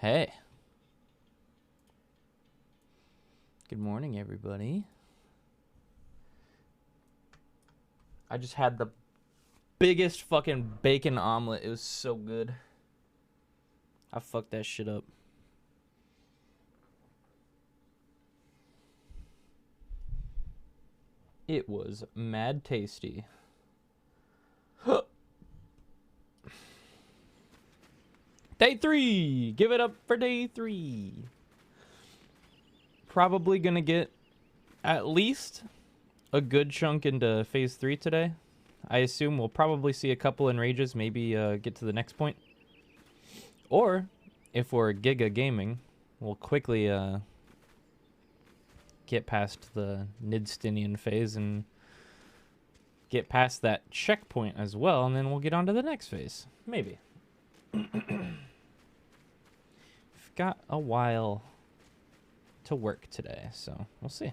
Hey. Good morning, everybody. I just had the biggest fucking bacon omelet. It was so good. I fucked that shit up. It was mad tasty. Day 3! Give it up for day 3. Probably gonna get at least a good chunk into phase 3 today. I assume we'll probably see a couple in rages, maybe get to the next point. Or, if we're Giga Gaming, we'll quickly get past the Nidstinian phase and get past that checkpoint as well, and then we'll get on to the next phase. Maybe. We've got a while to work today, so we'll see.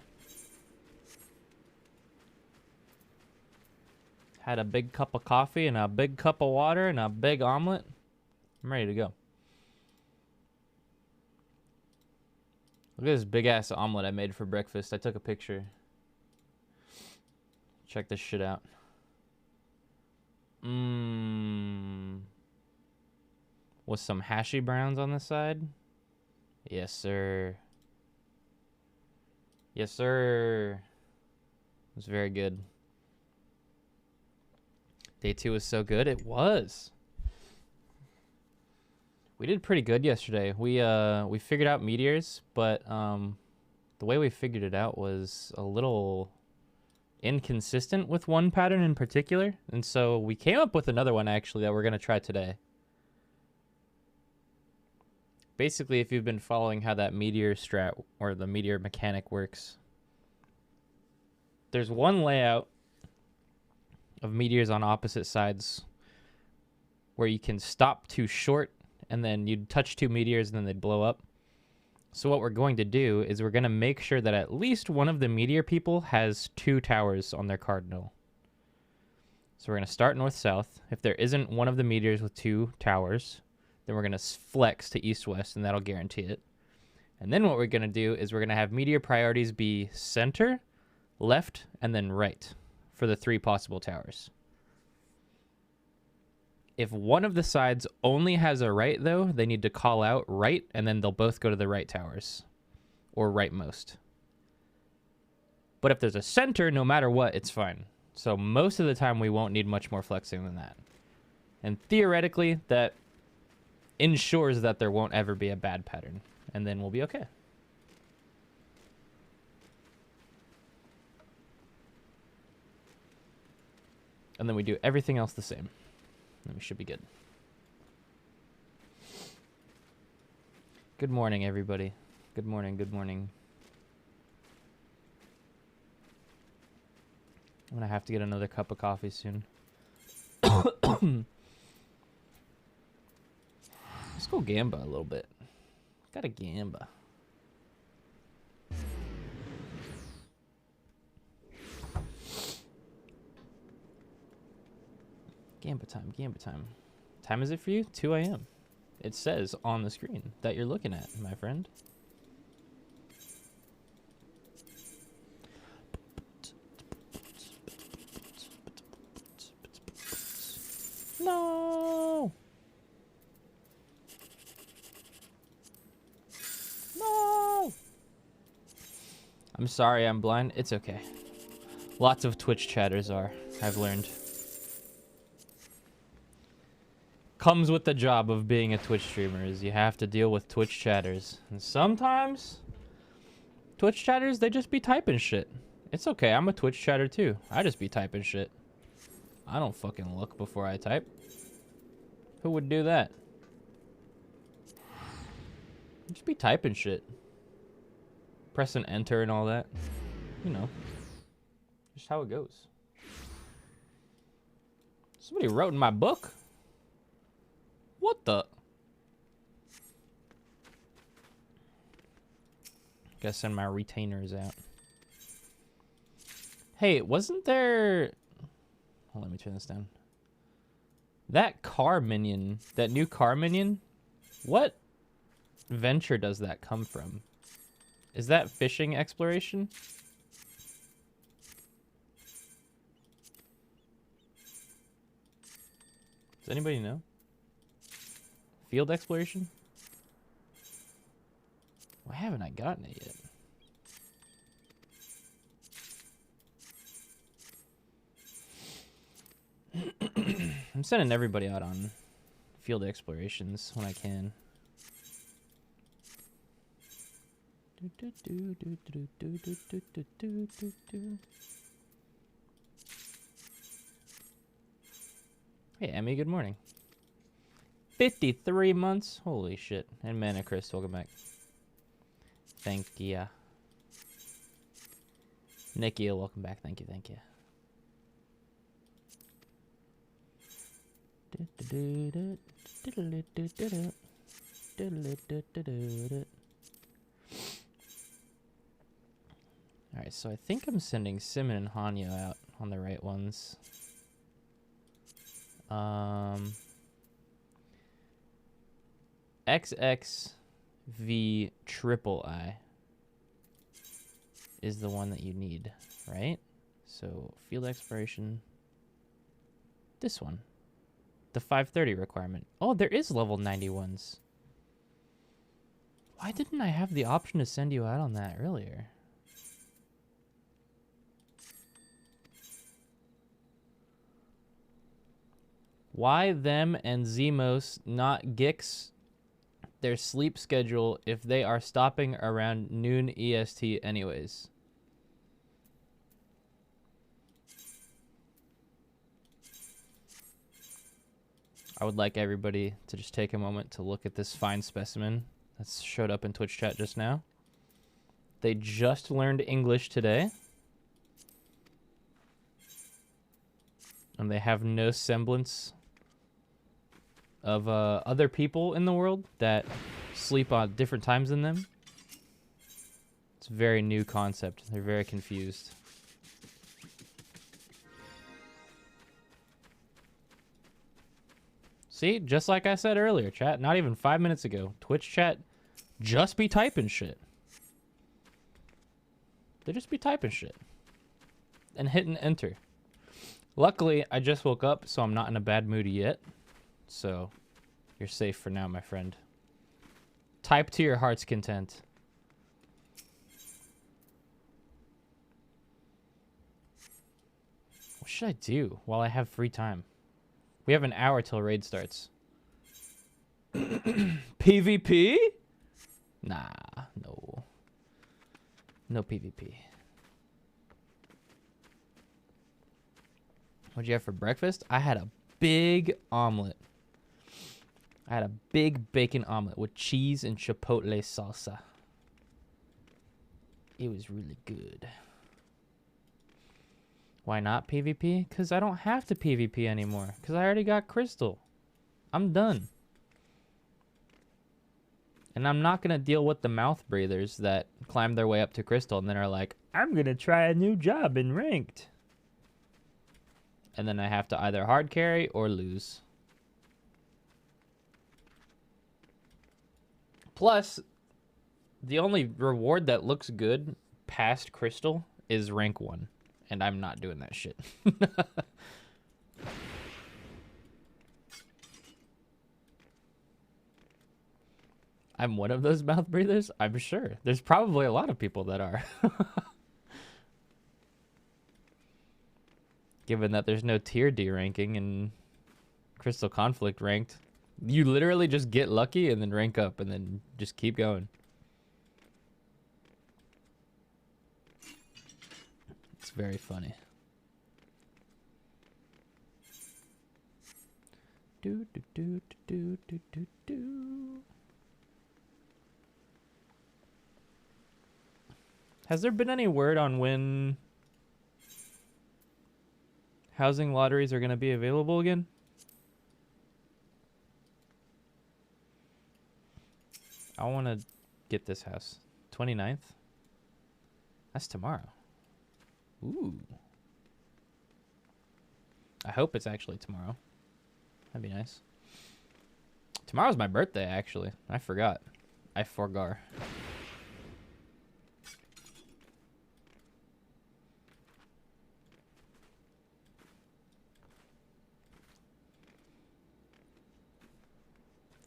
Had a big cup of coffee and a big cup of water and a big omelet. I'm ready to go. Look at this big ass omelet I made for breakfast. I took a picture. Check this shit out. With some hashy browns on the side. Yes, sir. Yes, sir. It was very good. Day 2 was so good. It was. We did pretty good yesterday. We figured out meteors, but the way we figured it out was a little inconsistent with one pattern in particular, and so we came up with another one actually that we're gonna try today. Basically, if you've been following how that meteor strat or the meteor mechanic works, there's one layout of meteors on opposite sides where you can stop too short and then you'd touch 2 meteors and then they'd blow up. So what we're going to do is we're going to make sure that at least one of the meteor people has 2 towers on their cardinal. So we're going to start north-south. If there isn't one of the meteors with 2 towers, then we're going to flex to east-west, and that'll guarantee it. And then what we're going to do is we're going to have meteor priorities be center, left, and then right for the 3 possible towers. If one of the sides only has a right, though, they need to call out right, and then they'll both go to the right towers, or rightmost. But if there's a center, no matter what, it's fine. So most of the time, we won't need much more flexing than that. And theoretically, that ensures that there won't ever be a bad pattern, and then we'll be okay. And then we do everything else the same. Then we should be good. Good morning, everybody. Good morning, good morning. I'm gonna have to get another cup of coffee soon. Let's go Gamba a little bit. Got a Gamba. Gamba time, Gamba time. Time is it for you? 2 a.m. It says on the screen that you're looking at, my friend. No! No! I'm sorry I'm blind. It's okay. Lots of Twitch chatters are, I've learned. Comes with the job of being a Twitch streamer is you have to deal with Twitch chatters. And sometimes Twitch chatters, they just be typing shit. It's okay, I'm a Twitch chatter too. I just be typing shit. I don't fucking look before I type. Who would do that? Just be typing shit. Pressing enter and all that. You know. Just how it goes. Somebody wrote in my book. What the? Gotta send my retainers out. Hey, wasn't there... Hold on, let me turn this down. That car minion, that new car minion, what venture does that come from? Is that fishing exploration? Does anybody know? Field exploration? Why haven't I gotten it yet? I'm sending everybody out on field explorations when I can. Hey, Emmy, good morning. 53 months? Holy shit. And Mana Chris, welcome back. Thank ya. Nikia, welcome back. Thank you, thank you. Alright, so I think I'm sending Simon and Hanyo out on the right ones. XXV triple I is the one that you need, right? So field exploration, this one, the 530 requirement. Oh, there is level 91s. Why didn't I have the option to send you out on that earlier? Why them and Zemos not Gix their sleep schedule if they are stopping around noon EST anyways? I would like everybody to just take a moment to look at this fine specimen that's showed up in Twitch chat just now. They just learned English today. And they have no semblance of other people in the world that sleep on different times than them. It's a very new concept. They're very confused. See, just like I said earlier, chat, not even 5 minutes ago, Twitch chat just be typing shit. They just be typing shit and hitting enter. Luckily, I just woke up, so I'm not in a bad mood yet. So, you're safe for now, my friend. Type to your heart's content. What should I do while I have free time? We have an hour till raid starts. PvP? Nah, no. No PvP. What'd you have for breakfast? I had a big omelet. I had a big bacon omelet with cheese and chipotle salsa. It was really good. Why not PvP? Because I don't have to PvP anymore. Because I already got Crystal. I'm done. And I'm not going to deal with the mouth breathers that climb their way up to Crystal and then are like, I'm going to try a new job in Ranked. And then I have to either hard carry or lose. Plus, the only reward that looks good past Crystal is rank 1. And I'm not doing that shit. I'm one of those mouth breathers? I'm sure. There's probably a lot of people that are. Given that there's no tier D ranking in Crystal Conflict ranked. You literally just get lucky and then rank up and then just keep going. It's very funny. Do do do do do do do. Has there been any word on when housing lotteries are going to be available again? I want to get this house. 29th? That's tomorrow. Ooh. I hope it's actually tomorrow. That'd be nice. Tomorrow's my birthday, actually. I forgot. I forgot.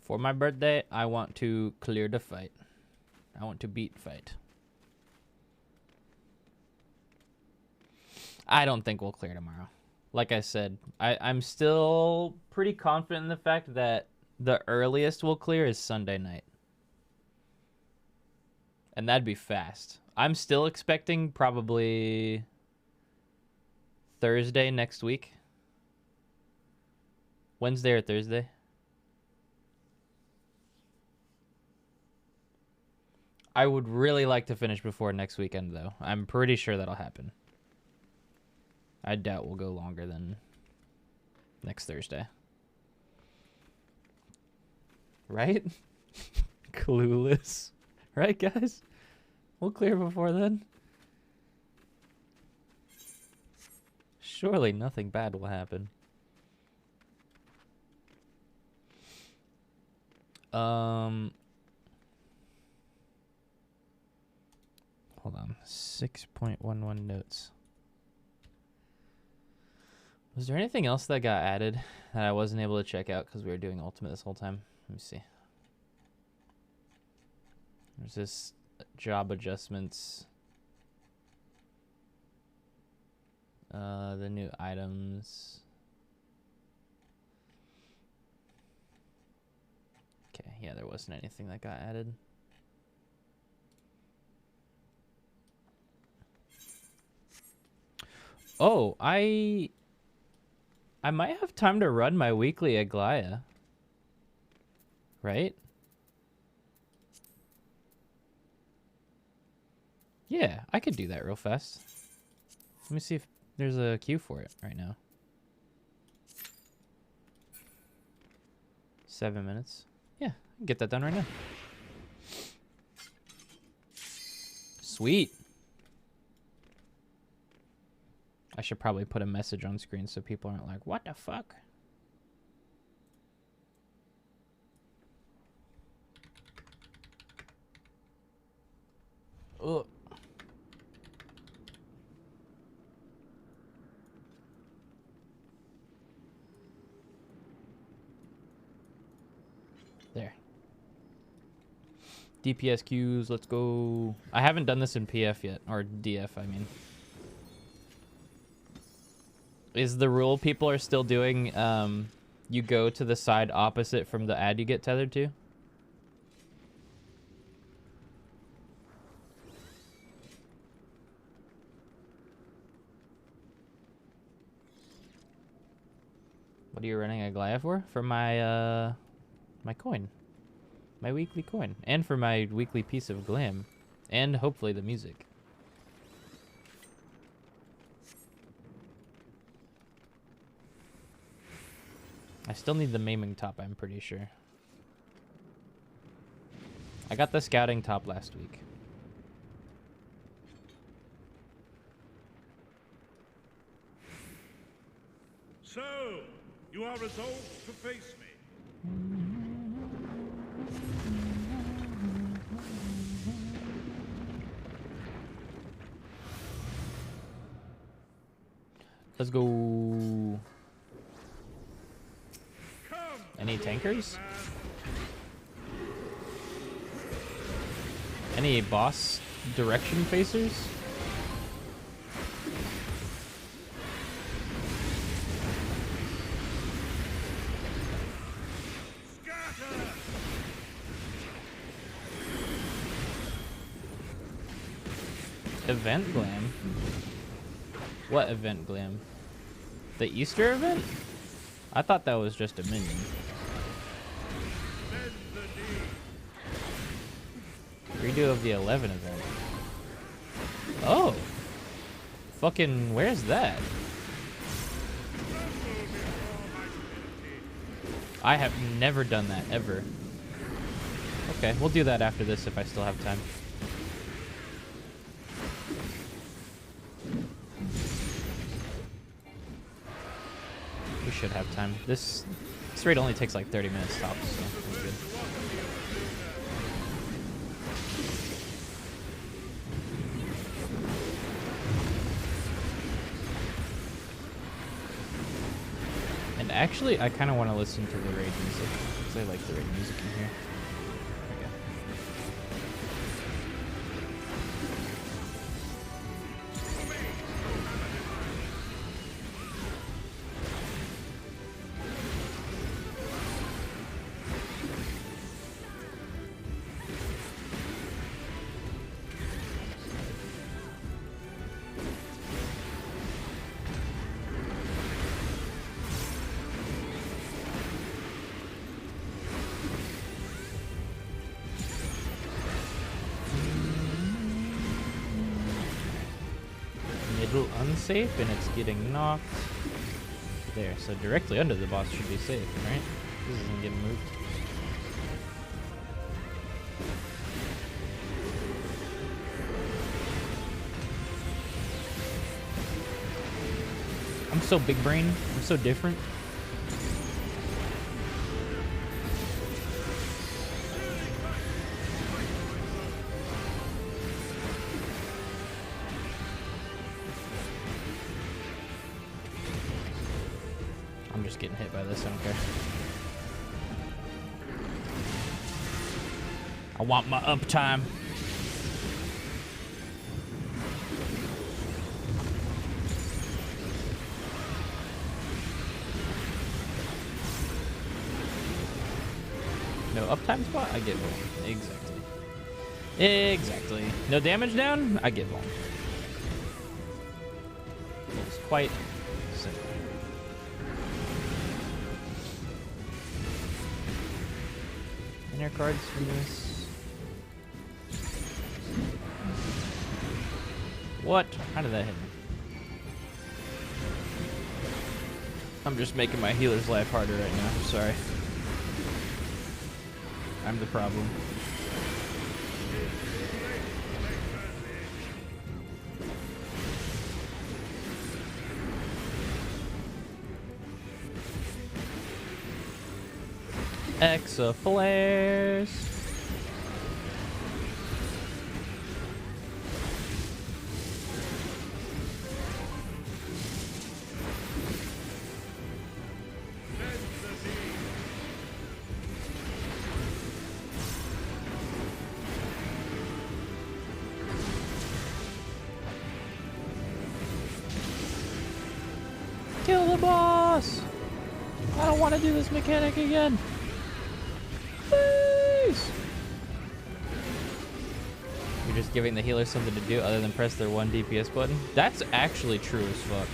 For my birthday, I want to clear the fight. I want to beat fight. I don't think we'll clear tomorrow. Like I said, I'm still pretty confident in the fact that the earliest we'll clear is Sunday night. And that'd be fast. I'm still expecting probably Thursday next week. Wednesday or Thursday. I would really like to finish before next weekend, though. I'm pretty sure that'll happen. I doubt we'll go longer than next Thursday. Right? Clueless. Right, guys? We'll clear before then. Surely nothing bad will happen. Hold on. 6.11 notes. Was there anything else that got added that I wasn't able to check out because we were doing Ultimate this whole time? Let me see. There's this job adjustments. The new items. Okay, yeah, there wasn't anything that got added. Oh, I might have time to run my weekly Aglaya. Right? Yeah, I could do that real fast. Let me see if there's a queue for it right now. 7 minutes. Yeah, I can get that done right now. Sweet. I should probably put a message on screen so people aren't like, what the fuck? Ugh. There. DPS queues, let's go. I haven't done this in PF yet, or DF, I mean. Is the rule people are still doing, you go to the side opposite from the ad you get tethered to? What are you running a Aglaya for? For my, my coin. My weekly coin. And for my weekly piece of glam. And hopefully the music. I still need the maiming top, I'm pretty sure. I got the scouting top last week. So, you are resolved to face me. Let's go. Any tankers? Any boss direction facers? Event glam? What event glam? The Easter event? I thought that was just a minion. Redo of the 11 event. Oh! Fucking, where's that? I have never done that, ever. Okay, we'll do that after this if I still have time. We should have time. This raid only takes like 30 minutes tops, so that's good. Actually, I kind of want to listen to the raid music because I like the raid music in here. Okay. Middle unsafe, and it's getting knocked. There, so directly under the boss should be safe, right? This isn't getting moved. I'm so big brain. I'm so different. I'm just getting hit by this, I don't care. I want my uptime. No uptime spot? I get one. Exactly. Exactly. No damage down? I get one. It's quite simple. Inner cards for this. What? How did that hit me? I'm just making my healer's life harder right now. I'm sorry. I'm the problem. Exa flares. Kill the boss! I don't want to do this mechanic again. Please! You're just giving the healer something to do other than press their 1 DPS button? That's actually true as fuck.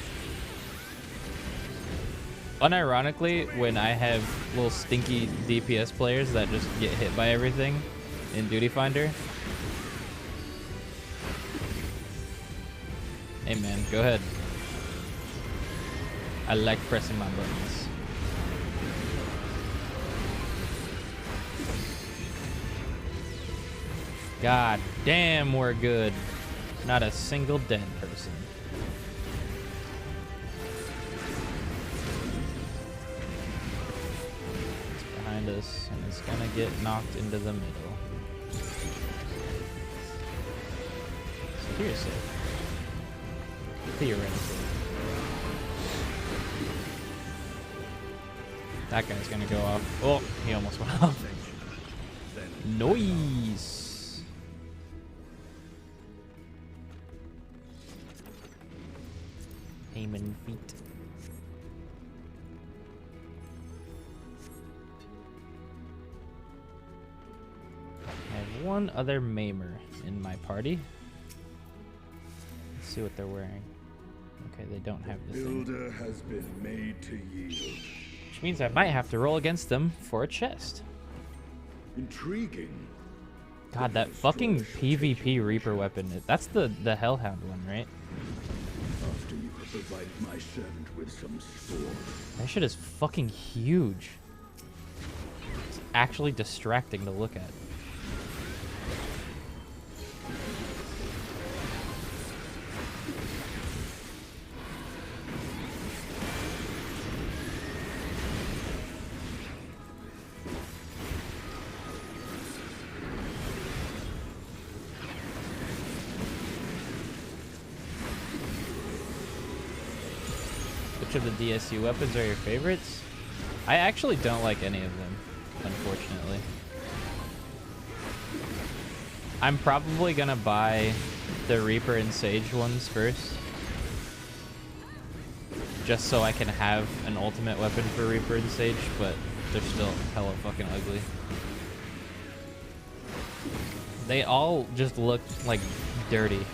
Unironically, when I have little stinky DPS players that just get hit by everything in Duty Finder. Hey man, go ahead. I like pressing my buttons. God damn, we're good. Not a single dead person. It's behind us, and it's gonna get knocked into the middle. So here's safe. Theoretically. That guy's gonna go off. Oh, he almost went off. Noise. Aiming feet. I have one other Maimer in my party. Let's see what they're wearing. Okay, they don't have the thing. Builder has been made to yield. Which means I might have to roll against them for a chest. Intriguing. God, that fucking PvP Reaper weapon, that's the Hellhound one, right? After you have provided my servant with some sport. That shit is fucking huge. It's actually distracting to look at. Which of the DSU weapons are your favorites? I actually don't like any of them, unfortunately. I'm probably gonna buy the Reaper and Sage ones first, just so I can have an ultimate weapon for Reaper and Sage, but they're still hella fucking ugly. They all just look like dirty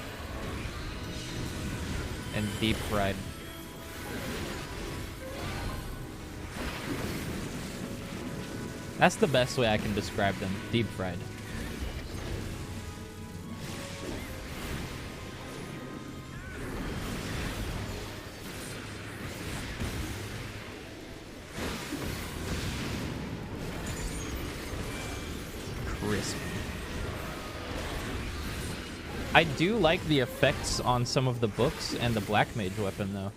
and deep fried. That's the best way I can describe them. Deep fried. Crisp. I do like the effects on some of the books and the Black Mage weapon, though.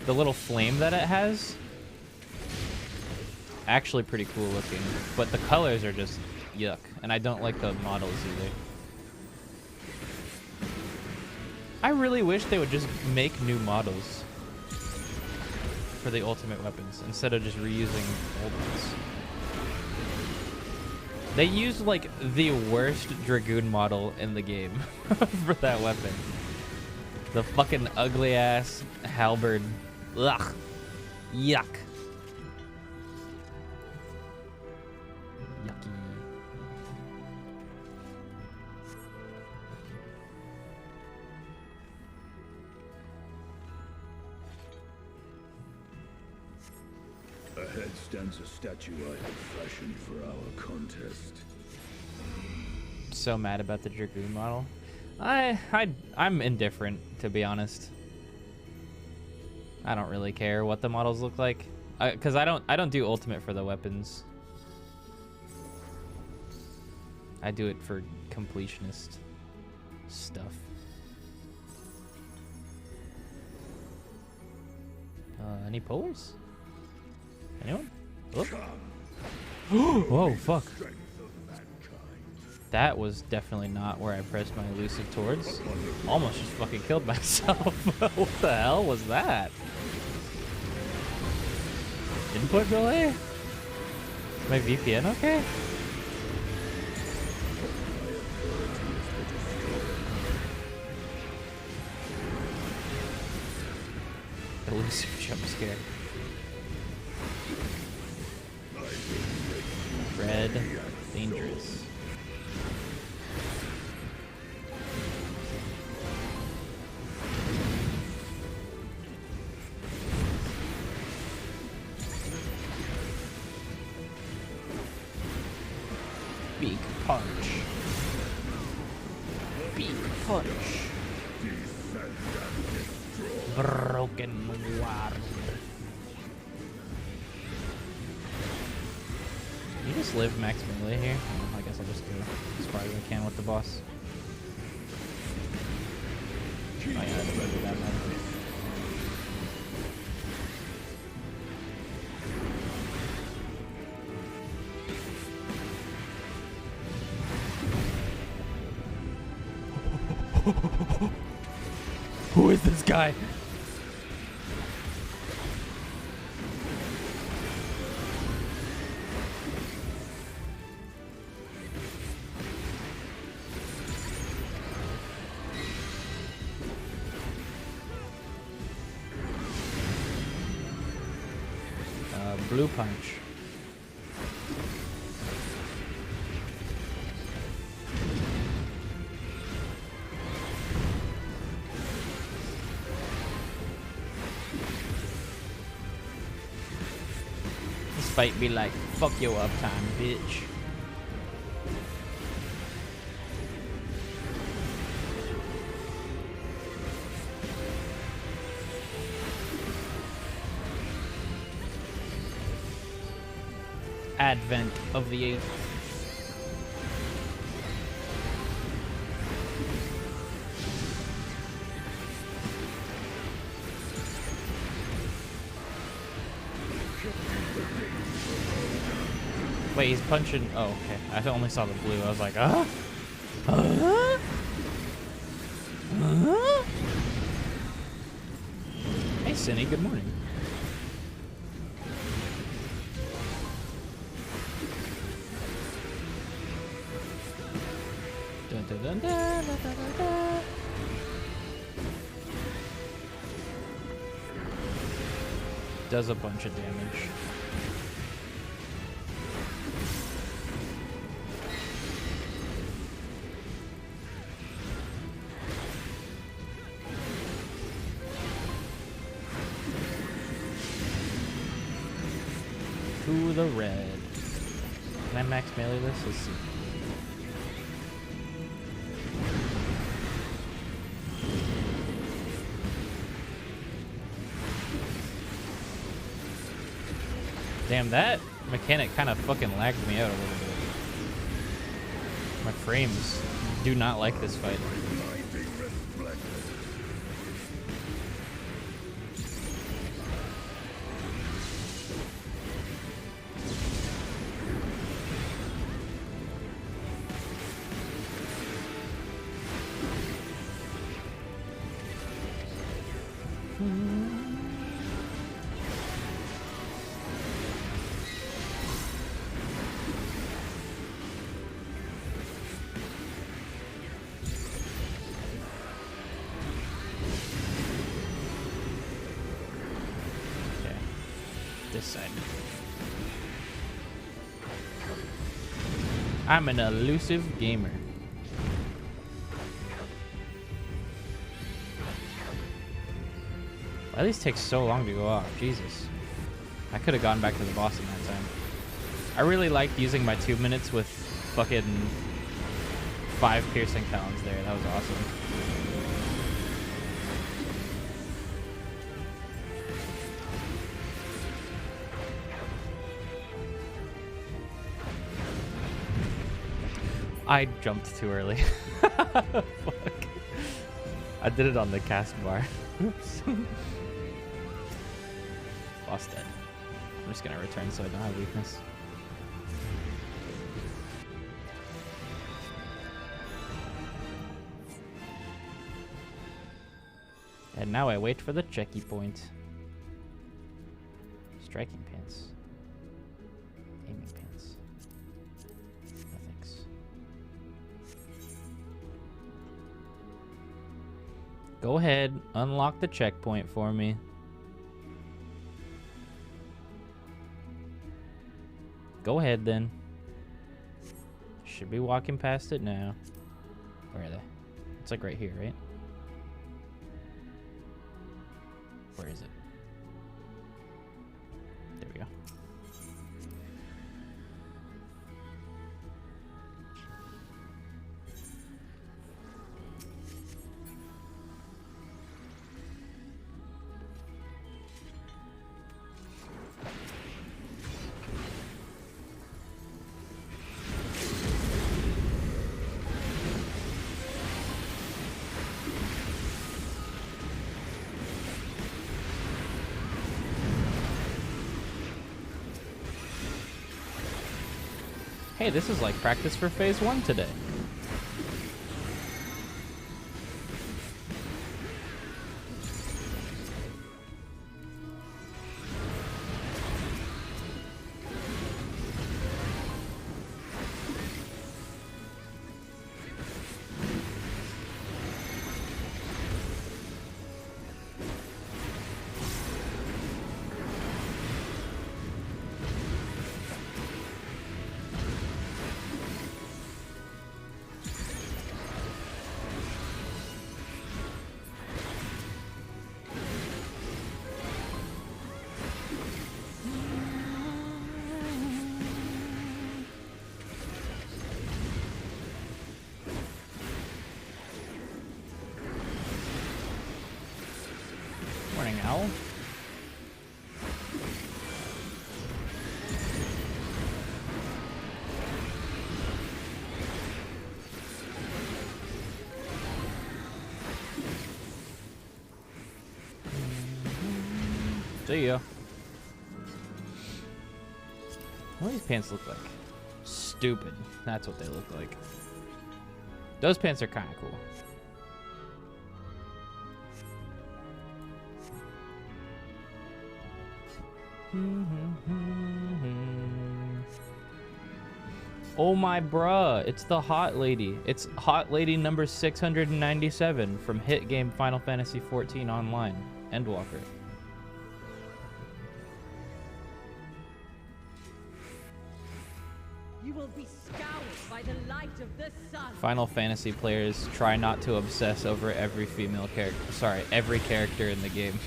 The little flame that it has, actually pretty cool looking. But the colors are just yuck, and I don't like the models either. I really wish they would just make new models for the ultimate weapons instead of just reusing old ones. They used, like, the worst Dragoon model in the game for that weapon. The fucking ugly-ass halberd. Ugh. Yuck. Yucky. Ahead stands a statue I have fashioned for our contest. So mad about the Dragoon model. I'm indifferent, to be honest. I don't really care what the models look like, cause I don't do ultimate for the weapons. I do it for completionist stuff. Any pullers? Anyone? Whoa, fuck. That was definitely not where I pressed my elusive towards. Almost just fucking killed myself. What the hell was that? Input delay? My VPN okay? Elusive jump scare. Red, dangerous. Big punch. Big punch. Broken ward. You just live max melee here? I guess I'll just go as far as I can with the boss. Oh yeah, I have to do that, man. Who is this guy? Blue punch. This fight be like, fuck your uptime, bitch. Advent of the 8th. Wait, he's punching. Oh, okay. I only saw the blue. I was like, Hey, Cinny. Good morning. dun, dun, dun, dun, dun, dun. Does a bunch of damage. To the red. Can I max melee this? Let's see. Damn, that mechanic kind of fucking lagged me out a little bit. My frames do not like this fight. This side. I'm an elusive gamer. Why do these take so long to go off? Jesus. I could have gone back to the boss in that time. I really liked using my 2 minutes with fucking 5 piercing talons there. That was awesome. I jumped too early. Fuck. I did it on the cast bar. Oops. Boss dead. I'm just gonna return so I don't have weakness. And now I wait for the checky point. Striking pants. Aiming pants. No thanks. Go ahead, unlock the checkpoint for me. Go ahead then. Should be walking past it now. Where are they? It's like right here, right? Where is it? There we go. Hey, this is like practice for phase 1 today. Morning, Owl. See ya. What do these pants look like? Stupid. That's what they look like. Those pants are kind of cool. Oh my bruh, it's the hot lady. It's hot lady number 697 from hit game Final Fantasy XIV Online, Endwalker. You will be scoured by the light of the sun. Final Fantasy players try not to obsess over every female character. Sorry, every character in the game.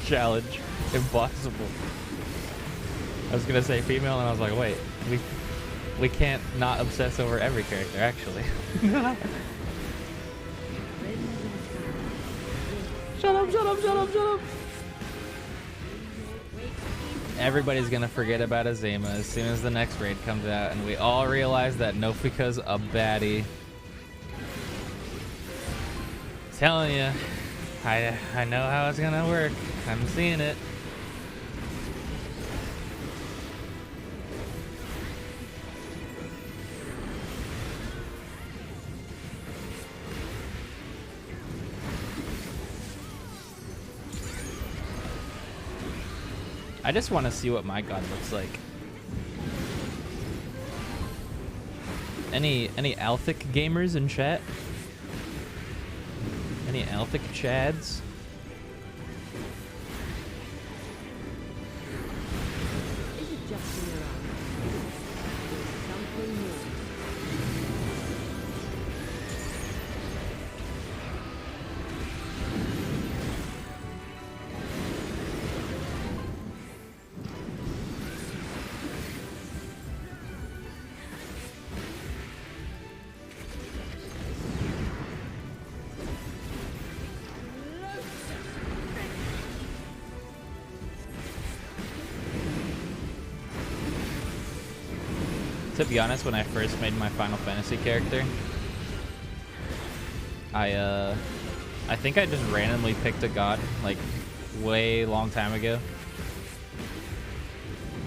Challenge. Impossible. I was gonna say female and I was like, wait, we can't not obsess over every character, actually. Shut up, shut up, shut up, shut up! Everybody's gonna forget about Azema as soon as the next raid comes out, and we all realize that Nofika's a baddie. Telling you, I know how it's gonna work. I'm seeing it. I just want to see what my god looks like. Any Althic gamers in chat? Any Althic chads? Is it just in your eyes? There's something more. To be honest, when I first made my Final Fantasy character, I think I just randomly picked a god, like, way long time ago.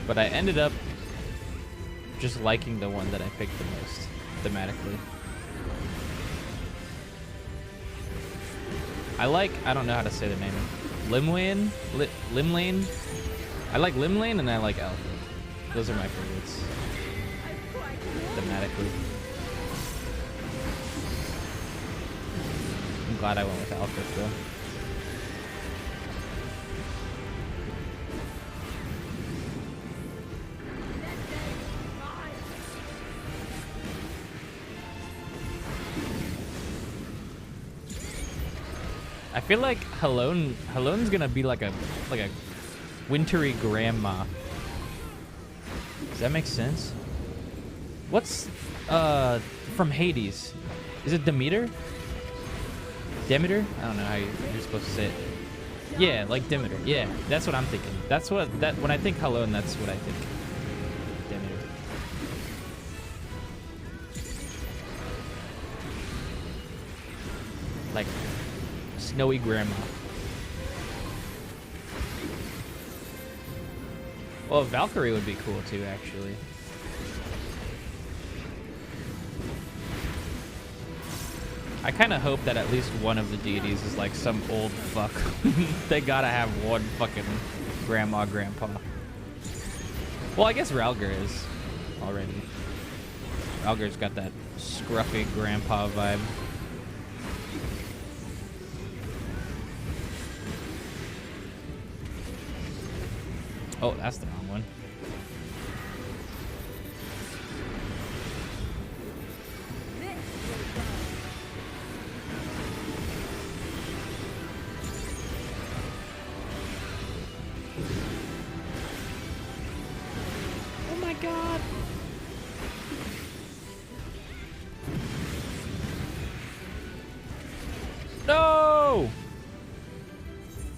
But I ended up just liking the one that I picked the most, thematically. I don't know how to say the name. Limlane? Limlane? I like Limlane and I like Alpha. Those are my favorites. Thematically. I'm glad I went with Alfred though. I feel like Halone's gonna be like a wintry grandma. Does that make sense? What's from Hades? Is it Demeter? Demeter? I don't know how you're supposed to say it. Yeah, like Demeter. Yeah, that's what I'm thinking. That's what when I think Halone, that's what I think. Demeter. Like snowy grandma. Well, Valkyrie would be cool too, actually. I kind of hope that at least one of the deities is like some old fuck. They gotta have one fucking grandma, grandpa. Well, I guess Ralger is already. Ralger's got that scruffy grandpa vibe. Oh, that's the wrong one. Oh my god. No!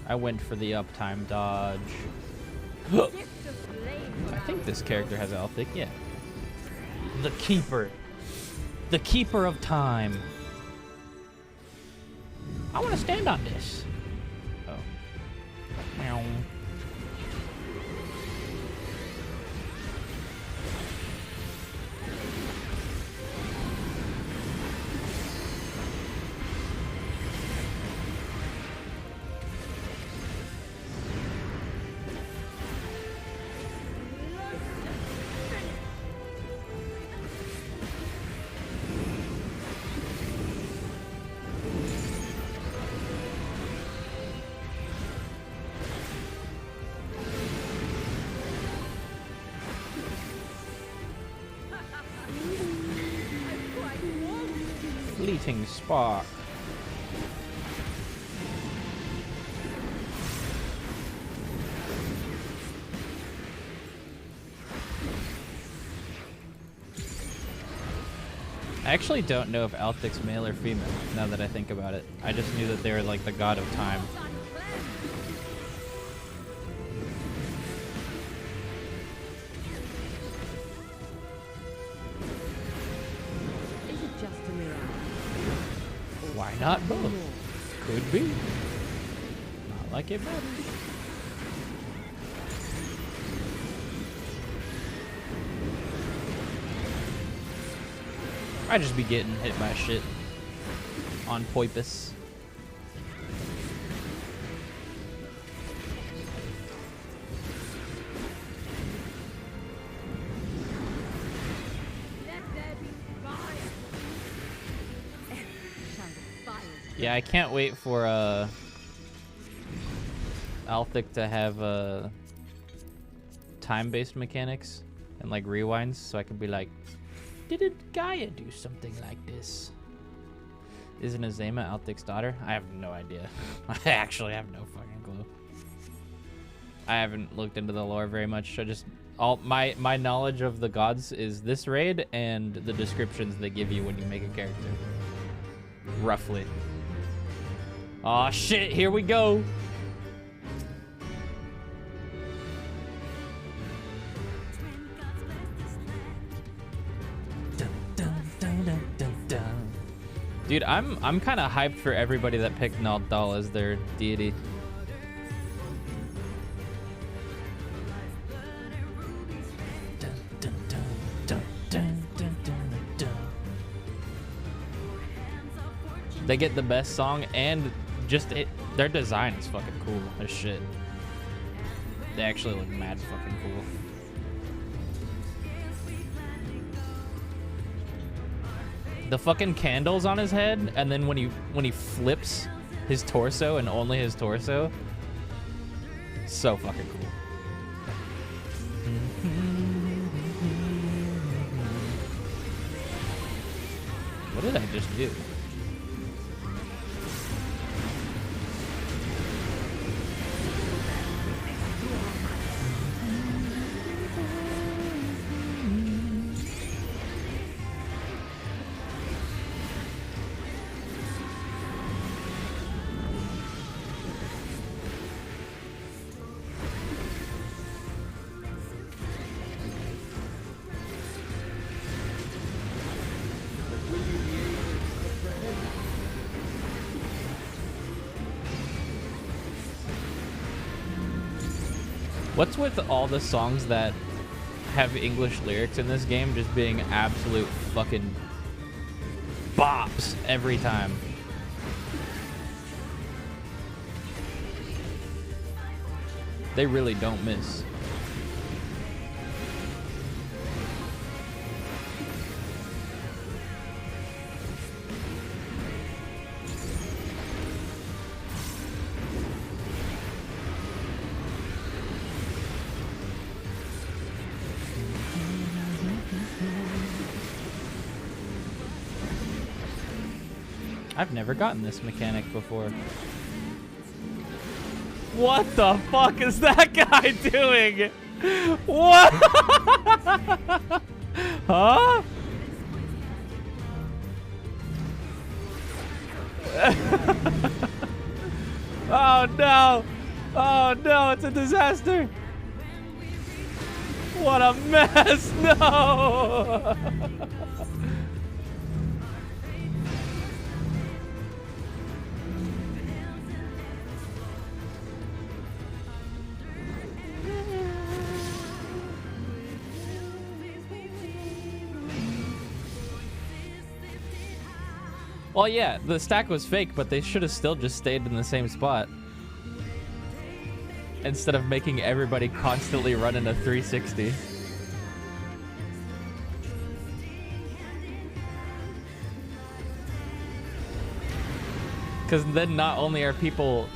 I went for the uptime dodge. I think this character has Althic, yeah. The Keeper. The Keeper of Time. I want to stand on this. Oh. Meow. Fleeting spark. I actually don't know if Althic's male or female, now that I think about it. I just knew that they were like the god of time. Is it just a mirage? Why not both? Could be. Not like it matters. I just be getting hit by shit on Poipus. Yeah, I can't wait for Althic to have time-based mechanics and like rewinds, so I can be like, didn't Gaia do something like this? Isn't Azema Althic's daughter? I have no idea. I actually have no fucking clue. I haven't looked into the lore very much. I just my knowledge of the gods is this raid and the descriptions they give you when you make a character. Roughly. Aw, shit, here we go. Dude, I'm kind of hyped for everybody that picked Naldal as their deity. They get the best song and just their design is fucking cool as shit. They actually look mad fucking cool. The fucking candles on his head, and then when he flips his torso and only his torso, so fucking cool. What did I just do? What's with all the songs that have English lyrics in this game just being absolute fucking bops every time? They really don't miss. I've never gotten this mechanic before. What the fuck is that guy doing? What? Huh? Oh no! Oh no, it's a disaster! What a mess! No! Well, yeah, the stack was fake, but they should have still just stayed in the same spot. Instead of making everybody constantly run in a 360. Because then not only are people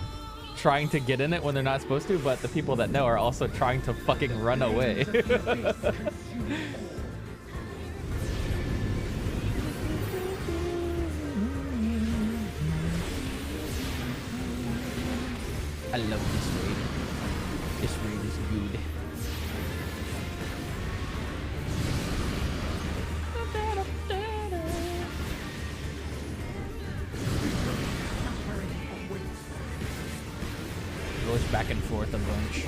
trying to get in it when they're not supposed to, but the people that know are also trying to fucking run away. I love this raid. This raid is good. Goes back and forth a bunch.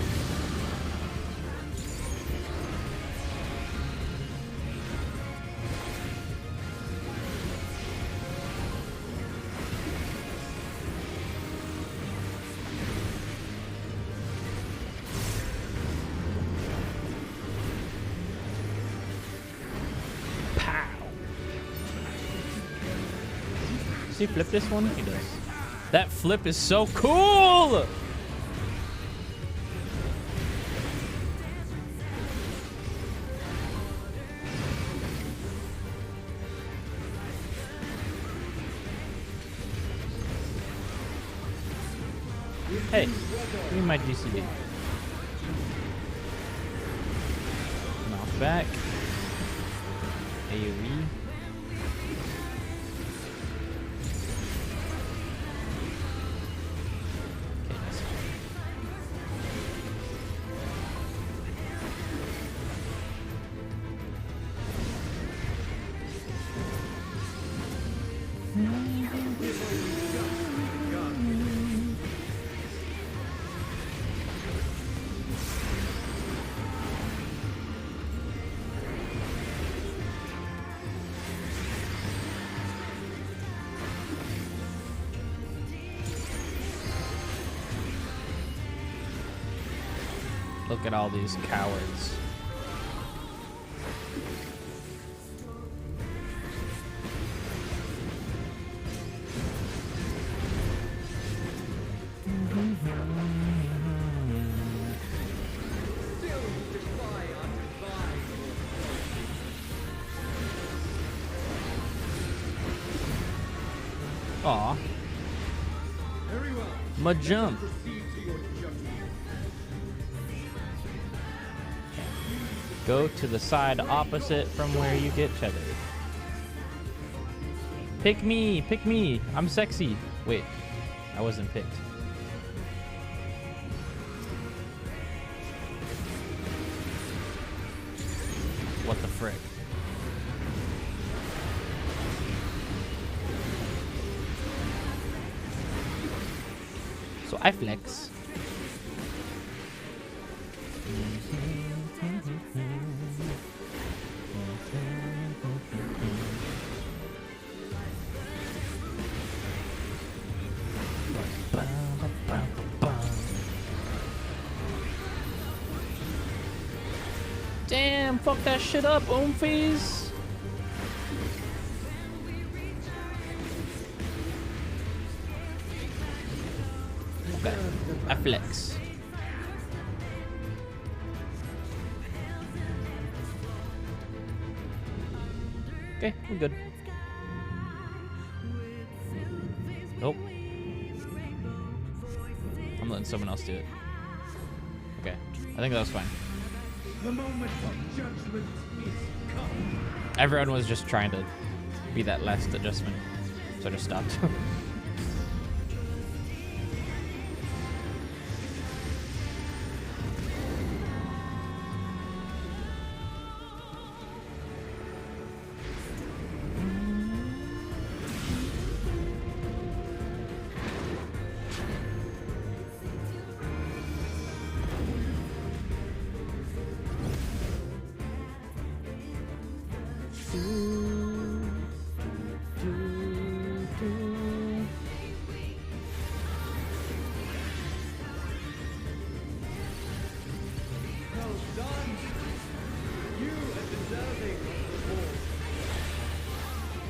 Does he flip this one? He does. That flip is so cool! Hey, give me my GCD. Knock back. AoE. Look at all these cowards. Aw. My jump. Go to the side opposite from where you get tethered. Pick me, pick me. I'm sexy. Wait, I wasn't picked. What the frick? So I flex. Damn, fuck that shit up, Oomfies. Okay, I flex. Okay, we're good. Nope. I'm letting someone else do it. Okay, I think that was fine. The moment of judgment is come. Everyone was just trying to be that last adjustment, so I just stopped.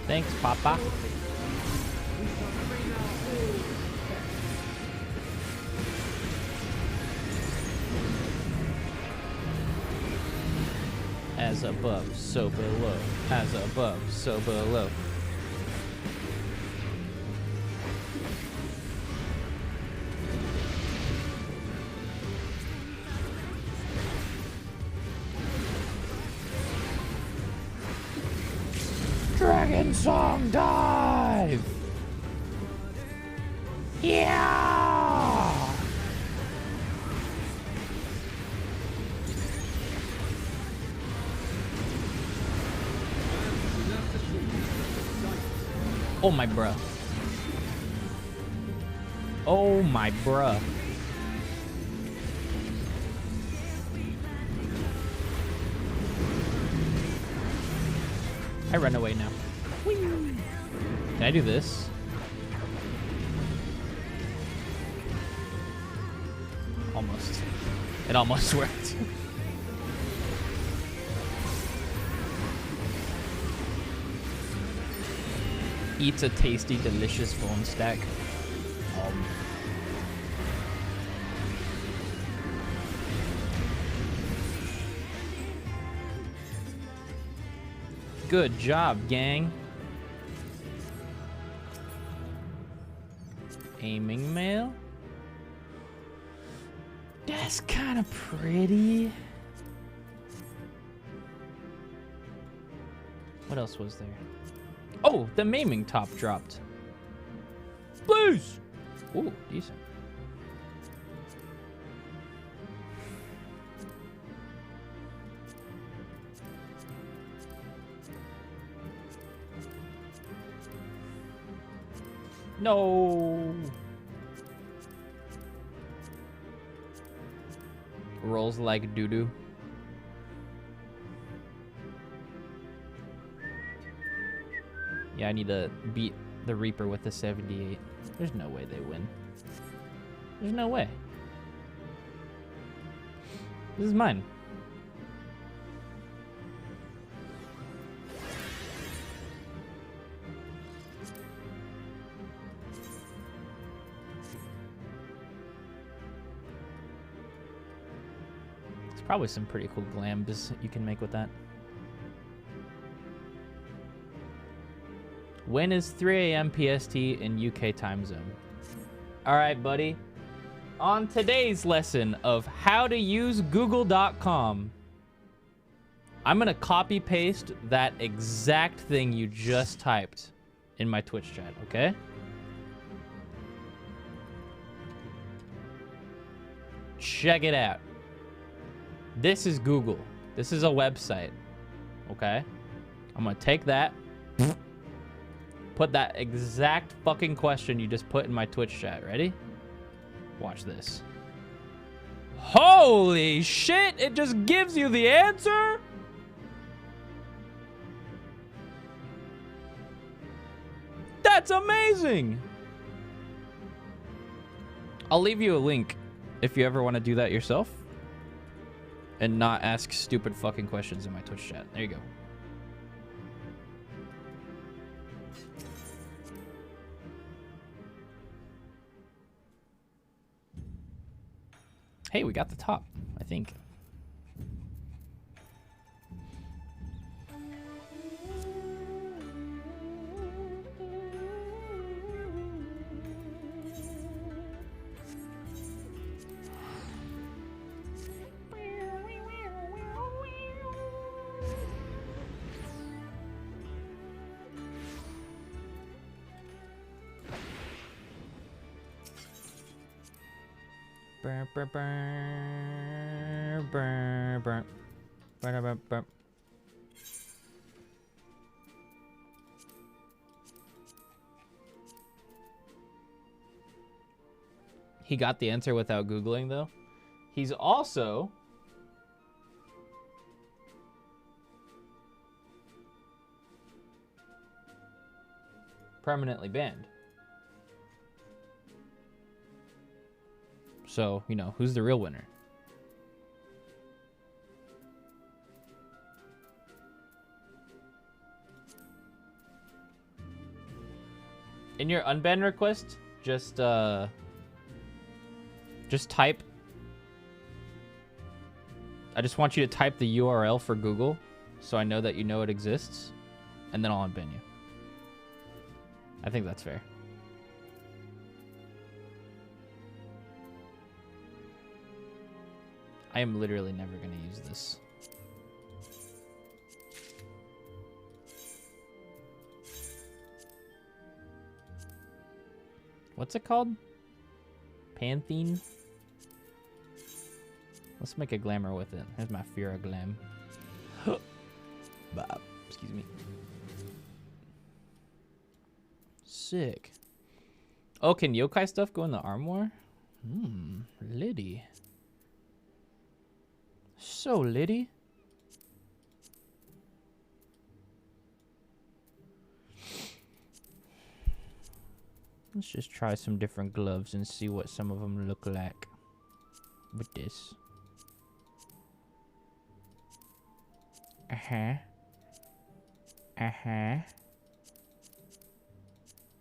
Thanks, Papa. As above, so below. As above, so below. Dragon Song Dive! Yeah! Oh my bruh. Oh my bruh. I run away now. Whee! Can I do this? Almost. It almost worked. Eats a tasty, delicious bone stack. Good job, gang. Aiming mail. That's kind of pretty. What else was there? Oh, the maiming top dropped. Please. Ooh, decent. No. Rolls like doo-doo. Yeah, I need to beat the Reaper with the 78. There's no way they win. There's no way. This is mine. There's probably some pretty cool glams you can make with that. When is 3 a.m. PST in UK time zone? All right, buddy. On today's lesson of how to use google.com, I'm going to copy paste that exact thing you just typed in my Twitch chat, okay? Check it out. This is Google. This is a website, okay? I'm going to take that. Put that exact fucking question you just put in my Twitch chat. Ready? Watch this. Holy shit! It just gives you the answer? That's amazing! I'll leave you a link if you ever want to do that yourself and not ask stupid fucking questions in my Twitch chat. There you go. Hey, we got the top, I think. He got the answer without Googling, though. He's also permanently banned. So, you know, who's the real winner? In your unban request, just type. I just want you to type the URL for Google so I know that you know it exists, and then I'll unban you. I think that's fair. I am literally never going to use this. What's it called? Pantheon? Let's make a glamour with it. There's my Fira glam. Excuse me. sick. Oh, can yokai stuff go in the armoire? Liddy. So Liddy. Let's just try some different gloves and see what some of them look like with this. Uh-huh. Uh-huh.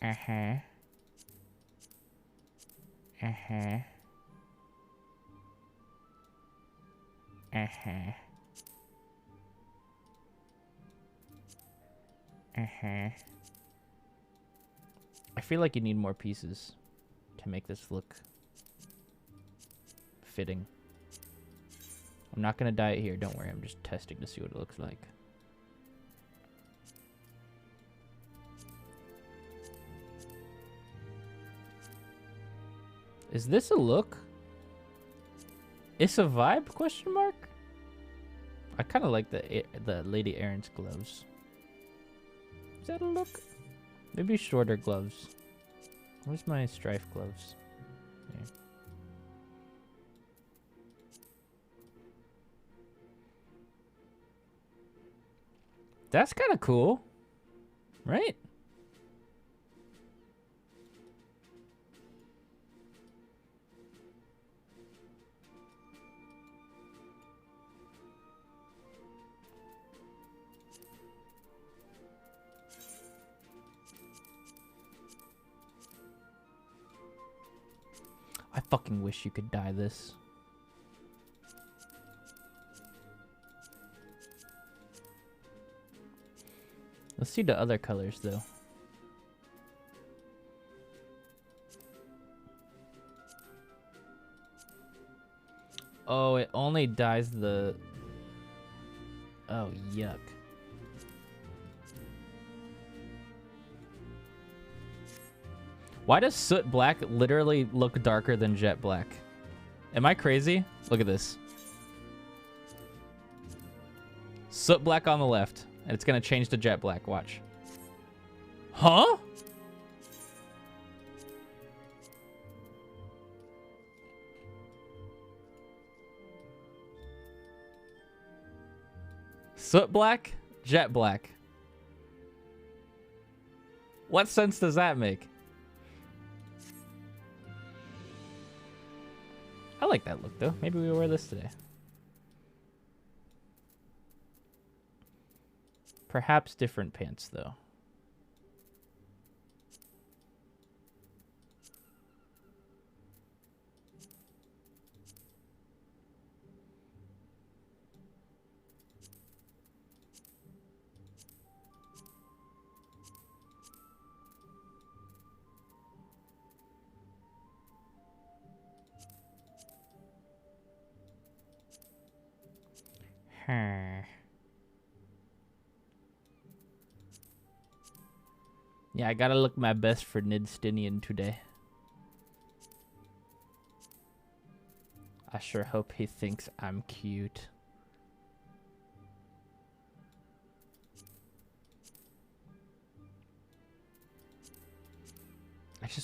Uh-huh. Uh-huh. Uh-huh. Uh-huh. I feel like you need more pieces to make this look fitting. I'm not gonna dye it here, don't worry. I'm just testing to see what it looks like. Is this a look? It's a vibe? Question mark? I kind of like the Lady Erin's gloves. Is that a look? Maybe shorter gloves. Where's my strife gloves? Here. That's kind of cool, right? I fucking wish you could dye this. Let's see the other colors though. Oh, it only dyes the... Oh, yuck. Why does soot black literally look darker than jet black? Am I crazy? Look at this. Soot black on the left. And it's going to change to jet black. Watch. Huh? Soot black, jet black. What sense does that make? I like that look, though. Maybe we'll wear this today. Perhaps different pants, though. Yeah, I gotta look my best for Nidstinian today. I sure hope he thinks I'm cute.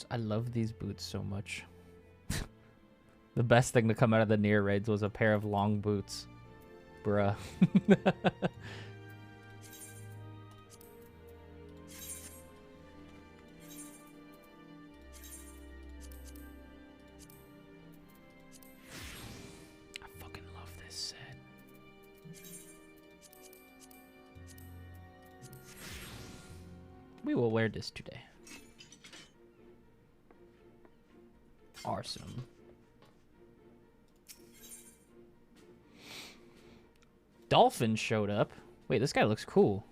I love these boots so much. The best thing to come out of the near raids was a pair of long boots. Bruh. We will wear this today. Awesome. Dolphin showed up. Wait, this guy looks cool.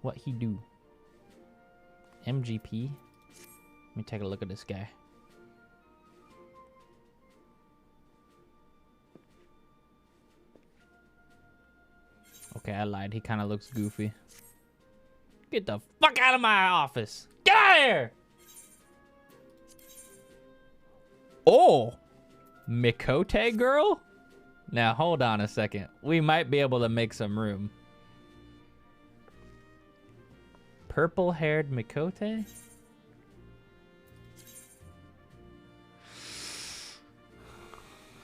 What he do? MGP? Let me take a look at this guy. Okay, I lied. He kind of looks goofy. Get the fuck out of my office. Get out of here! Oh! Mikote girl? Now, hold on a second. We might be able to make some room. Purple-haired Mikote?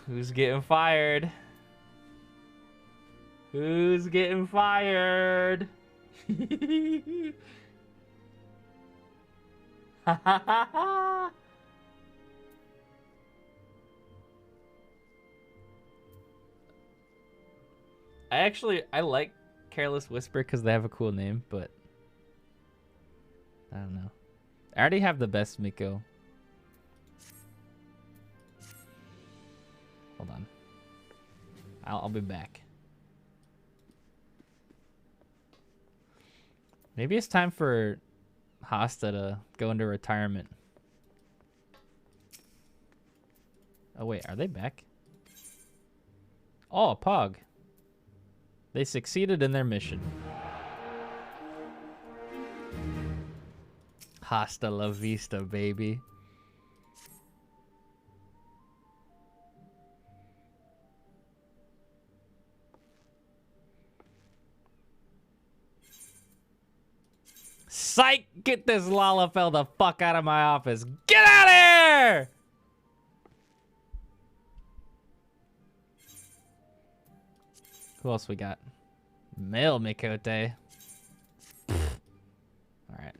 Who's getting fired? Who's getting fired? Ha ha ha ha! I like Careless Whisper because they have a cool name, but I don't know. I already have the best Miko. Hold on. I'll be back. Maybe it's time for Hasta to go into retirement. Oh wait, are they back? Oh, Pog. They succeeded in their mission. Hasta la vista, baby. Psych! Get this Lalafell the fuck out of my office. Get out of here! Who else we got? Male Mikote. Alright.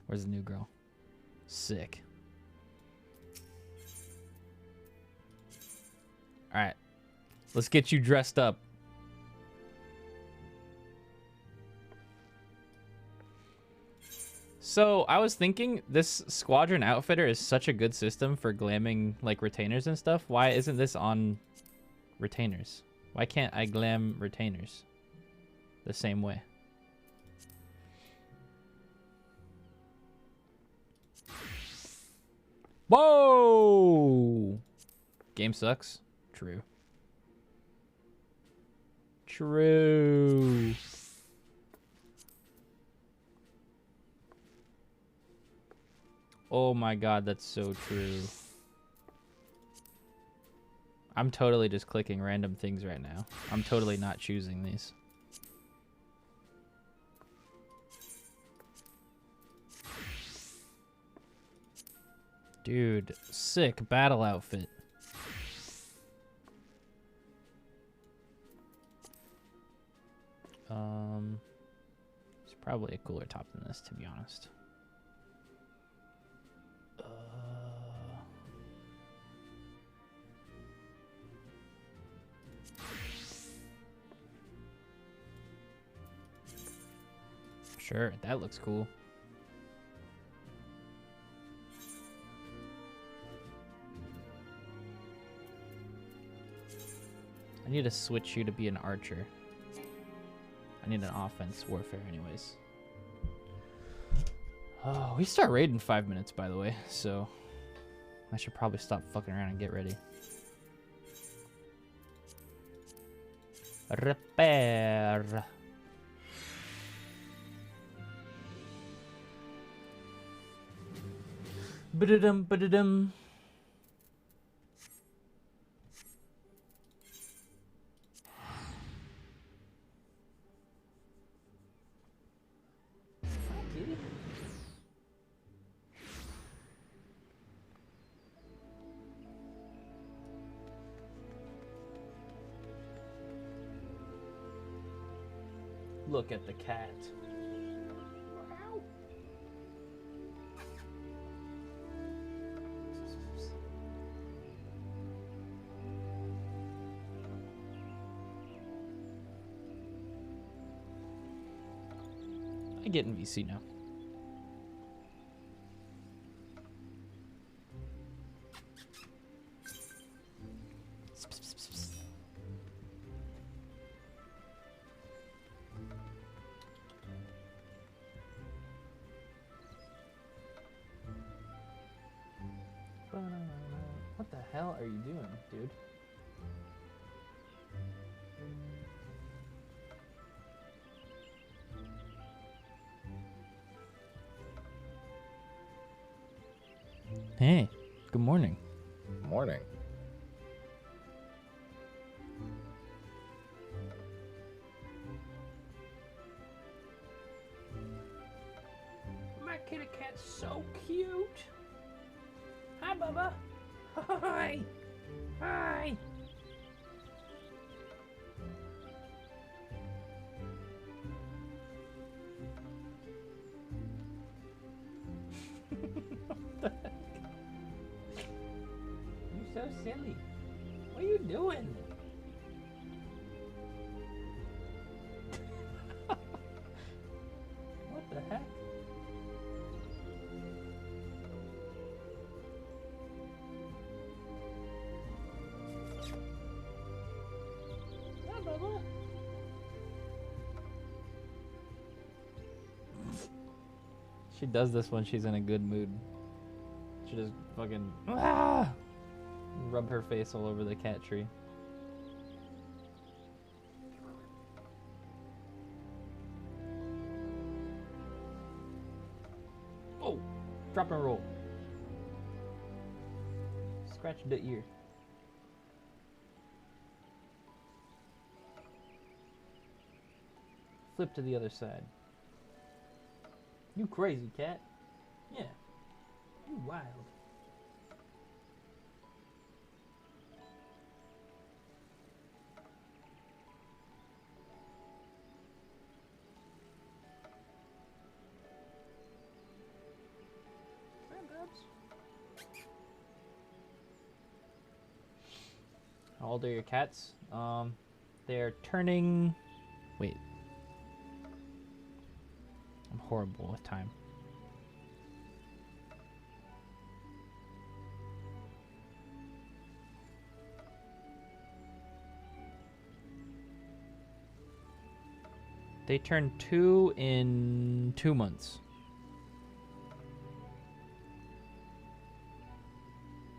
Where's the new girl? Sick. Alright. Let's get you dressed up. So, I was thinking this Squadron Outfitter is such a good system for glamming like retainers and stuff. Why isn't this on retainers? Why can't I glam retainers the same way? Whoa! Game sucks. True. True. Oh my god, that's so true. I'm totally just clicking random things right now. I'm totally not choosing these. Dude, sick battle outfit. It's probably a cooler top than this, to be honest. Sure, that looks cool. I need to switch you to be an archer. I need an offense warfare anyways. Oh, we start raid in 5 minutes, by the way, so I should probably stop fucking around and get ready. Repair. Ba-da-dum, ba-da-dum. Look at the cat. Wow. I get in VC now. What the hell are you doing, dude? Hey, good morning. Morning. kitty cat's so cute. Hi, Bubba. Hi. Hi. What the heck? You're so silly. What are you doing? What the heck? Yeah, Bubba. She does this when she's in a good mood. She just fucking rub her face all over the cat tree. Oh, drop and roll. Scratch the ear. Flip to the other side. You crazy cat. Yeah. You wild. How old are your cats? They're turning... Wait. I'm horrible with time. They turn 2 in 2 months.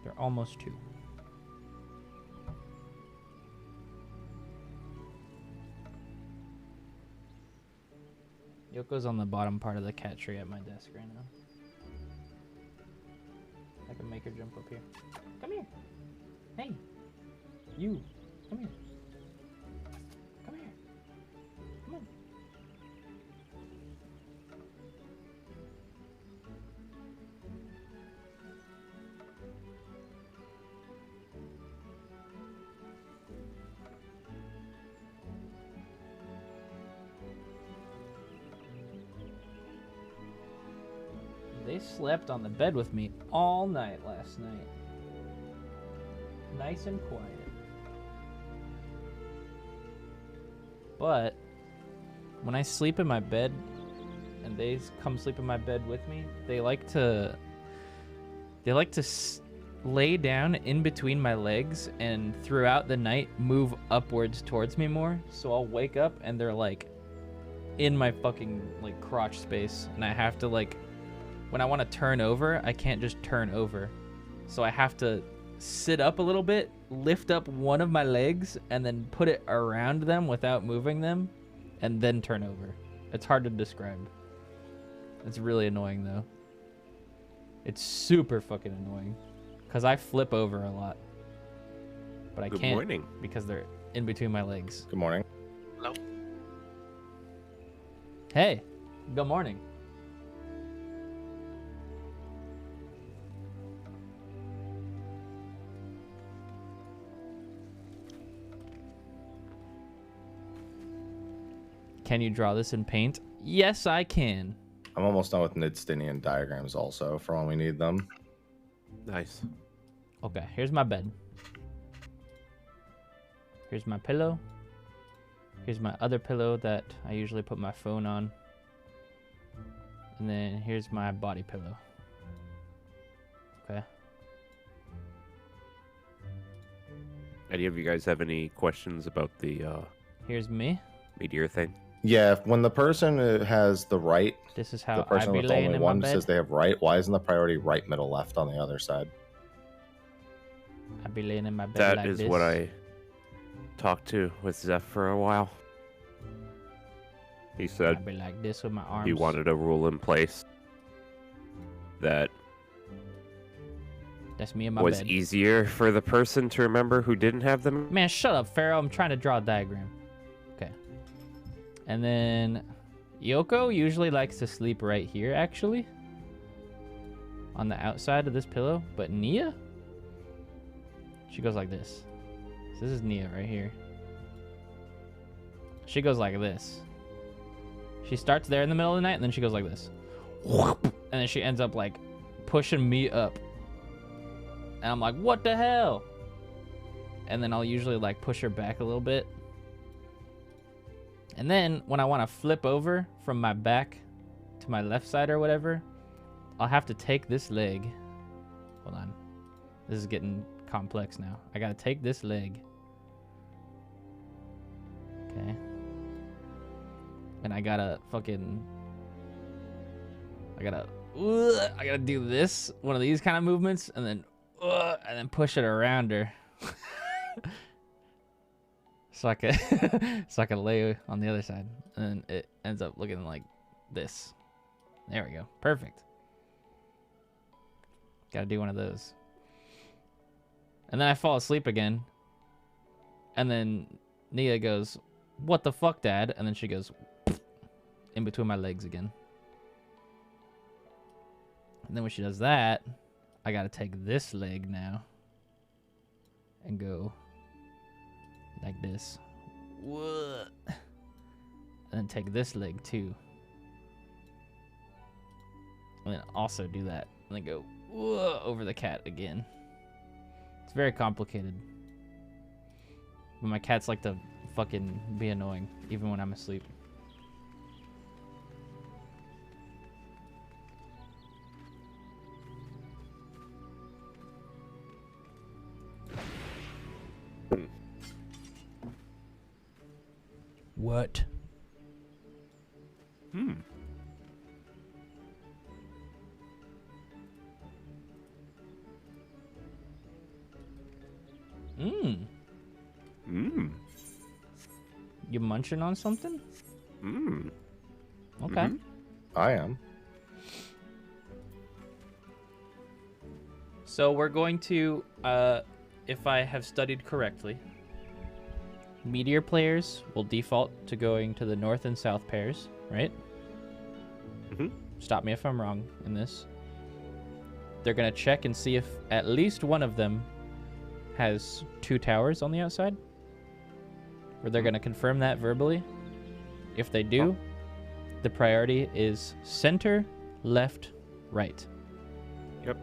They're almost 2. Yoko's on the bottom part of the cat tree at my desk right now. I can make her jump up here. Come here. Hey. You. Come here. Come here. Come on. They slept on the bed with me all night last night. Nice and quiet. But when I sleep in my bed and they come sleep in my bed with me, they like to lay down in between my legs and throughout the night move upwards towards me more. So I'll wake up and they're like in my fucking like crotch space, and I have to like, when I want to turn over, I can't just turn over. So I have to sit up a little bit, lift up one of my legs, and then put it around them without moving them, and then turn over. It's hard to describe. It's really annoying, though. It's super fucking annoying. Because I flip over a lot. But I can't. Good morning. Because they're in between my legs. Good morning. Hello. Hey. Good morning. Can you draw this in paint? Yes, I can. I'm almost done with Nidstinian diagrams also for when we need them. Nice. Okay, here's my bed. Here's my pillow. Here's my other pillow that I usually put my phone on. And then here's my body pillow. Okay. Any of you guys have any questions about the Here's me. meteor thing? Yeah, when the person who has the right, This is how the I person be with laying only in my one bed. says they have right, why isn't the priority right, middle, left on the other side? I be laying in my bed That like is this. what I talked to with Zeph for a while. He I said be like this with my arms. he wanted a rule in place that That's me in my was bed. easier for the person to remember who didn't have them. Man, shut up, Pharaoh. I'm trying to draw a diagram. Okay. And then Yoko usually likes to sleep right here, actually. on the outside of this pillow, but Nia, she goes like this. So this is Nia right here. She goes like this. She starts there in the middle of the night, and then she goes like this. And then she ends up like pushing me up. And I'm like, what the hell? And then I'll usually like push her back a little bit. And then when I want to flip over from my back to my left side or whatever, I'll have to take this leg. Hold on. This is getting complex now. I got to take this leg. Okay. And I got to I gotta do this, one of these kind of movements, and then push it around her. so I can lay on the other side, and it ends up looking like this. There we go. Perfect. Gotta do one of those. And then I fall asleep again. And then Nia goes, "What the fuck, Dad?" And then she goes in between my legs again. And then when she does that, I gotta take this leg now and go like this. What? And then take this leg too. And then also do that. And then go over the cat again. It's very complicated. But my cats like to fucking be annoying, even when I'm asleep. What? You munching on something? Okay. I am. So we're going to, if I have studied correctly, Meteor players will default to going to the north and south pairs, right? Stop me if I'm wrong in this. They're going to check and see if at least one of them has 2 towers on the outside. Or they're going to confirm that verbally. If they do, the priority is center, left, right. Yep.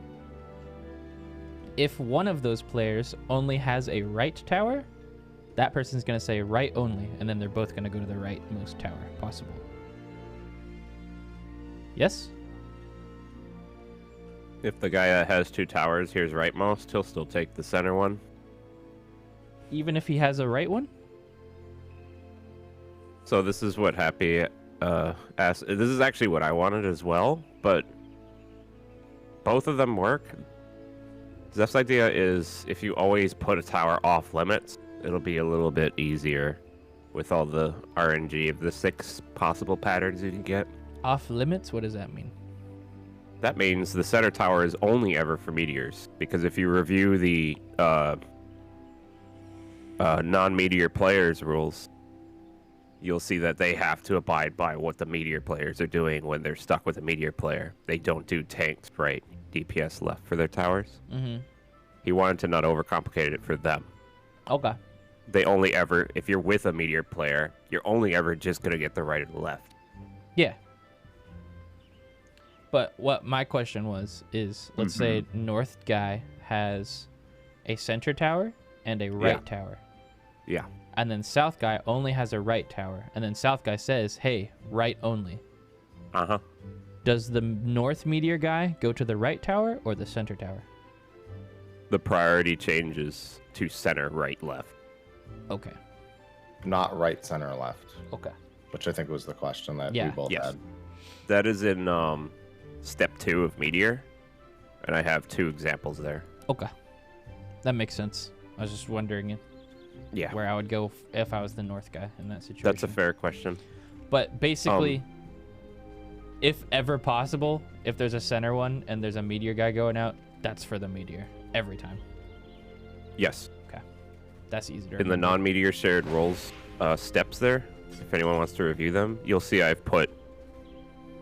If one of those players only has a right tower, that person's going to say right only, and then they're both going to go to the rightmost tower possible. Yes? If the guy that has 2 towers here's rightmost, he'll still take the center one. Even if he has a right one? So this is what Happy asked. This is actually what I wanted as well, but both of them work. Zef's idea is if you always put a tower off limits, it'll be a little bit easier with all the RNG of the 6 possible patterns you can get. Off limits? What does that mean? That means the center tower is only ever for meteors, because if you review the non-meteor players rules, you'll see that they have to abide by what the meteor players are doing when they're stuck with a meteor player. They don't do tanks, right? DPS left for their towers. He wanted to not overcomplicate it for them. Okay. They only ever, if you're with a meteor player, you're only ever just going to get the right or the left. Yeah. But what my question is, let's say north guy has a center tower and a right tower. Yeah. And then south guy only has a right tower. And then south guy says, hey, right only. Does the north meteor guy go to the right tower or the center tower? The priority changes to center, right, left. Okay. Not right, center, left. Okay. Which I think was the question that we both Yes. had. That is in step 2 of Meteor, and I have 2 examples there. Okay. That makes sense. I was just wondering where I would go if I was the north guy in that situation. That's a fair question. But basically, if ever possible, if there's a center one and there's a meteor guy going out, that's for the meteor every time. Yes. Okay. That's easy to In the remember. non-meteor shared roles steps there, if anyone wants to review them, you'll see I've put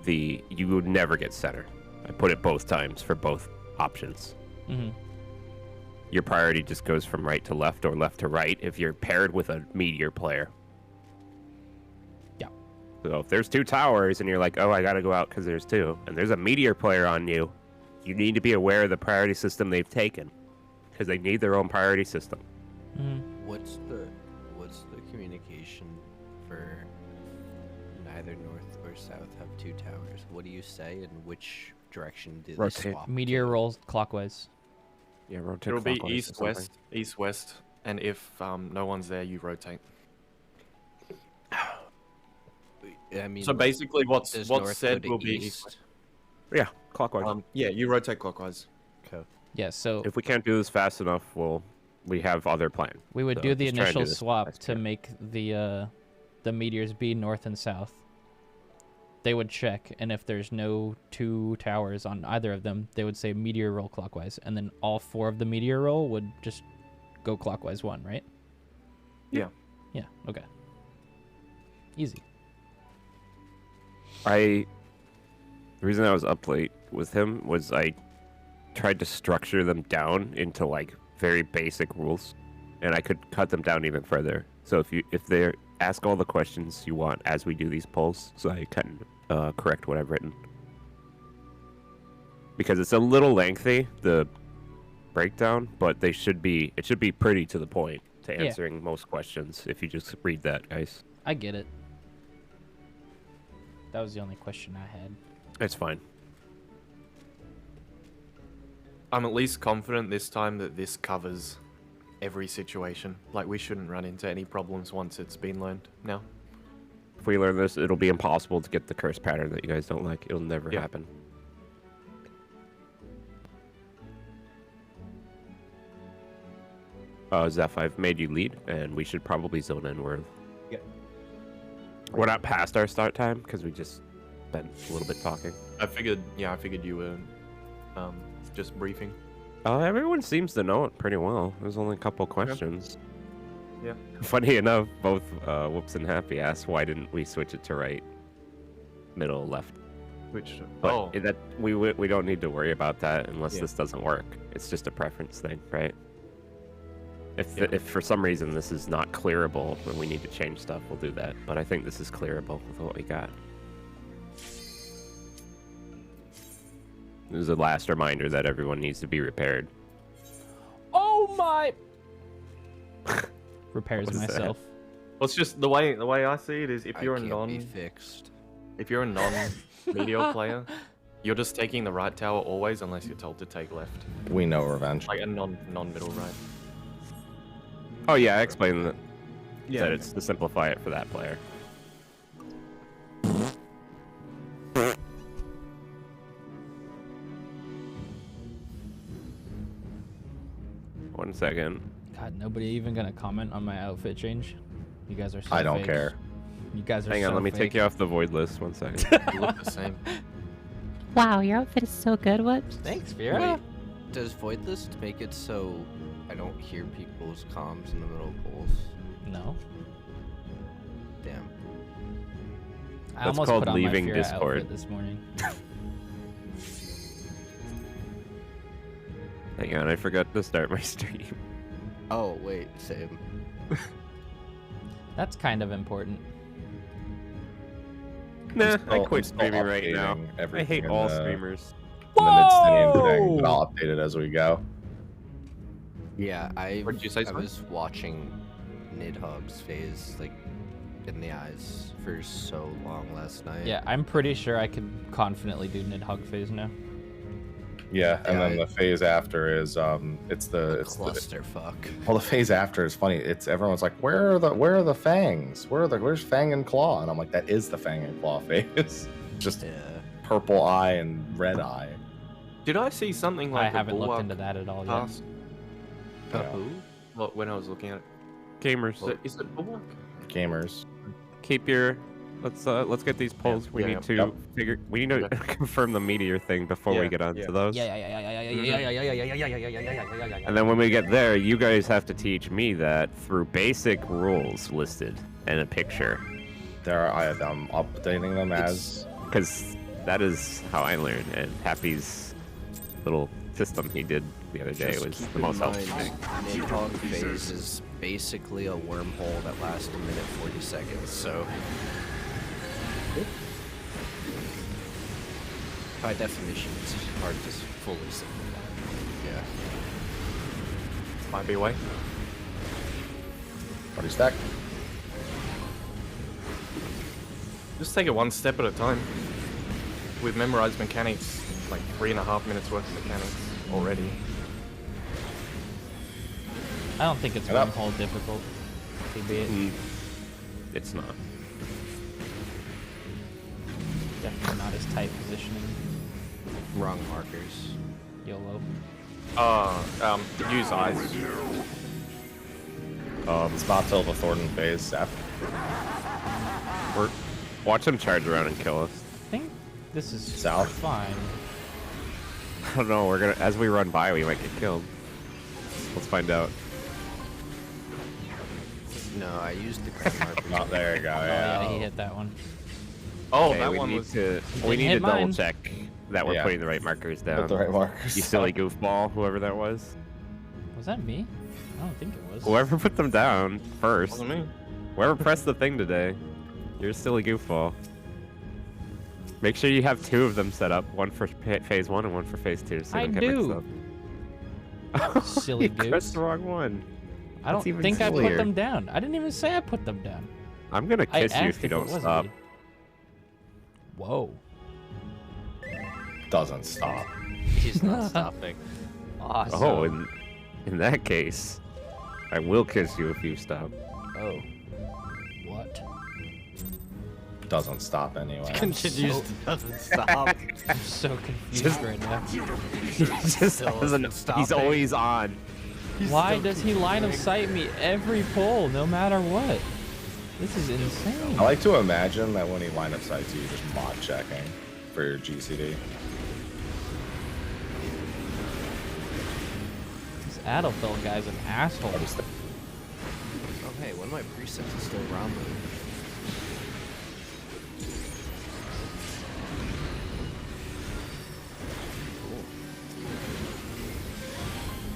you would never get center. I put it both times for both options. Mm-hmm. Your priority just goes from right to left or left to right if you're paired with a meteor player. Yeah. So if there's 2 towers and you're like, oh, I gotta go out because there's 2, and there's a meteor player on you, you need to be aware of the priority system they've taken, because they need their own priority system. Mm-hmm. What's the communication for neither north or south have 2 towers? What do you say, and which direction do they Rotate. swap? Meteor rolls clockwise. Yeah, rotate. It'll be clockwise or something. east-west, and if no one's there, you rotate. I mean, So basically, what's does north said go to will be east? Yeah, clockwise. yeah, you rotate clockwise. Okay. Yeah, so If we can't do this fast enough, we have other plan. we would So do the just try and do initial this swap fast, to yeah. make the meteors be north and south. They would check, and if there's no 2 towers on either of them, they would say meteor roll clockwise, and then all 4 of the meteor roll would just go clockwise 1, right? Yeah. Yeah, okay. Easy. The reason I was up late with him was I tried to structure them down into like very basic rules, and I could cut them down even further. So if they ask all the questions you want as we do these polls, so I can correct what I've written, because it's a little lengthy, the breakdown, but it should be pretty to the point to Yeah. answering most questions if you just read that, guys. I get it. That was the only question I had. It's fine. I'm at least confident this time that this covers every situation. Like, we shouldn't run into any problems once it's been learned now. If we learn this, it'll be impossible to get the curse pattern that you guys don't like. It'll never Yeah. happen. Zeph, I've made you lead, and we should probably zone in. We're not past our start time, because we just been a little bit talking. I figured you were just briefing. Everyone seems to know it pretty well. There's only a couple questions. Yeah. Funny enough, both Whoops and Happy asked why didn't we switch it to right, middle, left. Which But that we don't need to worry about that unless Yeah. this doesn't work. It's just a preference thing, right? If Yeah. if for some reason this is not clearable and we need to change stuff, we'll do that. But I think this is clearable with what we got. This is a last reminder that everyone needs to be repaired. Oh my! Repairs What is that? myself. well, it's just the way I see it is if you're a can't be non fixed. meteor player, you're just taking the right tower always unless you're told to take left. We know revenge. Like a non-middle right. Oh yeah, I explained that. Yeah. That it's to simplify it for that player. One second. God, nobody even gonna comment on my outfit change? You guys are so I don't fake. care. You guys are Hang on, so let me fake. take you off the void list. One second. You look the same. Wow, your outfit is so good. Whoops. Thanks, Vera. Wait, does Void List make it so I don't hear people's comms in the middle of polls? No. Damn. I That's almost called put on leaving my Fira Discord. outfit this morning. Hang on, I forgot to start my stream. Oh wait, same. That's kind of important. Nah, I I'm quit still streaming right now. updating I everything hate in all the- streamers. in the Mid-City thing, Whoa! but I'll update it as we go. Yeah, What did you say, I Sven? was watching Nidhogg's phase like in the eyes for so long last night. Yeah, I'm pretty sure I could confidently do Nidhogg phase now. Yeah, and Yeah, then the phase after is it's the clusterfuck. well, the phase after is funny. It's everyone's like, where are the fangs? Where's Fang and Claw? And I'm like, that is the Fang and Claw phase. Just Yeah. purple eye and red eye. Did I see something like I haven't looked Bulwark into that at all yet. pass? Yeah. Who? What, when I was looking at it? Gamers, Is it Bulwark? Gamers. keep your. Let's get these polls. We yeah, need to yep. figure. We need to Okay. confirm the meteor thing before we Yeah, get onto yeah. those. And then when we get there, you guys have to teach me that through basic rules listed and a picture. There, I'm updating them as Because That is how I learned, and Happy's little system he did the other day Just was keep the in most helpful mind, thing. Napalm phase is basically a wormhole that lasts 1 minute 40 seconds, so... By definition, it's hard to fully simplify. Yeah. Might be a way. Party stack. Just take it one step at a time. We've memorized mechanics, like 3.5 minutes worth of mechanics already. I don't think it's Get up. wormhole difficult. TBH. It's not. Definitely not as tight positioning. Wrong markers. YOLO. Use eyes. It's not till the Thornton phase, Seth. Watch him charge around and kill us. I think this is South. fine. I don't know. We're gonna as we run by, we might get killed. Let's find out. No, I used the ground markers. Oh, there you go. Oh, Yeah. yeah, he hit that one. Oh, Okay, that we one need was... to He we didn't need hit to double mine. check that we're Yeah. putting the right markers down. Put the right markers. You silly goofball, whoever that was. Was that me? I don't think it was. Whoever put them down first. Wasn't me. Whoever pressed the thing today. You're a silly goofball. Make sure you have 2 of them set up, one for phase 1 and one for phase 2, so you I don't get mixed do. up. Silly you goose. pressed the wrong one. I don't That's even think I put sillier. them down. I didn't even say I put them down. I'm gonna I kiss you asked if you it don't wasn't stop. me. Whoa. Doesn't stop. He's not stopping. Awesome. Oh, in that case, I will kiss you if you stop. Oh. What? Doesn't stop anyway. Continues to doesn't stop. I'm so confused Just- right now. He just Still doesn't. isn't He's stopping. always on. Why does he line of sight me every pull, no matter what? This is insane. I like to imagine that when he line of sights you, just mod checking for your GCD. This Adelfeld guy's an asshole. I just think- Oh hey, one of my presets is still Ramu.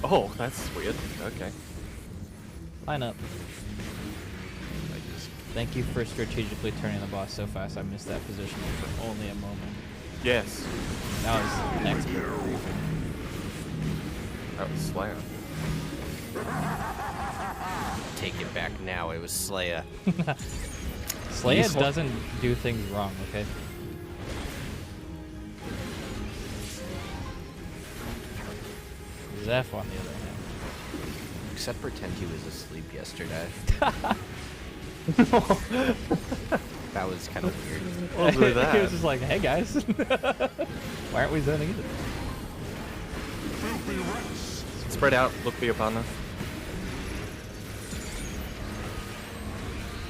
Oh, that's weird. Okay. Line up. Thank you for strategically turning the boss so fast. I missed that position for only a moment. Yes. That was expert briefing. That was Slayer. Take it back now, it was Slaya. Slaya doesn't do things wrong, okay? Zeph, on the other hand. Except pretend he was asleep yesterday. That was kind of weird. What was with He that? was just like, hey guys. Why aren't we zoning in? Spread out. Look for your partner.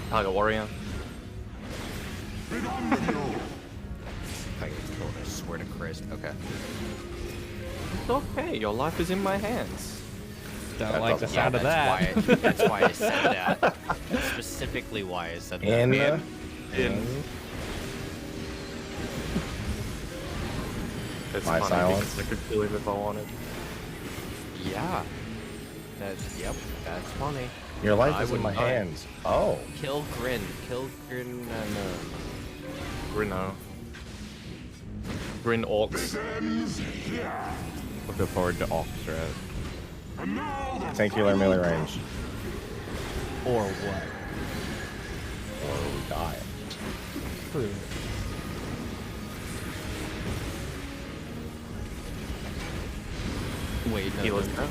Target warrior. If I get killed, I swear to Christ. Okay. It's okay. Your life is in my hands. Don't That like the doesn't sound of that. That's why I said that. That's specifically why I said that. In. It's My funny silence. because I could kill him if I wanted. Yeah. Yep, that's funny. Your life I is in my wouldn't die. hands. Oh. Kill Grin. Kill Grin and Brino. Grin Orcs. Looking forward to Oxstrat. Tankular melee range. Or what? Or we die. True. Wait, no, Healers don't do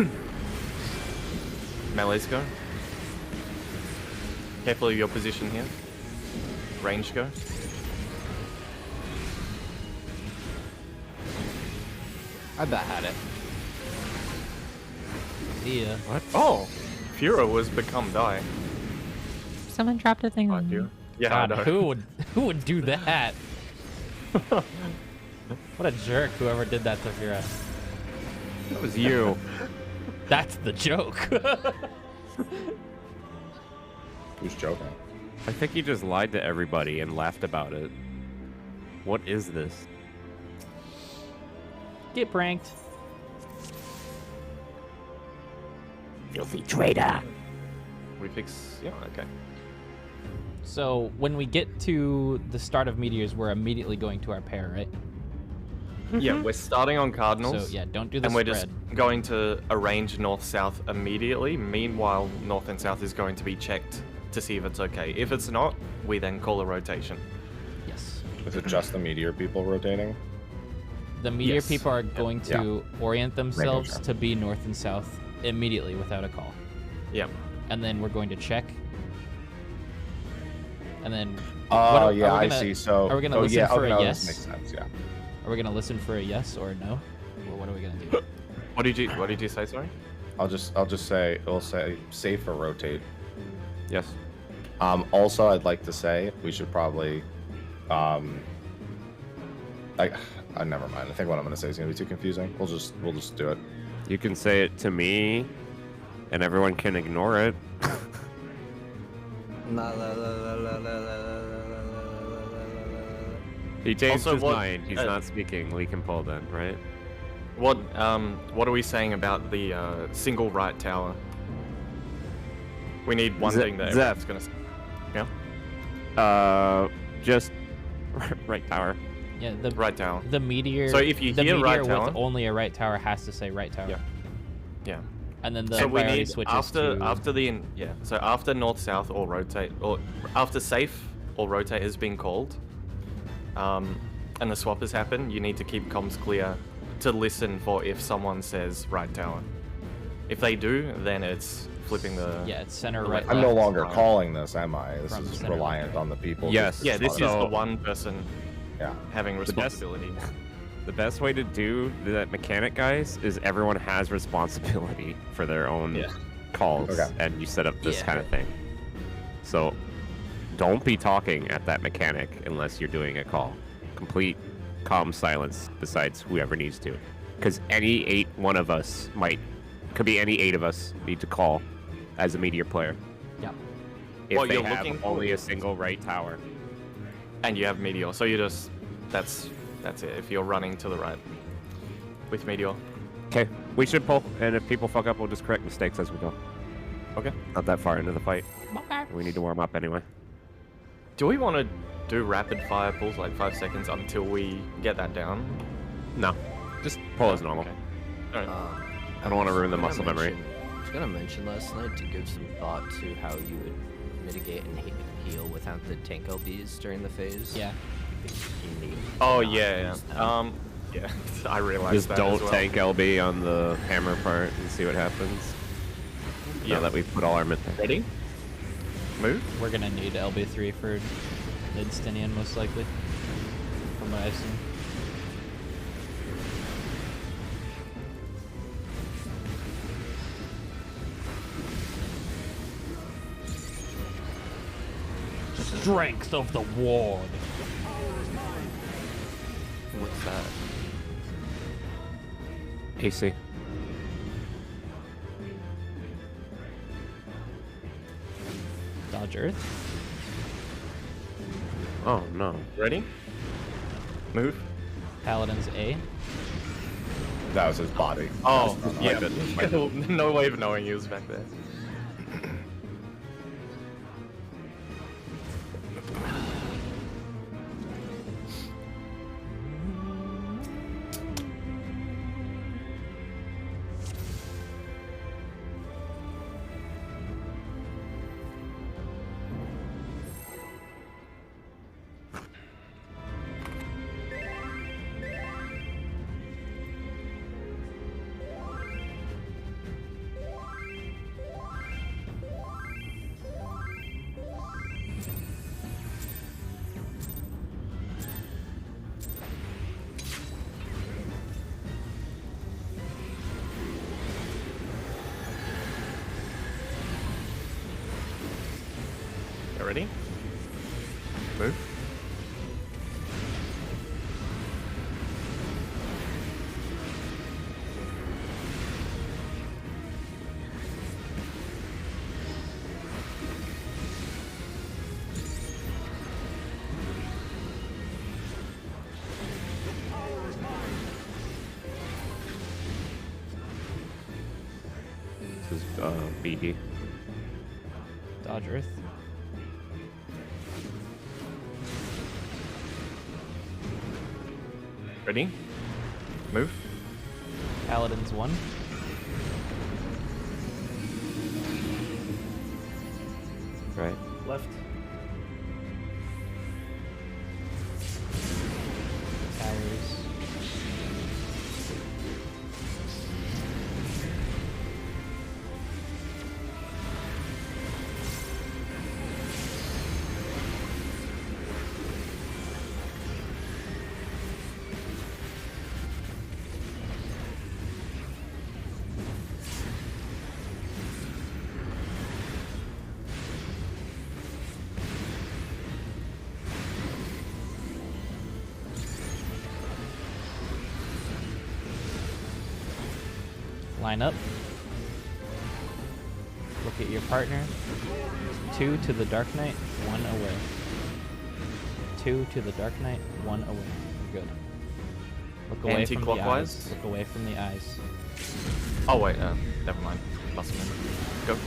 go. that. Melees go. Careful of your position here. Range go. I bet had it. Yeah. What? Oh! Fura was become die. Someone dropped a thing Right, on me. Fura. Yeah, God, I know. who would do that? What a jerk! Whoever did that to Fura. That was you. That's the joke. Who's joking? I think you just lied to everybody and laughed about it. What is this? Get pranked. Filthy traitor. We fix. Yeah. Okay. So when we get to the start of meteors, we're immediately going to our pair, right? Yeah, we're starting on Cardinals. So yeah, don't do the And we're spread. just going to arrange north-south immediately. Meanwhile, north and south is going to be checked to see if it's okay. If it's not, we then call a rotation. Yes. Is it just the meteor people rotating? The meteor Yes. people are going to orient themselves sure. to be north and south immediately without a call. Yeah. And then we're going to check. And then Oh, are yeah, we I gonna- see. So, are we gonna oh, listen yeah, for okay, a no, yes? This makes sense, yeah. Are we gonna listen for a yes or a no? Or what are we gonna do? What did you say? Sorry. I'll just say, it'll say safe or rotate. Yes. Also, I'd like to say we should probably, never mind. I think what I'm gonna say is gonna be too confusing. We'll just do it. You can say it to me, and everyone can ignore it. He changed Also, his what- mind. He's not speaking. We can pull then, right? What are we saying about the single right tower? We need one thing that Zeph. everyone's gonna. Yeah. Just right tower. Yeah, the Right tower. the meteor. So if you the hear meteor right with tower- only a right tower has to say right tower. Yeah. Yeah. And then the So we priority need switches after to So after north south or rotate or after safe or rotate has been called, and the swap has happened, you need to keep comms clear to listen for if someone says right tower. If they do, then it's flipping the. yeah, it's center the right. I'm no left. longer Right. calling this, am I? This From is center reliant left. on the people. Yes. Yeah, this is So- the one person Yeah. having best- responsibility. The best way to do that mechanic, guys, is everyone has responsibility for their own Yeah. calls, Okay. and you set up this Yeah. kind of thing. So, don't be talking at that mechanic unless you're doing a call. Complete calm silence besides whoever needs to. Because any one of us could be any 8 of us need to call as a meteor player. Yeah. If What they you're have looking for only a is- single right tower. And you have meteor, so you just that's it. If you're running to the right with meteor. Okay, we should pull, and if people fuck up, we'll just correct mistakes as we go. Okay. Not that far into the fight. We need to warm up anyway. Do we want to do rapid fire pulls like 5 seconds until we get that down? No, just pull as normal. Okay. All right. I don't want to ruin the I was muscle gonna memory. mention- I was gonna mention last night to give some thought to how you would mitigate and heal without the tank LBs during the phase. Yeah. You need Oh to not yeah, use them. yeah. Yeah. I realized Just that don't as well. tank LB on the hammer part and see what happens. Yeah. Now that we've put all our mid. Ready? Move. We're gonna need LB3 for mid-Stinian most likely. From what I've seen. Strength of the ward. What's that? AC. Dodge Earth. Oh no. Ready? Move. Paladin's A. That was his body. Oh, That's yeah. not like it. No way of knowing he was back there. You ready? Move. BD. Dodge Earth. Ready? Move. Paladin's 1. Right. Left. Towers. Line up. Look at your partner. 2 to the Dark Knight, 1 away. 2 to the Dark Knight, 1 away. You're good. Look away from the Anti-clockwise? eyes. Look away from the eyes. Oh wait, never mind. Lost a minute. Go.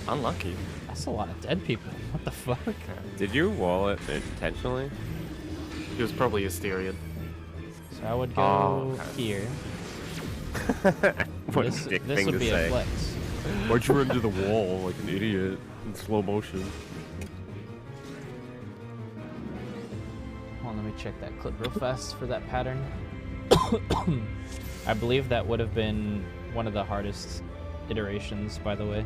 Unlucky. That's a lot of dead people. What the fuck? Did you wall it intentionally? He was probably Asterian. So I would go Oh, here. What This, a dick this thing would to be say. a flex. Why'd you run into the wall like an idiot in slow motion? Hold on, let me check that clip real fast for that pattern. I believe that would have been one of the hardest iterations, by the way.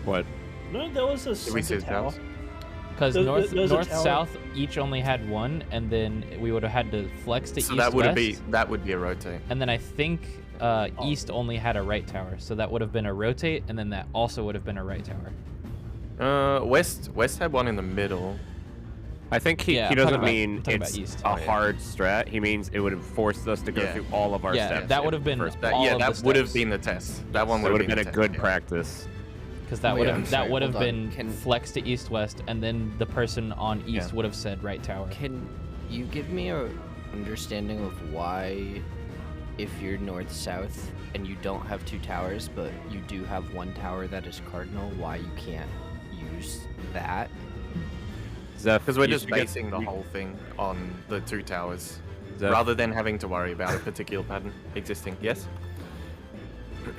What? No, that was a Did we see the tower. towers? Because There's- north, there's a north, tower. south each only had 1, and then we would have had to flex to So east, that would west. be a rotate. And then I think east only had a right tower, so that would have been a rotate, and then that also would have been a right tower. West had one in the middle. I think he Yeah, I'm doesn't talking about- mean I'm talking it's about east. a Oh, yeah. hard strat. He means it would have forced us to go Yeah. through all of our Yeah, steps. that in would have been first That, all yeah, of that the would have steps. been the test. That one It would would have been a the good test, practice. Because that Oh, would yeah, have I'm that sorry, would have hold on. been Can- flex to east west, and then the person on east Yeah. would have said right tower. Can you give me a understanding of why, if you're north-south and you don't have 2 towers, but you do have 1 tower that is cardinal, why you can't use that? Zeph, Because we're you just should get- basing the whole thing on the 2 towers, Zeph, rather than having to worry about a particular pattern existing. Yes?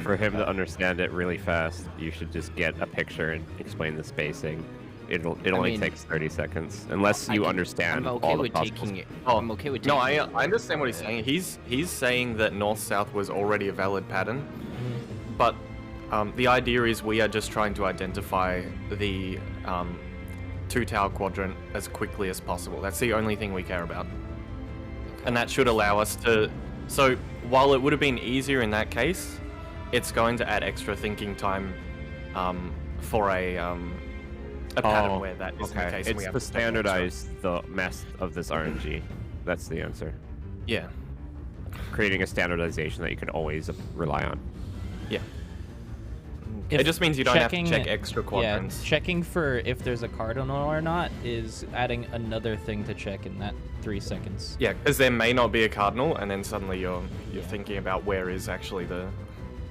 for him to understand it really fast, you should just get a picture and explain the spacing. It only mean, takes 30 seconds, unless you understand I'm okay all the with possible. taking it. Oh, I'm okay with No, taking I understand what he's saying. He's saying that north-south was already a valid pattern, but the idea is we are just trying to identify the 2-tower quadrant as quickly as possible. That's the only thing we care about. And that should allow us to... So, while it would have been easier in that case, it's going to add extra thinking time for a pattern where that isn't the case. and we It's have to to spend extra. standardize the mess of this RNG. That's the answer. Yeah, Creating a standardization that you can always rely on. yeah. If It just means you don't have to checking- check extra quadrants. Yeah, checking for if there's a cardinal or not is adding another thing to check in that 3 seconds. Yeah, because there may not be a cardinal, and then suddenly you're Yeah. thinking about where is actually the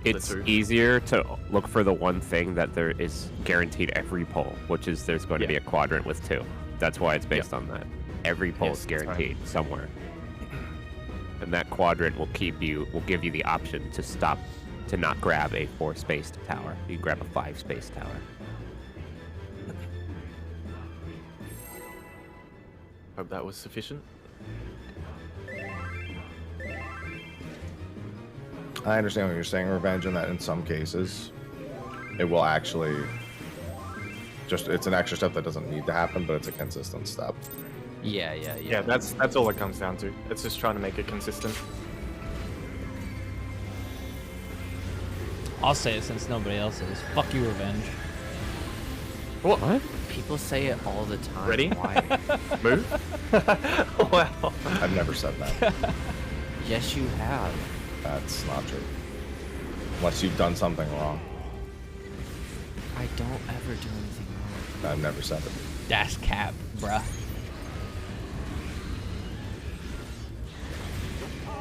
It's two. easier to look for the one thing that there is guaranteed every poll, which is there's going to be Yeah. a quadrant with 2. That's why it's based on that. Every poll Yes, is that's right. guaranteed somewhere. And that quadrant will give you the option to stop, to not grab a 4-spaced tower. You can grab a 5-spaced tower. Hope that was sufficient. I understand what you're saying, Revenge, in that in some cases, it will actually it's an extra step that doesn't need to happen, but it's a consistent step. Yeah, that's all it comes down to. It's just trying to make it consistent. I'll say it since nobody else is. Fuck you, Revenge. What? People say it all the time. Ready? Why? Move? Wow. I've never said that. Yes, you have. That's not true. Unless you've done something wrong. I don't ever do anything wrong. I've never said it. Dash cap, bruh.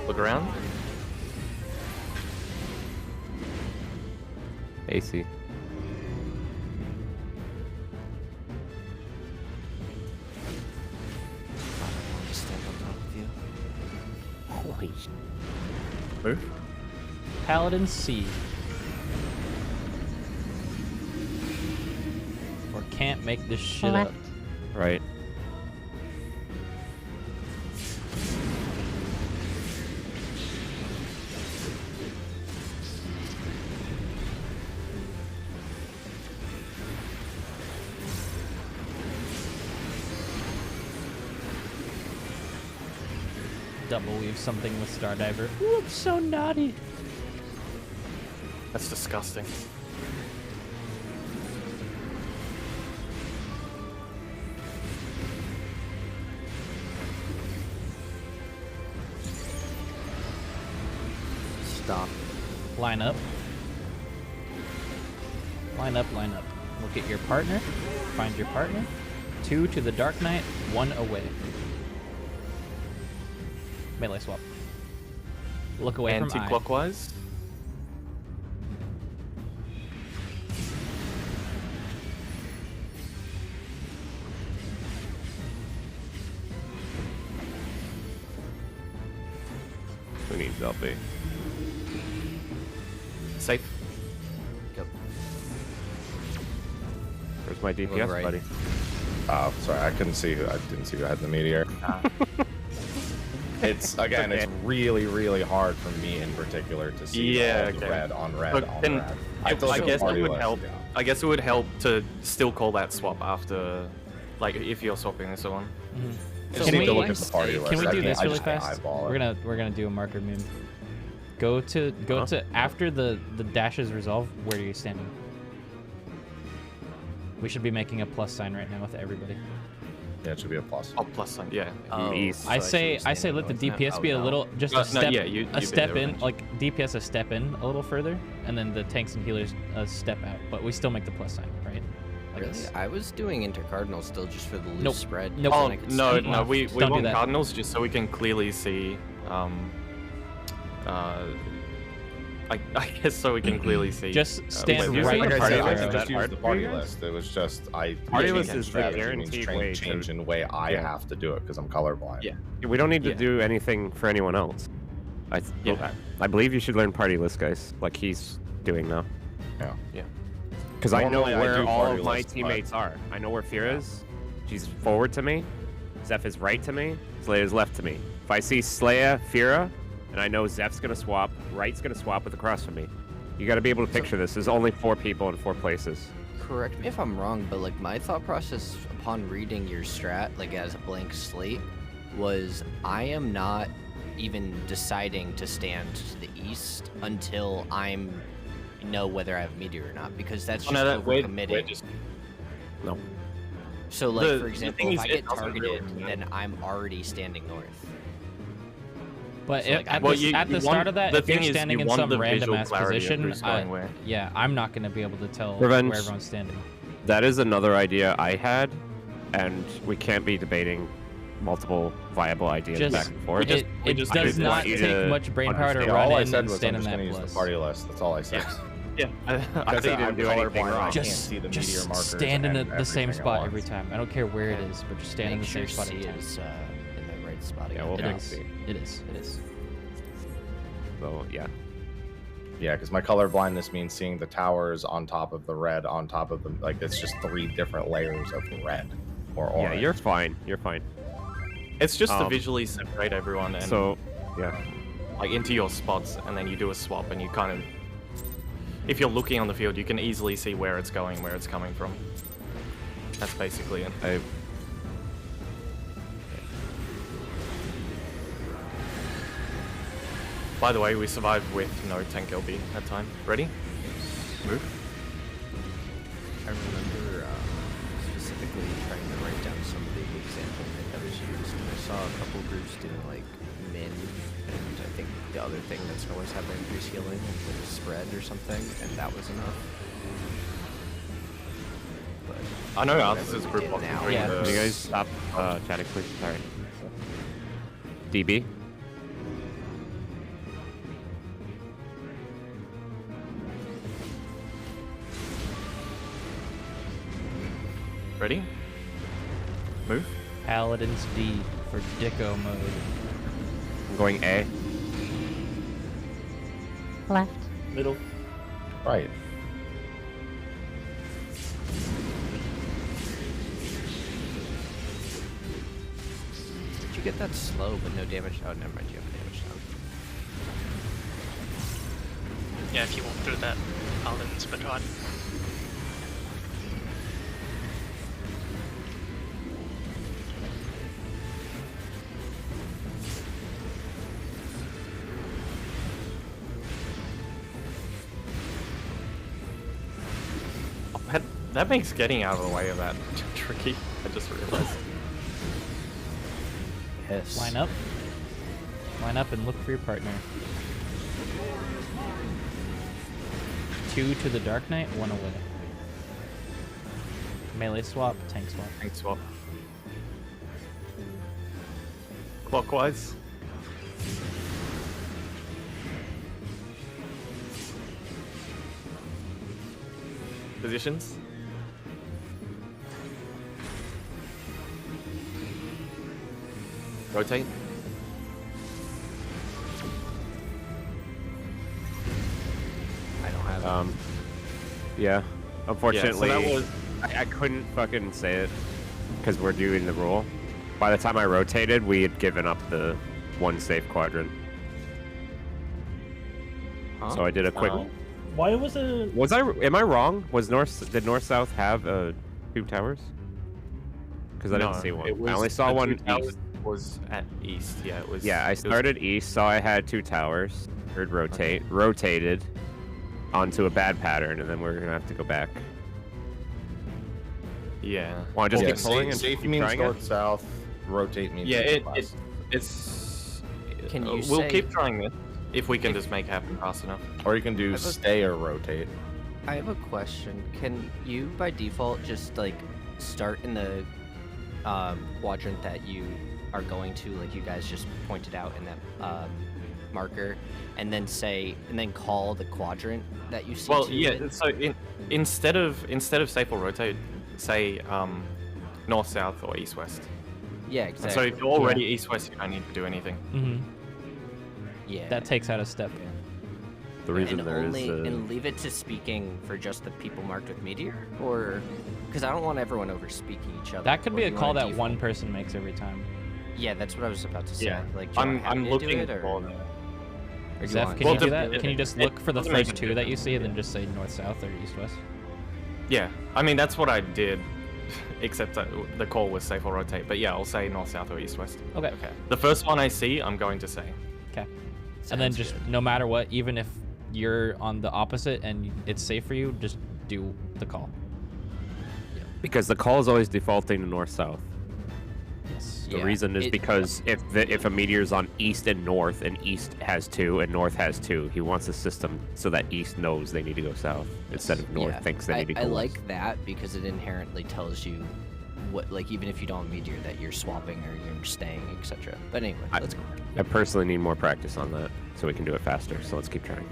Look around. AC. Stand on top of you. Holy Move. Paladin C. Or can't make this shit What? up. Right. Double weave something with Stardiver. Ooh, I'm so naughty. That's disgusting. Stop. Line up. Line up, line up. Look at your partner. Find your partner. 2 to the Dark Knight, 1 away. Melee swap. Look away from eye. Anti-clockwise. Who needs LB? Safe. Go. Where's my DPS, right. buddy? Oh, sorry, I didn't see who had the meteor. It's really, really hard for me in particular to see all the red on red Look, on then red. I thought the guess it party would list, help. yeah. I guess it would help to still call that swap after, like, if you're swapping this one. Just Can need we- to look at the party list. Can we I do can't- this I really just can't fast? eyeball it. We're gonna do a marker meme. Go to after the dash is resolved. Where are you standing? We should be making a plus sign right now with everybody. Yeah, it should be a plus. Oh, plus sign, yeah. Oh, East. so I see say you're standing let the north now. DPS Oh, be a no. little just No, a step yeah, you a be step there, in, Revenge. like DPS a step in a little further, and then the tanks and healers a step out. But we still make the plus sign, right? I Really? guess. I was doing intercardinal still just for the loose Nope. spread. Nope. so Oh, I could no, stand no, left. we Don't do want that. cardinals just so we can clearly see, I guess so we can clearly see. Just stand whether- right Like I in said, front I of could it. just use hard the for party you guys? list. It was just Party changing list is the strategy means guaranteed way to- changing the way I Yeah. have to do it because I'm colorblind. Yeah. We don't need to Yeah. do anything for anyone else. Yeah. I believe you should learn party list, guys, like he's doing now. Yeah. Yeah. Because I know Normally I where do all party of my list, but- teammates are. I know where Fira is. She's forward to me. Zeph is right to me. Slayer's left to me. If I see Slayer, Fira, and I know Zeph's gonna swap, Right's gonna swap with across from me. You gotta be able to picture this. There's only 4 people in 4 places. Correct me if I'm wrong, but like my thought process upon reading your strat, like as a blank slate, was I am not even deciding to stand to the east until I'm know whether I have meteor or not, because that's just overcommitting. No. So like The- for the example, thing if is, I it get doesn't really targeted, matter. then I'm already standing north. But So, like, at Well, the, you- at you the start want- of that, the if you're thing is, standing you in want some the random visual ass clarity of position, who's going where. yeah, I'm not gonna be able to tell Revenge. where everyone's standing. That is another idea I had, and we can't be debating multiple viable ideas Just back and forth. it, we it just does didn't not want you take to much brain power to understand. run All I in said and was I'm stand in just that going to use plus. the party list. That's all I said. Yeah. I Because think you I'm didn't do anything colorblind, I wrong. can't see the meteor Just markers stand in and the same everything at spot once. every time. I don't care where it is, but just stand in Make the sure same spot C every time. is in the right spot Yeah, again. we'll It back is. C. It is. It is. So yeah. Yeah, because my color blindness means seeing the towers on top of the red, on top of the like. It's just 3 different layers of red or orange. Yeah, you're fine. You're fine. It's just to Um, visually separate everyone and So yeah. like into your spots, and then you do a swap, and you kind of, if you're looking on the field, you can easily see where it's going, where it's coming from. That's basically it. By the way, we survived with no tank LB that time. Ready? Move. I remember specifically trying to write down some of the example that was used. And I saw a couple groups doing like min, and I think the other thing that's always having increased healing with the spread or something, and that was enough. But I know whatever Arthur's we group did walking now through Yeah. Can the- you guys stop chatting, please? Sorry. DB. Ready? Move. Paladin's D for Dicko mode. I'm going A. Left. Middle. Right. Did you get that slow but no damage? Oh, never mind. You have damage down. Yeah, if you walk through that Paladin's Baton. That makes getting out of the way of that tricky. I just realized. Yes. Line up. Line up and look for your partner. 2 to the Dark Knight, 1 away. Melee swap, tank swap. Tank swap. Clockwise. Positions. Rotate. I don't have Yeah. Unfortunately, that was- I couldn't fucking say it because we're doing the rule. By the time I rotated, we had given up the 1 safe quadrant. Huh? So I did a quick. Why was it? Was I? Am I wrong? Did North South have 2 towers? Because I didn't see one. I only saw the one 2 towers east. Was at east. Yeah, it was. Yeah, I it was- started east, saw I had 2 towers. Heard rotate, rotated onto a bad pattern, and then we're gonna have to go back. Yeah. Want to just Yeah, keep pulling and safe keep means trying north it? south. Rotate means Yeah. west. It's. Can you We'll say- keep trying this if we can just make it happen fast enough. Or you can do have a- stay or rotate. I have a question. Can you, by default, just like start in the quadrant that you are going to, like you guys just pointed out in that marker, and then call the quadrant that you see? Well, to yeah. it? So instead of safe or rotate, say north south or east west. Yeah, And exactly. so if you're already east west, you don't need to do anything. Mm-hmm. yeah. That takes out a step. The reason and there is. and leave it to speaking for just the people marked with meteor, or because I don't want everyone over speaking each other. That could or be do a you call wanna that default? one person makes every time. Yeah, that's what I was about to say. Yeah. Like, do you want I'm Happy to looking do it, or for that. do you Zeph, want- can Well, you do the- that? Can you just look for the doesn't make first a 2 that you difference, see and then just say north south or east west? Yeah, I mean that's what I did, except that the call was safe or rotate. But yeah, I'll say north south or east west. Okay. Okay. The first one I see, I'm going to say. Okay. And then Sounds just good. no matter what, even if you're on the opposite and it's safe for you, just do the call. Because the call is always defaulting to north south. Yes. The Yeah, reason is it- because if a meteor's on east and north, and east has 2 and north has 2, he wants the system so that east knows they need to go south instead of north Yeah, thinks they need to go I west. like that because it inherently tells you what, like, even if you don't meteor, that you're swapping or you're staying, etc. But anyway, let's go. I personally need more practice on that so we can do it faster. So let's keep trying.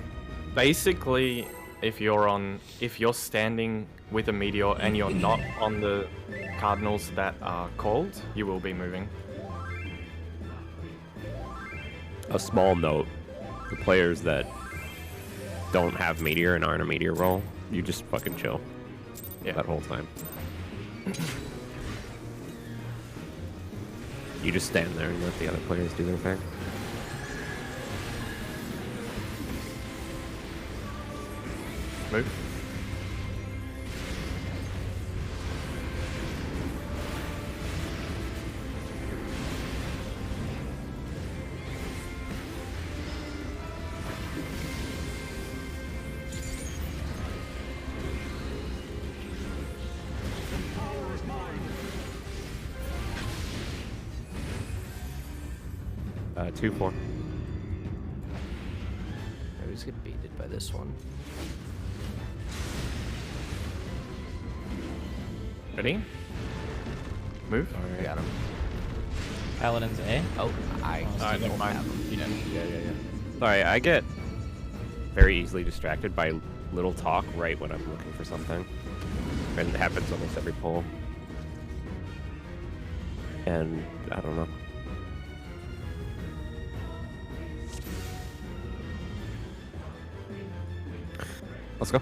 Basically, if you're standing with a meteor and you're not on the cardinals that are called, you will be moving. A small note: the players that don't have meteor and aren't a meteor roll, you just fucking chill. Yeah. That whole time. You just stand there and let the other players do their thing. Move. Uh, 2-4. I always get baited by this one. Ready? Move. I got him. Paladin's A. Oh, I Alright, never don't mind. have him. Yeah. Sorry, I get very easily distracted by little talk right when I'm looking for something. And it happens almost every pull. And I don't know. Let's go.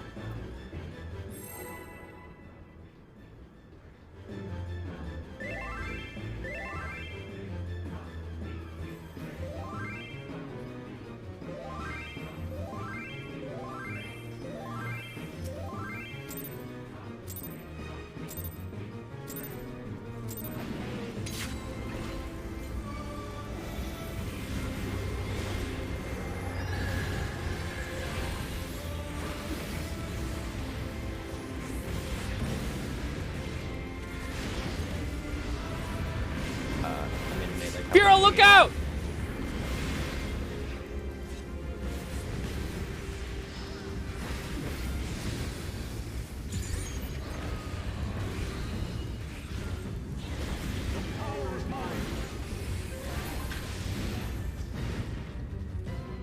I'm in melee cover. Firo, look out!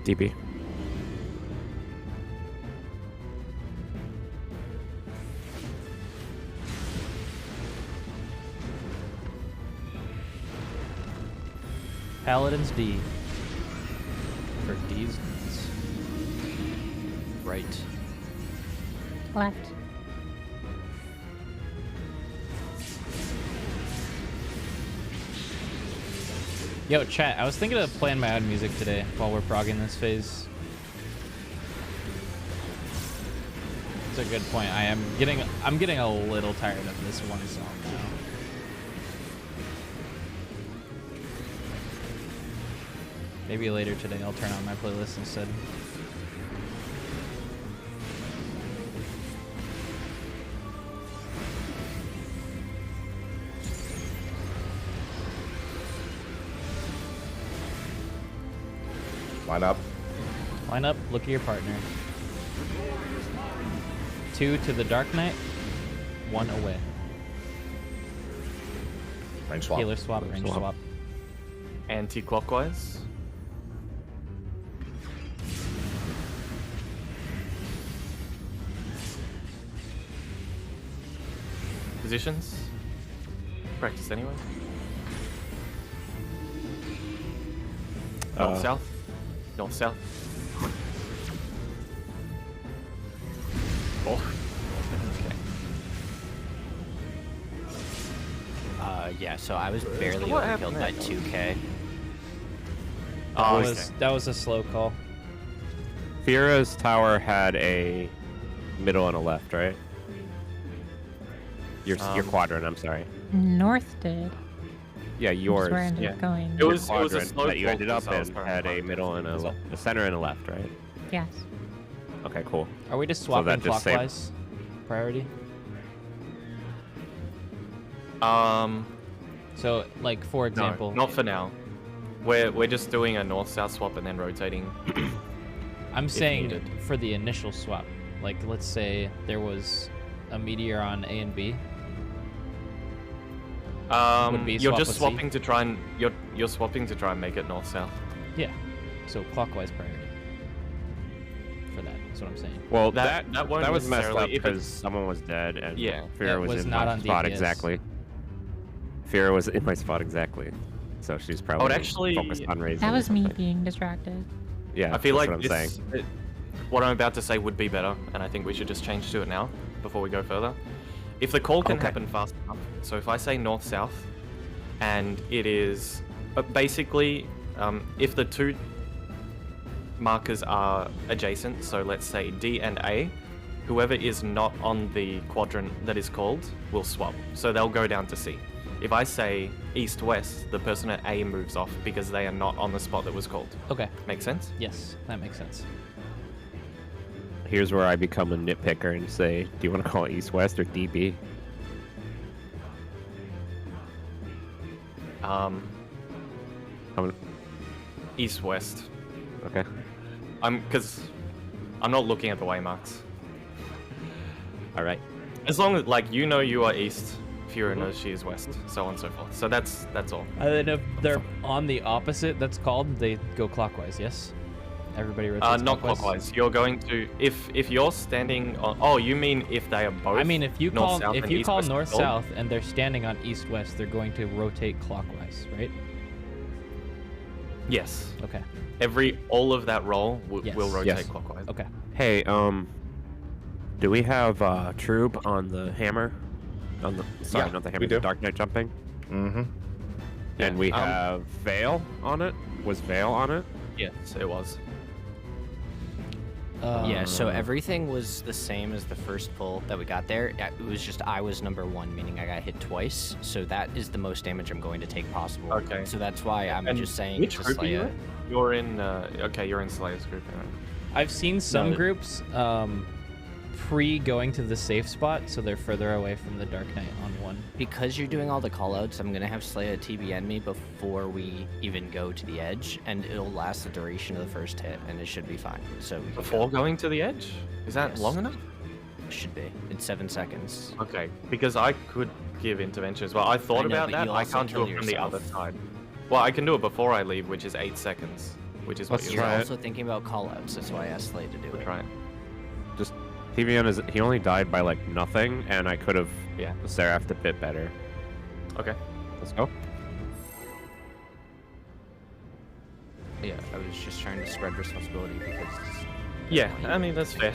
DB. Paladin's D. For D's. Right. Left. Yo, chat, I was thinking of playing my own music today while we're progging this phase. That's a good point. I'm getting a little tired of this one song now. Maybe later today I'll turn on my playlist instead. Line up. Line up, look at your partner. 2 to the Dark Knight, 1 away. Range swap. Healer swap, range swap. Anti-clockwise. Positions. Practice anyway. North south. North south. Oh. Okay. Yeah. So I was barely what overkilled by happened 2k. Oh, That was a slow call. Fira's tower had a middle and a left, right? Your quadrant, I'm sorry. North did. Yeah, Which is yours. where I ended yeah. up going. It was a Quadrant slow that you ended call up because I was in trying had to a find middle and a center and a left, right? Yes. Okay, cool. Are we just So swapping that just saved- clockwise? Priority? So, like, for example... No, not for now. We're just doing a north-south swap and then rotating. I'm saying needed. for the initial swap. Like, let's say there was a meteor on A and B. Would be You're swap just with C? swapping to try and you're swapping to try and make it north-south. Yeah. So, clockwise priority. For that. That's what I'm saying. Well, That won't was messed necessarily- up if because it's- someone was dead and Yeah. Fira That was was in not my on spot DPS. exactly. Fira was in my spot exactly. So she's probably actually- focused on raising. That or was me something. being distracted. Yeah, I feel that's like what I'm saying. what I'm about to say would be better, and I think we should just change to it now before we go further. If the call can Okay. happen fast enough, so if I say north-south, and it is basically if the two markers are adjacent, so let's say D and A, whoever is not on the quadrant that is called will swap, so they'll go down to C. If I say east-west, the person at A moves off because they are not on the spot that was called. Okay. Make sense? Yes, that makes sense. Here's where I become a nitpicker and say, do you want to call it east-west or DB? East-west. Okay. Because I'm not looking at the waymarks. All right. As long as, like, you know you are east, Fira knows she is west, so on and so forth. So that's all. And then if they're on the opposite, that's called, they go clockwise, yes? Everybody rotates Not clockwise. You're going to if you're standing on. Oh, you mean if they are both? I mean, if you north, call south, if and you east, call west, north gold? south and they're standing on east west, they're going to rotate clockwise, right? Yes. Okay. All of that roll Yes. will rotate Yes. clockwise. Okay. Hey, do we have Troob on the hammer? On the sorry, Yeah, not the we hammer, do. the Dark Knight jumping. Mm-hmm. And we um, have Veil on it. Was Veil on it? Yes, it was. Yeah, so everything was the same as the first pull that we got there. It was just I was number 1, meaning I got hit twice. So that is the most damage I'm going to take possible. Okay. So that's why I'm And just saying which to group are you Slayer. in? You're in. Okay, you're in Slayer's group. I've seen some No. groups pre going to the safe spot, so they're further away from the Dark Knight on one. Because you're doing all the callouts, I'm gonna have Slayer TBN me before we even go to the edge, and it'll last the duration of the first hit, and it should be fine. So we can Before go. going to the edge? Is that Yes. long enough? It should be. It's 7 seconds. Okay, because I could give intervention as well. I thought I know, about but that. you I also can't do kill it from the other yourself. side. Well, I can do it before I leave, which is 8 seconds, which is what Let's you're You're try it. also thinking about callouts. That's why I asked Slayer to do We'll it. try it. Just TVN is he only died by like nothing, and I could have Yeah. seraphed a bit better. Okay. Let's go. Yeah, I was just trying to spread responsibility because. Yeah, I mean, that's fair.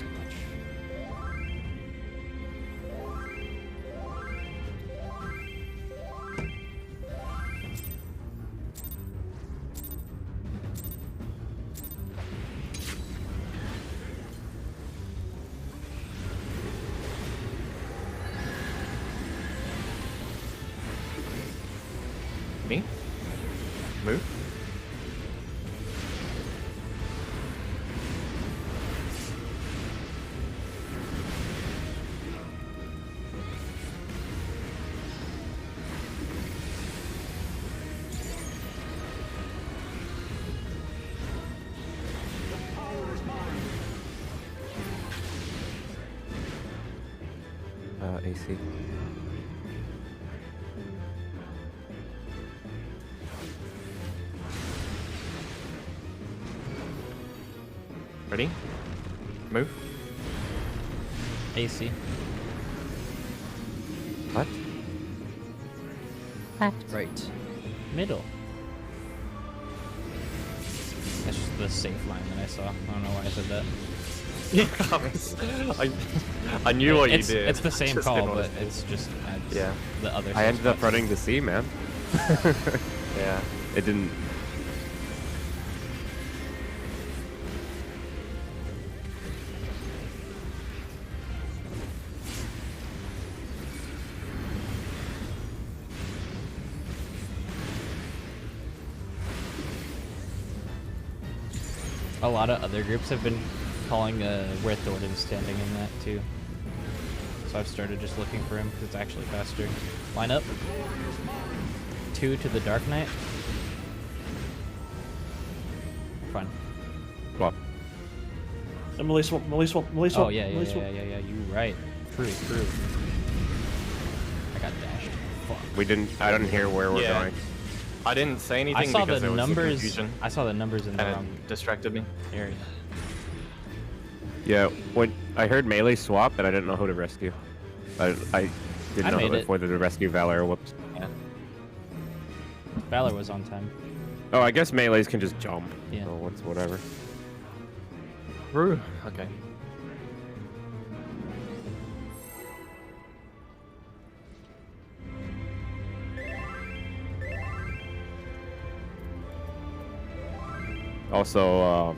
Me? Move? AC. Ready? Move? AC. What? Left. Right. Middle. That's just the safe line that I saw. I don't know why I said that. I knew what you it's, did. It's the same Just call, didn't wanna but say it. it's just adds Yeah. the other. I ended up spots. running to C, man. Yeah. It didn't. A lot of other groups have been calling where Thornton's standing in that too. So I've started just looking for him because it's actually faster. Line up. 2 to the Dark Knight. Fine. Well, Melee swap. Oh yeah, yeah. You right. True. I got dashed. Fuck. we didn't. I didn't hear where we're Yeah. going. I didn't say anything I saw because the there was some numbers. confusion I saw the numbers in the and wrong it distracted me. area. Yeah, when I heard melee swap, and I didn't know who to rescue. I didn't know made it. whether to rescue Valor or Whoops. Yeah. Valor was on time. Oh, I guess melees can just jump. Yeah. So what's whatever. Roo. Okay. Also,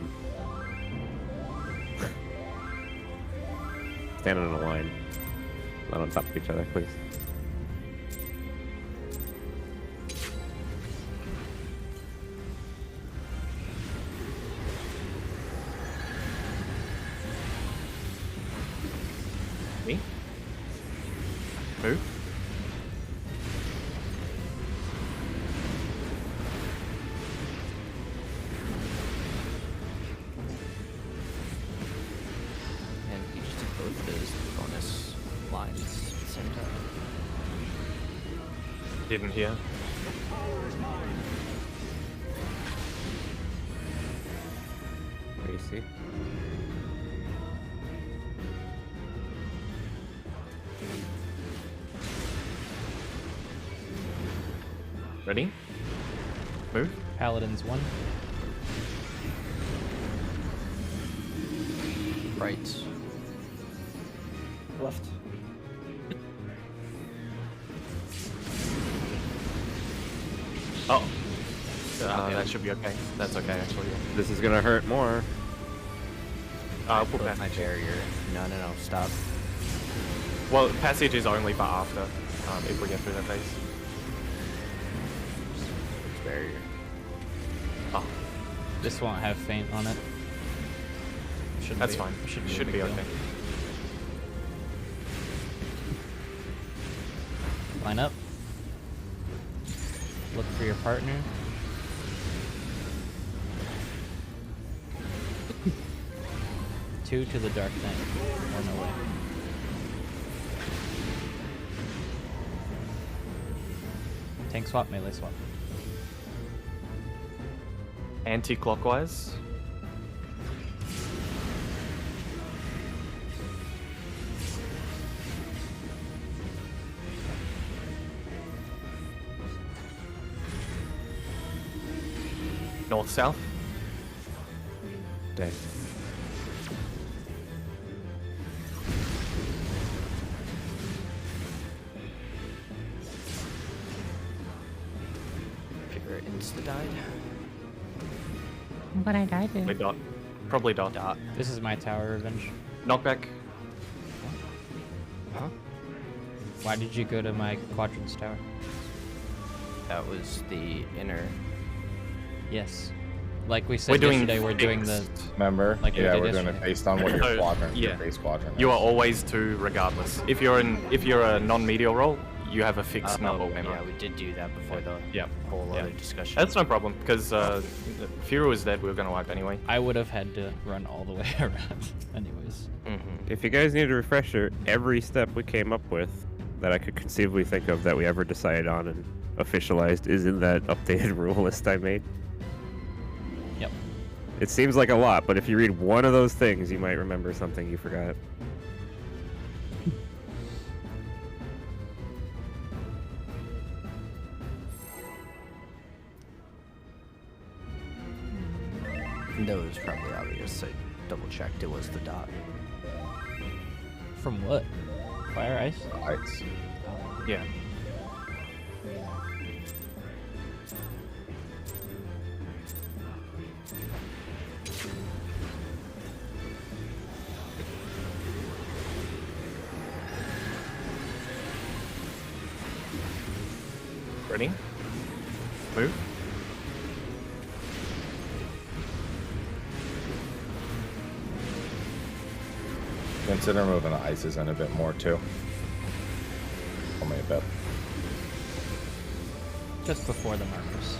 stand in a line. Not on top of each other, please. Me? Move? And you just did both those bonus lines at the same time. Didn't hear. see. Ready? Move. Paladins 1. Right. Left. Oh. That should be okay. That's okay, actually. Yeah. This is gonna hurt more. I'll put Put my passage. barrier. No, stop. Well, passage is only for after, if we get through that phase. It's barrier. Oh, This won't have feint on it. Shouldn't that's be, fine. Should Should a be big okay. deal. Line up. Look for your partner. Two to the Dark Knight. Or no way. Tank swap, melee swap. Anti-clockwise. North-south. Dang. Pure insta-died. What did I do? Probably dot. Probably dot. Dot. This is my tower revenge. Knockback. Huh? Why did you go to my quadrants tower? That was the inner. Yes. Like we We're said doing yesterday, we're doing the... fixed. Remember? Like we yeah, did we're doing it yesterday. based on what your Oh, quadrant, your yeah. base quadrant You is. are always 2 regardless. If you're a non-medial roll, you have a fixed number when Yeah, we did do that before the Yeah. whole Yeah. other discussion. That's no problem, because Firo was dead, we were going to wipe anyway. I would have had to run all the way around anyways. If you guys need a refresher, every step we came up with that I could conceivably think of that we ever decided on and officialized is in that updated rule list I made. Yep. It seems like a lot, but if you read one of those things, you might remember something you forgot. That was probably obvious. I double checked. It was the dot. From what? Fire ice? Ice. Yeah. Ready? Move. Consider moving the ices in a bit more too. Only a bit. Just before the markers.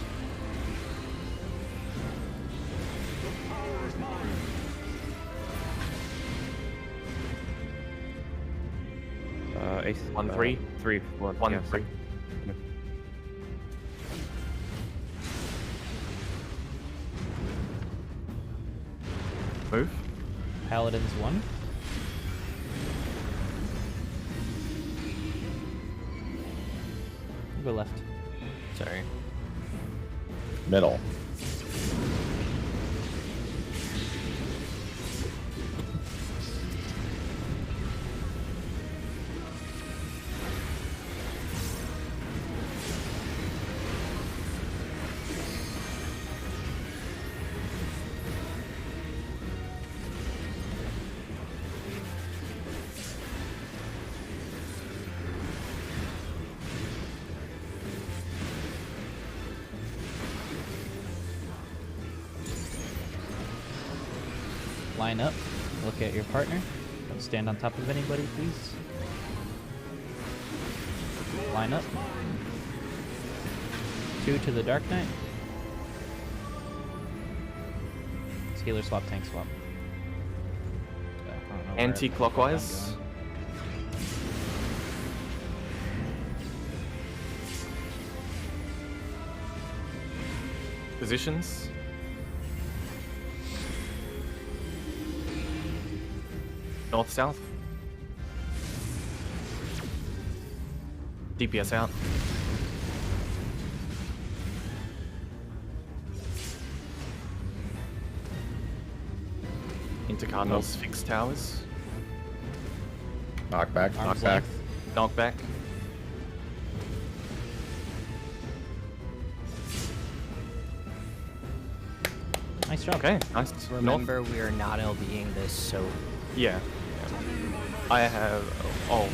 Ace. 1, 3. 3, 1, 1, yeah, 3. Move. Paladins 1. Go left. Sorry. Middle. Line up. Look at your partner. Don't stand on top of anybody, please. Line up. 2 to the Dark Knight. It's healer swap, tank swap. I don't know where Anti-clockwise. I'm going. North south. DPS out. Into Cardinals, fixed towers. Knockback. Arm's Knockback. length. Knockback. Nice job. Okay, nice. Remember, we are not LBing this, so Yeah. I have. Oh.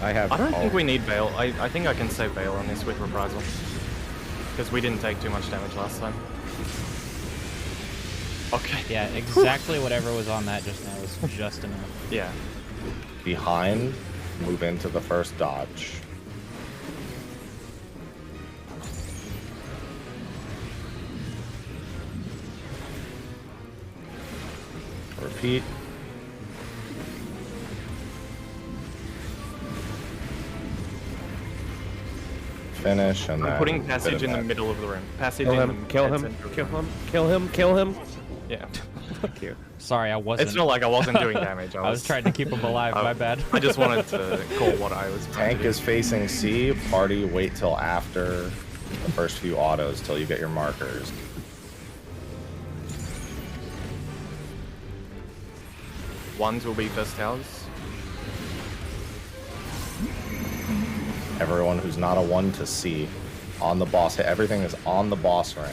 I have. I don't all- think we need Veil. I think I can save Veil on this with Reprisal. Because we didn't take too much damage last time. Okay. Yeah, exactly whatever was on that just now was just enough. Yeah. Behind, move into the first dodge. Repeat. Finish and I'm then putting bit Passage of in the that. middle of the room. Passage Kill in him, the kill dead him, center of the kill room. him, kill him, kill him. Yeah. Fuck you. Sorry, I wasn't. It's not like I wasn't doing damage. I was trying to keep him alive. My bad. I just wanted to call what I was trying Tank to do. is facing C. Party, wait till after the first few autos till you get your markers. Ones will be first towers. Everyone who's not a 1 to C on the boss. Everything is on the boss ring.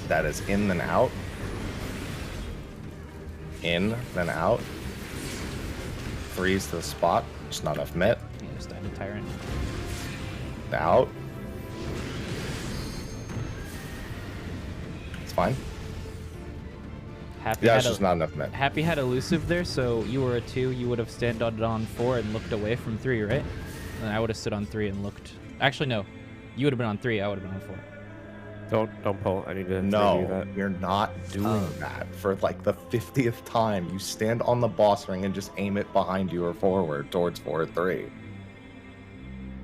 That is in then out. In then out. 3's to the spot. Just not enough mit. Yeah, just died a tyrant. Out. It's fine. Happy Yeah, had it's just not enough mit. Happy had elusive there, so you were a 2. You would have stand on 4 and looked away from 3, right? And I would have stood on 3 and looked. Actually, no. You would have been on 3. I would have been on 4. Don't pull. I need to do No, that. you're not doing that for like the 50th time. You stand on the boss ring and just aim it behind you or forward towards 4 or 3.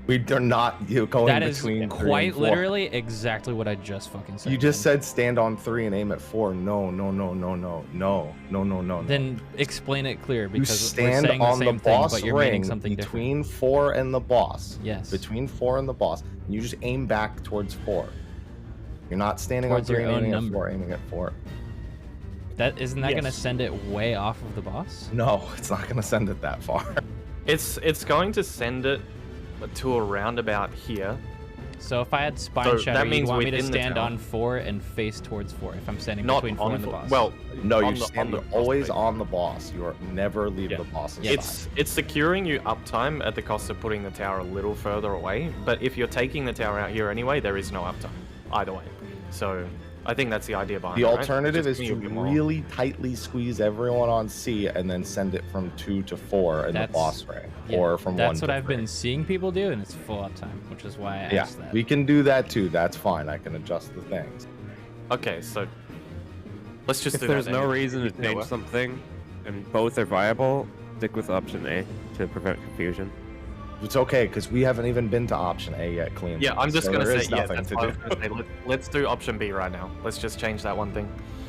We are not going That is between 3 quite and 4. literally exactly what I just fucking said. You just man. said stand on 3 and aim at 4. No. Then explain it clear You because stand we're saying on the the same thing, boss but you're meaning ring something different. between 4 and the boss. Yes. Between 4 and the boss. And you just aim back towards 4. You're not standing Towards on 3 your and own aiming at number. 4, aiming at 4. That isn't that gonna Yes. send it way off of the boss? No, it's not going to send it that far. It's going to send it to a roundabout here. So if I had spine So shadow, that you'd means want me to within the stand tower. on 4 and face towards 4 if I'm standing Not between 4 on and the fo- boss. Well, No, on you're the- on standing the boss always ring. on the boss. You are never leave Yeah. the boss's It's securing you uptime at the cost of putting the tower a little further away. But if you're taking the tower out here anyway, there is no uptime either way. So I think that's the idea behind The it. right? alternative Just is give to me a bit more- really tightly squeeze everyone on C and then send it from 2 to 4 in That's- the boss ring, Yeah, or from 1 that's to what I've 3. been seeing people do, and it's full uptime, which is why I Yeah, asked that. we can do that too. That's fine. I can adjust the things. Okay, so let's just If do there's that no then. reason to You know change what? something, and both are viable, stick with option A to prevent confusion. It's okay because we haven't even been to option A yet. Clean. Yeah, I'm just so gonna there say is yeah. nothing That's to what I do. was gonna say. Let's do option B right now. Let's just change that one thing.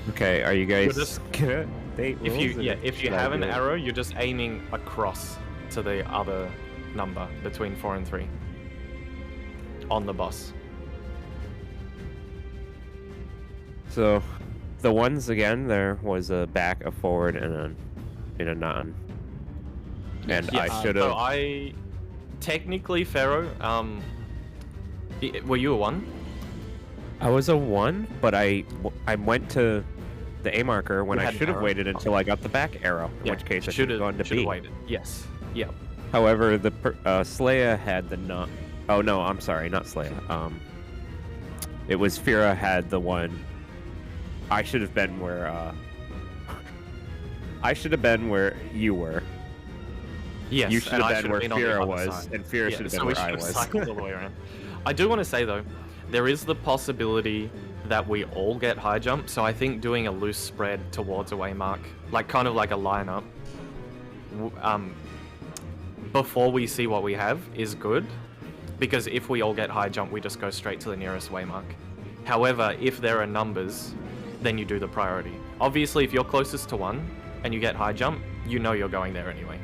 Okay, are you guys just- gonna date If rules, you or if you should I have an do it? arrow, you're just aiming across to the other number between 4 and 3 on the boss. So, the ones again, there was a back, a forward, and a none. And Yeah, I should So have. I technically Pharaoh. Were you a 1? I was a 1, but I went to the A marker when You I had an should have arrow. waited until I got the back arrow. In Yeah, which case I should should have gone to have B. waited. Yes. Yeah. However, the Slaya had the nut. Oh no, I'm sorry, not Slaya. It was Fira had the one. I should have been where. I should have been where you were. Yes. You should and I have been where on the Fira other was, side. and Fira Yeah, should have so been we where I should have was. cycled all the way around. I do want to say though, there is the possibility that we all get high jump. So I think doing a loose spread towards a waymark, like kind of like a lineup, before we see what we have is good, because if we all get high jump, we just go straight to the nearest waymark. However, if there are numbers then you do the priority. Obviously, if you're closest to one and you get high jump, you know you're going there anyway.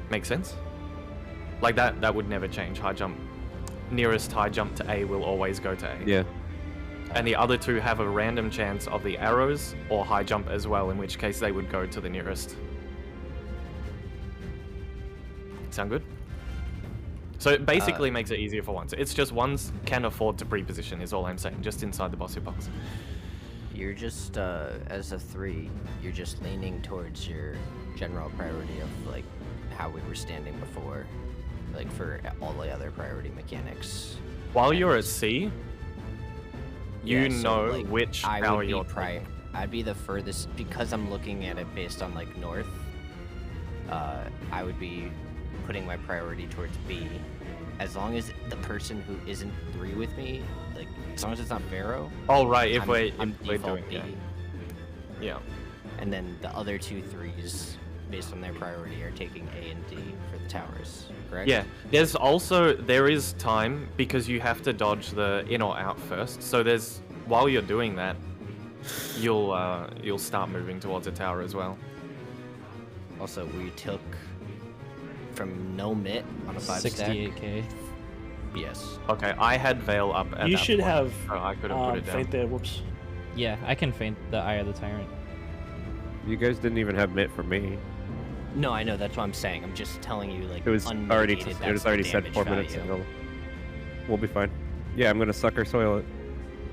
Make sense? Like that would never change. High jump, nearest high jump to A will always go to A. Yeah. And the other two have a random chance of the arrows or high jump as well, in which case they would go to the nearest. Sound good? So it basically makes it easier for ones. It's just ones can afford to pre-position is all I'm saying, just inside the boss hitbox. You're just, as a 3, you're just leaning towards your general priority of, like, how we were standing before. Like, for all the other priority mechanics. While you're at C, you Yeah, so, know like, which I tower would be you're I'd be the furthest, because I'm looking at it based on, like, north. I would be putting my priority towards B. As long as the person who isn't 3 with me, like, as long as it's not Pharaoh. Oh, right, if I'm we're default doing B. that. Yeah. And then the other 2 3s, based on their priority, are taking A and D for the towers, correct? Yeah. There is time because you have to dodge the in or out first. So while you're doing that, you'll start moving towards a tower as well. Also, we took from no mit on a 5 stack. 68k. Yes. Okay, I had Veil up at You that should point, have so I could have put it down. faint there. Whoops. Yeah, I can feint the Eye of the Tyrant. You guys didn't even have mitt for me. No, I know. That's what I'm saying. I'm just telling you, like, It was already unmitigated, it that's was the already set damage 4 minutes value. ago. We'll be fine. Yeah, I'm gonna sucker soil it,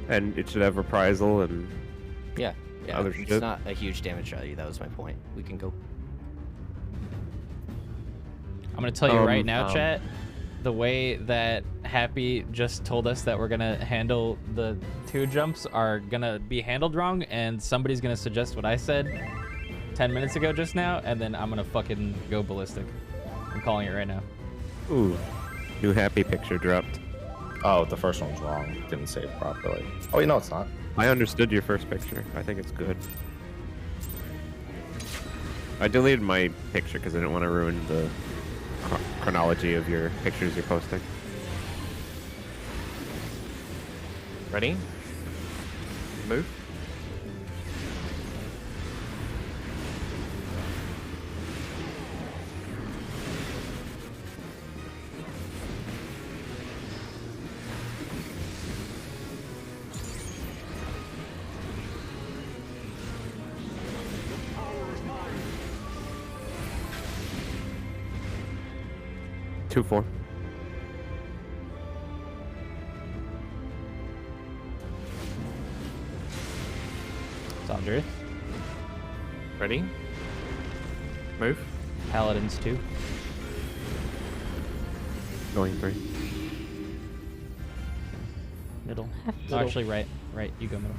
and it should have reprisal and Yeah, yeah. other It's shit. not a huge damage value. That was my point. We can go. I'm gonna tell you right Um, now, chat. The way that Happy just told us that we're gonna handle the 2 jumps are gonna be handled wrong, and somebody's gonna suggest what I said 10 minutes ago just now, and then I'm gonna fucking go ballistic. I'm calling it right now. Ooh, new happy picture dropped. Oh, the first one's wrong. Didn't save properly. Oh, you know it's not. I understood your first picture. I think it's good. I deleted my picture because I didn't want to ruin the chronology of your pictures you're posting. Ready? Move. Two, 4. Sandra. Ready? Move. Paladins 2. Going 3. Middle. Left. Oh, actually, right. Right. You go middle.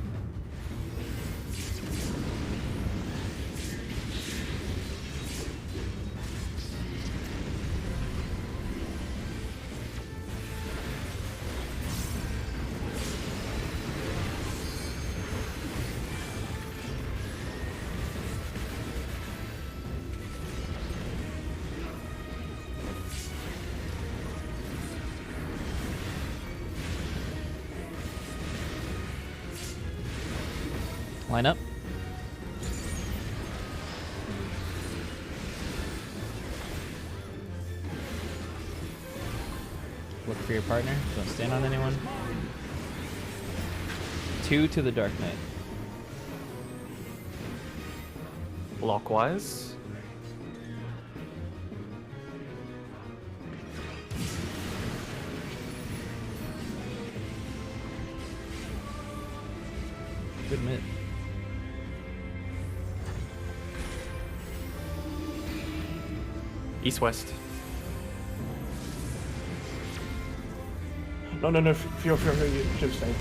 Line up. Look for your partner. Don't stand on anyone. 2 to the Dark Knight. Blockwise. Good mid. East-west. No. Fear, you should stay.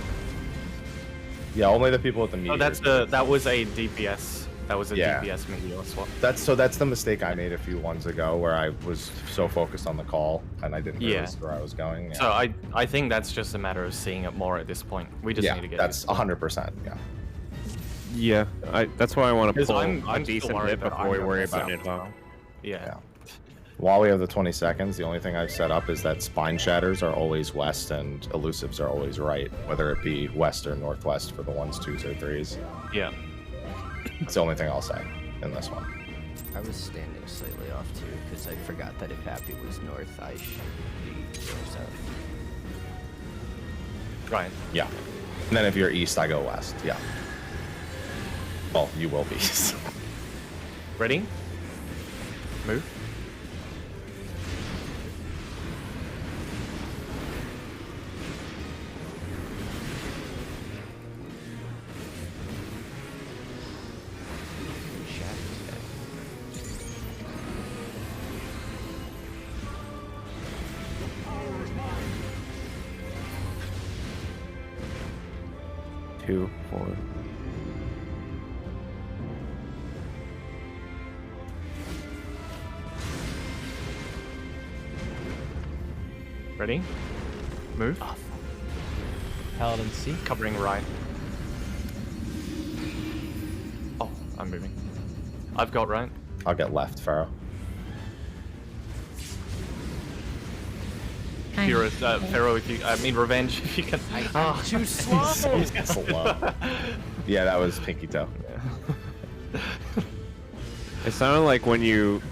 Yeah, only the people with the meteor. Oh, that was a DPS. That was a Yeah. DPS meteor swap. That's the mistake I made a few ones ago, where I was so focused on the call and I didn't realize where I was going. Yeah, So I think that's just a matter of seeing it more at this point. We just need to get that's used to it. 100%. Yeah. Yeah, that's why I want to 'Cause pull I'm a still decent worried hit that before I'm we gonna worry miss about out it. as well. Yeah. While we have the 20 seconds, the only thing I've set up is that spine shatters are always west and elusives are always right, whether it be west or northwest for the 1s, 2s, or 3s. Yeah. It's the only thing I'll say in this one. I was standing slightly off too, because I forgot that if Happy was north, I should be south. Right. Yeah. And then if you're east, I go west. Yeah. Well, you will be. Ready? Move. Two, 4. Ready? Move. Paladin C. Covering right. Oh, I'm moving. I've got right. I'll get left, Pharaoh. Pharaoh, if you, I mean Revenge, if you can. I'm too slow. So slow. Yeah, that was pinky toe. It sounded like when you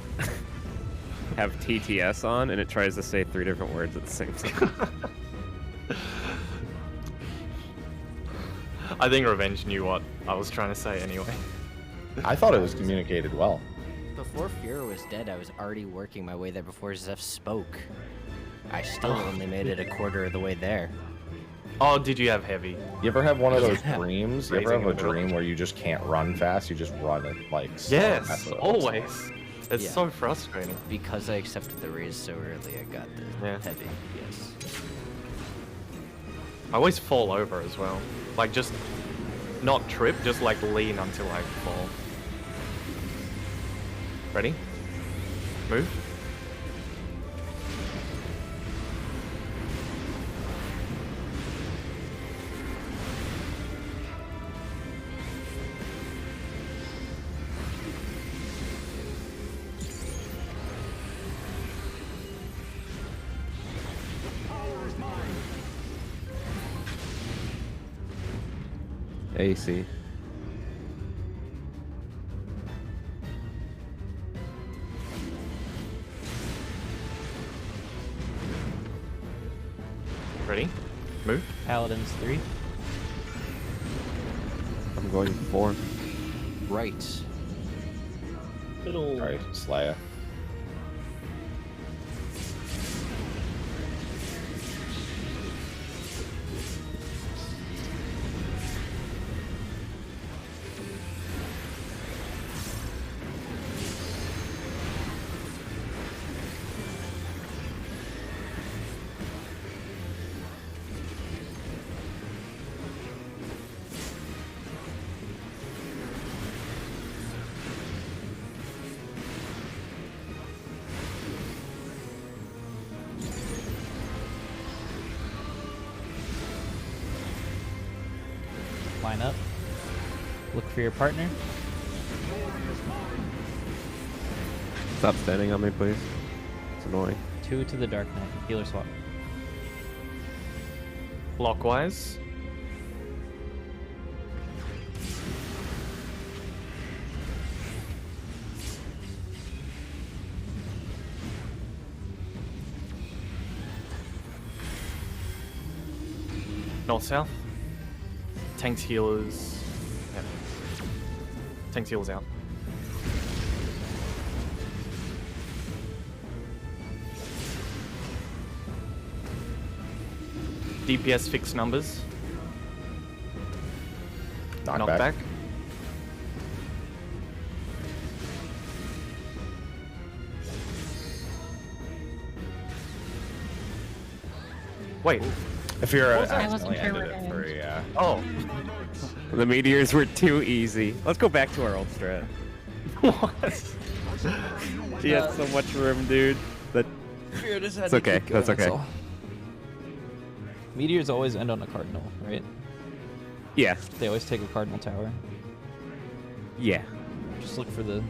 have TTS on and it tries to say 3 different words at the same time. I think Revenge knew what I was trying to say anyway. I thought it was communicated well. Before Fira was dead, I was already working my way there before Zeph spoke. I still only made it a quarter of the way there. Oh, did you have heavy? You ever have one of those dreams? You ever Raising have a in the middle. dream where you just can't run fast? You just run it like slow? Yes, That's what it looks like. always. It's Yeah. so frustrating. Because I accepted the raise so early, I got the Yeah. heavy, yes. I always fall over as well. Like just not trip, just like lean until I fall. Ready? Move. AC. Ready? Move. Paladin's 3. I'm going 4. Right. Alright, Slayer. Line up. Look for your partner. Stop standing on me, please. It's annoying. 2 to the Dark Knight. Healer swap. Clockwise. North south. Tanks healers. Yeah. Tanks healers out. DPS fixed numbers. Knockback. Wait. If you're I wasn't accidentally sure ended where it to for end. yeah. Oh. The meteors were too easy. Let's go back to our old strat. What? She had so much room, dude. That it's okay. That's okay. Meteors always end on a cardinal, right? Yeah. They always take a cardinal tower. Yeah. Just look for the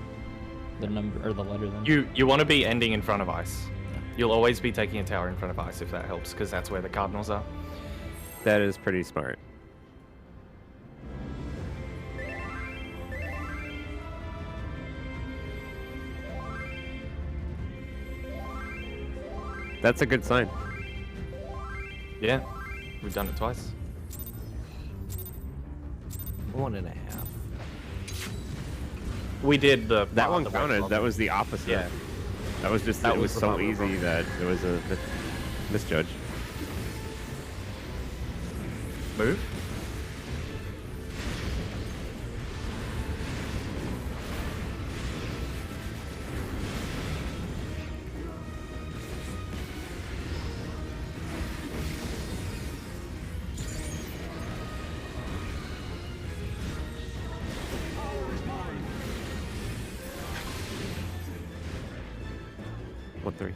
the number or the letter then. You want to be ending in front of ice. You'll always be taking a tower in front of ice if that helps, because that's where the cardinals are. That is pretty smart. That's a good sign. Yeah, we've done it twice. 1.5. We did the That one the counted. one- That was the opposite. Yeah. That was just, That it was was the so problem. easy that it was a misjudge. Move. One, three.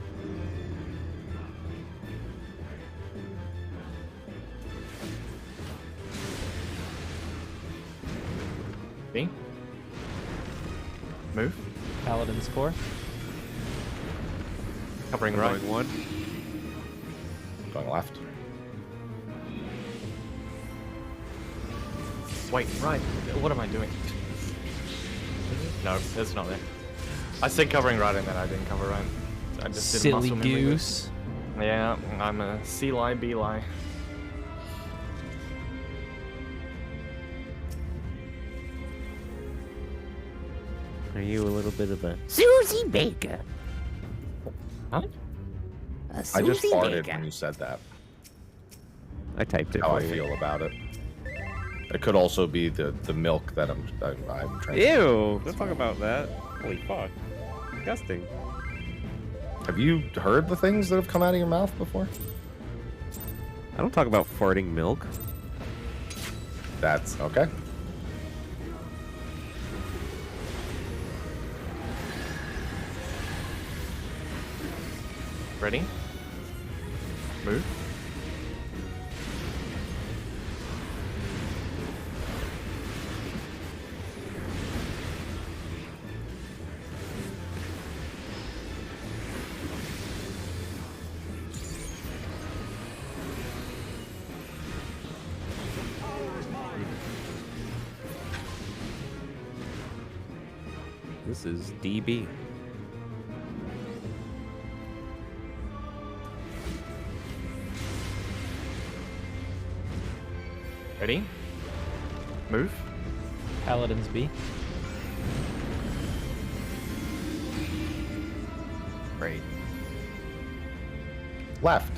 B. Move. Paladin's core. Covering right. Going one. Going left. Wait, right. What am I doing? No, it's not there. I said covering right and then I didn't cover right. I just did Silly muscle memory with- goose. Yeah, I'm a C-lie, B-lie. Are you a little bit of a... Susie Baker. Huh? A I just Susie farted Baker. when you said that. I typed it How for I you. feel about it. It could also be the milk that I'm trying. Ew! Don't talk about that. Holy fuck. Disgusting. Have you heard the things that have come out of your mouth before? I don't talk about farting milk. That's okay. Ready? Move. This is DB. Ready? Move. Paladin's B. Great. Left.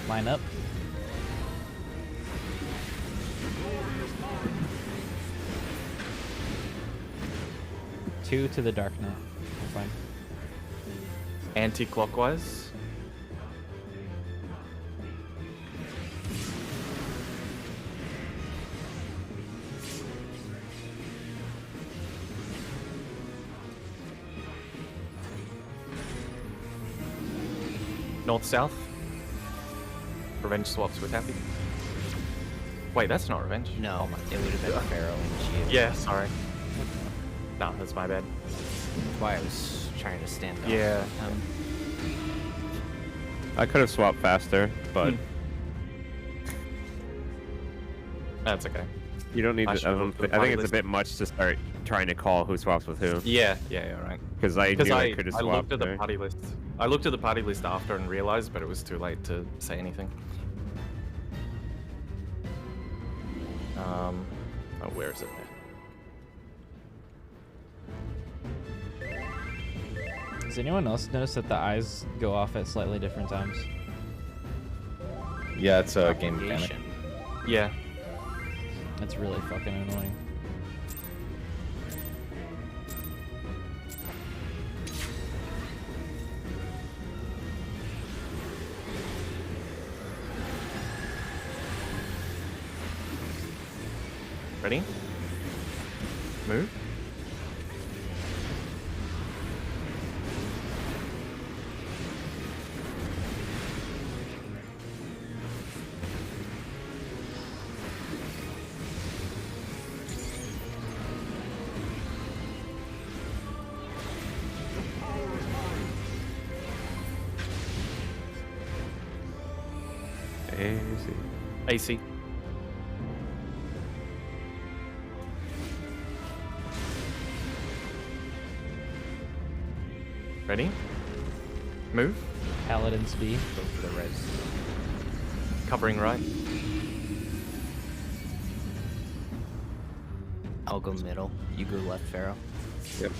Line up. Two to the dark now. Fine. Anti-clockwise. North-south. Revenge swaps with happy. Wait, that's not revenge. No, it would have been Pharaoh and Geo. Yeah, sorry. No, that's my bad. That's why I was trying to stand up. Yeah. I could have swapped faster, but That's okay. you don't need I to. should look at the I think party it's a list. bit much to start trying to call who swaps with who. Yeah, right. Because I knew I could have I swapped. looked at the there. party list. I looked at the party list after and realized, but it was too late to say anything. Oh, where is it? Does anyone else notice that the eyes go off at slightly different times? Yeah, it's a game mechanic. Propagation. Yeah. That's really fucking annoying. Ready? Move. Easy. AC. Ready? Move. Paladins B. Go for the res. Covering right. I'll go middle. You go left, Pharaoh. Yep.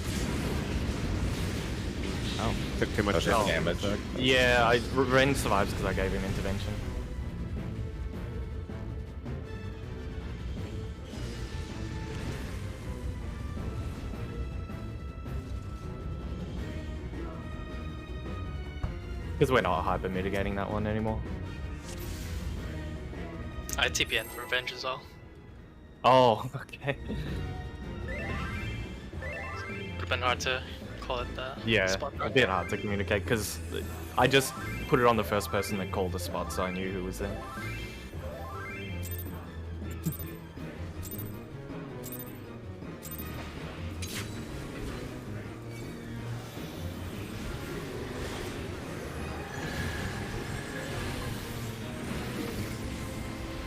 Oh. Took too much Oh. damage. Yeah, Ren survives because I gave him intervention. Because we're not hyper mitigating that one anymore. I TPN for revenge as well. Oh, okay. Would have been hard to call it the Yeah, spot a right. bit hard to communicate because I just put it on the first person that called the spot, so I knew who was there.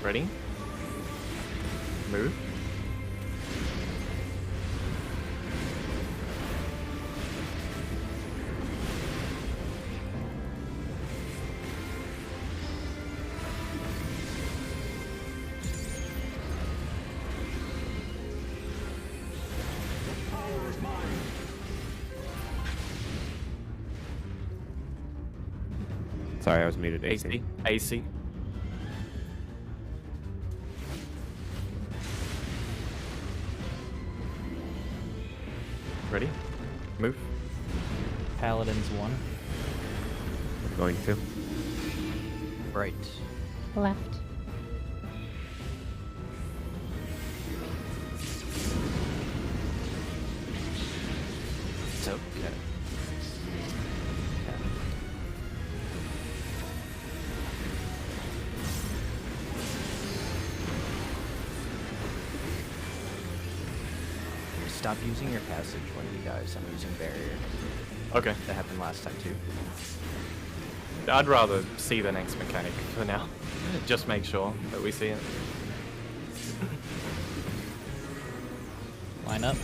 Ready? Move. Sorry, I was muted. AC. AC. AC. Ready? Move. Paladins 1. Going to. Right. Left. It's okay. Stop using your passage when you guys. I'm using barrier. Okay. That happened last time too. I'd rather see the next mechanic for now. Just make sure that we see it. Line up.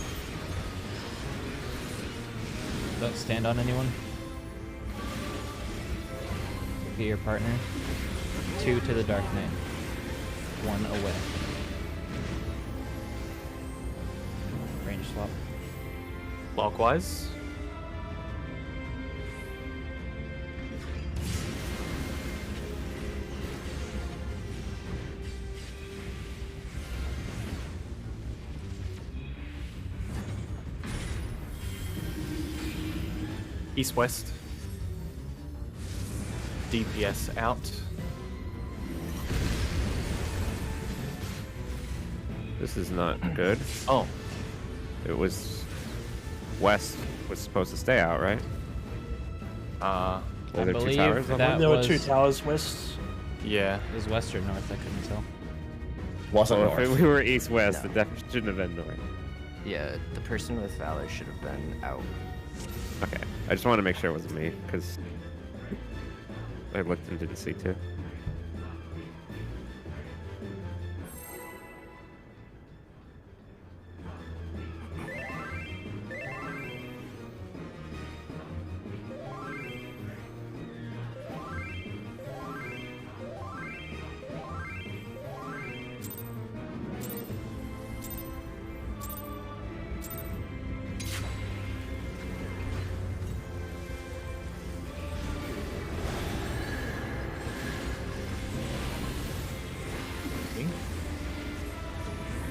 Don't stand on anyone. Be your partner. 2 to the Dark Knight. 1 away. Range swap. Clockwise. East-west. DPS out. This is not good. Oh, It was west was supposed to stay out, right? Were I there two believe towers on that There were was, 2 towers west. yeah. it was west or north, I couldn't tell. Wasn't Well, north. if we were east-west, No. it definitely shouldn't have been north. Yeah, the person with Valor should have been out. Okay, I just want to make sure it wasn't me, because I looked and didn't see too.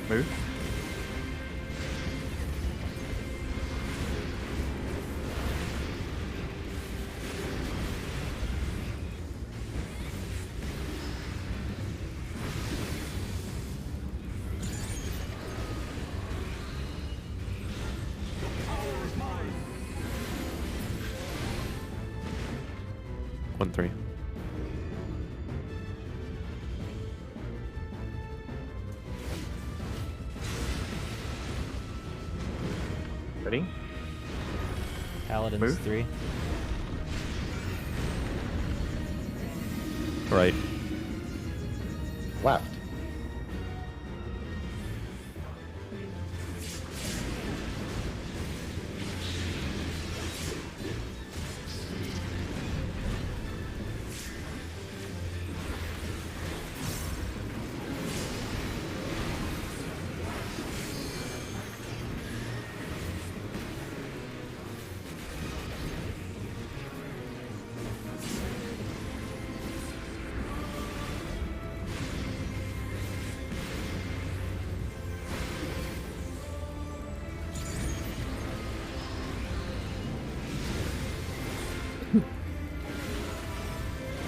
Move. One, three. Ready? Paladins Move. 3. Right. Left.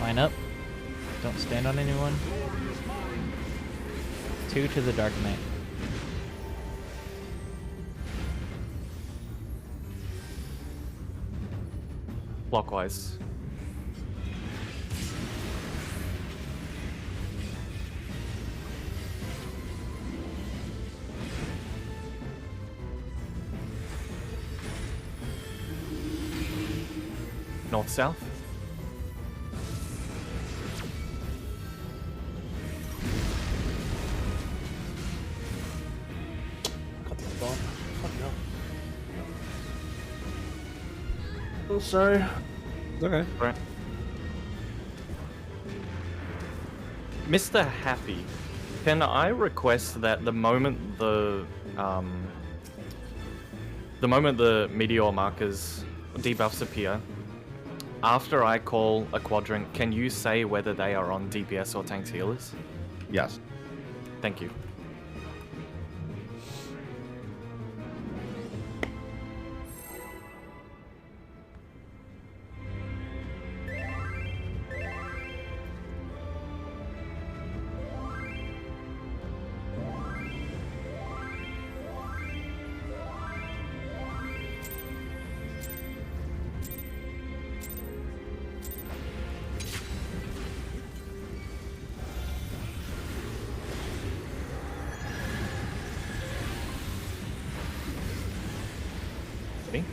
Line up. Don't stand on anyone. 2 to the Dark Knight. Clockwise. North-south. Cut the ball. Fuck no. Oh, sorry. Okay. Right. Mr. Happy, can I request that the moment the meteor markers debuffs appear, after I call a quadrant, can you say whether they are on DPS or tanks healers? Yes. Thank you. Ready?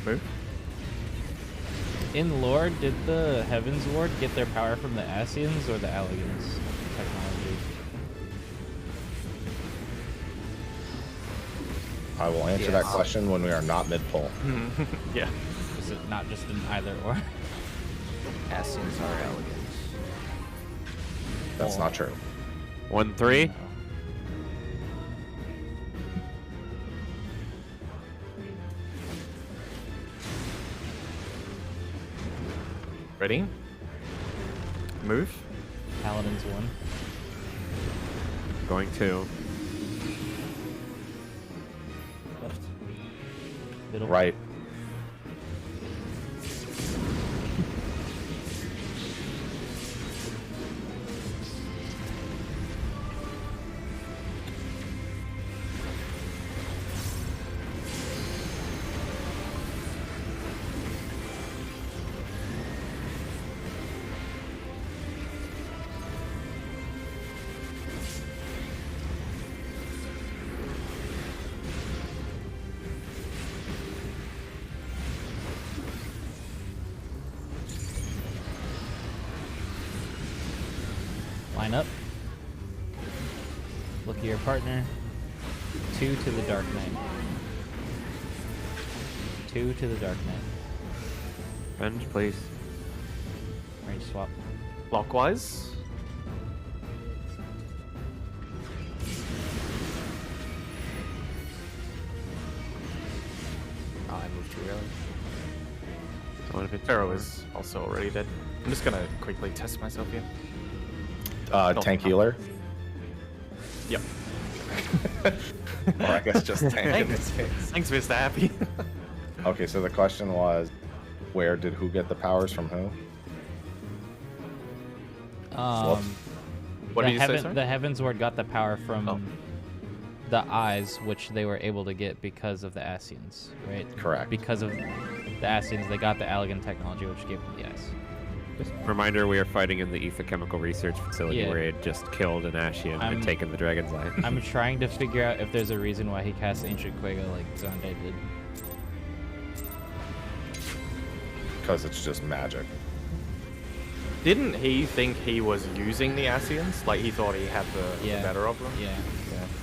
Move. In lore, did the Heavens Ward get their power from the Asians or the Alligans technology? I will answer that Yes. question when we are not mid-pull. Yeah. Is it not just an either or? Asians are elegant. That's not true. 1, 3. Ready? Move. Paladins 1. Going 2. Left. Middle. Right. Line up. Look at your partner. 2 to the Dark Knight. 2 to the Dark Knight. Revenge, please. Range swap. Clockwise. Oh, I moved too early. One of it. Pharaoh is also already dead. I'm just gonna quickly test myself here. Tank healer. Yep. Or I guess just tank in this case. Thanks, Mr. Happy. Okay, so the question was, where did who get the powers from who? What did you say, sorry? The Heavensward got the power from Oh. the eyes, which they were able to get because of the Ascians, right? Correct. Because of the Ascians, they got the Allegan technology, which gave them the eyes. Just a reminder, we are fighting in the Ether Chemical Research Facility Yeah. where he had just killed an Ascian I'm- and taken the Dragon's Eye. I'm trying to figure out if there's a reason why he cast Ancient Quega like Zonde did. Because it's just magic. Didn't he think he was using the Ascians? Like, he thought he had the better of them? Yeah.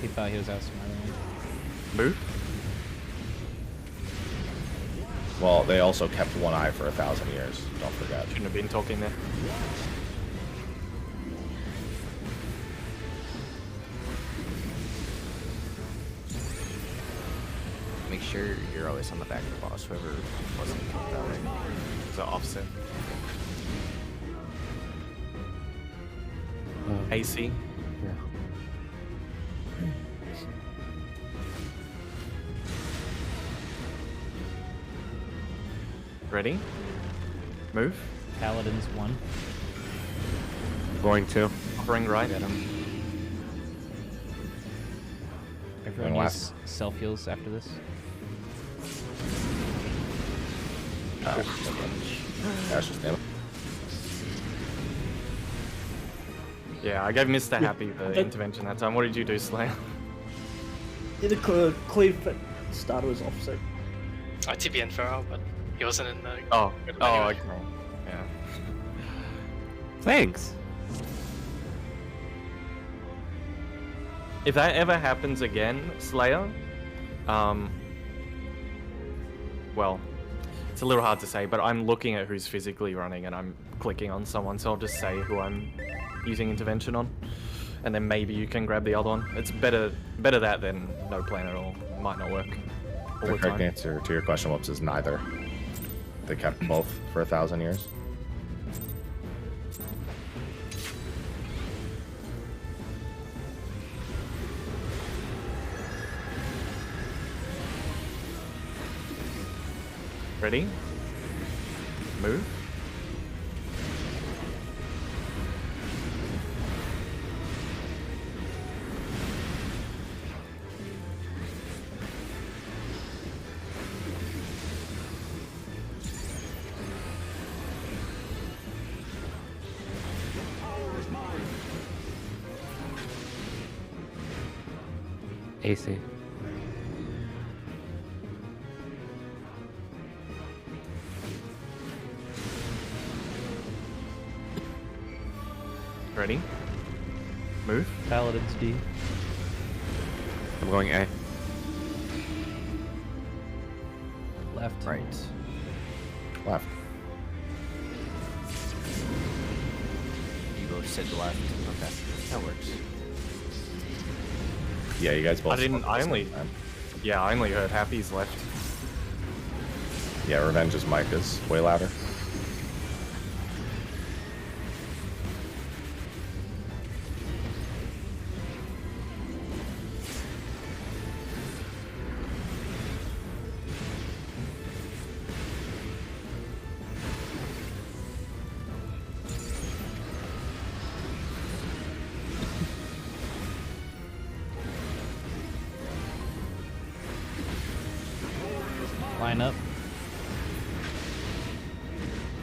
He thought he was outsmarting them. Move? Well, they also kept one eye for 1,000 years. Don't forget. Shouldn't have been talking there. Make sure you're always on the back of the boss, whoever wasn't killed that way. So offset. AC. Ready? Move. Paladins 1. Going to. Hovering right. Everyone And use self-heals after this. That's just damn it. Yeah, I gave Mr. Happy the intervention that time. What did you do, Slayer? Did a cleave at start was offset. I TPN Pharaoh, but he wasn't in the. Oh, anyway. okay. Yeah. Thanks. If that ever happens again, Slayer, well, it's a little hard to say, but I'm looking at who's physically running and I'm clicking on someone, so I'll just say who I'm using intervention on, and then maybe you can grab the other one. It's better that than no plan at all. Might not work all The the correct time. answer to your question, Whoops, is neither. They kept both for 1,000 years. Ready? Move. AC. Ready? Move. Paladins D. I'm going A. Left. Right. Left. You both said left. Okay, that works. Yeah, you guys both. I only heard Happy's left. Yeah, Revenge's mic is way louder. Line up.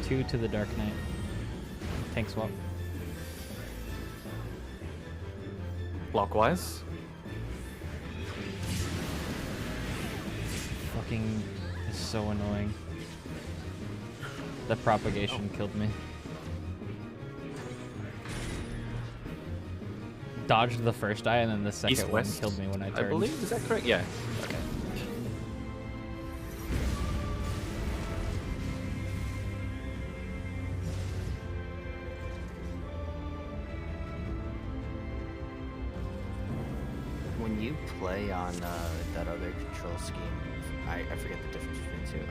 2 to the Dark Knight. Tank swap. Clockwise. Fucking is so annoying. The propagation killed me. Dodged the first eye and then the second East one west. killed me when I I turned. believe. Is that correct? Yeah. Okay. When you play on that other control scheme, I forget the difference between the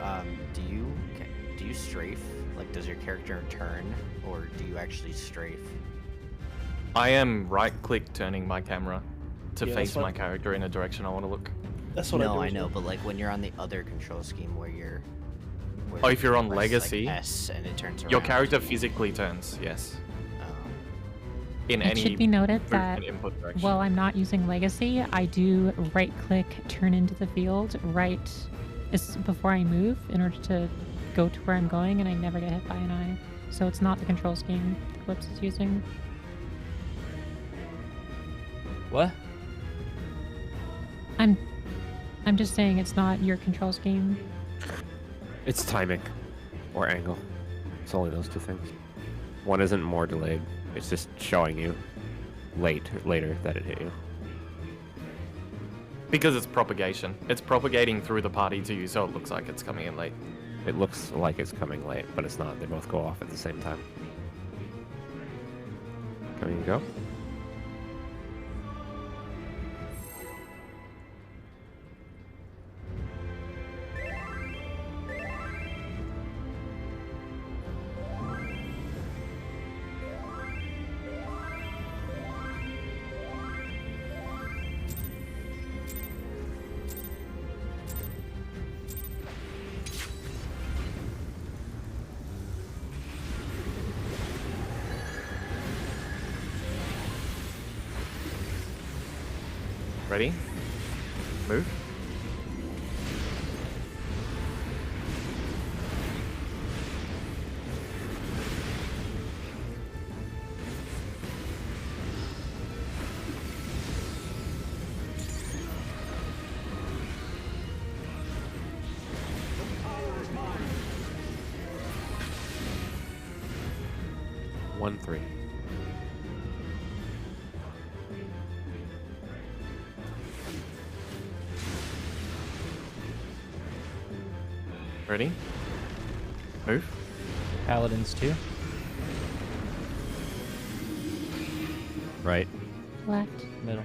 two. Do you strafe? Like, does your character turn, or do you actually strafe? I am right-click turning my camera. to Yeah, face that's what- my character in a direction I want to look. That's what I do. No, I as know, well. but like when you're on the other control scheme where you're. Where Oh, if you're you on press, Legacy, like, S and it turns around. your character physically turns, yes. In It any should be noted that movement input direction. while I'm not using Legacy, I do right-click, turn into the field before I move in order to go to where I'm going, and I never get hit by an eye. So it's not the control scheme Woops is using. What? I'm just saying it's not your control scheme. It's timing or angle. It's only those two things. One isn't more delayed. It's just showing you later that it hit you. Because it's propagation. It's propagating through the party to you, so it looks like it's coming in late. It looks like it's coming late, but it's not. They both go off at the same time. Can we go? Ready? Move. One, 3. Ready? Move. Paladins too. Right. Left. Middle.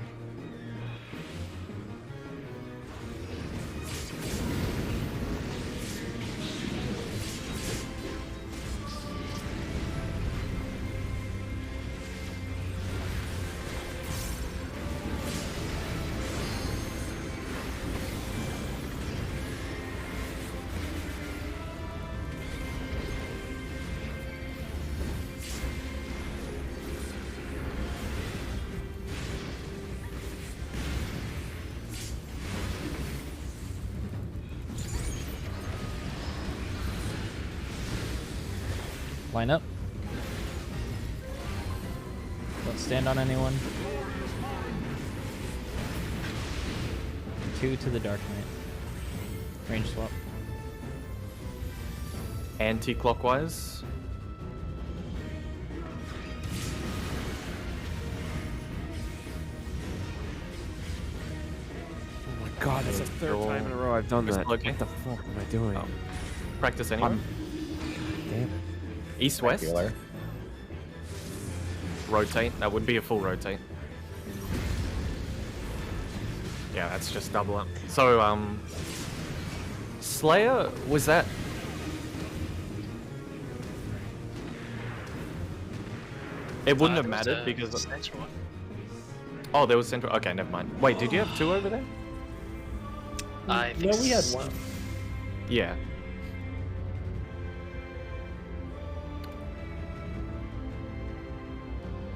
Line up. Don't stand on anyone. 2 to the Dark Knight. Range swap. Anti-clockwise. Oh my god, that's the third time in a row I've done that. What the fuck am I doing? Oh. Practice anyway. Damn it. East-west. Regular. Rotate. That would be a full rotate. Yeah, that's just double up. So, Slayer, was that... It wouldn't have mattered because... Central one. Oh, there was central... Okay, never mind. Wait, did you have 2 over there? I think No, we had s- one. Yeah.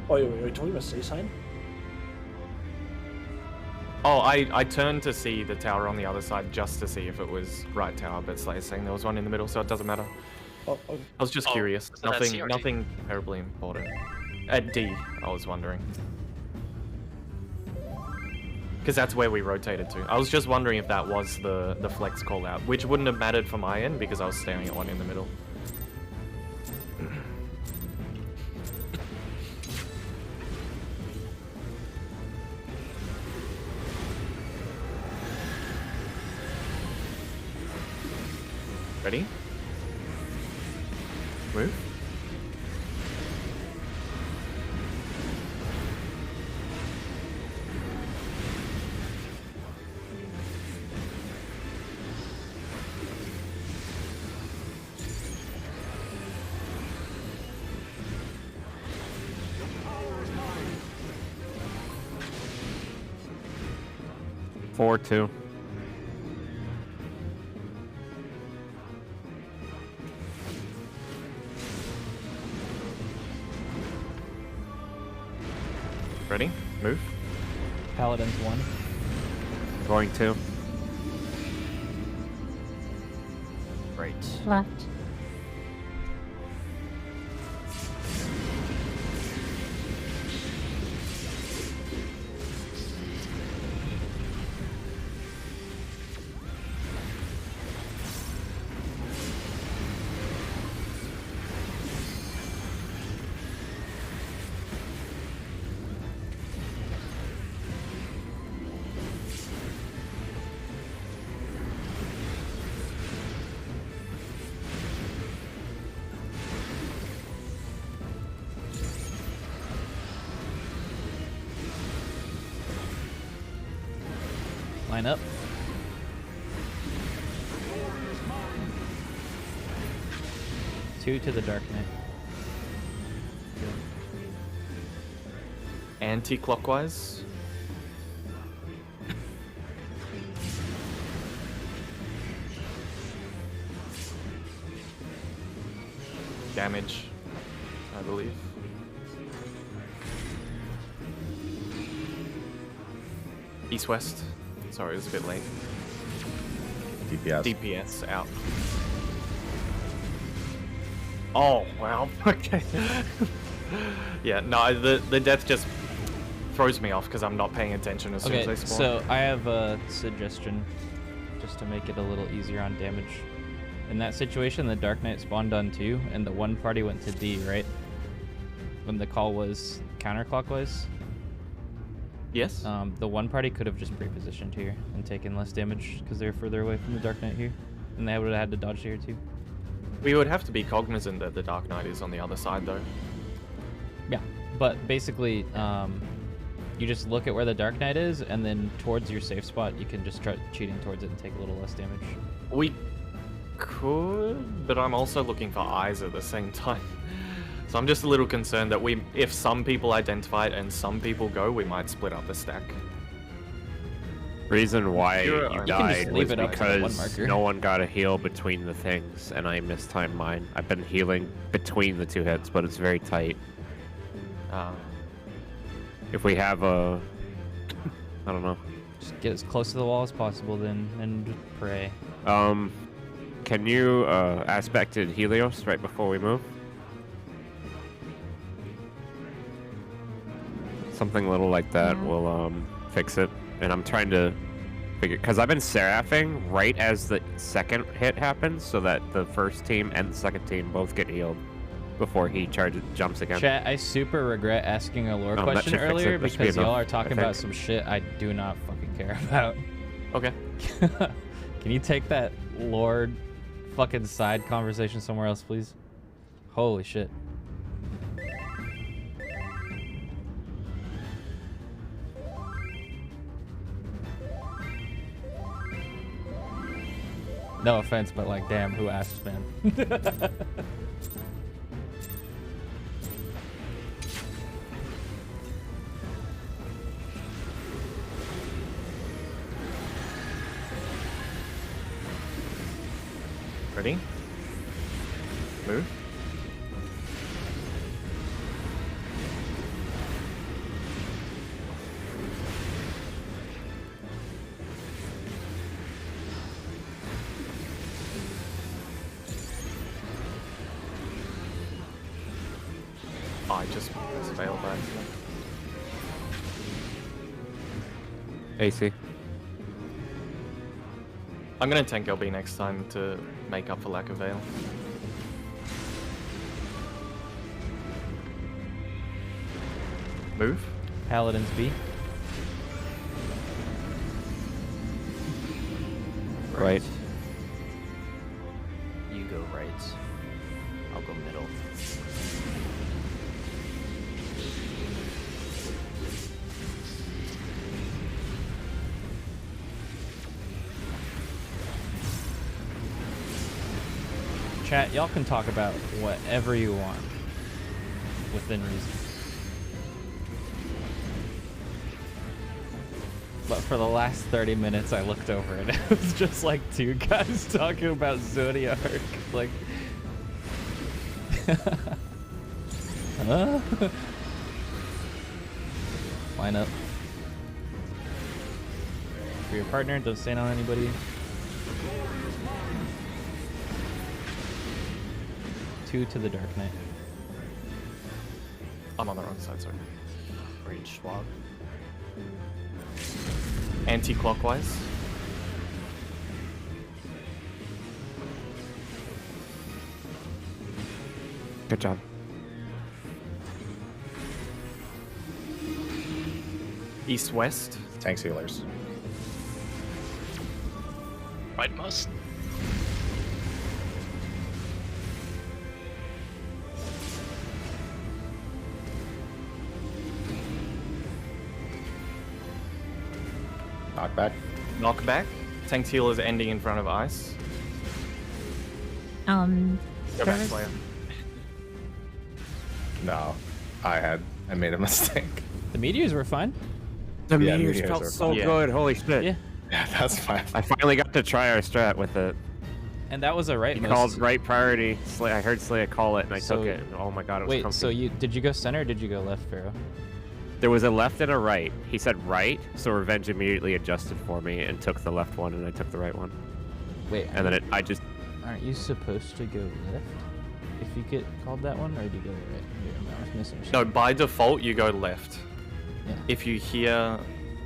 Oh, you're talking about C-sign? Oh, I turned to see the tower on the other side just to see if it was right tower, but Slayer's saying there was one in the middle, so it doesn't matter. Oh, okay. I was just Oh, curious. was that at CRT? Nothing terribly important. At D, I was wondering. Because that's where we rotated to. I was just wondering if that was the flex call out, which wouldn't have mattered for my end because I was staring at one in the middle. Ready? Move. 4-2. Ready? Move. Paladins 1. Going to. Right. Left. Line up. Two to the Dark Knight. Anti-clockwise. Damage, I believe. East-west. Sorry, it was a bit late. DPS. DPS out. Oh, wow. Okay. Yeah, no, the death just throws me off because I'm not paying attention as soon as they spawn. So I have a suggestion just to make it a little easier on damage. In that situation, the Dark Knight spawned on 2, and the one party went to D, right? When the call was counterclockwise. Yes. The one party could have just pre-positioned here and taken less damage because they're further away from the Dark Knight here. And they would have had to dodge here too. We would have to be cognizant that the Dark Knight is on the other side though. Yeah, but basically, you just look at where the Dark Knight is, and then towards your safe spot, you can just start cheating towards it and take a little less damage. We could, but I'm also looking for eyes at the same time. So I'm just a little concerned that if some people identify it and some people go, we might split up the stack. Reason why You you can died just leave was it up to the one because marker. no one got a heal between the things, and I mistimed mine. I've been healing between the 2 hits, but it's very tight. If we have a... I don't know. Just get as close to the wall as possible then, and just pray. Can you aspected Helios right before we move? Something little like that will fix it. And I'm trying to figure, because I've been seraphing right as the second hit happens, so that the first team and the second team both get healed before he jumps again. Chat, I super regret asking a lore that question should fix earlier it. That should be because y'all enough, are talking I about think. some shit I do not fucking care about. Okay. Can you take that lore fucking side conversation somewhere else, please? Holy shit. No offense, but like, damn, who asked, man? Ready? Move. Oh, I just failed that. AC. I'm gonna tank LB next time to make up for lack of Veil. Move. Paladins B. Right. You go right. I'll go middle. Chat, y'all can talk about whatever you want within reason. But for the last 30 minutes, I looked over and it was just like two guys talking about Zodiac. Like, line up. For your partner, don't stand on anybody. 2 to the Dark Knight. I'm on the wrong side, sorry. Range swap. Anti-clockwise. Good job. East-west. Tanks healers. Rightmost. Knockback. Knockback. Tank's heal is ending in front of ice. There Go back, was- Slayer. No, I made a mistake. The meteors were fine. The Yeah, meteors meteors felt are so fun. good. Holy shit. Yeah. Yeah, that's fine. I finally got to try our strat with it. And that was a right He most. called right priority. I heard Slaya call it, and I So- took it. And oh my god, it was Wait, comfy. so did you go center or did you go left, Pharaoh? There was a left and a right. He said right, so Revenge immediately adjusted for me and took the left one, and I took the right one. Wait, And then I just... aren't you supposed to go left if you get called that one, or do you go right? I was missing No, by default, you go left. Yeah. If you hear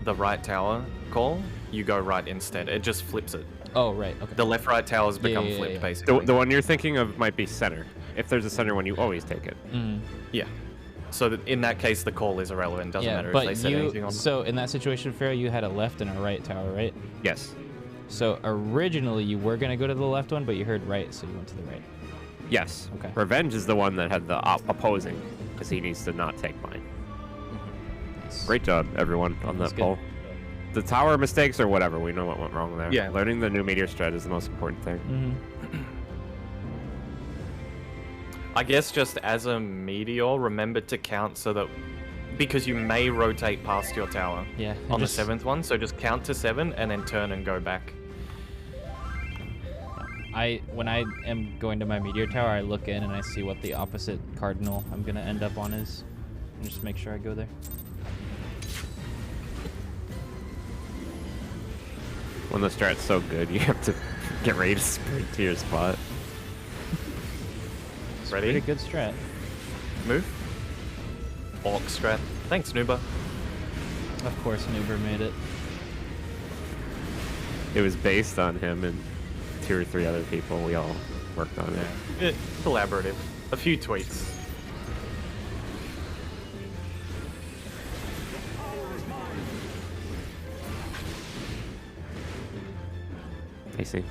the right tower call, you go right instead. It just flips it. Oh, right. Okay. The left-right towers become yeah, flipped, yeah. basically. The one you're thinking of might be center. If there's a center one, you always take it. Yeah. So in that case, the call is irrelevant. Doesn't Yeah, matter if but they said anything on. so in that situation, Pharaoh, you had a left and a right tower, right? Yes. So originally you were gonna go to the left one, but you heard right, so you went to the right. Yes. Okay. Revenge is the one that had the opposing, because he needs to not take mine. Nice. Great job, everyone, on That's that good. poll. The tower mistakes or whatever, we know what went wrong there. Yeah. Learning the new meteor strat is the most important thing. I guess just as a meteor, remember to count so that because you may rotate past your tower Yeah. and on just- the 7th one, so just count to 7 and then turn and go back. When I am going to my meteor tower, I look in and I see what the opposite cardinal I'm gonna end up on is, and just make sure I go there. When the strat's so good, you have to get ready to sprint to your spot. It's Ready? Pretty good strat. Move. Orc strat. Thanks, Nuba. Of course, Nuber made it. It was based on him and 2 or 3 other people. We all worked on it. Collaborative. A few tweaks. I see.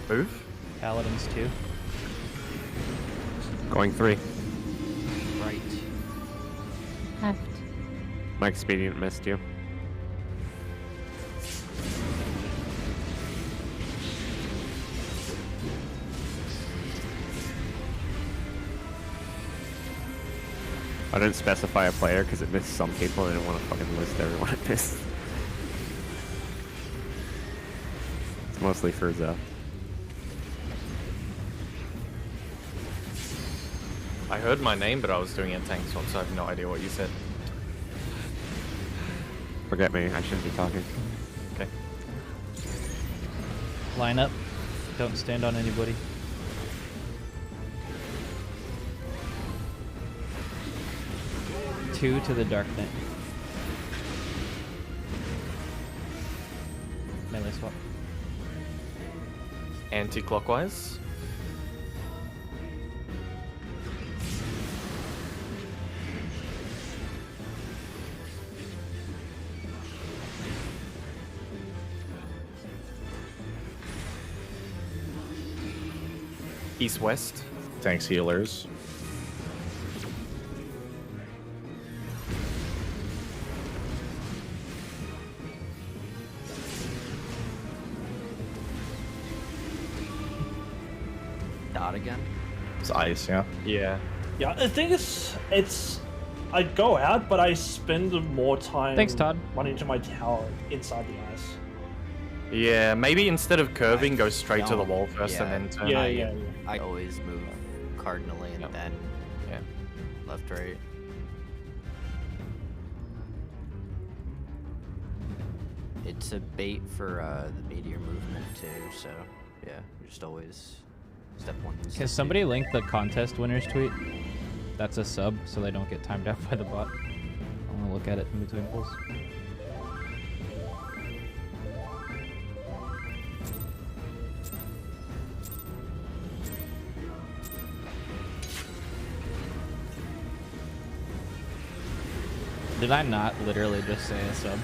Move. Paladins too. Going 3. Right. Left. My expedient missed you. I didn't specify a player because it missed some people and I didn't want to fucking list everyone it missed. It's mostly for Zeph. I heard my name, but I was doing a tank swap, so I have no idea what you said. Forget me, I shouldn't be talking. Okay. Line up. Don't stand on anybody. Two to the Dark Knight. Melee swap. Anti-clockwise. East-west. Tanks healers. hot again? It's ice, yeah. Yeah. Yeah, the thing is, I go out, but I spend more time Thanks, Todd. running into my tower inside the ice. Yeah, maybe instead of curving, go straight to the wall first Yeah. and then turn. Yeah. I always move cardinally and then left, right. It's a bait for the meteor movement too, so yeah, just always step 1. and Can step somebody 2. link the contest winners tweet? That's a sub, so they don't get timed out by the bot. I want to look at it in between pulls. Did I not literally just say a sub?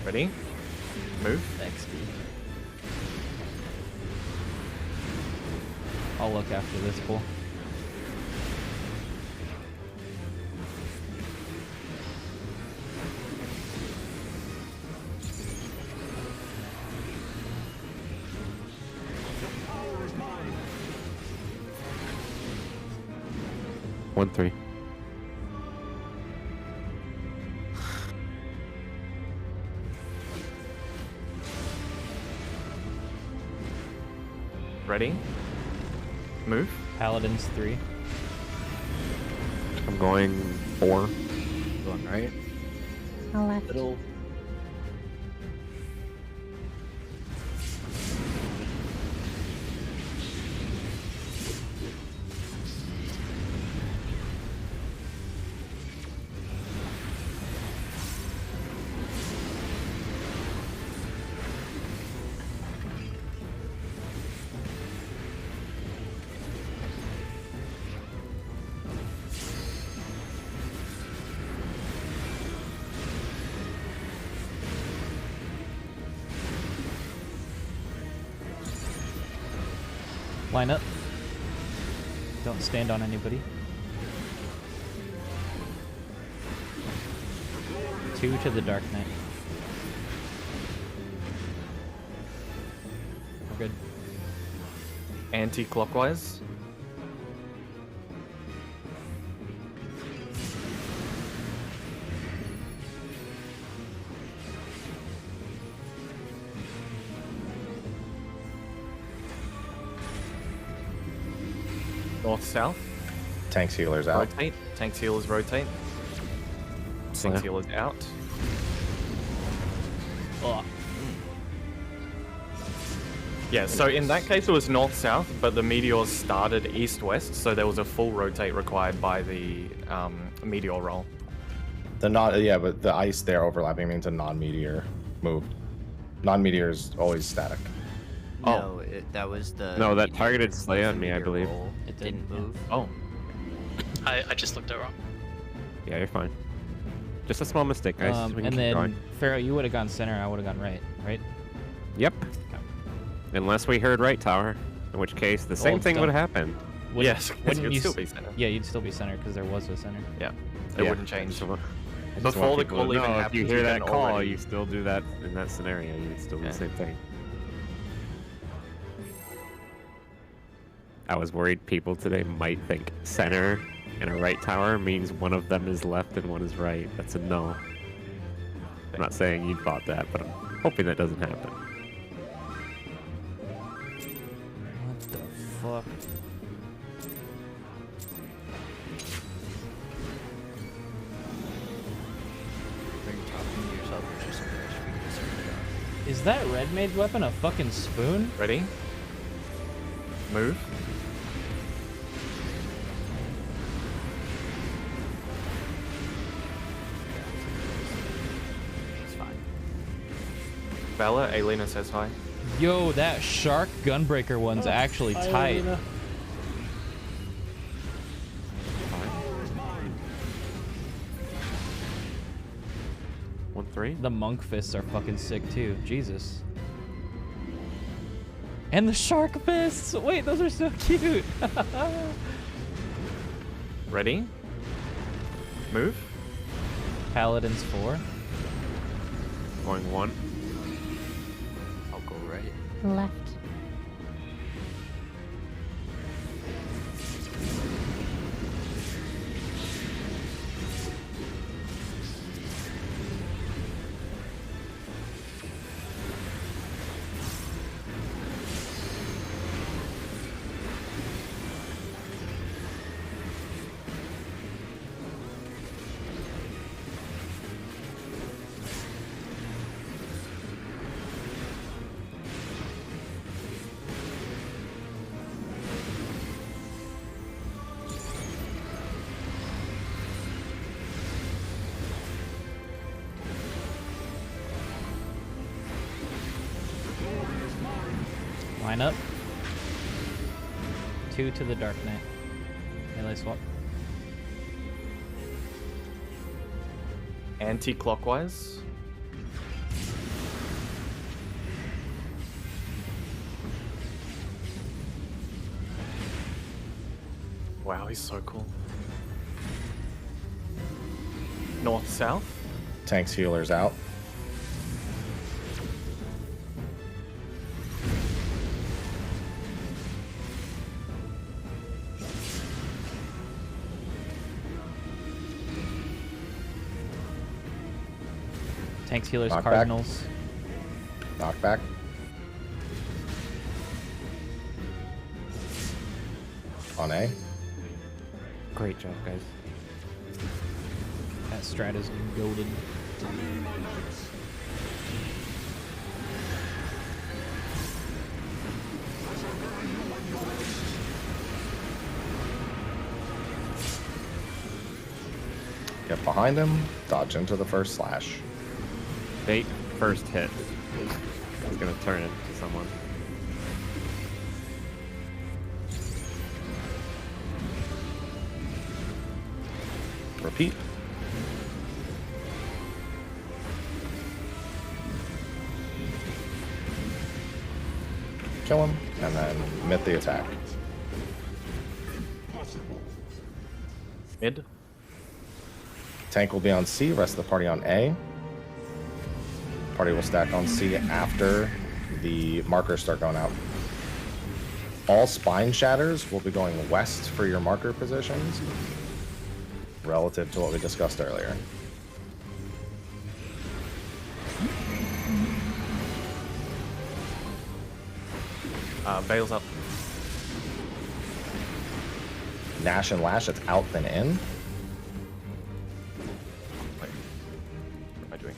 Ready? Move. XD. I'll look after this pull. One, 3. Ready? Move. Paladins 3. I'm going 4. Going right. I'll left. Middle. Line up. Don't stand on anybody. 2 to the Dark Knight. We're good. Anti-clockwise. North-south. Tanks healers out. Rotate. Tanks healers rotate. Tanks healers out. Oh. Yeah, so in that case it was north-south, but the meteors started east-west, so there was a full rotate required by the meteor roll. Yeah, but the ice there overlapping means a non-meteor move. Non-meteor is always static. No, that was the. No, that meteor- targeted slay the on me, I meteor believe. roll. It didn't didn't, move. Oh. I just looked it wrong. Yeah, you're fine. Just a small mistake, guys. We can And keep then, going. Pharaoh, you would have gone center, I would have gone right? Yep. Unless we heard right tower, in which case the same Well, thing don't- would happen. Yes, Wouldn't you'd you still s- be center. Yeah, you'd still be center because there was a center. Yeah, it Yeah. wouldn't change. I just want Before the people call to even know if happens, you hear you that can call, already- you still do that in that scenario. You would still do Yeah. the same thing. I was worried people today might think center and a right tower means one of them is left and one is right. That's a no. I'm not saying you thought that, but I'm hoping that doesn't happen. What the fuck? Are you talking to yourself or just something I should be concerned about? Is that red mage weapon a fucking spoon? Ready? Move. It's fine. Bella, Alina says hi. Yo, that shark gunbreaker one's actually tight. One, 3. The monk fists are fucking sick too. Jesus. And the shark fists! Wait, those are so cute! Ready? Move. Paladins 4. Going 1. I'll go right. Left. Line up. 2 to the Dark Knight. Melee swap. Anti-clockwise. Wow, he's so cool. North-south. Tanks healers out. Tanks, healers, Knockback. Cardinals. Knockback. On A. Great job, guys. That strat is goated. Get behind him. Dodge into the first slash. Bait first hit. It's gonna turn into someone. Repeat. Kill him, and then mid the attack. Mid. Tank will be on C, rest of the party on A. Party will stack on C after the markers start going out. All spine shatters will be going west for your marker positions, relative to what we discussed earlier. Veil's up. Nash and Lash, it's out then in. Wait. What am I doing?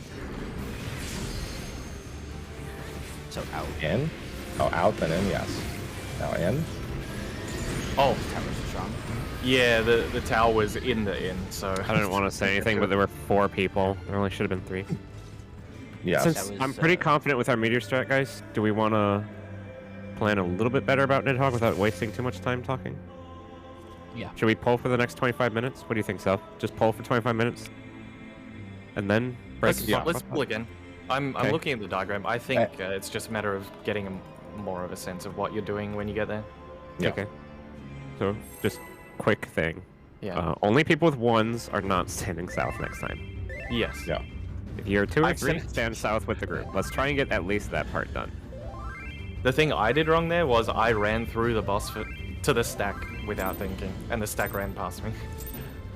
So out. In. Oh, out then in, yes. Now in. Oh, Tower's strong. yeah, the tower was in the inn, so... I didn't want to say anything, but there were 4 people. There only should have been 3. Yes. Since That was, I'm pretty confident with our meteor strat, guys, do we want to plan a little bit better about Nidhogg without wasting too much time talking? Yeah. Should we poll for the next 25 minutes? What do you think, Sal? Just poll for 25 minutes? And then... Let's pull again. I'm Okay. looking at the diagram. I think it's just a matter of getting more of a sense of what you're doing when you get there. Yeah. Okay. So, just quick thing. Yeah. Only people with 1s are not standing south next time. Yes. Yeah. If you're 2 or I've 3, said- stand south with the group. Let's try and get at least that part done. The thing I did wrong there was I ran through the boss to the stack without thinking, and the stack ran past me.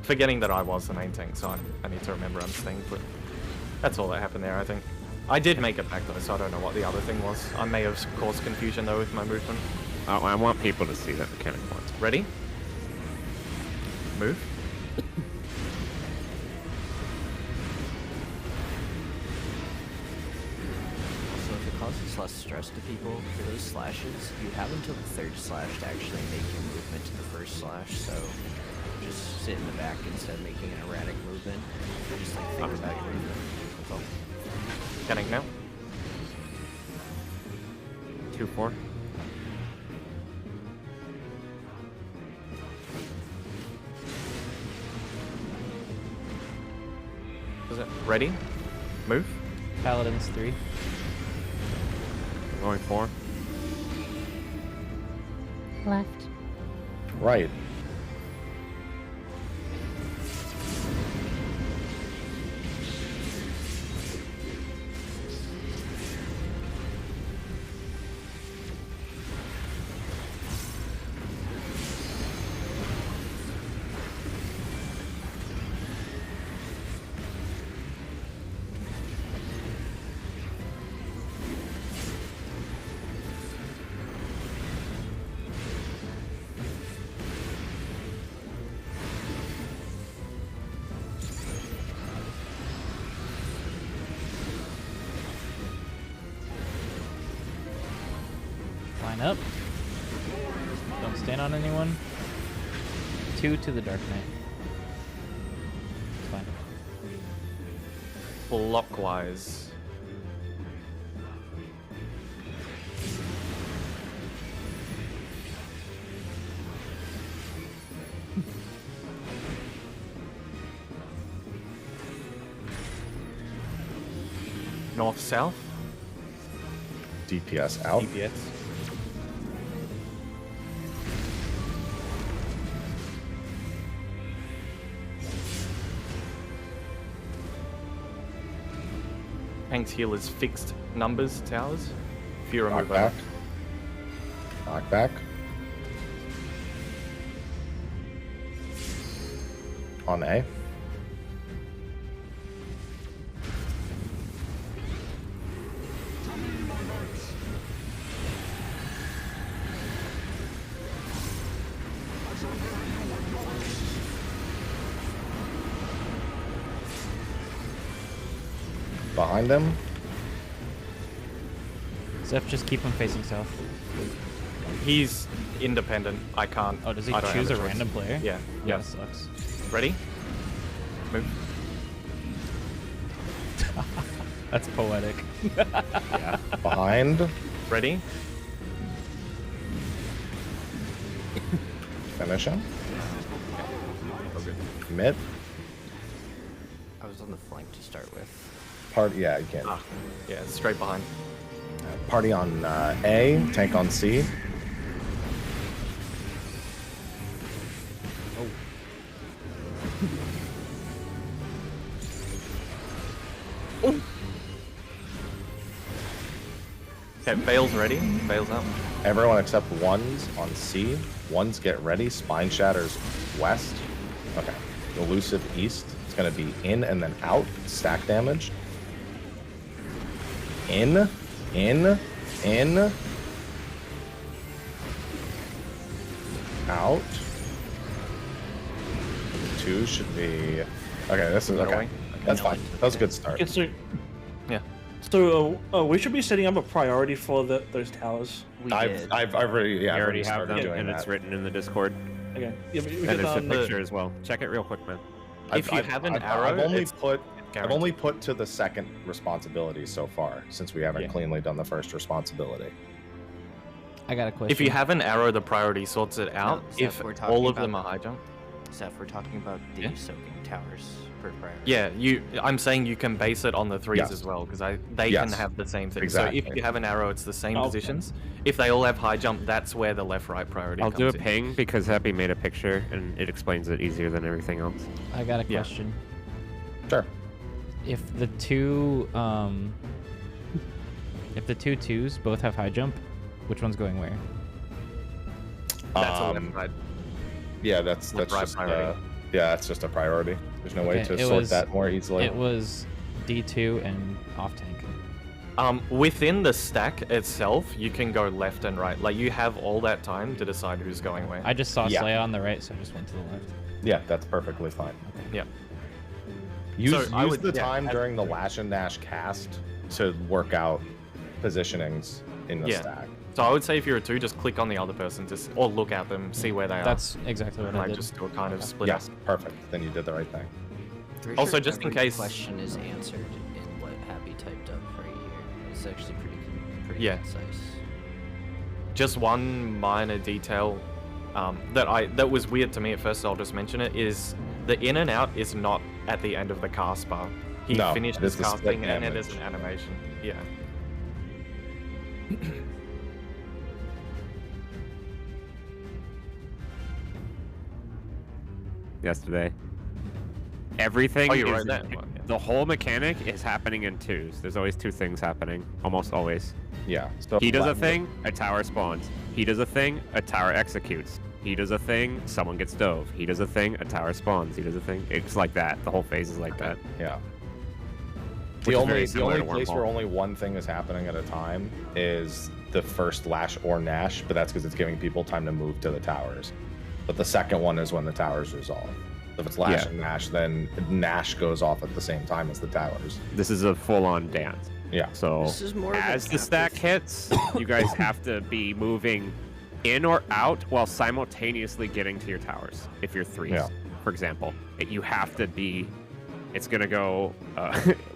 Forgetting that I was the main tank, so I need to remember I'm staying put. That's all that happened there, I think. I did make it back though, so I don't know what the other thing was. I may have caused confusion though with my movement. Oh, I want people to see that mechanic once. Ready? Move. Also, if it causes less stress to people for those slashes, you have until the third slash to actually make your movement to the first slash, so just sit in the back instead of making an erratic movement. Just like think about your movement. That's all. Mechanic now. 2-4. Is it ready? Move. Paladins 3. Going 4. Left. Right. Line up. Don't stand on anyone. 2 to the Dark Knight. It's fine. Clockwise. North south. DPS out. DPS. Hank's heal is fixed numbers towers. If you remove Knockback. that. Knockback. On A. Behind them. Zeph, just keep him facing south. He's independent. I can't. Oh, does he I don't choose a have choice. random player? Yeah. Yeah, Yeah. that sucks. Ready? Move. That's poetic. Yeah. Behind. Ready? Finish him. Mid. I was on the flank to start with. Party. Yeah, you can't. Yeah, straight behind. Party on A. Tank on C. Okay, Bale's ready. Bale's up. Everyone except ones on C. Ones get ready. Spine shatters west. Okay. Elusive east. It's gonna be in and then out. Stack damage. In. Out. The 2 should be. Okay, this is okay. That's fine. That was a good start. Okay, so, Yeah. so we should be setting up a priority for those towers. We I've did. already, yeah, I I've already have started them, doing and that. it's written in the Discord. Okay. Yeah, we And get there's a on picture as well. Check it real quick, man. If you have an arrow, I've only it's put guaranteed. to the second responsibility so far, since we haven't Yeah. cleanly done the first responsibility. I got a question. If you have an arrow, the priority sorts it out. Zeph, if we're talking all of about- them are high jump. Zeph, we're talking about the Yeah. soaking towers per priority. Yeah, I'm saying you can base it on the threes Yes. as well, because they Yes. can have the same thing. Exactly. So if you have an arrow, it's the same Okay. positions. If they all have high jump, that's where the left-right priority I'll comes do a in. ping because Happy made a picture and it explains it easier than everything else. I got a Yeah. question. Sure. If the two if the two twos both have high jump, which one's going where? That's a left-right. Yeah, that's Left-right just priority. yeah, that's just a priority. There's no way Okay, to it sort was- that more easily. It was D2 and off tank. Within the stack itself, you can go left and right. Like you have all that time to decide who's going where. I just saw Yeah. Slaya on the right, so I just went to the left. Yeah, that's perfectly fine. Yeah. Use, So I use would- the yeah, time I- during the Lash and Dash cast to work out positionings in the Yeah. stack. So I would say if you're a 2, just click on the other person or look at them, see where they are. That's exactly what and I like did. just do a kind of split. Yes, perfect. Then you did the right thing. Pretty Also, sure just in every case- question is answered in what Happy typed up right here. It's actually pretty Yeah. concise. Just one minor detail that was weird to me at first, so I'll just mention it, is the in and out is not at the end of the cast bar. He No, it finishes is the split casting and it is damage. an animation. Yeah. Yesterday. Everything. Oh, you is- wrote that one, yeah. The whole mechanic is happening in twos. There's always two things happening. Almost always. Yeah. So He does a left- thing, a tower spawns. He does a thing, a tower executes. He does a thing, someone gets dove. He does a thing, a tower spawns. He does a thing. It's like that. The whole phase is like that. Yeah. Which is very The similar only to place Wormhole. where only one thing is happening at a time is the first Lash or Nash, but that's because it's giving people time to move to the towers. But the second one is when the towers resolve. If it's Lash Yeah. and Nash, then Nash goes off at the same time as the towers. This is a full-on dance. Yeah. So This is more of an as the stack hits, you guys have to be moving in or out while simultaneously getting to your towers. If you're threes, Yeah. for example, you have to be. It's gonna go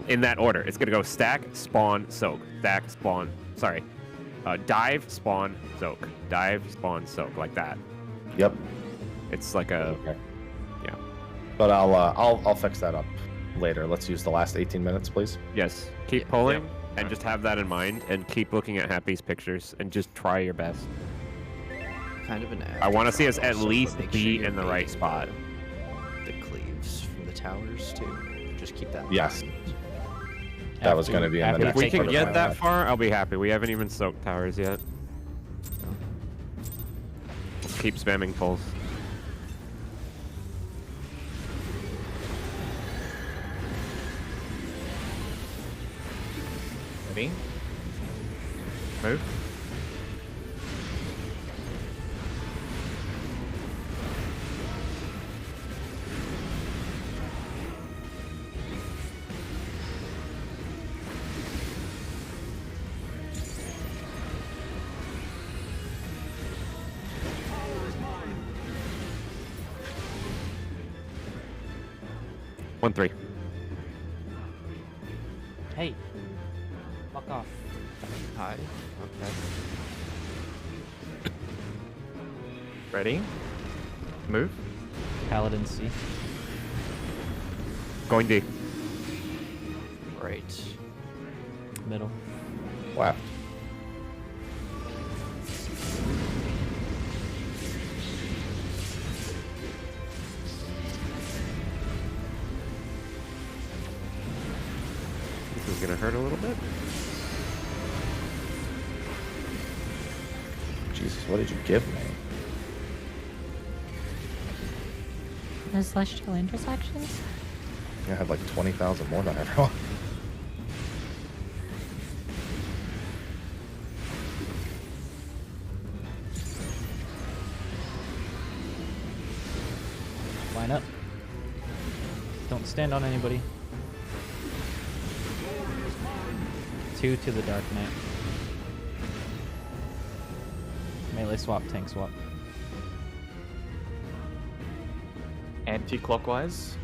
in that order. It's gonna go stack, spawn, soak, stack, spawn. Sorry, dive, spawn, soak, dive, spawn, soak, like that. Yep. It's like a Okay. yeah. But I'll fix that up later. Let's use the last 18 minutes, please. Yes, keep pulling and just have that in mind, and keep looking at Happy's pictures and just try your best. Kind of an I want to see us at also, but least make be sure in the you're right baiting spot. The cleaves from the towers too. Just keep that in Yes. mind. That was going to be in the after next If we part can of get my that life. far, I'll be happy. We haven't even soaked towers yet. Keep spamming pulls. Ready? Move. One, 3. Hey, fuck off. Hi. Okay. Ready? Move. Paladin C. Going D. Right. Middle. Left. This is gonna hurt a little bit. Jesus, what did you give me? The celestial intersections? I had like 20,000 more than everyone. Line up. Don't stand on anybody. 2 to the Dark Knight. Melee swap, tank swap. Anti-clockwise.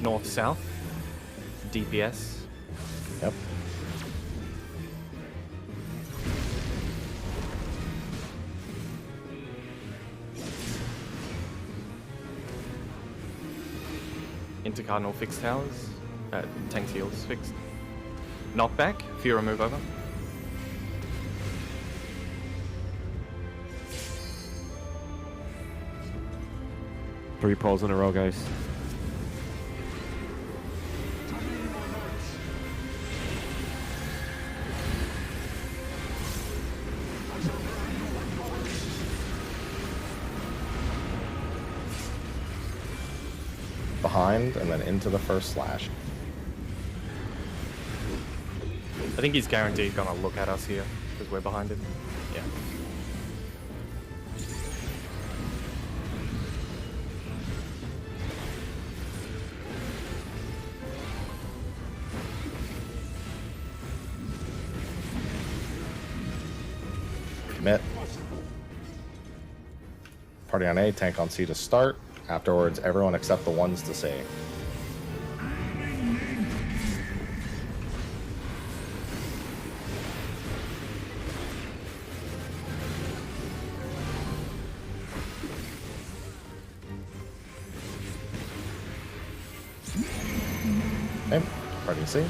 North-south. DPS. Yep. Into cardinal fixed towers. Tank heals fixed. Knockback. Fear move over. Three pulls in a row, guys. Behind and then into the first slash. I think he's guaranteed gonna look at us here because we're behind him. Yeah. Commit. Party on A, tank on C to start. Afterwards, everyone except the ones to C. Okay, party C.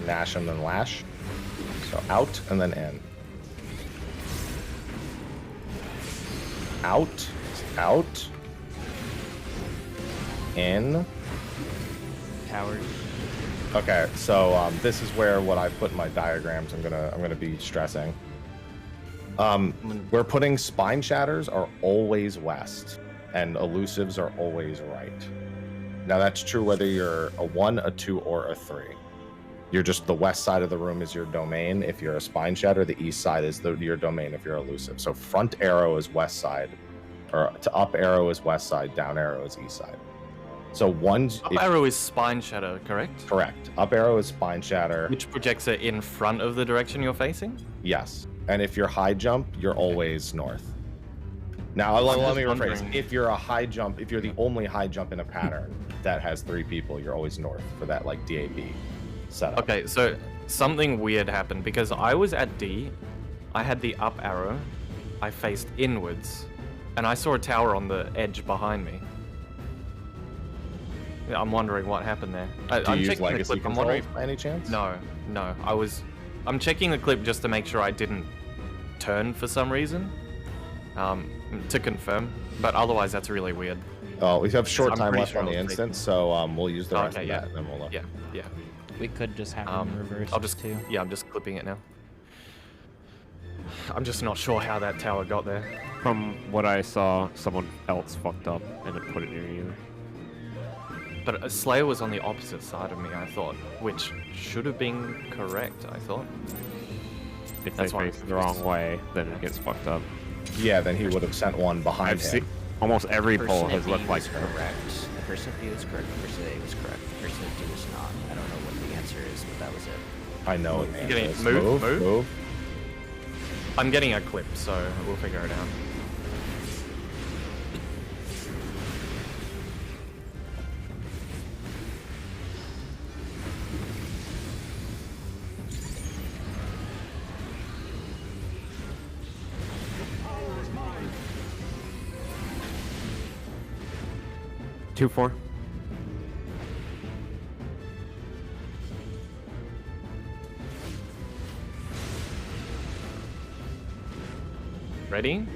Nash and then lash. So out and then in. Out, out, in. Towers. Okay, so this is where what I put in my diagrams. I'm gonna be stressing. We're putting spine shatters are always west, and elusives are always right. Now that's true whether you're a 1, a 2, or a 3. You're just the west side of the room is your domain if you're a spine shatter. The east side is your domain if you're elusive. So front arrow is west side, or to up arrow is west side, down arrow is east side. So Up arrow is spine shatter, correct? Correct. Up arrow is spine shatter. Which projects it in front of the direction you're facing? Yes. And if you're high jump, you're always north. Now, let me rephrase. If you're a high jump, if you're the only high jump in a pattern that has 3 people, you're always north for that like DAB setup. Okay, so something weird happened because I was at D, I had the up arrow, I faced inwards, and I saw a tower on the edge behind me. Yeah, I'm wondering what happened there. Do you use legacy control by any chance? No. I'm checking the clip just to make sure I didn't turn for some reason, to confirm. But otherwise, that's really weird. Oh, we have short I'm time pretty left sure on the I was instance, so we'll use the rest of yeah. that, and then we'll look. Yeah. We could just have them reversed I'll just too. Yeah, I'm just clipping it now. I'm just not sure how that tower got there. From what I saw, someone else fucked up and then put it near you. But Slayer was on the opposite side of me, I thought, which should have been correct, I thought. If they face the wrong way, then it gets fucked up. Yeah, then he would have sent one behind I've him. seen almost every poll Person has at looked B like was correct. The person at B was correct. The person at A was correct. The person at D was not. I don't know what the answer is, but that was it. I know what the answer is. Move. I'm getting a clip, so we'll figure it out. Two, 4. Ready?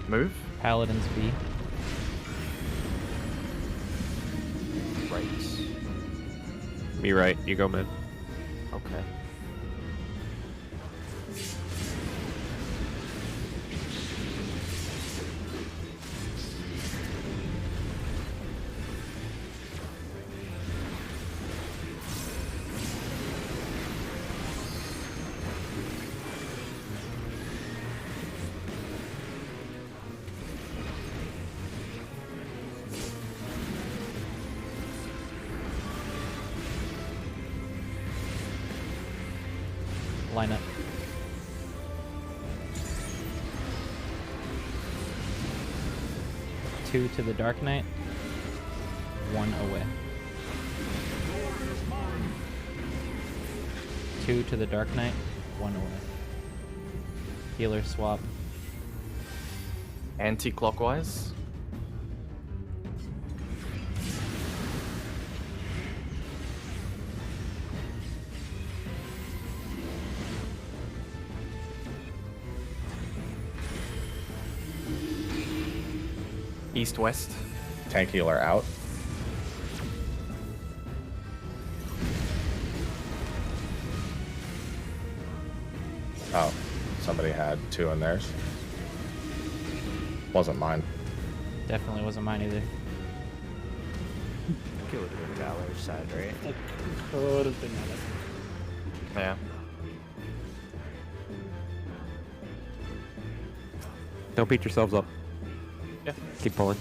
Move. Paladins B. Right. Me right, you go mid. Okay. Line up. Two to the Dark Knight. 1 away. 2 to the Dark Knight. 1 away. Healer swap. Anti-clockwise. East-west. Tank healer out. Oh, somebody had 2 in theirs. Wasn't mine. Definitely wasn't mine either. I think it would have been Valor's side, right? It could have been that. Yeah. Don't beat yourselves up. Yeah. Keep pulling.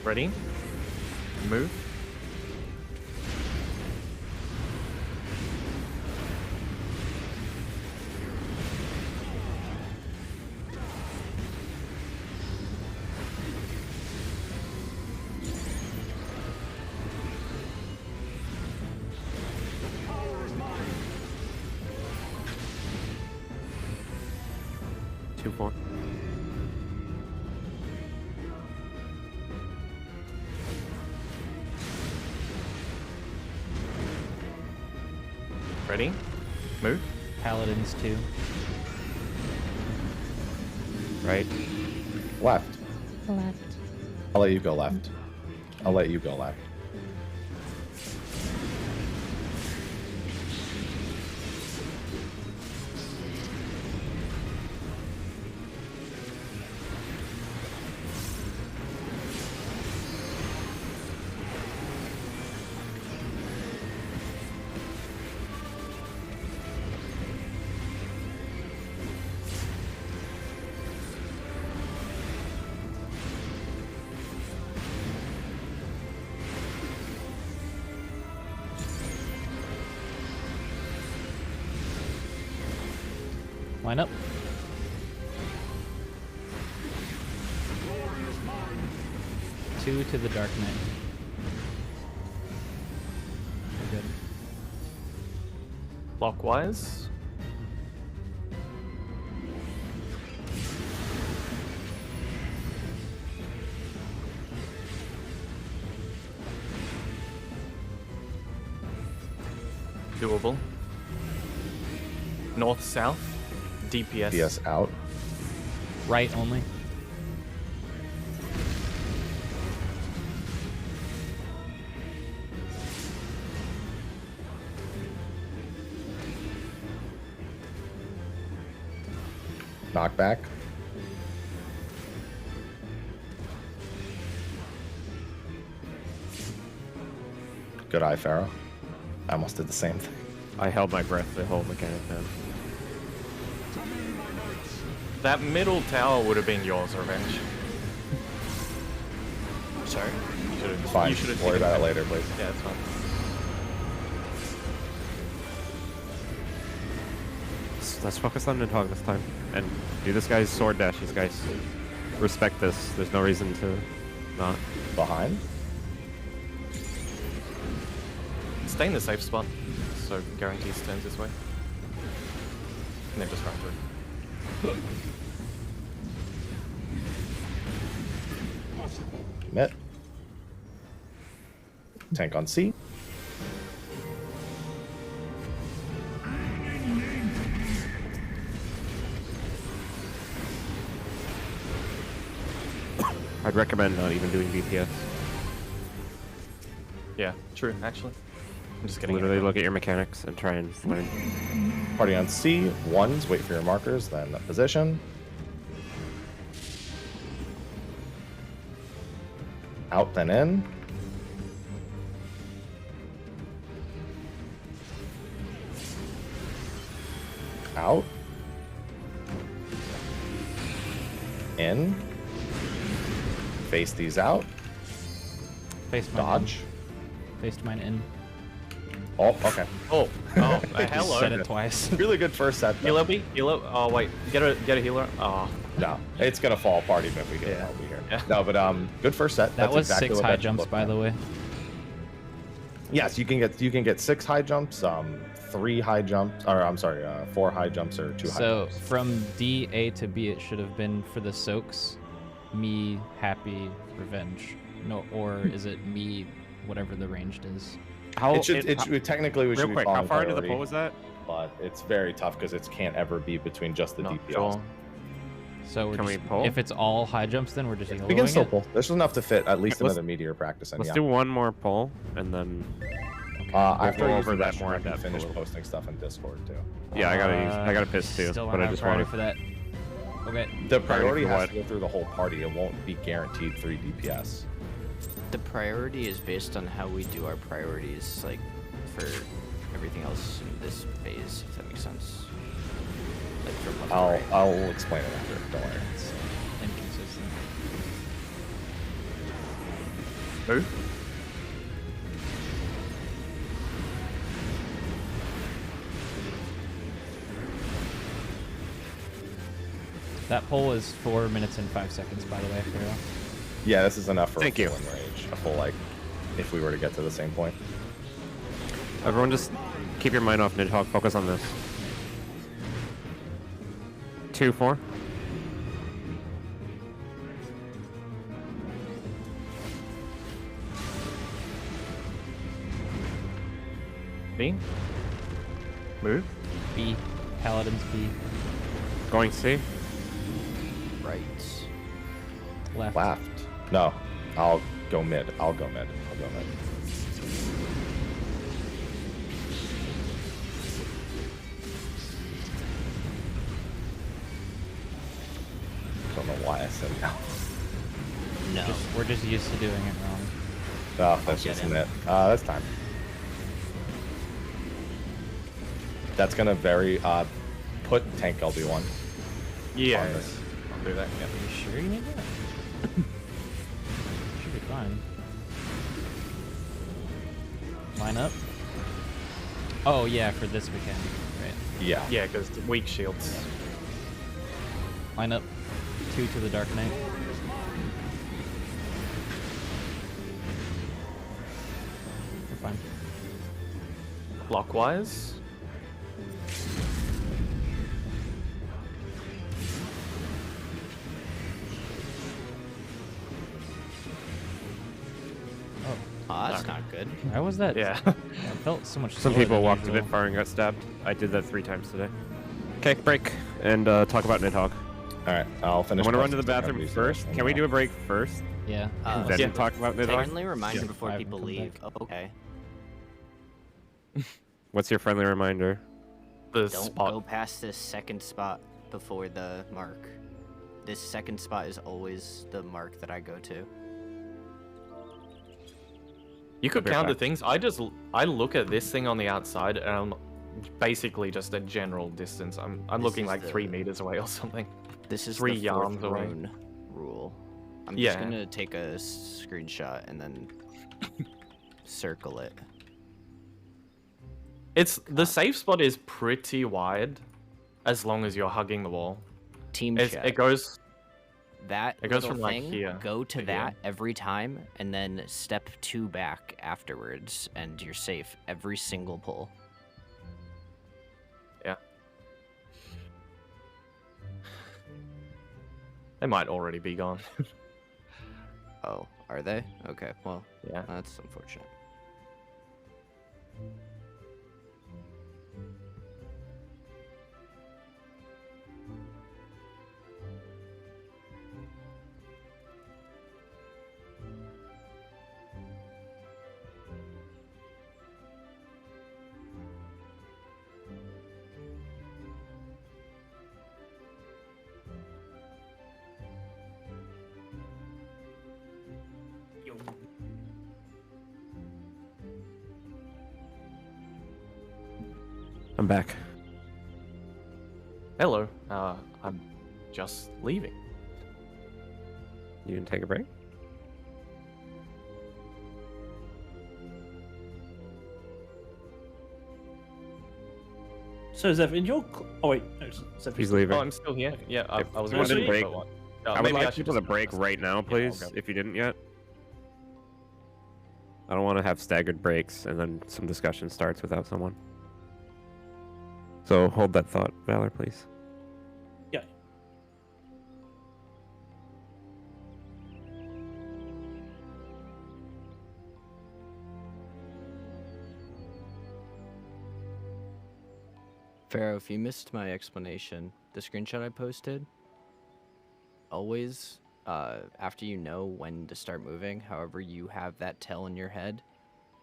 Ready? Move. Two, 4. Ready? Move. Paladins too. Right. Left. Left. I'll let you go left. I'll let you go left. Line up. Two to the Dark Knight. We're good. Clockwise. Doable. North, south. DPS. DPS out. Right only. Knockback. Good eye, Pharaoh. I almost did the same thing. I held my breath the whole mechanic then. That middle tower would have been yours, Revenge. Sorry. Fine. You should have Worry taken about it that. later, please. Yeah, it's fine. Let's focus on Nidhogg this time and do this guy's sword dashes, guys. Respect this. There's no reason to not. Behind? Stay in the safe spot, so guarantees turns this way. And then just run through. Commit. Tank on C. I'd recommend not even doing DPS. Yeah, true, actually. I'm just getting Literally look at your mechanics and try and learn. Party on C. Ones, wait for your markers, then position. Out, then in. Out. In. Face these out. Faced mine Dodge. In. Faced mine in. Oh, okay. Oh, hello. Said it twice. Really good first set. though. Healer B? Healer? Oh, wait. Get a healer? Oh. No, it's gonna fall apart even if we get LB here. Yeah. No, but good first set. That That's was exactly 6 what high that should jumps, look by like. the way. Yes, you can get 6 high jumps, 3 high jumps, or I'm sorry, 4 high jumps or 2 high So jumps. from D, A to B, it should have been for the soaks, me, happy, revenge. No, or is it me, whatever the ranged is? How It should technically we real should be quick? How following far into the priority, poll was that? but it's very tough because it can't ever be between just the Not DPS. sure. So we're Can we just, pull? if it's all high jumps, then we're just We can YOLOing still it? pull. There's enough to fit at least Let's- another meteor practice. And Let's yeah. do one more poll and then. After go I over that more I in can depth a finish little. posting stuff in Discord too. Yeah, I gotta piss too, Still but on I our just priority want for that. Okay. The priority for has what? to go through the whole party. It won't be guaranteed 3 DPS. The priority is based on how we do our priorities, like for everything else in this phase, if that makes sense. Like from left to right. I'll explain it after. Don't worry. It's inconsistent. Who? That poll is 4 minutes and 5 seconds, by the way, Pharaoh. Yeah, this is enough for Thank a you. full range. A full if we were to get to the same point. Everyone just keep your mind off Nidhogg. Focus on this. 2, 4. B? Move. B. Paladins B. Going C. Right. Left. Left. No, I'll go mid. I'll go mid. Don't know why I said no. No. We're just used to doing it wrong. Oh, that's Get just him. it. That's time. That's gonna put tank LB1. Yeah. On this. I'll do that. Yeah. Are you sure you need that? Should be fine. Line up. Oh yeah, for this mechanic, right? Yeah. Yeah, because weak shields. Line up. 2 to the Dark Knight. You're fine. Clockwise. Oh, that's not good. Why was that? Yeah. It felt so much. Some slower people than walked a usual. bit far and got stabbed. I did that 3 times today. Okay, break and talk about Nidhogg. All right, I'll finish. I want to run to the pressing bathroom these first. and Can we then do a break first? Yeah. Then Yeah. talk about Nidhogg? Friendly reminder Yeah. before I people haven't come leave. back. Oh, okay. What's your friendly reminder? The Don't spot. go past this second spot before the mark. This second spot is always the mark that I go to. You could I'll be count the back. things. I look at this thing on the outside, and I'm basically just a general distance. I'm This looking is like the- 3 meters away or something. This is 3 the yards fourth away. rune rule. I'm Yeah. just gonna take a screenshot and then circle it. It's the safe spot is pretty wide, as long as you're hugging the wall. Team It chat. goes. That It goes little from, like, thing, here go to to that here. every time, and then step 2 back afterwards, and you're safe every single pull. Yeah. They might already be gone. Oh, are they? Okay, well, Yeah. that's unfortunate. I'm back. Hello. I'm just leaving. You didn't take a break? So Zev, in your oh wait, no, Zev, He's leaving. Oh, I'm still here. Yeah, I was Someone going didn't break. I would like people to break right now, please, if you didn't yet. I don't want to have staggered breaks and then some discussion starts without someone. So hold that thought, Valor, please. Yeah. Pharaoh, if you missed my explanation, the screenshot I posted, always, after you know when to start moving, however you have that tell in your head,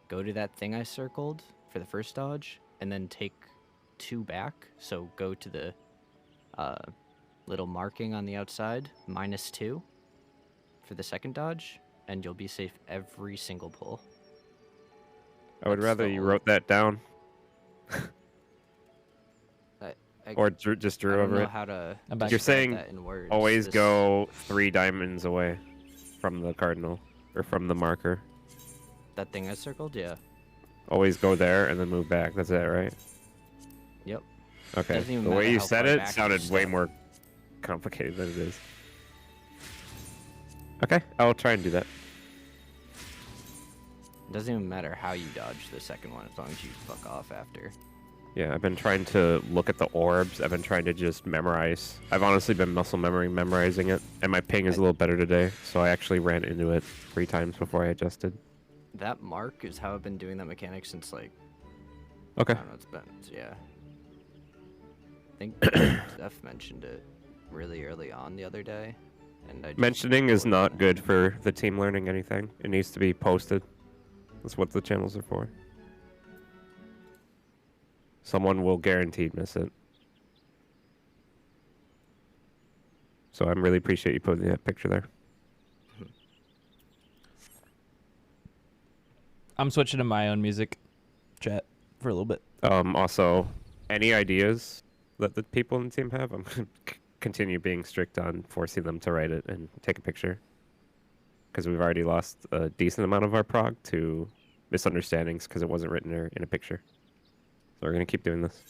go to that thing I circled for the first dodge, and then take 2 back. So go to the little marking on the outside, -2 for the second dodge, and you'll be safe every single pull. I would That's rather the you whole- wrote that down I or just I drew don't over know it. how to I'm back. You're describe saying that in words. always This- go 3 diamonds away from the cardinal or from the marker. that thing I circled, yeah. Always go there and then move back. That's it, right? Yep. Okay. Doesn't even The matter way you how said far it back you sounded way step. more complicated than it is. Okay, I'll try and do that. It doesn't even matter how you dodge the second one as long as you fuck off after. Yeah, I've been trying to look at the orbs. I've been trying to just memorize. I've honestly been muscle memory memorizing it, and my ping is a little better today, so I actually ran into it 3 times before I adjusted. That mark is how I've been doing that mechanic since like Okay. I don't know, it's been yeah. think Zeph mentioned it really early on the other day, and I just Mentioning is ignored not it. good for the team learning anything. It needs to be posted. That's what the channels are for. Someone will guaranteed miss it. So I really appreciate you putting that picture there. I'm switching to my own music chat for a little bit. Also, any ideas that the people in the team have, I'm going to continue being strict on forcing them to write it and take a picture. Because we've already lost a decent amount of our prog to misunderstandings because it wasn't written in a picture. So we're going to keep doing this.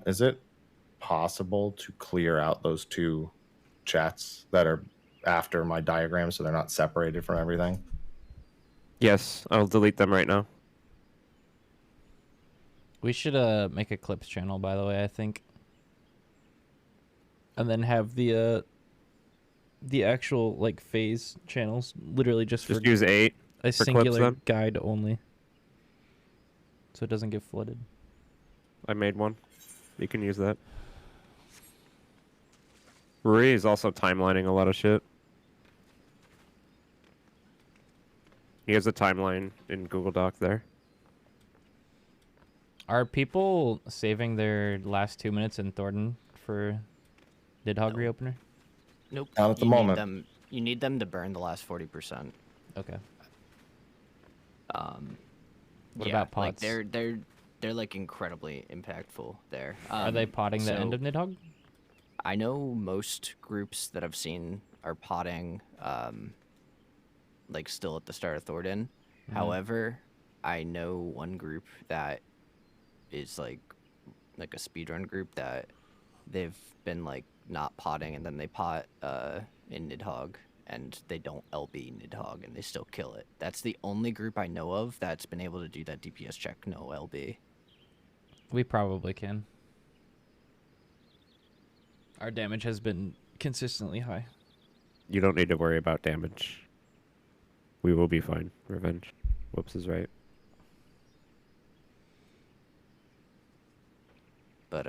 Is it possible to clear out those two chats that are after my diagram so they're not separated from everything? Yes, I'll delete them right now. We should make a clips channel, by the way, I think. And then have the actual like phase channels literally just for use 8 a for clips singular then. guide only. So it doesn't get flooded. I made one. You can use that. Rui is also timelining a lot of shit. He has a timeline in Google Doc there. Are people saving their last 2 minutes in Thornton for Nidhogg reopener? Nope. Not at the you moment. You need them to burn the last 40%. Okay. What Yeah, about like pots? they're like incredibly impactful there. Are they potting the end of Nidhogg? I know most groups that I've seen are potting, like still at the start of Thornton. However, I know one group that is like a speedrun group that they've been like not potting, and then they pot in Nidhogg, and they don't LB Nidhogg, and they still kill it. That's the only group I know of that's been able to do that DPS check, no LB. We probably can. Our damage has been consistently high. You don't need to worry about damage. We will be fine. Revenge. Whoops is right. But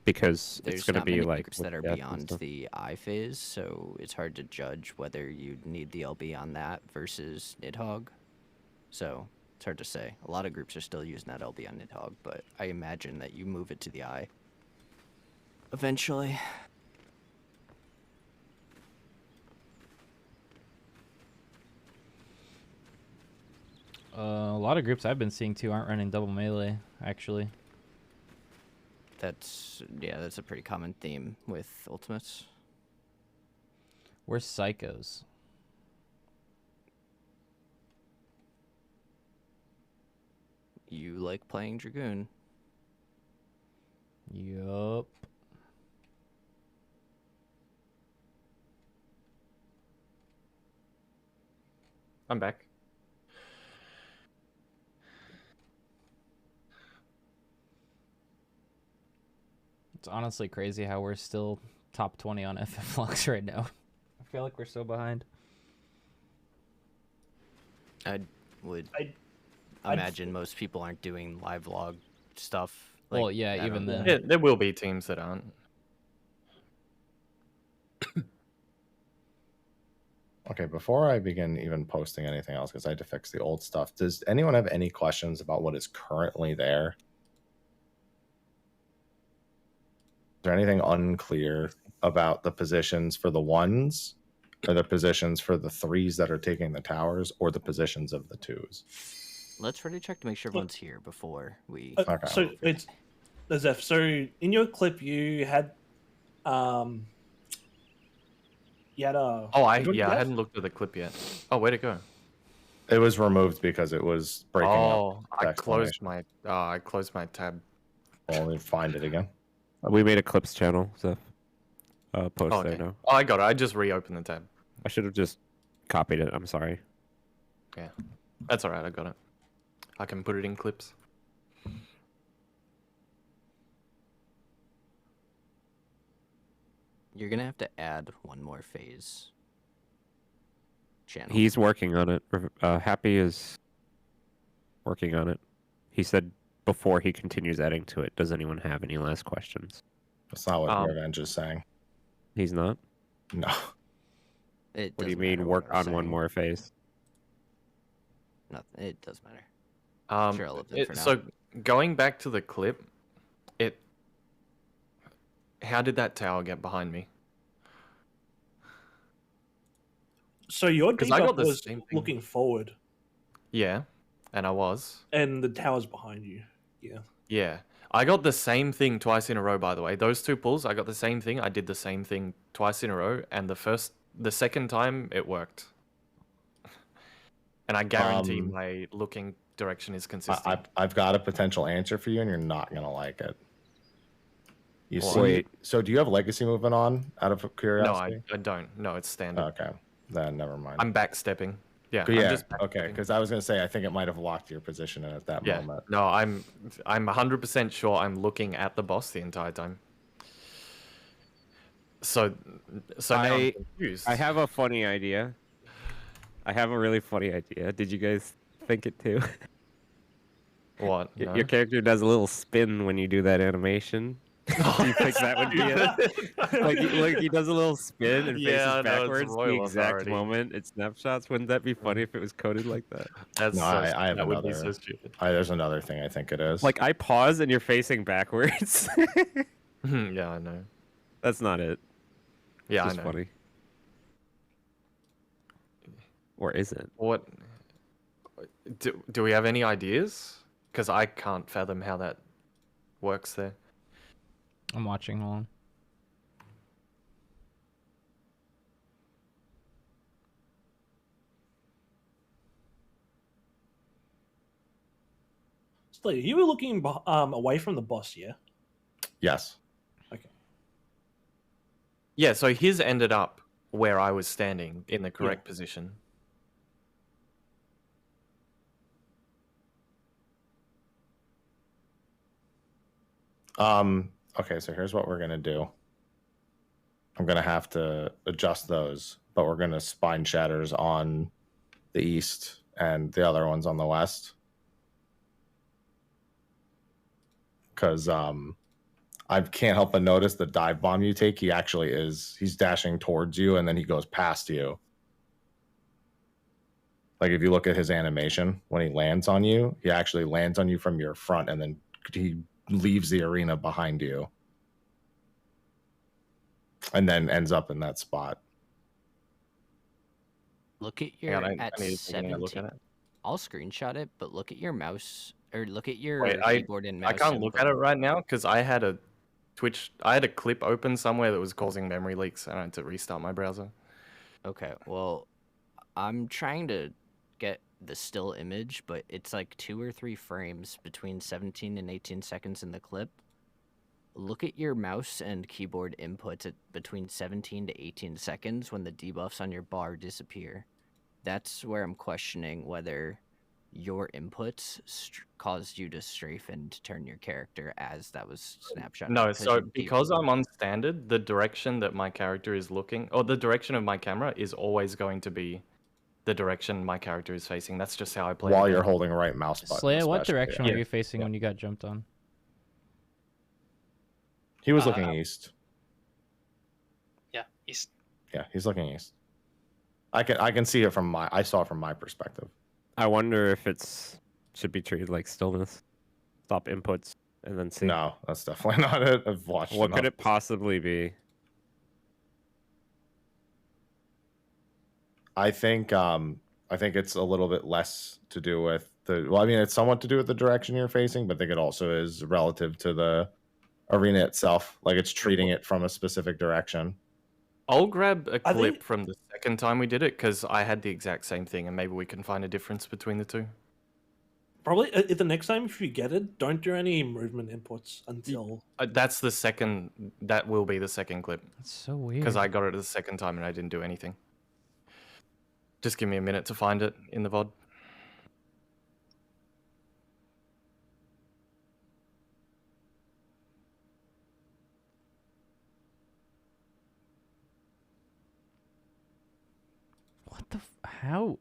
Because there's it's going to not be many like groups that are with death and beyond stuff. the I phase, so it's hard to judge whether you need the LB on that versus Nidhogg. So it's hard to say. A lot of groups are still using that LB on Nidhogg, but I imagine that you move it to the I eventually. A lot of groups I've been seeing too aren't running double melee, actually. That's a pretty common theme with ultimates. We're psychos. You like playing Dragoon. Yup. I'm back. It's honestly crazy how we're still top 20 on FF logs right now. I feel like we're so behind. I would imagine most people aren't doing live log stuff. Like, Well, yeah, I even don't- then. There will be teams that aren't. Okay, before I begin even posting anything else, because I had to fix the old stuff, does anyone have any questions about what is currently there? Is there anything unclear about the positions for the ones, or the positions for the threes that are taking the towers, or the positions of the twos? Let's ready check to make sure everyone's here before we. Okay. So it's Zeph. So in your clip, you had a. Oh, I Yes? hadn't looked at the clip yet. Oh, where'd it go? It was removed because it was breaking up. Oh, the I closed explanation. I closed my tab. Well, we'll find it again. We made a clips channel, so post Oh, there okay. now. Oh, I got it. I just reopened the tab. I should have just copied it. I'm sorry. Yeah, that's all right. I got it. I can put it in clips. You're gonna have to add one more phase. channel. He's working on it. Happy is working on it. He said before he continues adding to it, does anyone have any last questions? That's not what Revenge is saying. He's not? No. It What do you doesn't mean matter work what I was on one saying. more phase? Nothing. It does matter. Sure, I'll live in for now. So going back to the clip, how did that tower get behind me? So your 'Cause I got debuff the was same thing. looking forward, Yeah, and I was. and the tower's behind you. Yeah. Yeah. I got the same thing twice in a row, by the way. Those two pulls, I got the same thing. I did the same thing twice in a row, and the second time, it worked. And I guarantee my looking direction is consistent. I've got a potential answer for you, and you're not gonna like it. You see? Wait. So do you have legacy movement on? Out of No, curiosity? I don't. No, it's standard. Okay, then never mind. I'm backstepping. Yeah, Yeah. I'm just Okay, backstepping. because I was gonna say I think it might have locked your position in at that Yeah. moment. No, I'm 100% sure I'm looking at the boss the entire time. So now I'm confused. I have a funny idea. I have a really funny idea. Did you guys think it too? What? Your No? character does a little spin when you do that animation. Do you think that would be it? like he does a little spin and faces Yeah, I know, it's backwards the royal exact authority. moment it snapshots. Wouldn't that be funny if it was coded like that? That's No, so I have that would be another. so stupid. There's another thing I think it is. Like I pause and you're facing backwards. Yeah, I know. That's not it. Yeah, It's I just know. funny. Or is it? What? Do we have any ideas? Because I can't fathom how that works there. I'm watching. Hold on. Slater, you were looking away from the boss, yeah? Yes. Okay. Yeah, so his ended up where I was standing in the correct position. Okay, so here's what we're gonna do. I'm gonna have to adjust those, but we're gonna spine shatters on the east and the other ones on the west. Because I can't help but notice the dive bomb you take, he's dashing towards you and then he goes past you. Like if you look at his animation, when he lands on you, he actually lands on you from your front and then he leaves the arena behind you. And then ends up in that spot. Look at your I at need to take another 17. look at it. I'll screenshot it, but look at your mouse or look at your Wait, keyboard and mouse. I can't look input. at it right now because I had a clip open somewhere that was causing memory leaks, and I had to restart my browser. Okay, well, I'm trying to get the still image, but it's like 2 or 3 frames between 17 and 18 seconds in the clip. Look at your mouse and keyboard inputs at between 17 to 18 seconds when the debuffs on your bar disappear. That's where I'm questioning whether your inputs caused you to strafe and turn your character as that was snapshot. No, so because I'm on standard, the direction that my character is looking, or the direction of my camera is always going to be the direction my character is facing. That's just how I play. While you're holding right mouse button. Slaya, what especially, direction yeah. were you facing when you got jumped on? He was looking east. Yeah, east. Yeah, he's looking east. I can see it I saw it from my perspective. I wonder if should be treated like stillness. Stop inputs and then see. No, that's definitely not it. I've watched What could enough. it possibly be? I think it's a little bit less to do with it's somewhat to do with the direction you're facing, but I think it also is relative to the arena itself. Like it's treating it from a specific direction. I'll grab a I clip think- from the second time we did it because I had the exact same thing, and maybe we can find a difference between the two. Probably the next time if you get it, don't do any movement inputs until. That's the second. That will be the second clip That's so weird. because I got it the second time and I didn't do anything. Just give me a minute to find it in the VOD. What the? How?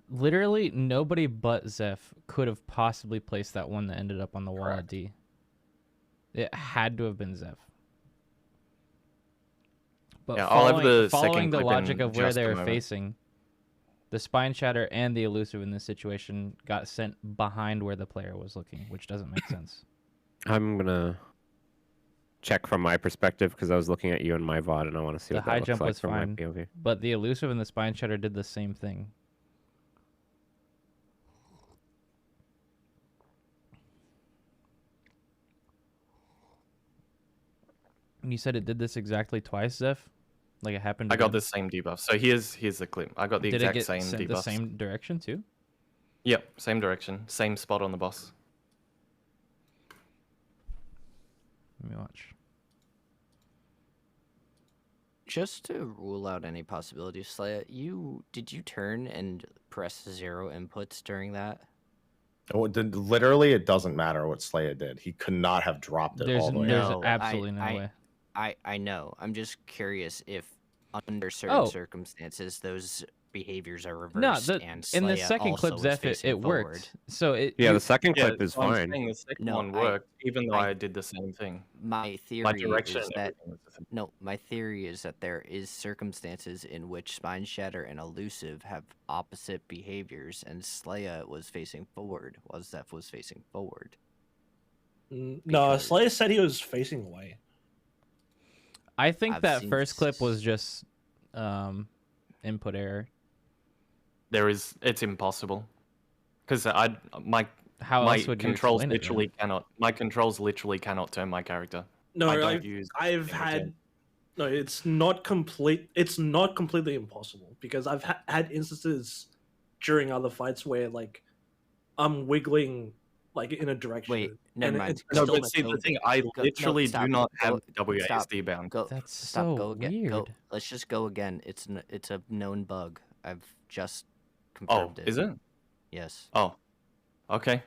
Literally nobody but Zeph could have possibly placed that one that ended up on the wall at D. It had to have been Zeph. But Yeah, I'll have the following second the clip logic in of where just they a were moment. facing, the Spine Shatter and the Elusive in this situation got sent behind where the player was looking, which doesn't make sense. I'm gonna check from my perspective because I was looking at you in my VOD and I want to see The what that high looks jump like was from fine, my POV. but the Elusive and the Spine Shatter did the same thing. And you said it did this exactly twice, Zeph? Like it happened I got again? the same debuff. So here's the clip. I got the Did it exact get same sent debuff. the same direction too? Yep, same direction, same spot on the boss. Let me watch. Just to rule out any possibilities, Slaya, did you turn and press 0 inputs during that? Literally, it doesn't matter what Slaya did. He could not have dropped it all the way. There's No, absolutely no way. I know. I'm just curious if under certain circumstances those behaviors are reversed and Slaya in the second also clip, was Zeph, facing it forward. worked. So the second Yeah, clip is so I'm fine. saying the second No, one worked, even though I did the same thing. My theory My direction is and that everything was the same. no, my theory is that there is circumstances in which Spine Shatter and Elusive have opposite behaviors, and Slaya was facing forward, while Zeph was facing forward. No, Slayer said he was facing away. I think I've that seen first clip was just input error. It's impossible because my How my else would you controls explain it, literally then? cannot. My controls literally cannot turn my character. No, I don't use. I've had. No, it's not complete. It's not completely impossible because I've had instances during other fights where like I'm wiggling like in a direction. Wait, never mind. It's No, still but see, the thing, I literally do not have WASD bound. That's Stop. so Go again. weird. Go. Let's just go again. It's a known bug. I've just Oh, confirmed it. is it? Yes. Oh, okay.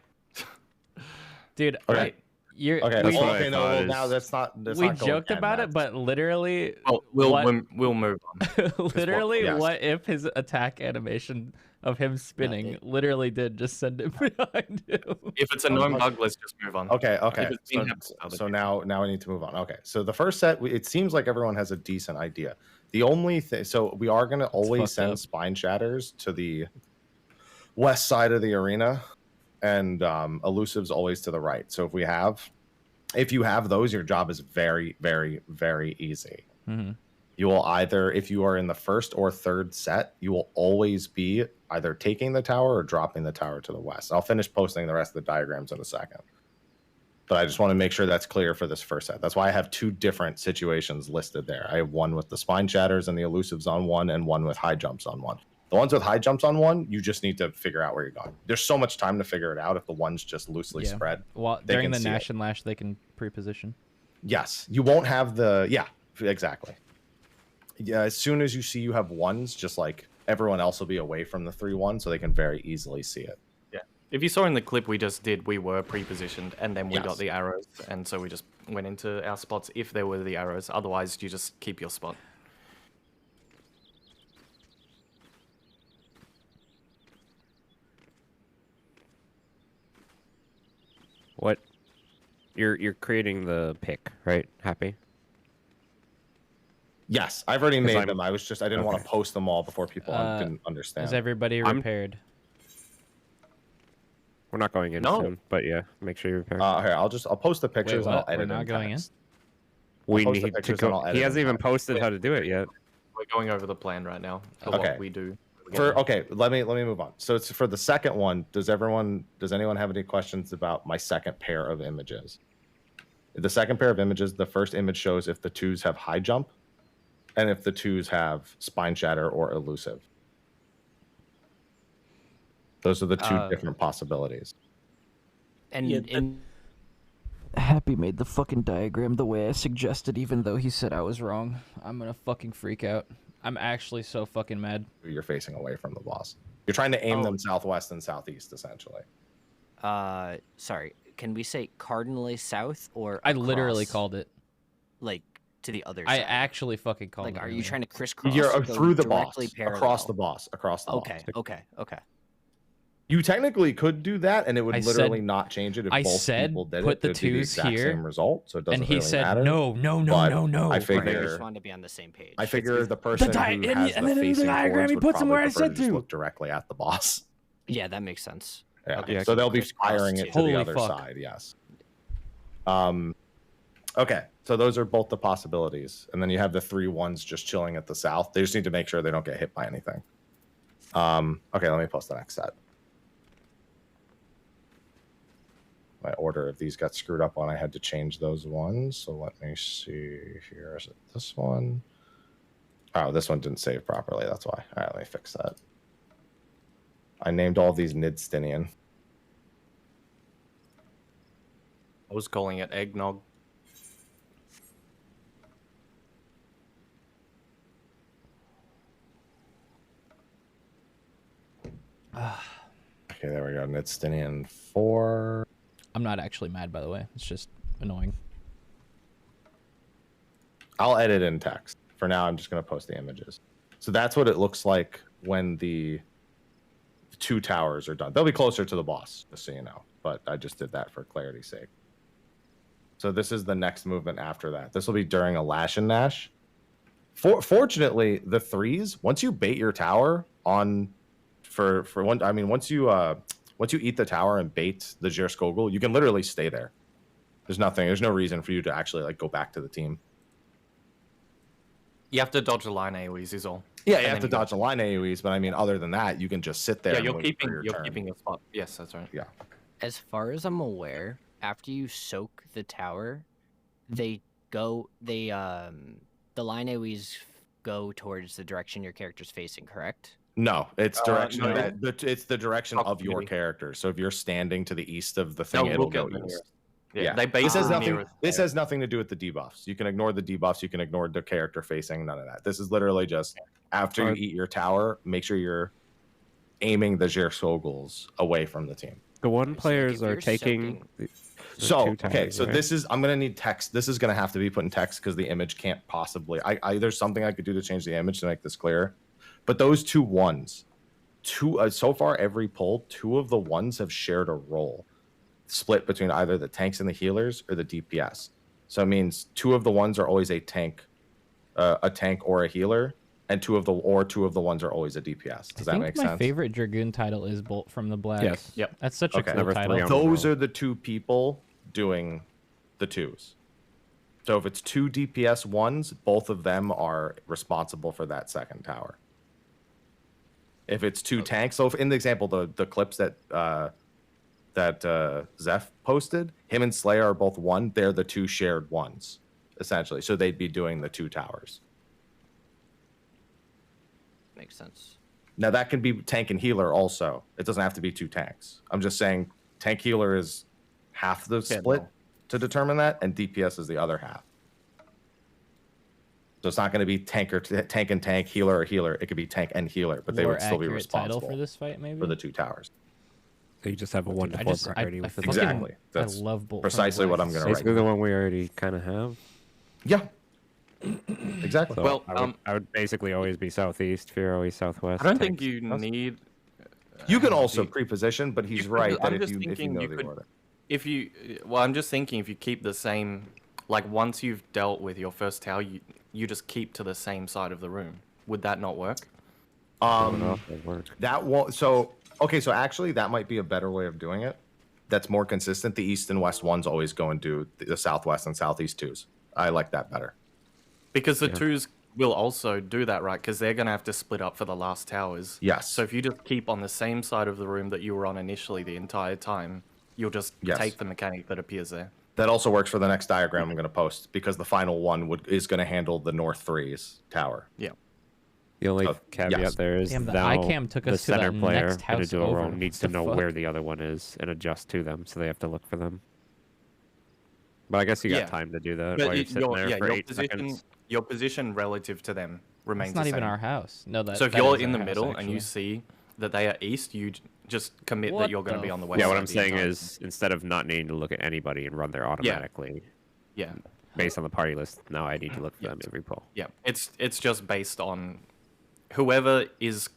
Dude, Okay. you're Okay, we, well, well, now that's not. we joked about it, but literally, Well, we'll move on. literally, yes. what if his attack animation of him spinning literally did just send it behind him? If it's a known bug, let's just move on. Okay. If it's been happening, So now we need to move on. Okay. So the first set, it seems like everyone has a decent idea. The only thing, so we are going to always fucked send up. Spine Shatters to the west side of the arena, and Elusive's always to the right. So if you have those, your job is very, very, very easy. Mm-hmm. You will either, if you are in the first or third set, you will always be either taking the tower or dropping the tower to the west. I'll finish posting the rest of the diagrams in a second. But I just want to make sure that's clear for this first set. That's why I have two different situations listed there. I have one with the Spine Shatters and the Elusives on one, and one with high jumps on one. The ones with high jumps on one, you just need to figure out where you're going. There's so much time to figure it out if the one's just loosely spread. Well, they during can the see Nash it. and Lash, they can pre-position. Yes, you won't have the... Yeah, exactly. Yeah, as soon as you see you have ones, just like everyone else will be away from the 3-1, so they can very easily see it. Yeah. If you saw in the clip we just did, we were pre-positioned, and then we Yes. got the arrows, and so we just went into our spots if there were the arrows. Otherwise, you just keep your spot. What? You're creating the pick, right? Happy? Yes, I've already 'Cause made I'm- them. I didn't want to post them all before people didn't Is understand. everybody repaired? We're not going in soon, but yeah, make sure you're prepared. Here, I'll post the pictures and I'll what? We're edit not in going in? text. we post the need to pictures and I'll go. edit He in hasn't even text. posted how to do it yet. We're going over the plan right now. Of Okay. What we do. Okay, let me move on. So it's for the second one. Does anyone have any questions about my second pair of images? The second pair of images, the first image shows if the twos have high jump, and if the twos have Spine Shatter or Elusive. Those are the two different possibilities. And Happy made the fucking diagram the way I suggested, even though he said I was wrong. I'm gonna fucking freak out. I'm actually so fucking mad. You're facing away from the boss. You're trying to aim them southwest and southeast, essentially. sorry. Can we say cardinally south or I literally across? called it. Like to the other I side? actually fucking called Like, it are you earlier. trying to crisscross? You're or go through the boss, directly across the parallel? boss, across the Okay, boss. okay. You technically could do that, and it would I literally said- not change it if I both said people did put it. the It'd be the twos exact here, same result, so it doesn't and he really said matter. no. But I I I figure just wanted to be on the same page. I figure the person who has and the then in the facing diagram, chords he would puts them probably where I prefer said to just to. look directly at the boss. Yeah, that makes sense. Yeah. Okay, So they'll be crisscross firing it too. to the Holy other fuck. side. Yes. Okay. So those are both the possibilities, and then you have the 3 ones just chilling at the south. They just need to make sure they don't get hit by anything. Okay. Let me post the next set. My order of these got screwed up when I had to change those ones. So let me see here. Is it this one? Oh, this one didn't save properly. That's why. All right, let me fix that. I named all these Nidstinian. I was calling it eggnog. Okay, there we go. Nidstinian 4. I'm not actually mad, by the way. It's just annoying. I'll edit in text. For now, I'm just going to post the images. So that's what it looks like when the 2 towers are done. They'll be closer to the boss, just so you know. But I just did that for clarity's sake. So this is the next movement after that. This will be during a Lash and Nash. Fortunately, the 3s, once you bait your tower on for one, I mean, once you eat the tower and bait the Jerskogul, you can literally stay there. There's no reason for you to actually like go back to the team. You have to dodge the line AoEs is all. Yeah, you And have then to you go- dodge the line AoEs, but I mean, other than that, you can just sit there. Yeah, and you're wait for keeping your turn. your spot. Yes, that's right. Yeah. As far as I'm aware, after you soak the tower, the line AoEs go towards the direction your character's facing, correct? No, it's direction no. it's the direction of your Proximity. character. So if you're standing to the east of the thing, No, it'll we'll go get there. east. Yeah, they base this has it nothing. nearest This there. has nothing to do with the debuffs. You can ignore the debuffs. You can ignore the character facing. None of that. This is literally just after you eat your tower, make sure you're aiming the Jersoguls away from the team. The one Like, players if are you're taking. the So 2 okay, towers, so right? this is I'm gonna need text. This is gonna have to be put in text because the image can't possibly. I there's something I could do to change the image to make this clear, but those 2 ones, so far every pull, 2 of the ones have shared a role, split between either the tanks and the healers or the DPS. So it means 2 of the ones are always a tank or a healer, and 2 of the ones are always a DPS. Does that I think make my sense? favorite Dragoon title is Bolt from the Black. Yes. Yep. That's such a Okay. cool Number title. 3 on Those roll. are the 2 people doing the 2s. So if it's 2 DPS ones, both of them are responsible for that second tower. If it's 2 tanks, so if in the example, the clips that Zeph posted, him and Slayer are both 1. They're the 2 shared ones, essentially. So they'd be doing the 2 towers. Makes sense. Now that can be tank and healer also. It doesn't have to be 2 tanks. I'm just saying tank healer is half the split to determine that, and DPS is the other half. So it's not going to be tank and tank, healer or healer. It could be tank and healer, but they More would still be accurate title responsible for this fight, maybe. for the 2 towers. So you just have a 1 to I 4 just I priority with fucking, the Exactly. That's I love Bolt. precisely from the what Black. I'm It's gonna so write. Basically, the one we already kind of have. Yeah. Exactly. So Well, I would basically always be southeast. If you're always southwest. I don't think tanks you south. need. You can also pre-position, but he's You could- right that I'm if just you thinking know you the could- order. If you, well, I'm just thinking if you keep the same, like once you've dealt with your first tower, you just keep to the same side of the room. Would that not work? I don't know if that works. That won't. So okay, so actually that might be a better way of doing it. That's more consistent. The east and west ones always go and do the southwest and southeast 2s. I like that better. Because the 2s will also do that, right? Because they're going to have to split up for the last towers. Yes. So if you just keep on the same side of the room that you were on initially the entire time, you'll just Yes. take the mechanic that appears there. That also works for the next diagram I'm going to post because the final one is going to handle the north 3's tower. Yeah. The only Oh, caveat yes. there is Damn, the now iCam took the us to that center player next in a house duo over. role needs What to the know fuck? where the other one is and adjust to them, so they have to look for them. But I guess you got Yeah. time to do that But while you're sitting there for 8 seconds. your position relative to them remains It's not the even same. our house. No, that. So if that you're is in our the house, middle and actually. you see that they are east, you just commit What that you're going to the be on the west Yeah, what side I'm the saying entire is instead of not needing to look at anybody and run there automatically, Yeah. based on the party list. Now I need to look for them every poll. Yeah, it's just based on whoever is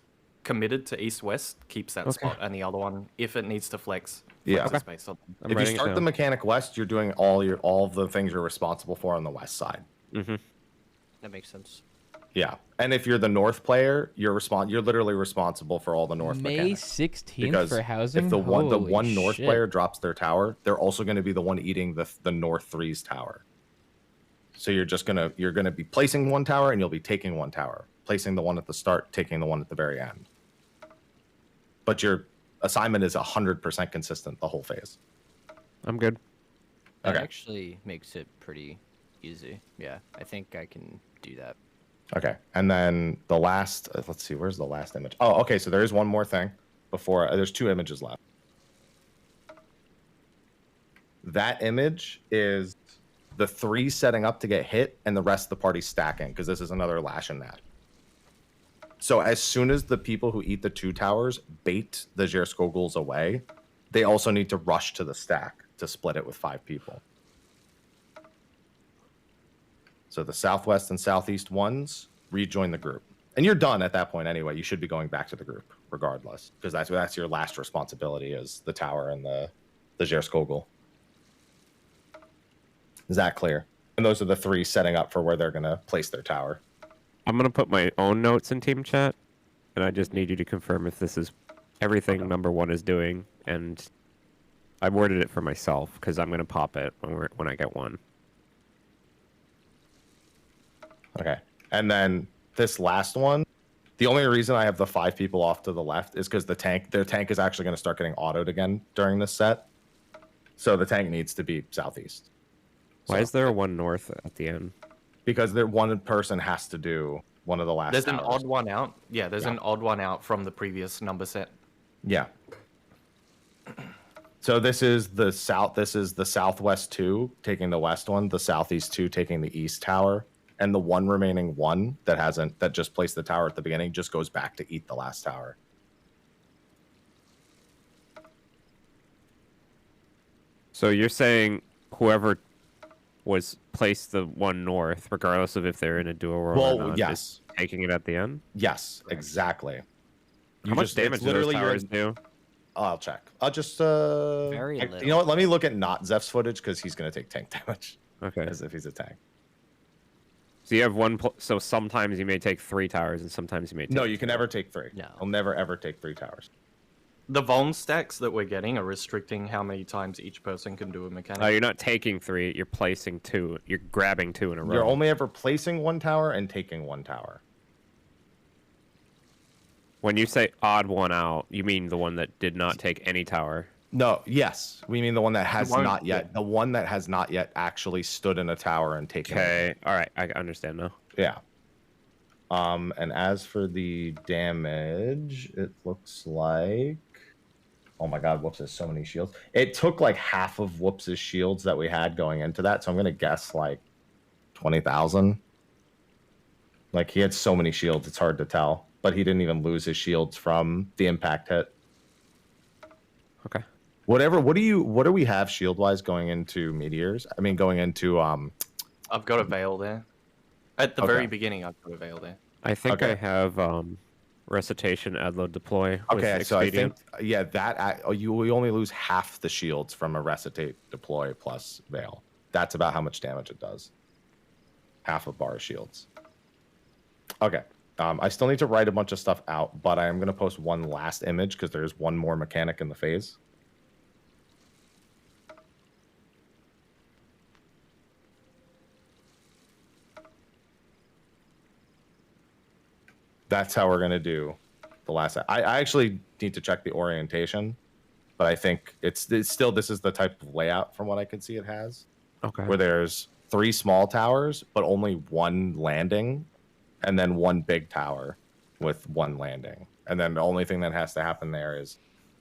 committed to east-west keeps that spot, and the other one, if it needs to flex, flexes based on them. If you start the mechanic west, you're doing all of the things you're responsible for on the west side. Mm-hmm. That makes sense. Yeah, and if you're the north player, you're literally responsible for all the north. May mechanics. 16th for housing. If the one Holy north shit. player drops their tower, they're also going to be the one eating the north 3's tower. So you're gonna be placing one tower and you'll be taking one tower, placing the one at the start, taking the one at the very end. But your assignment is 100% consistent the whole phase. I'm good. That Okay. actually makes it pretty easy. Yeah, I think I can do that. Okay, and then the last, let's see, where's the last image? Oh, okay, so there is one more thing before, there's 2 images left. That image is the 3 setting up to get hit and the rest of the party stacking, because this is another Lash and Nat. So as soon as the people who eat the 2 towers bait the Jerskoguls away, they also need to rush to the stack to split it with 5 people. So the southwest and southeast ones rejoin the group. And you're done at that point anyway. You should be going back to the group regardless, because that's your last responsibility is the tower and the Jerskogul. Is that clear? And those are the 3 setting up for where they're going to place their tower. I'm gonna put my own notes in team chat, and I just need you to confirm if this is everything number 1 is doing. And I worded it for myself because I'm gonna pop it when I get one. Okay. And then this last one, the only reason I have the 5 people off to the left is because their tank is actually going to start getting autoed again during this set. So the tank needs to be southeast. Why is there a 1 north at the end? Because one person has to do one of the last There's an towers. odd one out. Yeah, there's an odd one out from the previous number set. Yeah. So this is the southwest 2 taking the west one, the southeast 2 taking the east tower. And the one remaining one that just placed the tower at the beginning just goes back to eat the last tower. So you're saying whoever was placed the 1 north, regardless of if they're in a duo or not, yes, is taking it at the end? Yes, exactly. How much damage do those towers do? I'll check. I'll just Very little. You know what? Let me look at not Zeph's footage because he's gonna take tank damage. Okay. As if he's a tank. So you have so sometimes you may take 3 towers and sometimes you may take No, you can never take 3. No. I'll never ever take 3 towers. The Vuln stacks that we're getting are restricting how many times each person can do a mechanic. You're not taking 3, you're placing 2. You're grabbing 2 in a row. You're only ever placing 1 tower and taking 1 tower. When you say odd one out, you mean the one that did not take any tower? No, yes. We mean the one that has the one that has not yet actually stood in a tower and taken Okay, alright, I understand now. Yeah. And as for the damage, it looks like... Oh my god, Whoops has so many shields. It took like half of Whoops' shields that we had going into that, so I'm going to guess like 20,000. Like, he had so many shields, it's hard to tell. But he didn't even lose his shields from the impact hit. Okay. What do we have shield-wise going into Meteors? I mean, going into... I've got a Veil there. At the very beginning, I've got a Veil there. I think I have Recitation, Add Load, Deploy. Okay, with so I Expedient. think, yeah, we only lose half the shields from a Recitate, Deploy plus Veil. That's about how much damage it does. Half a bar of shields. Okay. I still need to write a bunch of stuff out, but I am going to post one last image because there's one more mechanic in the phase. That's how we're going to do the last. I actually need to check the orientation, but I think it's still, this is the type of layout from what I can see it has. Okay. Where there's 3 small towers, but only 1 landing, and then 1 big tower with 1 landing. And then the only thing that has to happen there is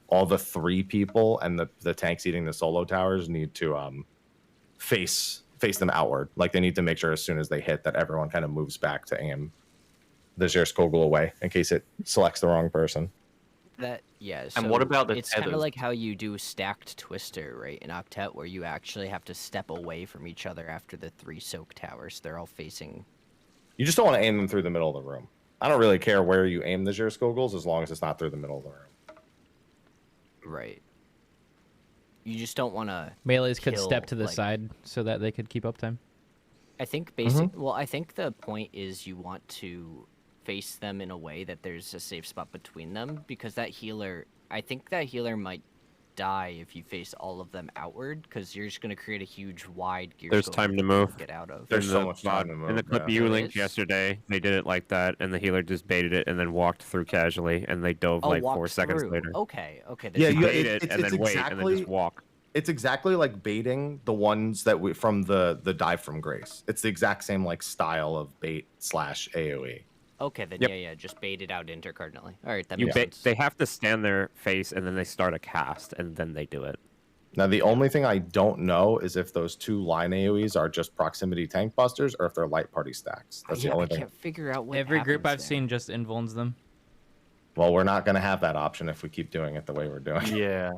all the 3 people and the tanks eating the solo towers need to face them outward. Like, they need to make sure as soon as they hit that everyone kind of moves back to aim the Jerskogul away in case it selects the wrong person. Yeah. And what about the It's kind of tethers? like how you do stacked Twister, right, in Octet, where you actually have to step away from each other after the 3 soak towers. They're all facing. You just don't want to aim them through the middle of the room. I don't really care where you aim the Skogels as long as it's not through the middle of the room. Right. You just don't want to. Melees could step to the side so that they could keep up time. I think Well, I think the point is you want to face them in a way that there's a safe spot between them, because that healer. I think that healer might die if you face all of them outward, because you're just going to create a huge wide gear. There's time to move. Get out of. There's so much time to move. In the clip you linked yesterday, they did it like that, and the healer just baited it and then walked through casually, and they dove like 4 seconds later. Okay. Yeah, you you bait it and then wait and then just walk. It's exactly like baiting the ones that we from the dive from Grace. It's the exact same like style of bait / AoE. Okay, then yeah, just bait it out intercardinally. All right, that You makes sense. They have to stand their face and then they start a cast and then they do it. Now the only thing I don't know is if those 2 line AoEs are just proximity tank busters or if they're light party stacks. That's the only I thing. can't figure out what. Every group I've happens seen just invulns them. Well, we're not going to have that option if we keep doing it the way we're doing. Yeah.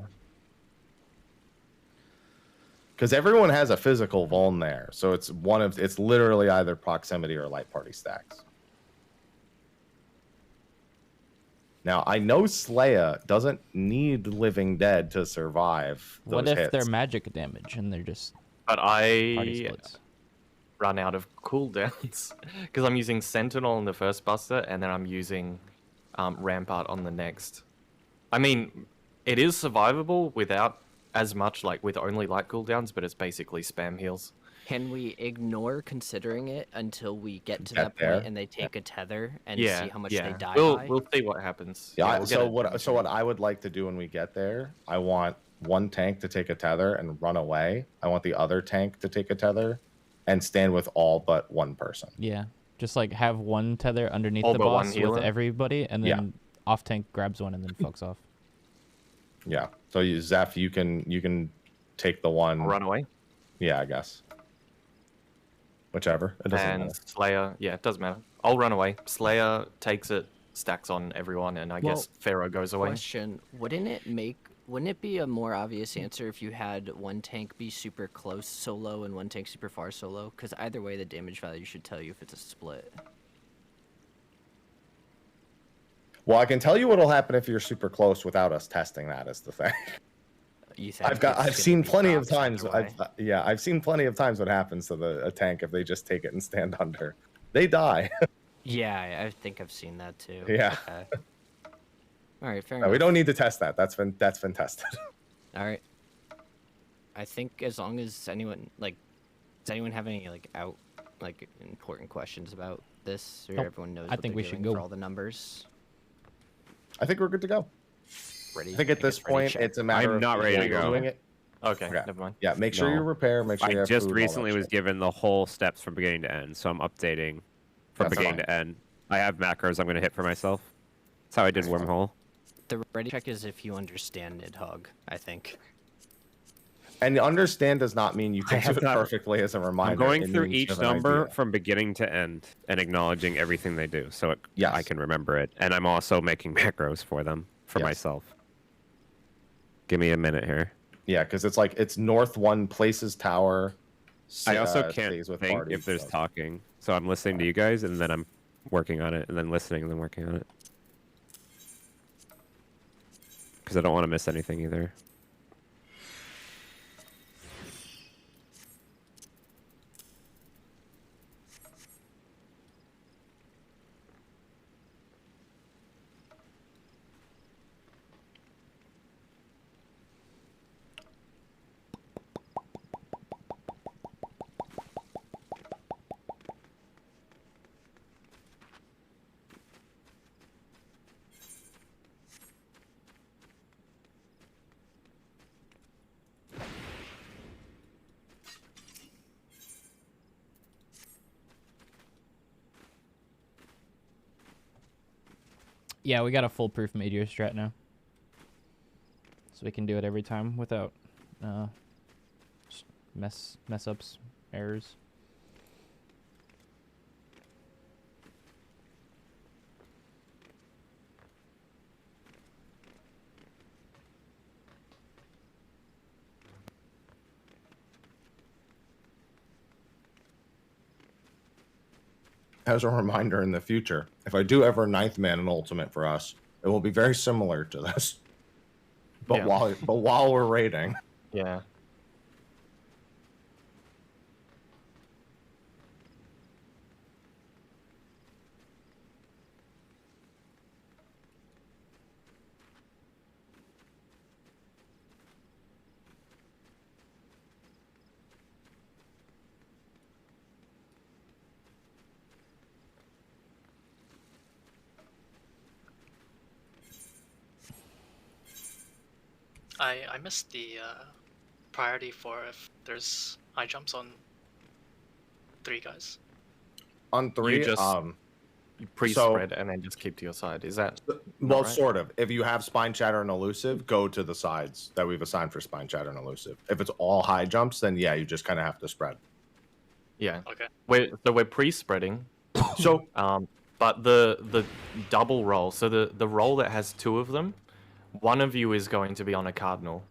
Because everyone has a physical vuln there, so it's literally either proximity or light party stacks. Now I know Slaya doesn't need Living Dead to survive those What if hits. they're magic damage and they're just But party I splits? run out of cooldowns because I'm using Sentinel on the first buster and then I'm using Rampart on the next. I mean, it is survivable without as much, like with only light cooldowns, but it's basically spam heals. Can we ignore considering it until we get to Get that there? point and they take a tether and Yeah, see how much yeah. they die We'll by? see what happens. Yeah. we'll So get it what? So what I would like to do when we get there, I want one tank to take a tether and run away. I want the other tank to take a tether and stand with all but one person. Yeah, just like have one tether underneath All the but one boss with healer? everybody, and then off tank grabs one and then fucks off. Yeah. So Zeph, you can take the one. Run away. Yeah, I guess. Whichever. It doesn't And matter. Slayer, yeah, it doesn't matter. I'll run away. Slayer takes it, stacks on everyone, and I guess Pharaoh goes away. Question: Wouldn't it be a more obvious answer if you had one tank be super close solo and one tank super far solo? Because either way, the damage value should tell you if it's a split. Well, I can tell you what'll happen if you're super close without us testing that is the thing. You think I've seen plenty of times. I've seen plenty of times what happens to a tank if they just take it and stand under. They die. Yeah, I think I've seen that too. Yeah. Okay. All right, fair No, enough. we don't need to test that. That's been tested. All right. I think as long as anyone does anyone have any important questions about this, or Nope. everyone knows? I what think they're we should doing for go. all the numbers. I think we're good to go. Ready? I think at this ready point check. it's a matter I'm of not ready to go. doing it. Okay, Okay. never mind. Yeah, make sure you No. repair. Make sure you I have just food, all that recently was shit. given the whole steps from beginning to end, so I'm updating from That's beginning fine. to end. I have macros I'm going to hit for myself. That's how I did That's fine. Wormhole. The ready check is if you understand Nidhogg, I think. And understand does not mean you can do have it not- perfectly as a reminder. I'm going It through means you each have an number idea. from beginning to end and acknowledging everything they do, so Yes. I can remember it. And I'm also making macros for them, for Yes. myself. Give me a minute here. Yeah, because it's North 1 places tower. I also can't stays with think party, if there's so- talking, so I'm listening to you guys, and then I'm working on it, and then listening, and then working on it. Because I don't want to miss anything either. Yeah, we got a foolproof meteor strat now, so we can do it every time without mess ups, errors. as a reminder in the future, if I do ever 9th man an ultimate for us, it will be very similar to this. But while we're raiding. Yeah. I missed the priority for if there's high jumps on 3 guys. On 3, you pre-spread and then just keep to your side. Is that well, right? sort of. If you have Spine Chatter and Elusive, go to the sides that we've assigned for Spine Chatter and Elusive. If it's all high jumps, then yeah, you just kind of have to spread. Yeah. Okay. We're pre-spreading. So, but the double roll, so the roll that has 2 of them, one of you is going to be on a cardinal,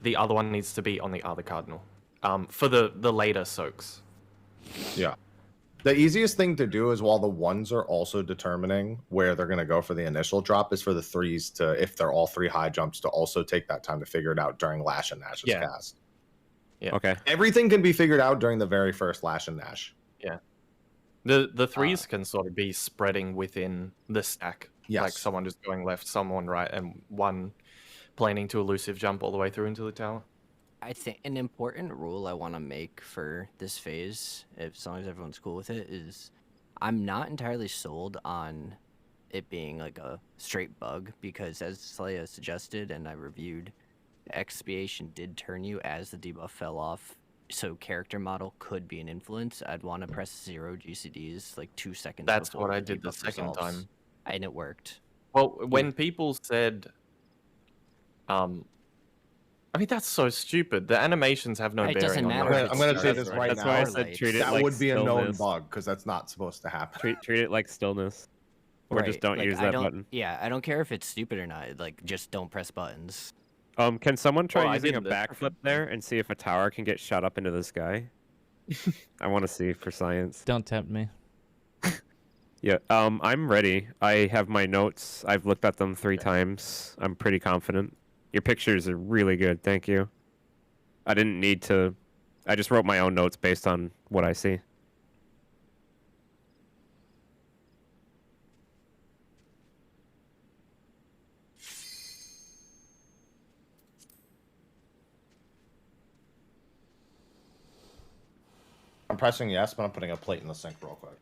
the other one needs to be on the other cardinal. For the later soaks. Yeah. The easiest thing to do is while the 1s are also determining where they're going to go for the initial drop is for the 3s to, if they're all 3 high jumps, to also take that time to figure it out during Lash and Nash's cast. Yeah. Okay. Everything can be figured out during the very first Lash and Nash. Yeah. The 3s can sort of be spreading within the stack. Yes. Like someone just going left, someone right, and one planning to elusive jump all the way through into the tower. I think an important rule I want to make for this phase, as long as everyone's cool with it, is I'm not entirely sold on it being like a straight bug, because as Slaya suggested and I reviewed, Expiation did turn you as the debuff fell off, so character model could be an influence. I'd want to press 0 GCDs like 2 seconds That's before what I the did the debuff second resolves. time. And it worked. Well, when people said, I mean, that's so stupid. The animations have no It bearing doesn't on matter the if I'm going to say it's this right That's now. why I said treat it that like would be a known stillness. bug, because that's not supposed to happen. Treat it like stillness. Or just don't like, use I that don't- button. Yeah, I don't care if it's stupid or not. Like, just don't press buttons. Can someone try Well, I using a did this. backflip there and see if a tower can get shot up into the sky? I want to see for science. Don't tempt me. Yeah, I'm ready. I have my notes. I've looked at them 3 times. I'm pretty confident. Your pictures are really good. Thank you. I didn't need to. I just wrote my own notes based on what I see. I'm pressing yes, but I'm putting a plate in the sink real quick.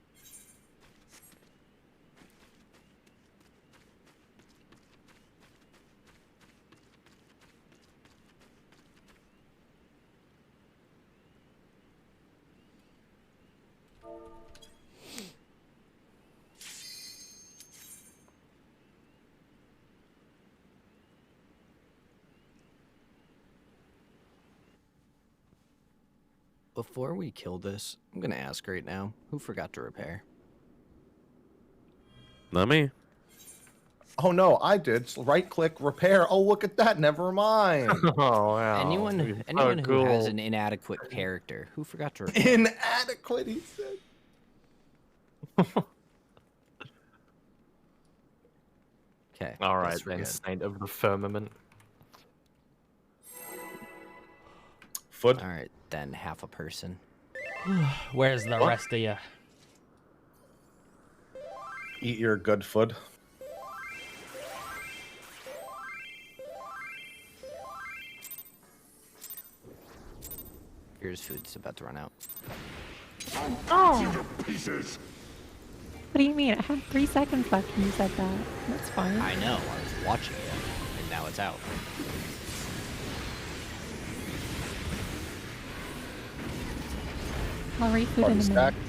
Before we kill this, I'm gonna ask right now, who forgot to repair? Not me. Oh no, I did. Right click, repair. Oh, look at that. Never mind. Oh, wow. Anyone who has an inadequate character, who forgot to repair? Inadequate, he said. Okay. All right, guess we're then, good. Saint of the Firmament. Foot. All right, then half a person. Where's the rest of you? Eat your good food. Here's food's about to run out. Oh, Pieces. what do you mean? I had 3 seconds left when you said that. That's fine. I know, I was watching it, and now it's out. I'll read food Party in a stack. minute.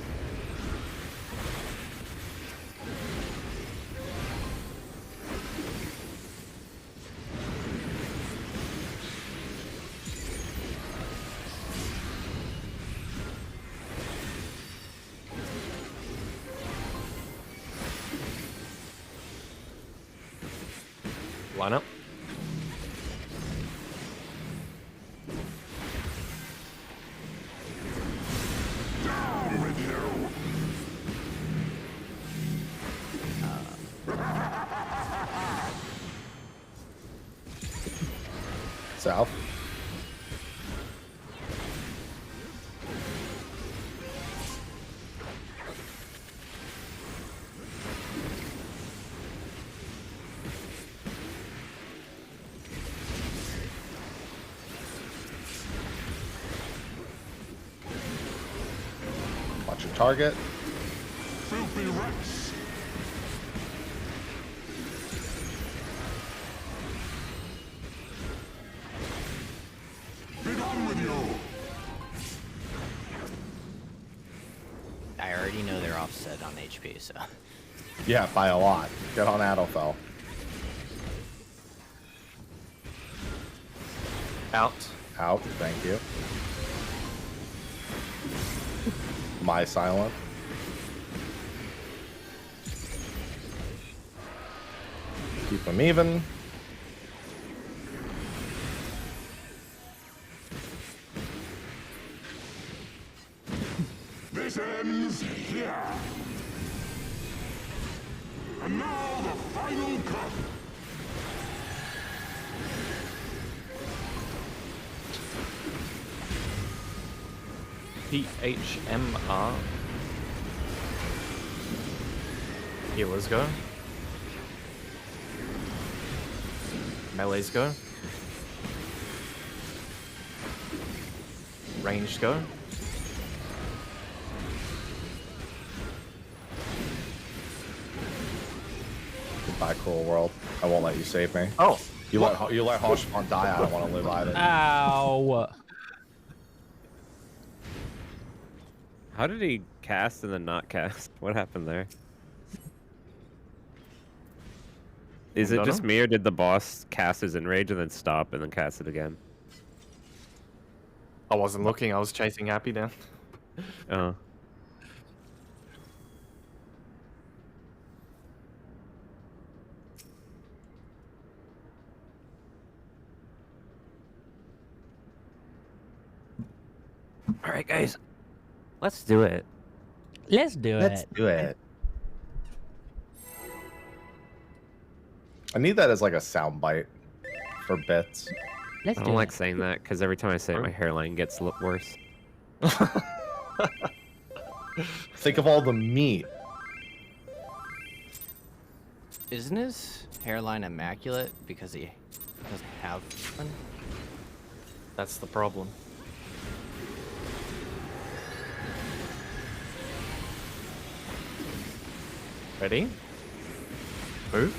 Line up. south. Watch your target. Filthy rats. Be done with you. I already know they're offset on HP, so. Yeah, by a lot. Get on Adelfell. Out. Out, thank you. My silent. Keep them even. This ends here. And now the final cut. PHMR. Healers go. Melees go. Ranged go. Goodbye, cruel world. I won't let you save me. Oh, You let Hoshpon die. I don't want to live either. Ow! How did he cast and then not cast? What happened there? Is it just me, or did the boss cast his enrage and then stop and then cast it again? I wasn't looking. I was chasing Happy down. Oh. All right, guys. Let's do it. Let's do Let's it. do it. I need that as like a sound bite for bits. Let's I do don't like it. saying that because every time I say it, my hairline gets worse. Think of all the meat. Isn't his hairline immaculate because he doesn't have one? That's the problem. Ready? Move.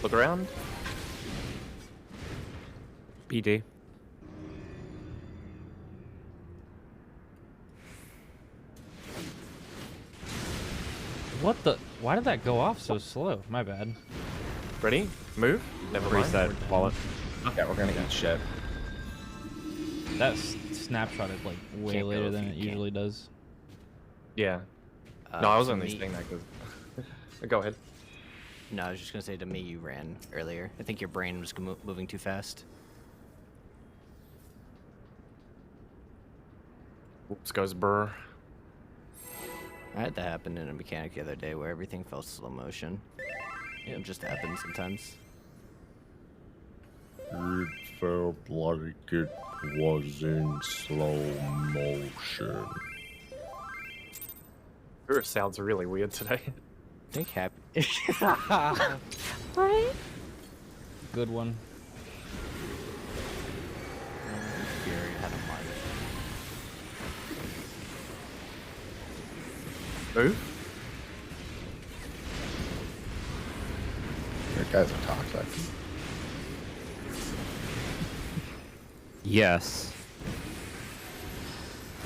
Look around. PD. What the? Why did that go off so slow? My bad. Ready? Move. Never mind. Reset. Wallet. Yeah, we're gonna eat shit. That snapshotted like way Can't go later if than you it can't. usually does. Yeah. No, I was to only me- saying that because. Go ahead. No, I was just gonna say to me you ran earlier. I think your brain was moving too fast. Whoops goes burr. I had that happen in a mechanic the other day where everything felt slow motion. It just happens sometimes. It felt like it was in slow motion. Burr sounds really weird today. I think happy. Right? Good one. Fury had a mark. Move. Your guys are toxic. Yes.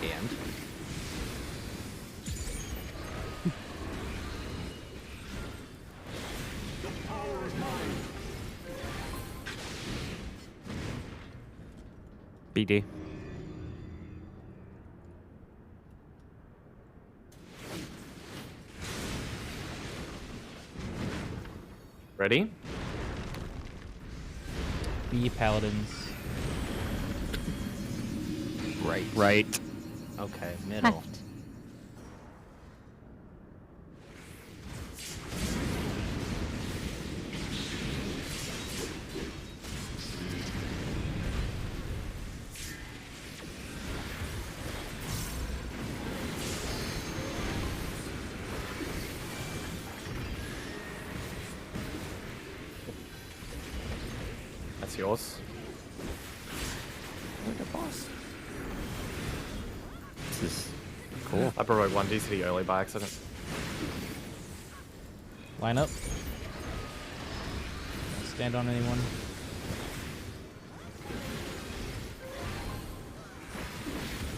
And BD. Ready? Ready? B paladins. Right. Right. Okay, middle. Left. That's yours. This is cool. I brought 1D to the early by accident. Line up. Don't stand on anyone.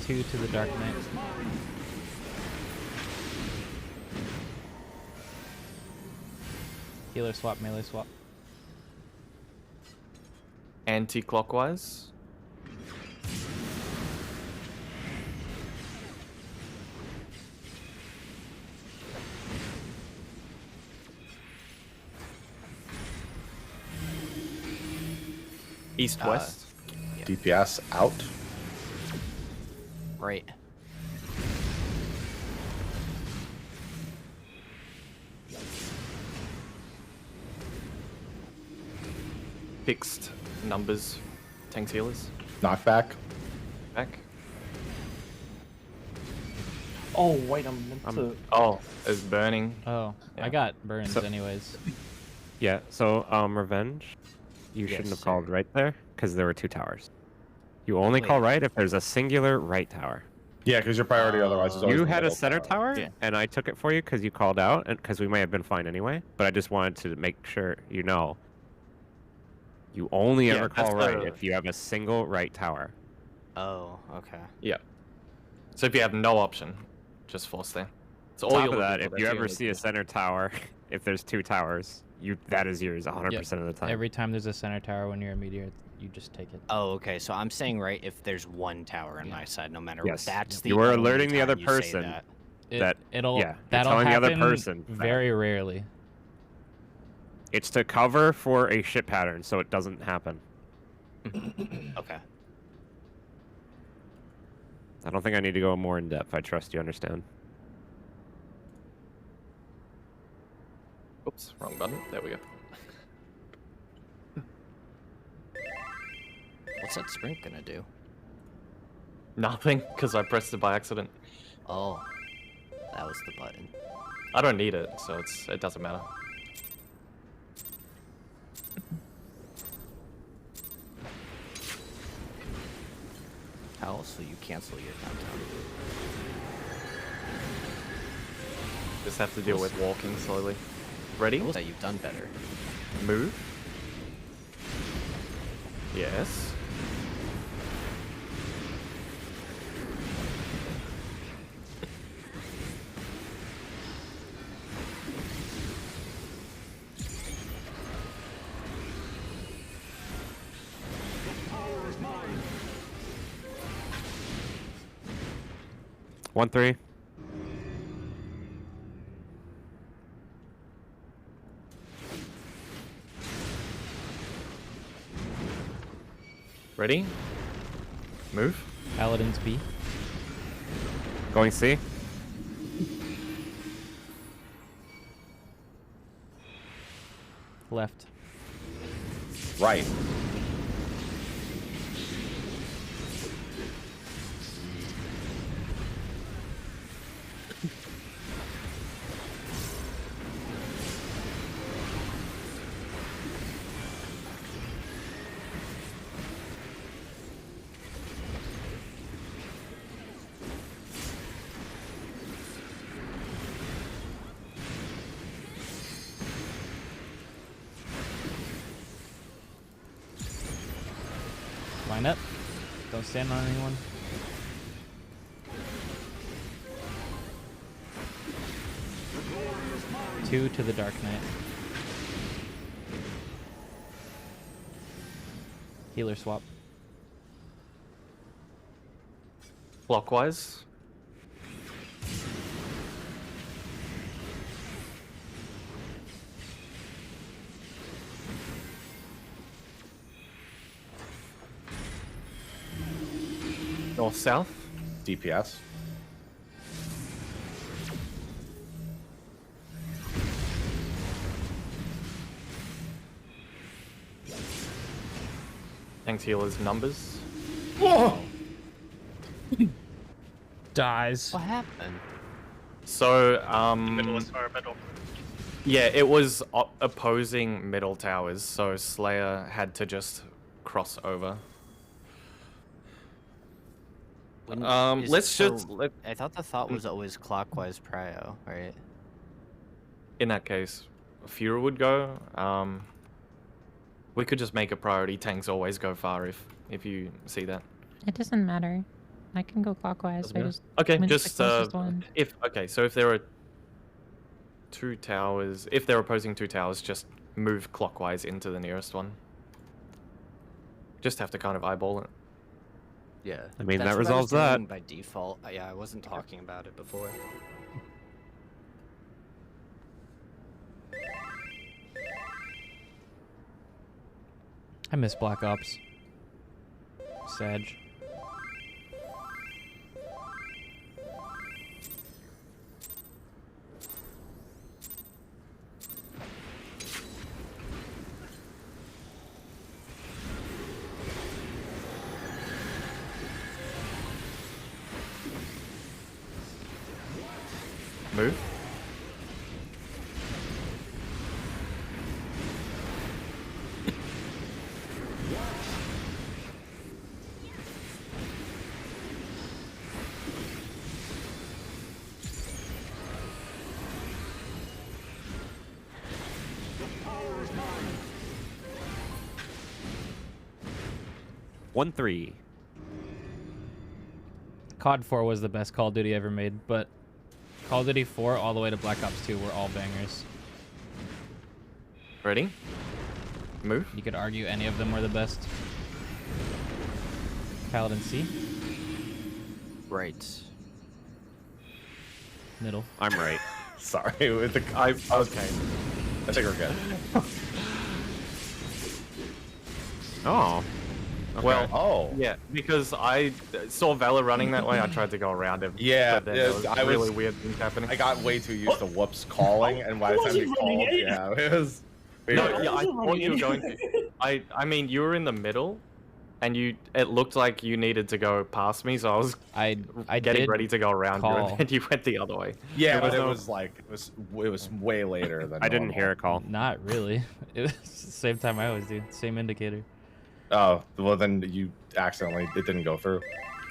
Two to the Dark Knight. Healer swap, melee swap. Anti-clockwise. East-west. DPS out. Right. Fixed numbers. Tanks healers. Knockback. Back. Oh wait, I'm meant to. Oh, it's burning. Oh, Yeah. I got burns So- anyways. Yeah. So Revenge. You shouldn't have Yes, called sir. right there because there were 2 towers. You only call Wait. right if there's a singular right tower. Yeah, because your priority otherwise is always You the had a middle center tower, Yeah. and I took it for you because you called out, and because we may have been fine anyway. But I just wanted to make sure you know. You only Yeah, ever call that's right the- if you have a single right tower. Oh, okay. Yeah. So if you have no option, just force there. So all Top you're of that, looking if for, you that's the ever only see a thing. center tower, if there's 2 towers, that is yours 100% of the time. Every time there's a center tower when you're a meteor, you just take it. Oh, okay. So I'm saying right if there's one tower on my side, no matter Yes. what. That's the You are only alerting the time other you say person. that. That- It'll yeah, you're that'll telling the other happen person that. very rarely. It's to cover for a shit pattern so it doesn't happen. Okay. I don't think I need to go more in depth. I trust you understand. Oops, wrong button. There we go. What's that sprint gonna do? Nothing, because I pressed it by accident. Oh, that was the button. I don't need it, so it doesn't matter. How else will you cancel your countdown? Just have to deal with walking slowly. Ready? That you've done better. Move. Yes. One, 3. Ready? Move. Paladins B. Going C. Left. Right. Line up. Don't stand on anyone. Two to the Dark Knight. Healer swap. Clockwise. North-south. DPS. Thanks, healers numbers. Whoa! Dies. What happened? So, Middle is our middle. yeah, it was opposing middle towers, so Slayer had to just cross over. Let's just I thought the thought was always clockwise prio, right? in that case, Fuhrer would go. We could just make a priority. Tanks always go far if you see that. It doesn't matter. I can go clockwise. Doesn't I matter? just Okay, went to the just closest one. so if there are two towers, if they're opposing two towers, just move clockwise into the nearest one. Just have to kind of eyeball it. Yeah. I mean, that's that what I was resolves that. doing by default. Yeah, I wasn't talking about it before. I miss Black Ops. Sag. Move. One 3. COD 4 was the best Call of Duty ever made, but Call of Duty 4 all the way to Black Ops 2 were all bangers. Ready? Move. You could argue any of them were the best. Paladin C. Right. Middle. I'm right. Sorry, with the Okay. I think we're good. Oh. Okay. Well, Oh. yeah, because I saw Valor running that way, I tried to go around him. Yeah, but then there was I really was- weird things happening. I got way too used to Whoops calling, and by the time he called, yeah, it was. No, weird. yeah, I thought you were going to. I mean, you were in the middle, and it looked like you needed to go past me, so I was I getting did ready to go around you, call. and then you went the other way. Yeah, There but it no- was like it was way later than. I didn't normal. hear a call. Not really. It was the same time I always do. Same indicator. Oh well, then you accidentally it didn't go through.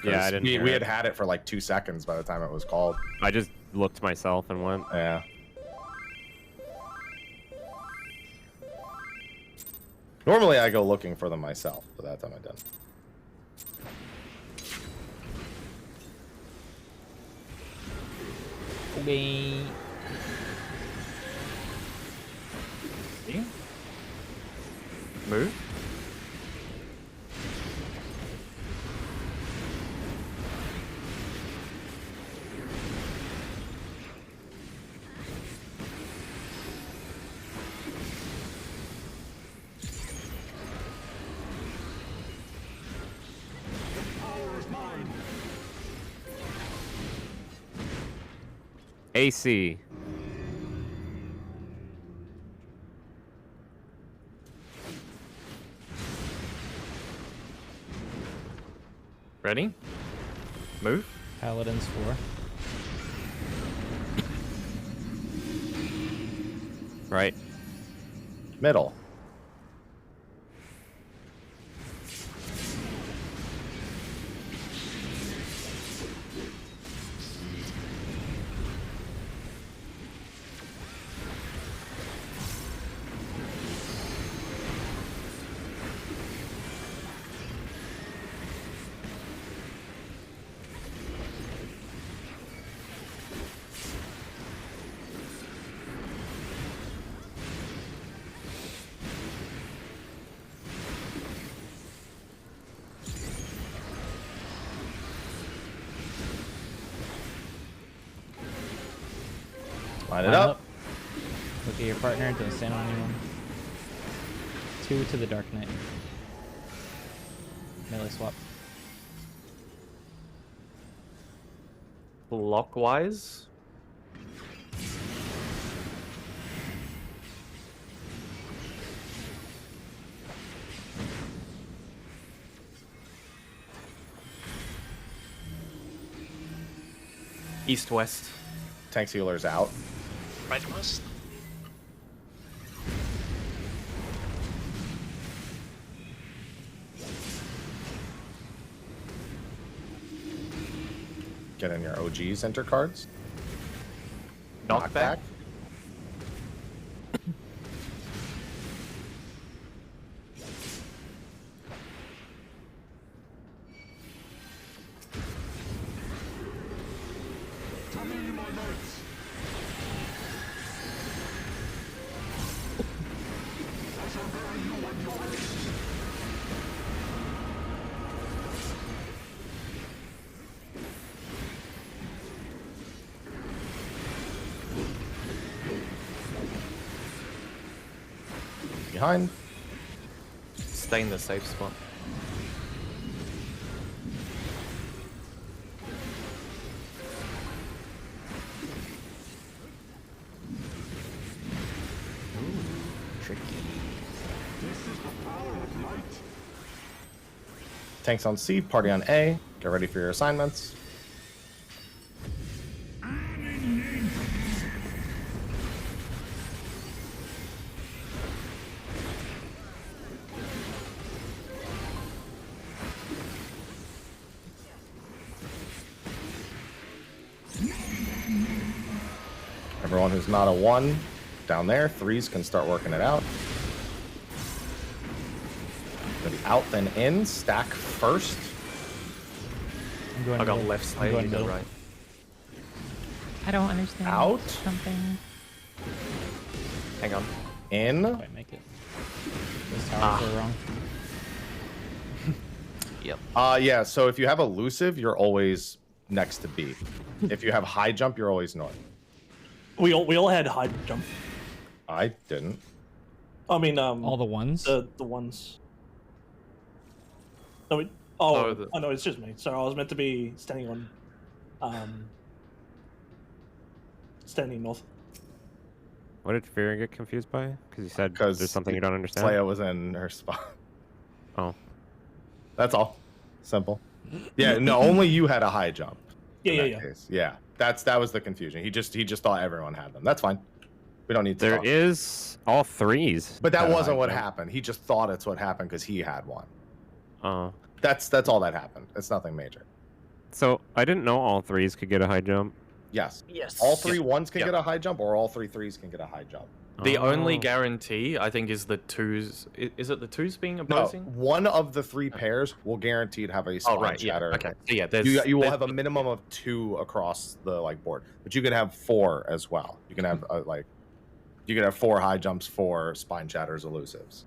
Yeah, I didn't hear We it. had it for like 2 seconds by the time it was called. I just looked myself and went. Yeah. Normally I go looking for them myself, but that time I didn't. Okay. Move. AC. Ready? Move. Paladins 4. Right. Middle. Line it Line up. Look at your partner. Don't stand on anyone. 2 to the Dark Knight. Melee swap. clockwise. East-west. Tanks healer's out. Right west. Get in your OG center cards. Knockback. Behind. Stay in the safe spot. Tanks on C, party on A. Get ready for your assignments. Everyone who's not a 1 down there, 3s can start working it out. Gonna be out then in, stack first. I'm going I got middle. left I'm side, going you got middle. right. I don't understand. Out. Something. Hang on. In. If I make it. Those towers are wrong. Yep. Yeah, so if you have elusive, you're always next to B. If you have high jump, you're always north. We all had high jump. I didn't. I mean, All the ones? the ones. No, no, it's just me. So I was meant to be standing on, standing north. What did Fear get confused by? Because you said Because there's something you don't understand. Leia was in her spot. Oh. That's all. Simple. Yeah, no, only you had a high jump. Yeah, in that case. Yeah. That was the confusion. He just thought everyone had them. That's fine. We don't need to There talk. is all 3s. But that had a wasn't high what jump. happened. He just thought it's what happened because he had one. Oh. That's all that happened. It's nothing major. So I didn't know all 3s could get a high jump. Yes. Yes. All 3 ones can Yep. get a high jump, or all 3 3s can get a high jump. The only Oh. guarantee, I think, is the 2s. Is it the 2s being No, opposing? one of the 3 pairs will guaranteed have a spine Oh, right, yeah. shatter. Okay. So, yeah, there's... You will there's- have a minimum of 2 across the board, but you can have 4 as well. You can have you can have 4 high jumps, 4 spine shatters, elusives.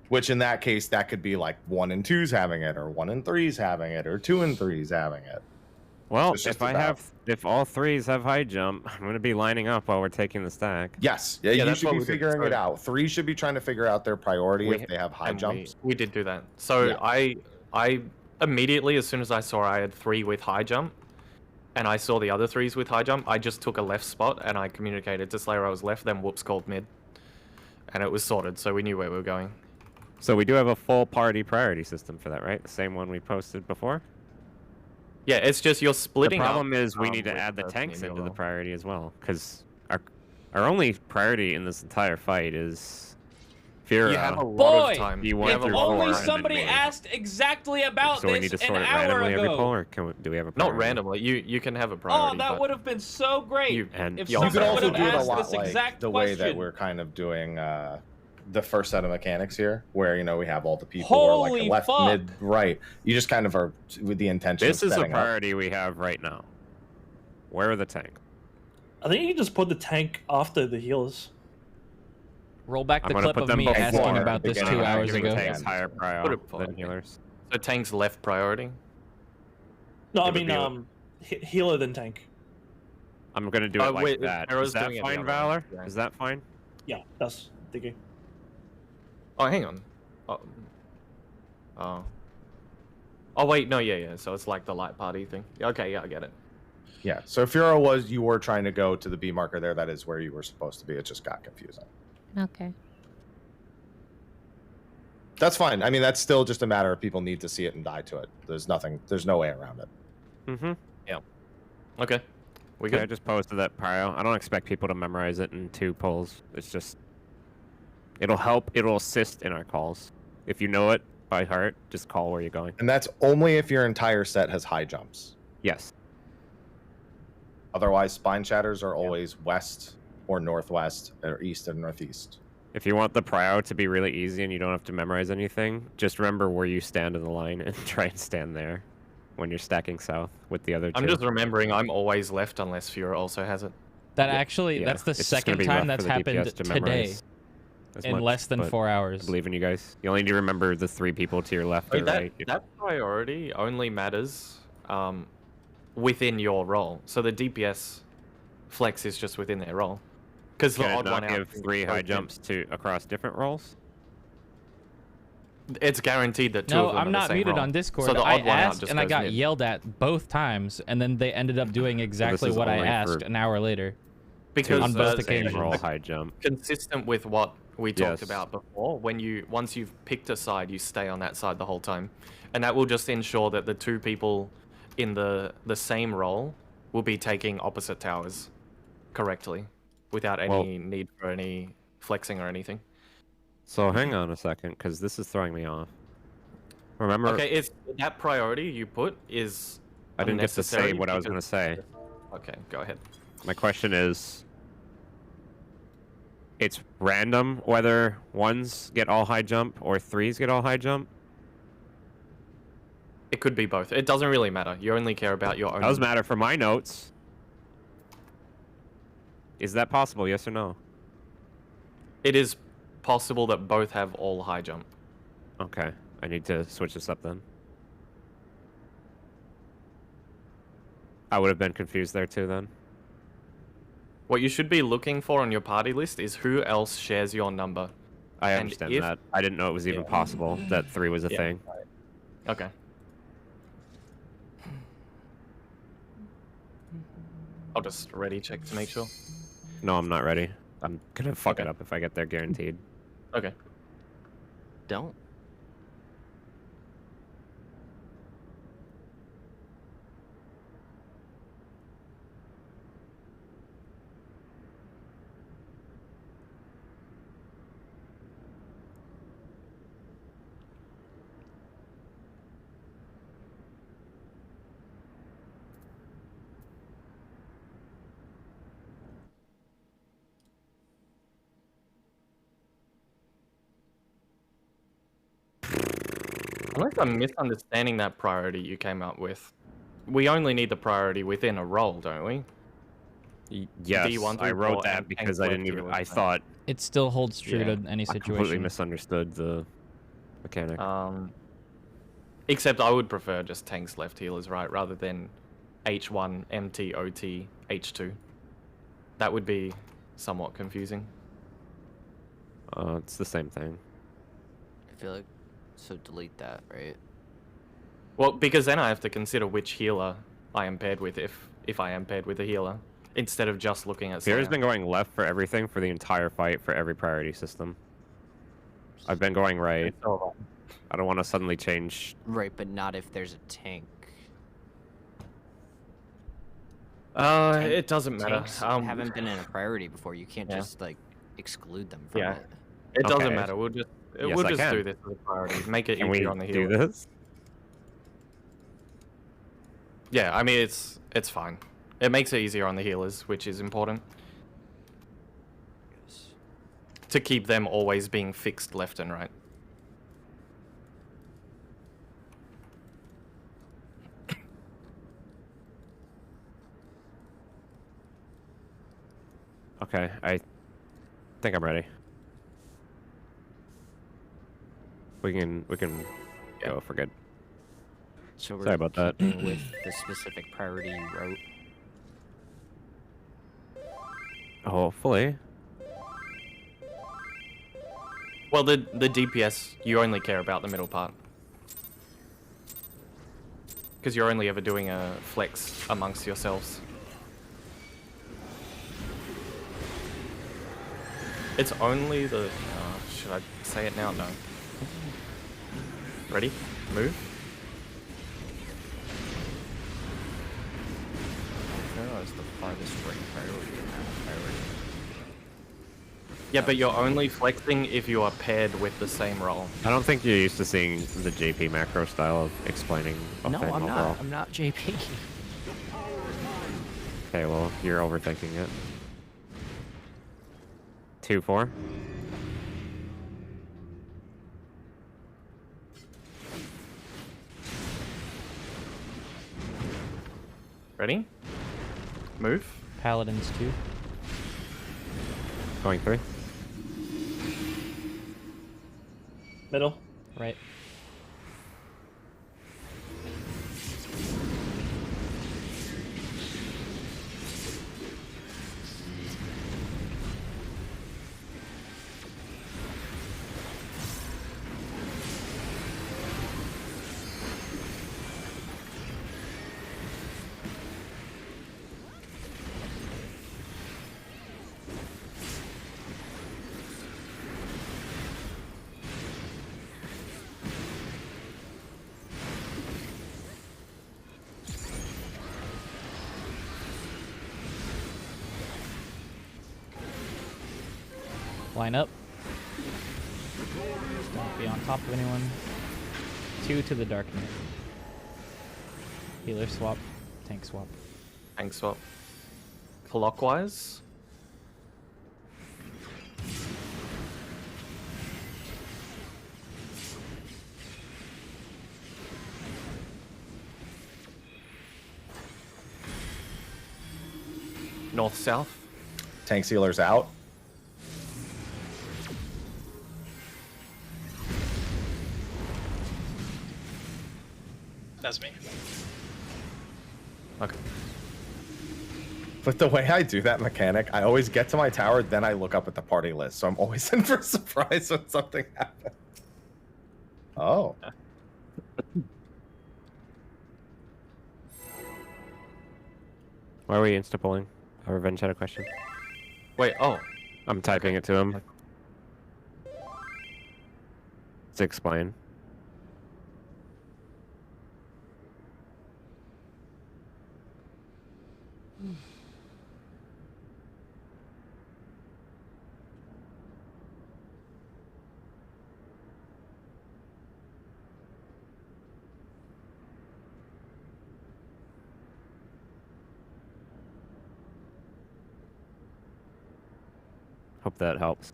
Which in that case, that could be like 1 and 2s having it, or 1 and 3s having it, or 2 and 3s having it. Well, It's just if all 3s have high jump, I'm going to be lining up while we're taking the stack. Yes, Yeah, you that's should what be we did. figuring it So- out. 3 should be trying to figure out their priority We- if they have high and jumps. We did do that. So Yeah. I immediately, as soon as I saw I had 3 with high jump, and I saw the other 3s with high jump, I just took a left spot and I communicated to Slayer I was left, then Whoops called mid. And it was sorted, so we knew where we were going. So we do have a full party priority system for that, right? The same one we posted before? Yeah, it's just you're The splitting up, problem is we need to with add the person tanks in into the your- priority as well, because our only priority in this entire fight is Fira. You have a lot Boy, of time. you You went have a through lot of four Only and time. then somebody me. asked exactly about So we this need to an sort it hour randomly every ago. pull, or do we have a priority? Not randomly. You can have a priority. Oh, that but would have been so great. You- And if you You also could somebody also would do have it a asked lot this like exact the question. way that we're kind of doing the first set of mechanics here, where we have all the people who are like Holy the left, fuck. mid, right. You just kind of are with the intention. This of is a setting up. priority we have right now. Where are the tanks? I think you can just put the tank after the healers. Roll back I'm the gonna clip put of them me before asking the about this beginning. 2 I'm hours giving ago. tanks higher Put priority it than forward. healers. So tank's left priority. No, I It would mean be healer than tank. I'm gonna do it Oh, like wait, that. Arrow's Is that doing it the fine, other way. Valor? Yeah. Is that fine? Yeah, that's thinking. Oh, hang on. Oh. Oh wait, no, yeah. So it's like the light party thing. Okay, yeah, I get it. Yeah. So Furo was you were trying to go to the B marker there. That is where you were supposed to be. It just got confusing. Okay. That's fine. I mean, that's still just a matter of people need to see it and die to it. There's no way around it. Mm-hmm. Yeah. Okay. We Okay, I good? just posted that prio. I don't expect people to memorize it in 2 pulls. It's just it'll help. It'll assist in our calls. If you know it by heart, just call where you're going. And that's only if your entire set has high jumps. Yes. Otherwise, spine shatters are always west or northwest or east and northeast. If you want the prio to be really easy and you don't have to memorize anything, just remember where you stand in the line and try and stand there when you're stacking south with the other 2. I'm just remembering I'm always left unless Fura also has it. That actually, Yeah, that's the it's just gonna second be time rough that's for the happened DPS to today memorize as in much, less than but 4 I hours. believe in you guys. You only need to remember the 3 people to your left or right. That priority only matters within your role. So the DPS flex is just within their role. Because the Can it odd not one out give 3 high jumps to across different roles? It's guaranteed that 2 No, of them are I'm the not same muted role. on Discord. So the I odd one out asked just and I goes got mid. yelled at both times, and then they ended up doing exactly is what I only asked for an hour later. Because on both Same occasions. roll high jump. consistent with what we talked Yes. about before, once you've picked a side, you stay on that side the whole time, and that will just ensure that the 2 people in the same role will be taking opposite towers correctly, without any need for any flexing or anything. So hang on a second, because this is throwing me off. Remember, Okay, it's that priority you put is. I didn't get to say unnecessary what I was going to because- say. Okay, go ahead. My question is, it's random whether 1s get all high jump or 3s get all high jump? It could be both. It doesn't really matter. You only care about your own. It does matter for my notes. Is that possible, yes or no? It is possible that both have all high jump. Okay, I need to switch this up then. I would have been confused there too then. What you should be looking for on your party list is who else shares your number. I And understand if- that. I didn't know it was even possible that 3 was a Yeah. thing. Okay. I'll just ready check to make sure. No, I'm not ready. I'm gonna fuck it up if I get there, guaranteed. Okay. Don't. Unless I'm misunderstanding that priority you came up with. We only need the priority within a role, don't we? Yes, D1 I through wrote 4 that and because tank I didn't left even. here I was thought It still holds true Yeah. to any I completely situation. misunderstood the mechanic. Except I would prefer just tanks left healers, right, rather than H1, MT, OT, H2. That would be somewhat confusing. It's the same thing. I feel like so delete that, right? Well, because then I have to consider which healer I am paired with if I am paired with a healer, instead of just looking at Fear's Slayer. been going left for everything for the entire fight for every priority system. I've been going right. I don't want to suddenly change. Right, but not if there's a tank. It doesn't matter. Tanks haven't been in a priority before. You can't Yeah. just like exclude them from Yeah. it. It doesn't Okay. matter. We'll just Yes, we'll I just can. do this as a priority. Make it Can we easier on the do healer. this? Yeah, I mean it's fine. It makes it easier on the healers, which is important. To keep them always being fixed left and right. Okay, I think I'm ready. We can go for good. So we're Sorry about that. keeping with the specific priority you wrote. Hopefully. Well, the DPS, you only care about the middle part. Because you're only ever doing a flex amongst yourselves. It's only the... should I say it now? No. Ready? Move. Pharaoh is the farthest right priority in that priority. Yeah, but you're only flexing if you are paired with the same role. I don't think you're used to seeing the JP macro style of explaining a No, thing I'm overall. not. I'm not JP. Okay, well, you're overthinking it. 2-4. Ready? Move. Paladins 2. Going 3. Middle. Right. Line up. Don't be on top of anyone. 2 to the Dark Knight. Healer swap. Tank swap. Tank swap. Clockwise. North-south. Tank sealer's out. That's me. Okay. But the way I do that mechanic, I always get to my tower, then I look up at the party list. So I'm always in for a surprise when something happens. Oh. Why are we insta-polling? Our Revenge had a question. Wait, oh. I'm typing it to him. To explain. Hope that helps.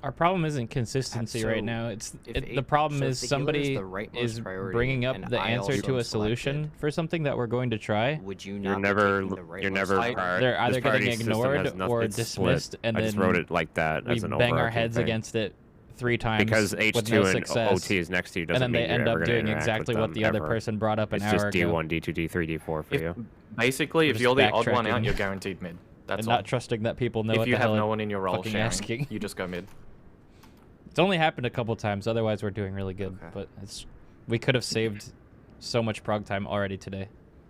Our problem isn't consistency So, right now. It's if the problem so if is the healer is somebody the rightmost is priority bringing up and the I answer also to a selected, solution for something that we're going to try. Would you You're not never, be taking the you're rightmost never. priority? They're either this getting priority system ignored has or it's dismissed, split. and I just then wrote it like that we as an bang our overarching heads thing. against it 3 times Because with H2 no and success, OT is next to you and doesn't then they mean you're end ever up gonna doing interact exactly with what them the other ever. person brought up an It's hour just ago. D1, D2, D3, D4 for you. Basically, We're if just you're the odd one backtracking. out, you're guaranteed mid. That's And all. not trusting that people know If what you the have hell no they're one in your role fucking sharing, asking. you just go mid. It's only happened a couple times. Otherwise, we're doing really good. Okay. But we could have saved so much prog time already today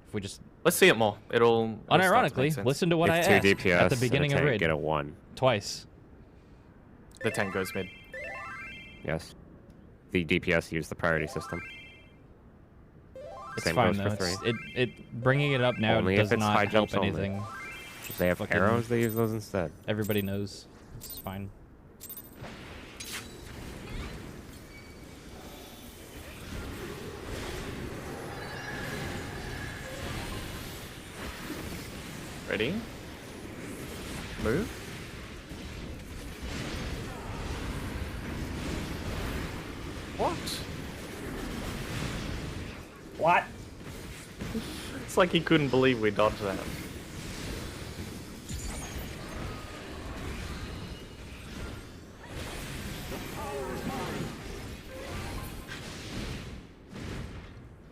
if we just. Let's see it more. It'll start to make Unironically, sense. listen to what I If 2 asked DPS at the beginning and of a tank raid get a 1. twice. The tank goes mid. Yes. The DPS use the priority system. It's Same fine goes though. for 3. Bringing it up now Only if does it's high not help jumps only. anything. If they have fucking- arrows, they use those instead. Everybody knows. It's fine. Ready? Move. What? What? It's like he couldn't believe we dodged that.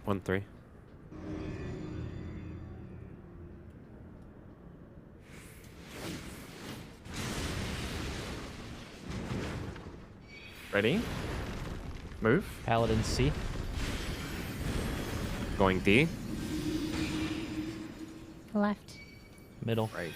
One 3. Ready? Move. Paladin C. Going D. Left. Middle. Right.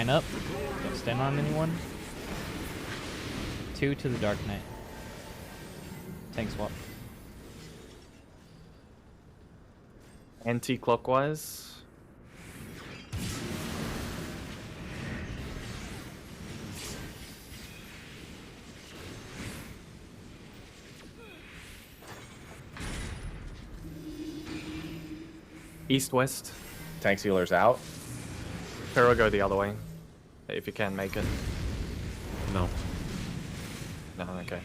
Line up. Don't stand on anyone. 2 to the Dark Knight. Tank swap. Anti-clockwise. East-west. Tank sealer's out. Pharaoh, go the other way. If you can make it. No. No, okay.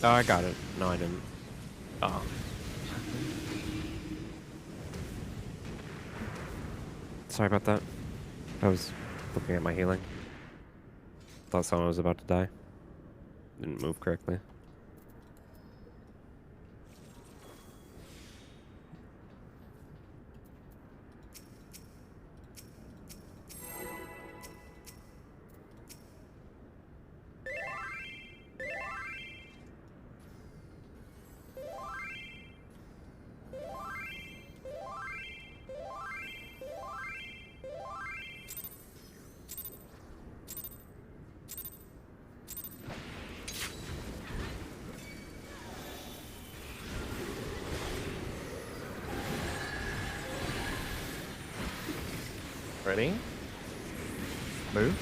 Oh, I got it. No, I didn't. Oh. Sorry about that. I was looking at my healing. Thought someone was about to die. Didn't move correctly. Ready? Move.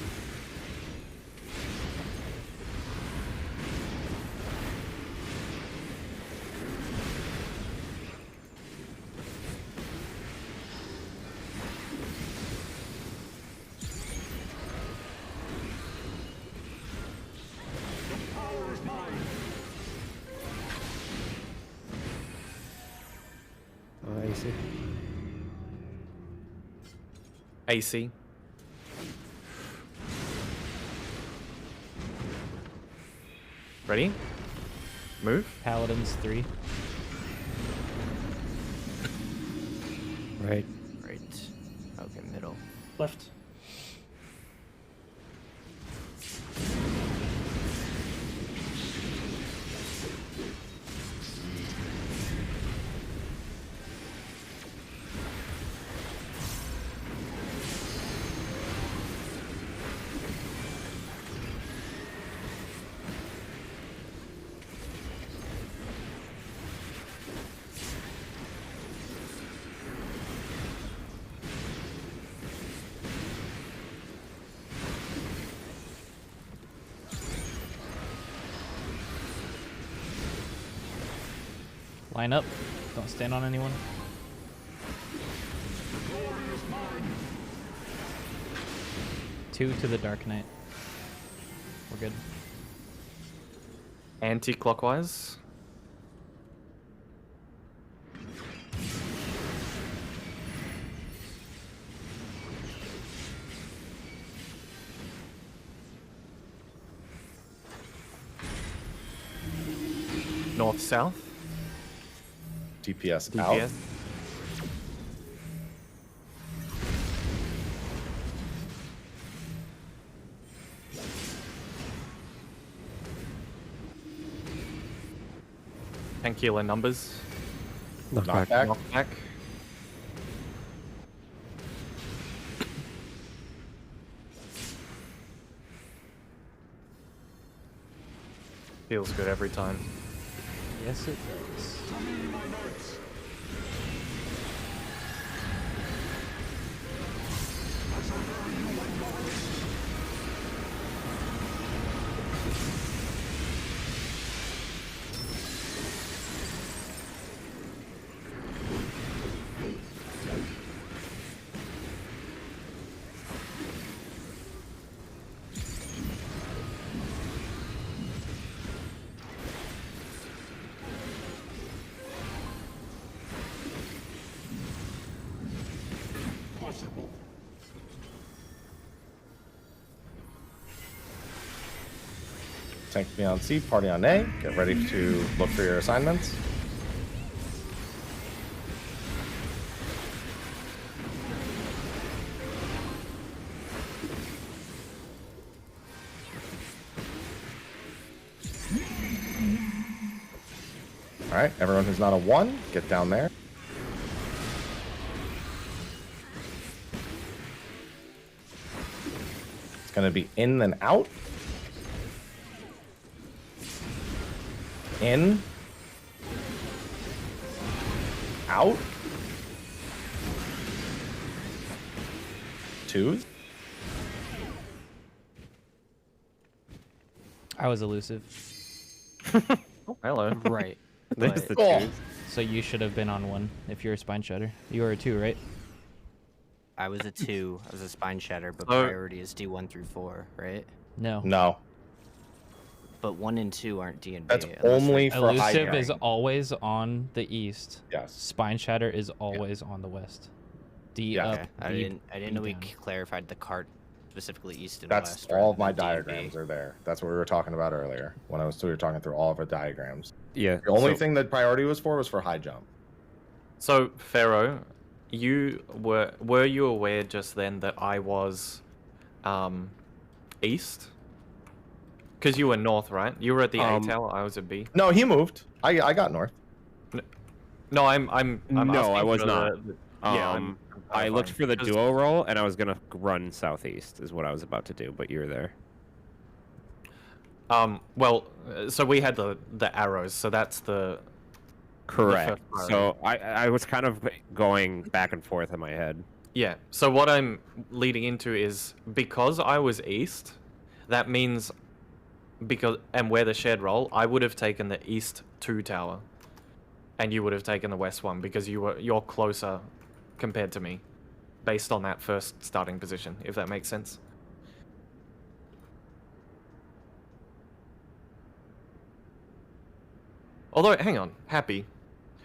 AC. AC. Ready? Move. Paladins 3. Right. Right. Okay, middle. Left. Line up. Don't stand on anyone. Two to the Dark Knight. We're good. Anti-clockwise. North-south. DPS, DPS. out. Tank healer numbers. Knockback. Knockback. Knockback. Feels good every time. Yes, it does. Tank be on C, party on A. Get ready to look for your assignments. All right, everyone who's not a 1, get down there. Gonna be in then out. In. Out. 2. I was elusive. Oh, hello. Right. There's But- the Oh. two. So you should have been on 1 if you're a spine shutter. You were a 2, right? I was a 2. I was a spine shatter, but Oh. priority is D1 through 4, right? No. No. But 1 and 2 aren't D and B. That's unless only they're- for high Elusive is ground. always on the east. Yes. Spine shatter is always on the west. D Yeah. up. Okay. I B- didn't B know we down. clarified the cart specifically east and That's west. all rather of my than D and B. diagrams are there. That's what we were talking about earlier when we were talking through all of our diagrams. Yeah. The only so- thing that priority was for high jump. So, Pharaoh, were you aware just then that I was east? Because you were north, right? You were at the A tower, I was at B. No, he moved. I got north. No, I'm No, asking I was for not. yeah, I looked for the Because- duo roll, and I was gonna run southeast, is what I was about to do, but you're there. Well, so we had the arrows, so that's the Correct. first So I was kind of going back and forth in my head. yeah. So what I'm leading into is because I was east, that means and we're the shared role, I would have taken the east 2 tower, and you would have taken the west one because you're closer compared to me, based on that first starting position. If that makes sense. Although, hang on, Happy.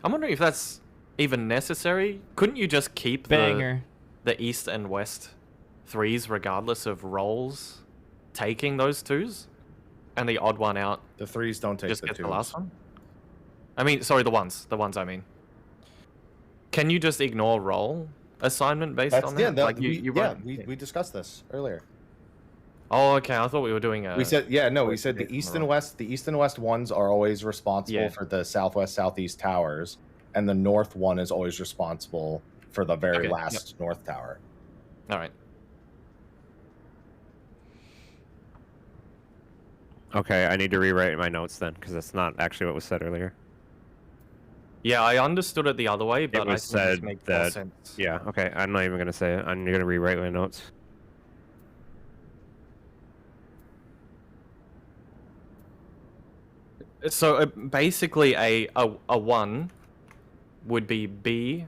I'm wondering if that's even necessary. Couldn't you just keep Banger. the east and west 3s regardless of rolls taking those 2s? And the odd one out The 3s don't take just the get 2s. the last one? I mean, sorry, the ones I mean. Can you just ignore roll assignment based That's on yeah. that? We discussed this earlier. Oh, okay. I thought we were doing a. We said we said the east and west ones are always responsible Yeah. for the southwest southeast towers, and the north one is always responsible for the very Okay, yep. last north tower. All right. Okay, I need to rewrite my notes then, because that's not actually what was said earlier. Yeah, I understood it the other way, but I was think this said makes more that- sense. Yeah, okay, I'm not even going to say it. I'm going to rewrite my notes. So basically, a 1 would be B,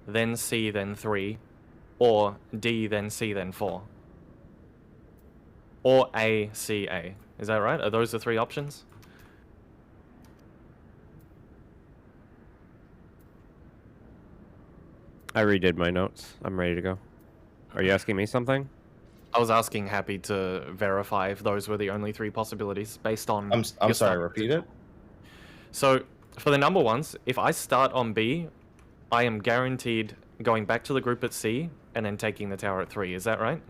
then C, then 3, or D, then C, then 4, or A, C, A. Is that right? Are those the 3 options? I redid my notes. I'm ready to go. Are you asking me something? I was asking Happy to verify if those were the only 3 possibilities based on. I'm your sorry. starting Repeat it. So, for the number ones, if I start on B, I am guaranteed going back to the group at C and then taking the tower at 3. Is that right?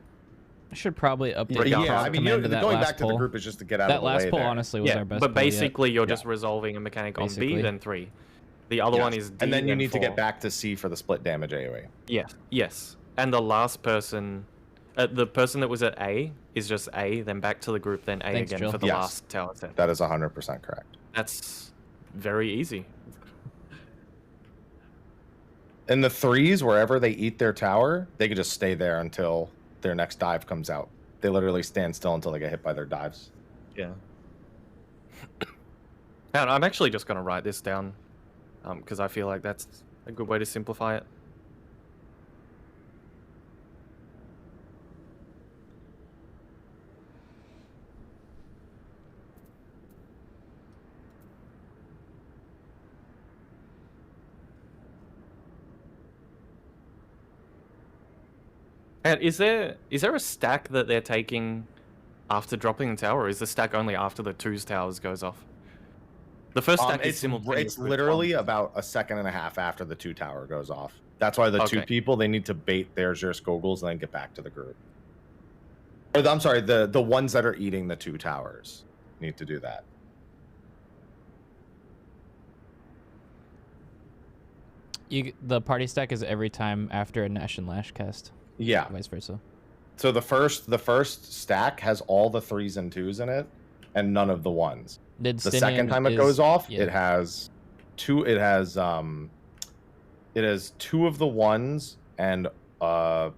I should probably update Yeah, the yeah, prog I mean, command to that going last back to poll. the group is just to get out That of the last way poll there. honestly was Yeah, our best but poll yet. basically you're just resolving a mechanic on B, Basically. then 3. The other one Yes. is D, and then you then need to 4. get back to C for the split damage AoE. Yes, yes. And the last person, the person that was at A is just A, then back to the group, then A Thanks, again Jill. for the Yes. last tower set. That is 100% correct. That's very easy. And the 3s, wherever they eat their tower, they can just stay there until their next dive comes out. They literally stand still until they get hit by their dives. Yeah. And I'm actually just going to write this down because I feel like that's a good way to simplify it. And is there a stack that they're taking after dropping the tower, or is the stack only after the 2's towers goes off? The first stack is simultaneous. It's literally about a second and a half after the 2 tower goes off. That's why the 2 Okay. people, they need to bait their Zersk Googles and then get back to the group. Or, I'm sorry, the ones that are eating the 2 towers need to do that. The party stack is every time after a Nash and Lash cast. Yeah. Vice versa. So the first stack has all the 3s and 2s in it, and none of the 1s. The second time it goes off, it has 2. It has 2 of the 1s and all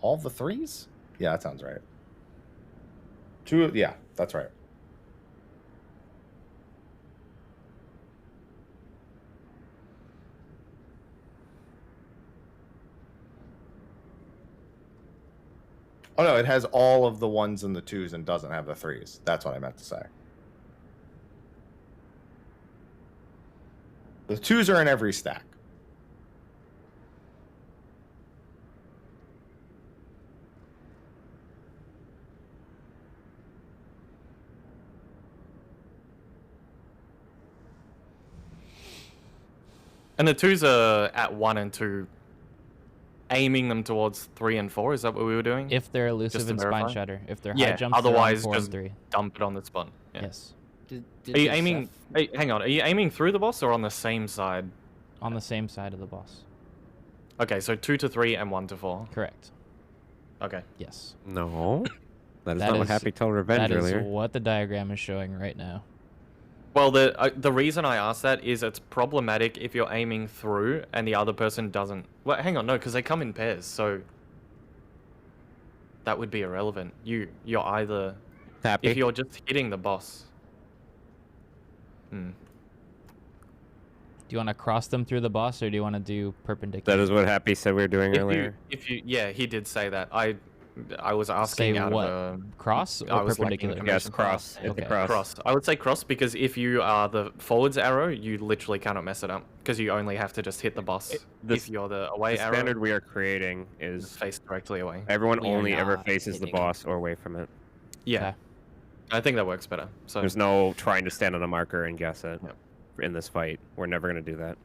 the 3s. Yeah, that sounds right. 2. Yeah, that's right. Oh no, it has all of the 1s and the 2s and doesn't have the 3s. That's what I meant to say. The 2s are in every stack. And the 2s are at 1 and 2, aiming them towards 3 and 4. Is that what we were doing? If they're elusive and spine shatter. If they're high jumps, otherwise they're on 4 just and 3. dump it on the spot. Yeah. Yes. Are you aiming? Hang on. Are you aiming through the boss or on the same side? On the same side of the boss. Okay, so 2 to 3 and 1 to 4. Correct. Okay. Yes. No. That is not what Happy told Revenge earlier. That is what the diagram is showing right now. Well, the reason I asked that is it's problematic if you're aiming through and the other person doesn't. Well, hang on, no, because they come in pairs, so that would be irrelevant. You're either Happy. if you're just hitting the boss. Do you want to cross them through the boss, or do you want to do perpendicular? That is what Happy said we were doing earlier. Yeah, he did say that. I was asking Say out what? of Cross or perpendicular? Yes, cross. Okay. Cross. I would say cross because if you are the forwards arrow, you literally cannot mess it up because you only have to just hit the boss. If you're the away arrow, the standard we are creating is face directly away. Everyone We are only ever not faces the hitting boss or away from it. Yeah, Okay. I think that works better. So There's no trying to stand on a marker and guess it in this fight. We're never going to do that.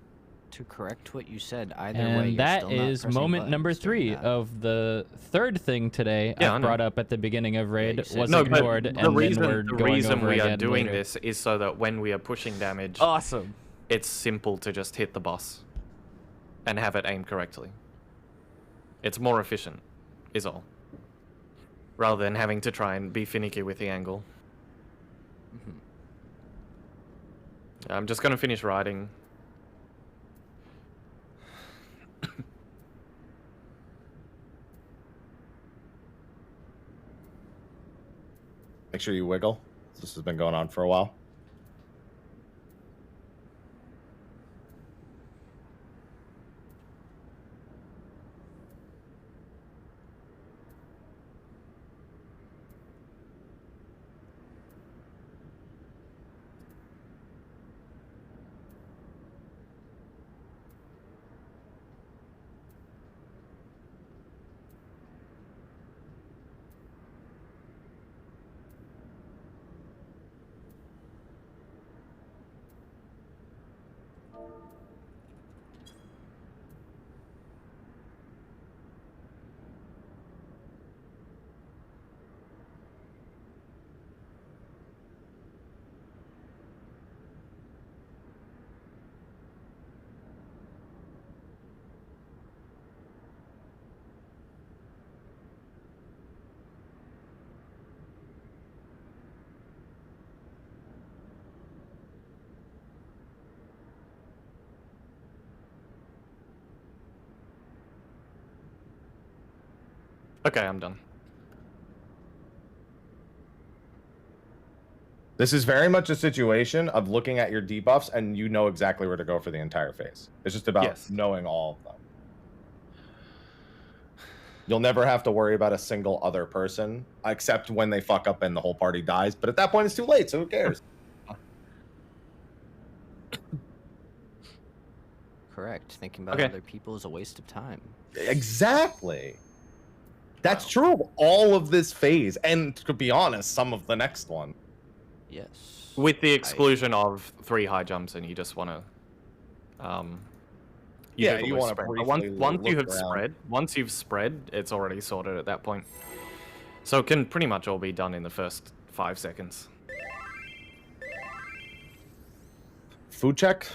To correct what you said, either way, And you're that still not is pressing moment buttons number during 3 that. of the third thing today Yeah, I I know. brought up at the beginning of Raid. you said- was no, ignored, but and the then reason we're going over we are again doing later. this is so that when we are pushing damage, Awesome. it's simple to just hit the boss and have it aim correctly. It's more efficient, is all. Rather than having to try and be finicky with the angle. I'm just going to finish writing. Make sure you wiggle. This has been going on for a while. Okay, I'm done. This is very much a situation of looking at your debuffs and you know exactly where to go for the entire phase. It's just about knowing all of them. You'll never have to worry about a single other person, except when they fuck up and the whole party dies. But at that point, it's too late, so who cares? Correct. Thinking about other people is a waste of time. Exactly. That's true of all of this phase, and to be honest, some of the next one. Yes. With the exclusion of 3 high jumps, and you just want to, you want to once you've spread, it's already sorted at that point. So it can pretty much all be done in the first 5 seconds. Food check.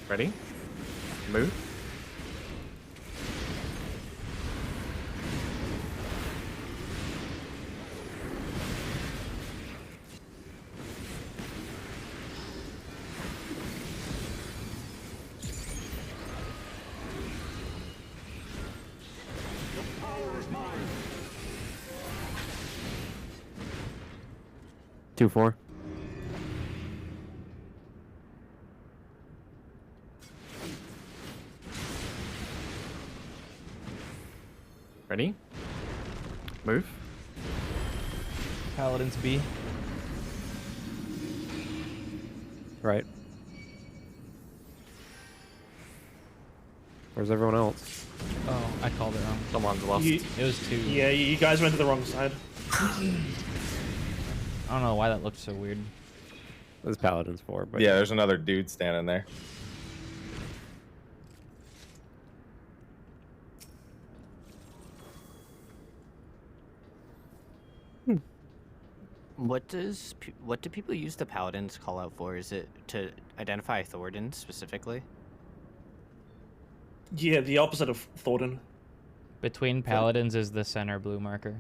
Ready? Move. Two, 4. Ready? Move. Paladins B. Right. Where's everyone else? Oh, I called it wrong. Someone's lost. You- It was 2. Yeah, you guys went to the wrong side. I don't know why that looked so weird. There's Paladins 4, but Yeah, there's another dude standing there. What do people use the paladins call out for? Is it to identify Thornton specifically? Yeah, the opposite of Thornton. Between paladins is the center blue marker.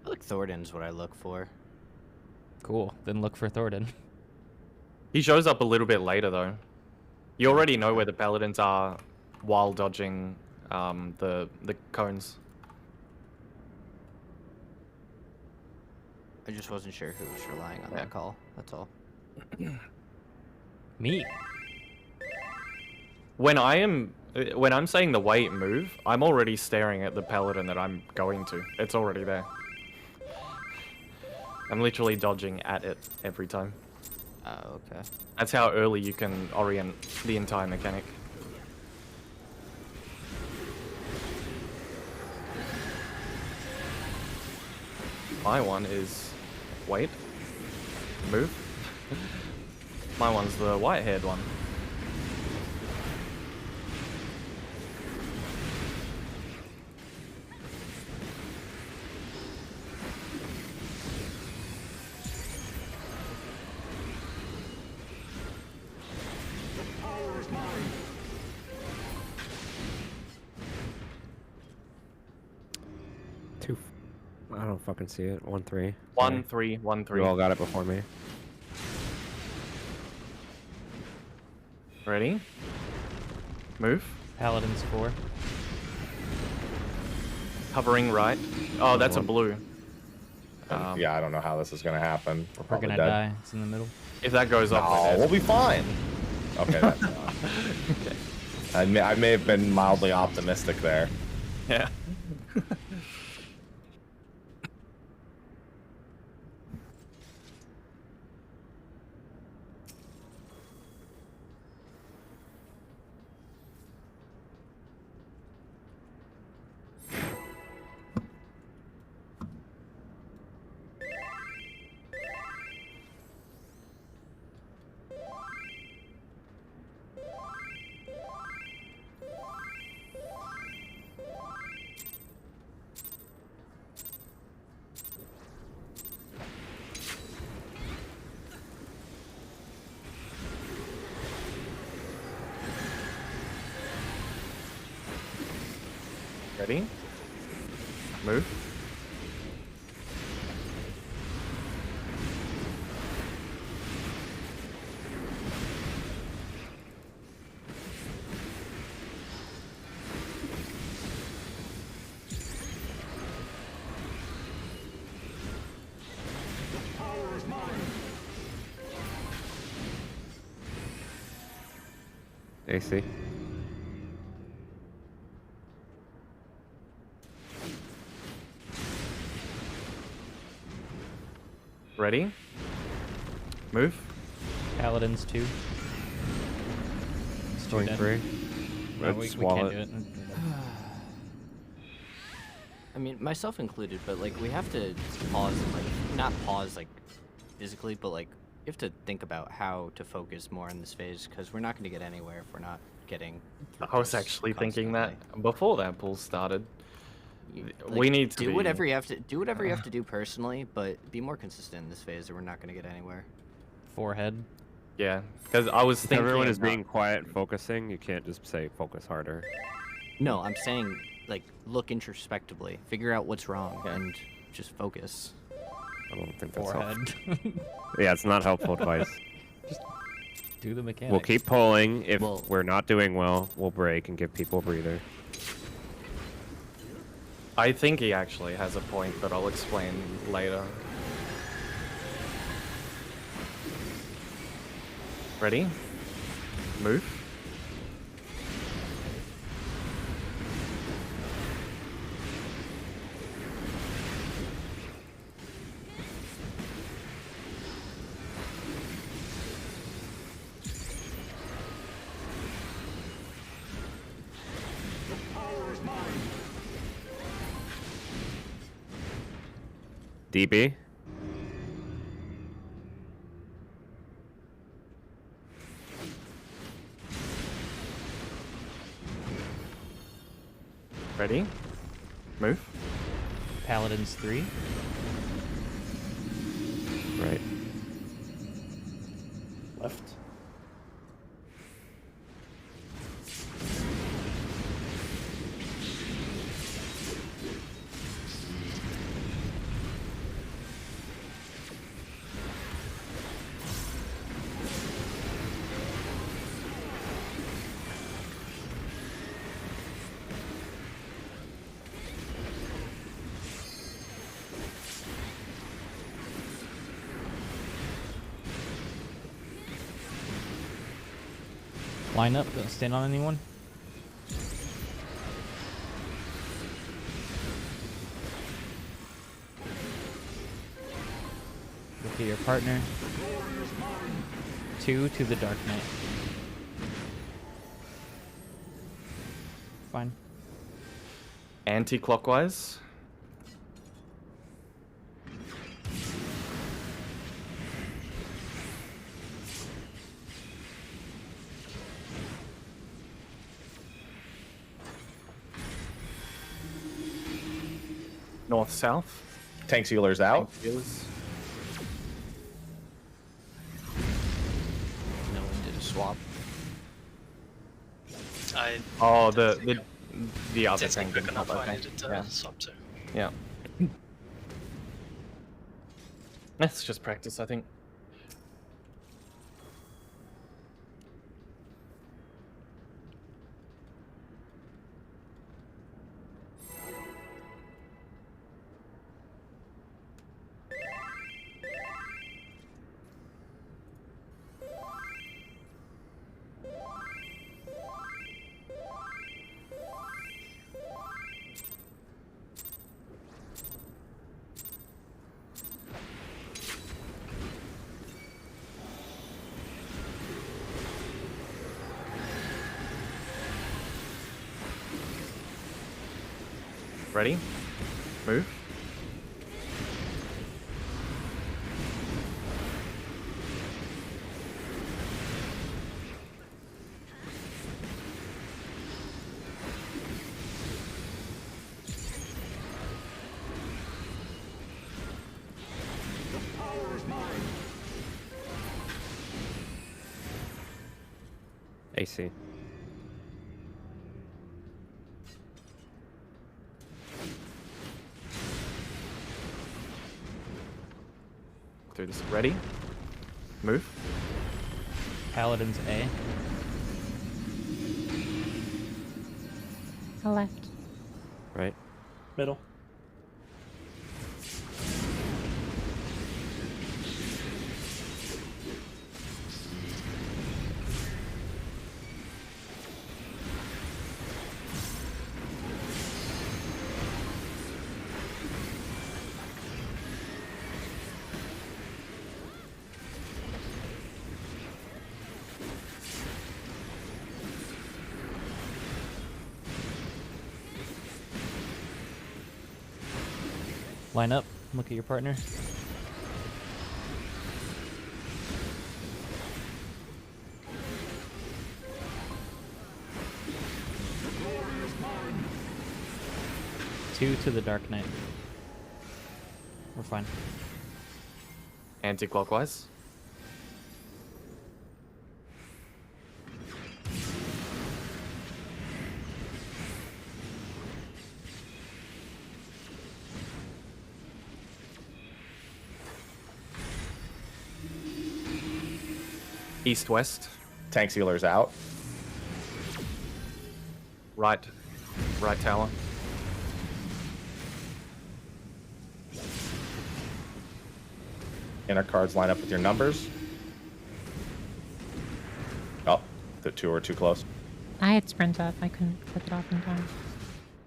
I like Thornton's what I look for. Cool. Then look for Thornton. He shows up a little bit later though. You already know where the paladins are while dodging the cones. I just wasn't sure who was relying on that call. That's all. Me. When I'm saying the wait move, I'm already staring at the paladin that I'm going to. It's already there. I'm literally dodging at it every time. Oh, okay. That's how early you can orient the entire mechanic. My one is wait, move. My one's the white-haired one. I don't fucking see it. 1, 3. 1, 3, 1, 3. You all got it before me. Ready? Move. Paladins 4. Hovering right. Oh, that's a blue. Yeah, I don't know how this is gonna happen. We're We're probably gonna dead. die. It's in the middle. If that goes up, we're No, dead. we'll be fine. Okay, that's I may have been mildly optimistic there. Yeah. Ready? Move. AC. Ready? Move. Paladins 2. It's 2 dead. 23. No, we Let's can't swallow do it. it. I mean, myself included, but like we have to pause and like not pause like physically, but like you have to think about how to focus more in this phase because we're not going to get anywhere if we're not getting. I was actually thinking that before that pull started. Like, We need to do be- whatever you have to do. Whatever you have to do personally, but be more consistent in this phase, or we're not going to get anywhere. Forehead. Yeah, because I was If thinking everyone is about- being quiet and focusing, you can't just say focus harder. No, I'm saying like look introspectively, figure out what's wrong, and just focus. I don't think that's Forehead. helpful. Yeah, it's not helpful advice. Do the mechanics. We'll keep pulling. If Well- we're not doing well, we'll break and give people a breather. I think he actually has a point, but I'll explain later. Ready? Move. DB. Ready? Move. Paladins 3. Right. Left. Line up. Don't stand on anyone. Look at your partner. 2 to the Dark Knight. Fine. Anti-clockwise. North-south. Tank sealers out. Healers. No one did a swap. I Oh, the other didn't thing think quick didn't enough. help. I Okay. needed to Yeah. swap to. Yeah. That's just practice, I think. Ready? Move. AC. Through this. Ready? Move. Paladins A. Left. Right. Middle. Line up. Look at your partner. Two to the Dark Knight. We're fine. Anti-clockwise. East-west. Tank sealer's out. Right tower. Inner cards line up with your numbers. Oh, the two are too close. I had sprint up. I couldn't click it off in time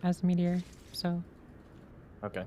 as a meteor, so. Okay.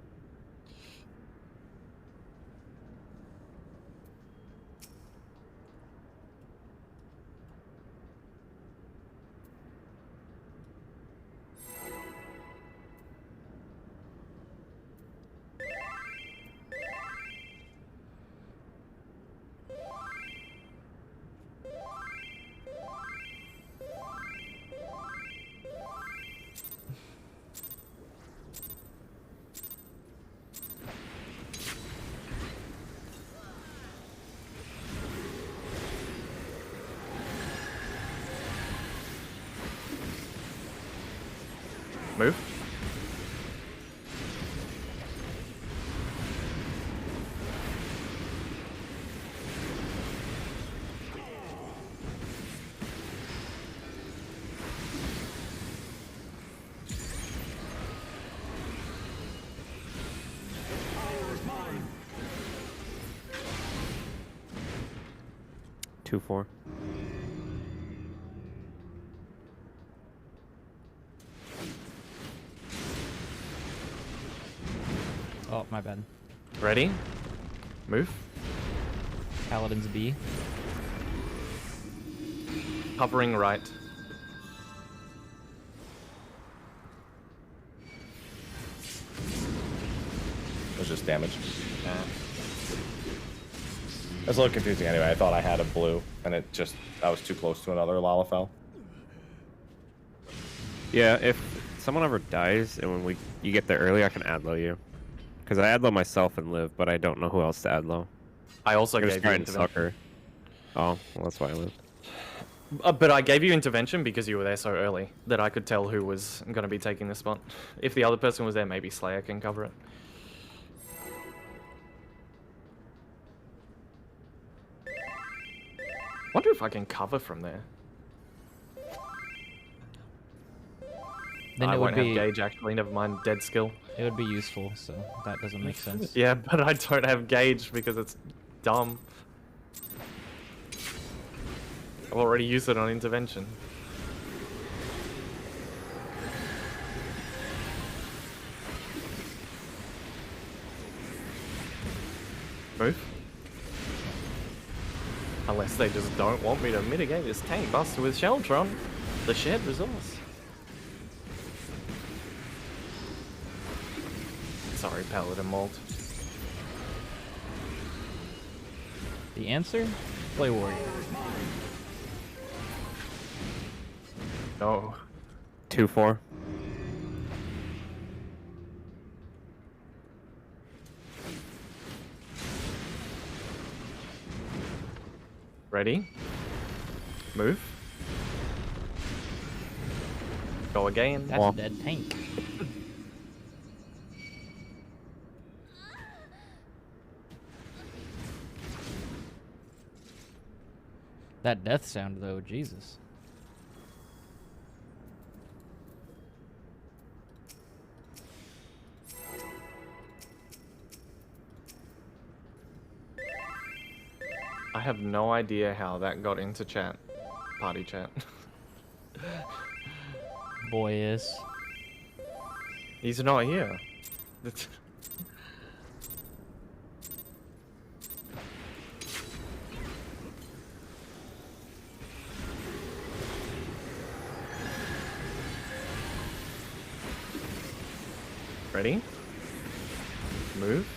Move. Two, 4. Oh, my bad. Ready? Move. Paladin's B. Hovering right. It was just damage. It was a little confusing anyway. I thought I had a blue, and I was too close to another Lalafell. Yeah, if someone ever dies and when you get there early, I can adlo you. Because I adlo myself and live, but I don't know who else to adlo. I also Just gave try you and intervention. suck her. Oh, well, that's why I live. But I gave you intervention because you were there so early that I could tell who was going to be taking the spot. If the other person was there, maybe Slayer can cover it. Wonder if I can cover from there. Then I it won't would have be gauge actually, never mind, dead skill. it would be useful, so that doesn't make sense. Yeah, but I don't have gauge because it's dumb. I've already used it on intervention. Move. Unless they just don't want me to mitigate this tank buster with Sheltron, the shared resource. Sorry, Paladin Mold. The answer? Play Warrior. No. 2, 4. Ready? Move. Go again. That's a dead tank. That death sound, though, Jesus. I have no idea how that got into chat. Party chat. Boy is. He's not here. Ready? Move.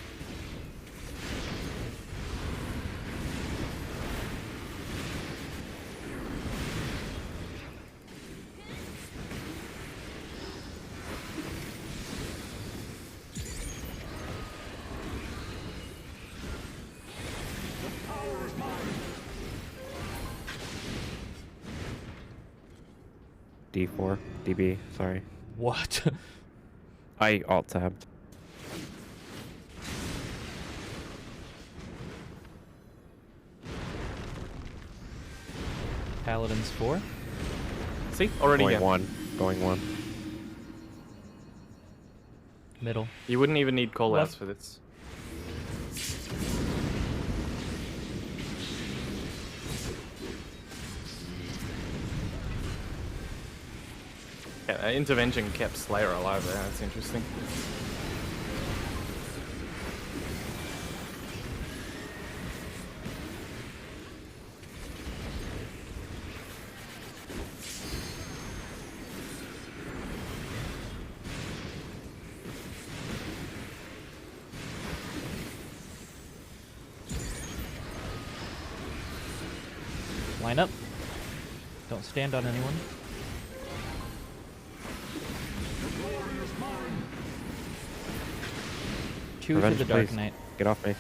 D4. DB, sorry. What? I alt-tabbed. Paladins 4. See, already Going here. one. Going one. Middle. You wouldn't even need callouts Left. for this. Yeah, intervention kept Slayer alive there. That's interesting. Line up. Don't stand on anyone. Two Revenge, to the Dark please. Knight. Get off me.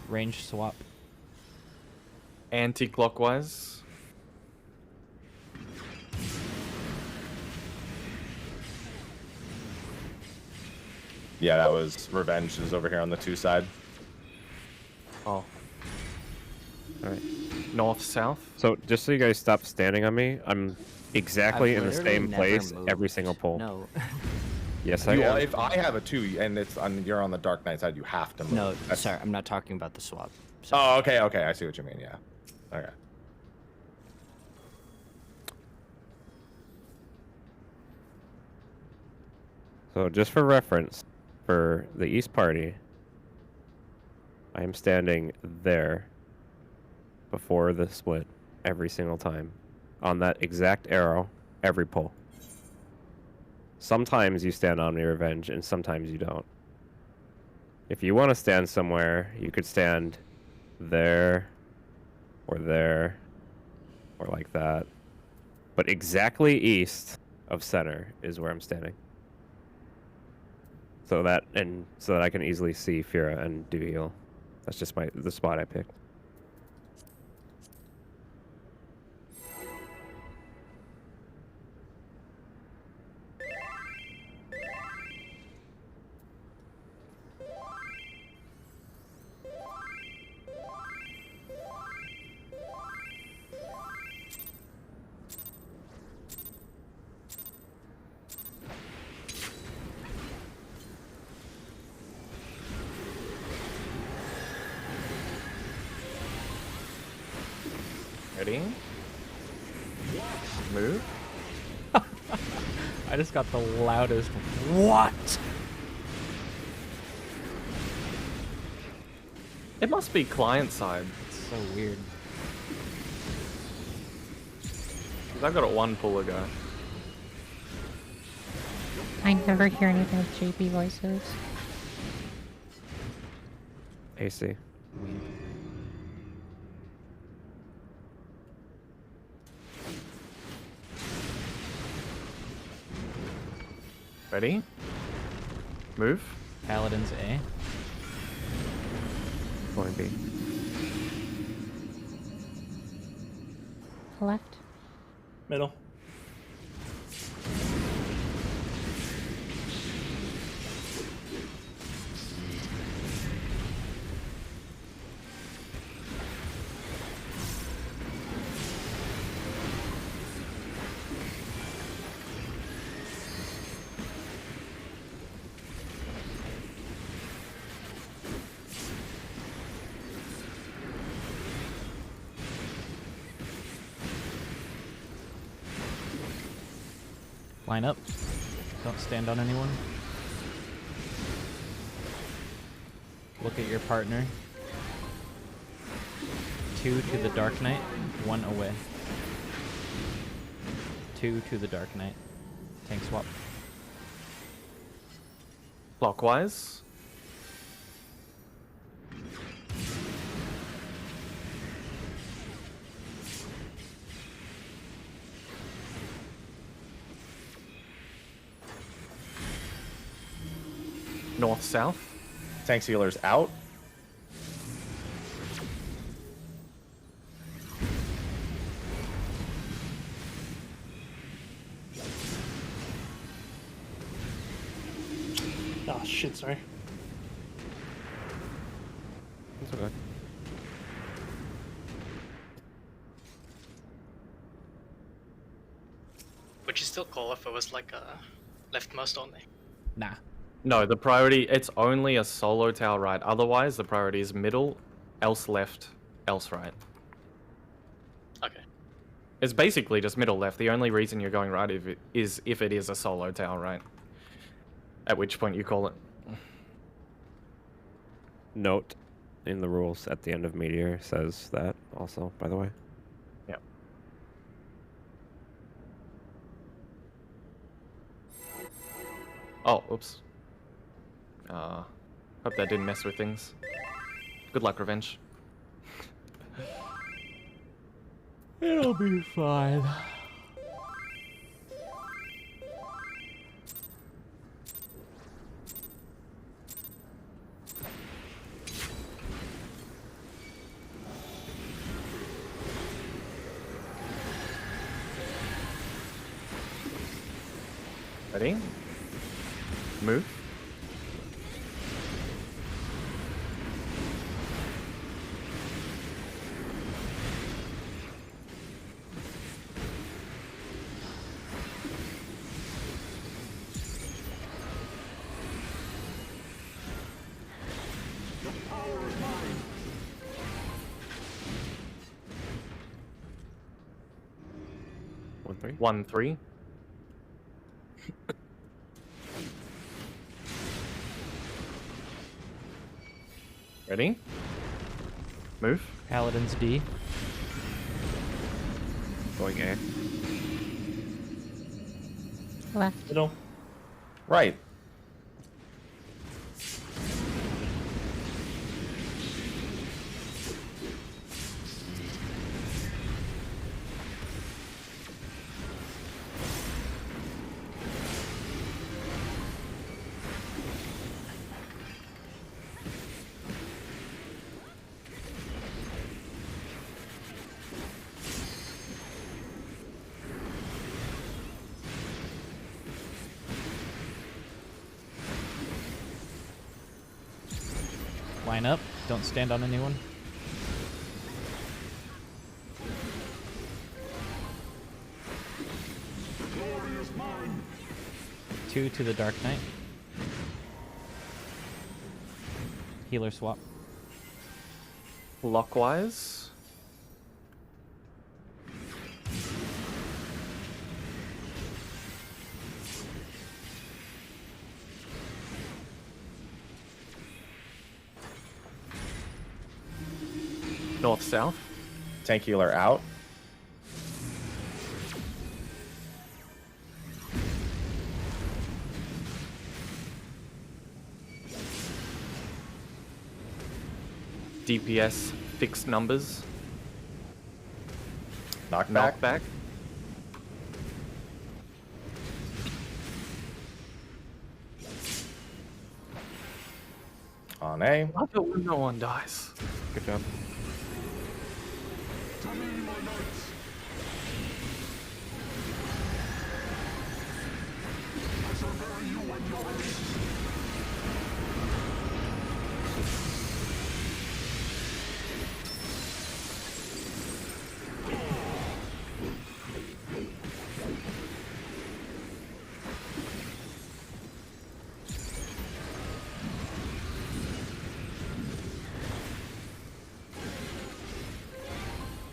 Range swap. Anti-clockwise. Yeah, that was Revenge is over here on the 2 side. Oh. Alright. North, south. So, just so you guys stop standing on me, I'm exactly I've in the literally same never place moved. every single pull. No. Yes, I You, am. if I have a 2 and it's on, you're on the Dark Knight side, you have to move. No, That's- sorry, I'm not talking about the swap. Oh, okay, okay. I see what you mean. Yeah. Okay. So, just for reference, for the East Party, I am standing there before the split every single time on that exact arrow every pull. Sometimes you stand on me, Revenge, and sometimes you don't. If you want to stand somewhere, you could stand there, or like that. But exactly east of center is where I'm standing. So that I can easily see Fira and do heal. That's just the spot I picked. Ready? Move. I just got the loudest what? It must be client side. It's so weird. 'Cause I've got a 1 pull ago. I never hear anything with JP voices. AC. Ready? Move. Paladins A. Going B. Left. Middle. Line up. Don't stand on anyone. Look at your partner. 2 to the Dark Knight, 1 away. 2 to the Dark Knight. Tank swap. Clockwise. North, south. Tank Sealer's out. Oh shit, sorry. That's okay. Would you still call if it was like a leftmost only? Nah. No, the priority, it's only a solo tower right. Otherwise, the priority is middle, else left, else right. Okay. It's basically just middle left. The only reason you're going right if it is a solo tower right. At which point you call it. Note in the rules at the end of Meteor says that also, by the way. Yeah. Oh, oops. Hope that didn't mess with things. Good luck, Revenge. It'll be fine. Ready? Move. One, three. 1-3. Ready? Move. Paladin's D. Going A. Left. Middle. Right. Line up. Don't stand on anyone. Two to the Dark Knight. Healer swap. Clockwise. North-south. Tank healer out. DPS fixed numbers. Knockback. Knockback. On A. Love it when no one dies. Good job.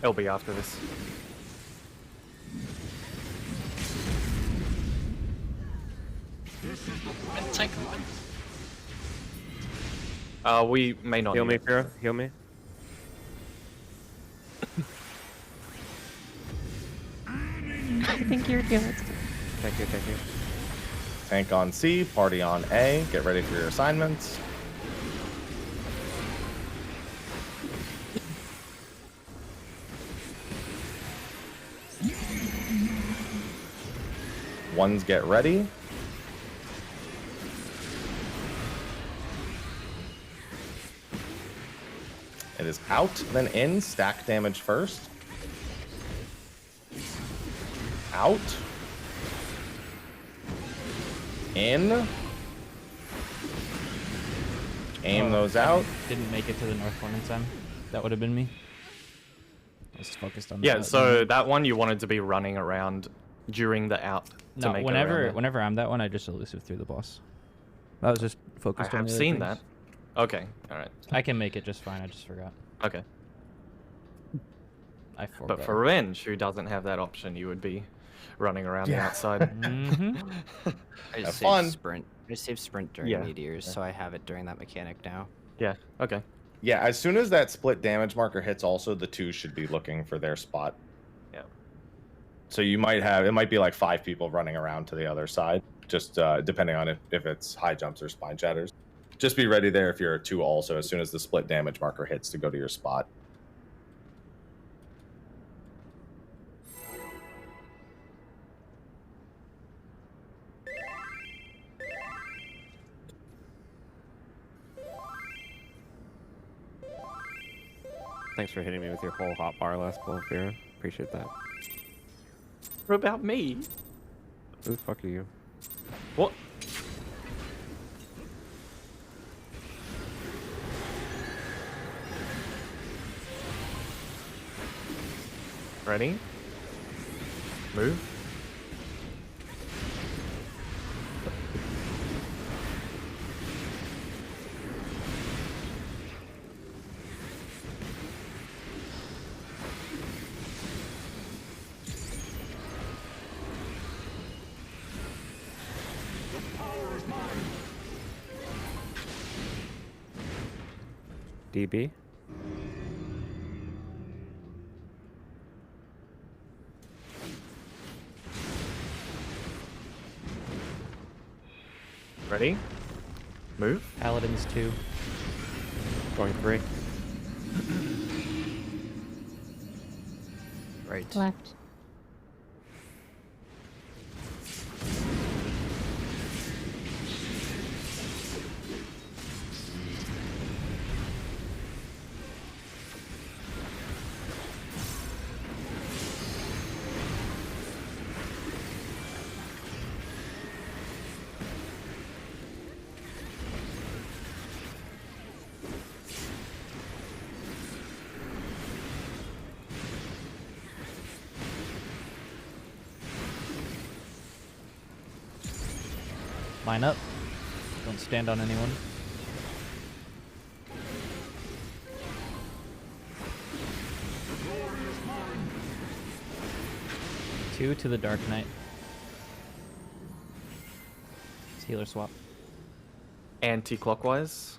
LB after this. And tank. We may not. Heal me, need it. Fira. Heal me. I think you're good. Thank you, thank you. Tank on C. Party on A. Get ready for your assignments. Ones get ready. It is out, then in. Stack damage first. Out. In. Aim those out. Didn't make it to the north one in time. That would have been me. I was focused on the Yeah, button. so that one you wanted to be running around during the out to No, make it around there. whenever I'm that one, I just elusive through the boss. I was just I focused on have the other seen things. that. Okay, all right. I can make it just fine. I just forgot. Okay. I forgot. But for Revenge, who doesn't have that option, you would be running around the outside. I Have just fun. saved sprint. I saved sprint during Yeah. meteors, so I have it during that mechanic now. Yeah, okay. Yeah, as soon as that split damage marker hits, also the 2 should be looking for their spot. Yeah. So you might have, it might be like 5 people running around to the other side, just depending on if it's high jumps or spine shatters. Just be ready there if you're a 2 also, as soon as the split damage marker hits to go to your spot. Thanks for hitting me with your whole hot bar last pull, Vera. Appreciate that. What about me? Who the fuck are you? What? Ready? Move. DB? Ready? Move. Paladins 2. Going 3. Right. Left. Line up. Don't stand on anyone. Two to the Dark Knight. It's healer swap. Anti-clockwise.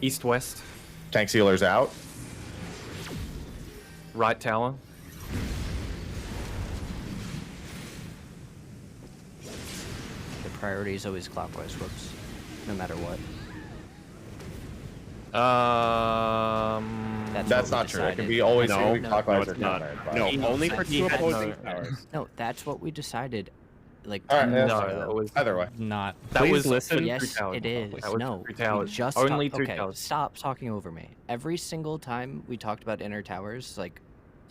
East-west. Tank sealer's out. Right tower. The priority is always clockwise. Whoops. No matter what. That's not true. It can be always No, clockwise or it's not. counter. No, only for He 2 had opposing no- towers. No, that's what we decided. Like, All right, 10 yeah, minutes No, ago. that was Either way. Not. that Please was listen. for Yes, two towers. it is. That was No, for two we towers. just Only talk- two okay, towers. Stop talking over me. Every single time we talked about inner towers, like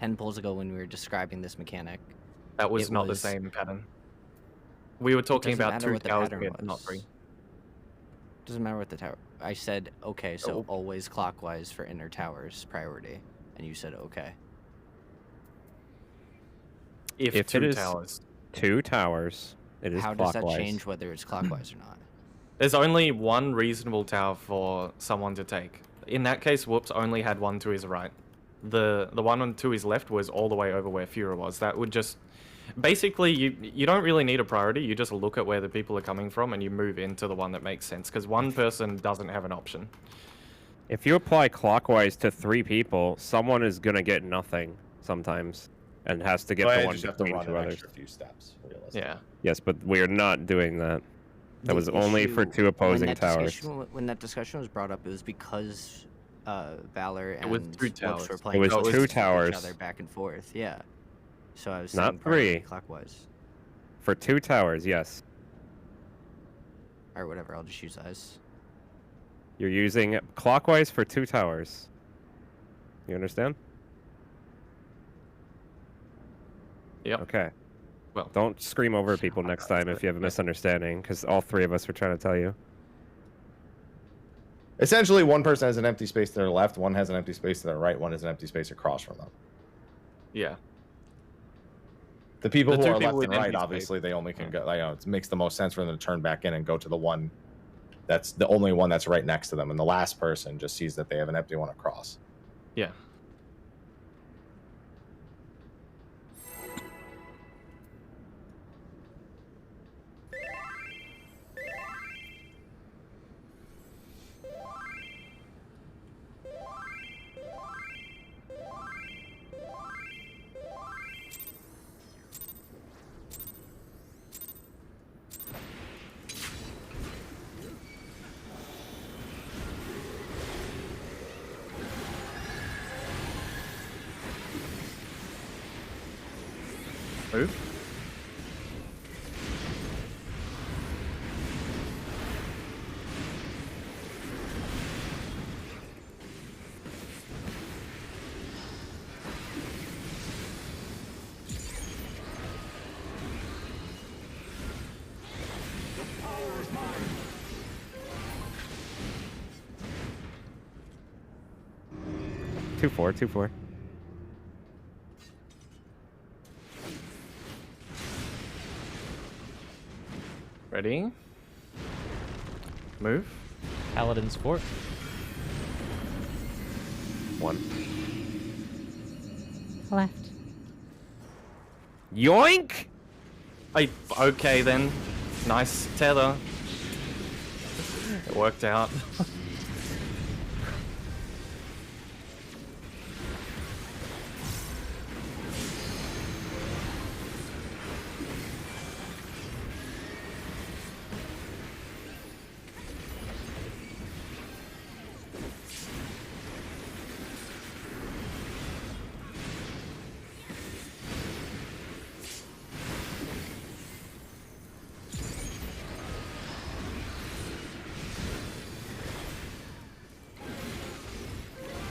10 pulls ago when we were describing this mechanic, That was It not the was- same pattern. We were talking doesn't about matter 2 what the towers, pattern here, not was. 3. doesn't matter what the tower. I said okay, so Oh. always clockwise for inner towers priority, and you said okay. If If 2 it is- towers. 2 towers. It is How does clockwise. that change whether it's clockwise or not? There's only one reasonable tower for someone to take. In that case, Whoops only had one to his right. The one to his left was all the way over where Fura was. That would just... Basically, you don't really need a priority. You just look at where the people are coming from and you move into the one that makes sense. Because one person doesn't have an option. If you apply clockwise to 3 people, someone is going to get nothing sometimes and has to get So the I one just have to between run 2 an others. extra few steps. Realistically. Yeah. Yes, but we are not doing that. That The was only for issue- 2 opposing when that towers. When that discussion was brought up, it was because Valor and was 2 Whoops towers. were It playing was close 2 with towers. each other back and forth. Yeah. So I was Not saying priority 3. clockwise For 2 towers, yes. or whatever. I'll just use eyes. You're using clockwise for 2 towers. You understand? Yep. Okay. Well, Don't scream over people next time if you have a misunderstanding, because all three of us were trying to tell you. Essentially, one person has an empty space to their left, one has an empty space to their right, one has an empty space across from them. yeah. The people The who two are people left with and right, empty space. obviously, they only can go. It makes the most sense for them to turn back in and go to the one that's the only one that's right next to them, and the last person just sees that they have an empty one across. Yeah. Move. Two four. Ready? Move. Paladin's 4. 1. Left. Yoink! Okay then. Nice tether. It worked out.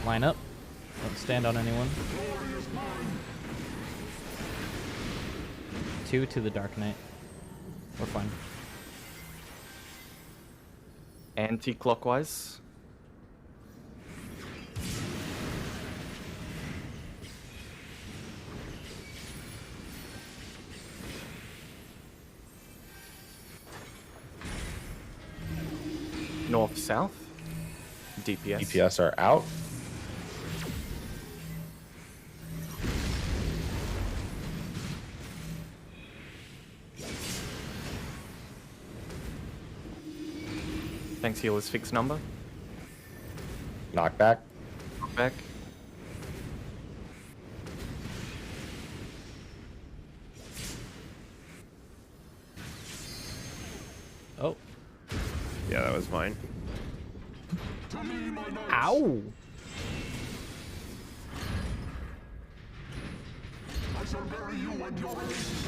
Line up. Don't stand on anyone. 2 to the Dark Knight. We're fine. Anti-clockwise. North, south. DPS. DPS are out. Thanks, healer's fixed number. Knockback. Back. Oh. Yeah, that was mine. Ow! I shall bury you and your race.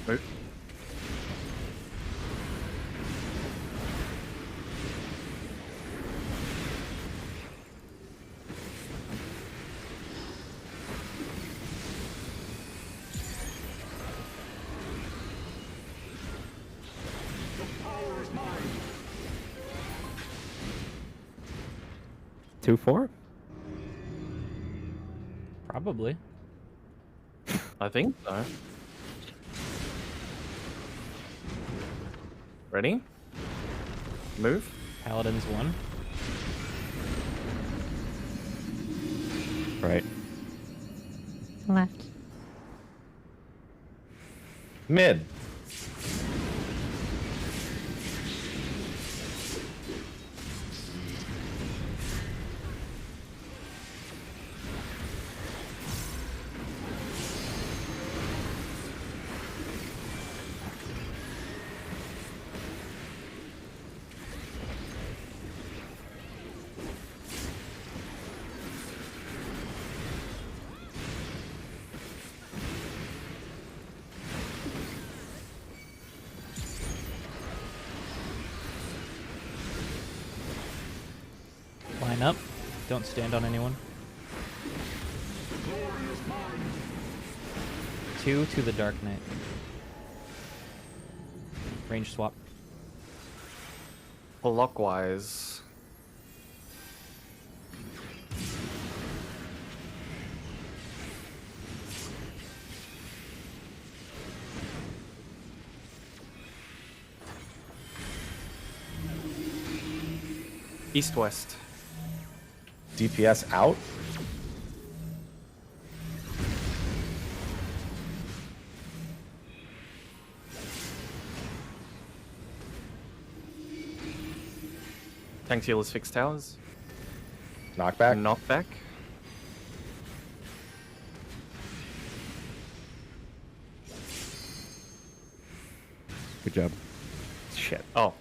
Move. Power is mine. 2-4. Probably. I think so. Ready? Move. Paladin's 1. Right. Left. Mid. Line up. Don't stand on anyone. 2 to the Dark Knight. Range swap. Clockwise. East-west. DPS out. Tank healers fixed towers. Knockback. Knockback. Good job. Shit. Oh.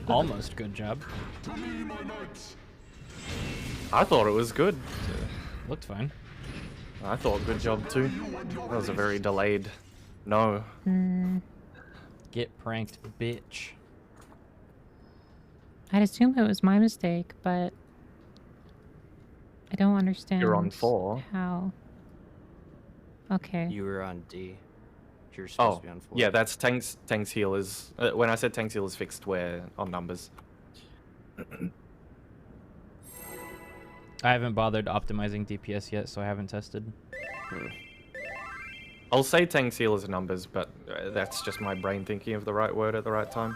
Almost good job. I thought it was good. Looked fine. I thought good job too. That was a very delayed no. Get pranked, bitch. I'd assume it was my mistake, but I don't understand. You're on 4. How? Okay. You were on D. You're supposed to be on 4. Yeah, that's tanks healers. When I said tanks healers fixed, we're on numbers. I haven't bothered optimizing DPS yet, so I haven't tested. I'll say tanks healers are numbers, but that's just my brain thinking of the right word at the right time.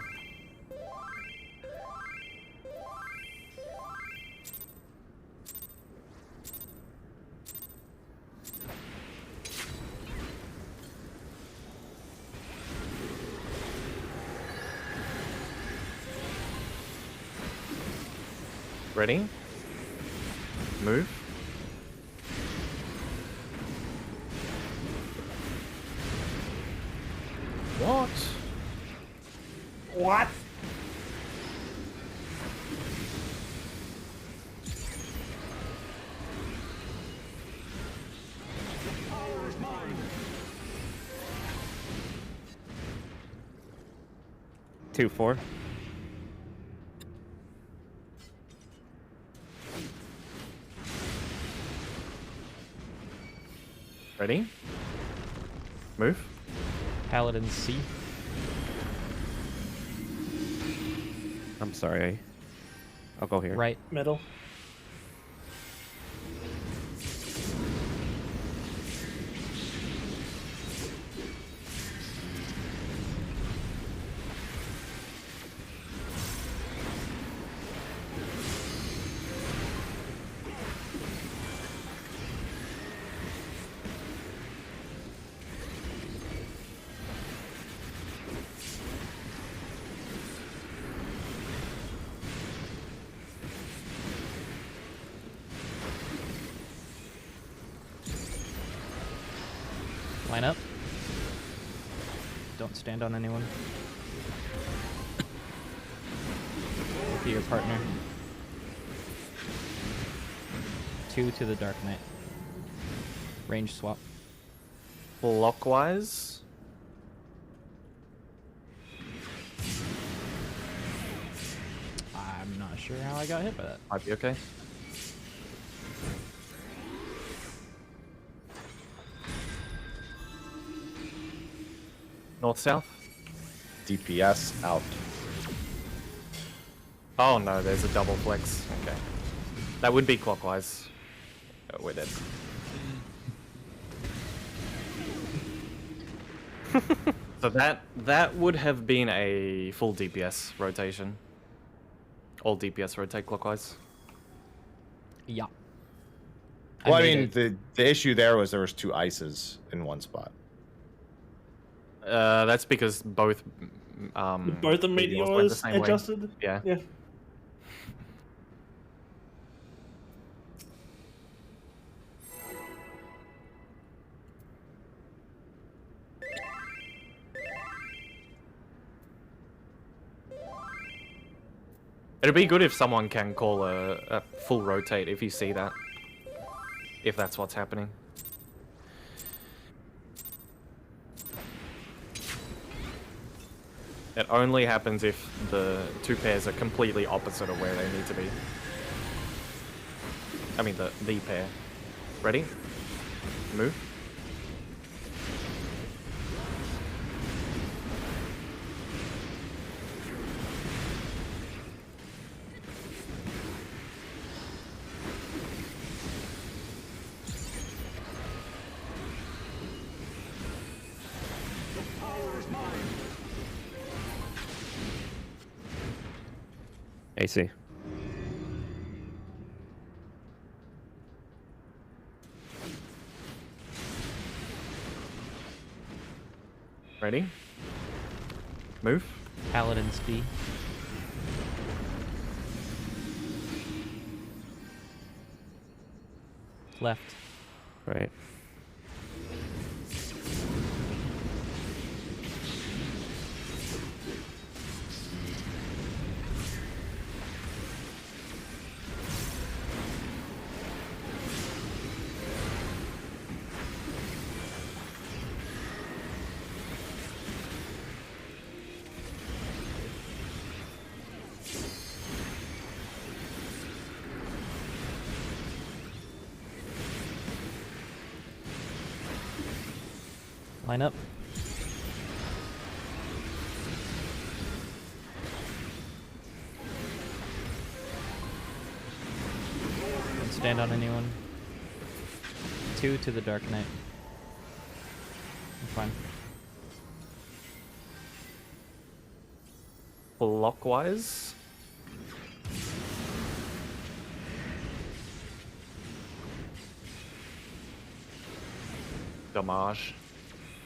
Ready? Move. What? What? Two, 4. Ready? Move. Paladin C. I'm sorry. I'll go here. Right. Middle. Line up. Don't stand on anyone. Look at your partner. 2 to the Dark Knight. Range swap. Clockwise. I'm not sure how I got hit by that. Might be okay. North-south. DPS out. Oh no, there's a double flex. Okay. That would be clockwise. Oh, we're dead. So that would have been a full DPS rotation. All DPS rotate clockwise. Yeah. Well, I made mean, the issue there was there was 2 ices in one spot. That's because both Both the went meteors the same way. adjusted. Yeah. Yeah. It'd be good if someone can call a full rotate if you see that. If that's what's happening. It only happens if the two pairs are completely opposite of where they need to be. I mean, the pair. Ready? Move. AC. Ready? Move. Paladin speed. Left. Right. Line up. Don't stand on anyone. 2 to the Dark Knight. I'm fine. Clockwise. Damage,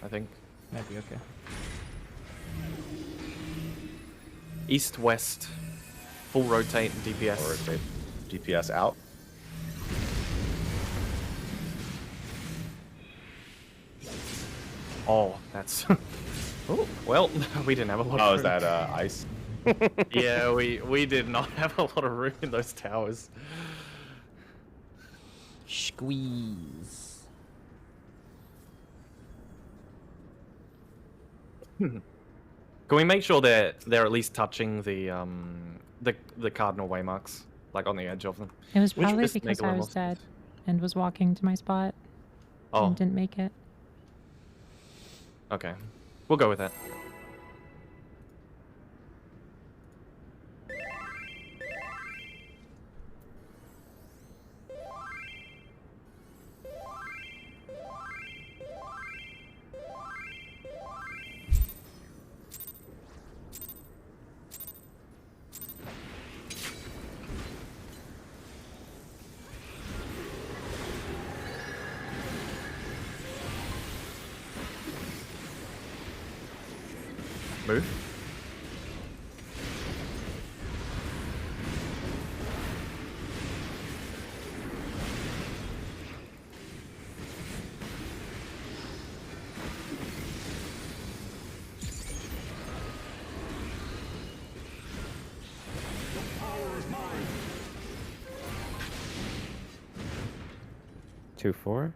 I think. Might be okay. East, west. Full rotate, DPS. Or rotate. DPS out. Oh, that's... oh, well, we didn't have a lot of Oh, room. is that ice? Yeah, we did not have a lot of room in those towers. Squeeze. Can we make sure they're at least touching the cardinal waymarks, like on the edge of them? It was Which probably just make because a I little was more dead and was walking to my spot Oh, and didn't make it. okay. We'll go with that. Move. Two, 4.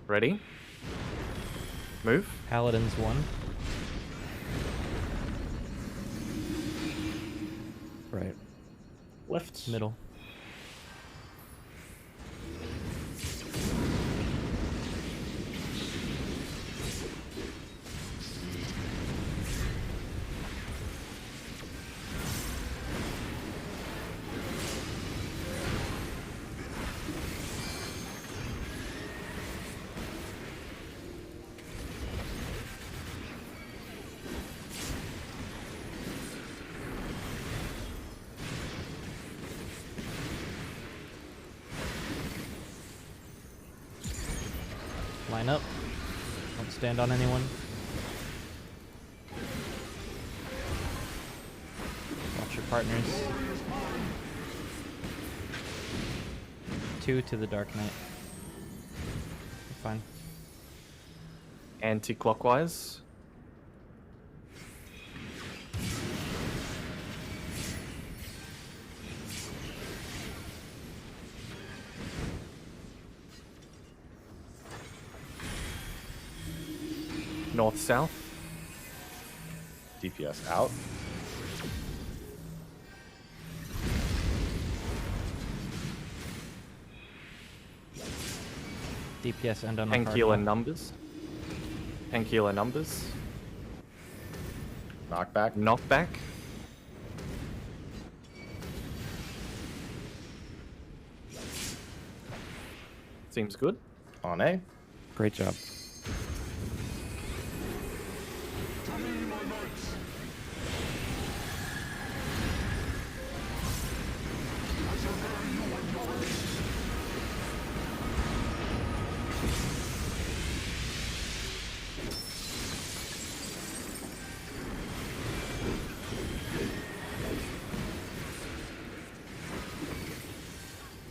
Ready? Move. Paladin's 1. Right. Left. Middle. Line up. Don't stand on anyone. Watch your partners. 2 to the Dark Knight. You're fine. Anti-clockwise. North south. DPS out. DPS end on the Angular cardinal. numbers. Angular numbers. Knockback. Knockback. Seems good. On A. Great job.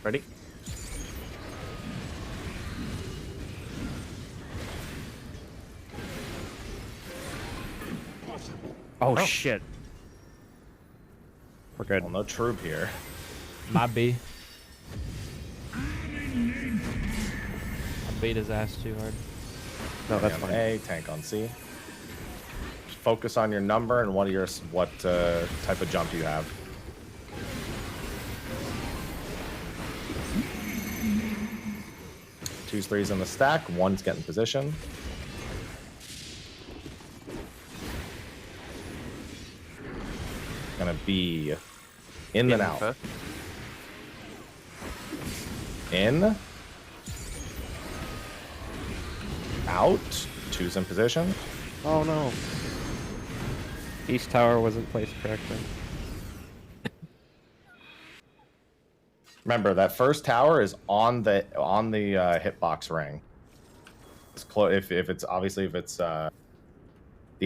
Ready? Oh, shit. We're good. Well, no troop here. My B. I beat his ass too hard. No, that's On fine. A, tank on C. Just focus on your number and what type of jump you have. Twos, threes in the stack. One's getting position. Gonna be in and out. first. In. Out. Two's in position. Oh, no. East tower wasn't placed correctly. Remember that first tower is on the hitbox ring. It's close. If it's obviously if it's the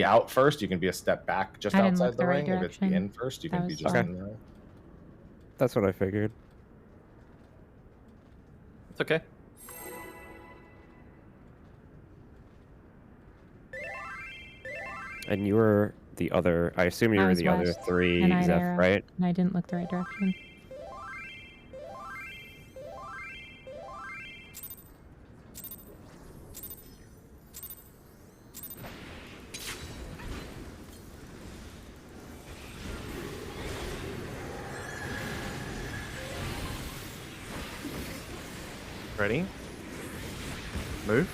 out first, you can be a step back just I didn't outside look the the right ring. If it's the direction. in first, you That can be was just fine. in the ring. That's what I figured. It's okay. And you were the other. I assume you I were was the other west, three, and I had Zeph, arrow, right? And I didn't look the right direction. Ready? Move.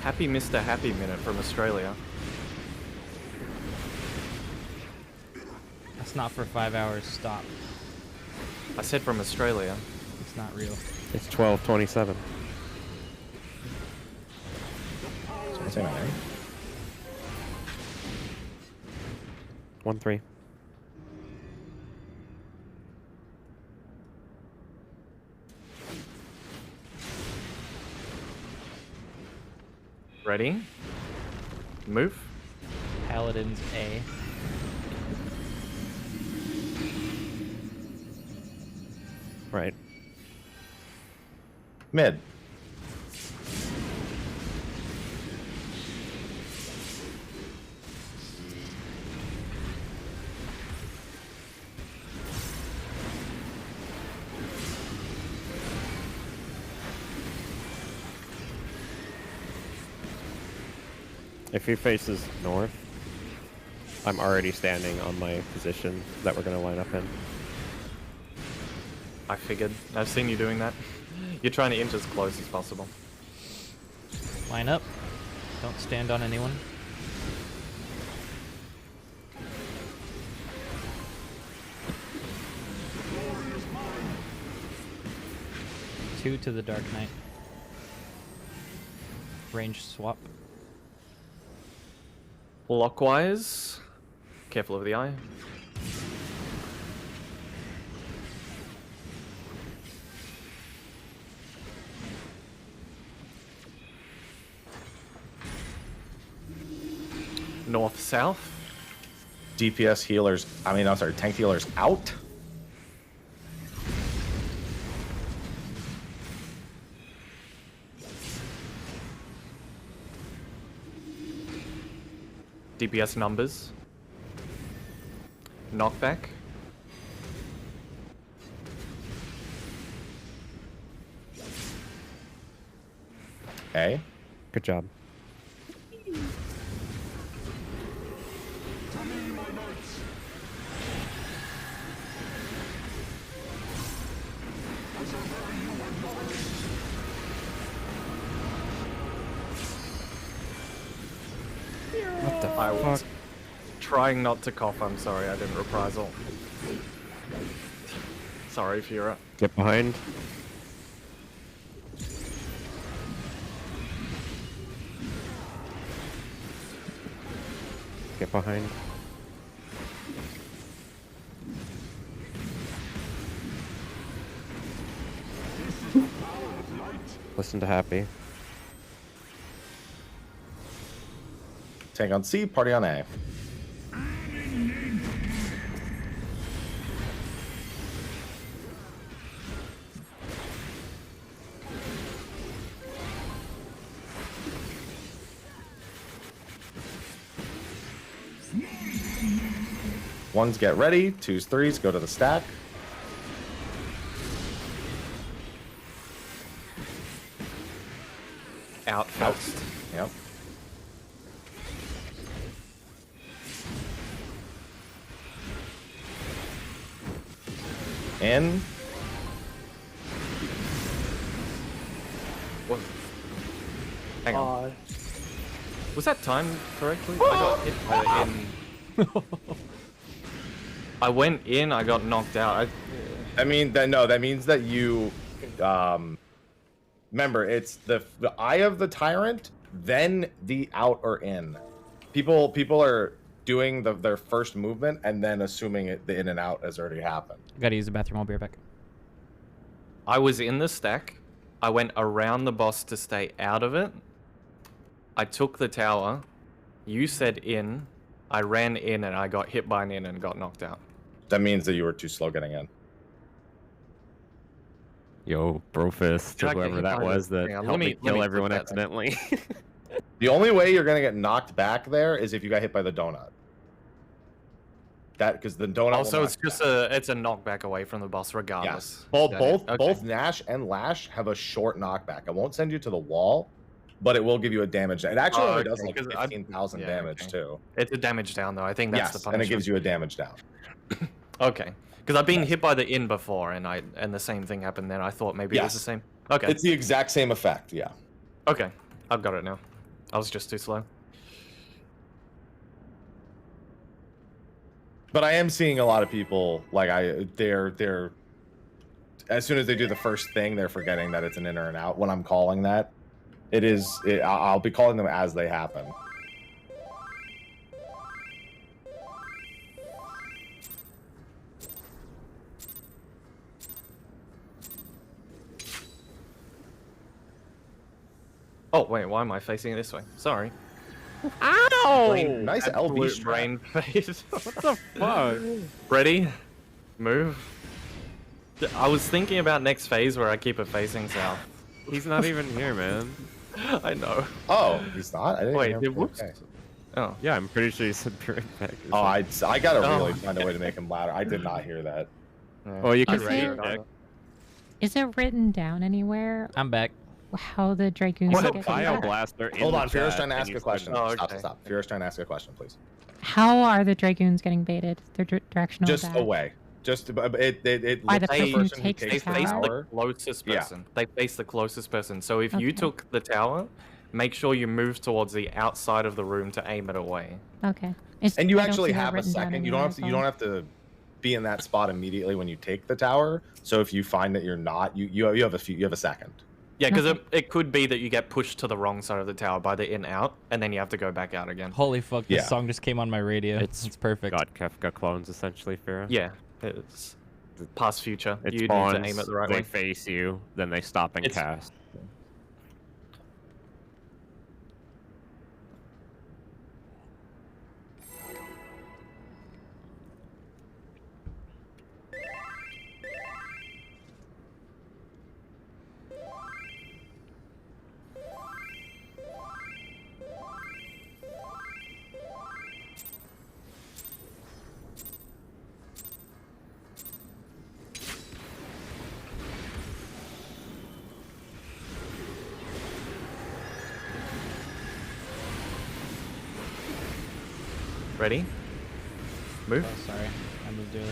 Happy Mr. Happy Minute from Australia. That's not for 5 hours. Stop. I said from Australia. It's not real. It's 12:27. So say my name. 1-3. Ready? Move. Paladins A. Right. Mid. If he faces north, I'm already standing on my position that we're going to line up in. I figured. I've seen you doing that. You're trying to inch as close as possible. Line up. Don't stand on anyone. Two to the Dark Knight. Range swap. Clockwise. Careful of the eye. North south. DPS healers. I'm sorry. Tank healers out. DPS numbers. Knockback. A. Good job. What the I was fuck? trying not to cough. I'm sorry, I didn't reprisal. Sorry, Fira. Get behind. Get behind. Listen to Happy. Tank on C, party on A. Ones get ready, twos, threes, go to the stack. Out first. Yep. In. What? Hang on. Was that timed correctly? I got hit by the in. I went in, I got knocked out. That means that you remember it's the eye of the tyrant, then the out or in. People are doing their first movement and then assuming the in and out has already happened. Gotta use the bathroom. I'll be right back. I was in the stack. I went around the boss to stay out of it. I took the tower. You said in. I ran in and I got hit by an in and got knocked out. That means that you were too slow getting in. Yo, brofist to Did I get whoever hit that by was the- that hang on, helped let me me kill put everyone that accidentally. The only way you're gonna get knocked back there is if you got hit by the donut. That because the donut. Also, will it's knock you just back. it's a knockback away from the boss regardless. Yes. Both Yeah, both okay. both Nash and Lash have a short knockback. It won't send you to the wall, but it will give you a damage. It actually only does okay, like 'cause 15,000 yeah, damage okay. too. It's a damage down though. I think that's Yes, the and punishment. it gives you a damage down. Okay, because I've been hit by the in before, and the same thing happened then. I thought maybe it was Yes. the same. Okay. It's the exact same effect. Yeah. Okay, I've got it now. I was just too slow. But I am seeing a lot of people like they're as soon as they do the first thing, they're forgetting that it's an in or an out. When I'm calling that, I'll be calling them as they happen. Oh wait, why am I facing it this way? Sorry. Ow! Nice LB Absolute strat. brain phase. What the fuck? Ready? Move. I was thinking about next phase where I keep it facing south. He's not even here, man. I know. Oh, he's not. I didn't Wait, hear did him. Woops? Okay. Oh. Yeah, I'm pretty sure he said be right back. Oh, I gotta really Oh. find a way to make him louder. I did not hear that. Oh, you can Is ready it- check. Is it written down anywhere I'm back. how the Dragoons What get Bio back? Blaster in Hold the on, Fear's chat, trying to and ask you a question. Oh, Stop, okay. stop. Fear's trying to ask a question, please. How are the Dragoons getting baited? Their directional Just attack? away. Just it By the looks like the person who person who takes They the takes the face tower? the tower. closest Yeah. person. They face the closest person. So if you Okay. took the tower, make sure you move towards the outside of the room to aim it away. Okay. It's- And you I don't actually see that have a written down second. You don't anywhere, have to. so- You don't have to be in that spot immediately when you take the tower. So if you find that you're not, you have a second. Yeah, because Okay. it could be that you get pushed to the wrong side of the tower by the in-out, and then you have to go back out again. Holy fuck! This Yeah. song just came on my radio. It's perfect. God Kefka clones essentially, Farah. Yeah, it's past future. It You need spawns, to aim it the right they way. face you, then they stop and It's- cast. Ready? Move. Oh, sorry. I moved early.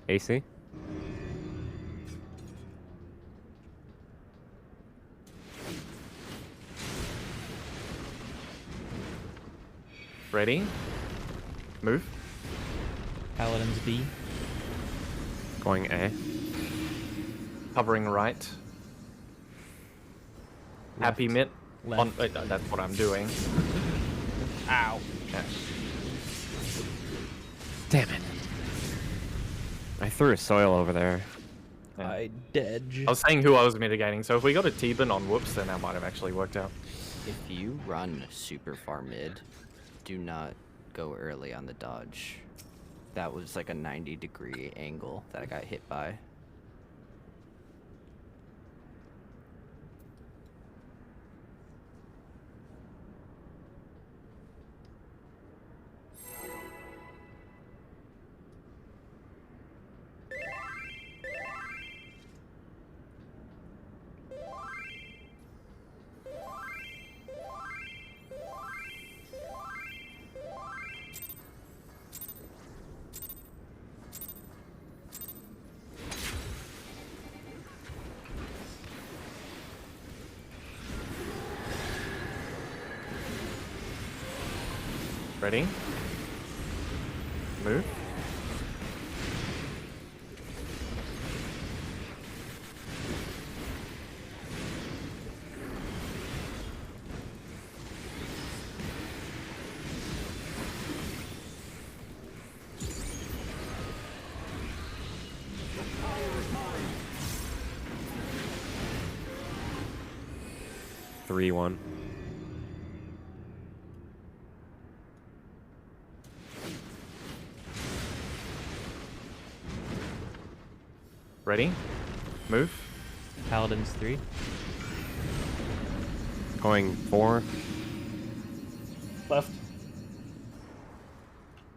AC? Ready? Move. Paladins B. Going A. Covering right. Happy mitt. Left. On, wait, no, that's what I'm doing. Ow. Yeah. Damn it. I threw a soil over there. Yeah. I dead. I was saying who I was mitigating, so if we got a T-bin on Whoops, then that might have actually worked out. If you run super far mid, do not go early on the dodge. That was like a 90-degree angle that I got hit by. Ready? Move. Three, 1. Ready? Move. Paladins 3. Going 4. Left.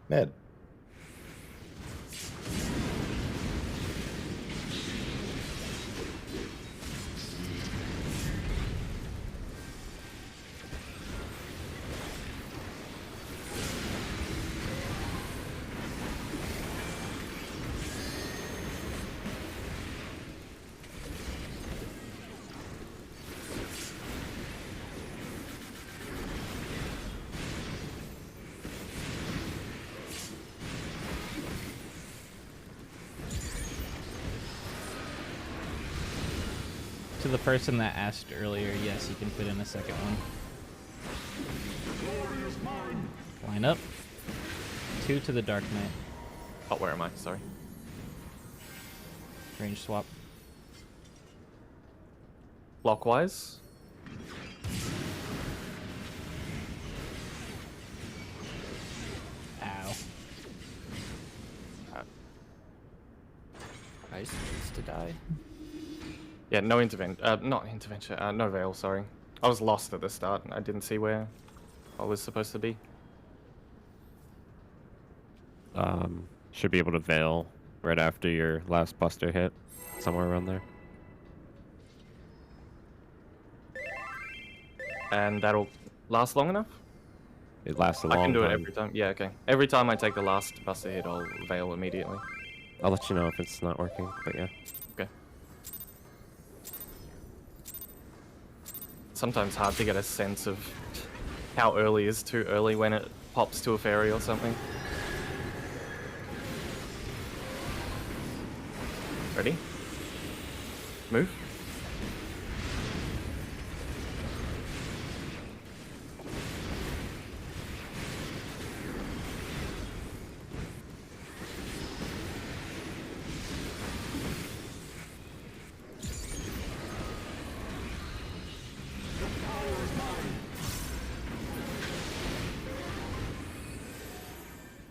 Mid. To the person that asked earlier, yes, you can put in a second one. Line up. 2 to the Dark Knight. Oh, where am I? Sorry. Range swap. Clockwise. Ow. Ice needs to die. Yeah, no intervention. Not intervention. No veil, sorry. I was lost at the start. I didn't see where I was supposed to be. Should be able to veil right after your last buster hit. Somewhere around there. And that'll last long enough? It lasts a long I can do time. it every time. Yeah, okay. Every time I take the last buster hit, I'll veil immediately. I'll let you know if it's not working, but yeah. Okay. Sometimes hard to get a sense of how early is too early when it pops to a fairy or something. Ready? Move.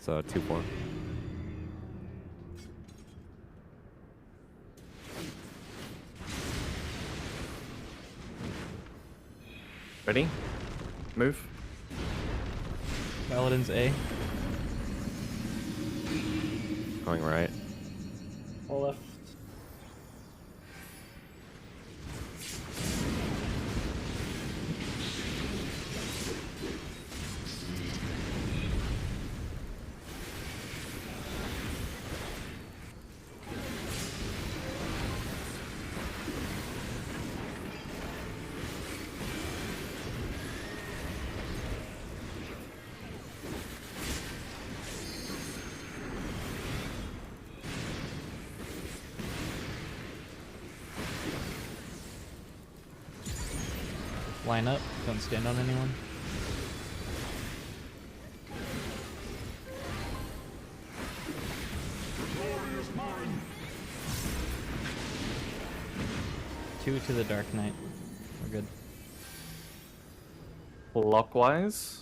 So 2-4. Ready? Move. Paladins A. Going right. All left. Line up. Don't stand on anyone. Two to the Dark Knight. We're good. Clockwise.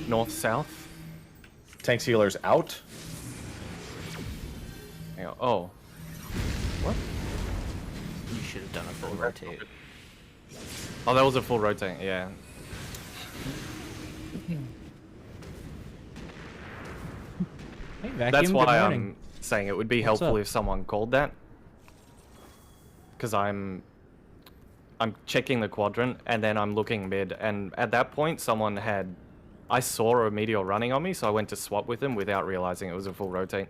North, south. Tanks healers out. Hang on. Oh. What? You should have done a full rotate. Oh, that was a full rotate, yeah. Hey, Vacuum, That's good why morning. I'm saying it would be What's helpful up? if someone called that. Because I'm checking the quadrant and then I'm looking mid, and at that point I saw a meteor running on me, so I went to swap with him without realizing it was a full rotate.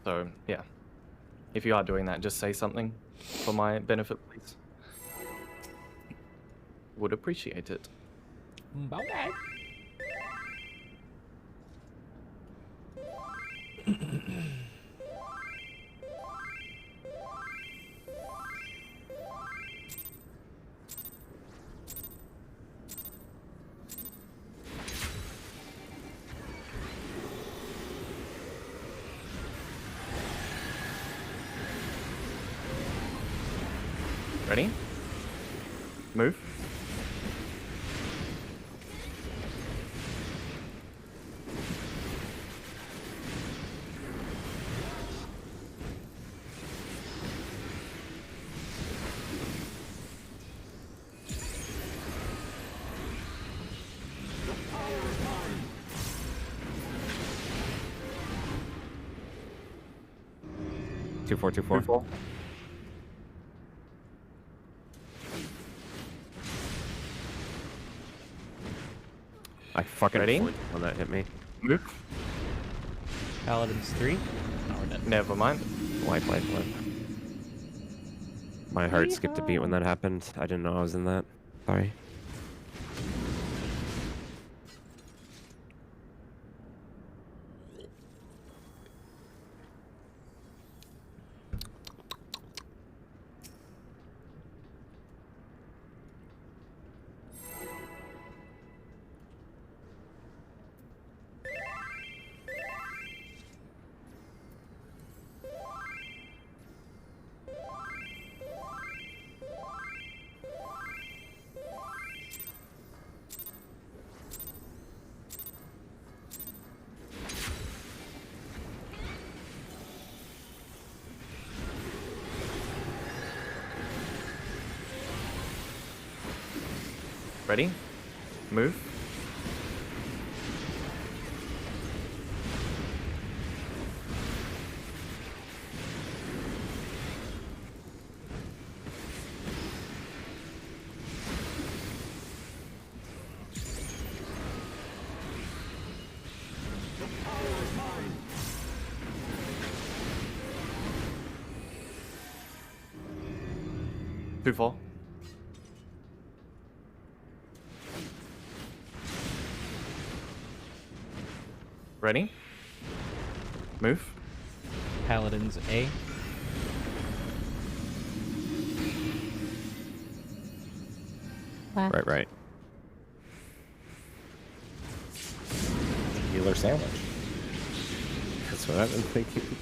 So yeah, if you are doing that, just say something for my benefit, please. Would appreciate it. Bye. Ready? Move. Two four. 2-4. I fucking Ready? flinched when that hit me. Move. Paladins 3. No, we're dead. Never mind. Life. My heart skipped a beat when that happened. I didn't know I was in that. Sorry. Ready? Move. Two fall. Ready? Move. Paladins A. Left. Right. Healer sandwich. That's what I've been thinking.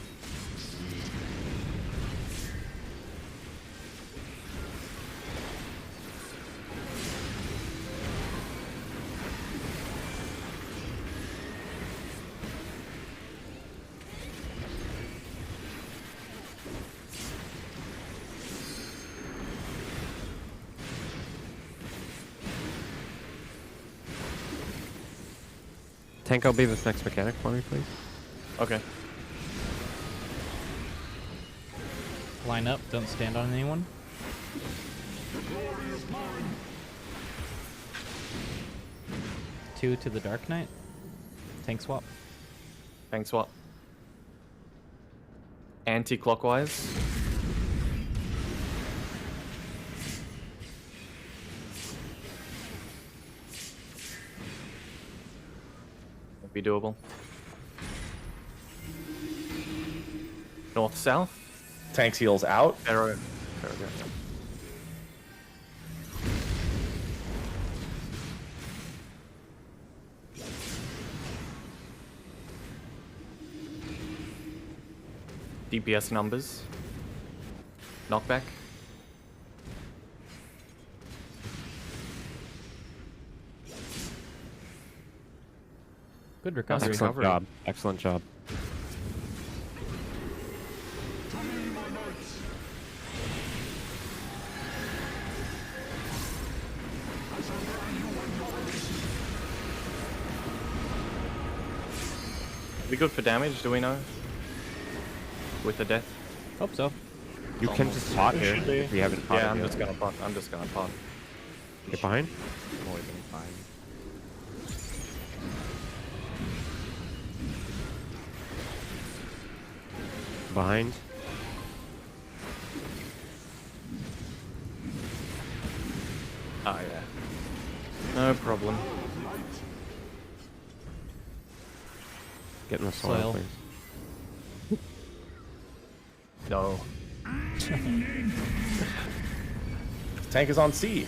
Tank, I'll be this next mechanic for me, please. Okay. Line up. Don't stand on anyone. Two to the Dark Knight. Tank swap. Thanks, what? Anti-clockwise. Would be doable. North, south. Tank's heals out. Arrow. DPS numbers. Knockback. Good recovery. Excellent job. Excellent job. Be good for damage, do we know? With the death? Hope so. You can just pot here Should be. if you haven't potted Yeah, I'm yet. just gonna pot. I'm just gonna pot. Get behind. More than fine. Behind. Oh yeah. No problem. Get in the soil, Soil. please. No. Tank is on C.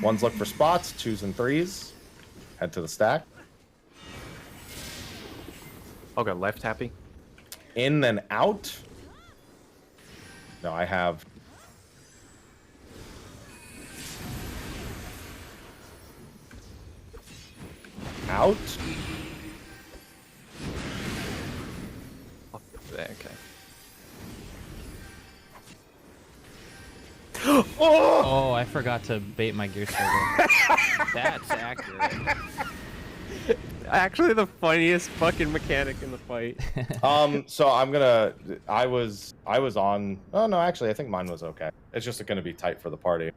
Ones look for spots, 2s and 3s. Head to the stack. I'll go left, happy. In then out. No, I have. Out. Up there, okay. Oh, I forgot to bait my gear struggle. That's accurate. Actually, the funniest fucking mechanic in the fight. So I'm gonna. I was on. Oh no, actually, I think mine was okay. It's just gonna be tight for the party.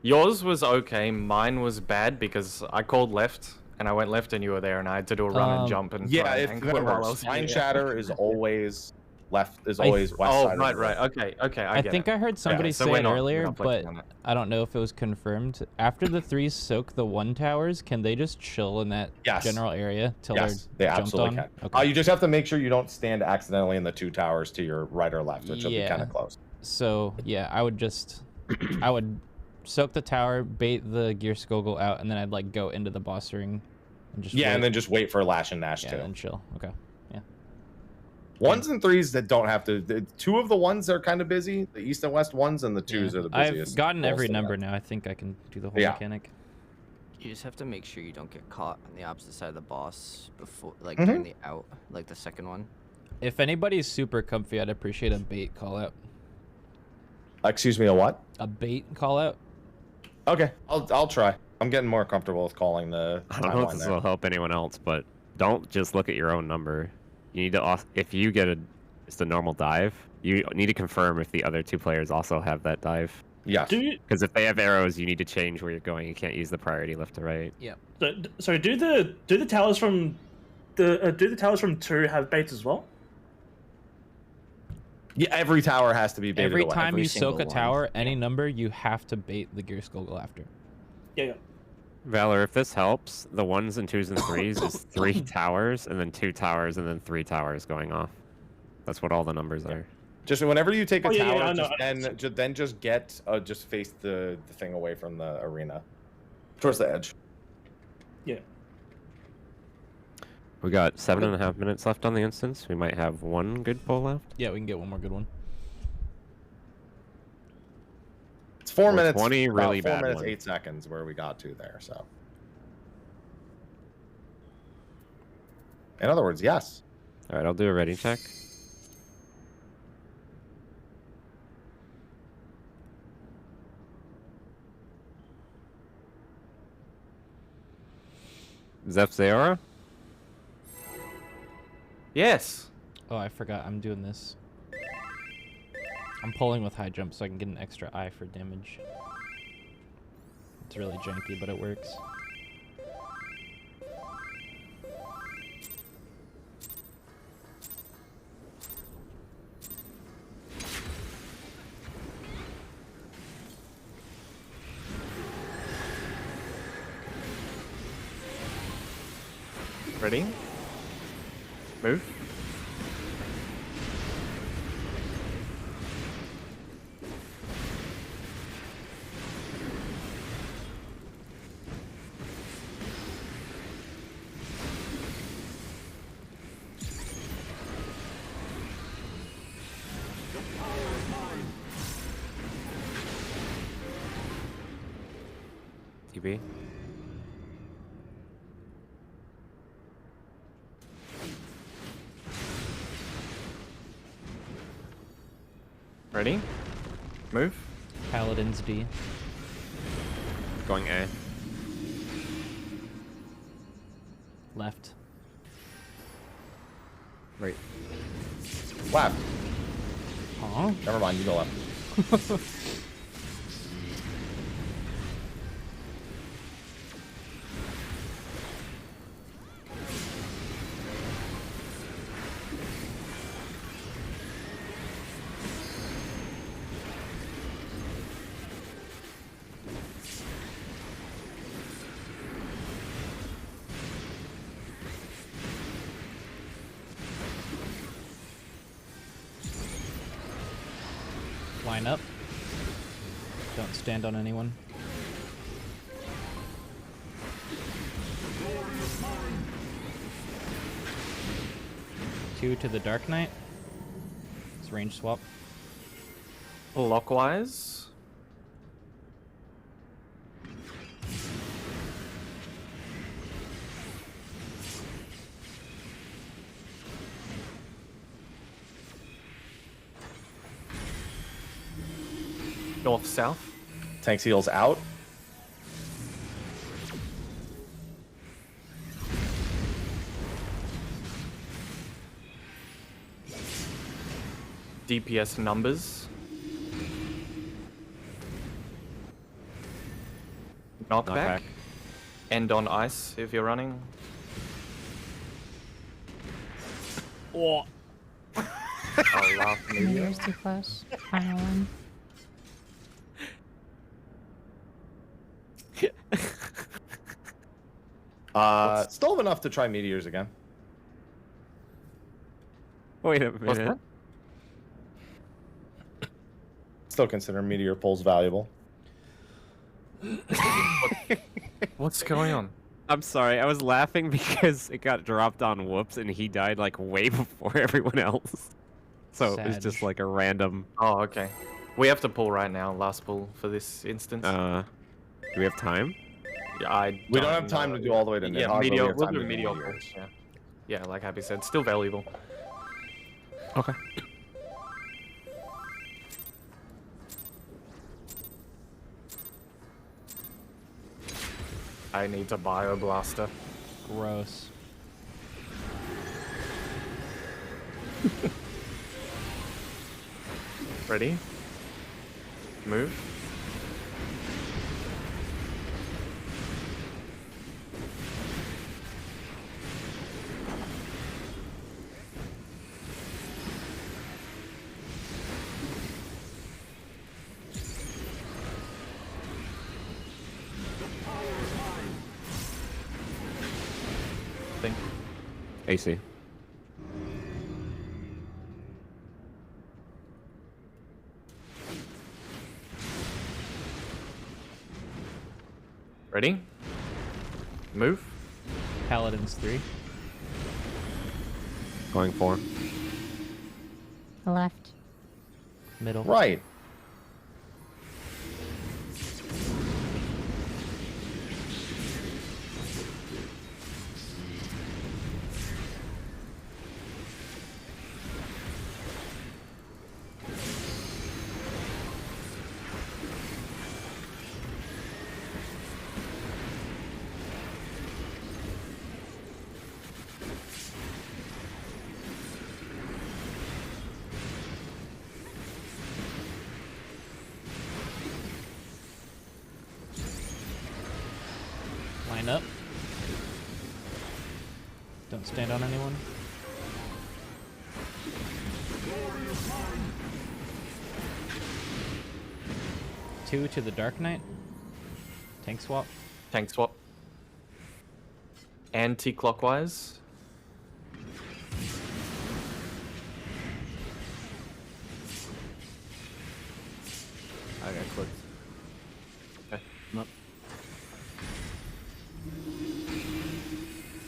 Yours was okay. Mine was bad because I called left and I went left and you were there and I had to do a run and jump and Yeah, try if and that quit while I works. was Spine here. shatter is always left. Is always west Oh, side. of right, the right. road. Okay. I get think it. I heard somebody so say we're it not- we're earlier, not but flexing on it. I don't know if it was confirmed. After the 3s soak the 1 towers, can they just chill in that Yes. general area till Yes, they're they jumped absolutely on? can. Okay. You just have to make sure you don't stand accidentally in the 2 towers to your right or left, which will be Yeah. kind of close. So yeah, I would just, I would soak the tower, bait the gear skoggle out, and then I'd like go into the boss ring, and just Yeah, wait. and then just wait for Lash and Nash yeah, too. and chill. Okay. Yeah. 1s and 3s that don't have to. 2 of the 1s are kind of busy. The east and west ones, and the 2s are the busiest. I've gotten most every of them. number now. I think I can do the whole Yeah. mechanic. You just have to make sure you don't get caught on the opposite side of the boss before, like Mhm. during the out, like the second one. If anybody's super comfy, I'd appreciate a bait call out. Excuse me, a what? A bait call out. Okay, I'll try. I'm getting more comfortable with calling the I don't know if timeline this there. will help anyone else, but don't just look at your own number. You need to, if you get just a normal dive, you need to confirm if the other 2 players also have that dive. Yes. Because if they have arrows, you need to change where you're going. You can't use the priority left to right. Yep. So do the towers from do the towers from 2 have baits as well? Yeah, every tower has to be baited Every away. time Every you soak a single one. tower, any number, you have to bait the gear skoggle after. Yeah. Valor, if this helps, the 1s and 2s and 3s is 3 towers, and then 2 towers, and then 3 towers going off. That's what all the numbers are. Just whenever you take a Oh, yeah, tower, I know. then just get just face the thing away from the arena, towards the edge. Yeah. We got 7.5 minutes left on the instance. We might have 1 good pull left. Yeah, we can get one more good one. It's 4 Or minutes. 20 about really 4 bad minutes, ones. 8 seconds where we got to there. So, in other words, yes. All right, I'll do a ready check. Zephyra? Yes. Oh, I forgot. I'm doing this. I'm pulling with high jump so I can get an extra eye for damage. It's really janky, but it works. Ready? Move. TB. Ready? Move. Paladin's D. Going A. Left. Right. Left. Huh? Never mind, you go left. Line up. Don't stand on anyone. Two to the Dark Knight. It's range swap. Clockwise. North-south. Tank's heals out. DPS numbers. Knockback. Knockback. End on ice if you're running. Oh. I'll laugh maybe. Meteor's too close. Final one. Still have enough to try meteors again. Wait a What's minute. Still consider meteor pulls valuable. What's going on? I'm sorry, I was laughing because it got dropped on Whoops and he died like way before everyone else. So it was Sag. just like a random. Oh, okay. We have to pull right now. Last pull for this instance. Do we have time? Yeah, We don't have time to do all the way to Yeah, Nidhogg, but we meteor. have We'll time do to do meteor meteors. pulls. Yeah. Yeah, like Happy said, still valuable. Okay. I need to bio blaster. Gross. Ready? Move. Think. AC. Ready? Move. Paladin's 3. Going 4. Left. Middle. Right. Don't stand on anyone. Two to the Dark Knight. Tank swap. Tank swap. Anti-clockwise. I got clipped. Okay. Nope.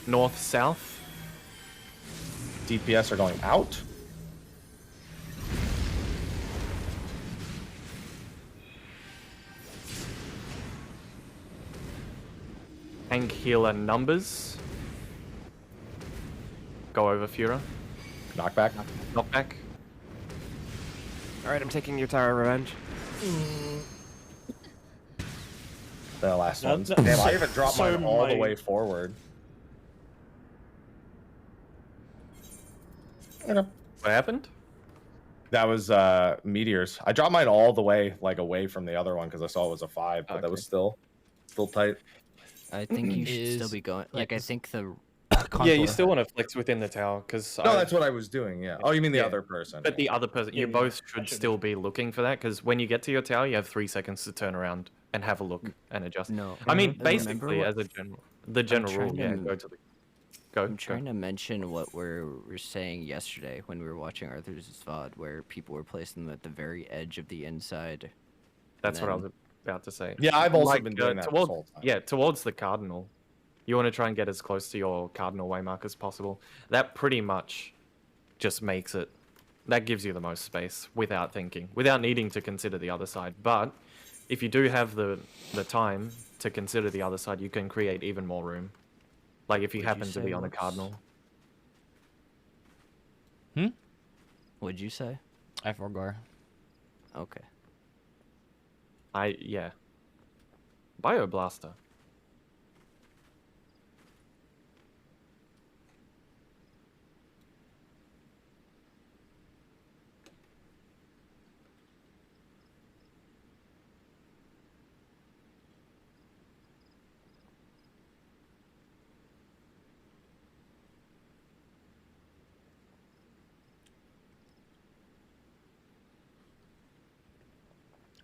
North, south. DPS are going out. Tank healer numbers. Go over Fura. Knockback. Knockback. All right, I'm taking your tower revenge. The last No, ones. no, Damn, I so- even dropped so mine all the my- way forward. Okay. What happened? That was meteors. I dropped mine all the way like away from the other one because I saw it was a 5, but that was still tight. I think you should still Is, be going. Like, I think the. Yeah, you still want to flex within the tower because. No, that's what I was doing. Yeah. Oh, you mean the Yeah. other person? But the other person, you Yeah, both I should should- still be looking for that because when you get to your tower, you have 3 seconds to turn around and have a look and adjust. No. I mean, Remember basically, what- as a general, the general rule, trying yeah, to- go to the. Go. I'm trying to mention what we were saying yesterday when we were watching Arthur's VOD, where people were placing them at the very edge of the inside. That's what I then- was about to say. Yeah, I've also been doing that this towards, whole time. Yeah, towards the cardinal. You want to try and get as close to your cardinal waymark as possible. That pretty much just makes it. That gives you the most space without thinking, without needing to consider the other side. But if you do have the time to consider the other side, you can create even more room. Like if you Would you happen to say, be on a Woops? cardinal. What'd you say? I forgot. Okay. Yeah. Bioblaster.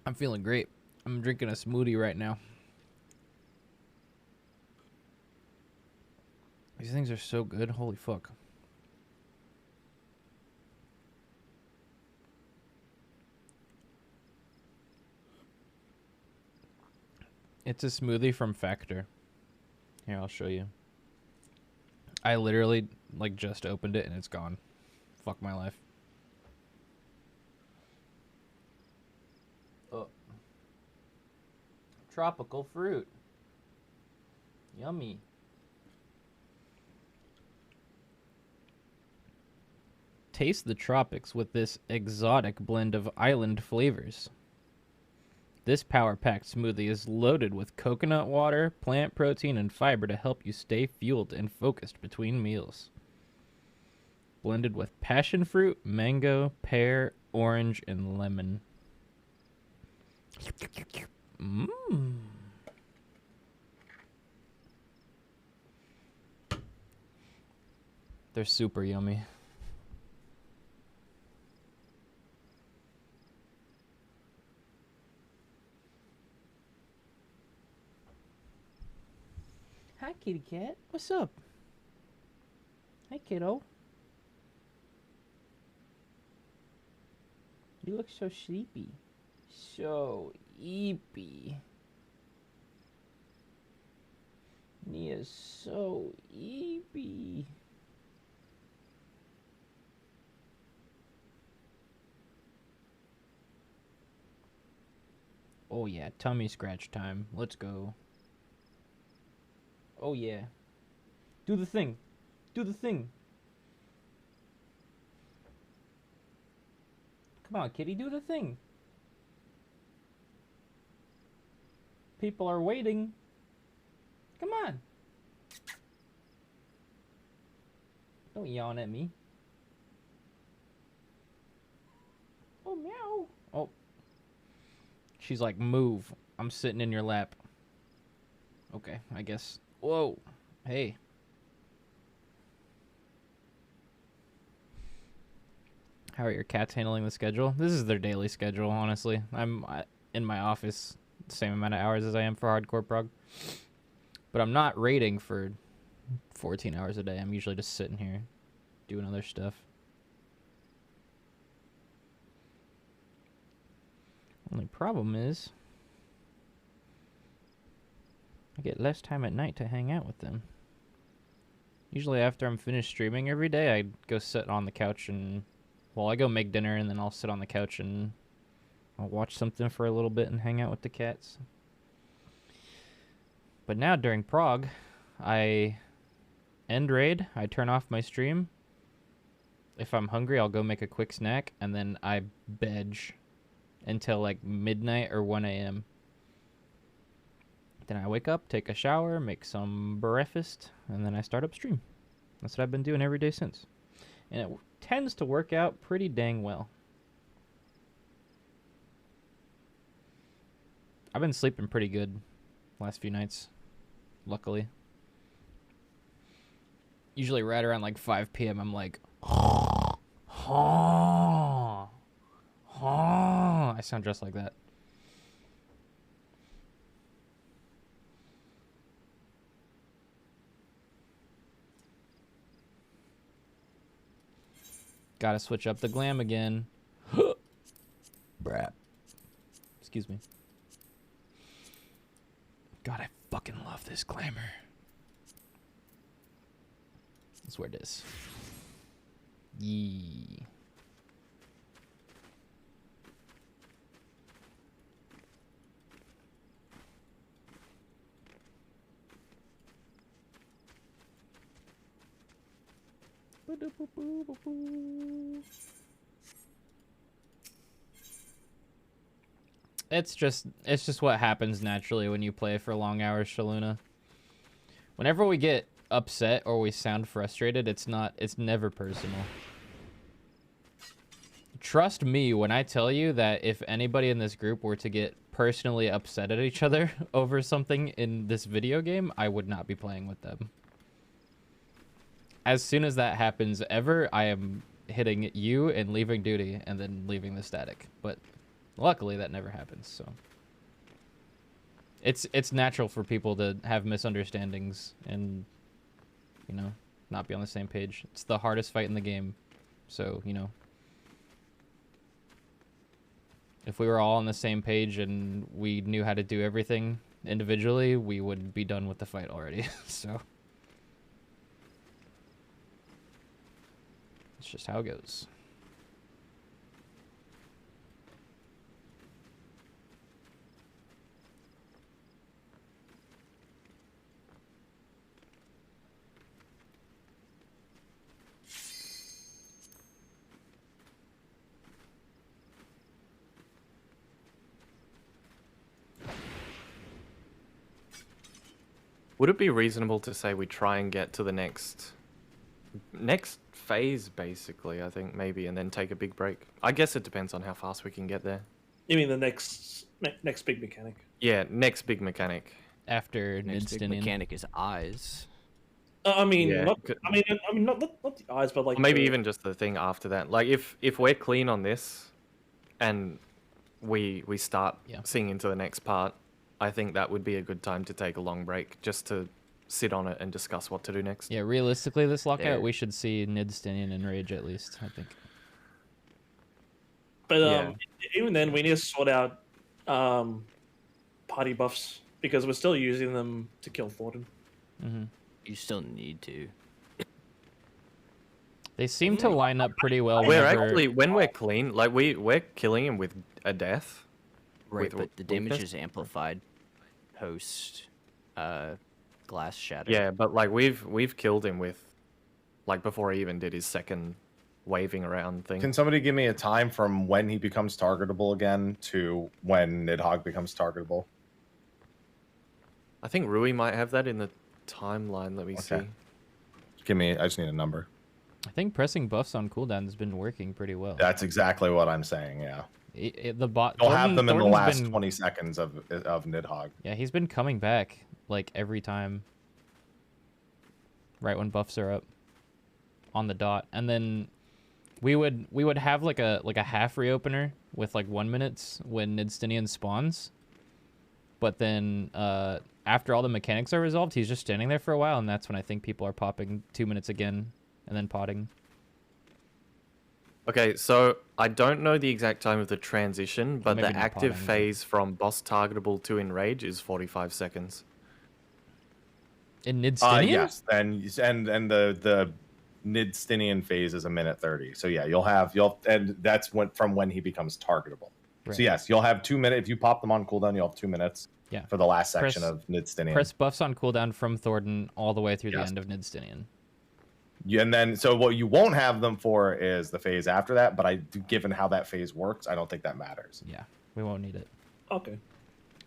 I'm feeling great. I'm drinking a smoothie right now. These things are so good. Holy fuck. It's a smoothie from Factor. Here, I'll show you. I literally, like, just opened it and it's gone. Fuck my life. Oh. Tropical fruit. Yummy. Taste the tropics with this exotic blend of island flavors. This power-packed smoothie is loaded with coconut water, plant protein, and fiber to help you stay fueled and focused between meals. Blended with passion fruit, mango, pear, orange, and lemon. Mmm. They're super yummy. Hi, kitty cat. What's up? Hey, kiddo. You look so sleepy. So eepy. Nia's so eepy. Oh yeah, tummy scratch time. Let's go. Oh yeah. Do the thing. Do the thing. Come on, kitty, do the thing. People are waiting. Come on. Don't yawn at me. Oh, meow. Oh. She's like, move. I'm sitting in your lap. Okay, I guess. Whoa. Hey. How are your cats handling the schedule? This is their daily schedule, honestly. I'm in my office the same amount of hours as I am for hardcore prog. But I'm not raiding for 14 hours a day. I'm usually just sitting here doing other stuff. Only problem is I get less time at night to hang out with them. Usually after I'm finished streaming every day, I go sit on the couch and... Well, I go make dinner, and then I'll sit on the couch and I'll watch something for a little bit and hang out with the cats. But now, during prog, I end raid, I turn off my stream. If I'm hungry, I'll go make a quick snack, and then I veg until like midnight or 1 a.m. Then I wake up, take a shower, make some breakfast, and then I start up stream. That's what I've been doing every day since. And it tends to work out pretty dang well. I've been sleeping pretty good last few nights, luckily. Usually right around like 5 p.m. I'm like, I sound just like that. Gotta switch up the glam again. Brat. Excuse me. God, I fucking love this glamour. That's where it is. Yee. It's just what happens naturally when you play for long hours, Shaluna. Whenever we get upset or we sound frustrated, it's never personal. Trust me when I tell you that if anybody in this group were to get personally upset at each other over something in this video game, I would not be playing with them. As soon as that happens ever, I am hitting you and leaving duty and then leaving the static. But luckily that never happens, so. It's natural for people to have misunderstandings and, you know, not be on the same page. It's the hardest fight in the game. So, you know, if we were all on the same page and we knew how to do everything individually, we would be done with the fight already. So it's just how it goes. Would it be reasonable to say we try and get to the next phase, basically, I think, maybe, and then take a big break? I guess it depends on how fast we can get there. You mean the next big mechanic? Yeah, next big mechanic. After Next big mechanic is eyes. I mean, Yeah, not the eyes, but like Or maybe the- even just the thing after that. Like, if we're clean on this, and we start seeing into the next part, I think that would be a good time to take a long break, just to sit on it and discuss what to do next. Yeah, realistically, this lockout, Yeah. we should see Nidstinian and Rage at least, I think. But Yeah. even then, we need to sort out party buffs because we're still using them to kill Thornton. Mm-hmm. You still need to. They seem to line up pretty well. We're whenever- actually, when we're clean, like we're killing him with a death. Right, with but the damage weakness. is amplified post glass shatter. Yeah, but like we've killed him with, like, before he even did his second waving around thing. Can somebody give me a time from when he becomes targetable again to when Nidhogg becomes targetable? I think Rui might have that in the timeline. Let me see. Give me. I just need a number. I think pressing buffs on cooldown has been working pretty well. That's exactly what I'm saying. Yeah. The bot. You'll have them in the Thornton's last been- 20 seconds of Nidhogg. Yeah, he's been coming back like every time. Right when buffs are up, on the dot, and then We would have like a half reopener with like 1 minutes when Nidstinian spawns, but then after all the mechanics are resolved, he's just standing there for a while, and that's when I think people are popping 2 minutes again and then potting. Okay, so I don't know the exact time of the transition, but maybe the not active potting, but- phase from boss targetable to enrage is 45 seconds. In Nidstinian? Yes, and the Nidstinian phase is 1:30. So yeah, and that's from when he becomes targetable. Right. So yes, you'll have 2 minutes if you pop them on cooldown. You'll have 2 minutes. Yeah. For the last section Press- of Nidstinian. Press buffs on cooldown from Thornton all the way through the Yes. end of Nidstinian. Yeah, and then so what you won't have them for is the phase after that. But given how that phase works, I don't think that matters. Yeah, we won't need it. Okay.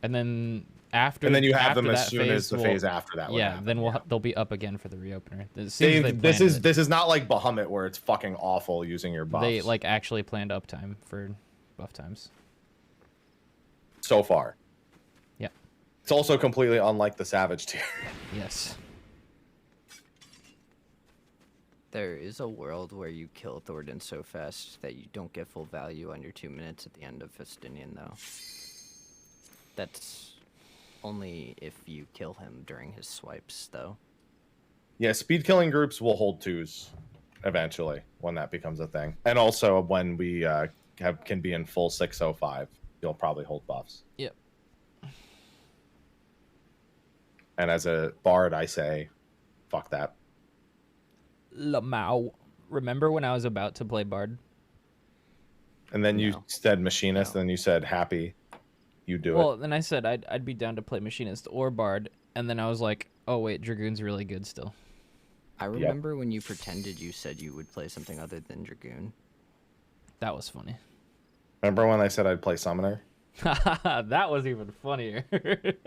And then after, And then you have after them as that soon phase, as the phase after that would Yeah, happen, then yeah. they'll be up again for the reopener. As soon as they This planned it. is not like Bahamut where it's fucking awful using your buffs. They like actually planned uptime for buff times. So far. Yeah. It's also completely unlike the Savage tier. Yes. There is a world where you kill Thornton so fast that you don't get full value on your 2 minutes at the end of Festinian, though. That's only if you kill him during his swipes, though. Yeah, speed killing groups will hold 2s eventually when that becomes a thing. And also when we can be in full 605, you'll probably hold buffs. Yep. And as a bard, I say, fuck that. Lamau. Remember when I was about to play Bard? And then you No. said machinist, No. and then you said happy. You do Well, it. then I said I'd be down to play Machinist or Bard, and then I was like, oh wait, Dragoon's really good still. I remember when you pretended you said you would play something other than Dragoon. That was funny. Remember when I said I'd play summoner? That was even funnier.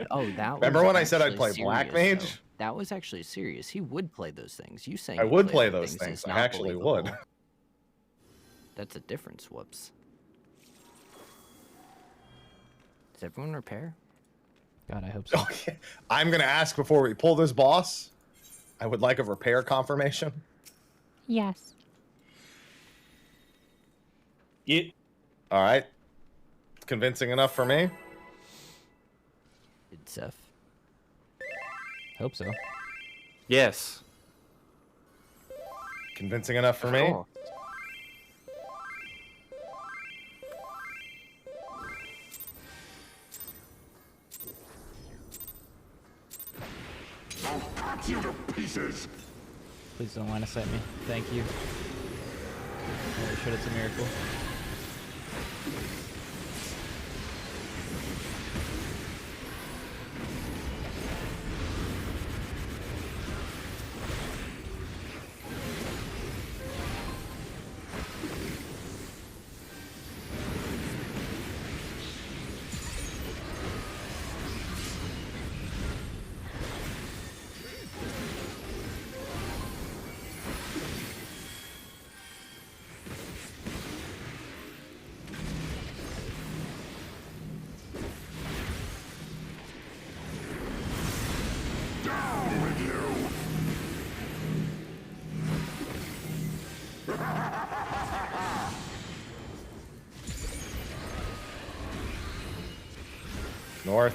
Oh, that was Remember when I said I'd actually play Black serious, Mage? though. That was actually serious. He would play those things. You saying I he would played play the those things. is I not actually would. believable. That's a difference, Whoops. Does everyone repair? God, I hope so. Okay. I'm going to ask before we pull this boss. I would like a repair confirmation. Yes. Yeah. All right. Convincing enough for me? Did Seth? Hope so. Yes. Convincing enough for me? Sure. I'll cut you to pieces. Please don't line of sight me. Thank you. Holy shit, it's a miracle. Down with you. North.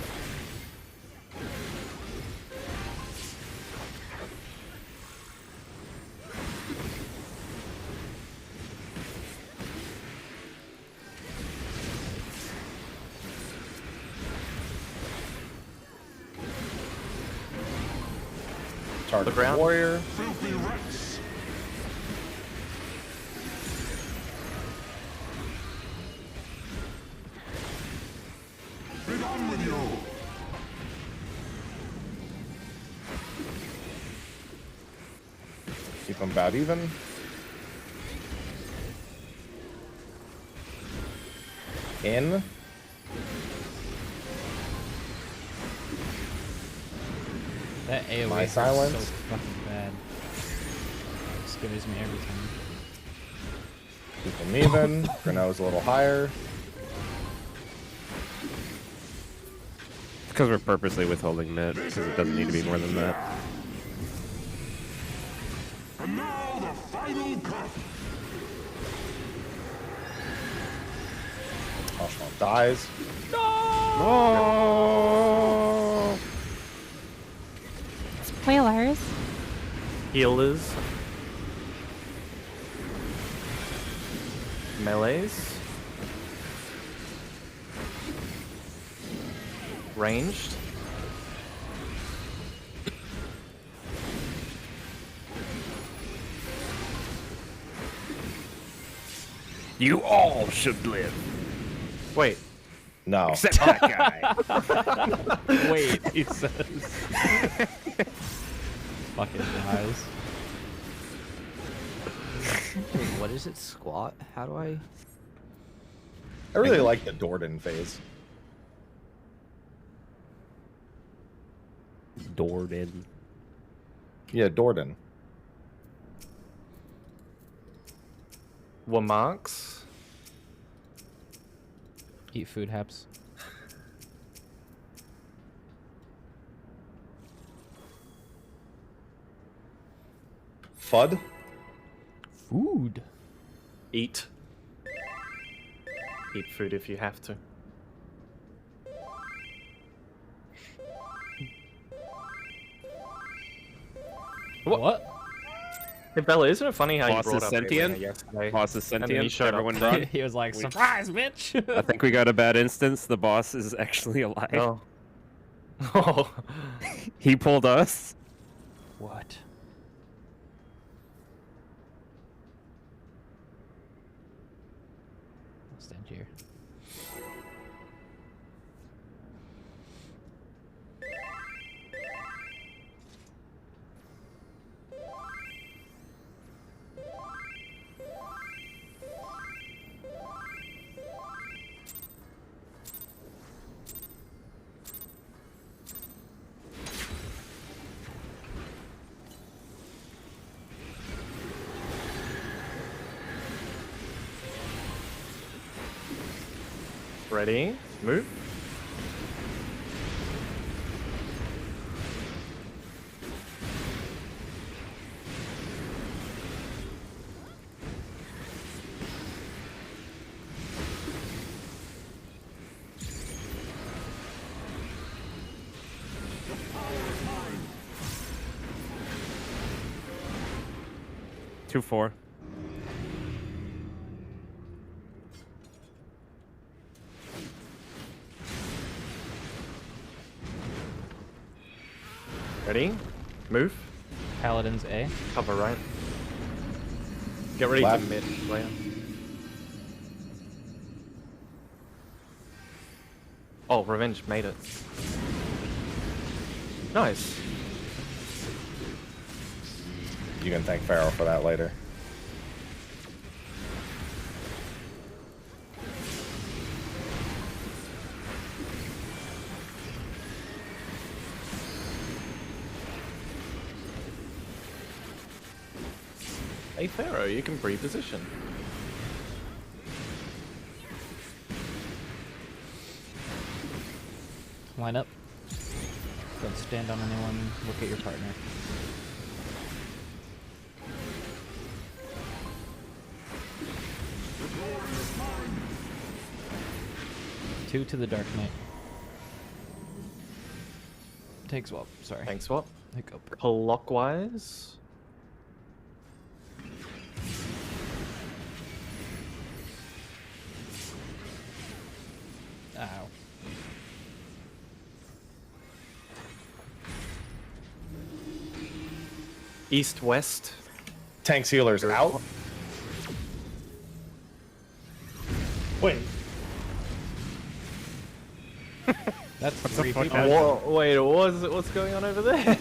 Target ground. warrior. Filthy Rex. Be done with you. Keep them about even. In. That AoE My hurts silence. so fucking bad. Scares me every time. Keep them even. Grenouille's a little higher. Because we're purposely withholding mid, because it doesn't need to be more than that. And now the final cut. Marshmallow dies. Oh! Spoilers. Healers. Melees. Ranged. You all should live. Wait. No. Except that guy. Wait, he says. Fucking guys. Wait, what is it? Squat? How do I? I really like the Dorden phase. Dorden. Yeah, Dorden. Wamarks. Eat food, Haps. Fud. Food. Eat. Eat food if you have to. What? Hey Bella, isn't it funny how Boss you is brought up sentient? Arena yesterday? Boss is And then he sentient. showed up. Everyone run. He was like, surprise, bitch! I think we got a bad instance. The boss is actually alive. Oh. Oh. He pulled us. What? I'll stand here. Ready? Move. Two, 4. Ready? Move. Paladins A. Cover right. Get ready Left. to mid player. Oh, Revenge made it. Nice. You can thank Pharaoh for that later. Hey Pharaoh, you can pre-position. Line up. Don't stand on anyone. Look at your partner. Two to the Dark Knight. Take swap. Sorry. Thanks, swap. Hiccup. Clockwise. Ow. East west. Tanks healers out. Wait, That's three people. Whoa, wait, what's going on over there?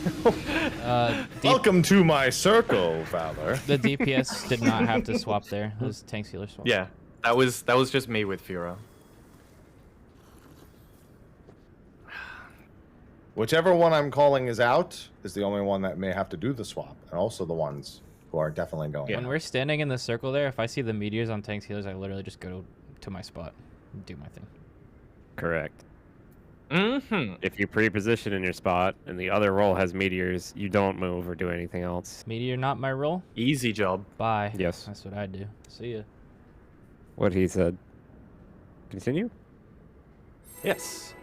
Welcome to my circle, Valor. The DPS did not have to swap there. It was tank healer swap. Yeah, that was just me with Fura. Whichever one I'm calling is out is the only one that may have to do the swap, and also the ones who are definitely going. When we're standing in the circle there, if I see the meteors on tanks healers, I literally just go to my spot and do my thing. Correct. Mm-hmm. If you pre-position in your spot and the other roll has meteors, you don't move or do anything else. Meteor not my role? Easy job. Bye. Yes. That's what I do. See ya. What he said. Continue? Yes.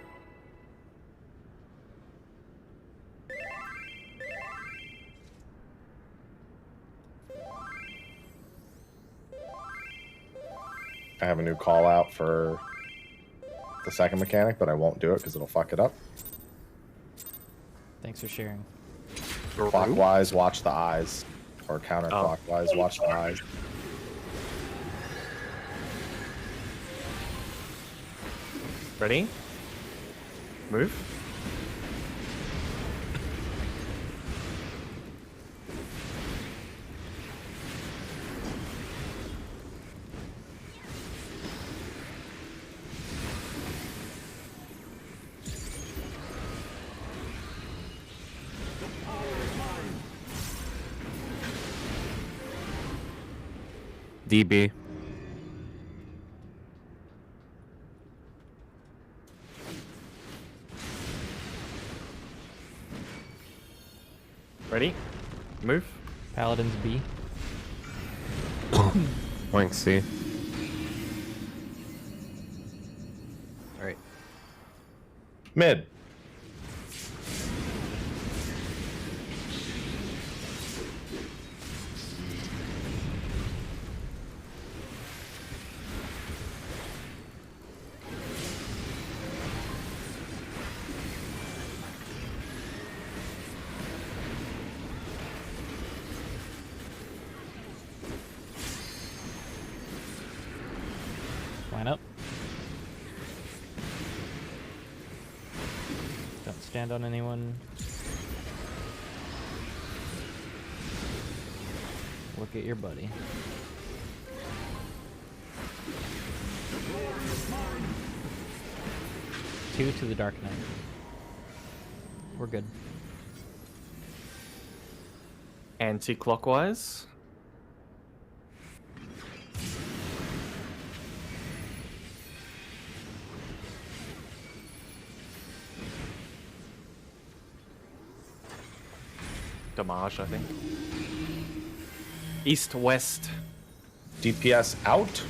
I have a new call out for the second mechanic, but I won't do it because it'll fuck it up. Thanks for sharing. Clockwise, watch the eyes. Or counterclockwise, watch the eyes. Ready? Move. DB. Ready? Move. Paladins B. Flank C. Alright. Mid. Line up. Don't stand on anyone. Look at your buddy. Two to the Dark Knight. We're good. Anti-clockwise. Damage, I think. East, west. DPS out.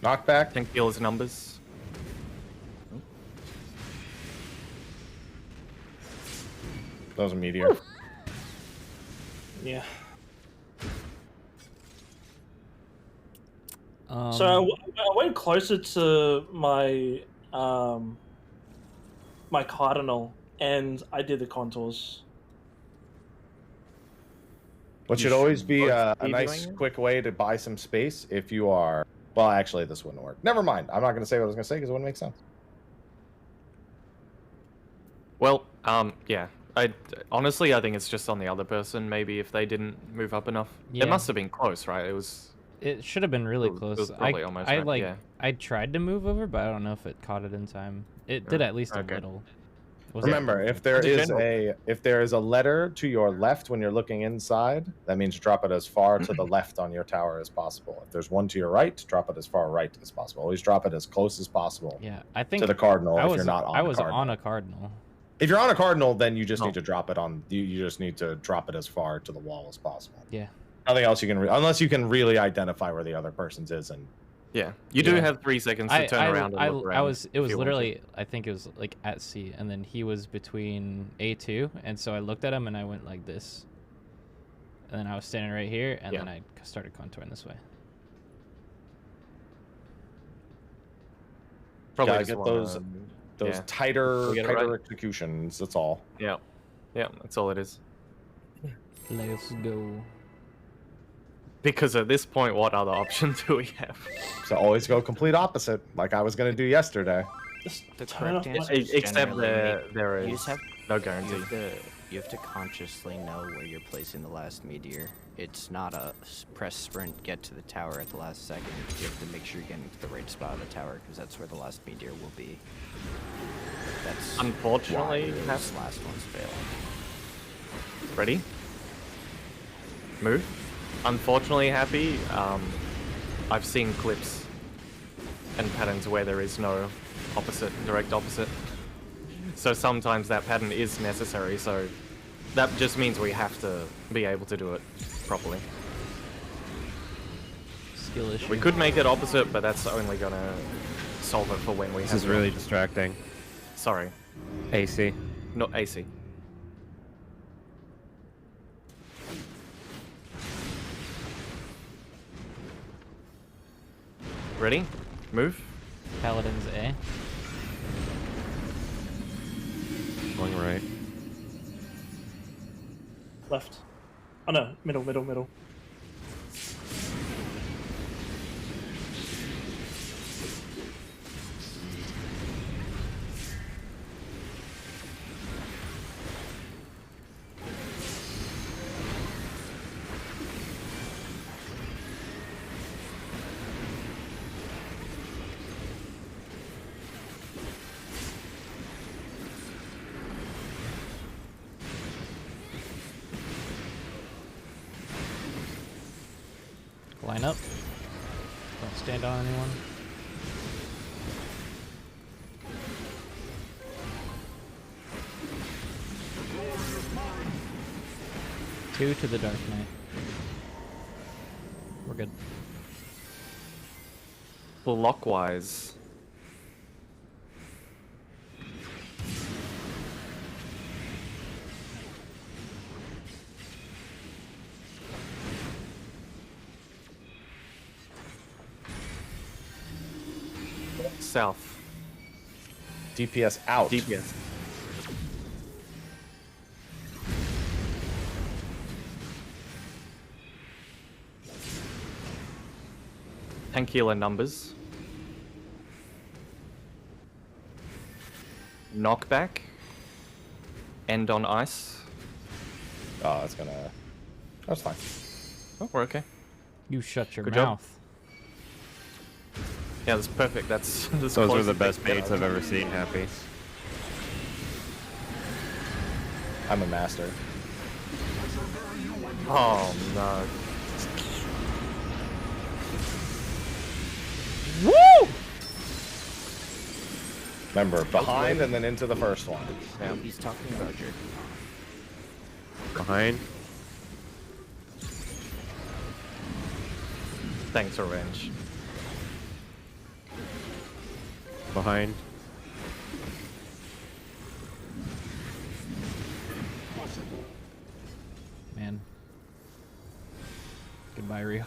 Knockback. Think heals numbers. That was a meteor. Yeah. Um, So I went closer to my my cardinal, and I did the contours. Which You should always should be both a be nice, doing it? quick way to buy some space if you are. Well, actually, this wouldn't work. Never mind. I'm not going to say what I was going to say because it wouldn't make sense. Well, yeah. Honestly, I think it's just on the other person. Maybe if they didn't move up enough, Yeah. it must have been close, right? It was. It should have been really It was close. probably almost I right, like. yeah. I tried to move over, but I don't know if it caught it in time. It did at least okay. a little. Wasn't Remember, perfect. if there is a letter to your left when you're looking inside, that means drop it as far to the left on your tower as possible. If there's one to your right, drop it as far right as possible. Always drop it as close as possible Yeah, I think to the cardinal. I If was you're not on, I was cardinal. on a cardinal. If you're on a cardinal, then you just No. need to drop it on. You just need to drop it as far to the wall as possible. Yeah. Nothing else you can, unless you can really identify where the other person's is. And Yeah, you do Yeah. have 3 seconds to turn around and look around. I was. It if was you want to. literally. I think it was like at C, and then he was between A2, and so I looked at him and I went like this, and then I was standing right here, and Yeah. then I started contouring this way. Probably gotta just get those yeah. tighter We get it right. executions. That's all. Yeah, yeah, that's all it is. Let's go. Because at this point, what other option do we have? So always go complete opposite, like I was gonna do yesterday. Just The turn correct off answer my- is Except generally there you is just have no guarantee. you have to consciously know where you're placing the last meteor. It's not a press sprint, get to the tower at the last second. You have to make sure you're getting to the right spot of the tower because that's where the last meteor will be. That's Unfortunately, why Hap- those last ones fail. Ready? Move. Unfortunately, Happy, I've seen clips and patterns where there is no opposite, direct opposite. So sometimes that pattern is necessary, so that just means we have to be able to do it properly. Skill issue. We could make it opposite, but that's only gonna solve it for when we This have is it. really distracting. Sorry, AC. not AC. Ready? Move. Paladin's A. Going right. Left. Oh no, middle. Line up. Don't stand on anyone. Two to the Dark Knight. We're good. Clockwise. South. DPS out. DPS. Tank healer numbers. Knockback. End on ice. Oh, that's gonna. That's fine. Oh, we're okay. You shut your Good job. mouth. Yeah, that's perfect. That's Those are the best baits I've ever seen, Happy. I'm a master. Oh no. Woo! Remember, behind and then into the first one. Yeah, he's talking about your. Behind. Thanks, Revenge. Behind. Man. Goodbye, reopener.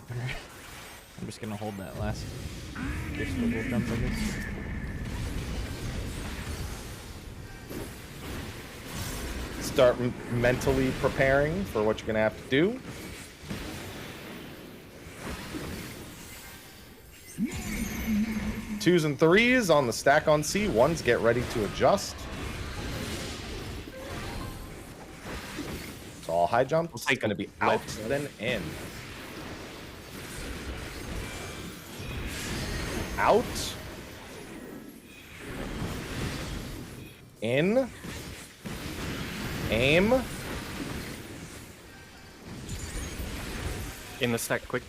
I'm just gonna hold that last swivel jump, I guess. Start mentally preparing for what you're gonna have to do. Twos and threes on the stack on C. Ones get ready to adjust. So all high jumps. We'll take going to be out, left. then in. Out. In. Aim. In the stack, quick.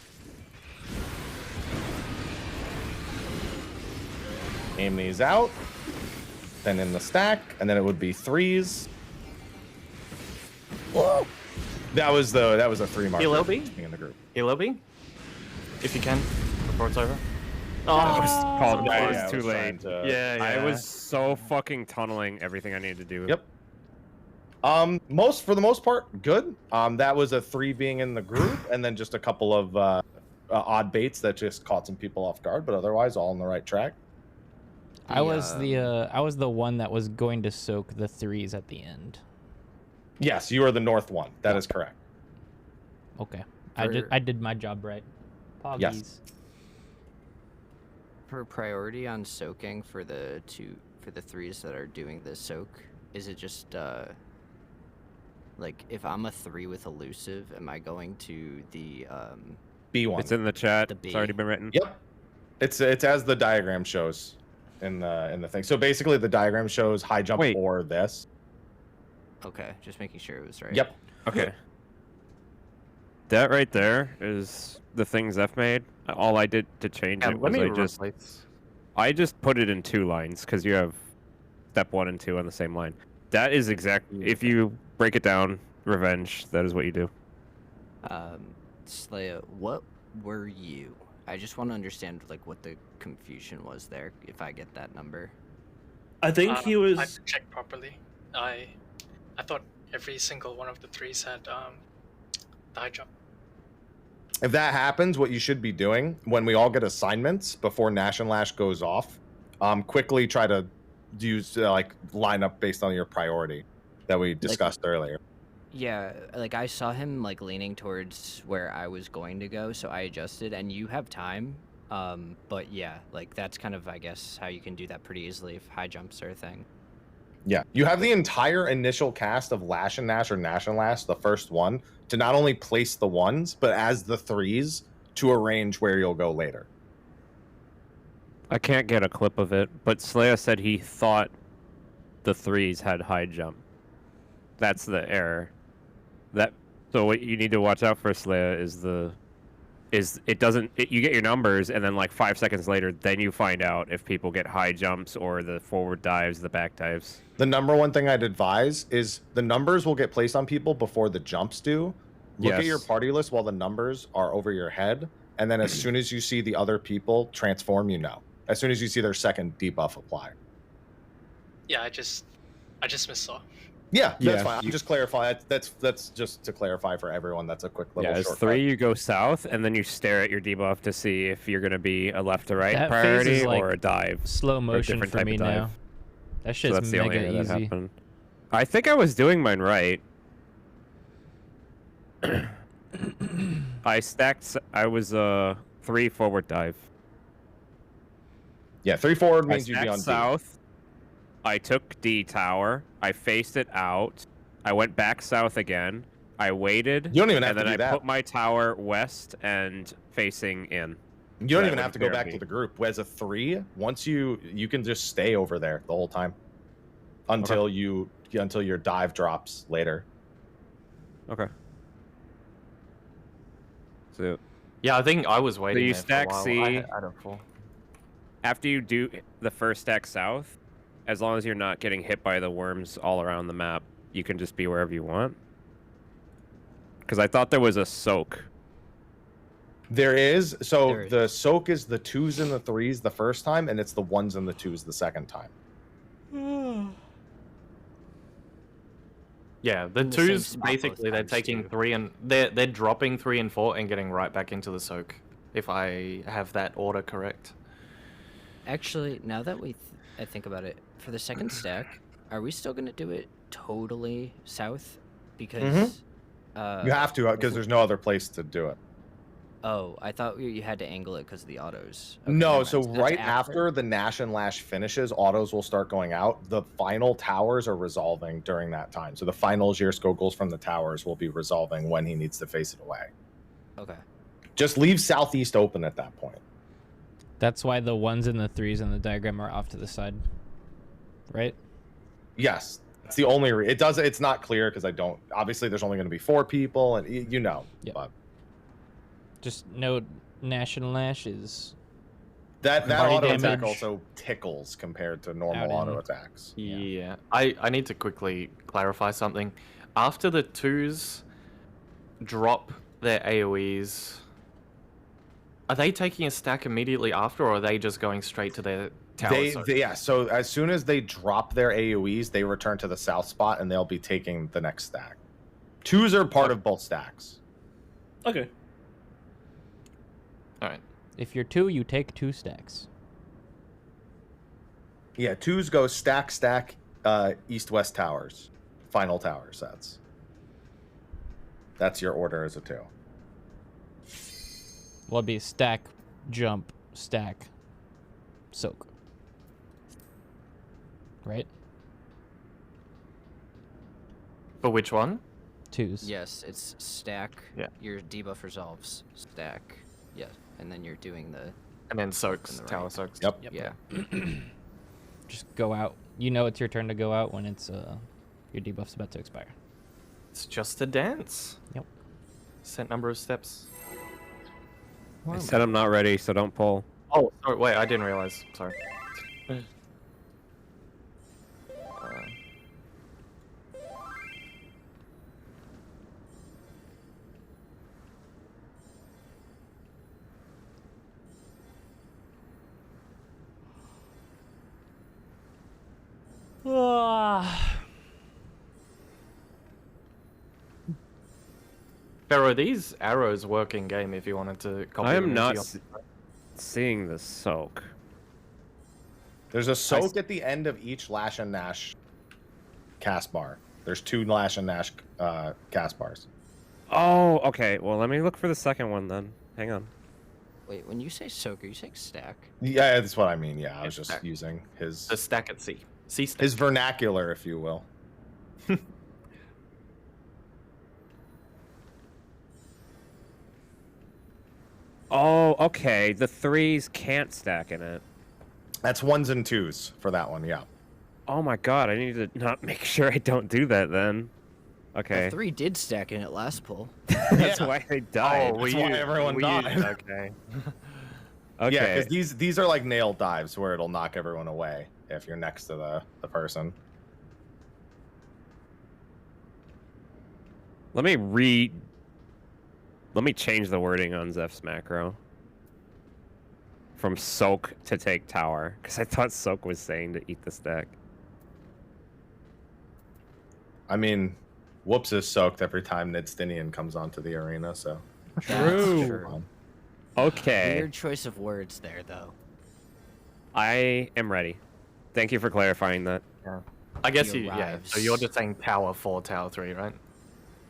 Aim these out. Then in the stack, and then it would be threes. Whoa. That was a 3 marker. Heal LB? In the group. Heal LB? If you can, before it's over. I was called. Yeah, I was yeah, I too was late. trying to- Yeah, yeah. I was so fucking tunneling everything I needed to do. Yep. For the most part, good. That was a 3 being in the group, and then just a couple of odd baits that just caught some people off guard, but otherwise all on the right track. I was the one that was going to soak the threes at the end. Yes, you are the north one. That is correct. Okay. I did my job right. Poggies. Yes. For priority on soaking for the threes that are doing the soak, is it just like if I'm a 3 with elusive, am I going to the B1. It's in the chat. The B. It's already been written. Yep. It's as the diagram shows in the thing. So basically the diagram shows high jump Wait. or this. Okay, just making sure it was right. Yep. Okay. That right there is the thing Zeph made. All I did to change it let was me I just replace. I just put it in 2 lines because you have step 1 and 2 on the same line. That is exactly, if you break it down, revenge, that is what you do. Slaya, what were you? I just want to understand like what the confusion was there. If I get that number. I think he was. I didn't check properly. I thought every single one of the 3s had the high jump. If that happens, what you should be doing when we all get assignments before Nash and Lash goes off, quickly try to use like line up based on your priority that we discussed earlier. Yeah, like I saw him like leaning towards where I was going to go, so I adjusted. And you have time, but yeah, like that's kind of I guess how you can do that pretty easily if high jumps are a thing. Yeah, you have the entire initial cast of Lash and Nash or Nash and Lash, the first one, to not only place the 1s, but as the 3s to arrange where you'll go later. I can't get a clip of it, but Slaya said he thought the 3s had high jump. That's the error. So what you need to watch out for, Slaya, is it doesn't. You get your numbers, and then like 5 seconds later, then you find out if people get high jumps or the forward dives, the back dives. The number one thing I'd advise is the numbers will get placed on people before the jumps do. Look at your party list while the numbers are over your head, and then as soon as you see the other people transform, you know. As soon as you see their second debuff apply. Yeah, I just missaw. Yeah, that's fine. I'm just clarifying. That's just to clarify for everyone. That's a quick little as shortcut. 3, you go south, and then you stare at your debuff to see if you're going to be a left to right That phase priority is like or a dive. slow motion different for type me of dive. now. That So shit's that's the only mega error that easy. happened. I think I was doing mine right. I was 3 forward dive. Yeah, 3 forward I means you'd be stacked on D. south. I took D tower. I faced it out. I went back south again. I waited. You don't even have and to then do I that. put my tower west and facing in. You don't That even would have to go clear back me. to the group. As a 3, once you can just stay over there the whole time until until your dive drops later. Okay. So Yeah, I think I was waiting. you there stack for a while. C. I had a 4. after you do the first stack south, as long as you're not getting hit by the worms all around the map, you can just be wherever you want. Because I thought there was a soak. There is. So There is. the soak is the 2s and the 3s the first time, and it's the 1s and the 2s the second time. Yeah, the In the same 2s spot basically both they're times, taking too. 3 and they're dropping 3 and 4 and getting right back into the soak. If I have that order correct. Actually, now that I think about it, for the second stack, are we still gonna do it totally south? Because You have to, because there's no other place to do it. Oh, I thought you had to angle it because of the autos. Okay, No, never so mind. That's right after the Nash and Lash finishes, autos will start going out. The final towers are resolving during that time. So the final Jirskogels from the towers will be resolving when he needs to face it away. Okay. Just leave southeast open at that point. That's why the 1s and the 3s in the diagram are off to the side. Right? Yes. It's the only it's not clear because I don't obviously there's only going to be 4 people and you know. Yep. But Just note Nash and Lash is that Party auto attack damage. also tickles compared to normal Out in- auto attacks. Yeah. I need to quickly clarify something. After the 2s drop their AoEs, are they taking a stack immediately after, or are they just going straight to their tower? So as soon as they drop their AoEs, they return to the south spot and they'll be taking the next stack. 2s are part of both stacks. Okay. All right. if you're 2, you take 2 stacks. Yeah, 2s go stack, east-west towers. Final tower sets. That's your order as a 2. Well, it'd be stack, jump, stack, soak. Right? For which one? 2s. Yes, it's stack. Yeah. Your debuff resolves. Stack. Yeah, and then you're doing the. And then soaks, the tower right. soaks. Yep. Yeah. Just go out. You know it's your turn to go out when it's your debuff's about to expire. It's just a dance. Yep. Set number of steps. I said I'm not ready, so don't pull. Oh, sorry. Wait, I didn't realize. Sorry. Pharaoh, these arrows work in game if you wanted to copy I them am into not your- seeing the soak. There's a soak at the end of each Lash and Nash cast bar. There's 2 Lash and Nash cast bars. Oh, okay. Well, let me look for the second one then. Hang on. Wait, when you say soak, are you saying stack? Yeah, that's what I mean. Yeah, I was just Stack. using his The stack at C. C stack. his vernacular, if you will. Oh, okay. The 3s can't stack in it. That's 1s and 2s for that one. Yeah. Oh my god, I need to not make sure I don't do that then. Okay. The 3 did stack in it last pull. That's why they died. That's why everyone died. Okay. Okay. Yeah, because these are like nail dives where it'll knock everyone away if you're next to the person. Let me change the wording on Zeph's macro. From soak to take tower. Because I thought soak was saying to eat the stack. I mean, Whoops is soaked every time Nidstinian comes onto the arena, so. True. Okay. Weird choice of words there, though. I am ready. Thank you for clarifying that. Yeah. I guess He you, yeah. arrives. So you're just saying tower 4, tower 3, right?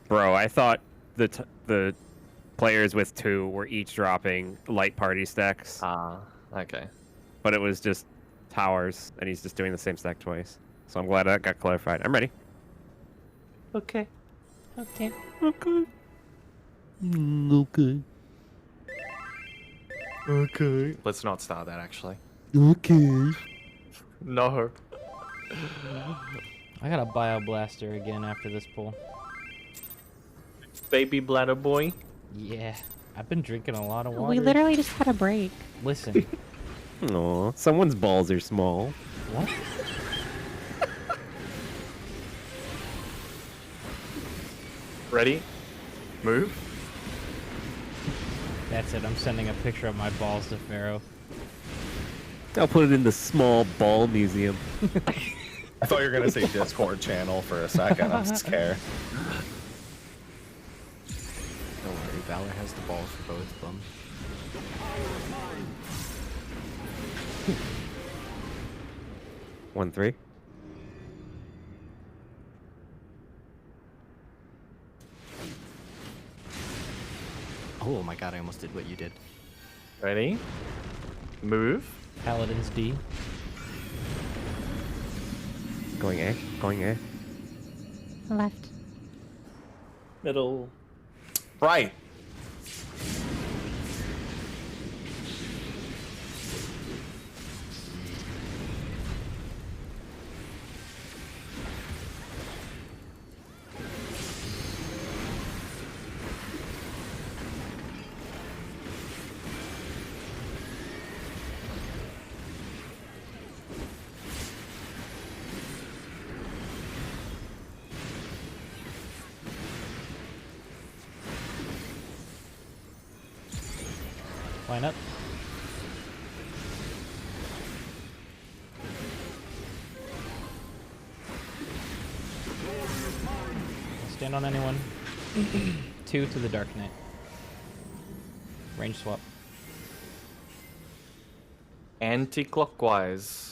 Bro, I thought the players with 2 were each dropping light party stacks. Okay. But it was just towers, and he's just doing the same stack twice. So I'm glad that got clarified. I'm ready. Okay. Okay. Okay. Okay. Okay. Let's not start that, actually. Okay. No. I got a Bioblaster again after this pull. Baby bladder boy. Yeah. I've been drinking a lot of water. We literally just had a break. Listen. Aw, someone's balls are small. What? Ready? Move. That's it. I'm sending a picture of my balls to Pharaoh. I'll put it in the small ball museum. I thought you were going to say Discord channel for a second. I'm scared. Don't worry, Valor has the ball for both of them. One, 3. Oh my god, I almost did what you did. Ready? Move. Paladin's D. Going A. Going A. Left. Middle. Right. Line up. Stand on anyone. 2 to the Dark Knight. Range swap. Anti-clockwise.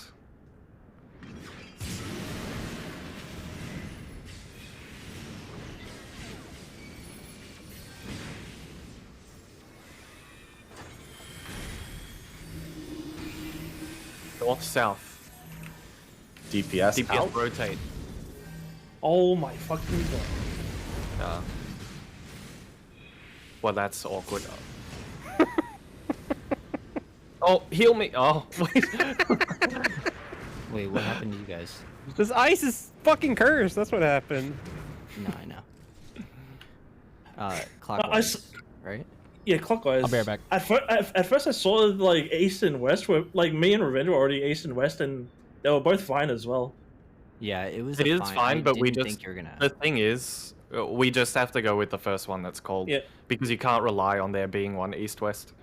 North south. DPS, DPS out. rotate. Oh my fucking god. Well, that's awkward. Oh, heal me! Oh, wait. Wait, what happened to you guys? This ice is fucking cursed. That's what happened. No, I know. Clockwise, right? Yeah, clockwise. I'll be right back. At first, I saw like east and west were like me and Revenge were already east and west, and they were both fine as well. Yeah, it was. It a is fine, fine, I but we didn't just think you're gonna. the thing is, we just have to go with the first one that's called. Yeah. Because you can't rely on there being one east-west.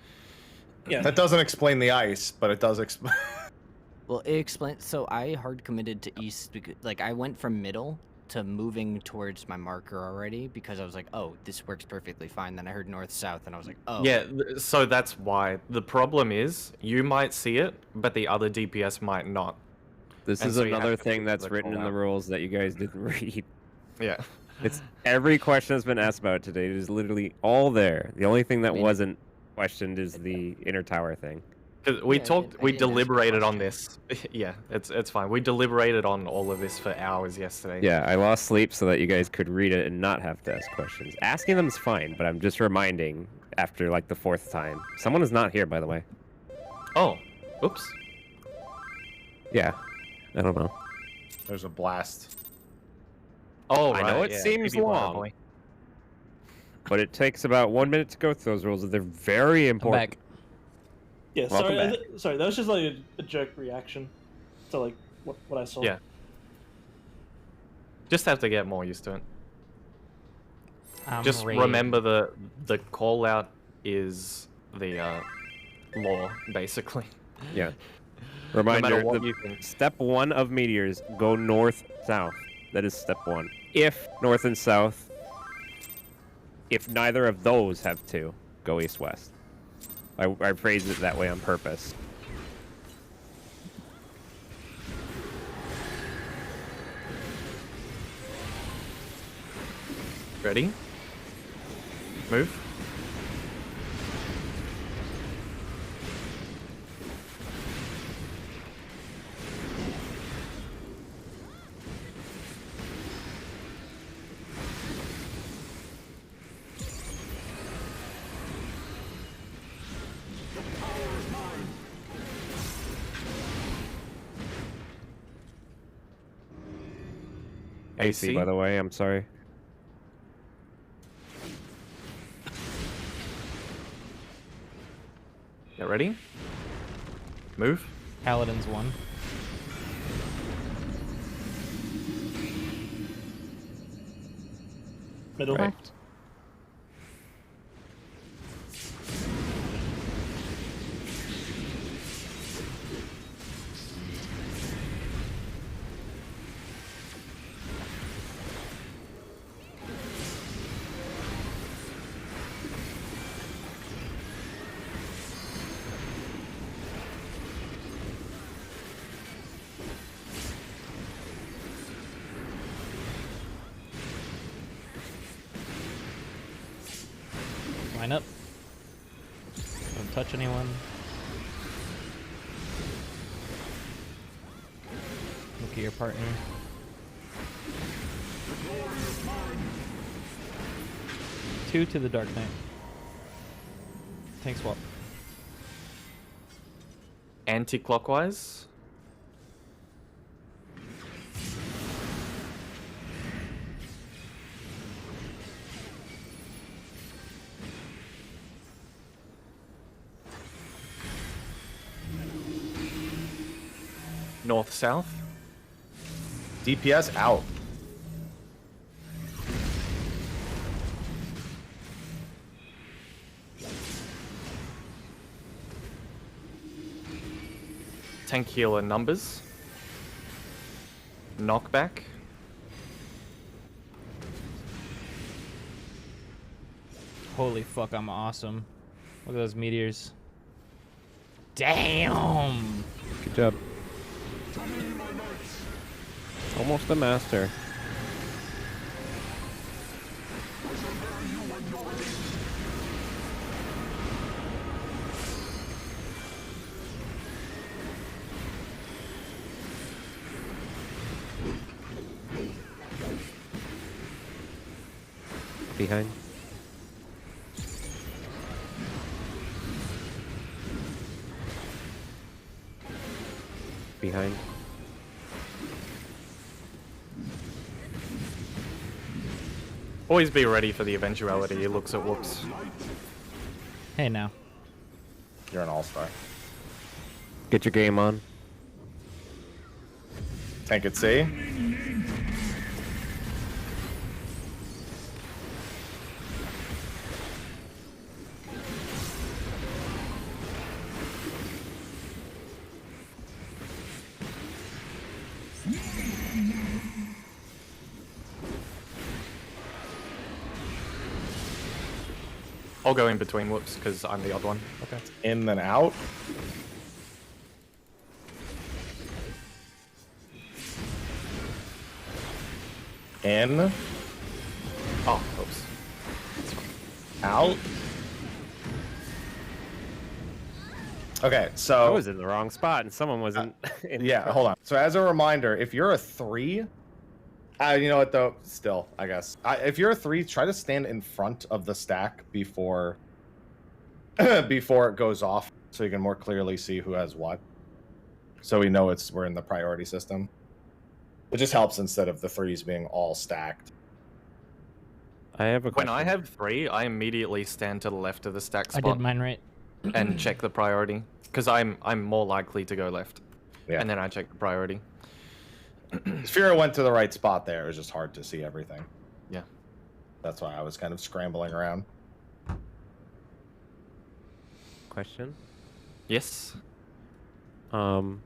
Yeah. That doesn't explain the ice, but it does explain. Well, it explains. So I hard committed to east because, like, I went from middle to moving towards my marker already because I was like, oh, this works perfectly fine. Then I heard north south, and I was like, oh. Yeah, so that's why. The problem is, you might see it, but the other DPS might not. This And is so you have another to thing put that's the written in call the out. rules that you guys didn't read. Yeah. It's every question that's been asked about today. It is literally all there. The only thing that wasn't questioned is the inner tower thing. Because we Yeah, I talked, didn't- I we didn't ask the deliberated on question. this. Yeah, it's fine. We deliberated on all of this for hours yesterday. Yeah, I lost sleep so that you guys could read it and not have to ask questions. Asking them is fine, but I'm just reminding after like the 4th time. Someone is not here, by the way. Oh, oops. Yeah, I don't know. There's a blast. Oh, I right, know it yeah, seems maybe long. boy. But it takes about 1 minute to go through those rules, and they're very I'm important. back. Yeah, Welcome sorry, back. sorry. That was just like a jerk reaction to like what I saw. Yeah. Just have to get more used to it. Just remember the call out is the law, basically. Yeah. No Reminder, matter what the you think. step 1 of meteors, go north-south. That is step 1. If north and south, if neither of those have 2, go east-west. I phrased it that way on purpose. Ready? Move. AC, by the way, I'm sorry. Get ready? Move. Paladin's 1. Middle. Left. Line up. Don't touch anyone. Look at your partner. Two to the Dark Knight. Tank swap. Anti-clockwise. North-south. DPS out. Tank healer numbers. Knockback. Holy fuck, I'm awesome. Look at those meteors. Damn! Good job. Almost a master. Behind. Behind. Always be ready for the eventuality he looks at Woops. Hey now. You're an all-star. Get your game on. Tank at C. I'll go in between Whoops because I'm the odd one. Okay. In then out. In. Oh, oops. Out. Okay, I so was in the wrong spot and someone wasn't. yeah, hold on. So as a reminder, if you're a 3, you know what though? Still, I guess if you're a 3, try to stand in front of the stack before before it goes off, so you can more clearly see who has what. So we know we're in the priority system. It just helps instead of the 3s being all stacked. I have a When question. I have 3, I immediately stand to the left of the stack I spot did mine right. and check the priority because I'm more likely to go left. Yeah. And then I check the priority. Sphera went to the right spot there. It was just hard to see everything. Yeah. That's why I was kind of scrambling around. Question. Yes. Do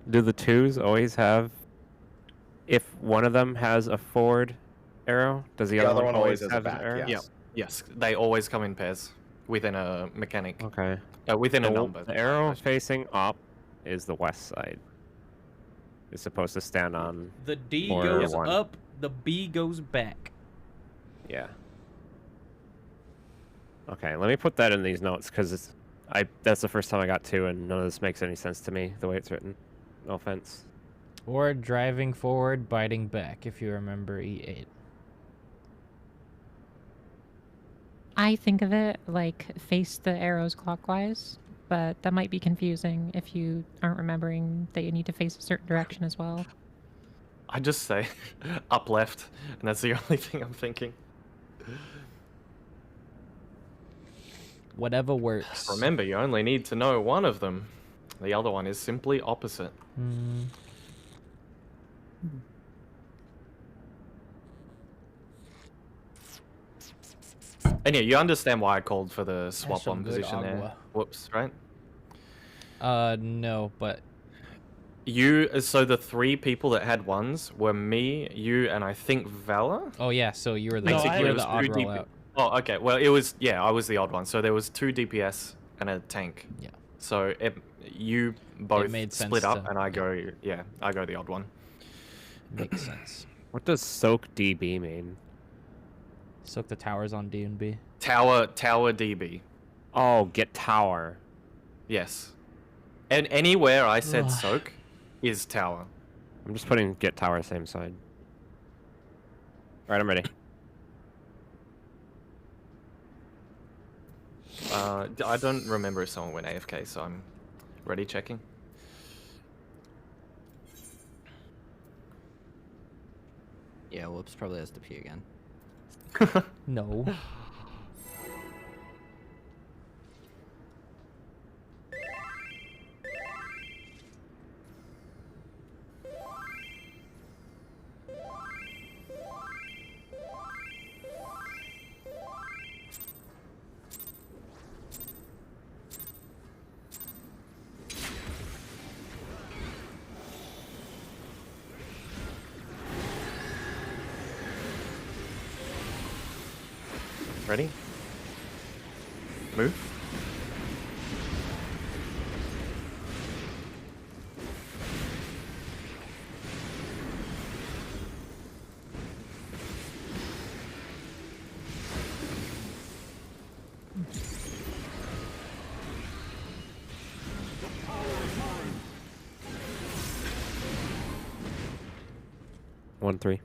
the 2s always have? If one of them has a forward arrow, does the other one always has have a an back. arrow? Yes. Yes, they always come in pairs within a mechanic. Okay. Within a The number. The arrow facing up is the west side. It's supposed to stand on. The D Or goes one. up, the B goes back. Yeah. Okay, let me put that in these notes because that's the first time I got 2, and none of this makes any sense to me the way it's written. No offense. Or driving forward, biting back, if you remember E8. I think of it like face the arrows clockwise, but that might be confusing if you aren't remembering that you need to face a certain direction as well. I just say up left, and that's the only thing I'm thinking. Whatever works. Remember, you only need to know one of them. The other one is simply opposite. Mm. And yeah, you understand why I called for the swap some on good position there. agua. Whoops, right? No, but So the 3 people that had 1s were me, you, and I think Valor? oh yeah, so you were the Basically, you it were was the odd 2 roll DP out. Oh, okay. Well, it was, I was the odd one. So there was 2 DPS and a tank. Yeah. So you both made sense split up, to- and I go the odd one. Makes sense. What does soak DB mean? Soak the towers on D and B. Tower DB. Oh, get tower. Yes. And anywhere I said soak is tower. I'm just putting get tower same side. Alright, I'm ready. I don't remember if someone went AFK, so I'm ready checking. Yeah, Whoops probably has to pee again. No. Ready? Move. One, 3.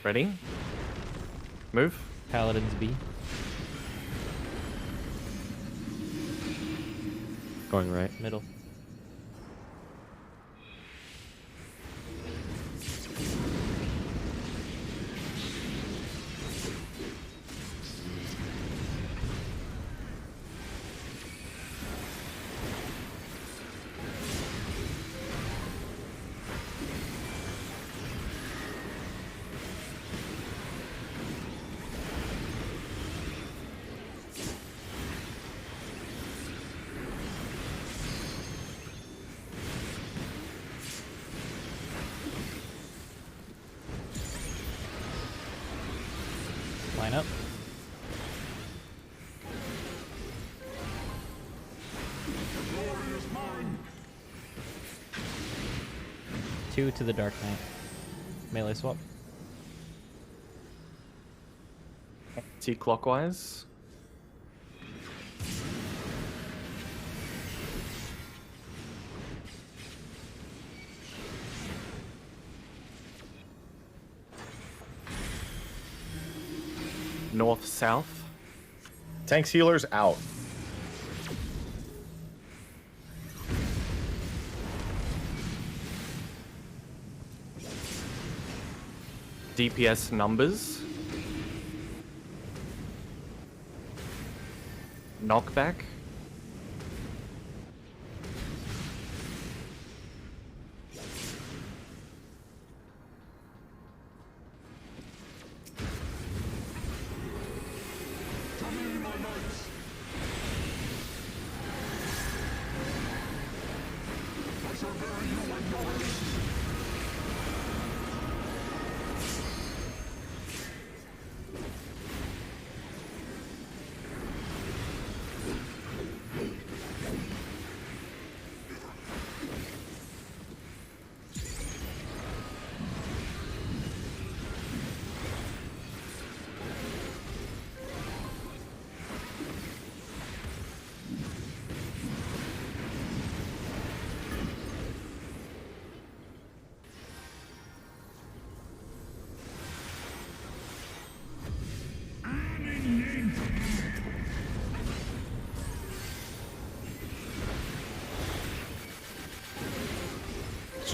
Ready? Move. Paladins B. Going right. Middle. Line up. Two to the Dark Knight. Melee swap. T-clockwise. North-south. Tanks healers out. DPS numbers. Knockback.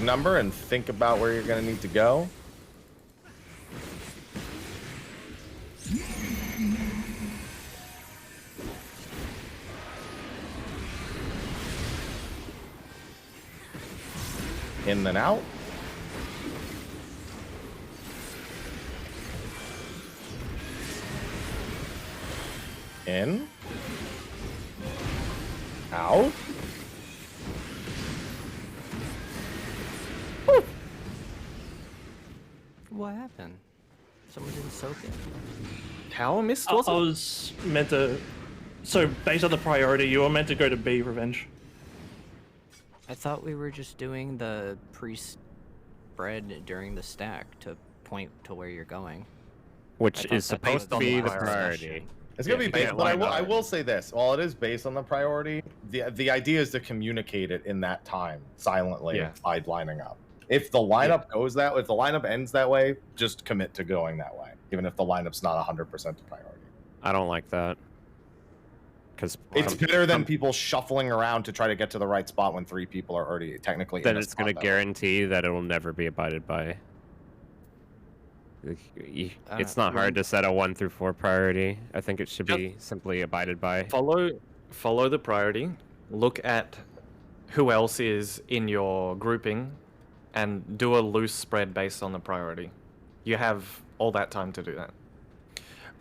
Number and think about where you're going to need to go. In then out. In. Out. What happened? Someone didn't soak it. Tower missed, I was it? was meant to. So based on the priority, you were meant to go to B, Revenge. I thought we were just doing the pre-spread during the stack to point to where you're going. Which thought is that supposed to was be the the priority. It's gonna be based, yeah, but line I up. will say this: while it is based on the priority, the idea is to communicate it in that time silently by lining up. If the lineup goes that way, if the lineup ends that way, just commit to going that way, even if the lineup's not 100% the priority. I don't like that. Because it's better than people shuffling around to try to get to the right spot when 3 people are already technically. Then in it's going to guarantee that it will never be abided by. It's not hard to set a 1 through 4 priority. I think it should be simply abided by. Follow the priority. Look at who else is in your grouping, and do a loose spread based on the priority. You have all that time to do that.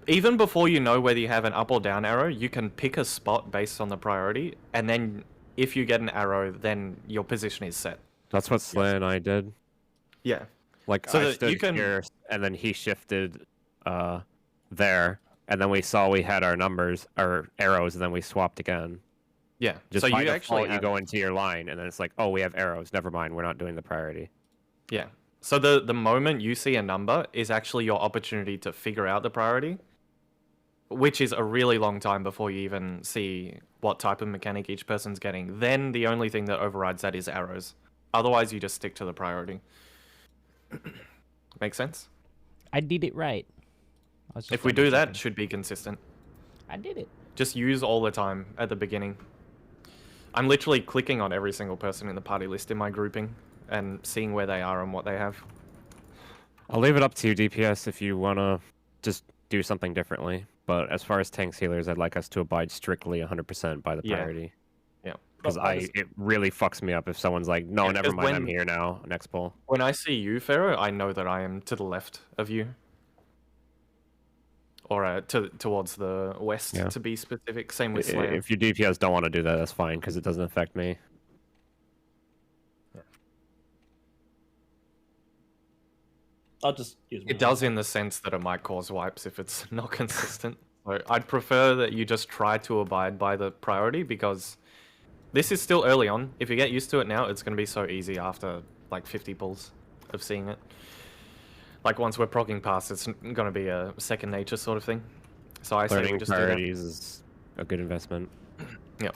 Even before you know whether you have an up or down arrow, you can pick a spot based on the priority, and then if you get an arrow, then your position is set. That's what Slay and I did. Yeah. Like, So I that stood you can- here, and then he shifted there, and then we saw we had our numbers, our arrows, and then we swapped again. Yeah. Just so by you default, actually you have... go into your line, and then it's like, oh, we have arrows. Never mind, we're not doing the priority. Yeah. So the moment you see a number is actually your opportunity to figure out the priority, which is a really long time before you even see what type of mechanic each person's getting. Then the only thing that overrides that is arrows. Otherwise, you just stick to the priority. Make sense? I did it right. If we do that, it should be consistent. I did it. Just use all the time at the beginning. I'm literally clicking on every single person in the party list in my grouping and seeing where they are and what they have. I'll leave it up to you, DPS, if you want to just do something differently. But as far as tanks healers, I'd like us to abide strictly 100% by the priority. Yeah. Because it really fucks me up if someone's like, no, never mind, I'm here now, next pull. When I see you, Pharaoh, I know that I am to the left of you. Or towards the west, to be specific. Same with Slayer. If your DPS don't want to do that, that's fine, because it doesn't affect me. I'll just use my It does in the sense that it might cause wipes if it's not consistent. So I'd prefer that you just try to abide by the priority because this is still early on. If you get used to it now, it's going to be so easy after like 50 pulls of seeing it. Like once we're progging past, it's going to be a second nature sort of thing. So I say we Learning just do priorities is a good investment. that. Yep.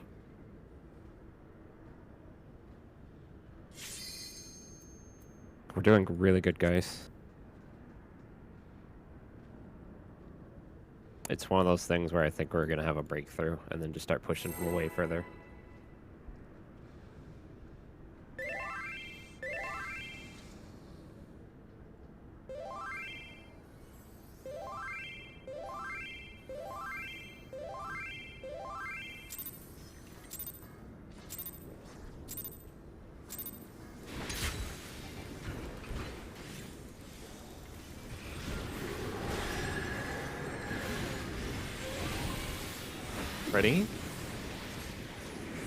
We're doing really good, guys. It's one of those things where I think we're gonna have a breakthrough and then just start pushing way further. Ready?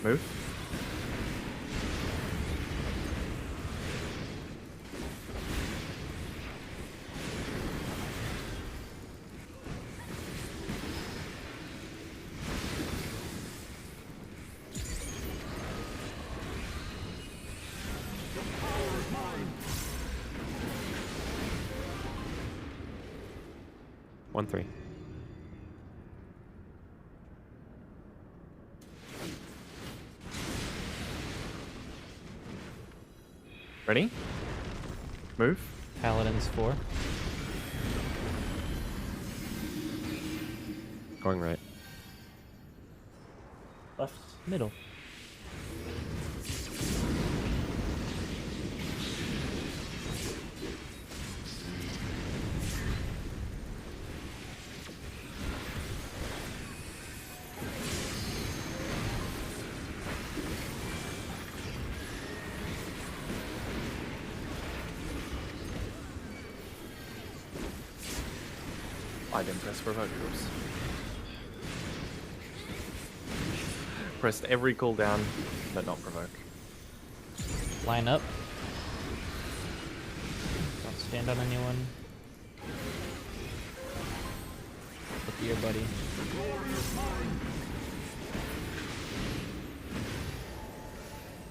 Move. One, 3. Ready? Move. Paladins 4. Going right. left. Middle. I didn't press provoke. Oops. Pressed every cooldown, but not provoke. Line up. Don't stand on anyone. Look at your buddy.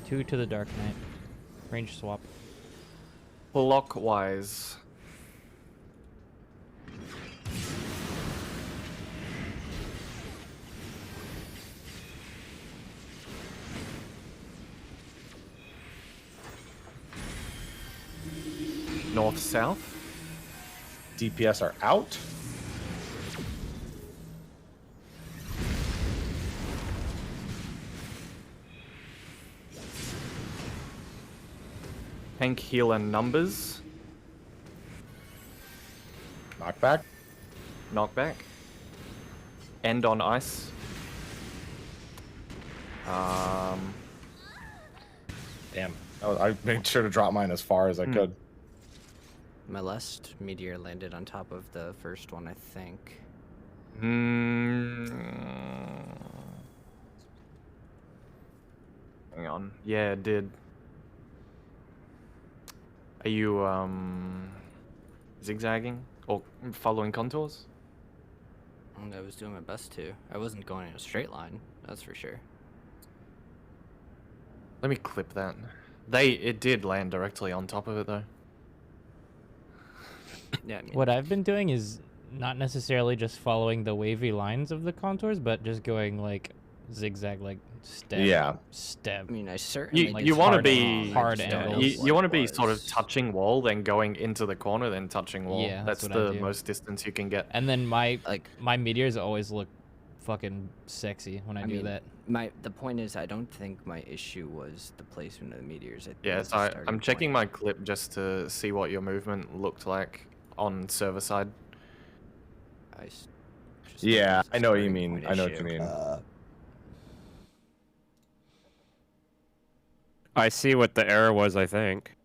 Two to the Dark Knight. Range swap. Clockwise. North-south. DPS are out. Tank, heal, and numbers. Knockback. Knockback. End on ice. Damn. I made sure to drop mine as far as I could. My last meteor landed on top of the first one, I think. Hang on. Yeah, it did. Are you zigzagging or following contours? I was doing my best to. I wasn't going in a straight line, that's for sure. Let me clip that. It did land directly on top of it though. Yeah, I mean, What I've been doing is not necessarily just following the wavy lines of the contours, but just going like zigzag, like step, Yeah. step. I mean, I certainly. You, like you want to hard be hard I just don't know angles. you what want to it be sort of was. touching wall, then going into the corner, then touching wall. Yeah, that's that's what I the do. most distance you can get. And then my Like- my meteors always look fucking sexy when I do mean, that. The point is, I don't think my issue was the placement of the meteors. I think it Yeah, was so the I'm starting checking point. my clip just to see what your movement looked like on server side. Just Yeah, think it was I a know what you starting mean. point I know what issue. you mean. I see what the error was, I think.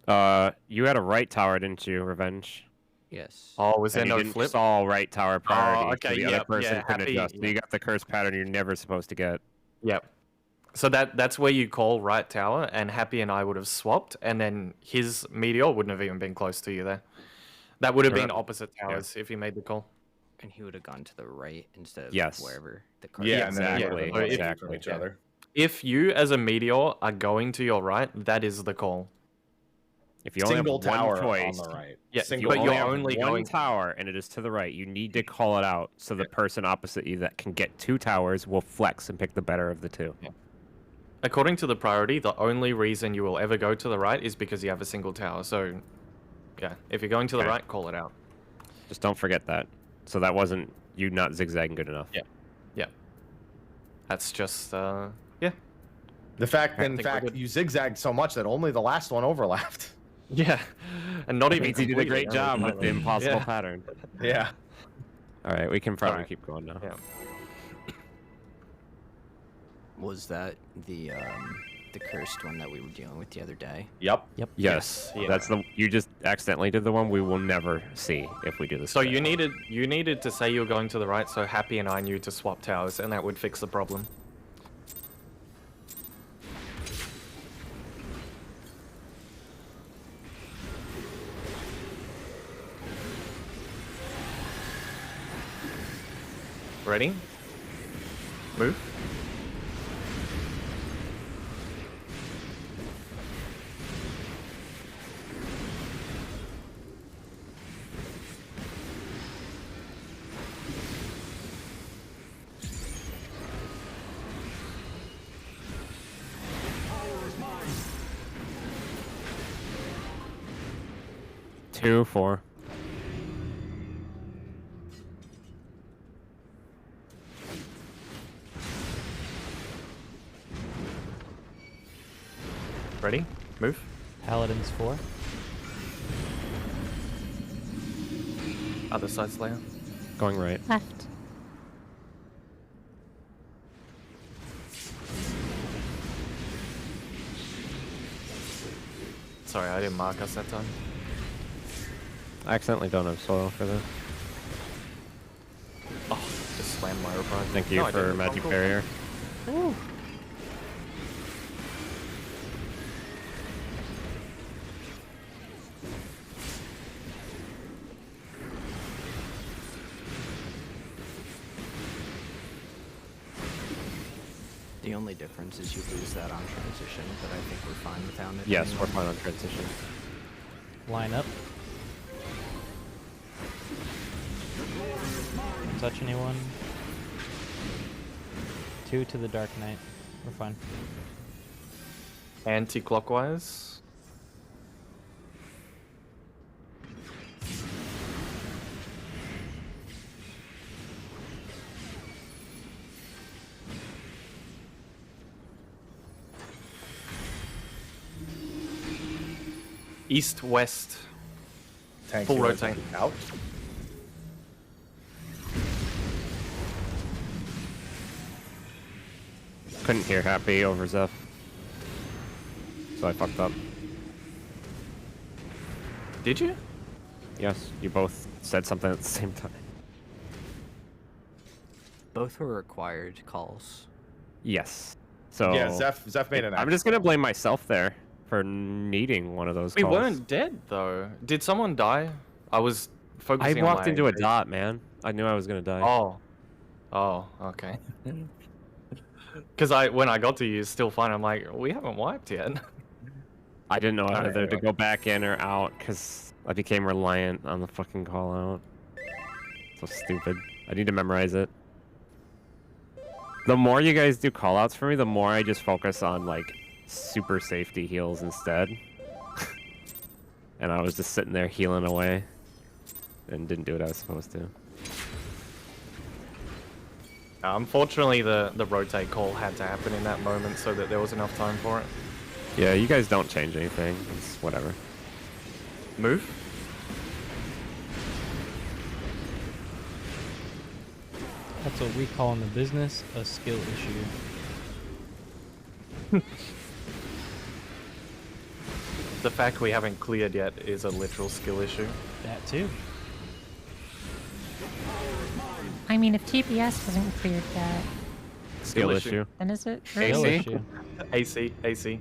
You had a right tower, didn't you, Revenge? Yes. Oh, was there And you no didn't flip? stall right tower priority, okay, so the other yep, person yeah, couldn't happy, adjust. So you yep. got the curse pattern you're never supposed to get. Yep. So that's where you call right tower, and Happy and I would have swapped, and then his meteor wouldn't have even been close to you there. That would have been opposite towers if he made the call. And he would have gone to the right instead of Yes. wherever the card. Yeah, exactly. and then Exactly. from each other. If you, as a meteor, are going to your right, that is the call. If you only Single have tower one choice, on the right. Yeah, Single but you you're only have only one going tower and it is to the right, you need to call it out so the person opposite you that can get 2 towers will flex and pick the better of the 2. Yeah. According to the priority, the only reason you will ever go to the right is because you have a single tower. So, yeah, if you're going to the Okay. right, call it out. Just don't forget that. So that wasn't you not zigzagging good enough. Yeah. Yeah. That's just, yeah. The fact, I in think we're fact, good. you zigzagged so much that only the last one overlapped. Yeah. And not even Means he did a completely, great job with the impossible Yeah. pattern. Yeah. All right, we can probably Alright. keep going now. Yeah. Was that the cursed one that we were dealing with the other day? Yep. Yes, Yeah. that's the. You just accidentally did the one we will never see if we do this. So again. you needed to say you were going to the right, so Happy and I knew to swap towers, and that would fix the problem. Ready? Move. Two, 4. Ready? Move. Paladins 4. Other side Slayer. Going right. Left. Sorry, I didn't mark us that time. I accidentally don't have soil for this. Oh, just slammed my reply. Thank you No, I for didn't. magic Cool. barrier. The only difference is you lose that on transition, but I think we're fine without it. Yes, anyway. we're fine on transition. Line up. Touch anyone. 2 to the Dark Knight. We're fine. Anti-clockwise. East, west. Tank Full hero rotate. out. Couldn't hear Happy over Zeph. So I fucked up. Did you? Yes, you both said something at the same time. Both were required calls. Yes. So Yeah, Zeph made an. I'm just gonna blame myself there for needing one of those We calls. weren't dead though. Did someone die? I was I focusing. walked on my... into a dot, man. I knew I was gonna die. Oh. Oh, okay. Because when I got to you, it's still fine. I'm like, we haven't wiped yet. I didn't know Alright, whether to okay. go back in or out because I became reliant on the fucking call out. So stupid. I need to memorize it. The more you guys do call outs for me, the more I just focus on like super safety heals instead. And I was just sitting there healing away and didn't do what I was supposed to. Unfortunately, the rotate call had to happen in that moment so that there was enough time for it. Yeah, you guys don't change anything. It's whatever. Move. That's what we call in the business a skill issue. The fact we haven't cleared yet is a literal skill issue. That too. I mean, if TPS hasn't cleared yet, Skill issue. Then is it? AC? Skill issue. AC.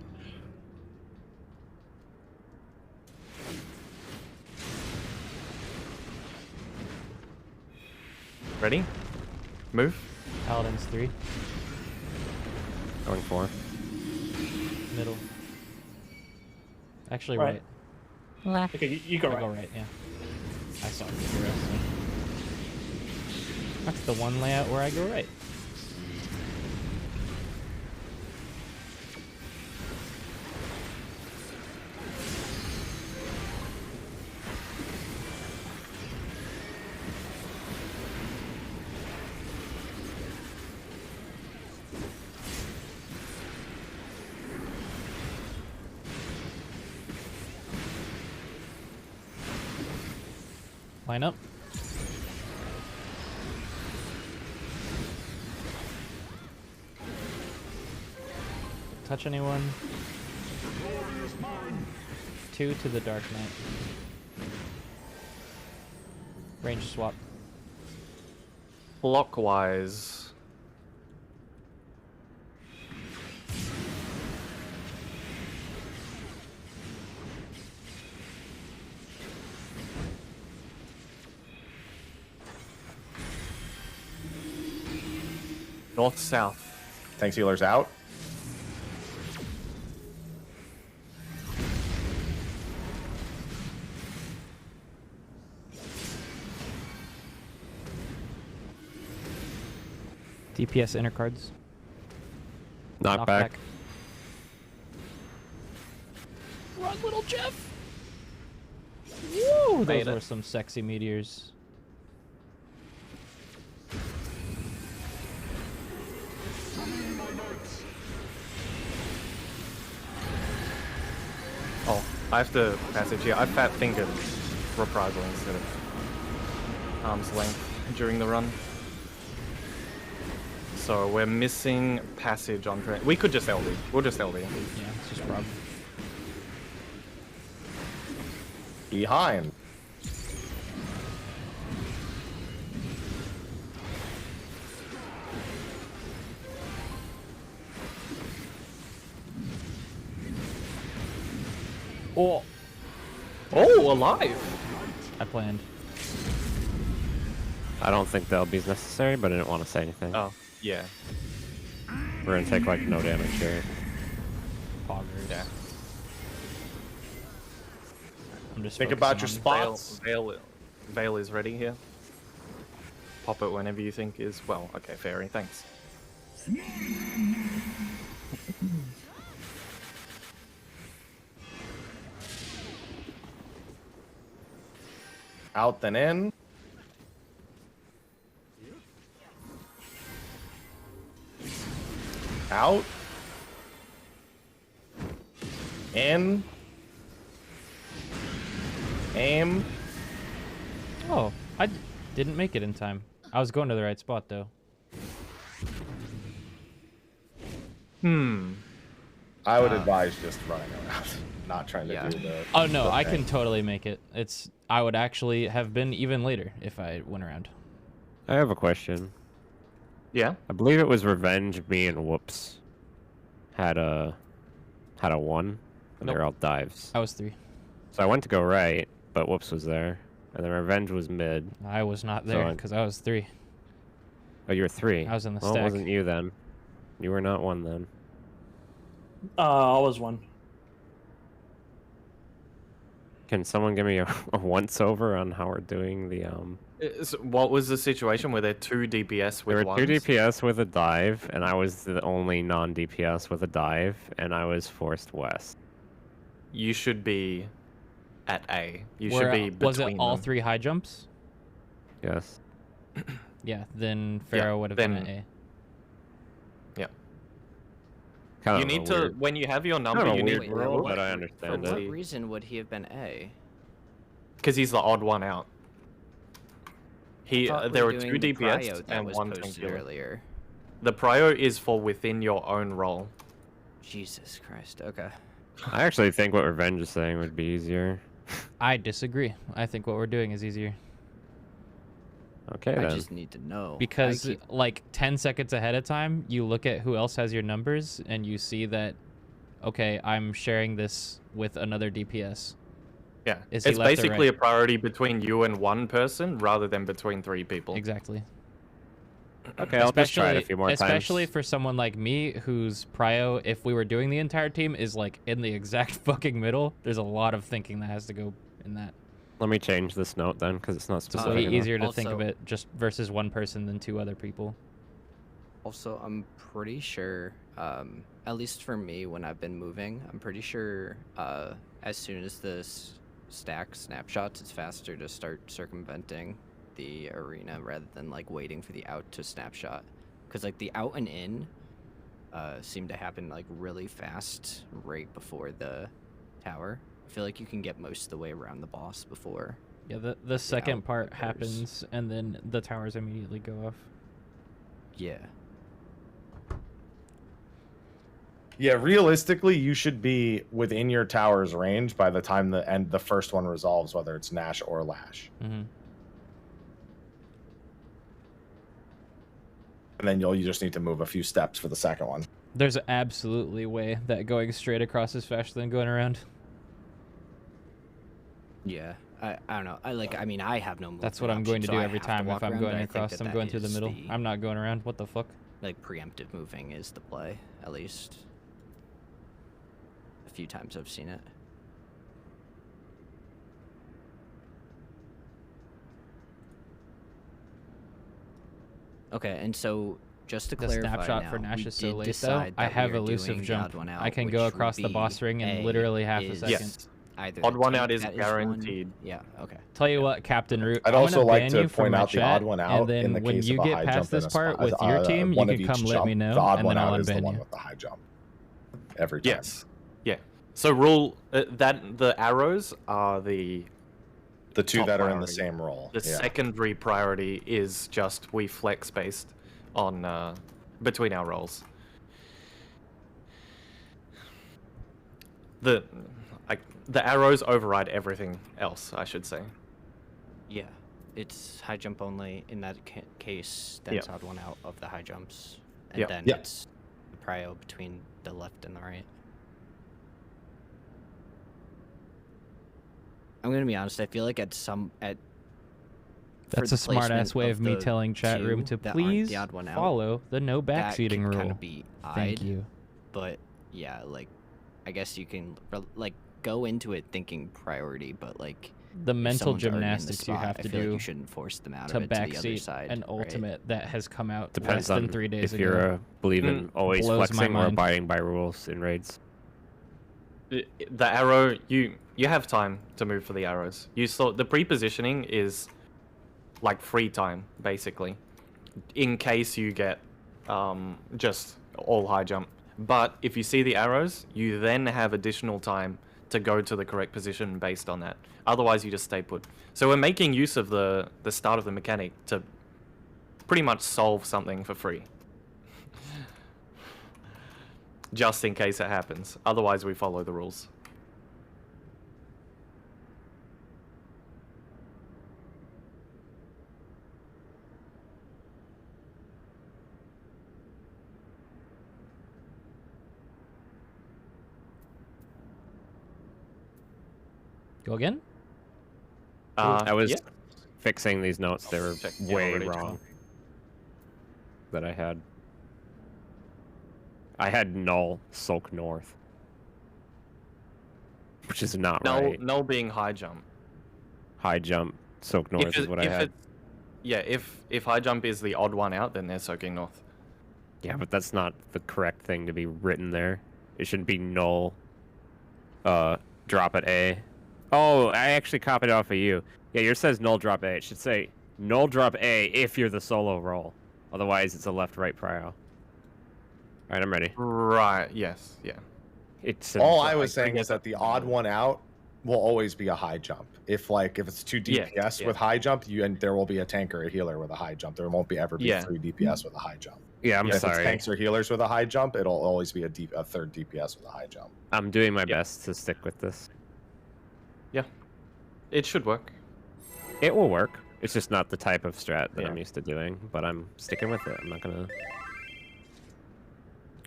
Ready? Move. Paladin's 3. Going 4. Middle. Actually, Right. right. Left. Okay, you go I right. go right, yeah. I saw it. That's the one layout where I go right. Line up. Touch anyone. 2 to the Dark Knight. Range swap. Clockwise. North south. Tank healer's out. DPS inner cards. Knock back. Run, little Jeff! Woo! Those Made were it. some sexy meteors. Oh, I have to passage here. I fat fingered reprisal instead of arm's length during the run. So we're missing passage on train. We could just LD. We'll just LD. Yeah, it's just Rob. Behind. Oh! Oh, alive! I planned. I don't think that'll be necessary, but I didn't want to say anything. Oh, yeah. We're gonna take like no damage here. Poggers. Yeah. I'm just Think about your focusing on- spots. Veil is ready here. Pop it whenever you think is well. Okay, fairy. Thanks. Out then in. Out. In. Aim. Oh, I didn't make it in time. I was going to the right spot though. I would advise just running around, not trying to Yeah. do the. Oh no, the I thing. can totally make it. I would actually have been even later if I went around. I have a question. Yeah. I believe it was Revenge, me, and Whoops had a 1, and Nope. they're all dives. I was 3. So I went to go right, but Whoops was there, and then Revenge was mid. I was not So there I- because I was 3. Oh, you were 3. I was in the well, stack. it wasn't you then. You were not 1 then. I was 1. Can someone give me a once over on how we're doing the What was the situation? Were there 2 DPS with There were ones? 2 DPS with a dive, and I was the only non-DPS with a dive, and I was forced west. You should be at A. You should Were- be between was it all them. 3 high jumps? Yes. Yeah, then Pharaoh would have been at then- A. Kind You of a need to, weird- when you have your number, kind of a you weird need rule, what- but I For understand what it. reason would he have been A? because he's the odd one out. Thought There we're were 2 doing the DPS prio that and was 1 tank posted healer. earlier. The prio is for within your own role. Jesus Christ. Okay. I actually think what Revenge is saying would be easier. I disagree. I think what we're doing is easier. Okay, I then. just need to know. Because like 10 seconds ahead of time, you look at who else has your numbers and you see that, okay, I'm sharing this with another DPS. Yeah, Is he it's left or basically right? a priority between you and one person rather than between 3 people. Exactly. Okay, I'll just try it a few more Especially times. for someone like me whose prio, if we were doing the entire team, is like in the exact fucking middle. There's a lot of thinking that has to go in that. Let me change this note then, because it's not It's specific way enough. easier to think of Also- it just versus one person than 2 other people. Also, I'm pretty sure, at least for me, when I've been moving, I'm pretty sure as soon as this stack snapshots, it's faster to start circumventing the arena rather than like waiting for the out to snapshot. Because like the out and in seem to happen like really fast right before the tower. I feel like you can get most of the way around the boss before. Yeah, the second part occurs. happens and then the towers immediately go off. Yeah. Yeah, realistically, you should be within your tower's range by the time the first one resolves, whether it's Nash or Lash. Mm-hmm. And then you just need to move a few steps for the second one. There's absolutely a way that going straight across is faster than going around. Yeah. I don't know. I mean, I have no movement That's what I'm option, going to so do I every have to time walk if I'm around, going but I think across. that I'm that going through the is middle. the, I'm not going around. What the fuck? like preemptive moving is the play, at least. A few times I've seen it. Okay, and so just to The clarify snapshot now, for Nash we is so did late though. decide I that have we are elusive doing the jump. odd one out, I can which go would across the be boss ring in A literally half a is second. Yes. Either Odd the one tank out is that one- guaranteed. Yeah, okay. Tell you what, Captain Root. I'd I'm also gonna like ban to you from point my out the chat, odd one out and then in the when case you of a get high past jump and this a part spot. with your team, you one can of each come let jump. me know, The odd and one then I'll out is the unban one you. with the high jump. Every time. Yes. Yeah. So rule that the arrows are the two top that are in the priority. same role. The Yeah. secondary priority is just we flex based on between our roles. The arrows override everything else, I should say. Yeah, it's high jump only. In that case, that's odd one out of the high jumps, and then it's the prio between the left and the right. I'm gonna be honest. I feel like That's for a the smart ass placement way of me the telling chat room two to that aren't please the odd one out, follow the no that backseating can rule. kind of be Thank eyed, you. but yeah, like I guess you can like go into it thinking priority, but like The if mental someone's already in the gymnastics you spot, have I to feel like do you shouldn't force them out to of it to the other backseat side. an right? ultimate that has come out Depends less on than 3 days if ago. you're believing always Blows my flexing or mind. abiding by rules in raids. The arrow, you have time to move for the arrows. You saw the pre-positioning is like free time basically, in case you get just all high jump. But if you see the arrows, you then have additional time to go to the correct position based on that. Otherwise, you just stay put. So we're making use of the start of the mechanic to pretty much solve something for free. Just in case it happens. Otherwise, we follow the rules. Go again? I was yeah. fixing these notes. They were Check the way already wrong. That I had. I had null sulk north, which is not right. Null being high jump. High jump soak north is what I had. Yeah, if high jump is the odd one out, then they're soaking north. Yeah, but that's not the correct thing to be written there. It should be null. Drop at A. Oh, I actually copied it off of you. Yeah, yours says null drop A. It should say null drop A if you're the solo role. Otherwise, it's a left-right prio. All right, I'm ready. Right. Yes. Yeah. It's All I was saying is that the odd one out will always be a high jump. If it's 2 DPS with high jump, and there will be a tank or a healer with a high jump. There won't ever be 3 DPS with a high jump. Yeah, I'm If sorry. it's tanks or healers with a high jump, it'll always be a third DPS with a high jump. I'm doing my best to stick with this. Yeah. It should work. It will work. It's just not the type of strat that Yeah. I'm used to doing, but I'm sticking with it. I'm not gonna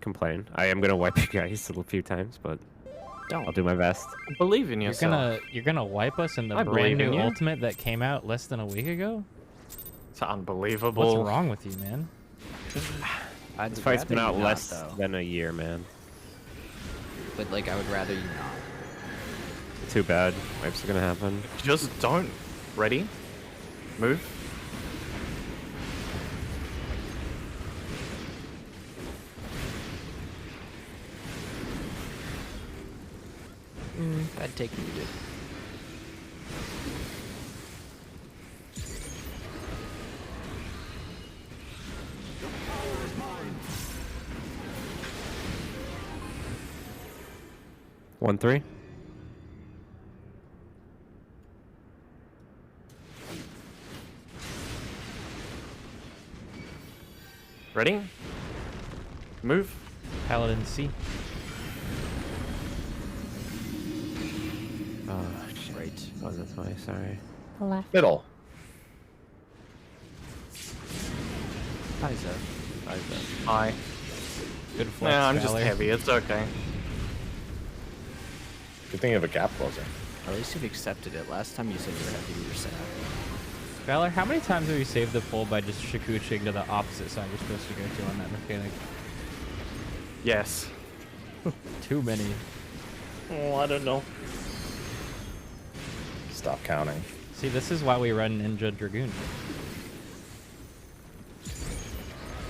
complain. I am gonna wipe you guys a few times, but I'll do my best. Believe in yourself. You're gonna wipe us in the I brand believe in new you. ultimate that came out less than a week ago? It's unbelievable. What's wrong with you, man? I'd This fight's been rather out you less not, though. than a year, man. But like, I would rather you not. Too bad. Wipes are gonna happen. Just don't. Ready? Move. I'd take muted. One, 3. Ready? Move. Paladin C. Oh, shit. Right. Oh, that's why. Sorry. Left. Middle. Hi, Zev. Hi. Good flex, Nah, I'm just Valor. heavy. It's okay. Good thing you have a gap closer. At least you've accepted it. Last time you said you were heavy, you were sad. Valor, how many times have you saved the pull by just shakuching to the opposite side you're supposed to go to on that mechanic? Yes. Too many. Oh, I don't know. Stop counting. See, this is why we run Ninja Dragoon.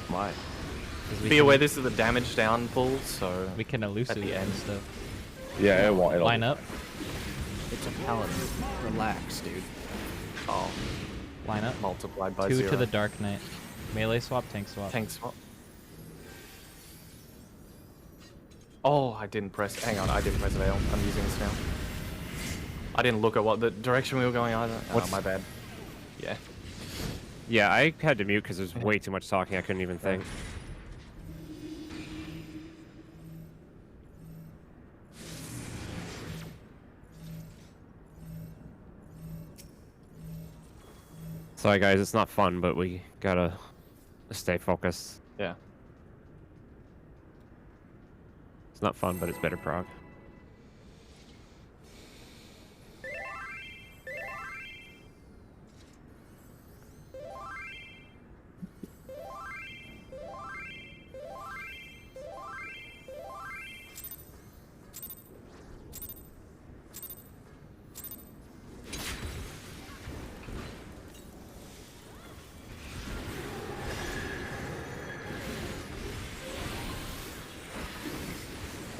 Why? 'Cause we Be can- aware this is the damage down pull, so We can elusive at the and end. stuff. Yeah, it won't. It'll Line up. It's a paladin. Relax, dude. Oh, Line up. multiplied by 2 0. to the Dark Knight. Melee swap, tank swap. Tank swap. Oh, I didn't press. Hang on, I didn't press Veil. I'm using this now. I didn't look at what the direction we were going either. Oh, What's- my bad. Yeah. Yeah, I had to mute because there's way too much talking. I couldn't even think. Sorry, guys. It's not fun, but we gotta stay focused. Yeah. It's not fun, but it's better prog.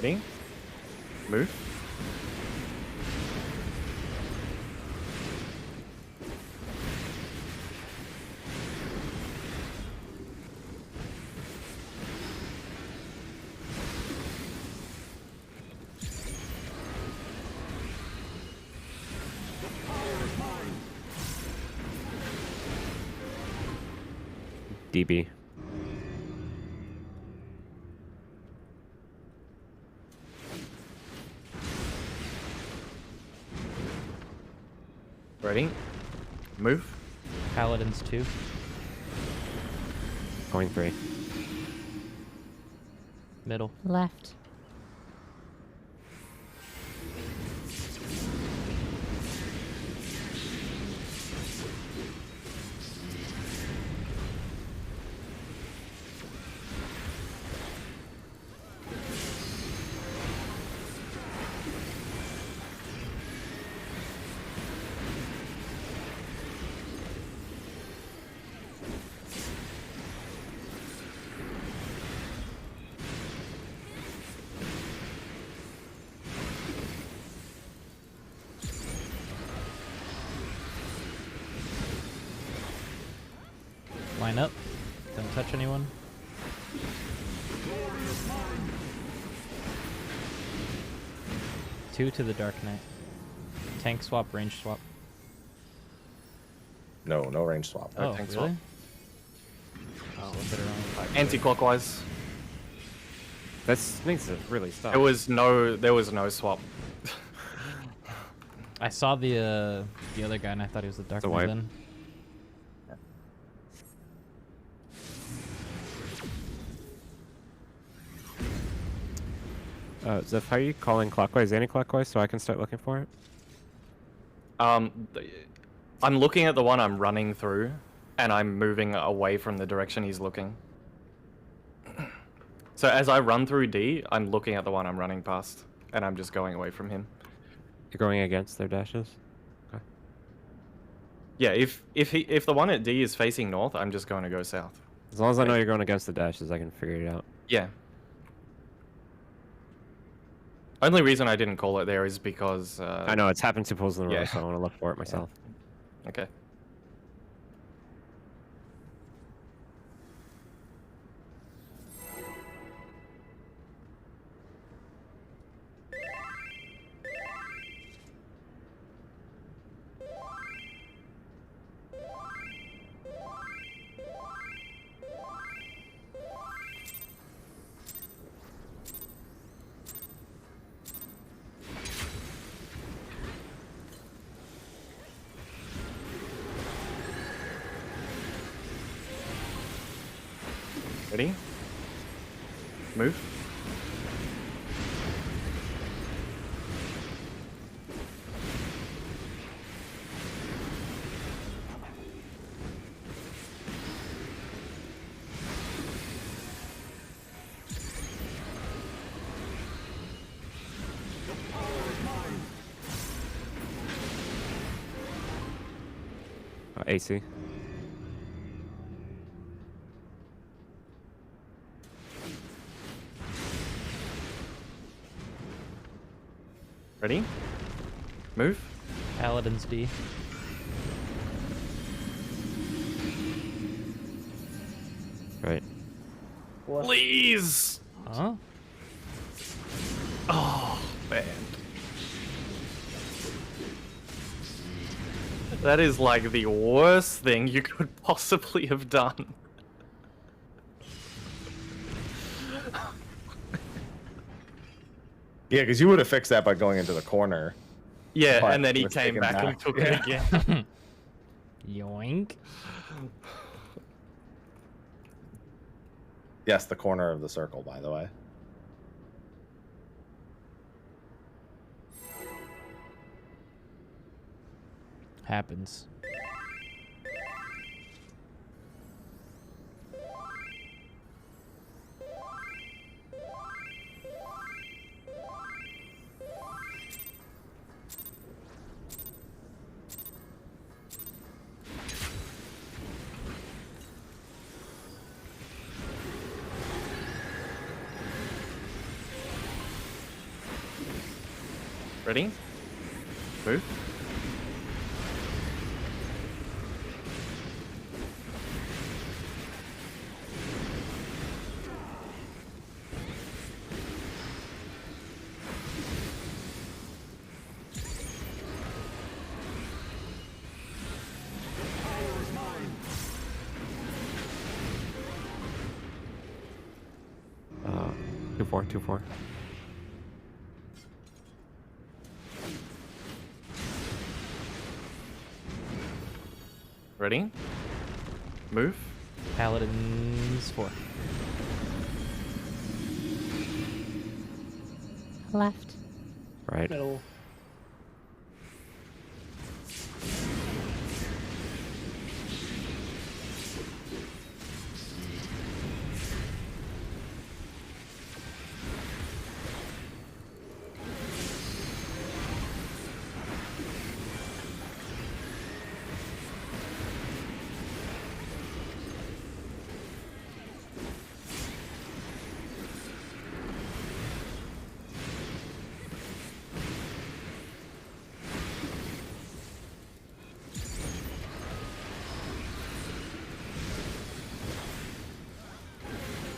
Ready? Move. DB. Ready? Move. Paladins 2. Going 3. Middle. Left. Line up. Don't touch anyone. Two to the Dark Knight. Tank swap, range swap. No, no range swap. Oh, tank really? swap. Oh, flip it around. Anti-clockwise. That needs to really stop. There was no swap. I saw the other guy and I thought he was the Dark a Knight wipe. then. Zeph, how are you calling clockwise, anti-clockwise, so I can start looking for it? I'm looking at the one I'm running through, and I'm moving away from the direction he's looking. So as I run through D, I'm looking at the one I'm running past, and I'm just going away from him. You're going against their dashes? Okay. Yeah, if the one at D is facing north, I'm just going to go south. As long as I know you're going against the dashes, I can figure it out. Yeah. Only reason I didn't call it there is because... I know, it's happened 2 pulls in a row, yeah. so I want to look for it myself. Okay. Ready? Move. AC. Ready? Move. Paladin's D. Right. Please! Huh? Oh, man. That is like the worst thing you could possibly have done. Yeah, because you would have fixed that by going into the corner. Yeah, But and then he was came taken back and back. took Yeah. it again. Yoink. Yes, the corner of the circle, by the way. Happens. Ready? Move. Uh, 2-4, 2-4. Ready? Move. Paladin's 4. Left. Right. Middle.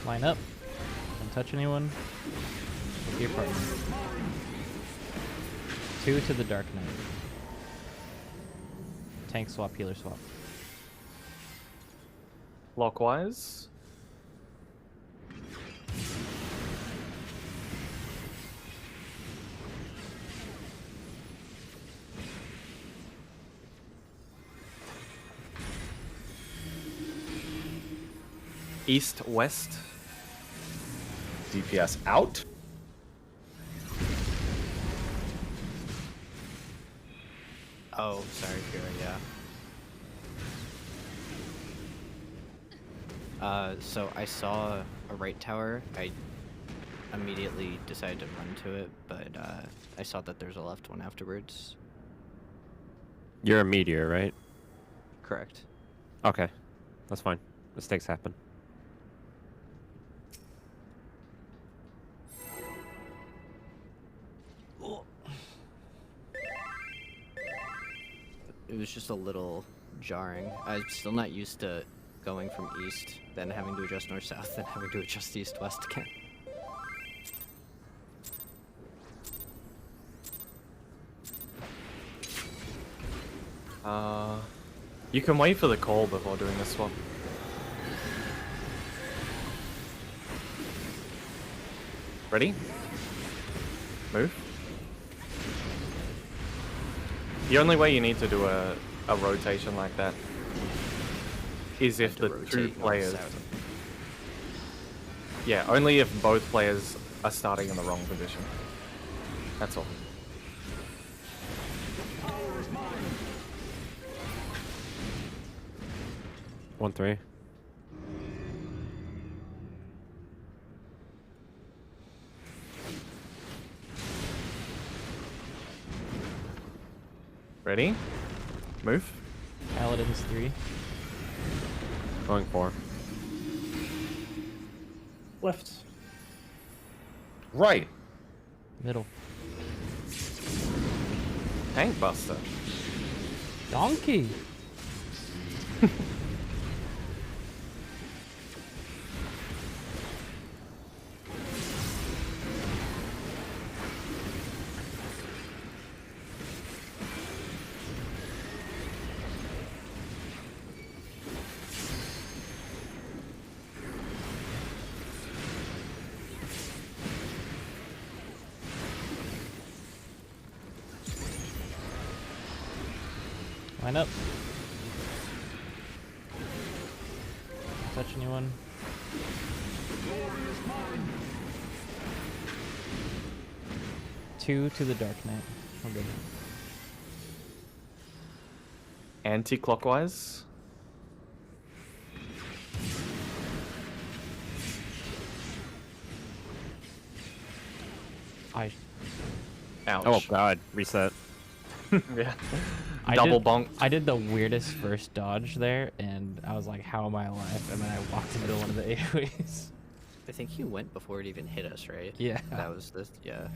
Line up. Don't touch anyone. Your partner. 2 to the Dark Knight. Tank swap, healer swap. Clockwise. East, west. DPS out. Oh, sorry, Kira, yeah. So I saw a right tower. I immediately decided to run to it, but I saw that there's a left one afterwards. You're a meteor, right? Correct. Okay. That's fine. Mistakes happen. It was just a little jarring. I'm still not used to going from east, then having to adjust north-south, then having to adjust east-west again. You can wait for the call before doing the swap. Ready? Move. The only way you need to do a rotation like that is if the two players... Yeah, only if both players are starting in the wrong position. That's all. One, 3. Ready? Move. Paladins 3. Going 4. Left. Right. Middle. Tank Buster. Donkey. Line up. Touch anyone? Two to the Dark Knight. We're good. Anti-clockwise. I. Ouch. Oh god, reset. Yeah. I Double did, bonk. I did the weirdest first dodge there, and I was like, how am I alive? And then I walked into one of the AoEs. I think he went before it even hit us, right? Yeah. That was the... yeah.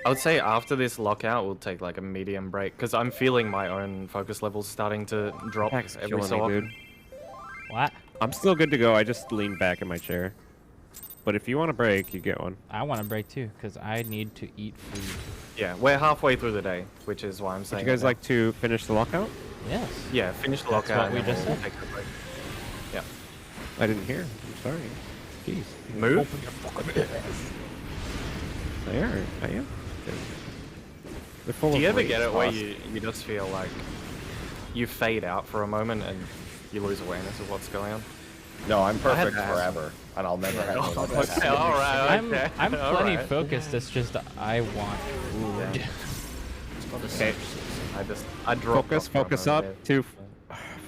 I would say after this lockout, we'll take like a medium break, because I'm feeling my own focus levels starting to drop Heck's every killing so me, often. dude. What? I'm still good to go. I just leaned back in my chair. But if you want a break, you get one. I want a break too, because I need to eat food. Yeah, we're halfway through the day, which is why I'm Would saying. you guys it now. like to finish the lockout? Yes. Yeah, finish the That's lockout. what we and just then said. we'll take a break. Yeah. I didn't hear. I'm sorry. Jeez. Move. I am. They're full Do of you ever rage get it where sauce. you just feel like you fade out for a moment and you lose awareness of what's going on? No, I'm perfect that. forever, and I'll never have to let that Okay, happen. all right. Okay. I'm all plenty right. focused. It's just I want food. It's called a Okay. I dropped Focus, off for a focus moment up. there. 2.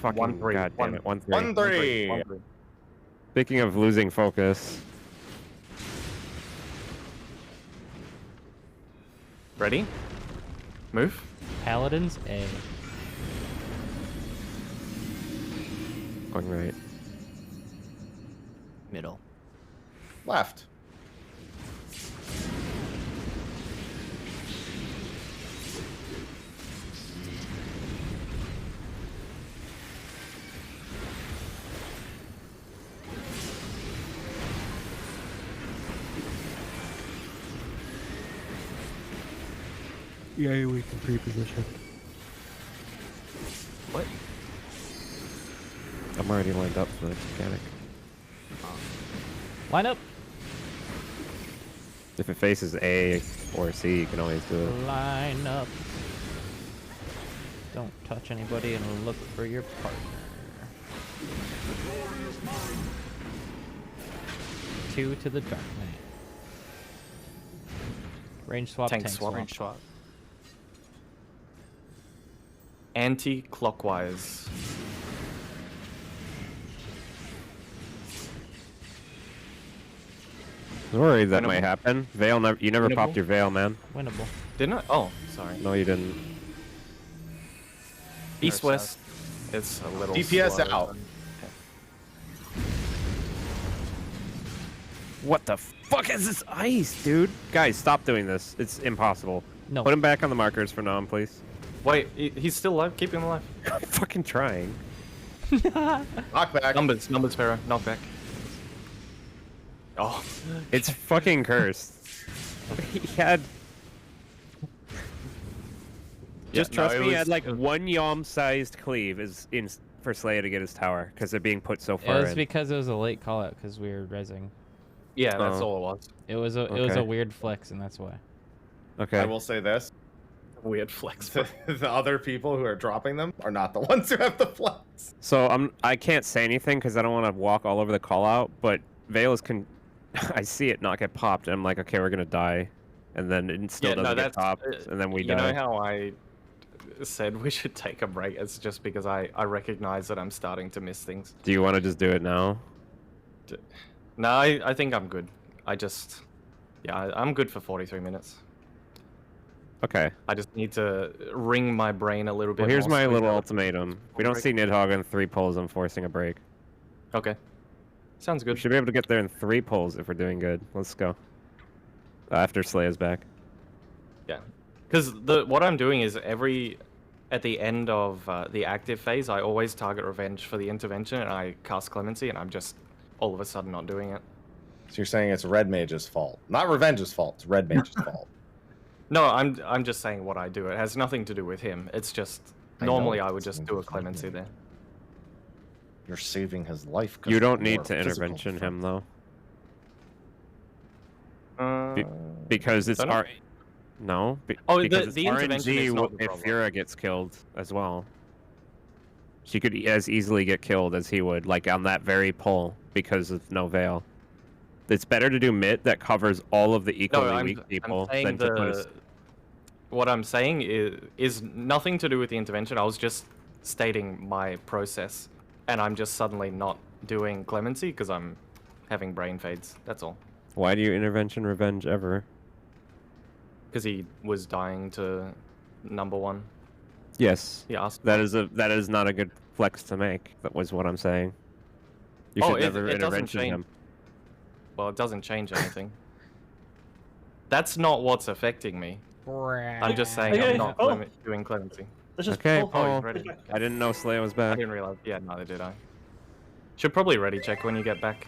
Fucking 1-3. god damn it. 1-3. 1-3. 1-3. Speaking of losing focus. Ready? Move. Paladins A. Going right. Middle. Left. Yeah, we can pre-position. What? I'm already lined up for the next mechanic. Line up. If it faces A or C, you can always do it. Line up. Don't touch anybody and look for your partner. 2 to the Dark Knight. Range swap, tank swap. Range swap. Anti-clockwise. I was worried that Winnable. might happen. Veil, you never Winnable. popped your veil, man. Winnable. Didn't I? Oh, sorry. No, you didn't. East-west. It's a little DPS slow. out. What the fuck is this ice, dude? Guys, stop doing this. It's impossible. No. Put him back on the markers for now, please. Wait, he's still alive? Keep him alive. I'm fucking trying. Knockback. Numbers, Pharaoh. Knockback. Oh. It's fucking cursed. He had... Just trust me, he had like one Yom-sized cleave for Slaya to get his tower, because they're being put so It far was in. because it was a late call out because we were rezzing. Yeah, that's Oh. all it was. It was a Okay. weird flex, and that's why. Okay. I will say this. Weird flex. The other people who are dropping them are not the ones who have the flex. So I can't say anything because I don't want to walk all over the call out, but Veil is I see it not get popped, and I'm like, okay, we're gonna die, and then it still doesn't get popped, and then we die. You know how I said we should take a break? It's just because I recognize that I'm starting to miss things. Do you want to just do it now? No, I think I'm good. I'm good for 43 minutes. Okay. I just need to wring my brain a little bit. Well, here's more my so little that- ultimatum. If we don't see Nidhogg in 3 pulls, I'm forcing a break. Okay. Sounds We good. should be able to get there in 3 pulls if we're doing good. Let's go. After Slaya's back. Yeah. Because what I'm doing is at the end of the active phase, I always target revenge for the intervention, and I cast clemency, and I'm just all of a sudden not doing it. So you're saying it's Red Mage's fault, not Revenge's fault. It's Red Mage's fault. No, I'm just saying what I do. It has nothing to do with him. It's just normally I would just do a clemency there. You're saving his life. 'cause You don't of need more to physical intervention threat. him, though. Because it's don't know. No. Oh, because the it's intervention RNG is not the if problem. Fura gets killed as well. She could as easily get killed as he would, like on that very pull, because of no veil. It's better to do mid that covers all of the equally weak people than to put a... What I'm saying is nothing to do with the intervention. I was just stating my process, and I'm just suddenly not doing clemency because I'm having brain fades. That's all. Why do you intervention revenge ever? Because he was dying to number 1. Yes. He asked. That is not a good flex to make. That was what I'm saying. You should never it doesn't intervention change. him. Well, it doesn't change anything. That's not what's affecting me. I'm just saying Okay, I'm not oh. doing clemency. Let's just Okay, pull. Paul. ready. I didn't know Slaya was I back. didn't realize. Yeah, neither did I. Should probably ready check when you get back.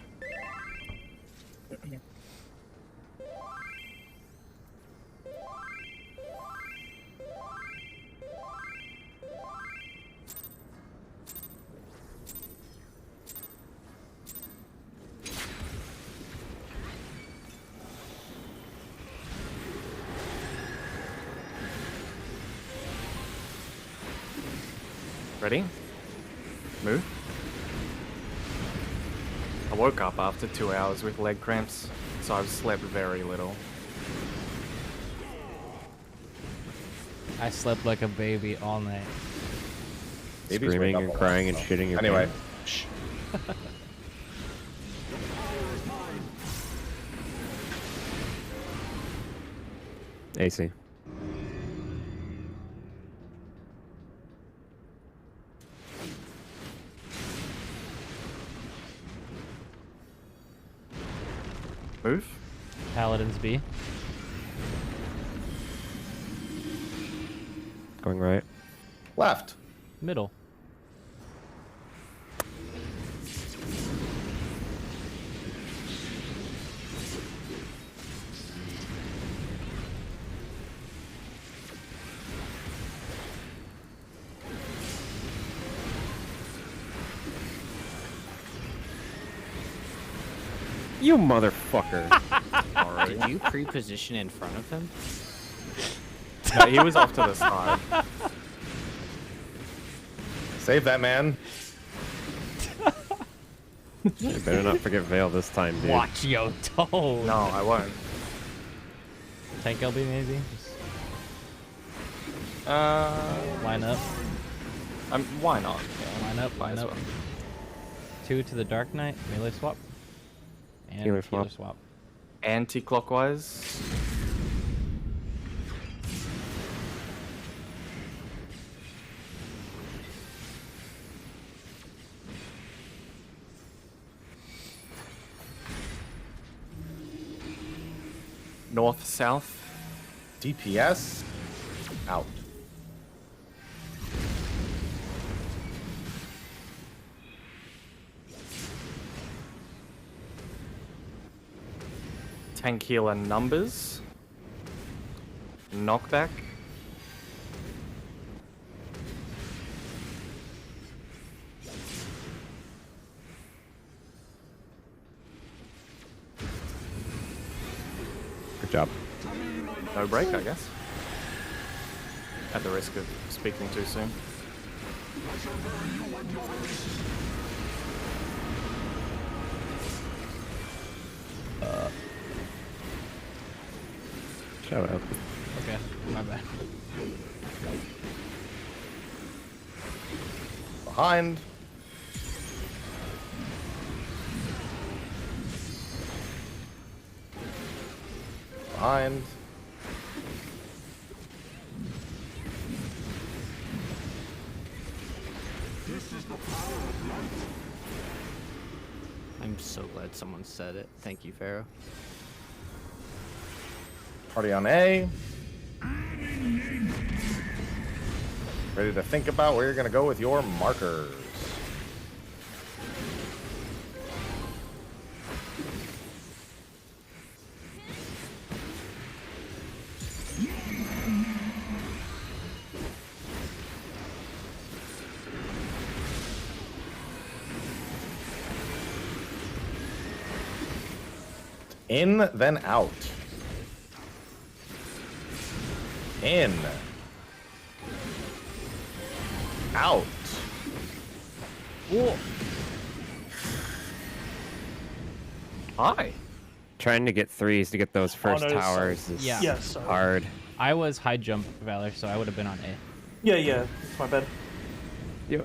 Ready? Move. I woke up after 2 hours with leg cramps, so I've slept very little. I slept like a baby all night. Babies Screaming wake and up a lot, crying and so. shitting your Anyway. pants. Shh. AC. Move. Paladins B. Going right. Left. Middle. You motherfucker. Did you pre-position in front of him? No, he was off to the side. Save that man. You better not forget Veil this time, dude. Watch your tone. No, I won't. Tank LB maybe. Just Uh, line up. why not? Yeah, Line up. might Line as up. well. 2 to the Dark Knight. Melee swap. And Healer healer swap. swap. Anti-clockwise. North, south. DPS out. Tank healer numbers. Knockback. Good job. No break, I guess. At the risk of speaking too soon. Shout out. Okay, my bad. Behind. Behind. I'm so glad someone said it. Thank you, Pharaoh. Party on A. Ready to think about where you're going to go with your markers. In, then out. In. Out. Whoa. Hi. Trying to get 3s to get those first no, sorry. towers is Yeah. Yeah, sorry. hard. I was high jump Valor, so I would have been on A. Yeah, my bad. Yeah.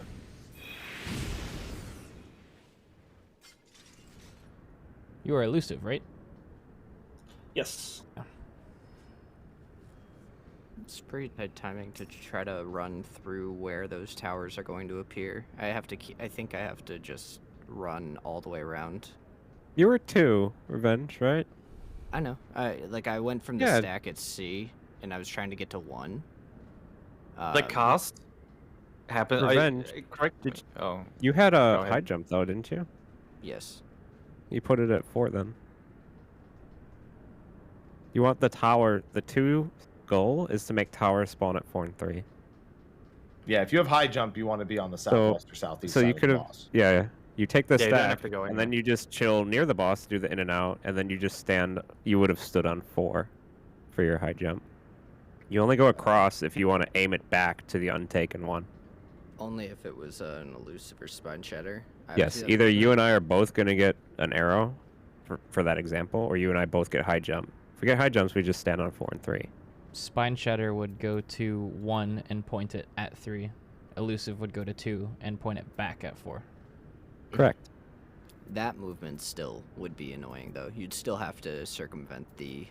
You were elusive, right? Yes. It's pretty tight timing to try to run through where those towers are going to appear. I think I have to just run all the way around. You were 2, Revenge, right? I know. I went from the Yeah. stack at C, and I was trying to get to 1. The cast happened. Revenge. Correct. Did Oh, You had Go a ahead. high jump though, didn't you? Yes. You put it at 4 then. You want the tower. The 2 goal is to make towers spawn at 4 and 3. Yeah, if you have high jump, you want to be on the southwest or southeast So side you of the could have, boss. yeah. You take the Yeah, you don't have stack, to go in and there. then you just chill near the boss, do the in and out, and then you just stand. You would have stood on 4 for your high jump. You only go across if you want to aim it back to the untaken one. Only if it was an elusive or spine shatter. Yes, either you and I are both going to get an arrow for that example, or you and I both get high jump. If we get high jumps, we just stand on 4 and 3. Spine Shatter would go to 1 and point it at 3. Elusive would go to 2 and point it back at 4. Correct. That movement still would be annoying, though. You'd still have to circumvent the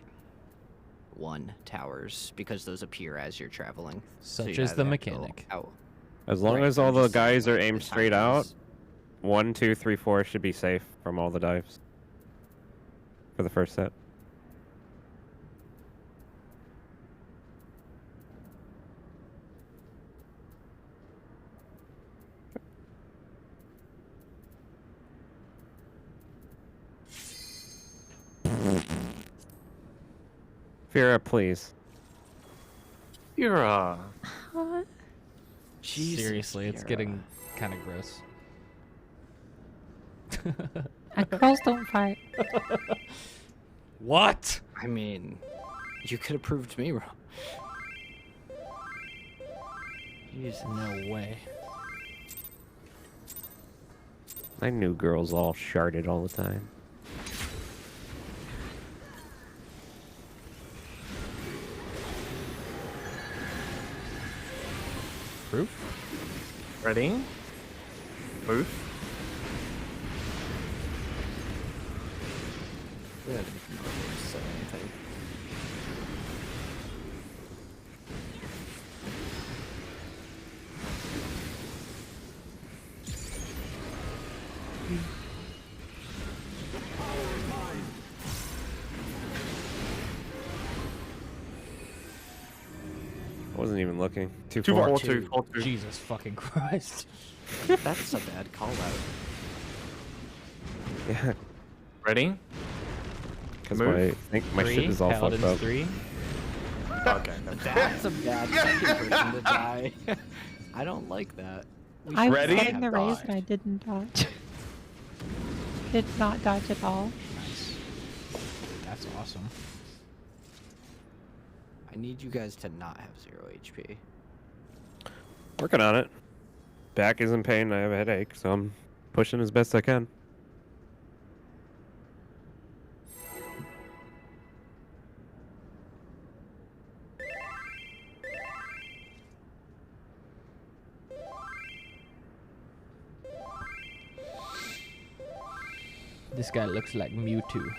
1 towers, because those appear as you're traveling. So Such you'd is the either have to go mechanic. out. As long Right, as I'm all the just saying, guys are like, aimed the straight out, timings. 1, 2, 3, 4 should be safe from all the dives for the first set. Fira, please. You're Jesus, Seriously, it's Kira. getting kind of gross. Girls don't fight. What? I mean, you could have proved me wrong. Jeez, no way. I knew girls all sharded all the time. Proof? Ready? Move. We don't even know if they said anything. I wasn't even looking. 2-4. 4-2, 4-2. Jesus fucking Christ. That's a bad call out. Yeah, Ready? because Move. I think my shit is all fucked Paladins up. 3. Okay. That's a bad second person to die. I don't like that. We I should was Ready? not getting the have raise dodged. and I didn't dodge. Did not dodge at all. Nice. That's awesome. I need you guys to not have 0 HP. Working on it. Back is in pain. I have a headache, so I'm pushing as best I can. This guy looks like Mewtwo.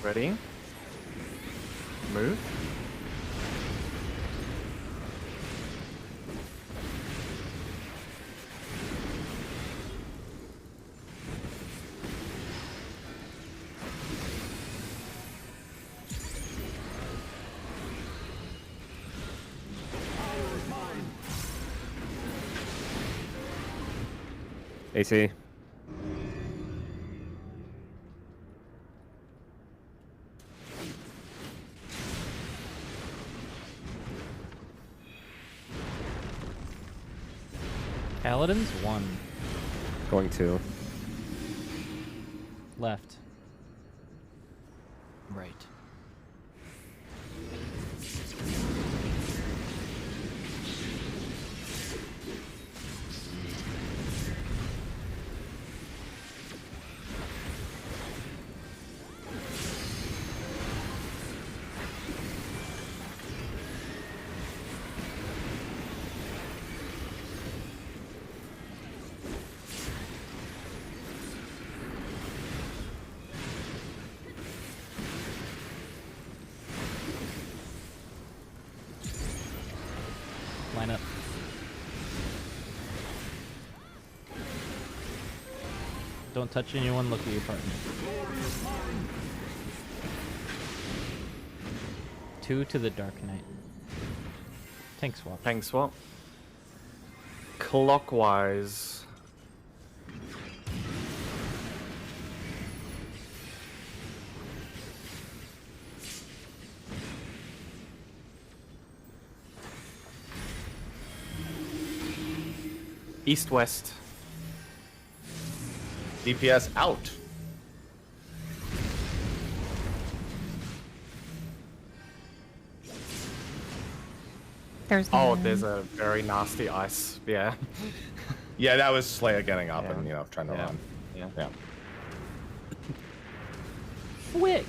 Ready? Move. AC. Paladins 1. Going to. Left. Right. Line up. Don't touch anyone, look at your partner. 2 to the Dark Knight. Tank swap. Tank swap. Clockwise. East-west. DPS out. There's Oh, none. there's a very nasty ice. Yeah. Yeah, that was Slayer getting up Yeah. and, trying to Yeah. run. Yeah. Yeah. Wick.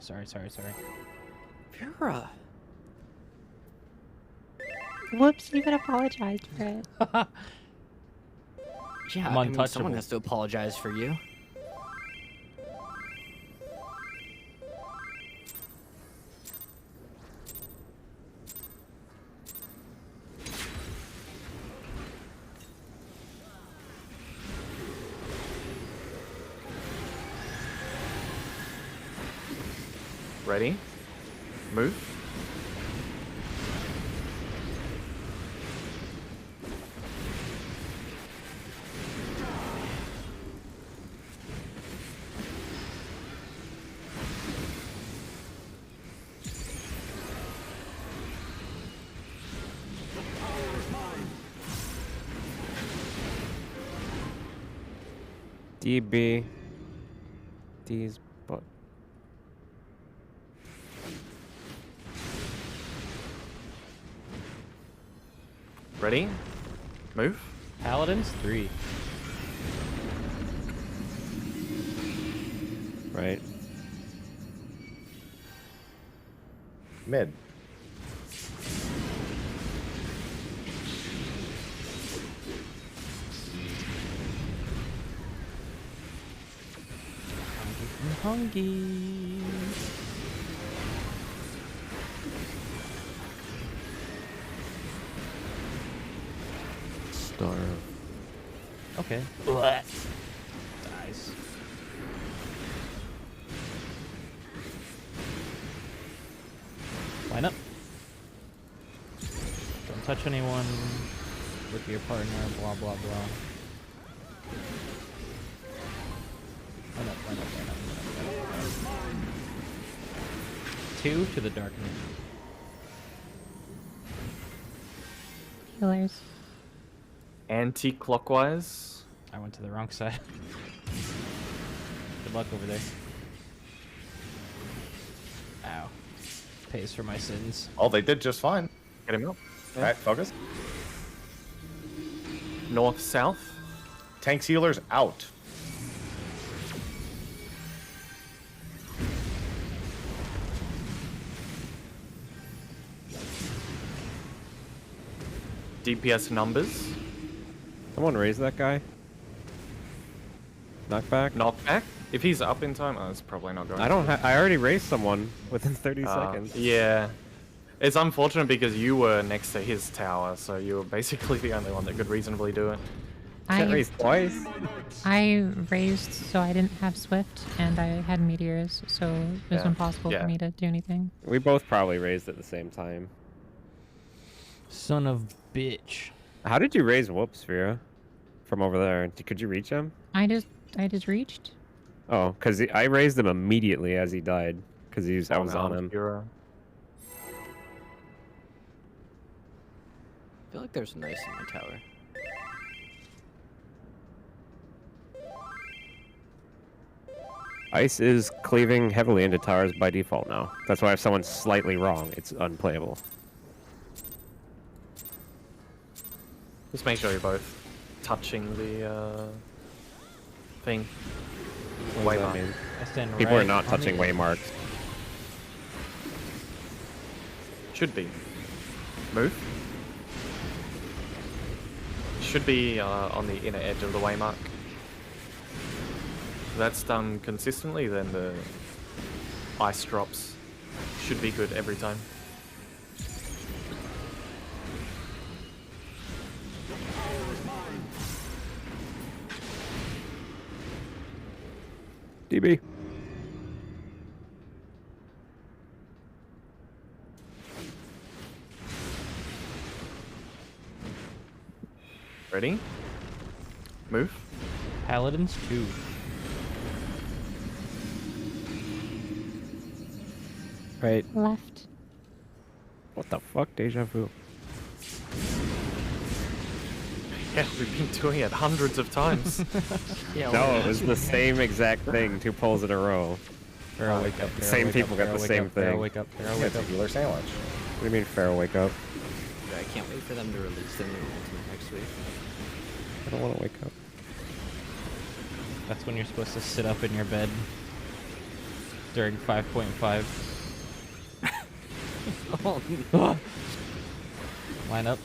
Sorry. Vera. Whoops, you even apologized for it. Yeah, I'm I mean, someone untouchable. has to apologize for you. Ready? Move. DB. D's but. Ready? Move. Paladins 3. Right. Mid. Hungry. Starve. Okay. Dies. Line up. Don't touch anyone with your partner, blah, blah, blah. Line up, line up, line up, line up, line up. 2 to the darkness. Healers. Anti-clockwise. I went to the wrong side. Good luck over there. Ow. Pays for my sins. Oh, they did just fine. Get him up. All right, focus. North, south. Tank healers out. DPS numbers. Someone raise that guy. Knockback. Knockback. If he's up in time, oh, it's probably not going. I don't. I already raised someone within 30 seconds. Yeah. It's unfortunate because you were next to his tower, so you were basically the only one that could reasonably do it. Can't raise twice. I raised, so I didn't have Swift, and I had meteors, so it was Yeah. impossible Yeah. for me to do anything. We both probably raised at the same time. Son of bitch. How did you raise Woops, Vera? From over there. Could you reach him? I just reached. Oh, because I raised him immediately as he died. Because I was on him. Hero. I feel like there's an ice in my tower. Ice is cleaving heavily into towers by default now. That's why if someone's slightly wrong, it's unplayable. Just make sure you're both touching the thing. What does that Waymark. mean? I stand People are right not on touching the- waymarks. Should be. Move. Should be on the inner edge of the waymark. If that's done consistently, then the ice drops should be good every time. DB. Ready? Move. Paladins 2. Right. Left. What the fuck? Deja vu. Yeah, we've been doing it hundreds of times. No, it was the same exact thing 2 polls in a row. Pharaoh, wake up. The Pharaoh, same wake people up, got Pharaoh, the wake same up, Pharaoh, thing. wake up. Pharaoh, Yeah, wake it's a up. healer sandwich. What do you mean, Pharaoh, wake up? I can't wait for them to release their new ultimate next week. I don't want to wake up. That's when you're supposed to sit up in your bed during 5.5. Oh, no. Line up.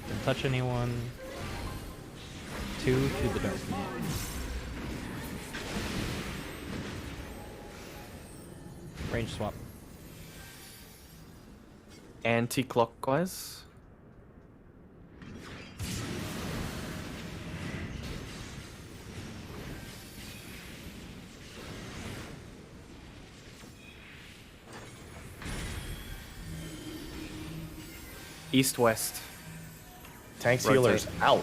Don't touch anyone. 2 to the dark. Range swap. Anti-clockwise. East-west. Tanks Rotate. healers out.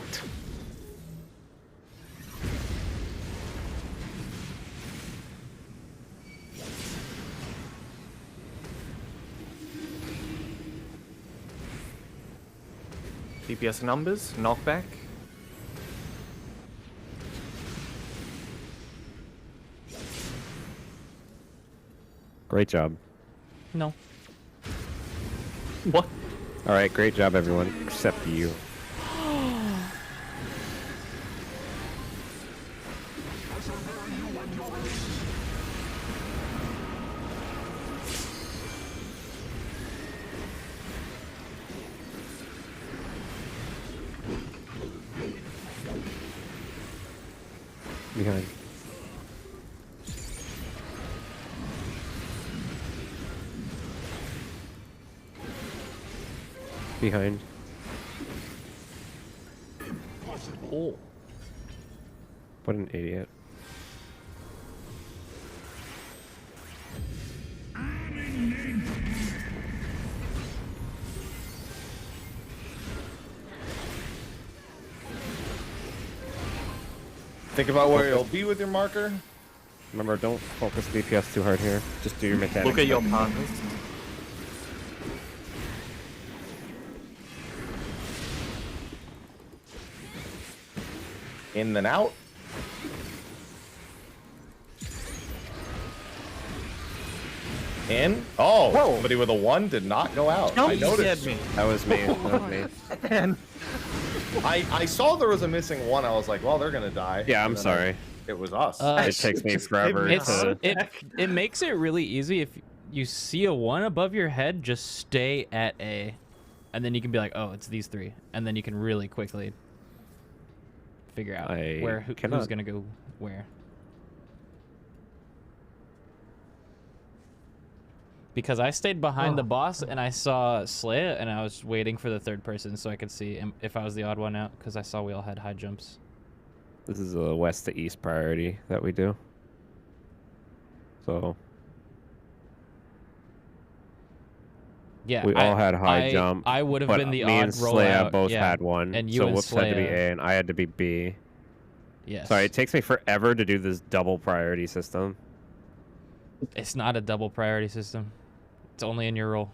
DPS numbers, knockback. Great job. No. What? All right, great job, everyone, except you. Behind. Behind. Oh. What an idiot. Think about where you'll be with your marker. Remember, don't focus DPS too hard here. Just do your mechanics. Look at your partners. In then out. In. Oh, somebody with a 1 did not go out. I noticed. That was me. That was me. Man. I saw there was a missing 1. I was like, well, they're gonna die. Yeah, I'm And then sorry. It was us. It takes me forever to... It makes it really easy if you see a 1 above your head, just stay at A. And then you can be like, oh, it's these 3. And then you can really quickly figure out who's going to go where. Because I stayed behind the boss and I saw Slay and I was waiting for the third person so I could see if I was the odd one out because I saw we all had high jumps. This is a west to east priority that we do. So... Yeah, we all had high jump. I would have but been the me odd and Slaya rollout. both Yeah. had one. And you so and Woops had to be Slaya- A and I had to be B. Yes. Sorry, it takes me forever to do this double priority system. It's not a double priority system. It's only in your role.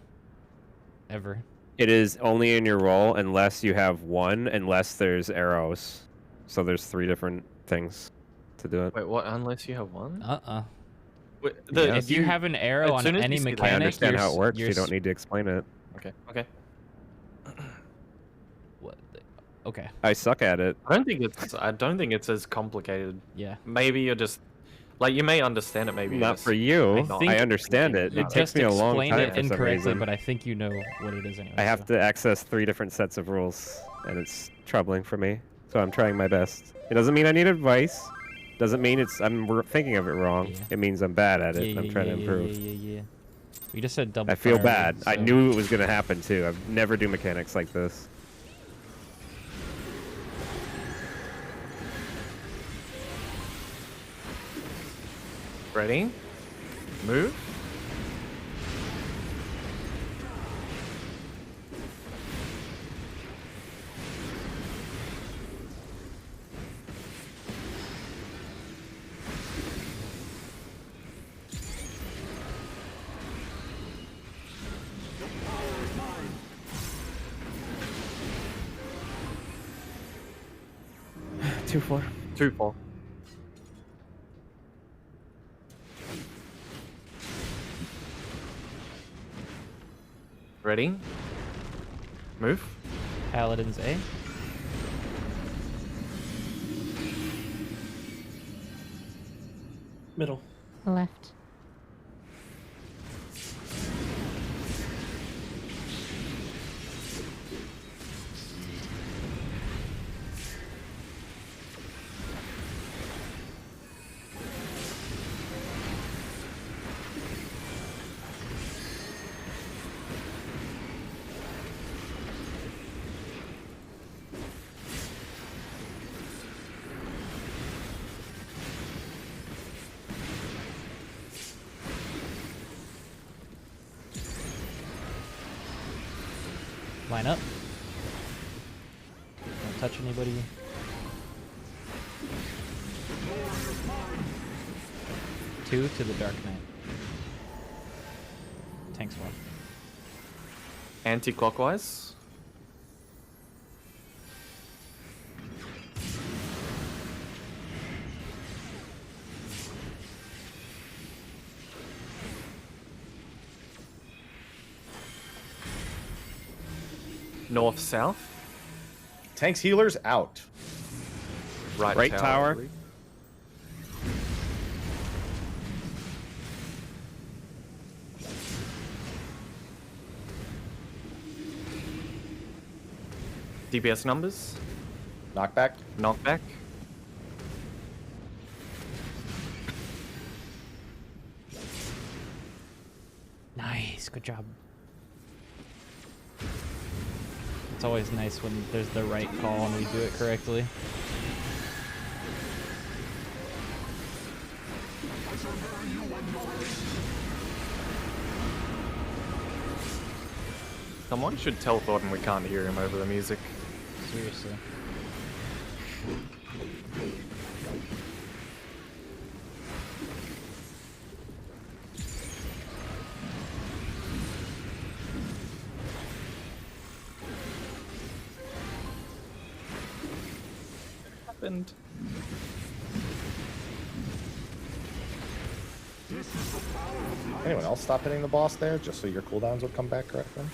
Ever. It is only in your role unless you have 1, unless there's arrows. So there's 3 different things to do it. Wait, what? Unless you have 1? Wait, If you have an arrow on any mechanic, I understand how it works. you're You don't need to explain it. Okay. Okay. Okay. I suck at it. I don't think it's as complicated. Yeah. Maybe you're just like you may understand it. Maybe you're Not just- for you. may not. I understand it. You It takes just me a long explained time it for some incorrectly, reason. but I think you know what it is anyway. I have to access 3 different sets of rules, and it's troubling for me. So I'm trying my best. It doesn't mean I need advice. Doesn't mean I'm thinking of it wrong. Yeah. It means I'm bad at it. Yeah, and I'm yeah, trying yeah, to improve. Yeah. You just said double. I feel priority, bad. I so- knew it was going to happen too. I never do mechanics like this. Ready? Move. Two, 4. 2-4. Ready? Move. Paladins A. Middle. Left. Line up. Don't touch anybody. Two to the Dark Knight. Tanks 1. Anti-clockwise. North, south. Tanks, healers out. Right tower. DPS numbers. Knockback. Knockback. Nice, good job. It's always nice when there's the right call and we do it correctly. Someone should tell Thornton we can't hear him over the music. Seriously. Happened. Anyone else stop hitting the boss there, just so your cooldowns would come back correctly?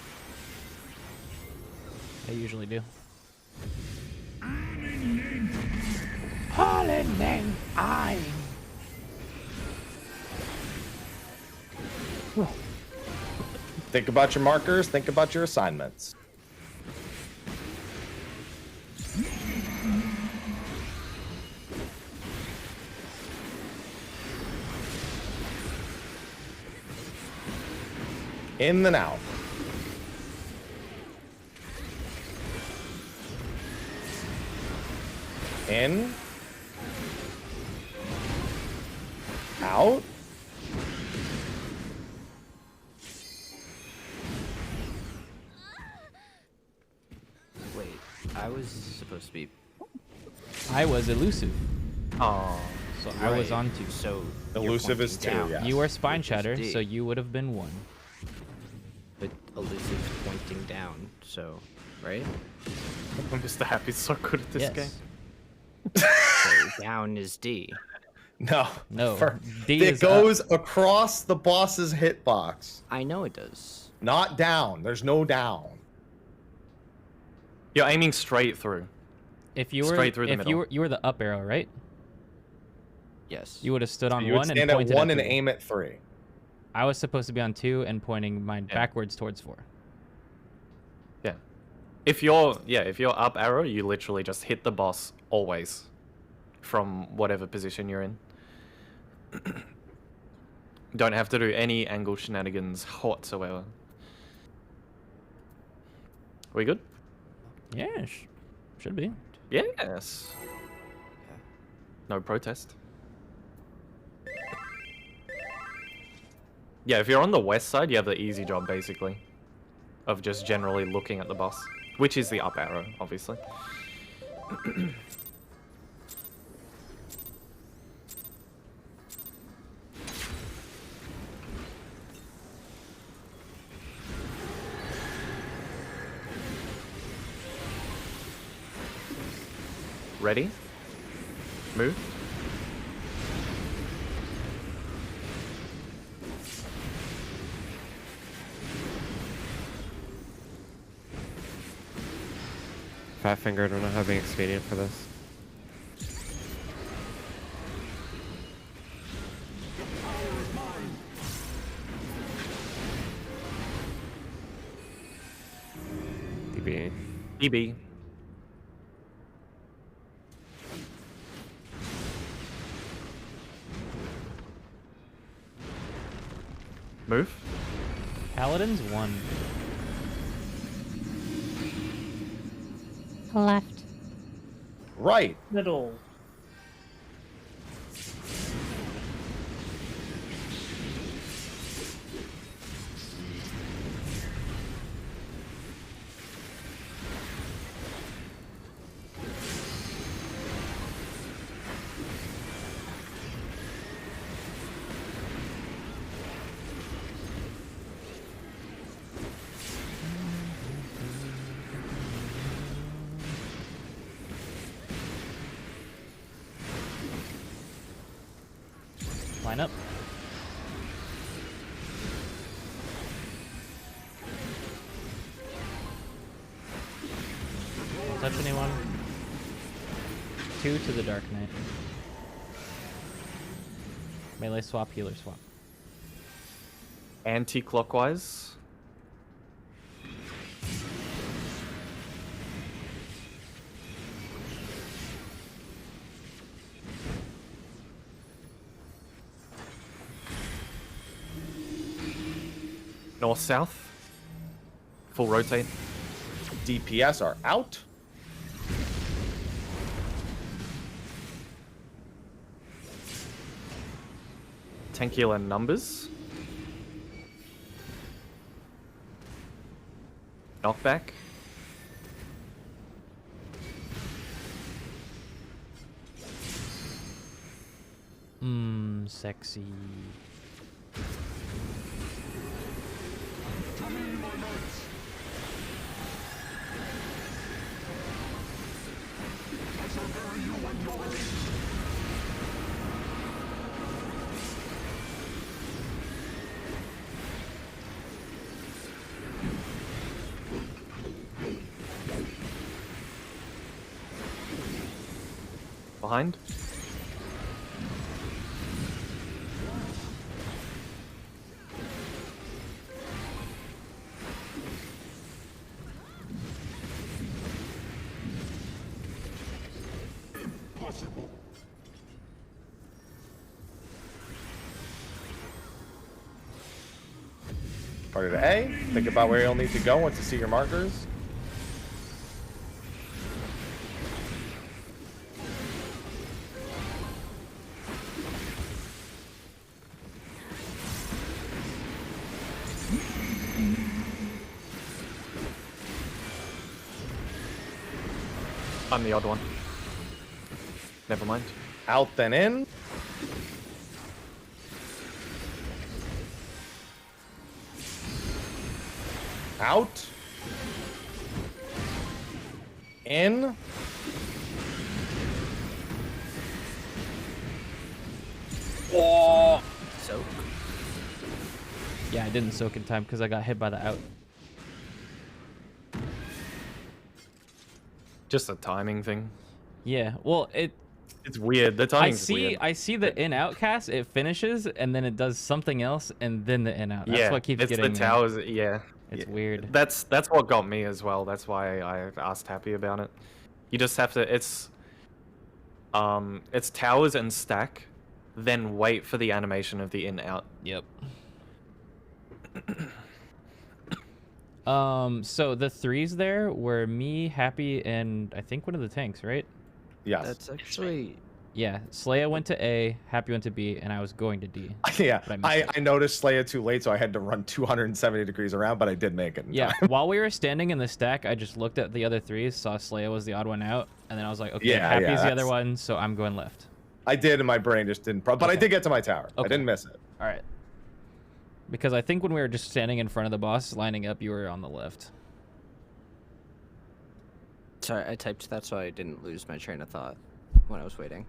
I usually do. Think about your markers, think about your assignments. In the now. In. Out. Wait, I was supposed to be. I was elusive, Oh. so I was on 2. So you're Elusive is pointing 2, down, yeah. You were spine Which is chatter, D. so you would have been 1. but elusive's pointing down. So, right? Mr. Happy's so good at this Yes. game. So down is D. No. No, For- D it is goes across the boss's hitbox. I know it does. Not down. There's no down. You're aiming straight through. If you were, Straight through the if middle. you were the up arrow, right? Yes. You would have stood on You would 1 and stand at pointed 1 at and 3. aim at 3. I was supposed to be on 2 and pointing mine Yeah. backwards towards 4. Yeah. If you're up arrow, you literally just hit the boss always from whatever position you're in. Don't have to do any angle shenanigans whatsoever. We good? Yeah, should be. Yes. No protest. Yeah, if you're on the west side, you have the easy job, basically, of just generally looking at the boss, which is the up arrow, obviously. Ready? Move. Fat fingered, we're not having expedient for this. DB. DB. Move. Paladin's 1. Left. Right. Middle. Line up. touch anyone. 2 to the Dark Knight. Melee swap, healer swap. Anti-clockwise. North-south. Full rotate. DPS are out. Tankular numbers. Knockback. Sexy. Behind. Party to A. Think about where you'll need to go once you see your markers. I'm the odd one. Never mind. Out then in. Out. In. Oh! Soak. Yeah, I didn't soak in time because I got hit by the out. Just a timing thing. Yeah, well, It's weird. The timing's weird. I see the in out cast. It finishes and then it does something else and then the in out. That's what keeps getting the towers. Yeah, It's weird. That's what got me as well. That's why I asked Happy about it. You just have to. It's towers and stack, then wait for the animation of the in out. Yep. So the 3s there were me, Happy, and I think one of the tanks, right? Yes. That's actually... Yeah, Slaya went to A, Happy went to B, and I was going to D. Yeah, but I I noticed Slaya too late, so I had to run 270 degrees around, but I did make it. Yeah, while we were standing in the stack, I just looked at the other 3s, saw Slaya was the odd one out, and then I was like, okay, Yeah, Happy's the that's- other one, so I'm going left. I did, and my brain just didn't. But I did get to my tower. I didn't miss it. All right. Because I think when we were just standing in front of the boss, lining up, you were on the left. Sorry, I typed that so I didn't lose my train of thought when I was waiting.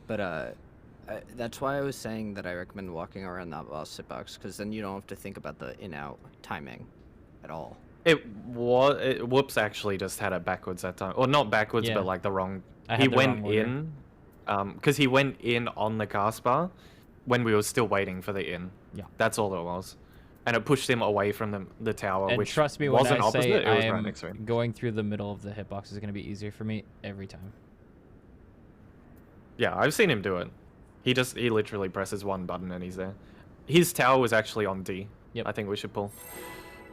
But that's why I was saying that I recommend walking around that boss hitbox, because then you don't have to think about the in-out timing at all. Woops actually just had it backwards that time. Or not backwards, Yeah. but like the wrong... I had He the went wrong order. in... Because he went in on the cast bar when we were still waiting for the in. Yeah. That's all it was. And it pushed him away from the tower, And which trust me when wasn't I opposite, say it was I right am next to him. going through the middle of the hitbox is going to be easier for me every time. Yeah, I've seen him do it. He literally presses one button and he's there. His tower was actually on D. Yep. I think we should pull.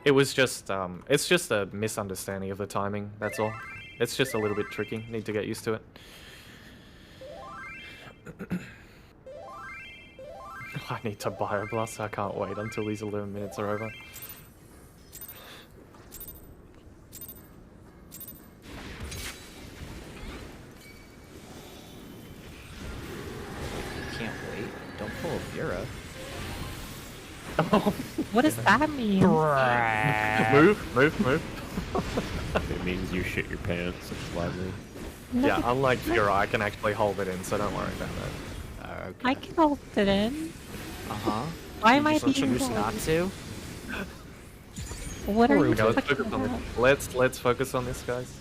It was just it's just a misunderstanding of the timing, that's all. It's just a little bit tricky. Need to get used to it. I need to Bioblast. I can't wait until these 11 minutes are over. Can't wait. Don't pull a Vera. What does that mean? Move. It means you shit your pants slightly. Yeah, unlike Vera, I can actually hold it in, so don't worry about that. Okay. I can hold it in. Uh-huh. Why You am I just being choose told? not to? What are you Okay, let's talking focus on about? this. Let's focus on this, guys.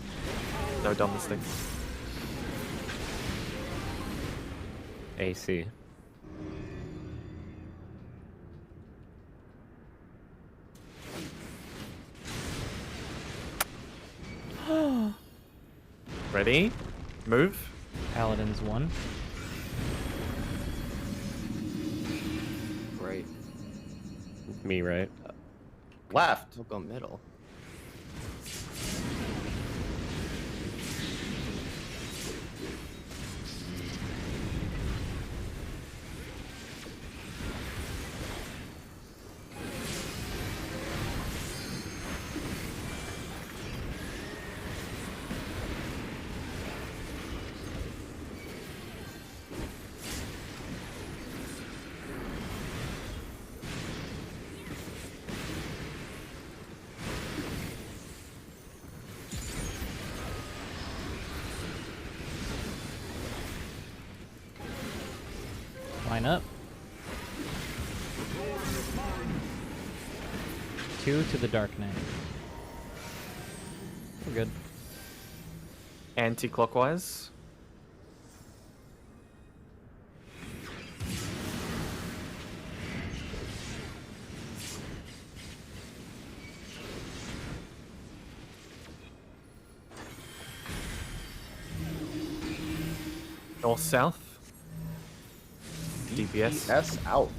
No domestic. AC. Ready? Move. Paladin's 1. Right. Me, right? Left. We'll go middle. Line up. 2 to the Dark Knight. We're good. Anti-clockwise. North-south. DPS. That's out.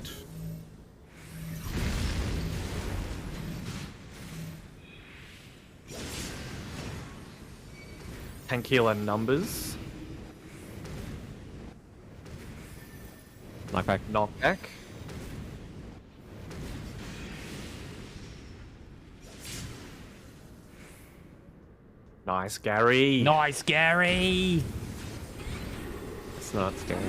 Tankila numbers. Knockback. Knockback. Nice, Gary. Nice, Gary! It's not scary.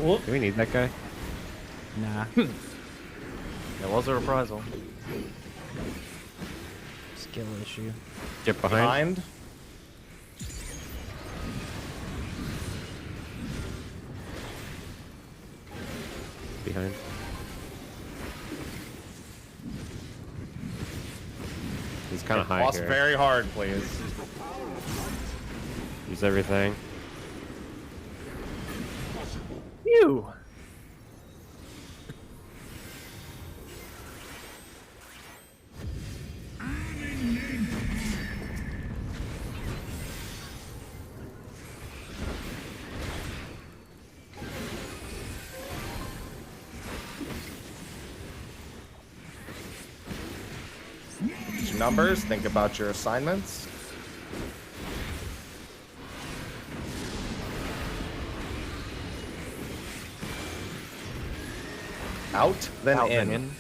Whoop. Do we need that guy? Nah. There was a reprisal. Skill issue. Get behind. Behind. Behind. He's kind of high Boss here. very hard, please. Use everything. Phew. Your numbers. Think about your assignments. Out, then Out, in. then in.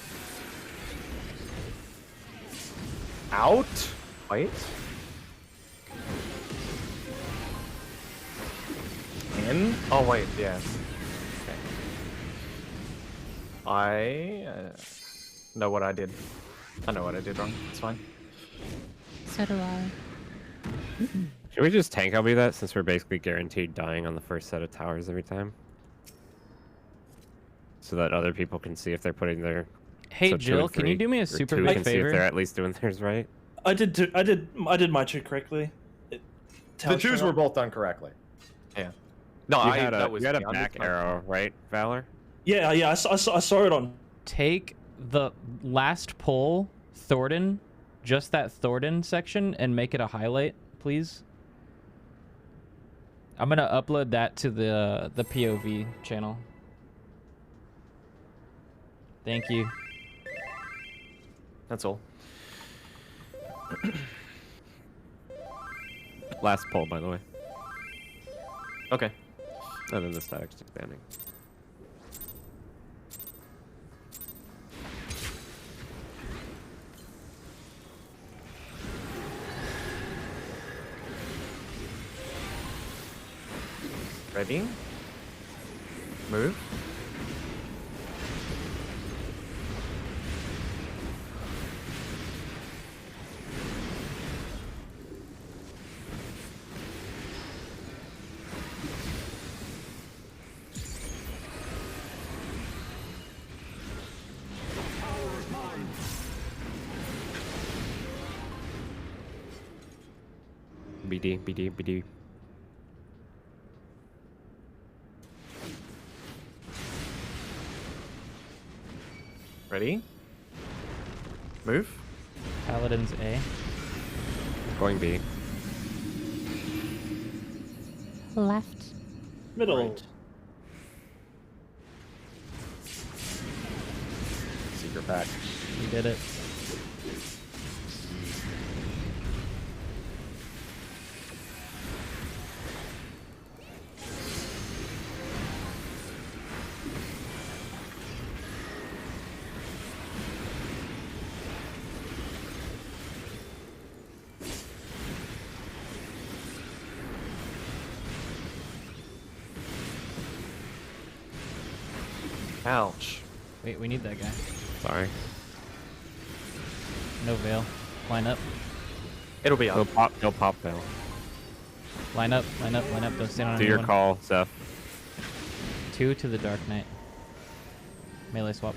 Out. Wait. In. Oh, wait, yeah. Okay. I know what I did. I know what I did wrong. It's fine. So do I. Should we just tank LB that since we're basically guaranteed dying on the first set of towers every time? So that other people can see if they're putting their... Hey so 2 Jill, and can you 3, do me a or super 2 big can see if favor? they're at least doing theirs right. I did my 2 correctly. The 2s were both done correctly. Yeah. No, You that had was a me. I back missed my- arrow, right, Valor? Yeah, I saw it on. Take the last pull, Thornton, just that Thornton section, and make it a highlight, please. I'm gonna upload that to the POV channel. Thank you. That's all. Last pull, by the way. Okay. And then the static's expanding. Ready? Move. BD. Ready? Move. Paladin's A. Going B. Left. Middle. Right. Secret pack. We did it. Ouch. Wait, we need that guy. Sorry. No veil. Line up. It'll be He'll up. pop veil. Line up. Line up. Line up. Don't stand on Do your anyone. call, Seth. 2 to the Dark Knight. Melee swap.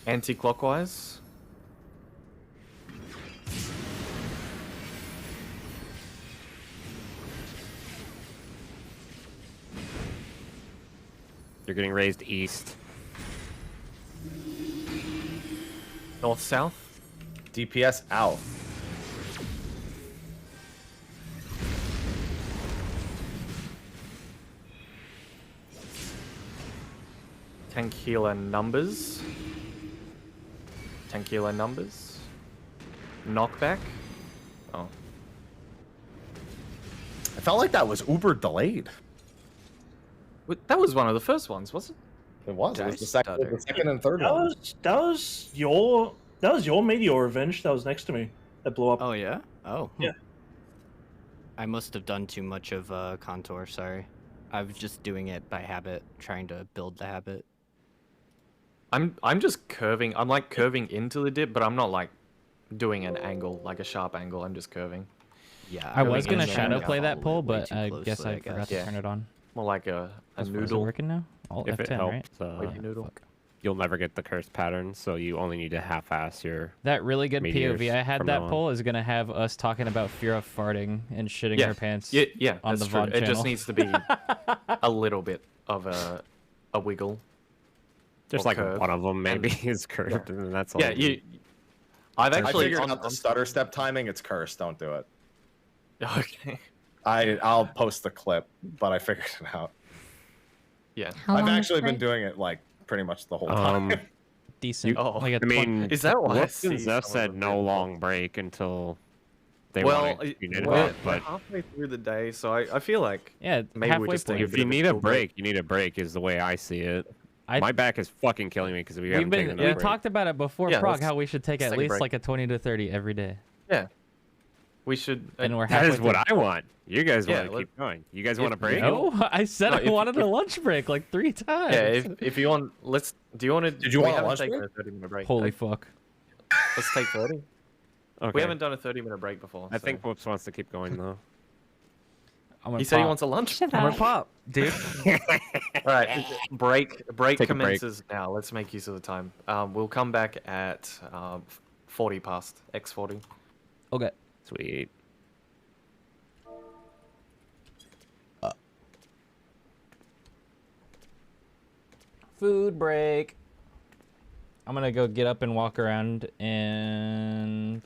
Anti-clockwise. You're getting raised east. North-south. DPS out. Tank healer numbers. Tank healer numbers. Knockback. Oh. I felt like that was uber delayed. That was one of the first ones, wasn't It was. It was the second, Stutter. the second and third That one. was your meteor revenge that was next to me that blew up. Oh yeah. Oh. Yeah. I must have done too much of contour. Sorry. I was just doing it by habit, trying to build the habit. I'm just curving. I'm like curving into the dip, but I'm not like doing an angle, like a sharp angle. I'm just curving. Yeah. I was going gonna to shadow play that follow pole, it way but too I closely, guess I forgot to Yeah. turn it on. More like a Is it noodle. working now? Alt If it F10, right? helps, Wavy noodle. Fuck. you'll never get the cursed pattern, so you only need to half-ass your. That really good Meteors POV I had from that now on. poll is gonna have us talking about Fira farting and shitting Yeah. her pants. Yeah, on that's the true. VOD It just channel. needs to be a little bit of a wiggle. Just or like curve. one of them maybe And- is curved, and then that's all. Yeah, you need. I've I actually figured on- out the stutter step timing. It's cursed. Don't do it. Okay. I'll post the clip, but I figured it out. Yeah. How I've long is actually been break? doing it like pretty much the whole time. Decent. Oh, like a I mean, Is that why I Woops and see Zeph some said of the no real long break until they Well, wanted to unit it we're, up, we're but halfway through the day, so I feel like yeah, maybe we halfway just take point. a if bit you of need a chill break, you need a break. Is the way I see it. My back is fucking killing me because we haven't taken we a break. talked about it before Yeah, Prog let's- how we should take let's at take a least break. like a 20 to 30 every day. Yeah. We should. And we're That halfway is what through. I want. You guys Yeah, want to let- keep going. You guys want a break? No, I said No, I if- wanted a if- lunch break like 3 times. Yeah, if you want, let's. Do you want to? Did you we want a haven't lunch taken break? a 30-minute break. Holy fuck. Let's take 30. Okay. We haven't done a 30-minute break before. I so- think Whoops wants to keep going though. I'm gonna he said he pop. wants a lunch. Shut I'm up. gonna pop, dude. All right, break Take a break. commences now. Let's make use of the time. We'll come back at 40 past X40. Okay. Sweet. Food break. I'm gonna go get up and walk around and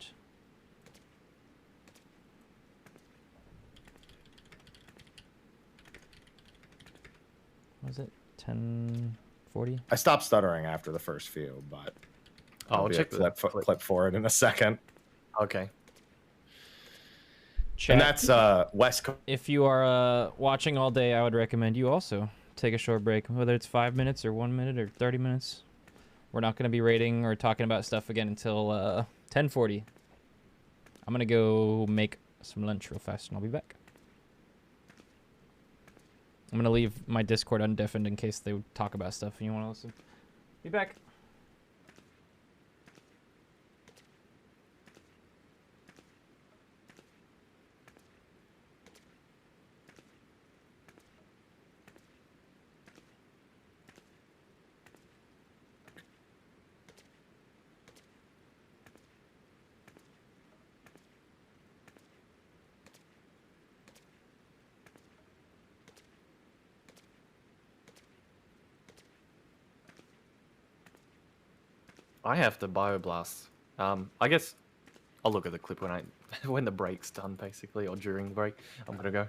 was it 10:40? I stopped stuttering after the first few, but Oh, I'll be check a the clip for it in a second. Okay. Chat. And that's West Coast. If you are watching all day, I would recommend you also take a short break, whether it's 5 minutes or 1 minute or 30 minutes. We're not going to be rating or talking about stuff again until 10:40. I'm going to go make some lunch real fast, and I'll be back. I'm going to leave my Discord undeafened in case they talk about stuff and you want to listen. Be back. I have to bioblast. I guess I'll look at the clip when when the break's done, basically, or during the break. I'm gonna go.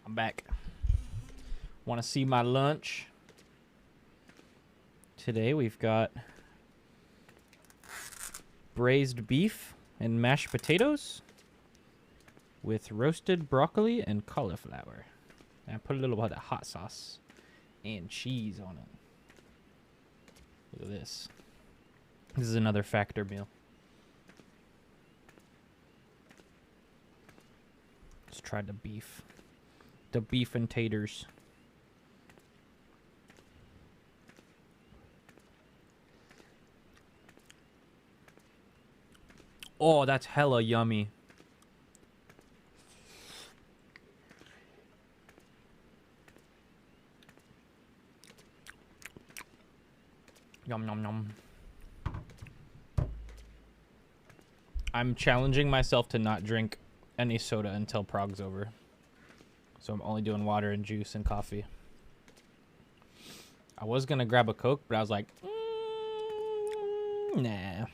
I'm back. Want to see my lunch? Today we've got braised beef and mashed potatoes with roasted broccoli and cauliflower. And I put a little bit of hot sauce and cheese on it. Look at this. This is another Factor meal. Let's try the beef. The beef and taters. Oh, that's hella yummy. Yum, yum, yum. I'm challenging myself to not drink any soda until Prog's over. So I'm only doing water and juice and coffee. I was going to grab a Coke, but I was like, nah.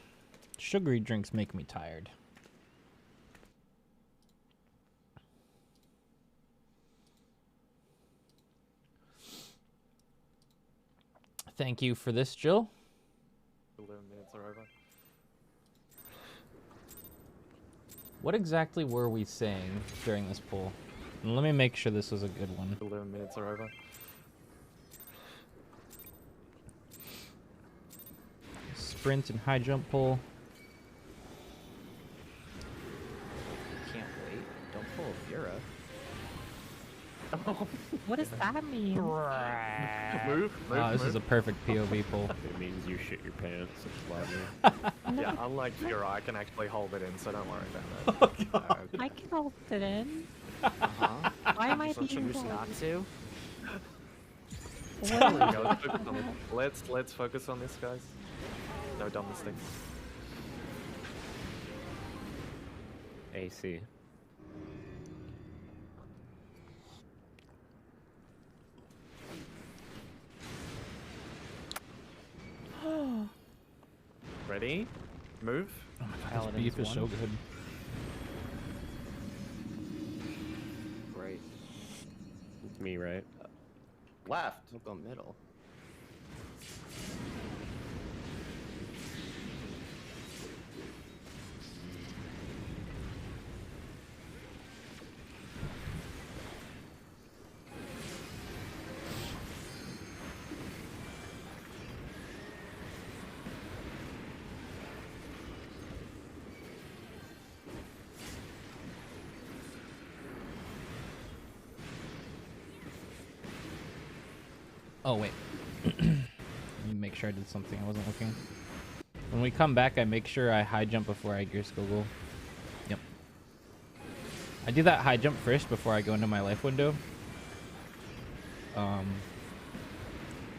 Sugary drinks make me tired. Thank you for this, Jill. 11 minutes are over. What exactly were we saying during this poll? And let me make sure this was a good one. 11 minutes are over. Sprint and high jump poll. Can't wait. Don't pull a Vera. What does that mean? Move, This is a perfect POV poll. It means you shit your pants. Yeah, unlike Vera, I can actually hold it in, so don't worry about that. I can hold it in. Uh-huh. Why am I So being choose told? not to? There we go, let's focus on this. Let's focus on this, guys. No dumb mistakes. AC. Ready? Move. Oh my god, this beef is so good. Great. It's me, right? Left. We'll go middle. Oh, wait. Let me make sure I did something. I wasn't looking. When we come back, I make sure I high jump before I gear skoggle. Yep. I do that high jump first before I go into my life window.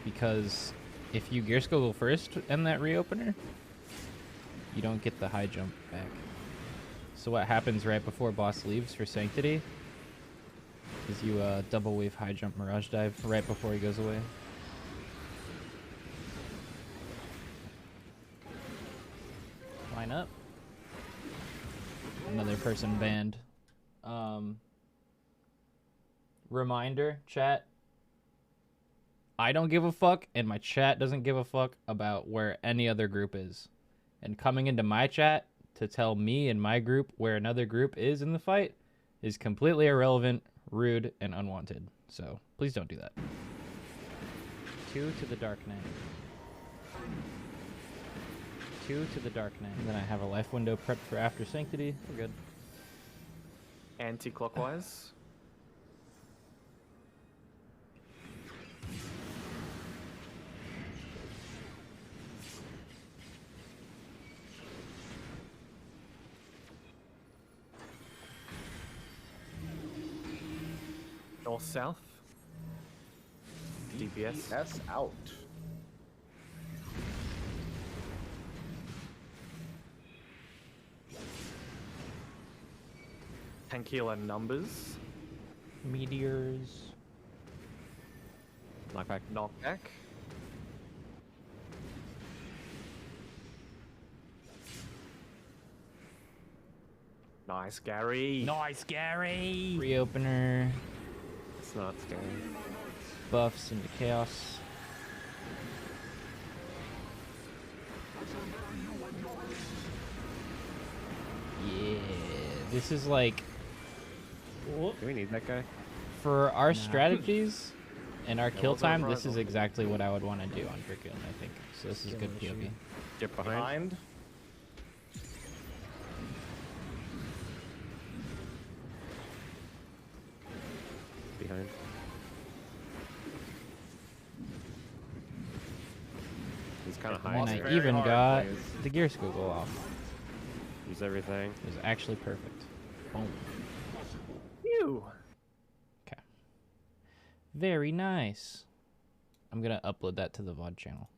Because if you gear skoggle first and that reopener, you don't get the high jump back. So what happens right before boss leaves for Sanctity is you double wave high jump Mirage Dive right before he goes away. Line up. Another person banned. Reminder, chat. I don't give a fuck, and my chat doesn't give a fuck about where any other group is. And coming into my chat to tell me and my group where another group is in the fight is completely irrelevant, rude, and unwanted. So please don't do that. 2 to the Dark Knight. 2 to the Dark Knight. And then I have a life window prepped for after Sanctity. We're good. Anti-clockwise. North-south. DPS. That's out. Tankila numbers. Meteors. Knockback. Knockback. Nice, Gary. Nice, Gary! Reopener. It's not scary. Buffs into chaos. Yeah, this is like Do we need that guy? for our strategies and our kill we'll go time. for This it. is exactly what I would want to do on Dragoon, I think. So this is good POV. Get behind. Behind. He's kind of high. And here. I even got the gear squiggle off. Use everything. It was actually perfect. Boom. Ew. Okay. Very nice. I'm gonna upload that to the VOD channel.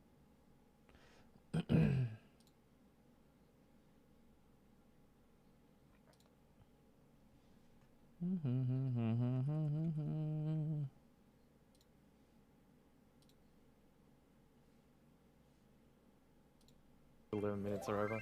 The 11 minutes are over.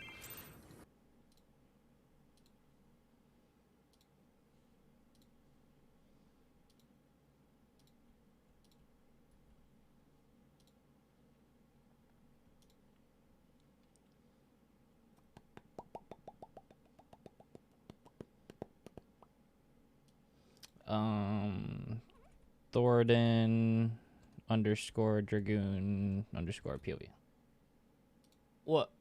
Thornton underscore Dragoon underscore POV. What?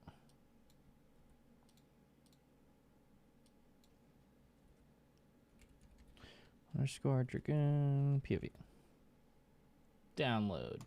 Underscore Dragoon POV. Download.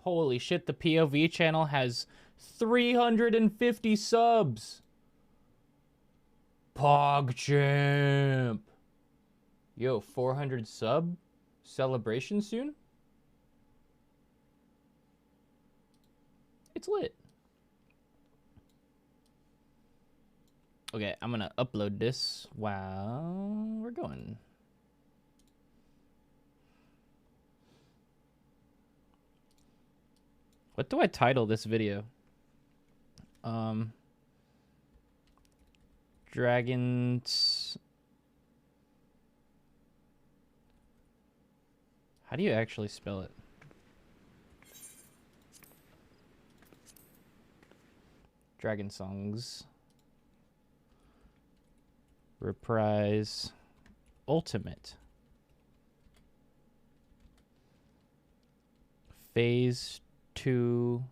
Holy shit, the POV channel has 350 subs. PogChamp. Yo, 400 sub celebration soon? It's lit. Okay, I'm gonna upload this while we're going. What do I title this video? Dragons. How do you actually spell it? Dragon Songs. Reprise. Ultimate. Phase 2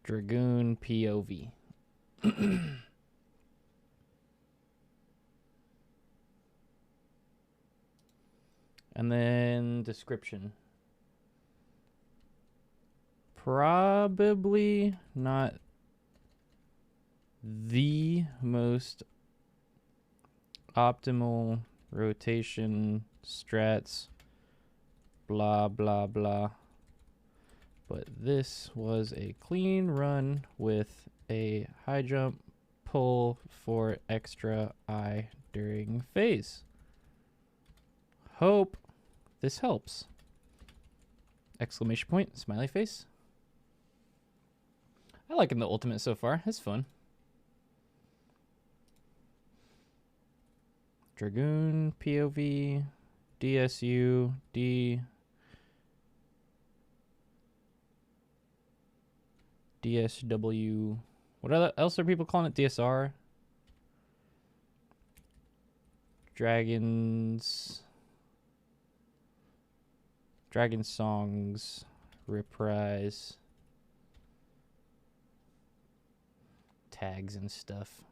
Dragoon POV. And then description. Probably not the most optimal rotation strats, blah blah blah, but this was a clean run with a high jump pull for extra eye during phase. Hope this helps. Exclamation point, smiley face. I like the ultimate so far. It's fun. Dragoon, POV, DSU, DSW. What else are people calling it? DSR? Dragons. Dragon Songs. Reprise. Tags and stuff.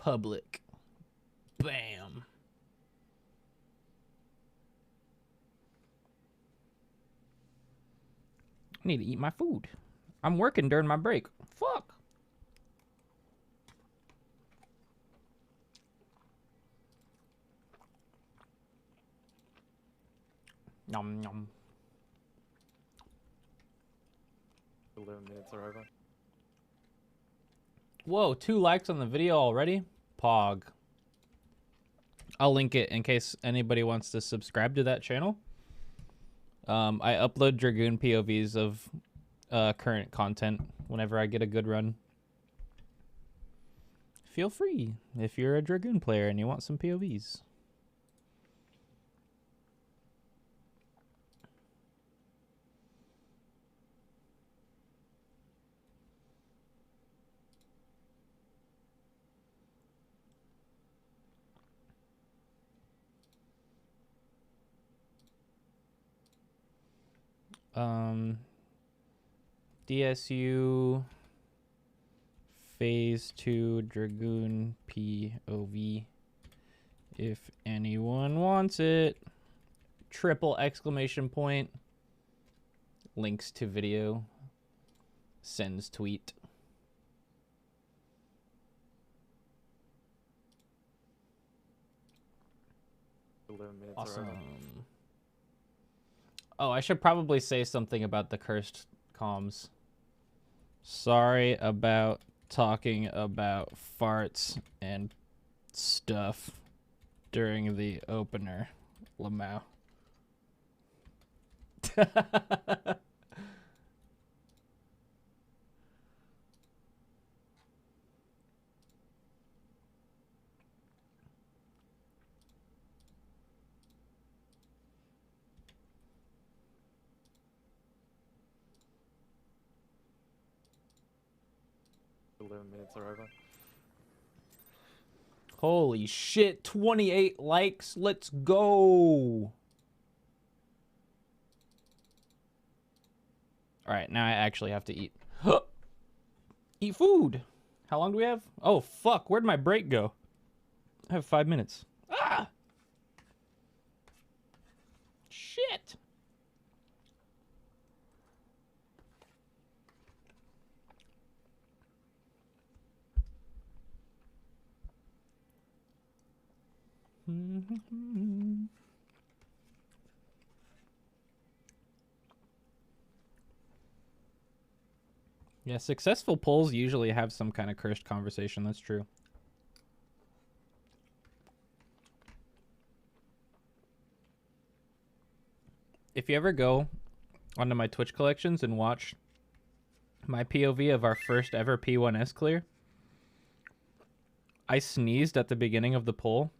Republic. Bam. I need to eat my food. I'm working during my break. Fuck. Nom nom. 11 minutes are over. Whoa, 2 likes on the video already? Pog. I'll link it in case anybody wants to subscribe to that channel. I upload Dragoon POVs of current content whenever I get a good run. Feel free if you're a Dragoon player and you want some POVs. DSU Phase 2 Dragoon POV. If anyone wants it. Triple exclamation point. Links to video. Sends tweet. Awesome. Oh, I should probably say something about the cursed comms. Sorry about talking about farts and stuff during the opener, Lamau. Minutes are over. Holy shit, 28 likes. Let's go. All right, now I actually have to eat. Eat food. How long do we have? Oh, fuck. Where'd my break go? I have 5 minutes. Ah! Shit. Yeah, successful polls usually have some kind of cursed conversation. That's true. If you ever go onto my Twitch collections and watch my POV of our first ever P1S clear, I sneezed at the beginning of the poll,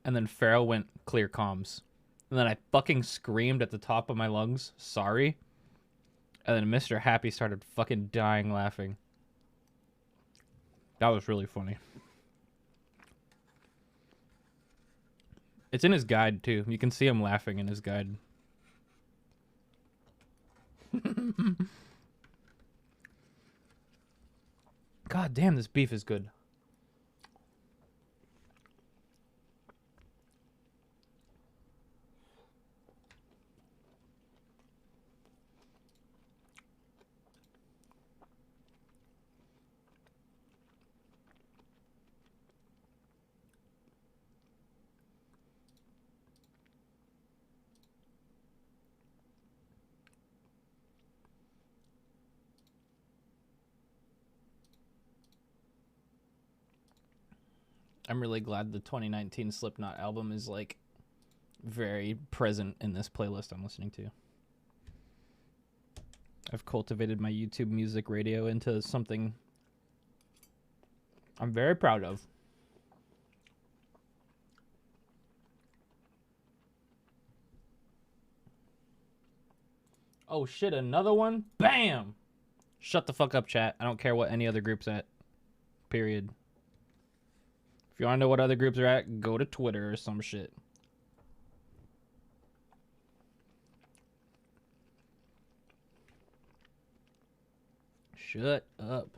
and then Pharaoh went clear comms. And then I fucking screamed at the top of my lungs, sorry. And then Mr. Happy started fucking dying laughing. That was really funny. It's in his guide, too. You can see him laughing in his guide. God damn, this beef is good. I'm really glad the 2019 Slipknot album is like very present in this playlist I'm listening to. I've cultivated my YouTube music radio into something I'm very proud of. Oh shit, another one? Bam! Shut the fuck up, chat. I don't care what any other group's at. Period. If you want to know what other groups are at, go to Twitter or some shit. Shut up.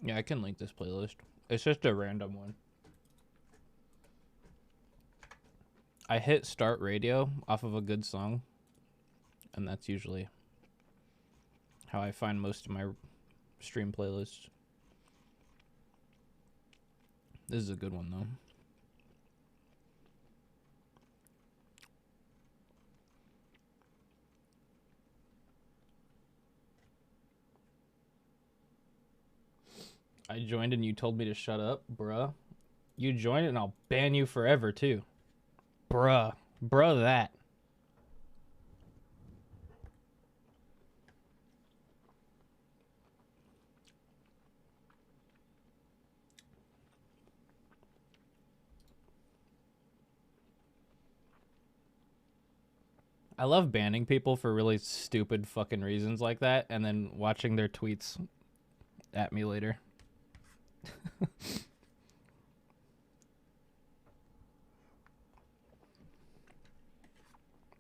Yeah, I can link this playlist. It's just a random one. I hit start radio off of a good song, and that's usually how I find most of my stream playlists. This is a good one, though. I joined and you told me to shut up, bruh. You joined and I'll ban you forever, too. Bruh. Bruh that. I love banning people for really stupid fucking reasons like that and then watching their tweets at me later.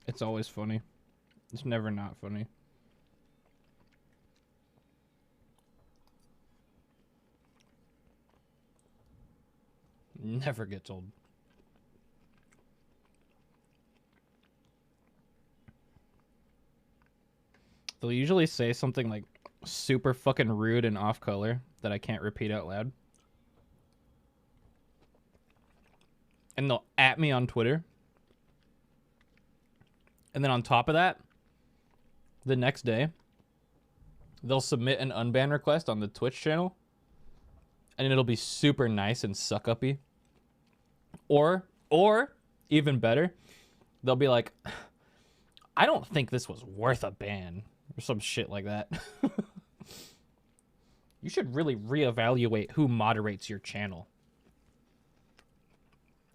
It's always funny. It's never not funny. Never gets old. They'll usually say something like super fucking rude and off color that I can't repeat out loud. And they'll at me on Twitter. And then on top of that, the next day, they'll submit an unban request on the Twitch channel. And it'll be super nice and suck-uppy. Or, even better, they'll be like, I don't think this was worth a ban. Or some shit like that. You should really reevaluate who moderates your channel.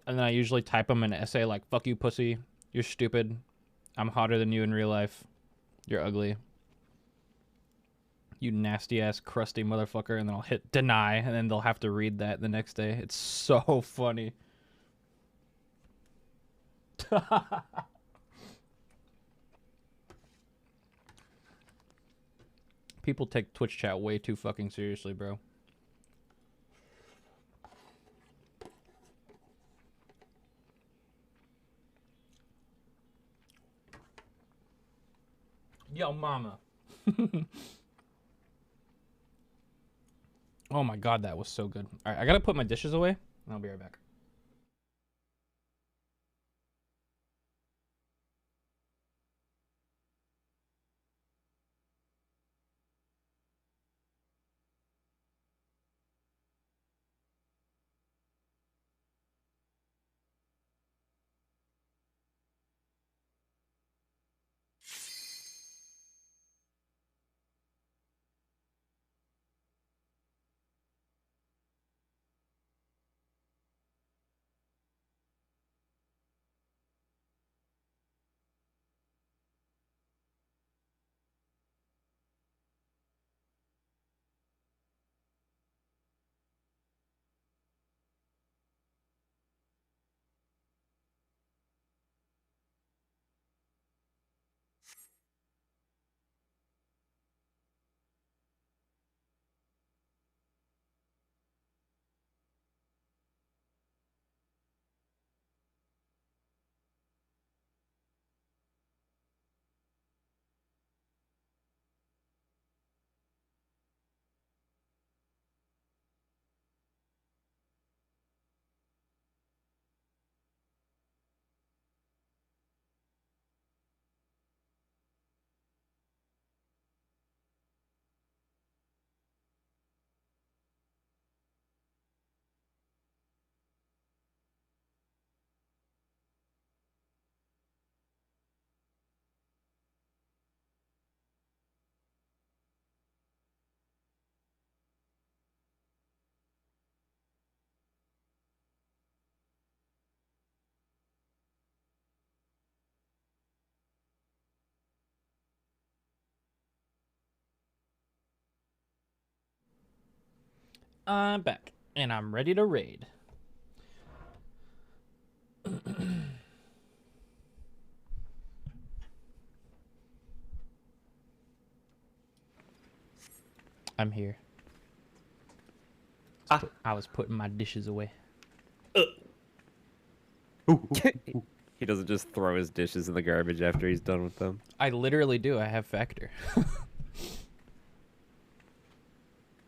And then I usually type them an essay like, fuck you, pussy. You're stupid. I'm hotter than you in real life. You're ugly. You nasty-ass, crusty motherfucker. And then I'll hit deny. And then they'll have to read that the next day. It's so funny. People take Twitch chat way too fucking seriously, bro. Yo, mama. Oh my god, that was so good. All right, I gotta put my dishes away, and I'll be right back. I'm back, and I'm ready to raid. I'm here. I was putting my dishes away. He doesn't just throw his dishes in the garbage after he's done with them. I literally do. I have Factor.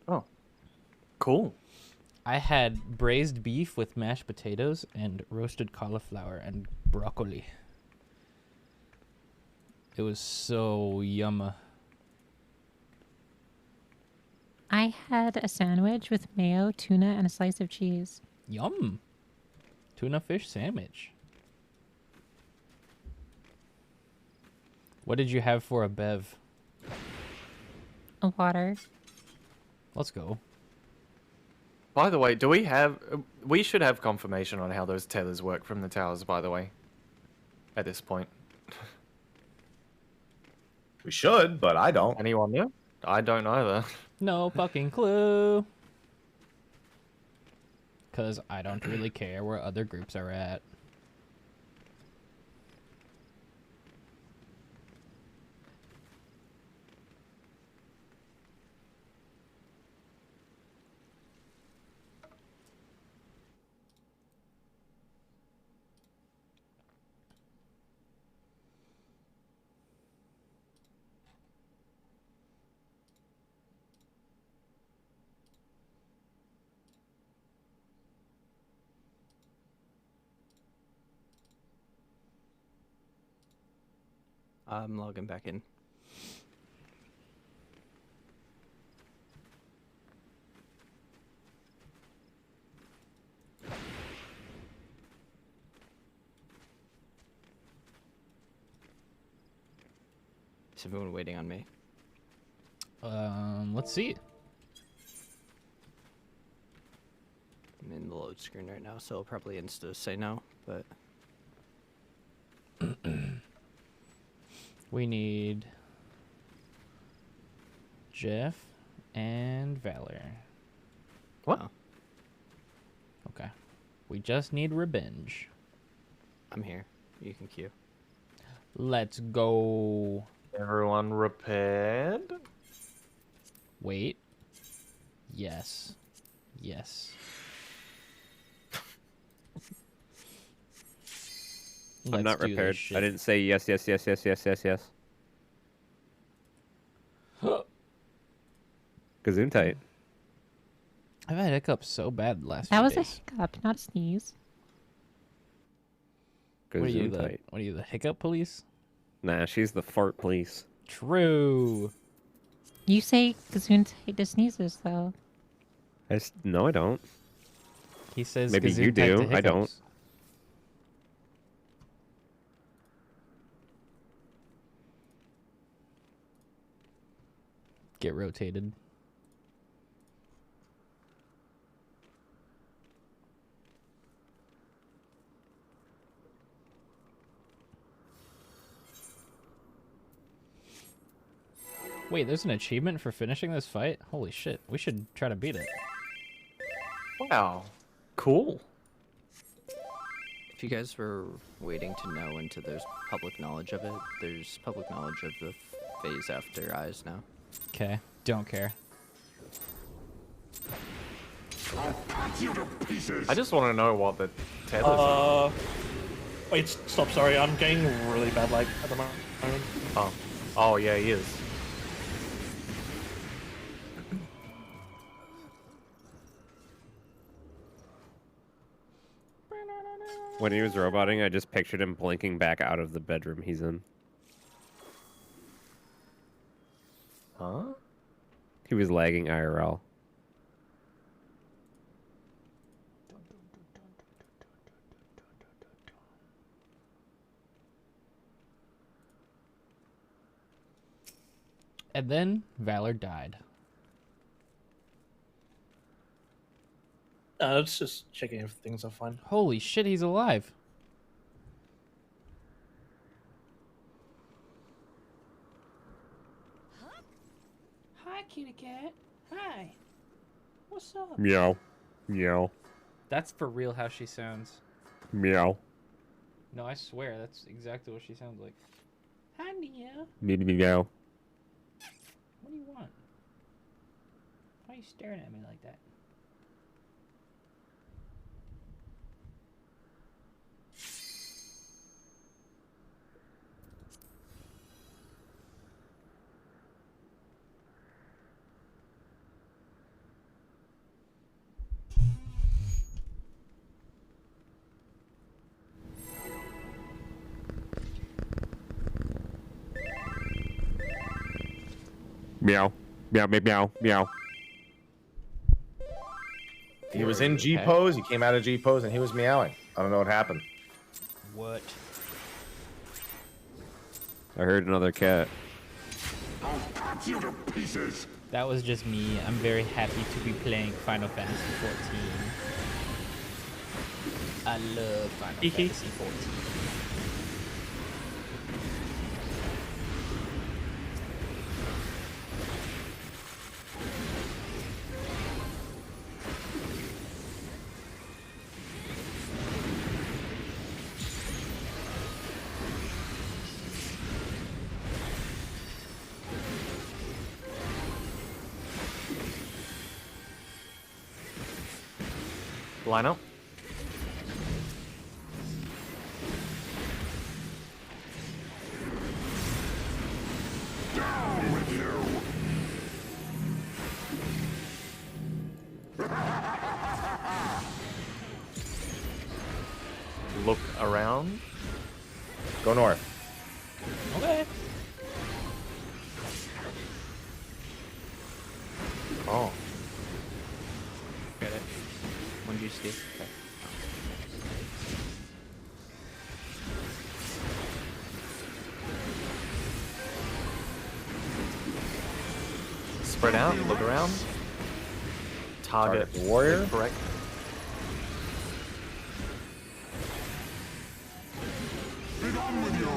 Oh, cool. I had braised beef with mashed potatoes and roasted cauliflower and broccoli. It was so yummy. I had a sandwich with mayo, tuna, and a slice of cheese. Yum. Tuna fish sandwich. What did you have for a bev? A water. Let's go. By the way, do we have... We should have confirmation on how those tethers work from the towers, by the way. At this point. We should, but I don't. Anyone know? I don't either. No fucking clue. Because I don't really care where other groups are at. I'm logging back in. Is everyone waiting on me? Let's see. I'm in the load screen right now, so I'll probably insta say no, but... We need Jeff and Valor. What? Oh, Okay. We just need revenge. I'm here. You can queue. Let's go. Everyone repaired? Wait. Yes. Yes. I'm not do this repaired. shit. I didn't say yes, yes, yes, yes, yes, yes, yes. Gesundheit. I've had hiccups so bad the last That few was a days. hiccup, not a sneeze. What are you, Gesundheit. the hiccup police? Nah, she's the fart police. True. You say Gesundheit to sneezes, though. No, I don't. He says Maybe you Gesundheit to do. I don't. hiccups. Get rotated. Wait, there's an achievement for finishing this fight? Holy shit, we should try to beat it. Wow. Cool. If you guys were waiting to know into there's public knowledge of it, there's public knowledge of the phase after eyes now. Okay, don't care. I just want to know what the tethers are. Wait, stop, sorry, I'm getting really bad lag at the moment. Oh. Oh, yeah, he is. When he was roboting, I just pictured him blinking back out of the bedroom he's in. Huh? He was lagging IRL. And then Valor died. Let's just checking if things are fine. Holy shit, he's alive. Hi, kitty cat. Hi. What's up? Meow. Meow. That's for real how she sounds. Meow. No, I swear, that's exactly what she sounds like. Hi, Nia. Meow. What do you want? Why are you staring at me like that? Meow. Meow, meow, meow, meow. He was in G pose. He came out of G pose, and he was meowing. I don't know what happened. What? I heard another cat. I'll cut you to pieces. That was just me. I'm very happy to be playing Final Fantasy 14. I love Final Fantasy 14. Line up. Down with you. Look around. Go north. Okay. Oh. Get it. When do you see? Okay. Spread out. Look around. Target Target the warrior. Correct. Be gone with you.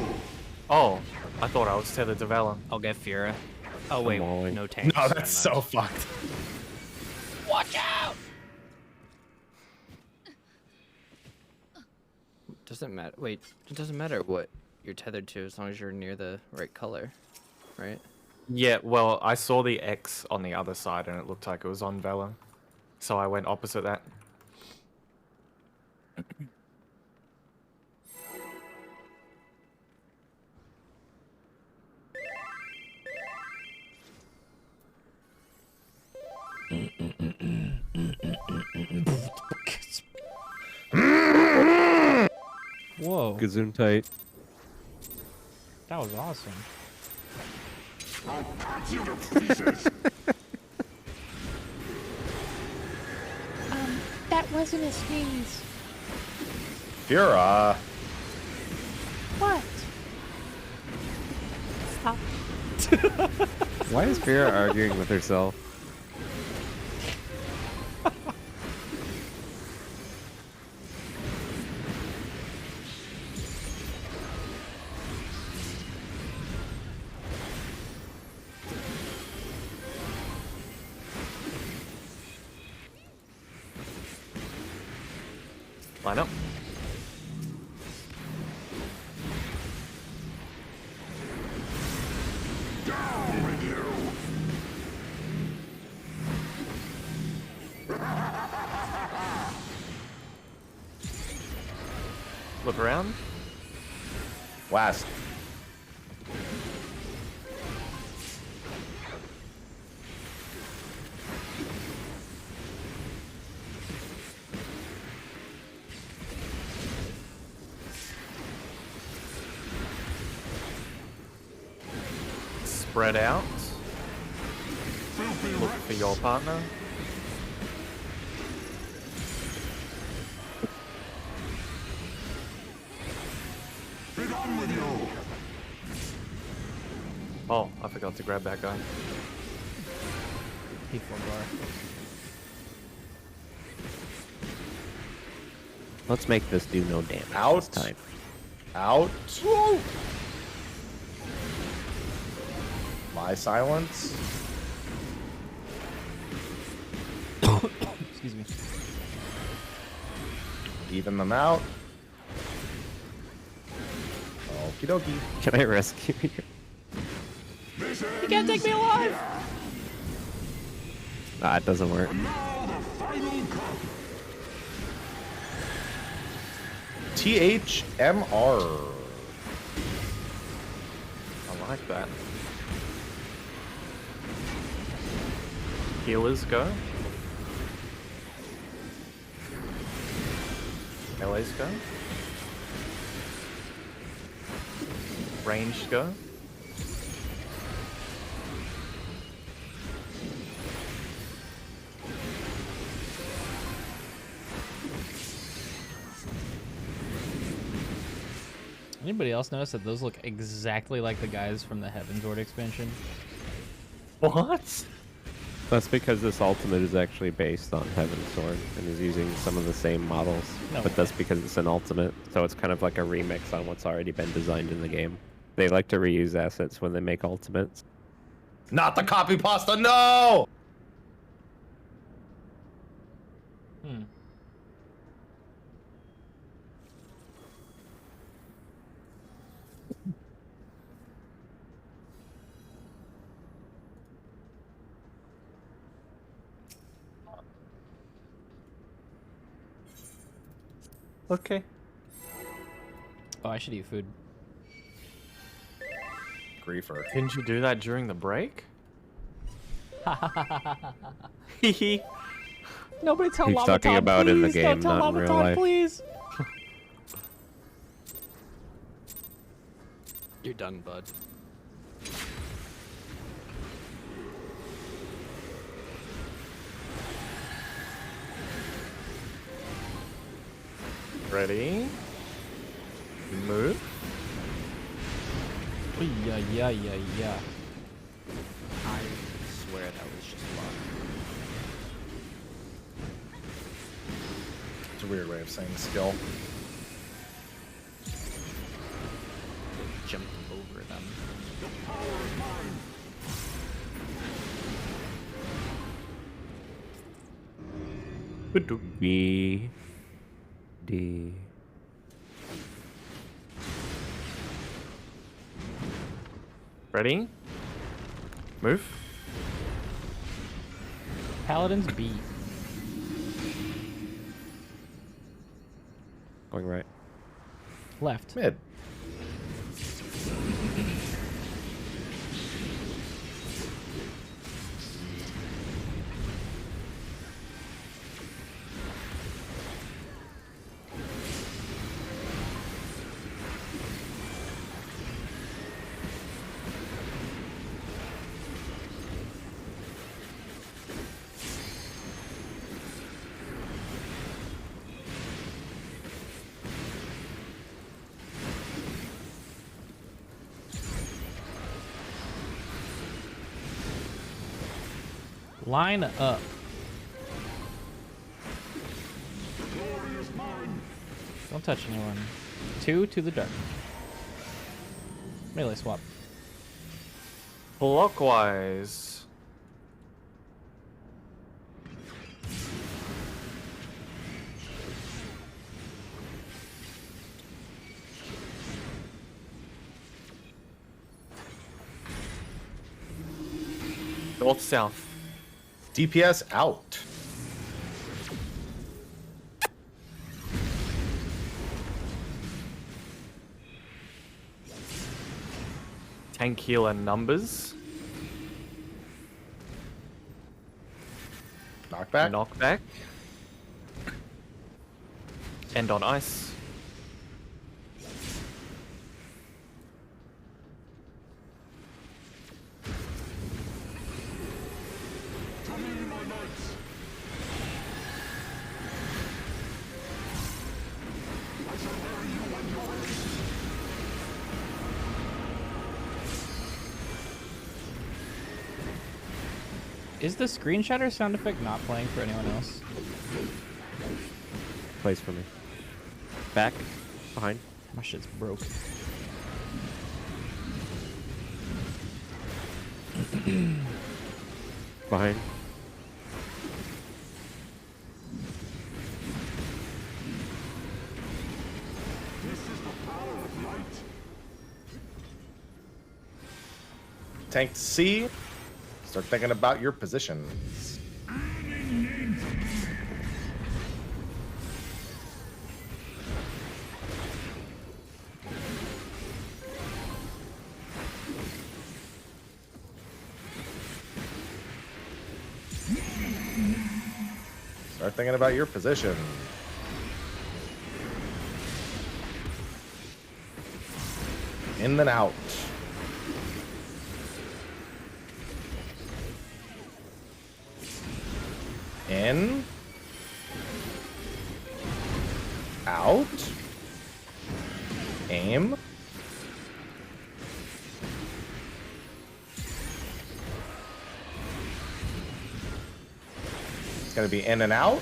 Oh, I thought I was tethered to Valor. I'll get Fira. Oh wait, mauling. no tanks. No, that's so fucked. Watch out! Doesn't matter. Wait, it doesn't matter what you're tethered to as long as you're near the right color, right? Yeah, well, I saw the X on the other side and it looked like it was on Valor. So I went opposite that. Whoa, Gazoon tight. that was awesome. I'll cut you to pieces. That wasn't a sneeze. Fura. What? Stop. Why is Vera arguing with herself? Line up. Down with you. Look around. West. Spread out. Look for your partner. Be gone with you. Oh, I forgot to grab that guy. P4 bar. Let's make this do no damage Out. this time. Out. My silence. Excuse me. Even them out. Okie dokie. Can I rescue you? You can't take me alive! Nah, it doesn't work. Now the final cut. THMR. I like that. Healers go. Melees go. Ranged go. anybody else notice that those look exactly like the guys from the Heaven's Ward expansion? What? That's because this ultimate is actually based on Heaven's Sword and is using some of the same models. No but that's way. because it's an ultimate, so it's kind of like a remix on what's already been designed in the game. They like to reuse assets when they make ultimates. Not the copy pasta, no! Hmm. Okay. Oh, I should eat food. Griefer. Didn't you do that during the break? Hehe. Nobody tell He's Lava talking Todd, about in the please. game, Don't tell not in Lava real Todd, life. please. You're done, bud. Ready? Move. Yeah. I swear that was just luck. It's a weird way of saying skill. Jumping over them. B. D. Ready? Move. Paladins B. Going right. Left. Mid. Line up. Don't touch anyone. 2 to the dark. Melee swap. Clockwise. North south. DPS out. Tank healer numbers. Knockback. Knockback. End on ice. Is the screen shatter sound effect not playing for anyone else? Plays for me. Back. Behind. My shit's broke. Behind. Tank C. Start thinking about your positions. Start thinking about your position. In then out. In. Out. Aim. going to be in and out.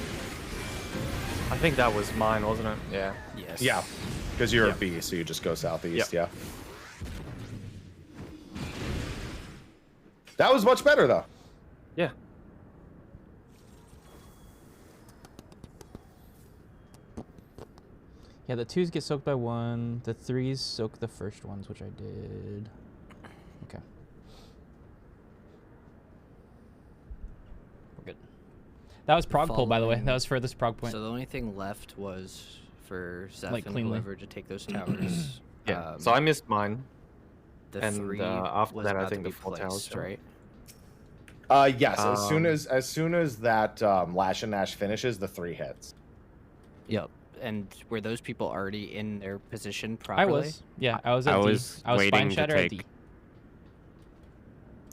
I think that was mine, wasn't it? Yeah. Yes. Yeah, because you're a B, so you just go southeast. Yep. Yeah. That was much better though. Yeah. Yeah, the 2s get soaked by 1. The 3s soak the first ones, which I did. Okay. We're good. That was prog pull, by the way. That was furthest prog point. So the only thing left was for Zeph Like, and cleanly. whoever to take those towers. Yeah. So I missed mine. The And, 3 after was that, I about think to the be 4 towers placed, fell. right? Yes. As soon as that Lash and Nash finishes, the 3 hits. Yep. And were those people already in their position I properly? was. Yeah, I was at I D. was I was waiting spine to shatter at take- D.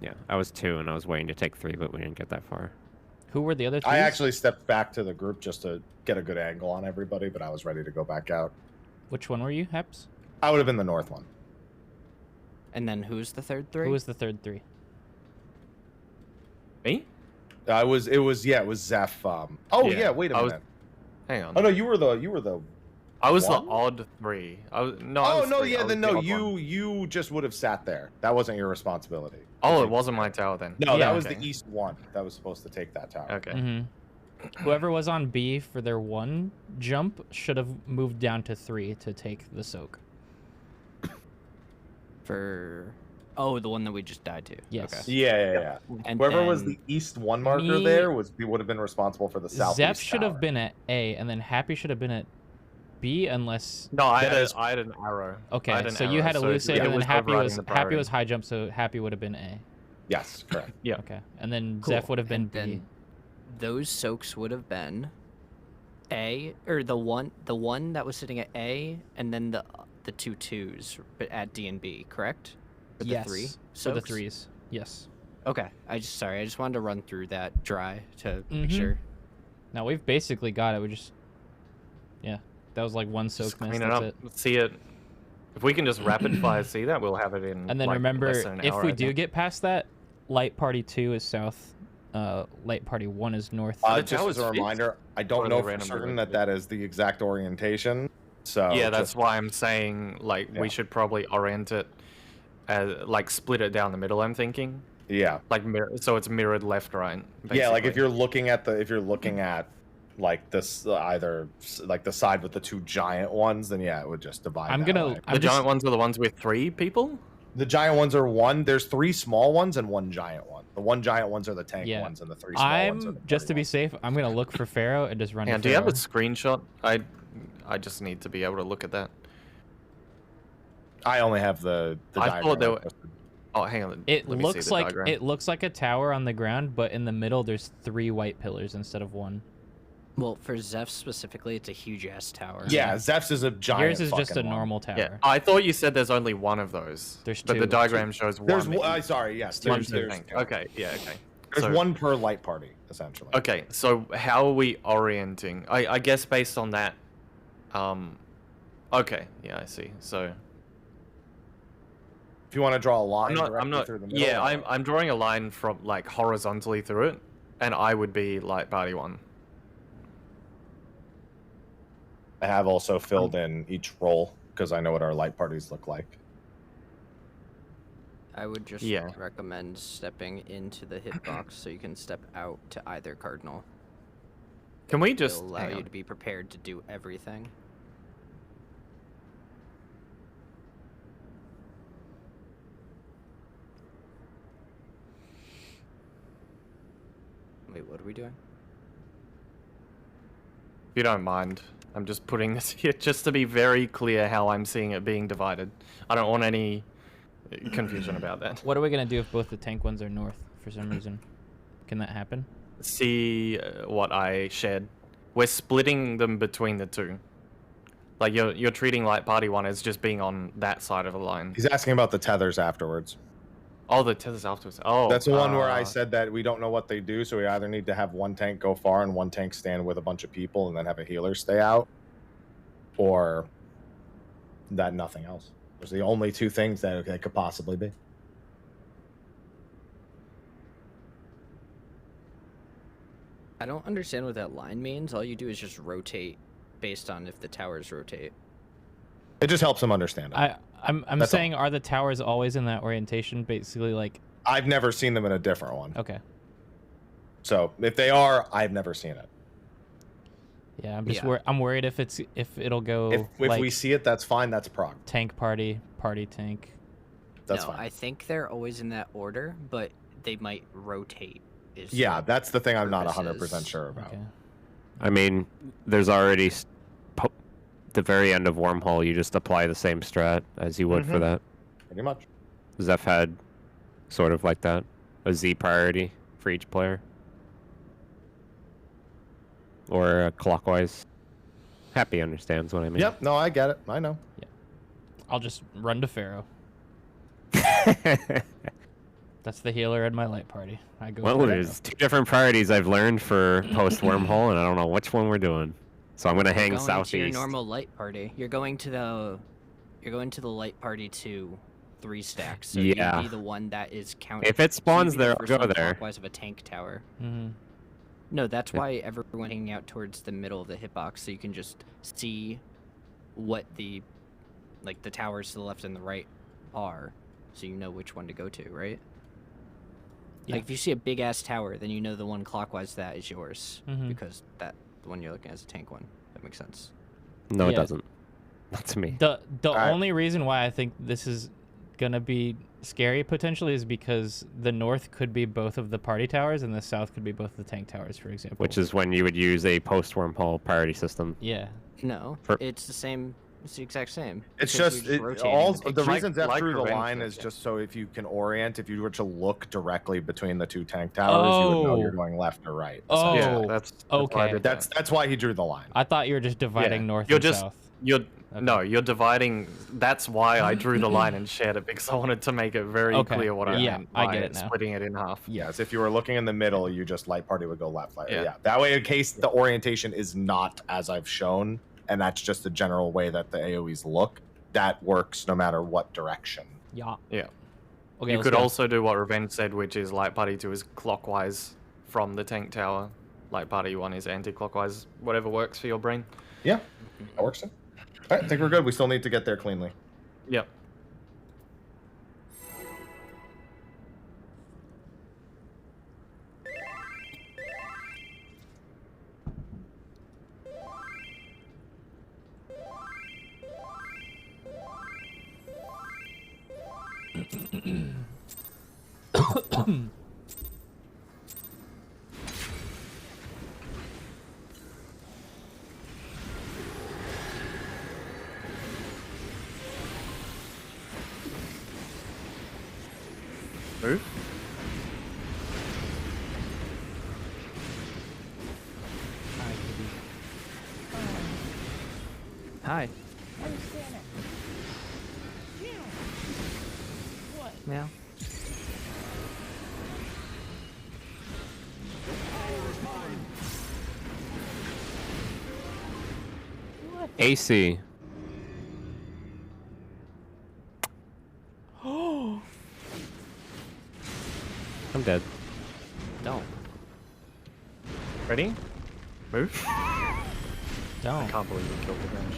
Yeah, I was 2, and I was waiting to take 3, but we didn't get that far. Who were the other 3s? I actually stepped back to the group just to get a good angle on everybody, but I was ready to go back out. Which one were you, Heps? I would have been the north one. And then who's the third 3? Who was the third 3? Me? It was Zeph. Oh yeah, wait a minute. Hang on. Oh no, you were the. I was one? the odd 3. I was I Oh was no, 3. yeah, I was then the no, odd one. you just would have sat there. That wasn't your responsibility. Oh, it wasn't my tower then. No, Yeah. that was Okay. the east one that was supposed to take that tower. Okay. Mm-hmm. Whoever was on B for their 1 jump should have moved down to 3 to take the soak. For... Oh, the one that we just died to. Yes. Okay. Yeah. And Whoever was then- the east one marker Me- there would have been responsible for the southeast. Zeph should tower. have been at A, and then Happy should have been at B, unless... No, I That is- had an arrow. I Okay, had an so you arrow, had so elusive, it and then was Happy overriding was the Happy priority. was high jump, so Happy would have been A. Yes, correct. Yeah. Okay, and then Cool. Zeph would have been And B. then those soaks would have been A, or the one that was sitting at A, and then the 2 2s but at D and B, correct? For Yes, the 3 for the soaks? 3s. Yes. Okay. I just wanted to run through that dry to make Mhm. sure. Now we've basically got it. We just... Yeah, that was like 1 Just soak miss, clean it that's up. it. See it. If we can just rapid fire see that, we'll have it in. And then like, remember, less than an if hour, we I do think. get past that, Light Party 2 is south, Light Party 1 is north. the Just as tower's a fixed? reminder, I Or don't are know they for randomly certain rotated? that is the exact orientation. So Yeah, that's just- why I'm saying like Yeah. we should probably orient it as like split it down the middle. I'm thinking yeah. like so it's mirrored left right. Yeah, like if basically. you're looking at like this either like the side with the 2 giant ones, then yeah, it would just divide. I'm that gonna... way. the I'm just, giant ones are the ones with 3 people. The giant ones are 1. There's 3 small ones and 1 giant one. The 1 giant ones are the tank Yeah. ones, and the 3 small ones are the just to party be safe, I'm gonna look for Pharaoh and just run Yeah, to do you have a Pharaoh. screenshot? I just need to be able to look at that. ones. I only have the I diagram thought they were- posted. Oh, hang on. It let me see looks the like diagram. it looks like a tower on the ground, but in the middle there's 3 white pillars instead of 1. Well, for Zeph specifically, it's a huge ass tower. Yeah, Zeph's is a giant. Yours is just a fucking one. normal tower. Yeah, I thought you said there's only one of those. There's but 2. the diagram shows one. There's each. sorry, yes. One There's, per there's, tank. Okay, yeah, okay. there's So- 1 per light party essentially. Okay, so how are we orienting? I guess based on that. Okay, yeah, I see. So If you want to draw a line, I'm directly not. through the middle. Yeah, or- I'm drawing a line from like horizontally through it, and I would be light party 1. I have also filled in each role because I know what our light parties look like. I would just Yeah. recommend stepping into the hitbox so you can step out to either cardinal. Can we It'll just allow hang you on. to be prepared to do everything. Wait, what are we doing? If you don't mind, I'm just putting this here just to be very clear how I'm seeing it being divided. I don't want any confusion about that. What are we gonna do if both the tank ones are north for some reason? Can that happen? See what I shared. We're splitting them between the 2. Like you're treating light party 1 as just being on that side of the line. He's asking about the tethers afterwards. Oh, the tethers afterwards. Oh, That's the one where I said that we don't know what they do, so we either need to have 1 tank go far and 1 tank stand with a bunch of people and then have a healer stay out, or that nothing else. Those are the only 2 things that it could possibly be. I don't understand what that line means. All you do is just rotate based on if the towers rotate. It just helps them understand it. I'm That's saying, are the towers always in that orientation? Basically, like. I've never seen them in a different one. Okay. So if they are, I've never seen it. Yeah, I'm just I'm worried if it'll go. If like, we see it, that's fine. That's Prog. Tank party tank. That's no, fine. I think they're always in that order, but they might rotate. Yeah, that's the thing I'm not purpose 100% is. sure about. Okay. I mean, there's already the very end of Wormhole. You just apply the same strat as you would for that. Pretty much. Zeph had sort of like that, a Z priority for each player, or clockwise. Happy understands what I mean. Yep. No, I get it. I know. Yeah. I'll just run to Pharaoh. That's the healer in my light party. I go. Well, there's 2 different priorities I've learned for post Wormhole, and I don't know which one we're doing. So I'm gonna hang Going to southeast. your normal light party. You're going to the light party to 3 stacks. So Yeah. you'd be the one that is counting. If it spawns you'd be the there, I'll first go one there. Clockwise of a tank tower. Mm-hmm. No, that's why everyone hanging out towards the middle of the hitbox, so you can just see what the towers to the left and the right are, so you know which one to go to, right? Yeah. Like if you see a big ass tower, then you know the one clockwise that is yours, Mhm. because the one you're looking at is a tank one. That makes sense. No, it Yeah. doesn't. Not to me. The right. only reason why I think this is gonna be scary potentially is because the north could be both of the party towers and the south could be both the tank towers, for example. Which is when you would use a post Wormhole priority system. Yeah. No, For- it's the same. It's the exact same. It's because just you're rotating all the the picture. reason Zeph like drew the Revenge line does, is yeah. just so if you can orient, if you were to look directly between the 2 tank towers, you would know Oh. you're going left or right. Oh. Yeah, that's why I Okay. did That's why he drew the line. I thought you were just dividing Yeah. north You're and just- south. No, you're dividing. That's why I drew the line and shared it, because I wanted to make it very Okay. clear what I Yeah, meant I by get it now. splitting it in half. Yes, if you were looking in the middle, you just light party would go left. Yeah. Yeah. That way, in case the orientation is not as I've shown, and that's just the general way that the AoEs look, that works no matter what direction. Yeah. Yeah. Okay. You let's could go. also do what Revenge said, which is light party 2 is clockwise from the tank tower. Light party 1 is anti-clockwise. Whatever works for your brain. Yeah, that works. All right, I think we're good. We still need to get there cleanly. Yep. Move. Hi. Yeah. AC. I'm dead. Don't. Ready? Move. Don't. I can't believe you killed Revenge.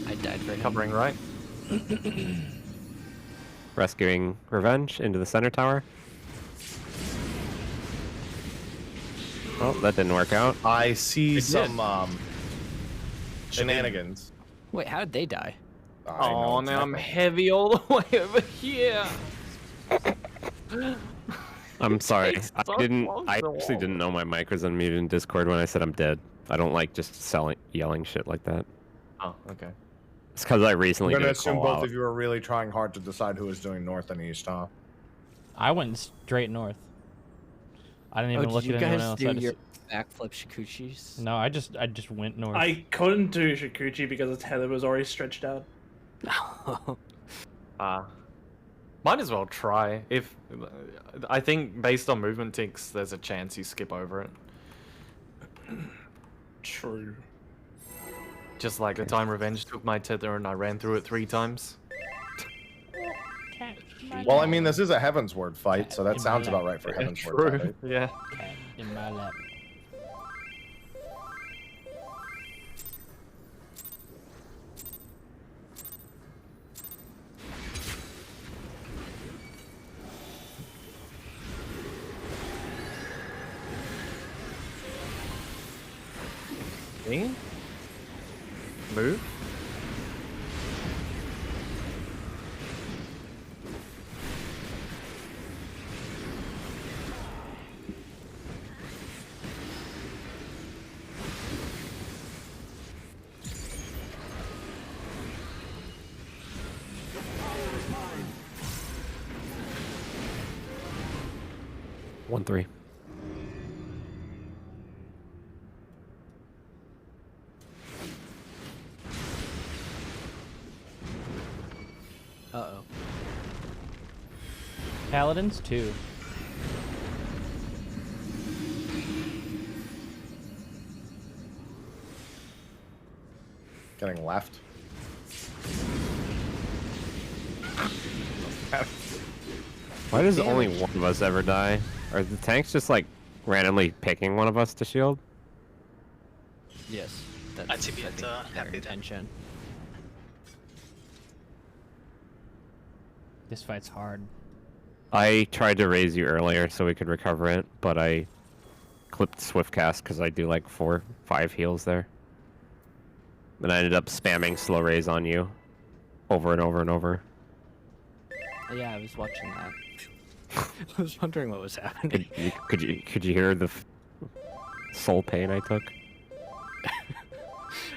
I died for him. Covering right. Rescuing Revenge into the center tower. Oh, that didn't work out. I see It did. some shenanigans. Wait, how did they die? I know Oh, now I'm exactly. heavy all the way over here. I'm sorry. takes I so didn't. long I to actually walk. didn't know my mic was unmuted in Discord when I said I'm dead. I don't like just yelling shit like that. Oh, okay. It's because I I'm recently going to did a assume call both out. of you are really trying hard to decide who is doing north and east, huh? I went straight north. I didn't even Oh, look did you at anyone guys else. do I just, your backflip shikuchis? no, I just went north. I couldn't do Shikuchi because the tether was already stretched out. Might as well try. If I think based on movement ticks, there's a chance you skip over it. True. Just like the time Revenge took my tether and I ran through it 3 times. Well, I mean, this is a Heavensward fight, so that In sounds my about lap. right for Heavensward. True. Right? Yeah. Cat in my lap. Ready? Move. One three. Uh-oh. Paladins 2. Getting left. Why does only one of us ever die? Are the tanks just like randomly picking one of us to shield? Yes. That's, I'd be I at think, their happy then. intention. This fight's hard. I tried to raise you earlier so we could recover it, but I clipped swift cast because I do like 4-5 heals there. Then I ended up spamming slow raise on you over and over and over. Yeah, I was watching that. I was wondering what was happening. Could you hear the soul pain I took?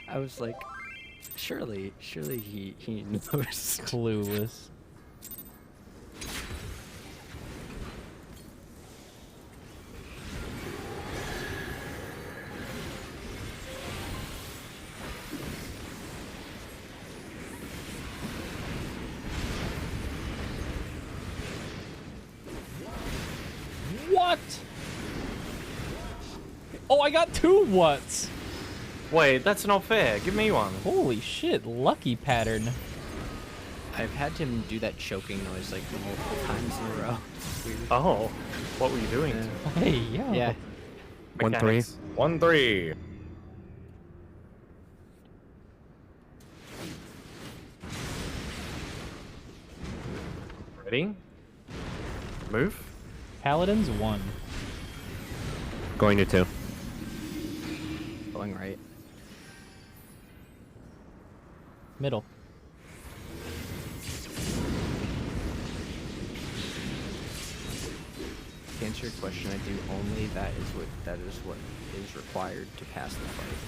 I was like, surely he knows. Clueless. What? Oh, I got 2 whats. Wait, that's not fair. Give me one. Holy shit, lucky pattern. I've had him do that choking noise like multiple times in a row. It's weird. Oh, what were you doing? Hey, yo. Yeah. 1-3. Mechanics. 1-3. Ready? Move. Paladins 1. Going to 2. Going right. Middle. To answer your question, I do only that is what is required to pass the fight.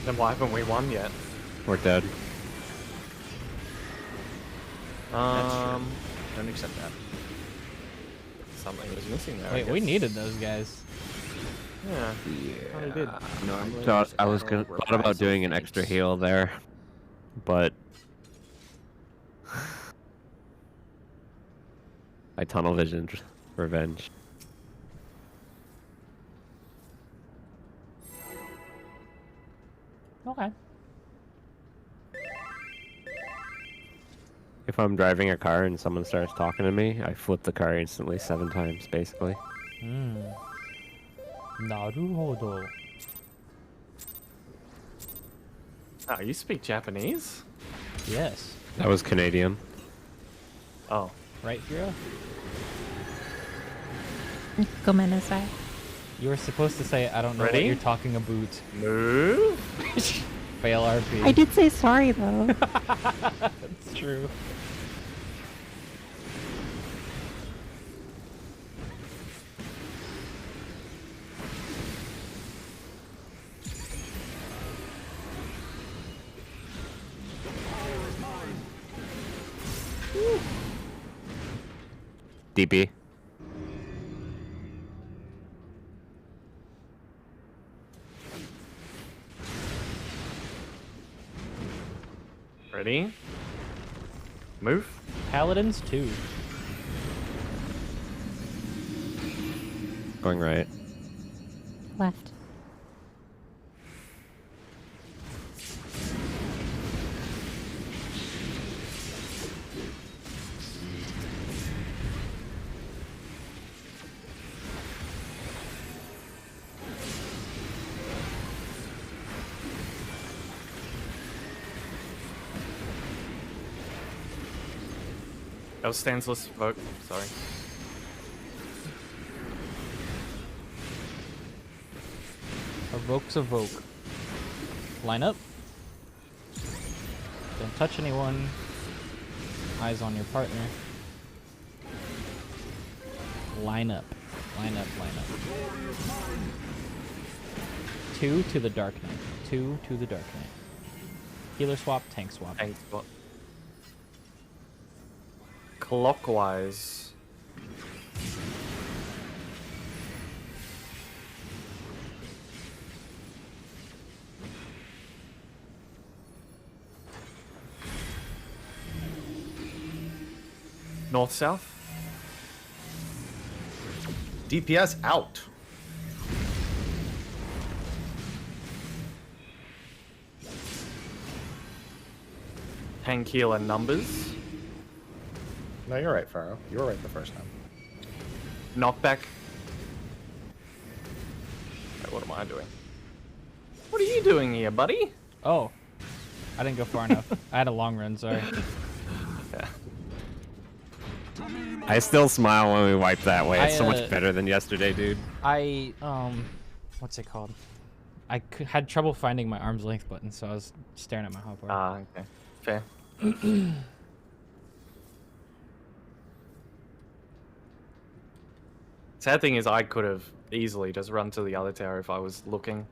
Then why haven't we won yet? We're dead. That's true. Don't accept that. Something was missing there. Wait, we needed those guys. Yeah. We did. Normally, Thought there's I was arrow thought about reprisal doing an things. extra heal there, but I tunnel visioned revenge. Okay. If I'm driving a car and someone starts talking to me, I flip the car instantly 7 times, basically. Naruhodo. Oh, you speak Japanese? Yes. That was Canadian. Oh. Right, Hero? Gomenasai. You were supposed to say, I don't know Ready? what you're talking about. Move. Fail RP. I did say sorry though. It's true. DP. Ready? Move. Paladins 2. Going right. Left. That was stanceless vote. Sorry. Evoke's evoke. Line up. Don't touch anyone. Eyes on your partner. Line up. Line up, line up. 2 to the Dark Knight. 2 to the Dark Knight. Healer swap, tank swap. Tank swap. Clockwise. North-south. DPS out. Tank heal and numbers. No, you're right, Pharaoh. You were right the first time. Knockback. Wait, what am I doing? What are you doing here, buddy? Oh. I didn't go far enough. I had a long run, sorry. Yeah. I still smile when we wipe that way. It's so I, much better than yesterday, dude. What's it called? I had trouble finding my arm's length button, so I was staring at my hotbar. Ah, okay. Fair. Sad thing is, I could have easily just run to the other tower if I was looking.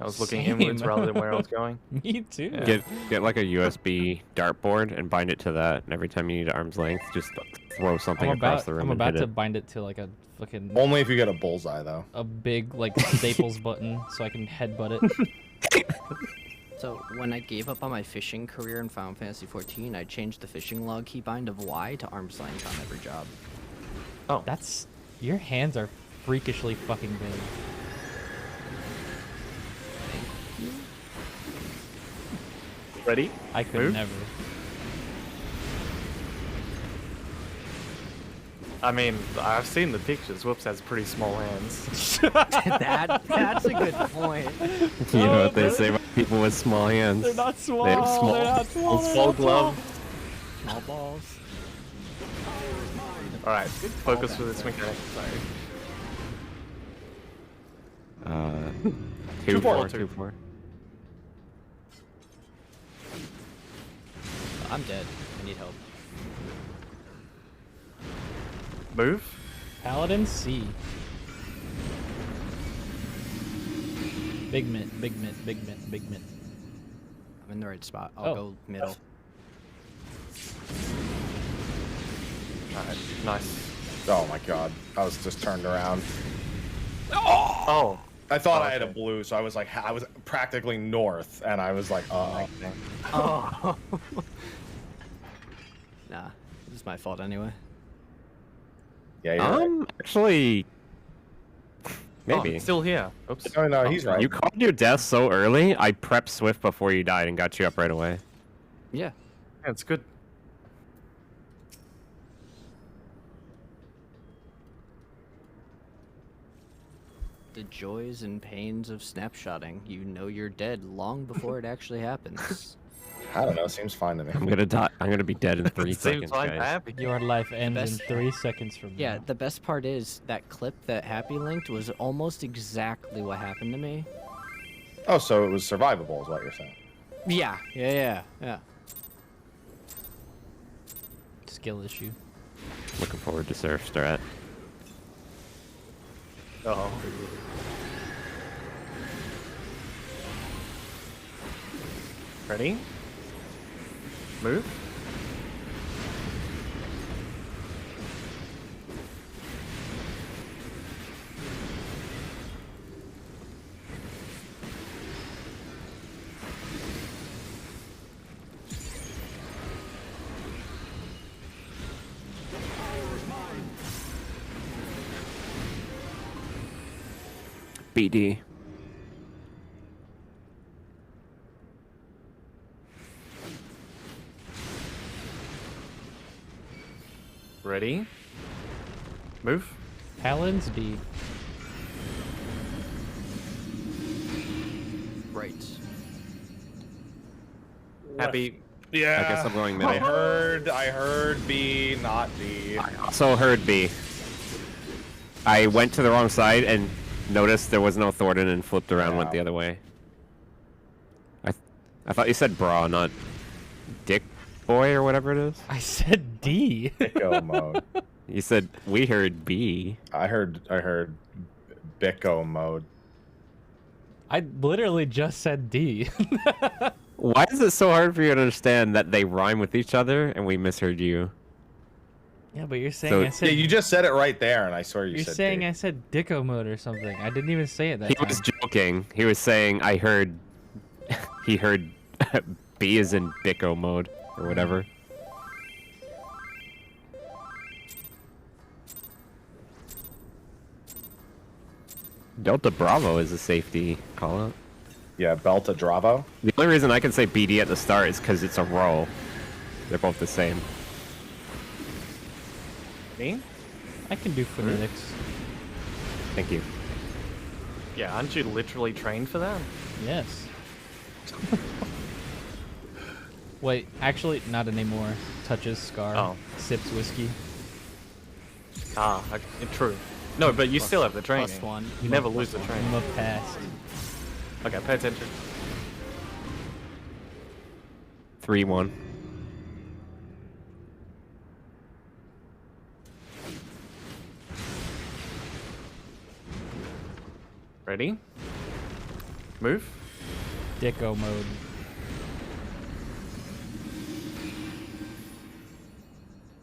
I was looking Same. inwards rather than where I was going. Me too. Yeah. Get like a USB dartboard and bind it to that, and every time you need arm's length, just throw something across the room. I'm and about hit to it. bind it to like a fucking Only if you get a bullseye, though. a big like Staples button so I can headbutt it. So when I gave up on my fishing career in Final Fantasy XIV, I changed the fishing log keybind of Y to arm's length on every job. Oh, That's your hands are freakishly fucking big. ready? I could Move. never. I mean, I've seen the pictures. Whoops has pretty small hands. That's a good point. You know what they say about people with small hands? They're not small. They have small, They're not small. They're Small not glove. Small balls. All right, focus for this mechanic. Sorry. 2-4, 2-4. 2-4. I'm dead. I need help. Move. Paladin C. Big mint, big mint, big mint, big mint. I'm in the right spot. I'll Oh. go middle. All right, nice. Oh my god. I was just turned around. Oh. I thought I had a okay. blue, so I was like, I was practically north, and I was like, Oh. Nah, this is my fault anyway. yeah, you're right. Actually, maybe. Oh, it's still here. Oops. No, no, he's right. You called your death so early, I prepped Swift before you died and got you up right away. Yeah. Yeah, it's good. The joys and pains of snapshotting. You know you're dead long before it actually happens. I don't know. Seems fine to me. I'm gonna die. I'm gonna be dead in 3 Seems seconds, like guys. happy. Your life ends in Best- 3 seconds from Yeah, now. the best part is that clip that Happy linked was almost exactly what happened to me. Oh, so it was survivable, is what you're saying. Yeah. Skill issue. Looking forward to Surf Strat. Oh. Ready? Move. BD. Ready? Move. Paladin's D. Right. Happy. Yeah. I guess I'm going I middle. heard B, not D. I also heard B. I went to the wrong side and Notice there was no Thornton and flipped around, went the other way. I thought you said bra, not dick boy or whatever it is. I said D. Bicko mode. You said we heard B. I heard Bicko mode. I literally just said D. Why is it so hard for you to understand that they rhyme with each other and we misheard you? Yeah, but you're saying So- I said. Yeah, you just said it right there, and I swear you You're said saying D. I said dicko mode or something. I didn't even say it that He time. was joking. He was saying I heard. He heard B is in Bicko mode or whatever. Delta Bravo is a safety call out. Yeah, Belta Dravo. The only reason I can say BD at the start is because it's a roll. They're both the same. Me? I can do phonetics. Thank you. Yeah, aren't you literally trained for that? Yes. Wait, actually, not anymore. Touches Scar. Oh. Sips whiskey. Ah, true. No, but you still have the training. +1. You never lose the training. I'm a past. Okay, pay attention. 3-1. Ready? Move. Dicko mode.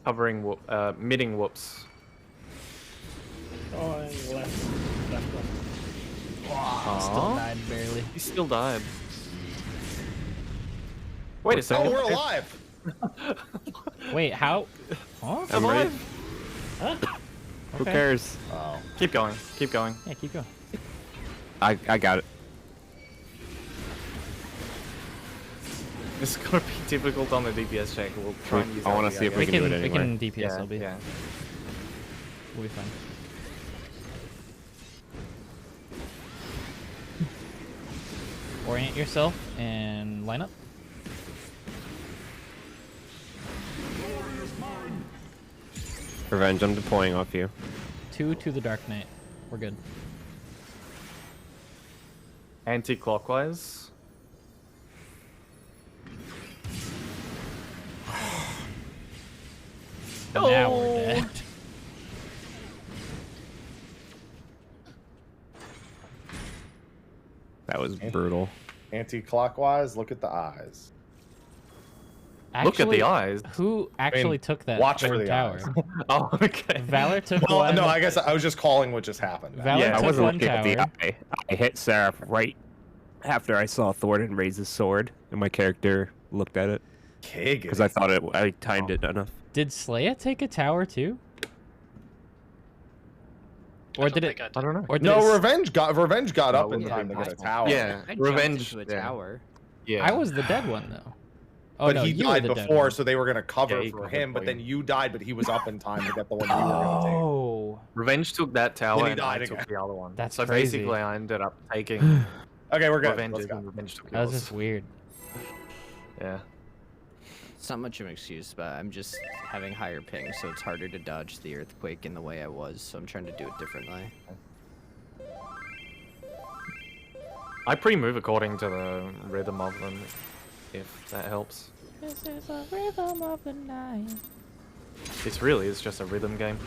Covering midding whoops. Oh, left, left. Still Aw. died barely. He still died. Wait a second. Oh, we're alive. Wait, how? Huh? I'm ready. Huh? Who Okay. cares? Oh. Keep going. Keep going. Yeah, keep going. I got it. It's gonna be difficult on the DPS check. We'll try and use I wanna LB, see if guess. we can do it We anyway. can DPS Yeah, LB. yeah. We'll be fine. Orient yourself and line up. Revenge, I'm deploying off you. 2 to the Dark Knight. We're good. Anti-clockwise. Now we're dead. That was brutal. Anti-clockwise. Look at the eyes. Look at the Actually, eyes. Who actually took that watch for third the tower? eyes. Oh, okay. Valor took Well, one. no, I guess I was just calling what just happened. Valor Yeah, I took wasn't one looking at the tower. eye. I hit Seraph right after I saw Thornton raise his sword, and my character looked at it because I thought I timed it enough. Did Slaya take a tower too? Or did it? I don't know. Or did No, it, Revenge got up in yeah, time to get a I- tower. Yeah, I jumped revenge. into a Yeah. tower. Yeah. I was the dead one though. Oh But no, he you were died the dead before, one. so they were gonna cover Yeah, he for covered him. for But you. then you died, but he was up in time to get the one you were gonna take. Oh, Revenge took that tower Then he and died I took again. the other one. That's so crazy. basically I ended up taking Okay, we're good. Revenge Let's go. and Revenge took that was yours. just weird. Yeah. It's not much of an excuse, but I'm just having higher ping, so it's harder to dodge the earthquake in the way I was, so I'm trying to do it differently. I pre-move according to the rhythm of them, if that helps. This is a rhythm of the night. This really is just a rhythm game.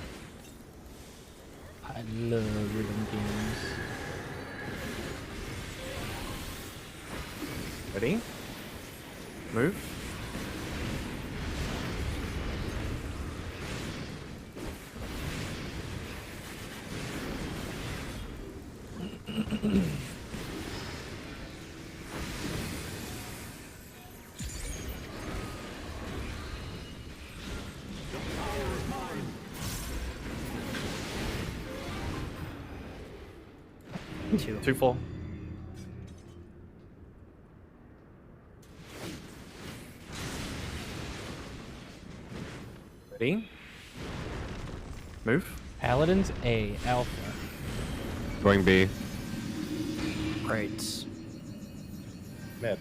I love rhythm games. Ready? Move. Two. 2-4. Ready? Move. Paladins A Alpha. Going B. Great. Mid.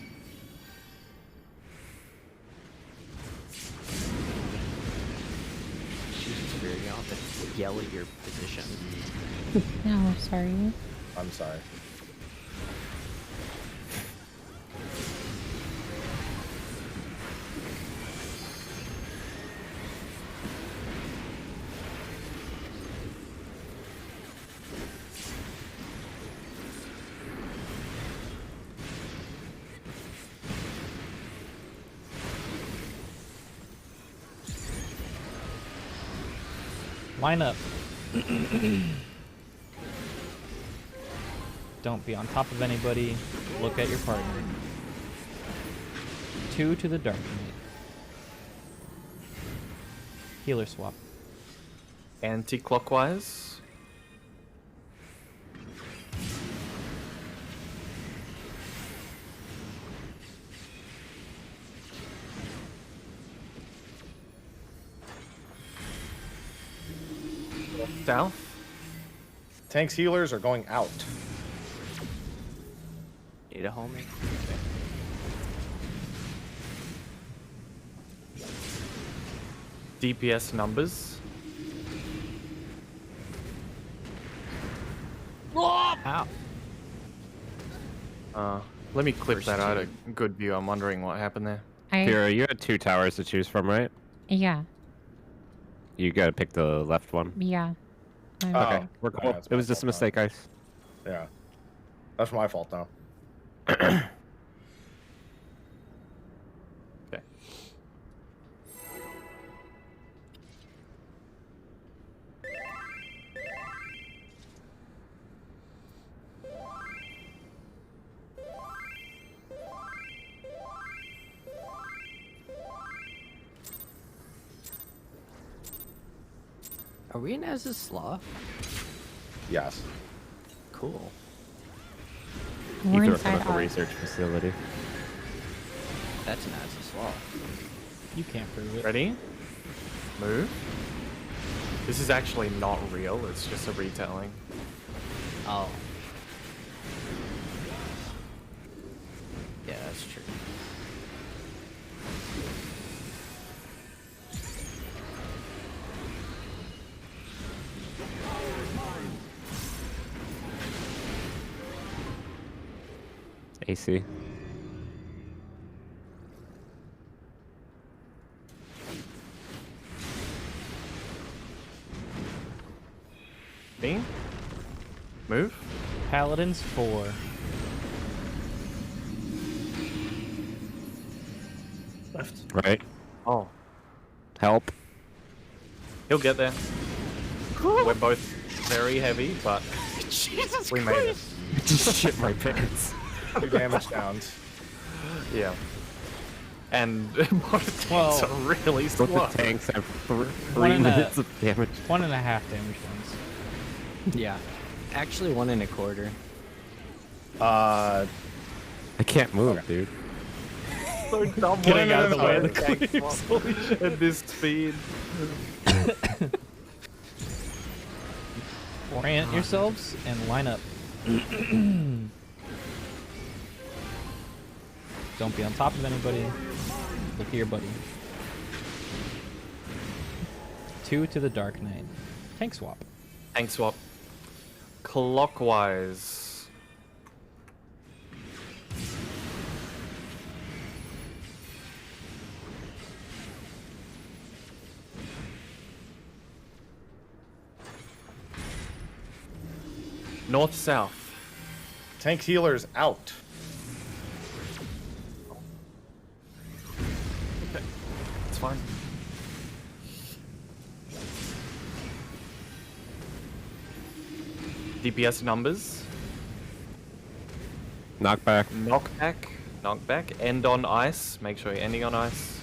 Jesus, Spirit, you don't have to yell at your position. No, sorry. I'm sorry. Line up. Don't be on top of anybody. Look at your partner. 2 to the Dark Knight. Healer swap. Anti-clockwise. South. Tanks healers are going out. Need a homie. DPS numbers. Ow. Let me clip First that out. two. A good view. I'm wondering what happened there. Kira, you had 2 towers to choose from, right? Yeah. You gotta pick the left one. Yeah. Okay, we're yeah, cool. that's It was my just a fault, mistake, guys. Yeah. That's my fault now. Okay. Are we in as a slaw? Yes. Cool. We're Ether inside Chemical our... Research Facility. That's an as a slaw. You can't prove it. Ready? Move. This is actually not real. It's just a retelling. Oh. Yeah, that's true. AC. Me? Move. Paladins 4. Left. Right. Oh. Help. He'll get there. We're both very heavy, but Jesus we made it. Just shit my pants. 2 damage downs. Yeah. And both tanks Well, are really slow. Both the tanks have 3 1.5 minutes of damage. 1.5 damage downs. Yeah. Actually, 1.25. Uh, I can't move, dude. So dumb Getting out of the way of the tank cleaves. swap Holy shit. at this speed. Orient yourselves and line up. Don't be on top of anybody. Look at your buddy. 2 to the Dark Knight. Tank swap. Tank swap. Clockwise. North south. tank healers out. Okay. It's fine. DPS numbers. Knockback. Knockback. Knockback. End on ice. Make sure you're ending on ice.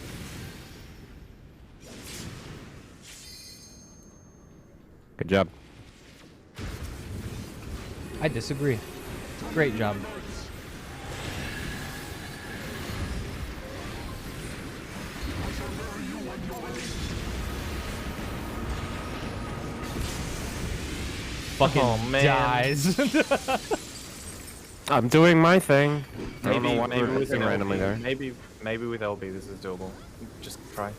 Good job. I disagree. Great job. Fucking Oh, man. dies. I'm doing my thing. I don't Maybe, know what maybe we're with missing randomly LB. there. Maybe with LB this is doable. Just try.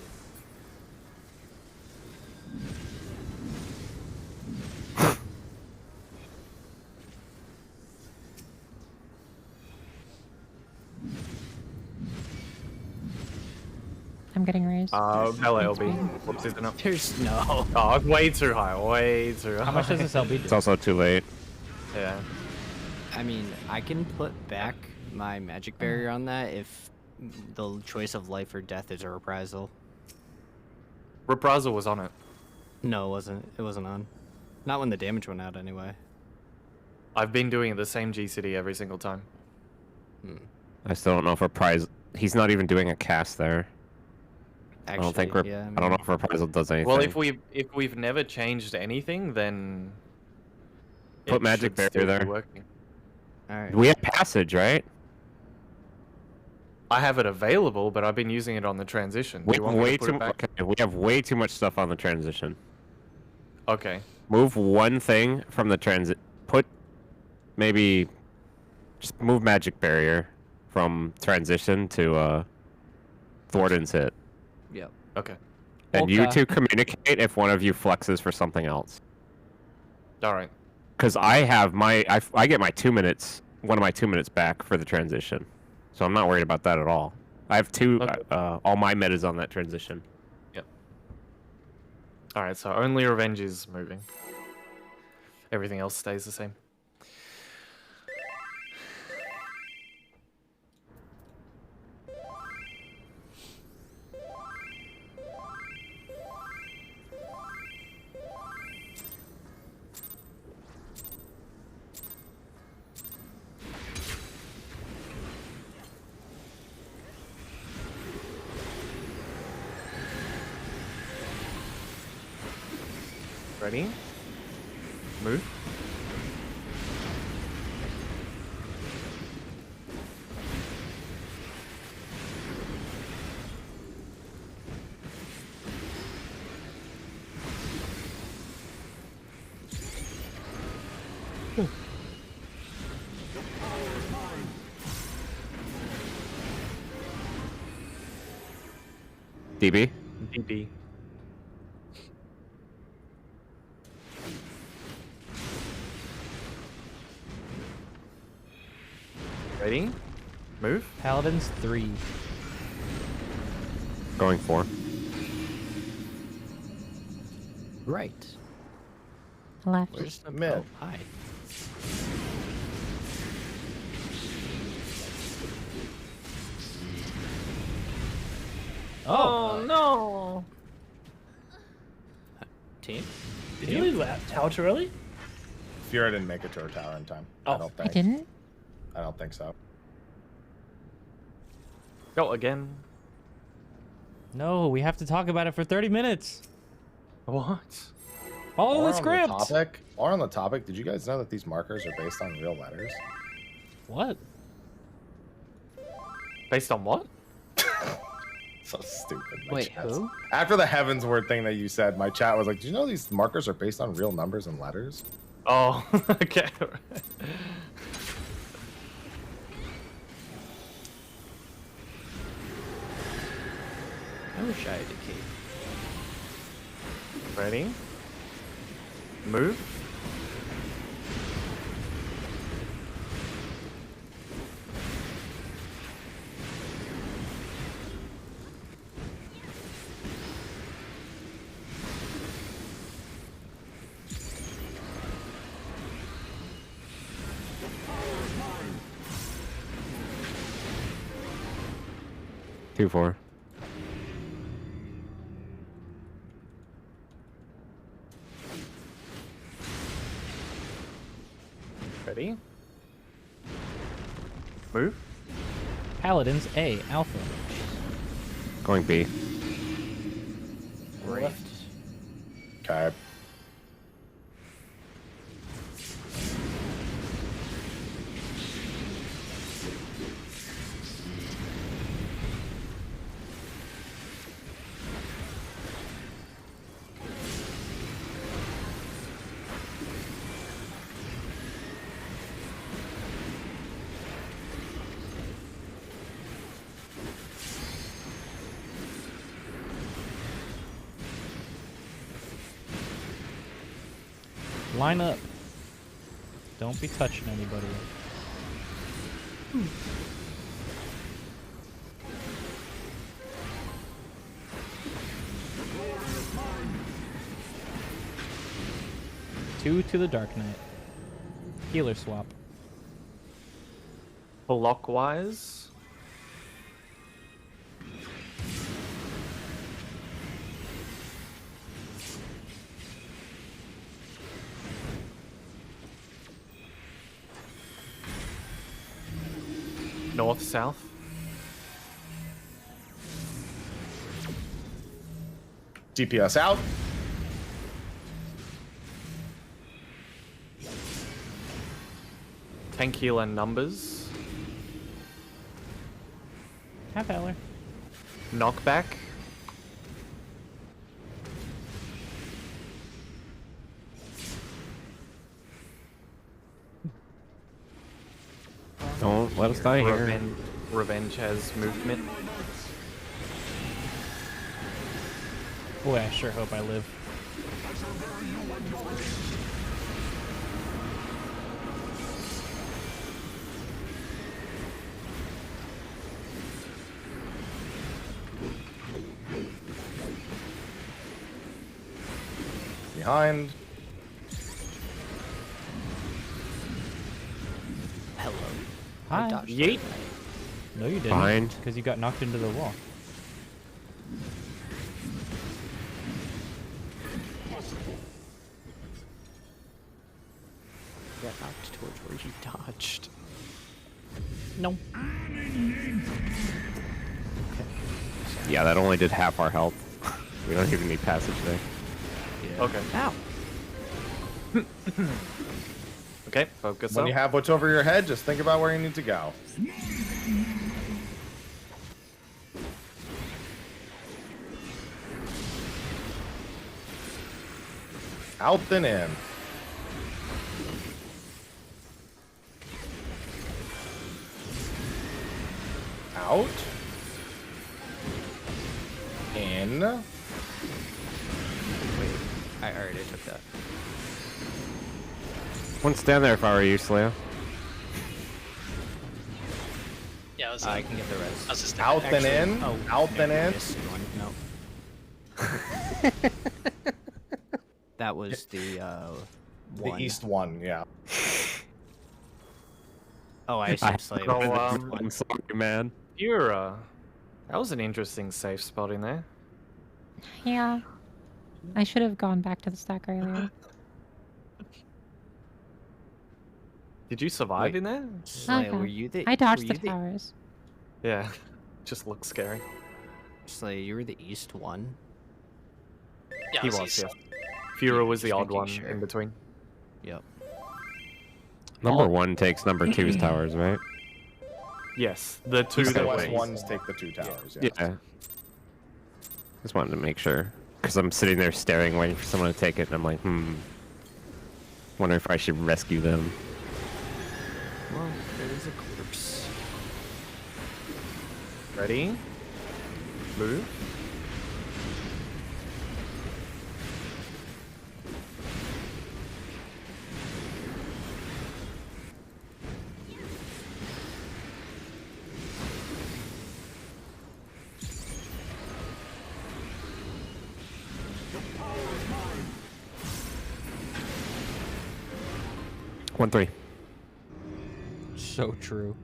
I'm getting raised. Hello, Thanks, LB. man. Whoops, isn't it? There's no. Oh, way too high. Way too high. How much does this LB do? It's also too late. Yeah. I mean, I can put back my magic barrier on that if the choice of life or death is a reprisal. Reprisal was on it. No, it wasn't. It wasn't on. Not when the damage went out, anyway. I've been doing the same G City every single time. I still don't know if reprisal. He's not even doing a cast there. Actually, I don't think. yeah, I don't know if reprisal does anything. Well, if we've never changed anything, then Put it magic should barrier still be there. working. All right. We have passage, right? I have it available, but I've been using it on the transition. We Do you have want me way to put too. it back? Okay, we have way too much stuff on the transition. Okay. Move one thing from the transit. Put maybe just move magic barrier from transition to Thornton's hit, Yep. Okay. and you Okay. two communicate if one of you flexes for something else. All right. Because I have my I get my 2 minutes, one of my 2 minutes back for the transition, so I'm not worried about that at all. I have two. Okay. All my metas on that transition. All right. So only revenge is moving. Everything else stays the same. Ready? Move. DB. DB. Ready? Move. Paladins 3. Going 4. Right. Left. Where's the Mid. Oh, hi. Oh, no! Team? Did you leave that tower too early? Fiora didn't make it to her tower in time. Oh. I don't I think. didn't? I don't think so. Go again. no, we have to talk about it for 30 minutes. What? Follow While the on script. while on the topic, did you guys know that these markers are based on real letters? What? Based on what? So stupid. my Wait, chat's- who? After the heavens word thing that you said, my chat was like, "Did you know these markers are based on real numbers and letters?" Oh, okay. I wish I had a cape. Ready? Move. Two 4. Ready? Move. Paladins A. Alpha. Going B. Right. Okay. Line up. Don't be touching anybody. 2 to the Dark Knight. Healer swap. Clockwise. North, south. DPS out. Tank heal and numbers. Have Heller. Knockback. Don't let us die here. Revenge has movement. Boy, I sure hope I live. Behind. Hello. Hi. Yeet. No, you didn't. Behind. Because you got knocked into the wall. Got knocked towards where you dodged. No. Yeah, that only did half our health. We don't even need passage there. Yeah. Okay. Ow. Okay, focus When up. you have what's over your head, just think about where you need to go. Out and in. Out. In. Wait, I already took that. Wouldn't stand there if I were you, Slayer. Yeah, I was. I can get the rest. I was just Out thinking- and in. Oh, Out no, and in. missed one. No. That was the The one. east one, yeah. Oh, I see. Slave. So, I'm sorry, man. Yura. That was an interesting safe spot in there. Yeah. I should have gone back to the stack earlier. Did you survive Wait. in there? Slay, Okay. were you the? I dodged were the you towers. Yeah. Just looks scary. Slay, you were the east one. Yeah, He I was, east. yeah. Fura was the Just odd making one sure. in between. Yep. Number 1 takes number 2's towers, right? Yes, the two The that west were ones take the 2 towers, yeah. Yeah. Just wanted to make sure. Because I'm sitting there staring, waiting for someone to take it, and I'm like, wondering if I should rescue them. Well, there is a corpse. Ready? Move. One, 3. So true.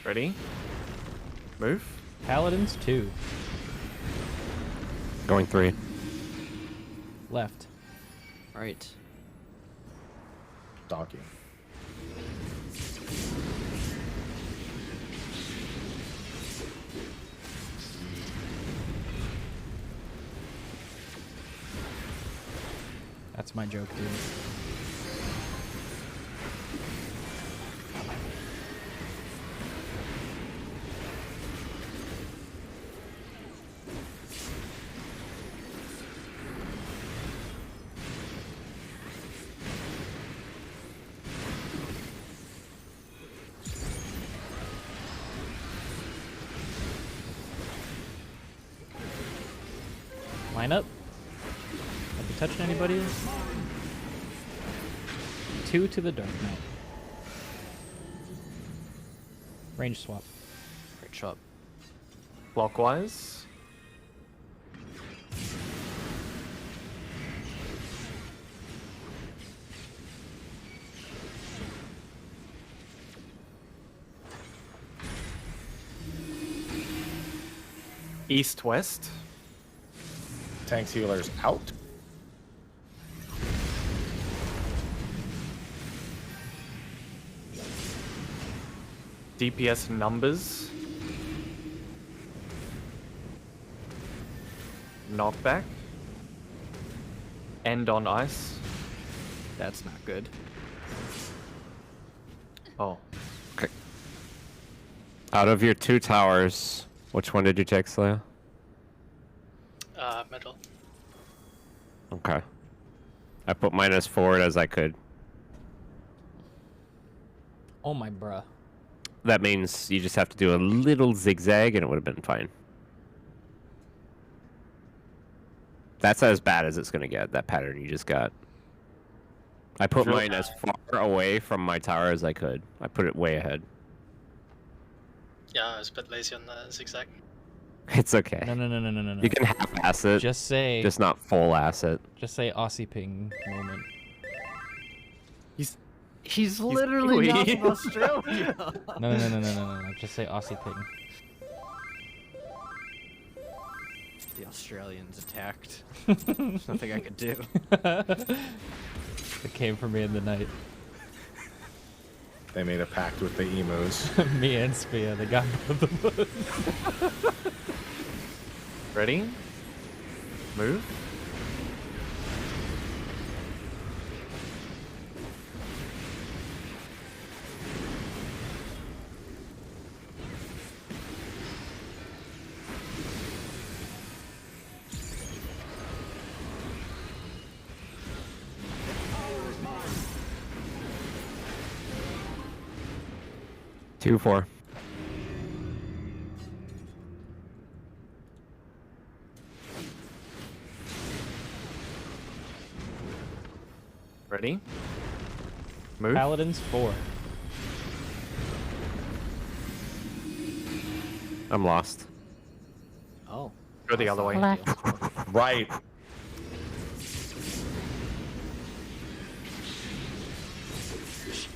Ready? Move. Paladins 2. Going 3. Left. Right. Donkey. That's my joke, dude. Line up. Have you touched anybody? 2 to the Dark Knight. Range swap. Right, shut up. Clockwise. East-west. Tanks healers out. DPS numbers. Knockback. End on ice. That's not good. Oh. Okay. Out of your 2 towers, which one did you take, Slayer? Middle. Okay. I put mine as forward as I could. Oh my bruh. That means you just have to do a little zigzag and it would have been fine. That's as bad as it's going to get, that pattern you just got. I put mine as far away from my tower as I could. I put it way ahead. Yeah, I was a bit lazy on the zigzag. It's okay. No. You can half-ass it. Just say. Just not full-ass it. Just say Aussie ping moment. He's literally not from Australia. No. Just say Aussie ping. The Australians attacked. There's nothing I could do. It came for me in the night. They made a pact with the emus. Me and Spear, they got both of us. Ready? Move. Two, 4. Ready? Move. Paladins 4. I'm lost. Oh. Go the other way. Left. Right.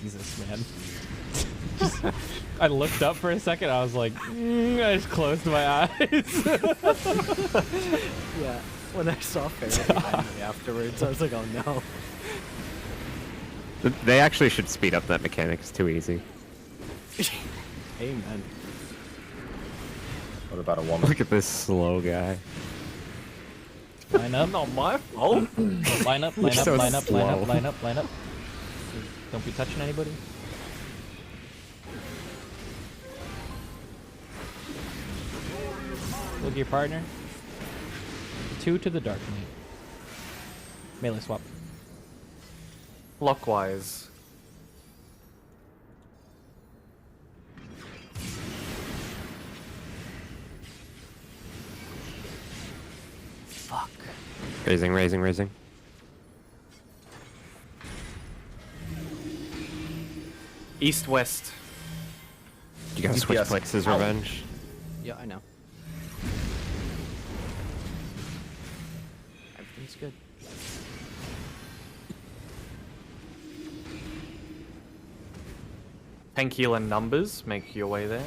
Jesus, man. I looked up for a second. I was like, I just closed my eyes. Yeah. When I saw Fairy behind me afterwards, I was like, oh no. They actually should speed up that mechanic. It's too easy. Amen. What about a woman? Look at this slow guy. Line up. Not my fault. Line up, line up, So line up, line up, slow. line up, line up. Don't be touching anybody. Look at your partner. 2 to the dark knight. Melee swap. Clockwise. Fuck. Raising, raising, raising. East-west. You gotta switch DPS. places, Ow. Revenge. Yeah, I know. Everything's good. Tank heal and numbers. Make your way there.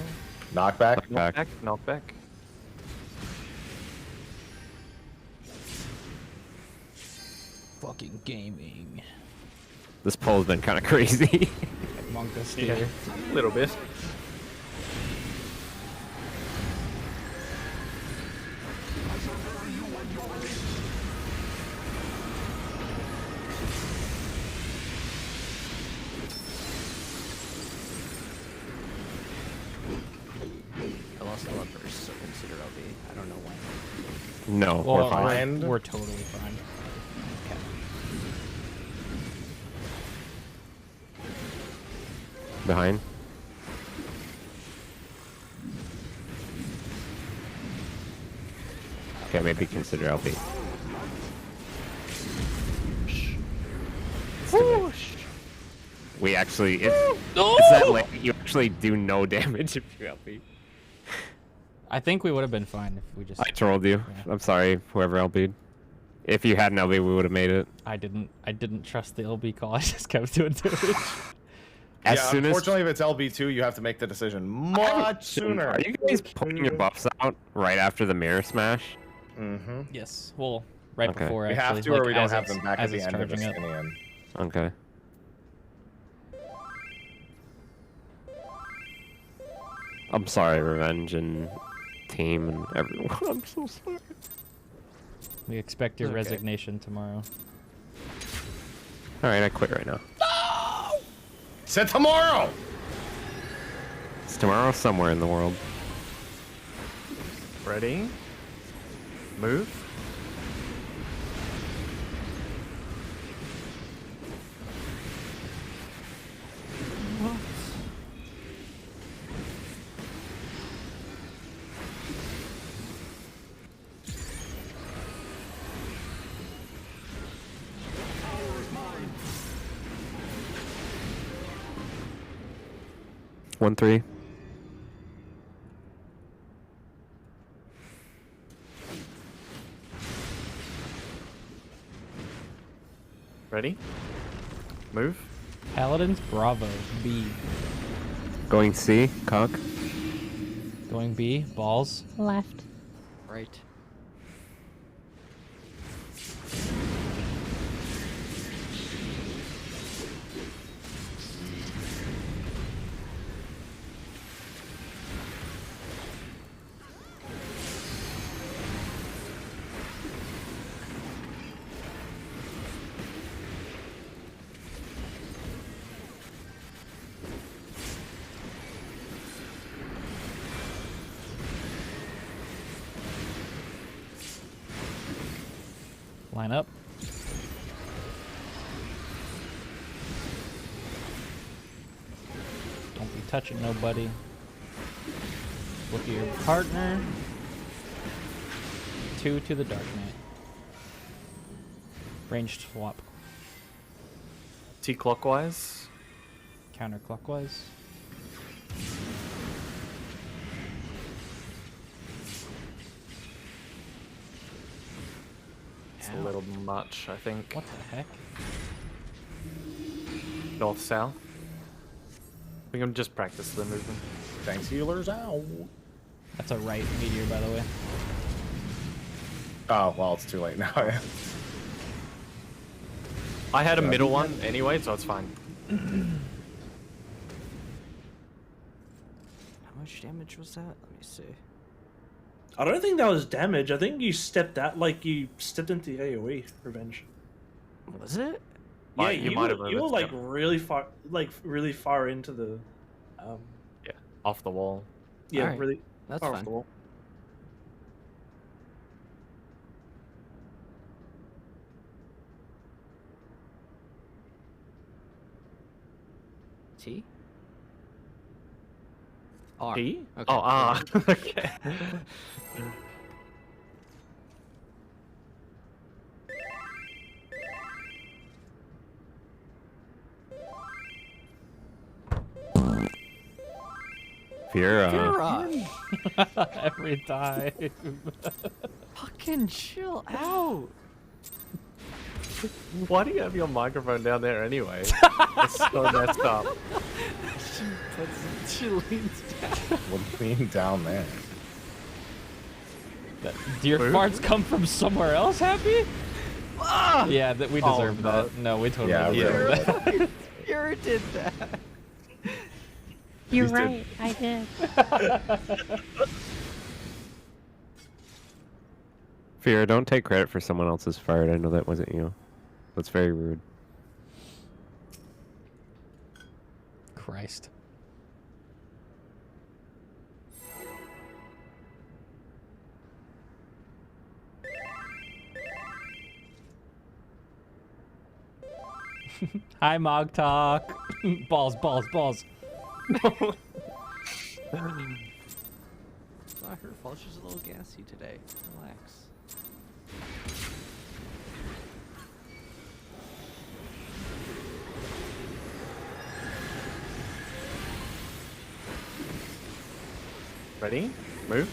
Knockback. Back. Knockback. Fucking gaming. This poll's been kind of crazy. Monka steer. A little bit. I lost a lot first, so consider LB. I don't know when. No, Well, we're fine. we're totally fine. Okay. Behind. Okay, maybe consider LP. We actually, it's that late. You actually do no damage if you LP. I think we would have been fine if we just. I trolled you. Yeah. I'm sorry, whoever LB'd. If you had an LB, we would have made it. I didn't trust the LB call. I just kept doing damage. Unfortunately, if it's LB2, you have to make the decision much sooner. Are you guys putting your buffs out right after the mirror smash? Mm-hmm. Yes. Well, right before. We actually, have to, or like, we don't as have it's- them back at as the it's end of the charging up. skinny end. Okay. I'm sorry, Revenge and team and everyone. I'm so sorry. We expect your Okay. resignation tomorrow. All right, I quit right now. Said tomorrow. It's tomorrow somewhere in the world. Ready? Move. One, 3. Ready? Move. Paladins, Bravo, B. Going C, cock. Going B, balls. Left. Right. Line up. Don't be touching nobody. Look at your partner. 2 to the Dark Knight. Ranged swap. T-clockwise. Counterclockwise. It's a little much, I think. What the heck? North-south. We can just practice the movement. Thanks, healers out. That's a right meteor, by the way. Oh, well, it's too late now. I had a middle one anyway, so it's fine. How much damage was that? Let me see. I don't think that was damage. I think you stepped out, like you stepped into the AoE, Revenge. Was it? Yeah, You you might have were, you were like overstepped. really far into the, Yeah, off the wall. yeah, Alright, really that's far off fine. the wall. T? R. T? Okay. Oh, ah. Okay. Fiora. Every time. Fucking chill out. Why do you have your microphone down there anyway? It's so messed up. She leans down. What do you mean down there? Do your Food? farts come from somewhere else, Happy? Yeah, that we Oh, deserve no. that. No, we totally Yeah, deserve that. You did that. You're These did- right. I did. Fiora, don't take credit for someone else's fart. I know that wasn't you. That's very rude. Christ. Hi, Mog Talk. Balls, balls, balls. It's not her fault. She's a little gassy today. Relax. Ready? Move.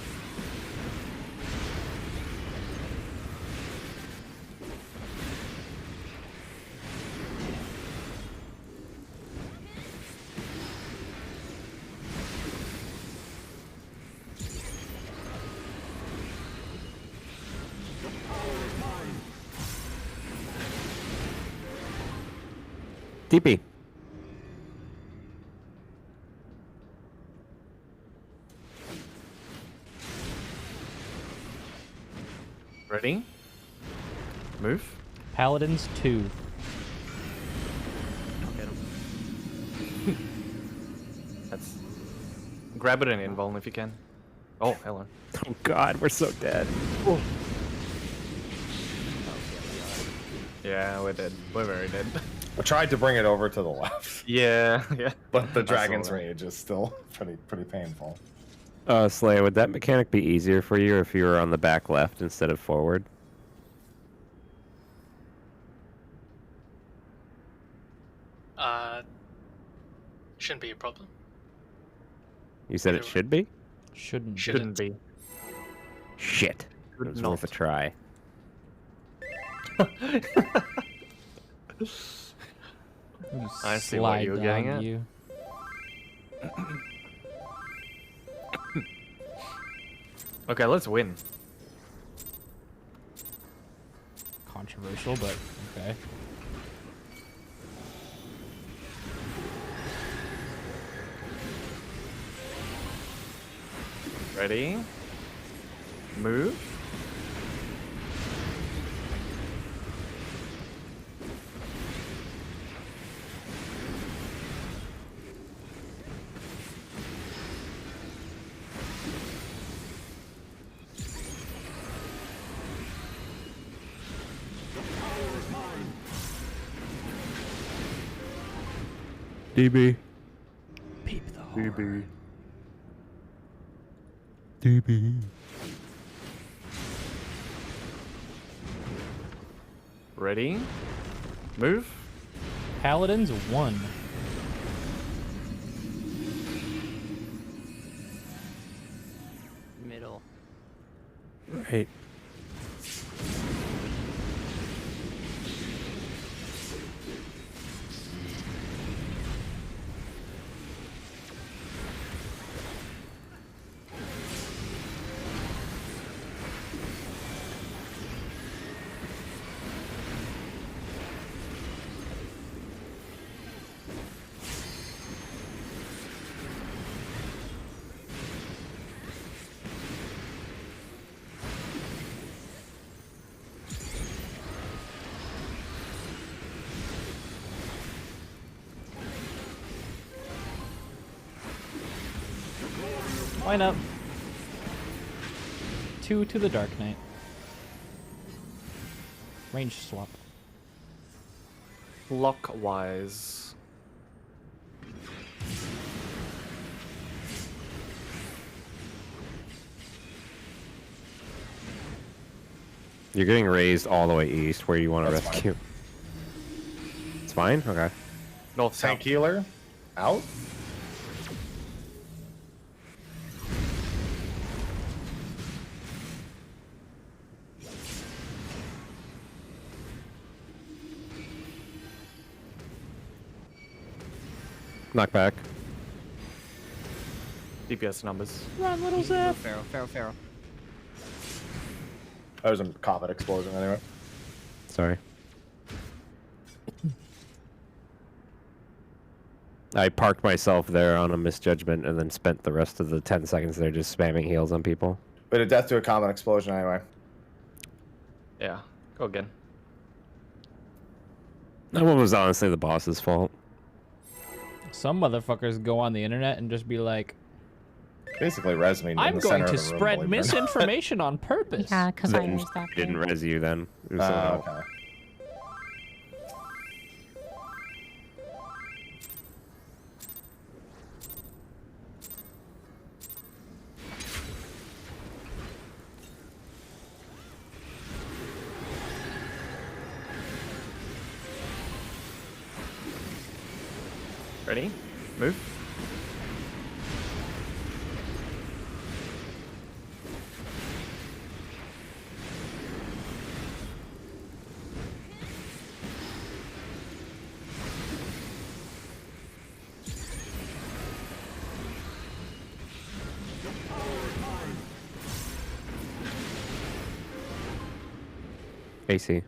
DP. Ready? Move. Paladins 2. That's. Grab it and invuln if you can. Oh, hello. Oh God, we're so dead. Yeah, we're dead. We're very dead. I tried to bring it over to the left, Yeah, yeah. but the I saw Dragon's that. Rage is still pretty painful. Slay, would that mechanic be easier for you if you were on the back left instead of forward? Shouldn't be a problem. You said it Either way. should be? Shouldn't. Shouldn't be. Shit. It Could was not. worth a try. I see what you were getting at. You. Okay, let's win. Controversial, but okay. Ready? Move. DB. Peep the horror. DB. DB. Ready? Move. Paladins 1. Middle. Right. Line up. 2 to the Dark Knight. Range swap. Clockwise. You're getting raised all the way east where you want to That's rescue. It's fine? Okay. North Tank south. healer, out. Knockback. DPS numbers. Run, little Zeph. Pharaoh. That was a comet explosion anyway. Sorry. I parked myself there on a misjudgment and then spent the rest of the 10 seconds there just spamming heals on people. But a death to a comet explosion anyway. Yeah, go again. That one was honestly the boss's fault. Some motherfuckers go on the internet and just be like, Basically, res me in I'm the going center to of the room, spread believe it or not. misinformation on purpose. Yeah, because I Then was that didn't way. res you then. It was someone else. Okay. Ready? Move. AC.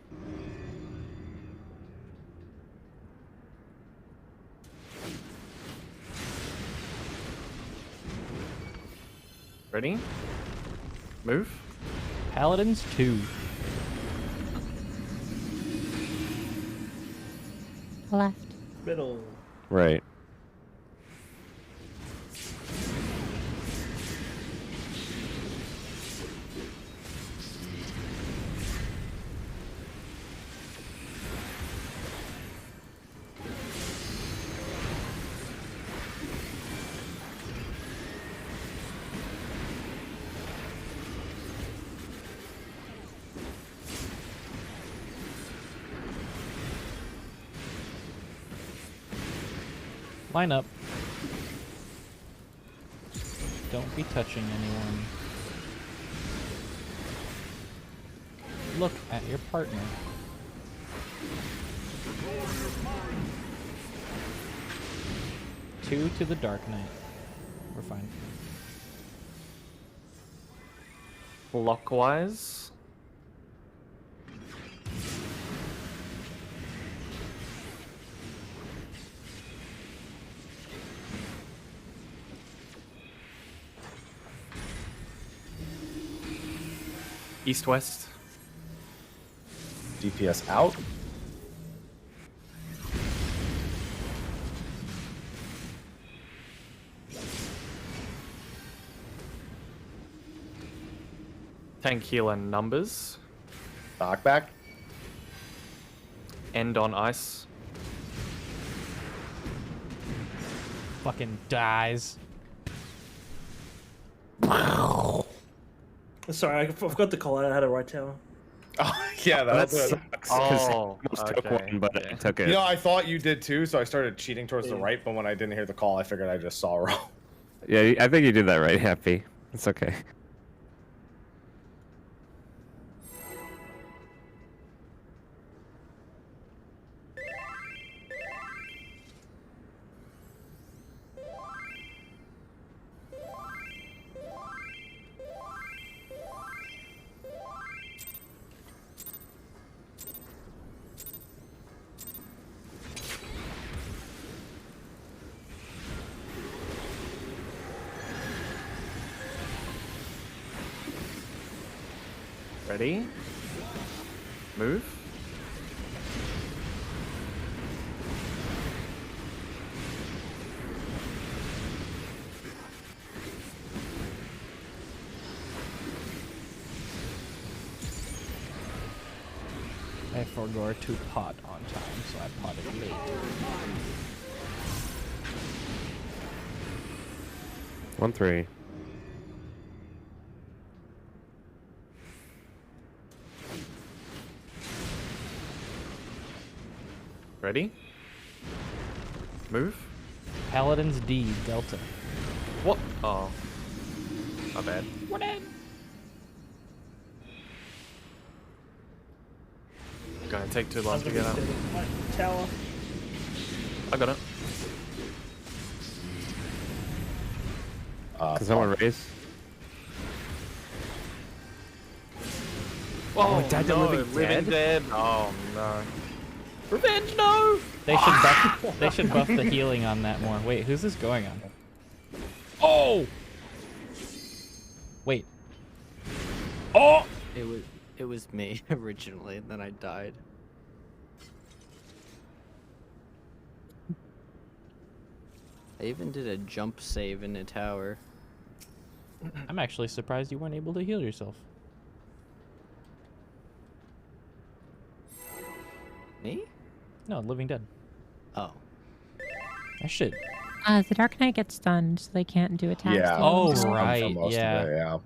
Ready? Move. Paladins 2. Left. Middle. Right. Line up. Don't be touching anyone. Look at your partner. Two to the Dark Knight. We're fine. Clockwise. East-west. DPS out. Tank heal and numbers. Knockback. End on ice. Fucking dies. Sorry, I forgot to call it. I had it right down. Oh, yeah, that's it. Oh, Almost took one, but I took it. You know, I thought you did too, so I started cheating towards the right, but when I didn't hear the call, I figured I just saw wrong. Yeah, I think you did that right, Happy. It's okay. Ready? Move. I forgot to pot on time, so I potted late. One, 3. Ready? Move. Paladins D, Delta. What? Oh. My bad. What in? Gonna take too long to get up. Tower. I got it. Can someone raise? Oh, it died to no, Living Dead? Oh no. Revenge, no! They should buff. They should buff the healing on that more. Wait, who's this going on? Oh! Wait. Oh! It was me originally, and then I died. I even did a jump save in a tower. I'm actually surprised you weren't able to heal yourself. Me? No, Living Dead. Oh. That shit. The Dark Knight gets stunned, so they can't do attacks. Yeah. to him. Oh, Just come for right, most of yeah. it, yeah.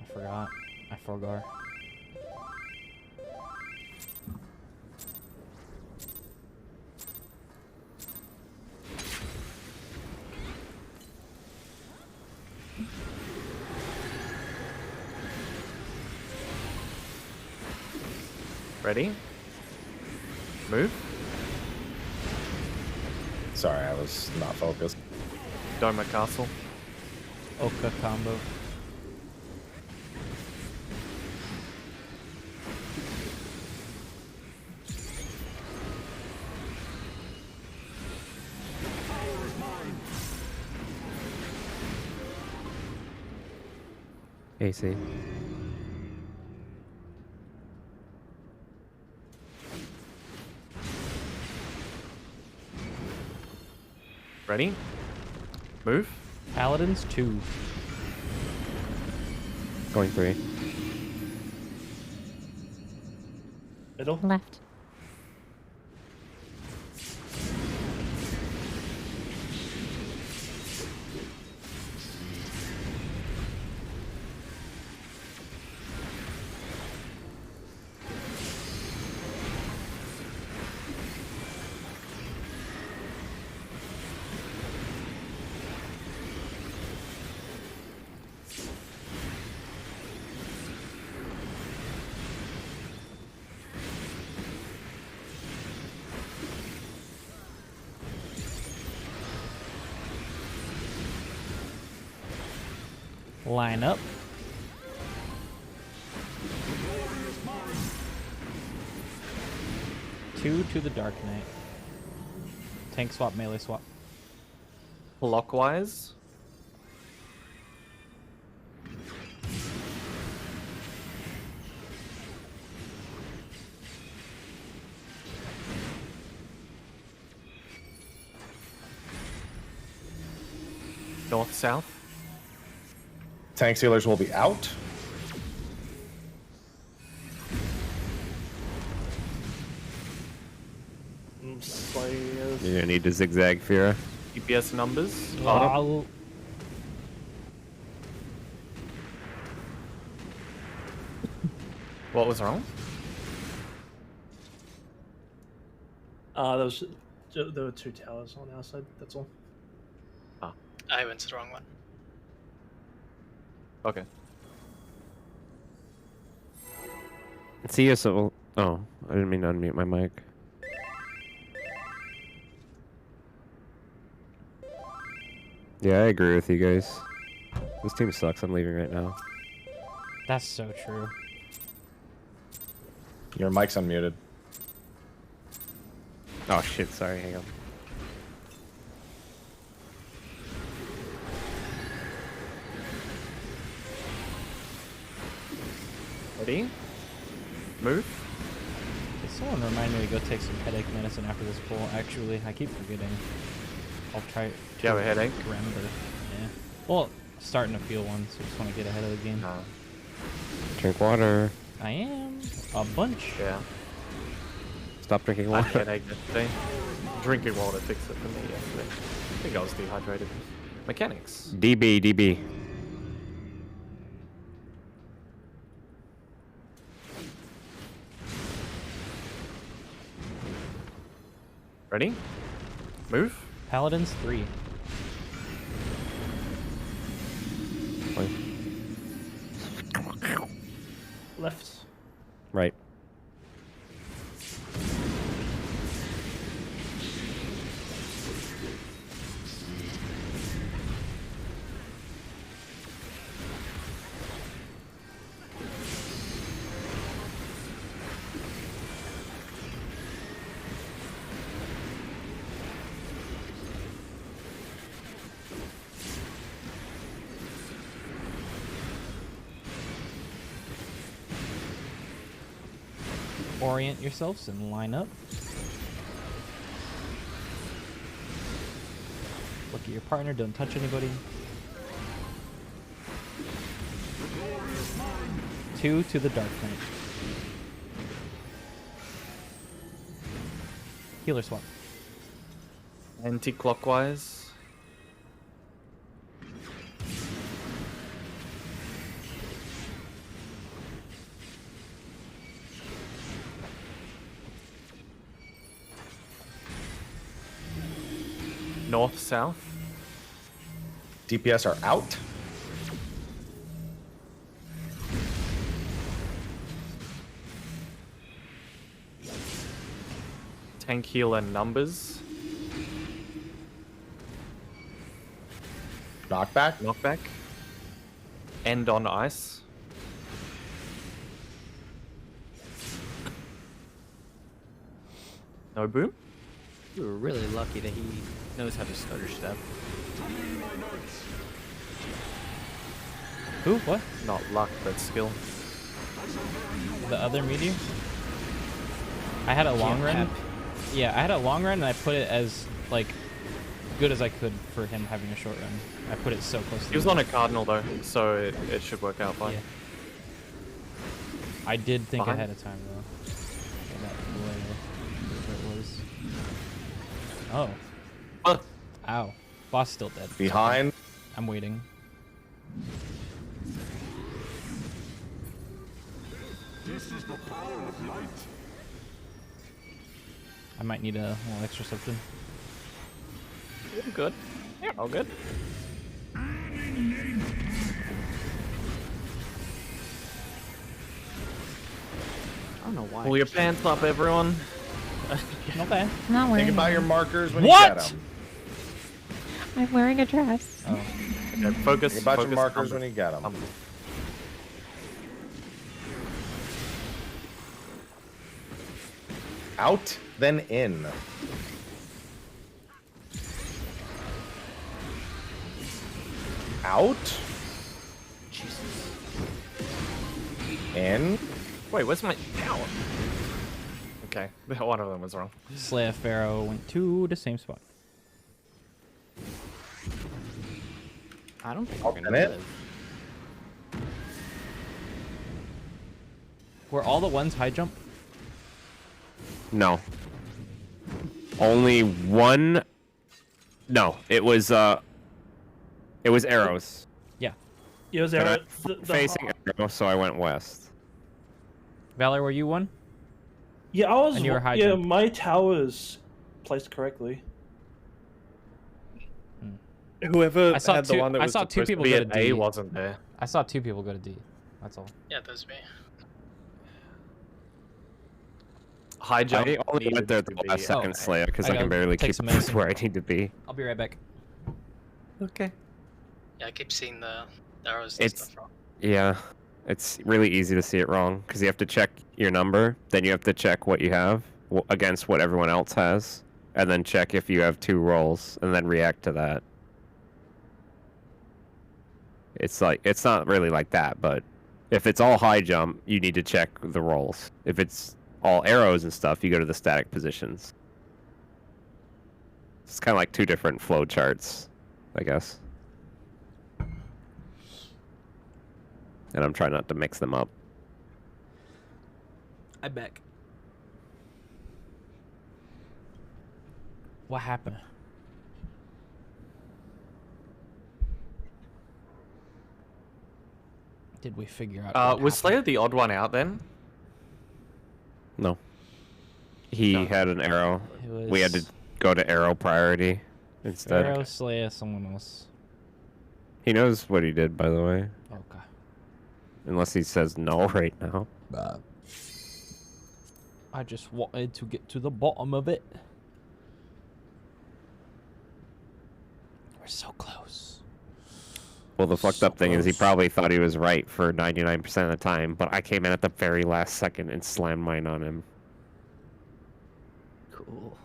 I forgot. I forgot. Ready? Move. Sorry, I was not focused. Doma Castle. Oka combo. AC. Ready? Move. Paladins 2. Going 3. Middle. Left. Line up. Two to the Dark Knight. Tank swap, melee swap. Clockwise. North, south. Tank sealers will be out. Slayers. You're gonna need to zigzag, Fira. DPS numbers. I'll... What was wrong? There were 2 towers on our side. That's all. I went to the wrong one. Okay. See you, so. Oh, I didn't mean to unmute my mic. Yeah, I agree with you guys. This team sucks. I'm leaving right now. That's so true. Your mic's unmuted. Oh shit! Sorry. Hang on. Ready? Move. Can someone remind me to go take some headache medicine after this pull? Actually, I keep forgetting. I'll try. Do you have a headache? Remember. Yeah. Well, starting to feel one, so just want to get ahead of the game. Drink water. I am a bunch. Yeah. Stop drinking I had water. headache yesterday. Drinking water fixed it for me yesterday. I think I was dehydrated. Mechanics. DB. Ready? Move. Paladins 3. Left. Right. Orient yourselves and line up. Look at your partner, don't touch anybody. 2 to the Dark Knight. Healer swap. Anti-clockwise. North, south. DPS are out. Tank heal and numbers. Knockback. Knockback. End on ice. No boom. You were really lucky that he knows how to stutter step. Who? What? Not luck, but skill. The other meteor? I had a long run. Yeah, I had a long run and I put it as like good as I could for him having a short run. I put it so close to He was on a cardinal though, so it should work out fine. Yeah. I did think Behind? ahead of time though. That whatever it was. Oh. Ow. Boss still dead. Behind. I'm waiting. This is the power of light. I might need a little extra something. I'm good. Yeah, all good. I don't know why. Pull your pants up, everyone. Okay. I'm not wearing Think about your one. markers when What? you get them. I'm wearing a dress. Oh. Okay, focus. Think about your focus markers on when you get them. Out, then in. Out. In. Wait, where's my power? Okay, one of them was wrong. Slayer Pharaoh went to the same spot. I don't think I'll we're gonna pin it. live. Were all the ones high jump? No. Only one. No, it was arrows. Yeah. Yeah, was But there I'm facing arrow, so I went west. Valor, were you one? Yeah, I was. And you were high yeah, jump. my tower's placed correctly. Whoever I saw had the two- one that I was saw two supposed to people be go at to A D. wasn't there. I saw 2 people go to D. That's all. Yeah, that's me. High jump. I only needed went there at to the be last at second, Oh, Slayer, because I I can gotta barely take keep some up with medicine. where I need to be. I'll be right back. Okay. Yeah, I keep seeing the arrows and It's stuff wrong. yeah, it's really easy to see it wrong because you have to check your number, then you have to check what you have against what everyone else has, and then check if you have 2 rolls, and then react to that. It's not really like that, but if it's all high jump, you need to check the rolls. If it's all arrows and stuff, you go to the static positions. It's kind of like 2 different flow charts, I guess. And I'm trying not to mix them up. I'm back. What happened? Did we figure out? what Was happened? Slayer the odd one out then? No. He No. had an arrow. It We had to was go to arrow priority instead. Pharaoh, Slayer, someone else. He knows what he did, by the way. Okay. Unless he says no right now. I just wanted to get to the bottom of it. We're so close. Well, the fucked So up thing is he close. probably thought he was right for 99% of the time, but I came in at the very last second and slammed mine on him. Cool.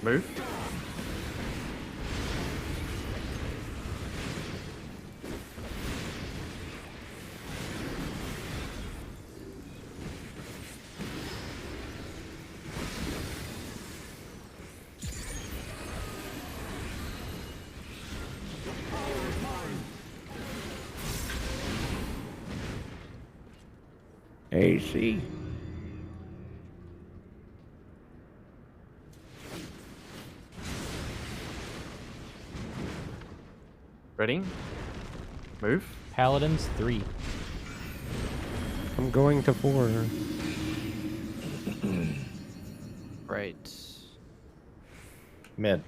Move. AC. Ready? Move. Paladins 3. I'm going to 4. Right. Mid.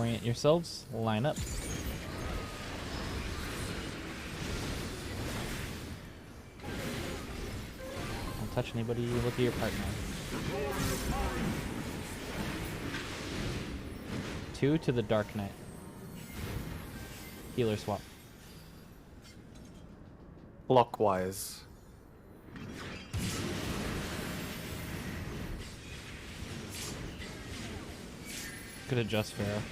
Orient yourselves. Line up. Don't touch anybody. Look at your partner. 2 to the Dark Knight. Healer swap. Clockwise. Could adjust Pharaoh.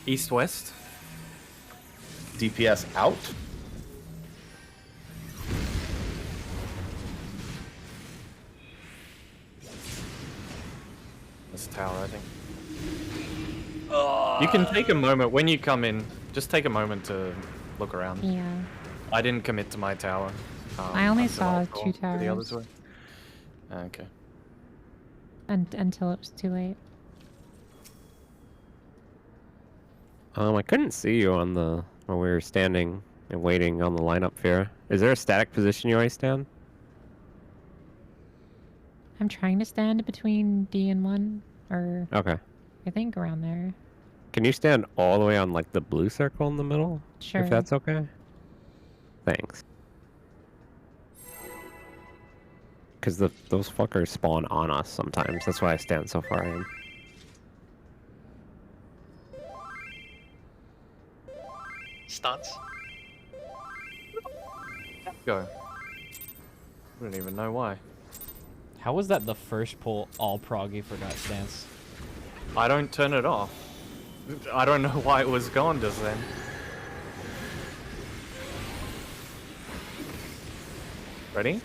East-west. DPS out. This tower, I think. You can take a moment when you come in. Just take a moment to look around. Yeah. I didn't commit to my tower. I only until saw I 2 saw The others towers. were. Okay. Until it was too late. I couldn't see you on the when we were standing and waiting on the lineup here. Is there a static position you always stand? I'm trying to stand between D and 1, or Okay. I think around there. Can you stand all the way on like the blue circle in the middle? Sure. If that's okay. Thanks. Because those fuckers spawn on us sometimes. That's why I stand so far in. Stunts. Go. I don't even know why. How was that the first pull all proggy forgot stance? I don't turn it off. I don't know why it was gone just then. Ready?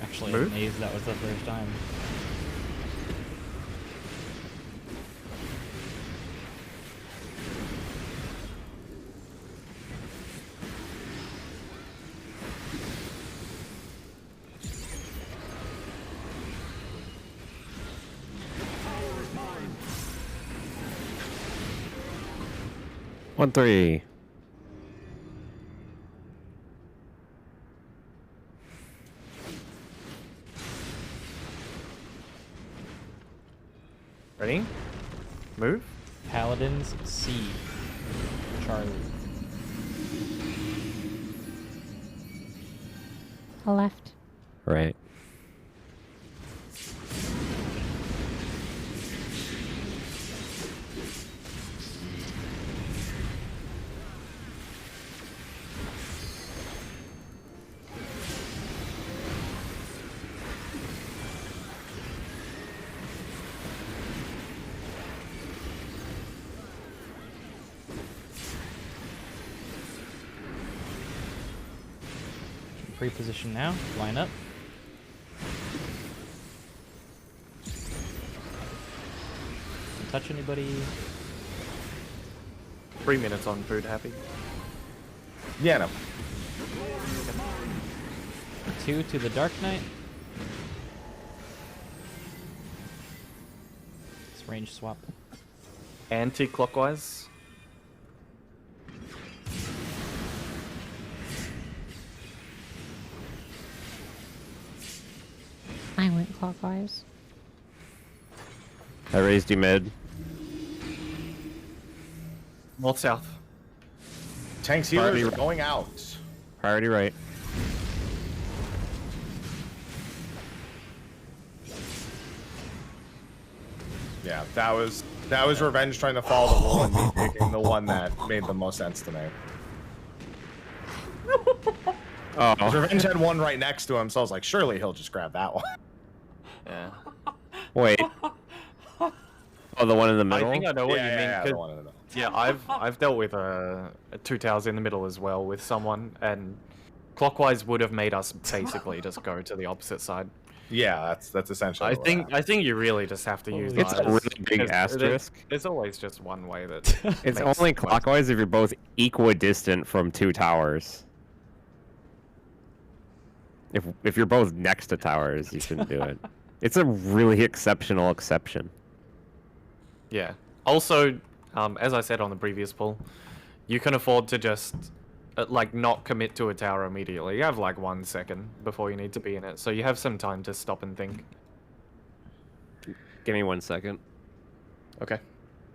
Actually, Move. I'm amazed that was the first time. One, 3. Ready? Move. Paladins C. Charlie. Left. Right. Pre-position now. Line up. Don't touch anybody. 3 minutes on food, happy. Yeah, no. 2 to the Dark Knight. It's range swap. Anti-clockwise. I went clockwise. I raised you mid. North-south. Tanks healers Priority are right. going out. Priority right. Yeah, that was revenge trying to follow the rule and me picking the one that made the most sense to me. Oh. Revenge had one right next to him, so I was like, surely he'll just grab that one. Yeah. Wait. Oh, the one in the middle? I think I know what you mean. Yeah, 'cause- the one in the middle. Yeah, I've dealt with 2 towers in the middle as well with someone, and clockwise would have made us basically just go to the opposite side. Yeah, that's essentially. I what think happened. I think you really just have to use. It's a those, really big 'cause asterisk. There's always just one way that. It's makes only most- clockwise if you're both equidistant from 2 towers. If you're both next to towers, you shouldn't do it. It's a really exceptional exception. Yeah. Also, as I said on the previous poll, you can afford to just like not commit to a tower immediately. You have like 1 second before you need to be in it, so you have some time to stop and think. Give me 1 second. Okay.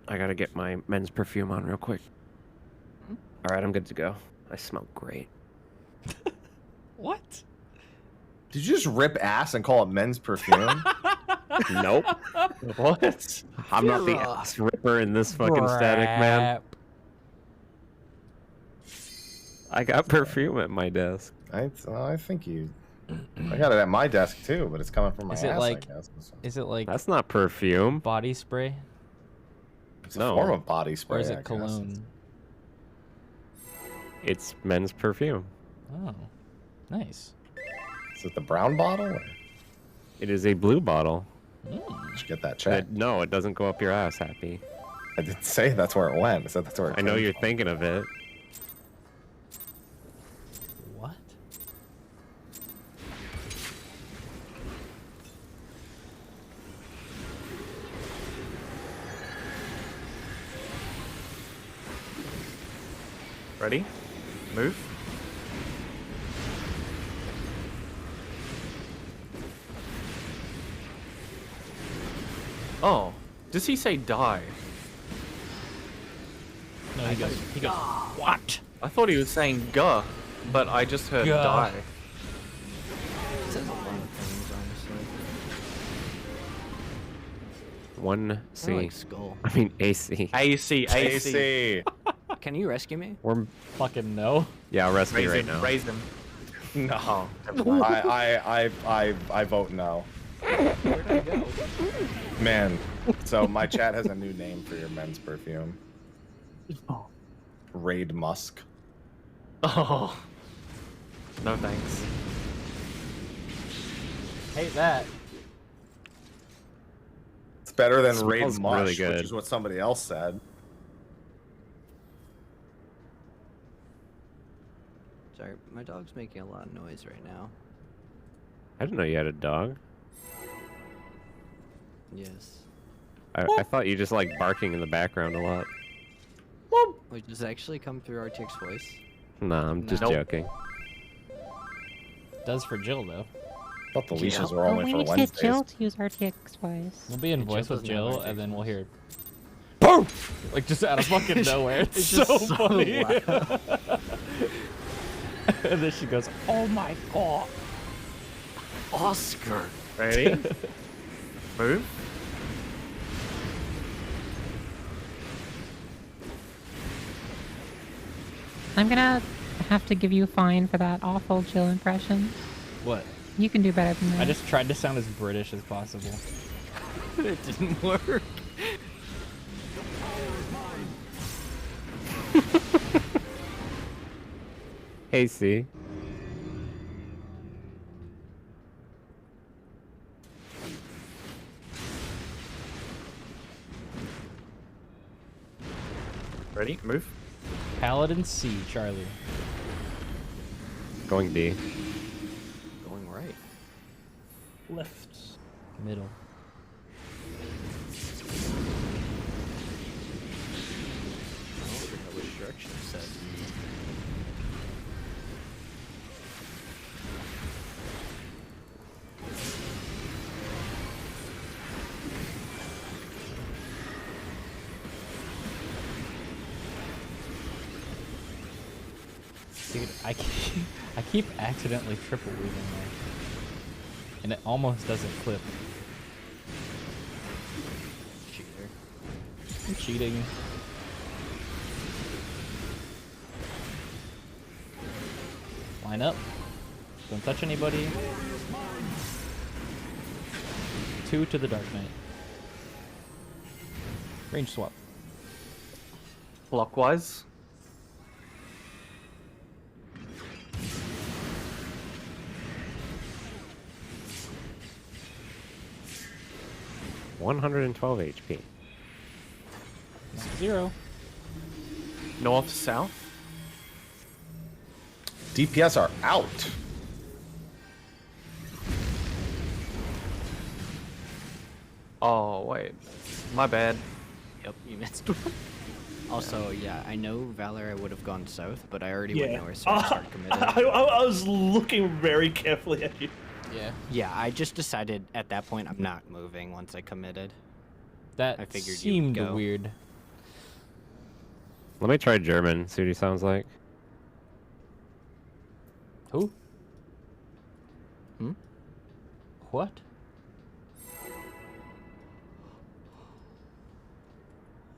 I gotta get my men's perfume on real quick. All right, I'm good to go. I smell great. What? Did you just rip ass and call it men's perfume? Nope. What? I'm not the ass ripper in this fucking static, man. I got perfume at my desk. I think you. I got it at my desk too, but it's coming from my Is ass. it like? I guess. Is it like That's not perfume. body spray? It's a No. form of body spray. Or is I it guess. cologne? It's men's perfume. Oh, nice. Is it the brown bottle? Or It is a blue bottle. did you get that checked? No, it doesn't go up your ass, Happy. I didn't say that's where it went. I said that's where it I know came you're from. thinking of it. What? Ready? Move. Oh, does he say die? No, he goes. He goes. What? I thought he was saying guh, but I just heard Guh. die. It says a lot of things, honestly. 1C. I like skull. I mean AC. AC. AC. Can you rescue me? We're Fucking no. yeah, I'll rescue Raise right him. now. Raise him. No. Never mind. I vote no. Where'd I go? Man, so my chat has a new name for your men's perfume. Raid Musk. Oh. No thanks. Hate that. It's better than Smells Raid really Mush, good. which is what somebody else said. Sorry, my dog's making a lot of noise right now. I didn't know you had a dog. Yes. I thought you just like barking in the background a lot. Wait, does it actually come through RTX voice? Nah, I'm just Nope. joking. Does for Jill though. I thought the leashes were Oh, only we for need to get Wednesdays. Jill to use RTX voice. We'll be in Jill voice with doesn't have Jill, RTX and then we'll voice. hear boom, like just out of fucking nowhere. It's, It's so just so funny. loud. And then she goes, "Oh my god!" Oscar! Ready? Move. I'm gonna have to give you a fine for that awful Jill impression. What? You can do better than that. I just tried to sound as British as possible. It didn't work. Hey, C. Ready? Move. Paladin C, Charlie. Going D. Going right. Left. Middle. I don't forget which direction it said. Dude, I keep accidentally triple weaving there. And it almost doesn't clip. Cheater. I'm cheating. Line up. Don't touch anybody. 2 to the Dark Knight. Range swap. Clockwise. $112 HP. 0. North, south. DPS are out. Oh, wait. My bad. Yep, you missed one. Also, yeah, I know Valor I would have gone south, but I already went Yeah. north, so I started committed. I was looking very carefully at you. Yeah. Yeah, I just decided at that point I'm not moving once I committed. That I figured you would seemed go. weird. Let me try German, see what he sounds like. Who? Hmm? What?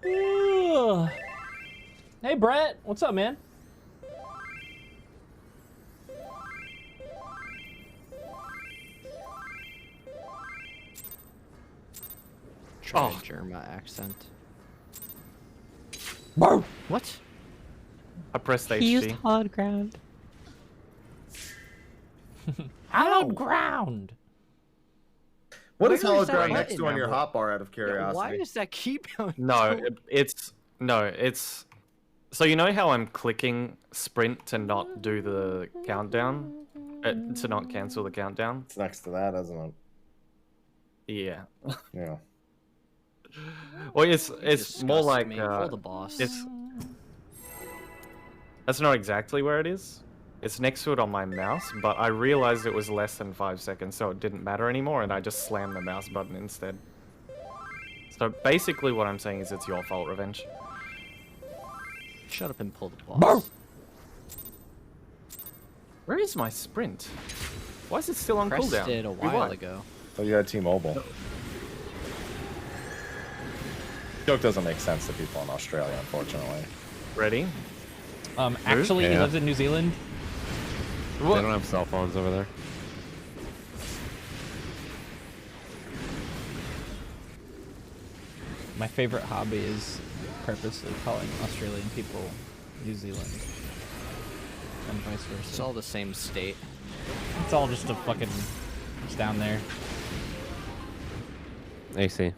Ugh. Hey, Brett. What's up, man? Try a German accent. What? I pressed He used HG. hard ground. Hallowed ground. What is Where hallowed is that ground next button, to on your Amber? hotbar out of Yeah, curiosity? why does that keep going? No, it's. So you know how I'm clicking sprint to not do the countdown, to not cancel the countdown. It's next to that, isn't it? Yeah. Yeah. Well, it's more Disgusts like me. Pull the boss. it's. That's not exactly where it is. It's next to it on my mouse, but I realized it was less than 5 seconds, so it didn't matter anymore, and I just slammed the mouse button instead. So basically what I'm saying is it's your fault, Revenge. Shut up and pull the boss. Where is my sprint? Why is it still on Pressed cooldown? it a We while won. ago. So you had T-Mobile. Joke doesn't make sense to people in Australia, unfortunately. Ready? Actually, he Yeah. lives in New Zealand. They don't have cell phones over there. My favorite hobby is purposely calling Australian people New Zealand. And vice versa. It's all the same state. It's all just a fucking... It's down there. AC.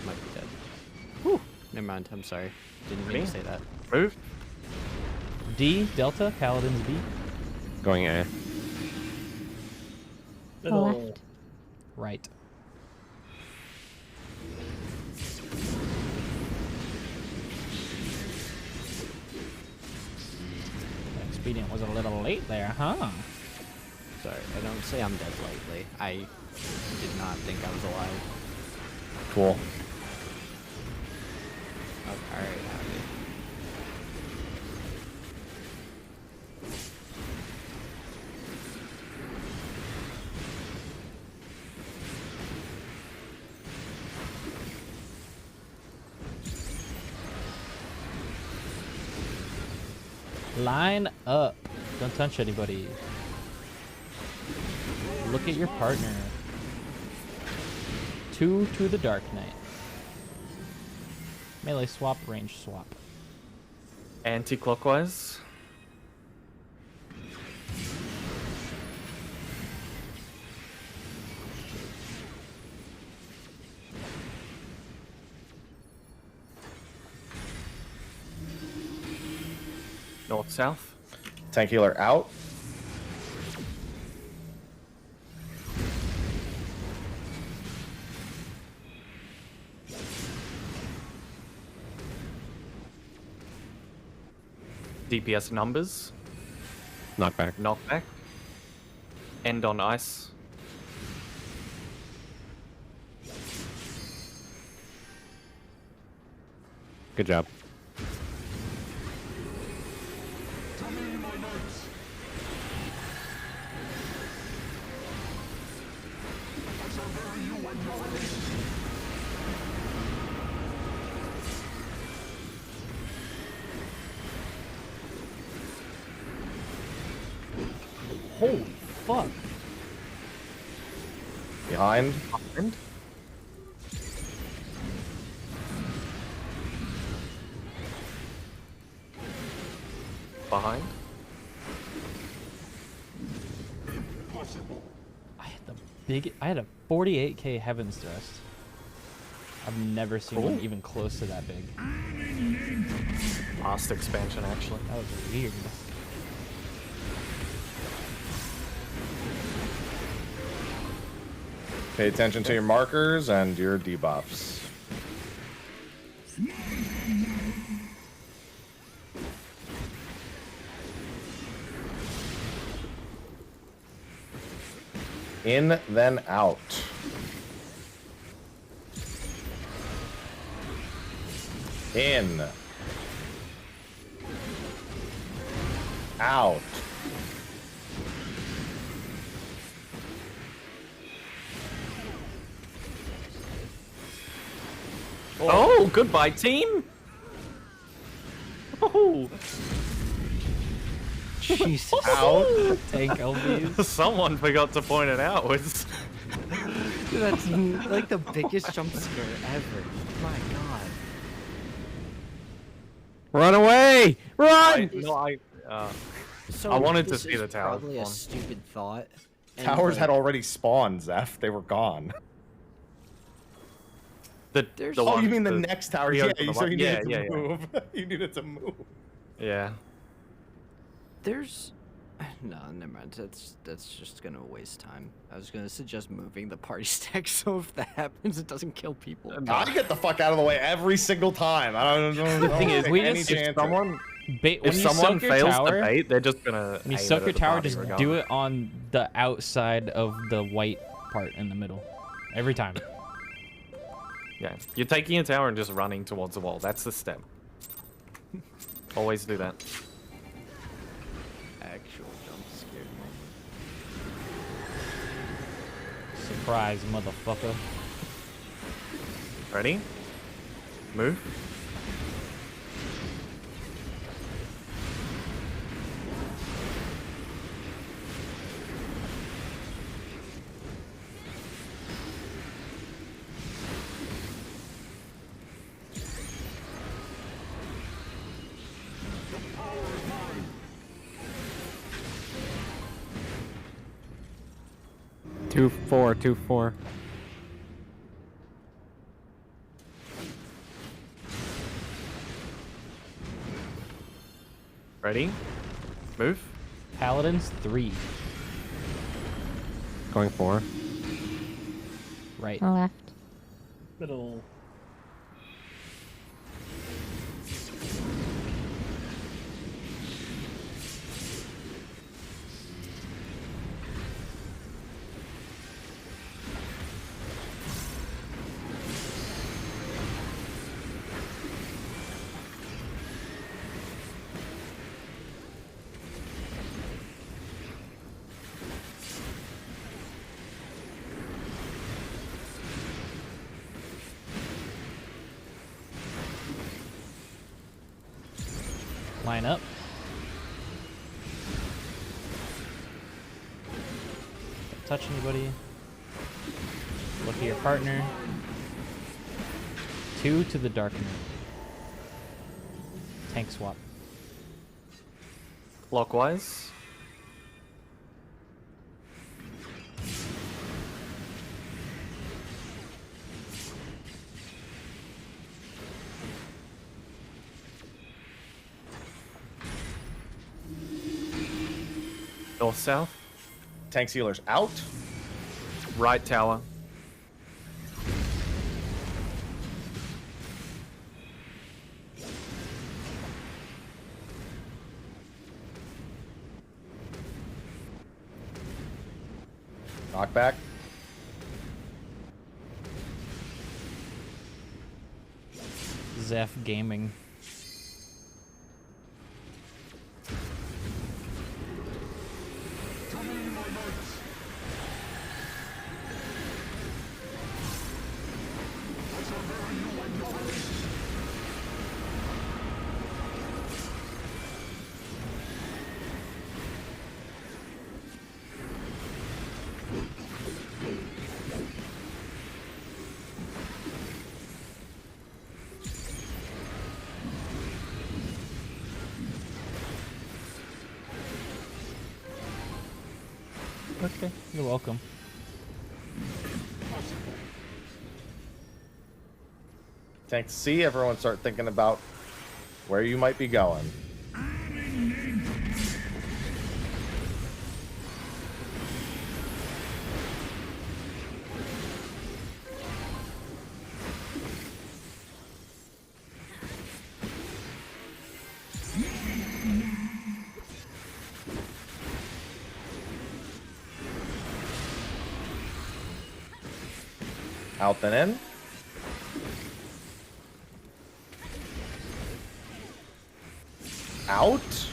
Might be dead. Whew. Never mind. I'm sorry. Didn't mean to say that. Move. D, Delta, Paladins B. Going A. Left. Right. Expedient was a little late there, huh? Sorry. I don't say I'm dead lightly. I did not think I was alive. Cool. Oh, alright, happy. Line up. Don't touch anybody. Look at your partner. 2 to the Dark Knight. Melee swap, range swap. Anti-clockwise. North-south. Tank healer out. DPS numbers. Knockback. Knockback. End on ice. Good job. Holy fuck. Behind. End. Behind. I had a 48k Heaven's Thrust. I've never seen one even close to that big. Last expansion, actually. That was weird. Pay attention to your markers and your debuffs. In, then out. In. Out. Oh, goodbye, team. Oh. Jesus. Out. Tank LBs. Someone forgot to point it out. It's... Dude, that's like the biggest jump scare ever. My God. Run away! Run! So I wanted to this see is the towers Probably a spawn. stupid thought. and, Towers like, had already spawned, Zeph. They were gone. The Oh, Oh, you one- mean the next tower? the Yeah, open so one. you Yeah, needed yeah, to yeah. move. You needed to move. Yeah. There's no, never mind. That's just gonna waste time. I was gonna suggest moving the party stack so if that happens, it doesn't kill people. I get the fuck out of the way every single time. I don't know. The thing is, we just- If someone Bait, when if you someone soak your fails tower, to bait, they're just gonna. when you aim soak it your at the tower, party just regardless. do it on the outside of the white part in the middle. Every time. Yeah, you're taking a tower and just running towards the wall. That's the step. Always do that. Actual jump scared moment. Surprise, motherfucker. Ready? Move. Two, four. Ready? Move. Paladins 3. Going 4. Right. Left. Middle. Line up. Don't touch anybody. Look at your partner. 2 to the dark moon. Tank swap. Clockwise. North south. Tank sealers out. Right tower. Knockback. Zeph Gaming. Okay, you're welcome. Tank C, everyone start thinking about where you might be going. Out then in. Out.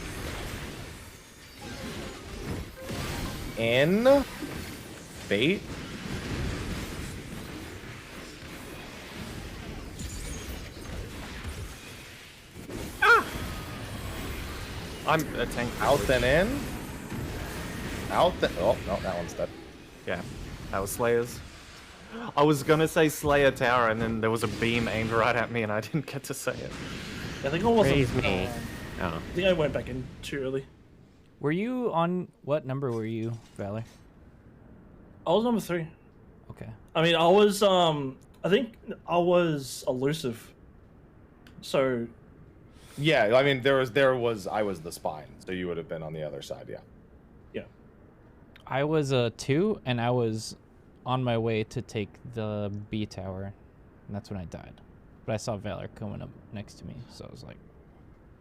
In. Bait. I'm a tank. Out then in. Out then. Oh, no, that one's dead. Yeah, that was Slayer's. I was gonna say Slayer Tower, and then there was a beam aimed right at me, and I didn't get to say it. I think I wasn't. Praise me. Oh. I think I went back in too early. Were you on what number were you, Valor? I was number 3. Okay. I mean, I was I think I was elusive. So Yeah, I mean, I was the spine, so you would have been on the other side, yeah. yeah. I was a 2, and I was on my way to take the B tower, and that's when I died. But I saw Valor coming up next to me, so I was like,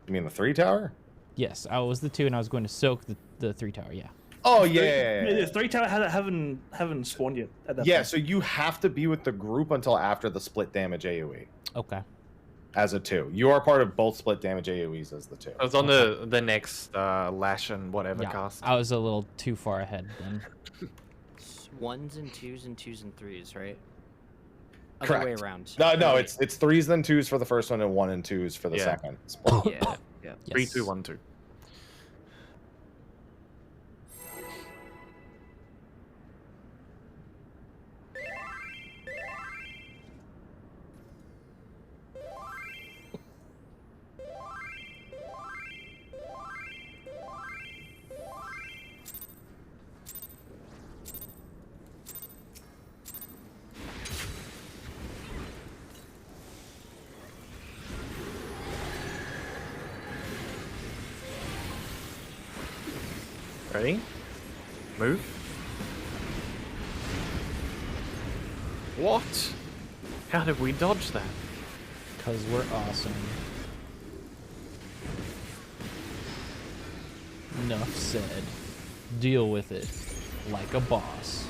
You mean the 3 tower? yes, I was the 2, and I was going to soak the 3 tower, yeah. Oh, yeah. The 3 tower haven't spawned yet at that Yeah, point. so you have to be with the group until after the split damage AoE Okay. as a 2. You are part of both split damage AoEs as the 2. I was on the next Lash and whatever Yeah, cast. I was a little too far ahead then. It's 1s and 2s and 2s and 3s, right? Other Correct. way around. No, Right. it's 3s then 2s for the first one and 1 and 2s for the Yeah. second. Yeah, yeah. 3, Yes. 2, 1, 2. Ready? Move. What? How did we dodge that? Because we're awesome. Enough said. Deal with it like a boss.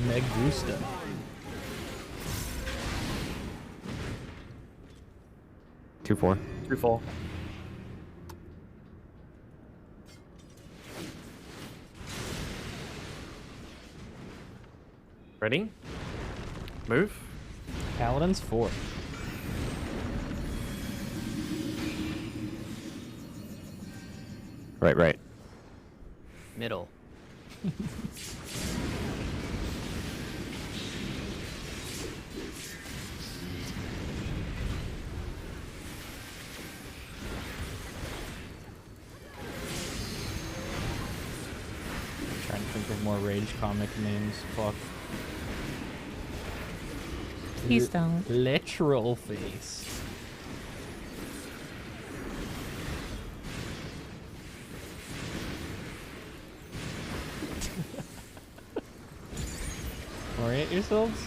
Me gusta. Two, 4. 2, 4. Ready? Move. Paladin's 4. Right. Middle. Trying to think of more Rage comic names. Fuck. Please don't. Literal face. Orient yourselves.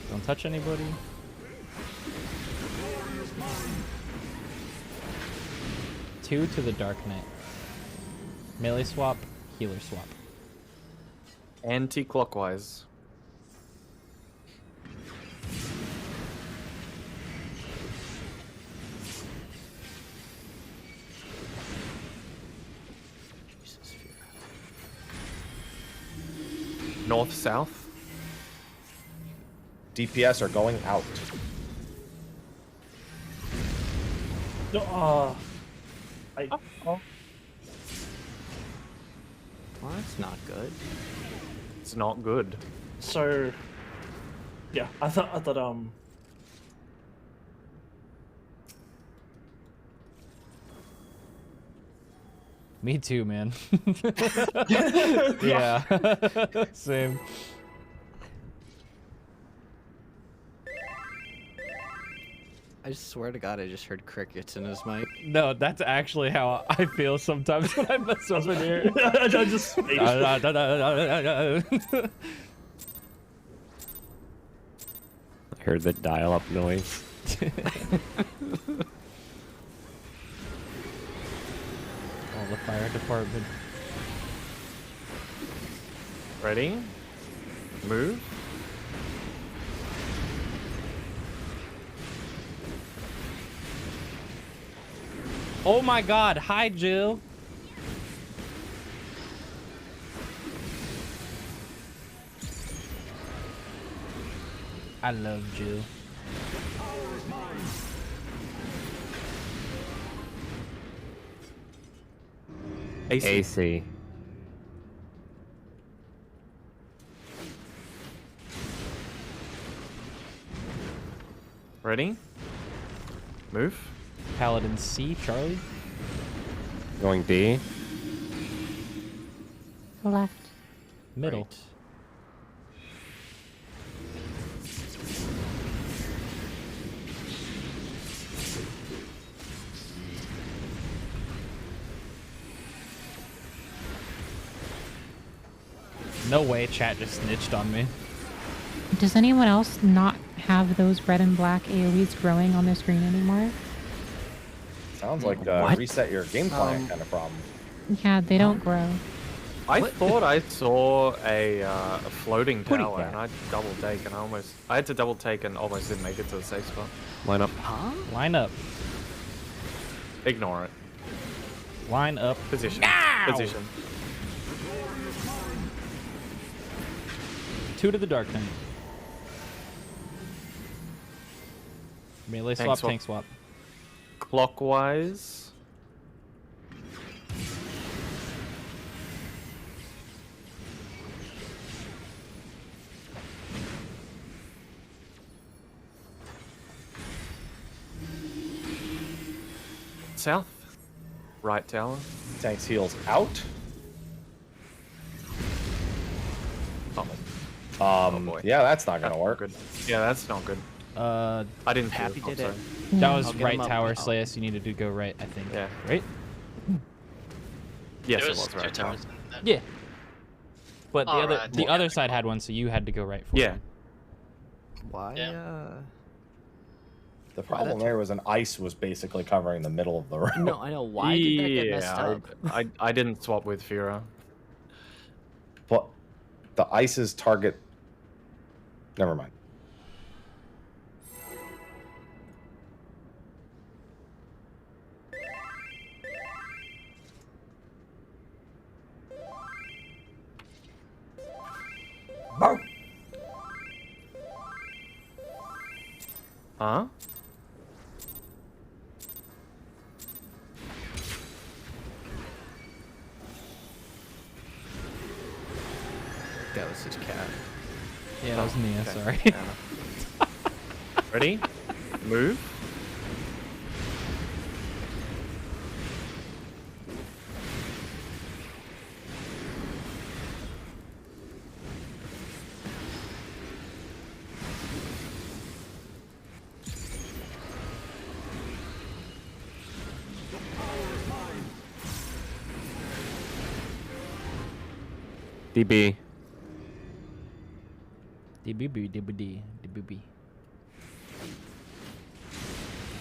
Don't touch anybody. Two to the Dark Knight. Melee swap, healer swap. Anti-clockwise. Jesus, fear. North, south. DPS are going out. No, Well, that's not good. It's not good. so yeah, I thought Me too, man. Yeah. Same. I swear to God, I just heard crickets in his mic. No, that's actually how I feel sometimes when I mess up in here. I just I heard the dial-up noise. Oh, the fire department. Ready? Move. Oh my god, hi Jill. I love Jill. AC. Ready? Move. Paladin C, Charlie. Going D. Left. Middle. Right. No way, chat just snitched on me. Does anyone else not have those red and black AoEs growing on their screen anymore? Sounds like What? reset your game plan kind of problem. Yeah, they don't grow. I thought I saw a floating Putty tower, cat. and I double take, and I had to double take and almost didn't make it to the safe spot. Line up. Line up. Ignore it. Line up. Position. Position. 2 to the Dark Knight. Melee Tank swap, swap. tank swap. Clockwise. South. Right tower. Tank's heals out. Oh boy. Yeah, that's not gonna work. Good. Yeah, that's not good. I didn't Happy do it. did it. That was I'll get right him up tower, now. Slayus. You needed to go right, I think. Yeah. Right? Yes, There it was was two right tower. towers in that. Yeah. But the other Alright. the other side had one, so you had to go right for Yeah. it. Why? Yeah. The problem there was an ice was basically covering the middle of the room. No, I know. Why did that get messed up? I didn't swap with Fira. But the ice's target. Never mind. Huh? That was his cat. Yeah, that was Nia, Okay. sorry. Fair enough. Ready? Move. DB. DBB, DBD, DBB.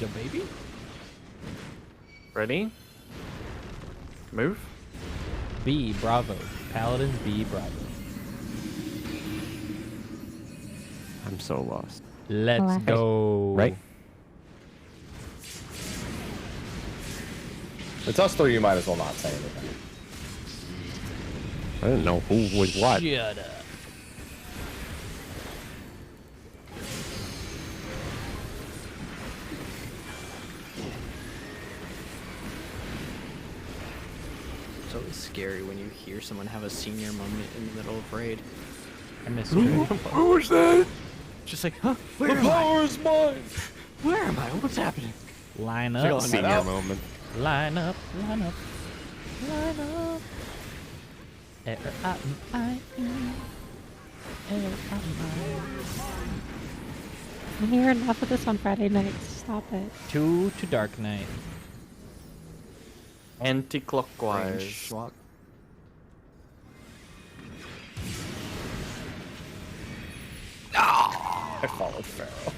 Yo, baby? Ready? Move. B, Bravo. Paladin, B, Bravo. I'm so lost. Let's Left. go. Right? It's us three, you might as well not say anything. I didn't know who was what. Shut up. It's always scary when you hear someone have a senior moment in the middle of raid. I missed you. Who was that? Just like, huh? Where am I? Power's mine! Where am I? What's happening? Line Like, up. oh, Senior moment. Line up. Line up. Line up. R-I-M-I-E. I hear enough of this on Friday nights. Stop it. 2 to Dark Knight. Anti-clockwise. Range swap. I followed Pharaoh.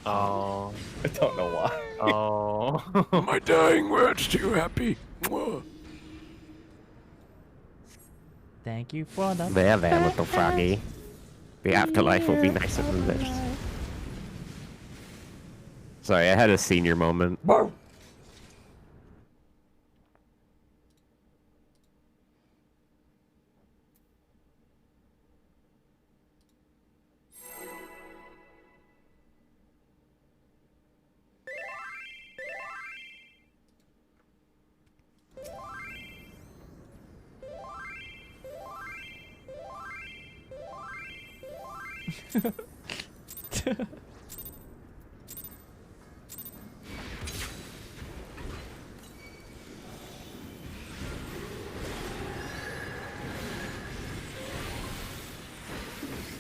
Oh. I don't know why. Oh. My dying words too happy. Mwah. Thank you for the. There, little froggy. The afterlife will be nicer than this. Sorry, I had a senior moment.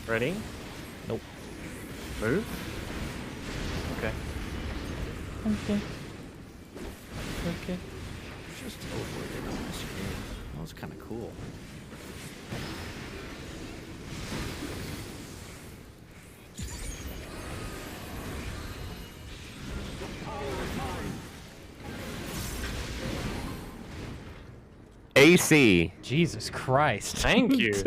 Ready? Nope. Move. Okay. Okay. Okay. Just teleported on the screen. That was kind of cool. AC. Jesus Christ. Thank you.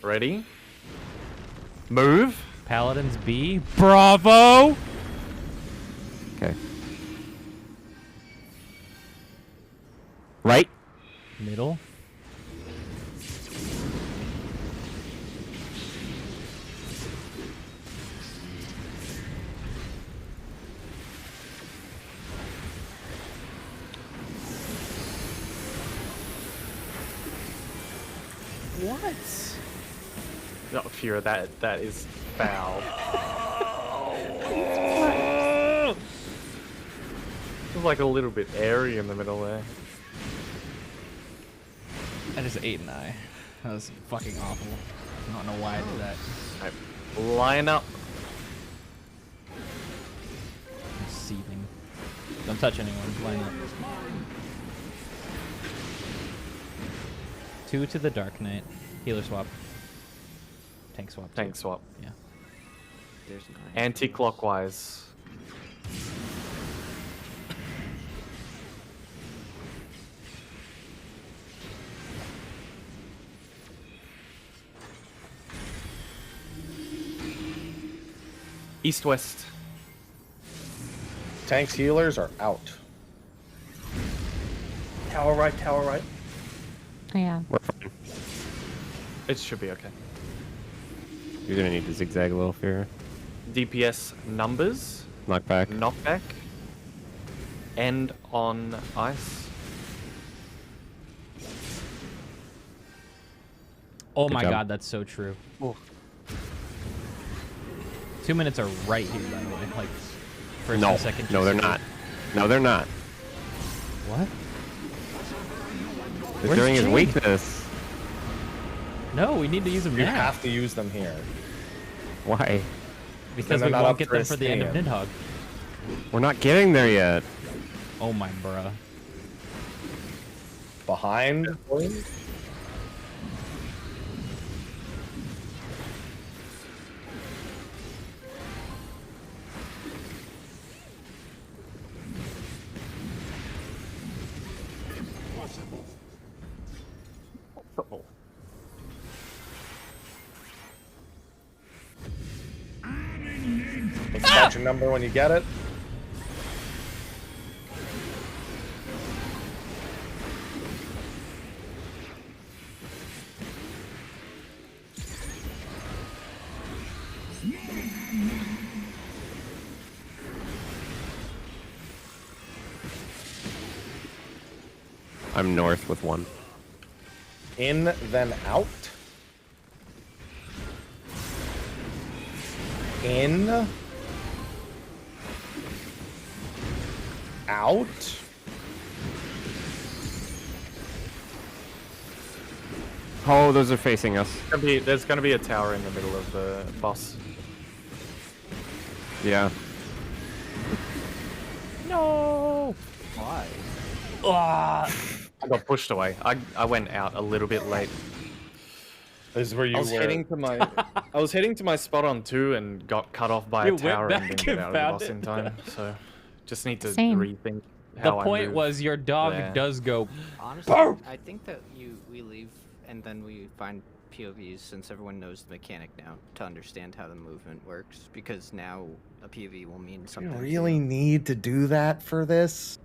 Ready? Move. Paladins B. Bravo. Okay. Right. Middle. What? Oh, Fura, that is foul. It was like a little bit airy in the middle there. I just ate an eye. That was fucking awful. I don't know why I did that. Right. Line up. I'm seething. Don't touch anyone. Line up. 2 to the Dark Knight. Healer swap. Tank swap. too. Tank swap. Yeah. There's 9. Anti-clockwise. East-west. Tanks healers are out. Tower right, tower right. Oh, yeah. We're fine. It should be okay. You're gonna need to zigzag a little, Fear. DPS numbers. Knockback. Knockback. End on ice. Oh Good my job. god, that's so true. Oh. 2 minutes are right here, by the way. Like, first No, and second. no, they're GC. not. No, they're not. What? They're Where's during his Jade? weakness. No, we need to use them You now. have to use them here. Why? Because they're we not won't up get for them for the end of Esteem. Nidhogg. We're not getting there yet. Oh my bruh. Behind. Start your number when you get it. I'm north with 1. In, then out. In. Out. Oh, those are facing us. There's gonna be a tower in the middle of the boss. Yeah. No. Why? I got pushed away. I went out a little bit late. This is where you I was were. heading to my spot on 2 and got cut off by You a went tower and back didn't get and out of the found boss it? in time. So Just need to Same. rethink The how I point move was your dog there. does go. Honestly, I think that we leave and then we find POVs since everyone knows the mechanic now to understand how the movement works because now a POV will mean You something. to really you. need to do that for this?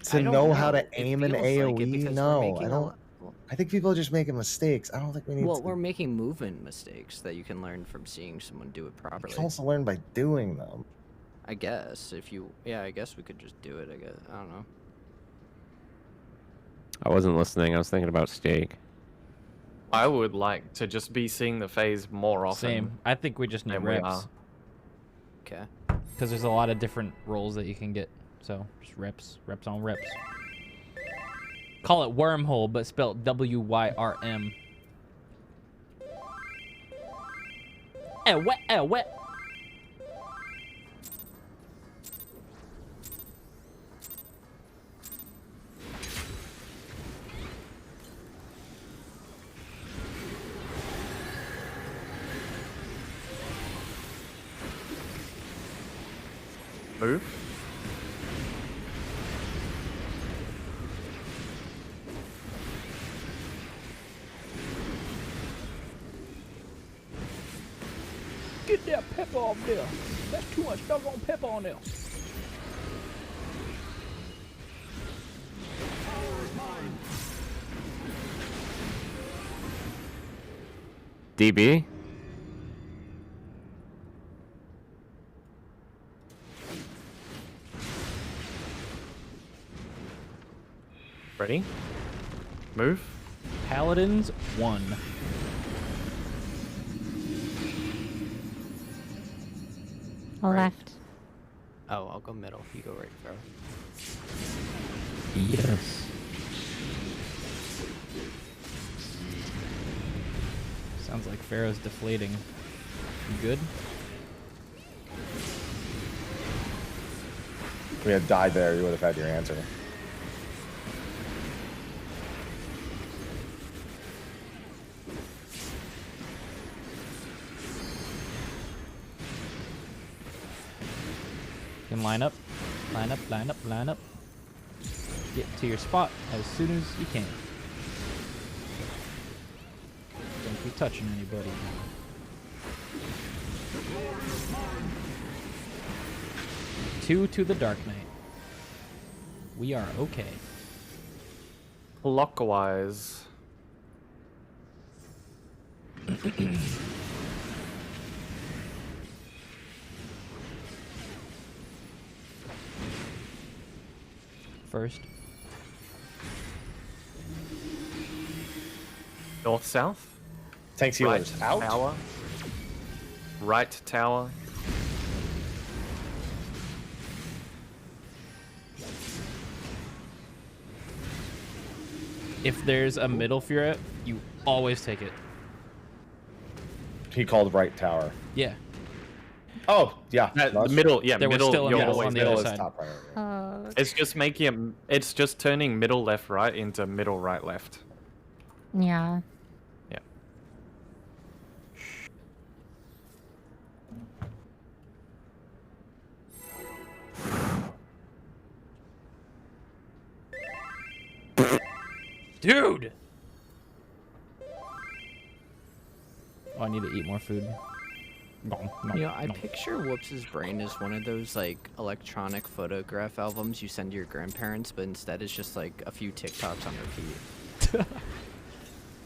I To don't know how to It aim an feels like it AoE? because we're No, making I a don't. lot- well, I think people are just making mistakes. I don't think we need well, to. we're making movement mistakes that you can learn from seeing someone do it You properly. can also learn by doing them. I guess if you, I guess we could just do it. I guess I don't know. I wasn't listening. I was thinking about steak. I would like to just be seeing the phase more often. Same. I think we just need than we reps. are. Okay. Because there's a lot of different roles that you can get. So just reps on reps. Call it wormhole, but spelled WYRM. Wet. Move. Get that pepper off there. That's too much doggone pepper on there. DB? Ready? Move. Paladins 1. Left. Oh, I'll go middle. You go right, bro. Yes. Sounds like Pharaoh's deflating. You good? If we had died there, you would have had your answer. You can line up. Line up. Get to your spot as soon as you can. Don't be touching anybody. Two to the Dark Knight. We are okay. Clockwise. First. North south. Tanks healers Right out. tower. Right tower. If there's a middle Furet, you always take it. He called right tower. Yeah. Oh, yeah. The middle, yeah, There was middle. still a you're middle always on the middle other is side. top priority. It's just making it's just turning middle left right into middle right left. Yeah. Yeah. Dude! Oh, I need to eat more food. Nom, nom, You know, I nom. picture Whoops' brain as one of those like electronic photograph albums you send to your grandparents, but instead it's just like a few TikToks on repeat.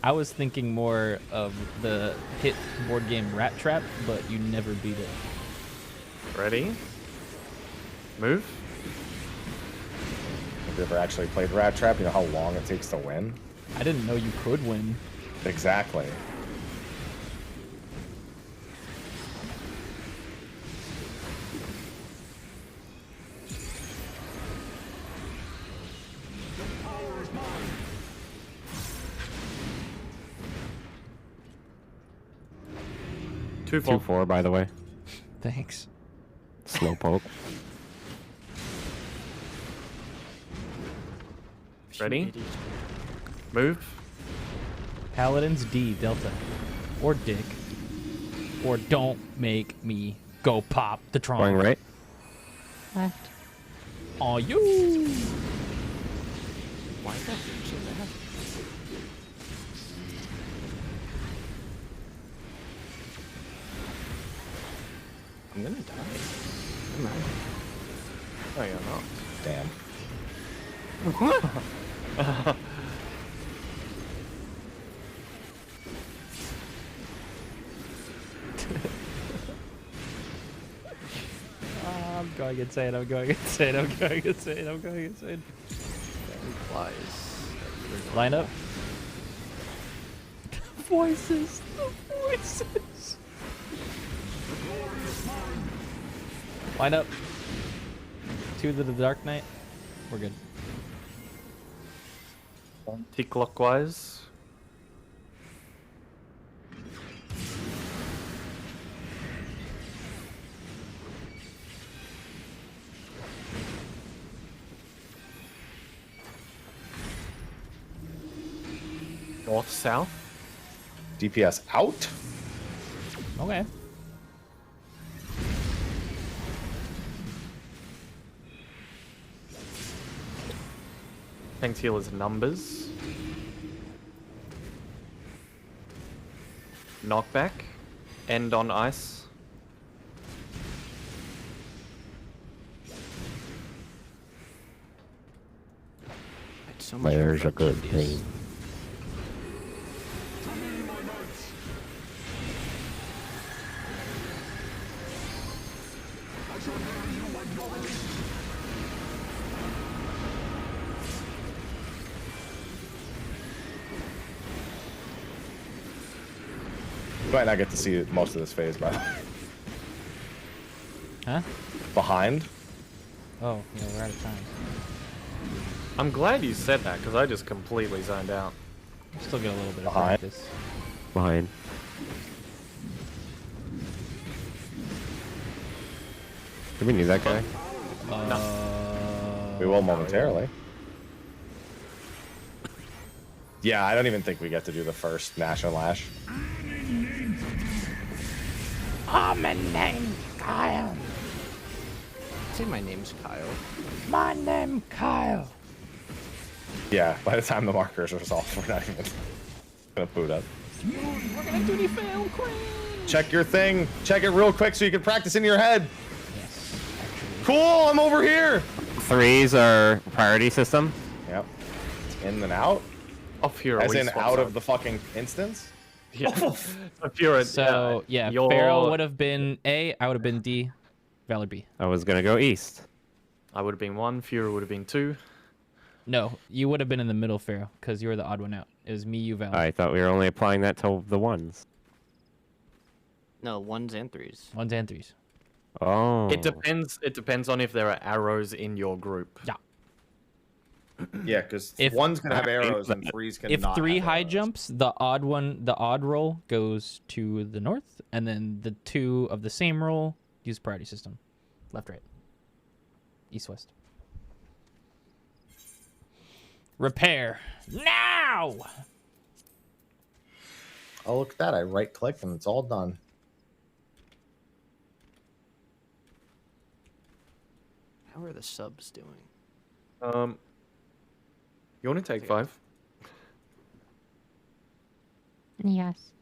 I was thinking more of the hit board game Rat Trap, but you never beat it. Ready? Move. Have you ever actually played Rat Trap? You know how long it takes to win? I didn't know you could win. Exactly. Two 2-4, by the way. Thanks. Slowpoke. Ready? Move. Paladins D, Delta. Or Dick. Or don't make me go pop the Tron. Going right. Left. on you. Why is that bitch in there? I'm gonna die. Am I? Oh, you're not. Damn. I'm going insane. I'm going insane. I'm going insane. I'm going insane. That implies that you're Line up. normal. Voices. The voices. Line up. Two to the Dark Knight. We're good. Anti-clockwise. North, south. DPS out. Okay. Thanks healer's numbers. Knockback. End on ice. It's so much There's a fun good to do this. thing. You might not get to see most of this phase, by the way. Huh? Behind. Oh, yeah, we're out of time. I'm glad you said that because I just completely zoned out. Still get a little bit of Behind. practice. Behind. Do we need that guy? We will momentarily. Yeah, I don't even think we get to do the first Nash and Lash. I'm named Kyle. Say my name's Kyle. My name Kyle. Yeah, by the time the markers are resolved, we're not even gonna boot up. We're gonna duty fail, Queen. Check your thing. Check it real quick so you can practice in your head. Yes. Cool, I'm over here. 3s are priority system. Yep. In and out. Off here. As in out of the fucking instance. Yeah. If you're So yeah, you're- Pharaoh would have been A. I would have been D. Valor B. I was gonna go east. I would have been 1. Fury would have been 2. No, you would have been in the middle, Pharaoh, because you were the odd one out. It was me, you, Valor. I thought we were only applying that to the 1s. No, 1s and 3s. 1s and 3s. Oh. It depends. It depends on if there are arrows in your group. Yeah. Yeah, because If- one's gonna have arrows and three's can If not 3 have high arrows. jumps, the odd roll goes to the north, and then the 2 of the same roll use priority system. Left, right. East, west. Repair. Now! Oh, look at that. I right click and it's all done. How are the subs doing? You want to take 5? Yes.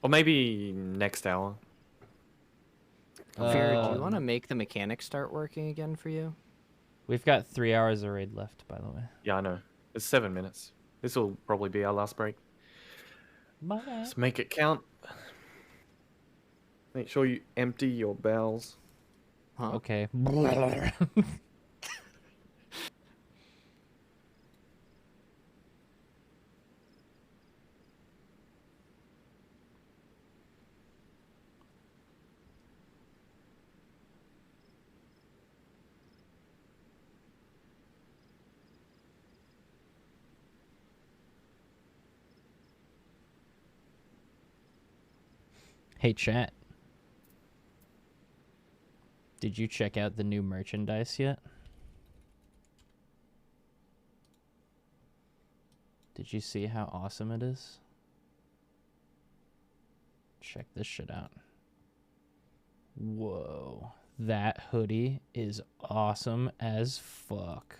Or maybe next hour. Vera, do you want to make the mechanics start working again for you? We've got 3 hours of raid left, by the way. Yeah, I know. It's 7 minutes. This will probably be our last break. Bye. Let's make it count. Make sure you empty your bowels. Huh? Okay. Hey, chat. Did you check out the new merchandise yet? Did you see how awesome it is? Check this shit out. Whoa. That hoodie is awesome as fuck.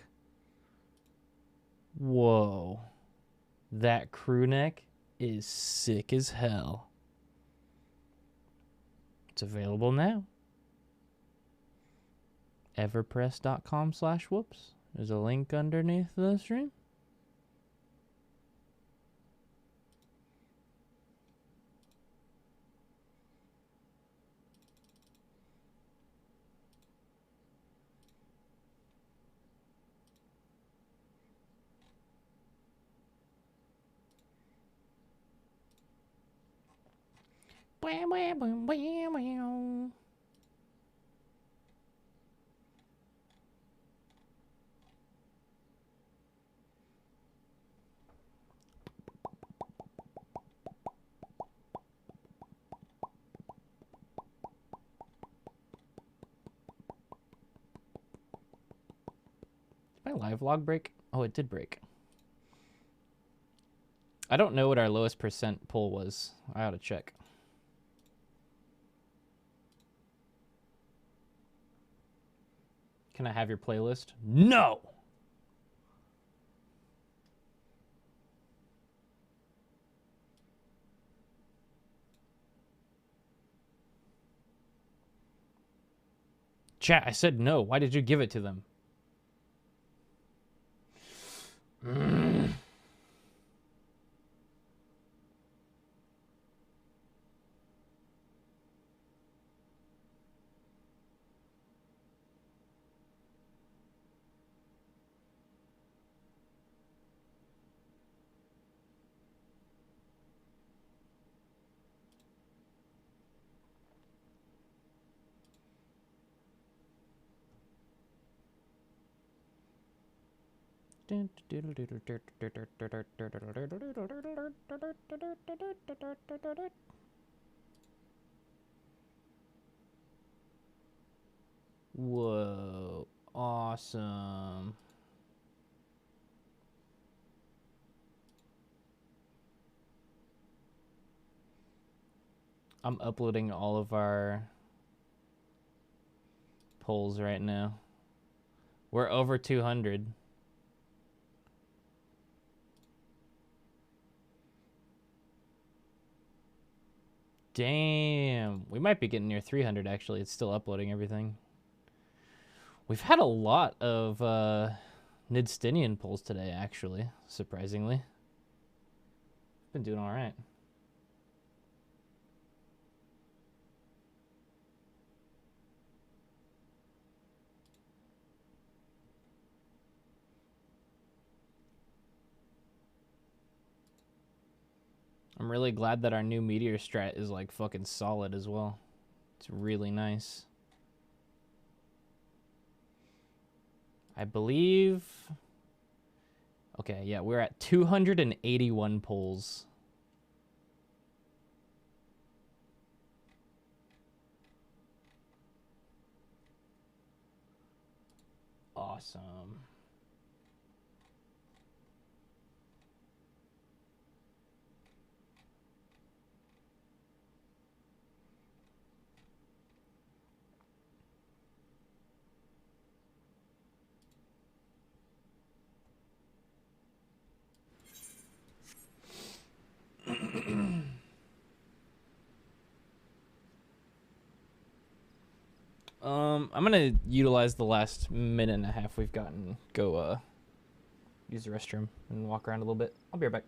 Whoa. That crew neck is sick as hell. It's available now. everpress.com/whoops. There's a link underneath the stream. Did my live log break? Oh, it did break. I don't know what our lowest percent pull was. I ought to check. Can I have your playlist? No! Chat, I said no. Why did you give it to them? Whoa, awesome. I'm uploading all of our polls right now. We're over 200. Damn, we might be getting near 300 actually. It's still uploading everything. We've had a lot of Nidstinian polls today actually, surprisingly. Been doing all right. I'm really glad that our new meteor strat is like fucking solid as well. It's really nice. I believe... Okay, yeah, we're at 281 polls. Awesome. I'm gonna utilize the last minute and a half we've gotten. Go use the restroom and walk around a little bit. I'll be right back.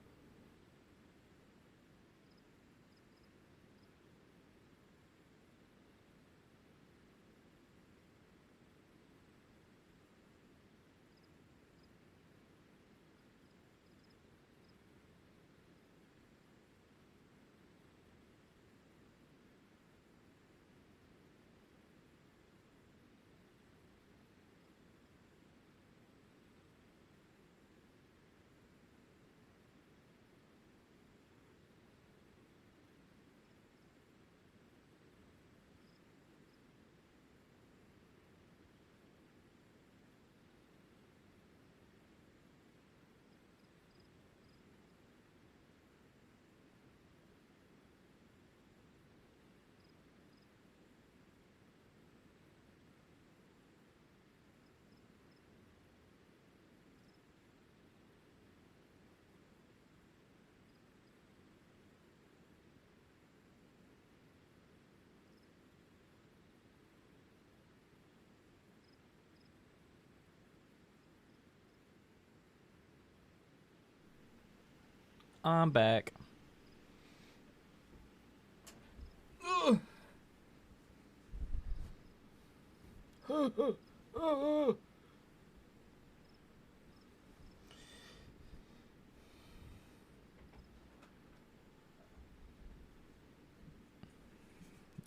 I'm back.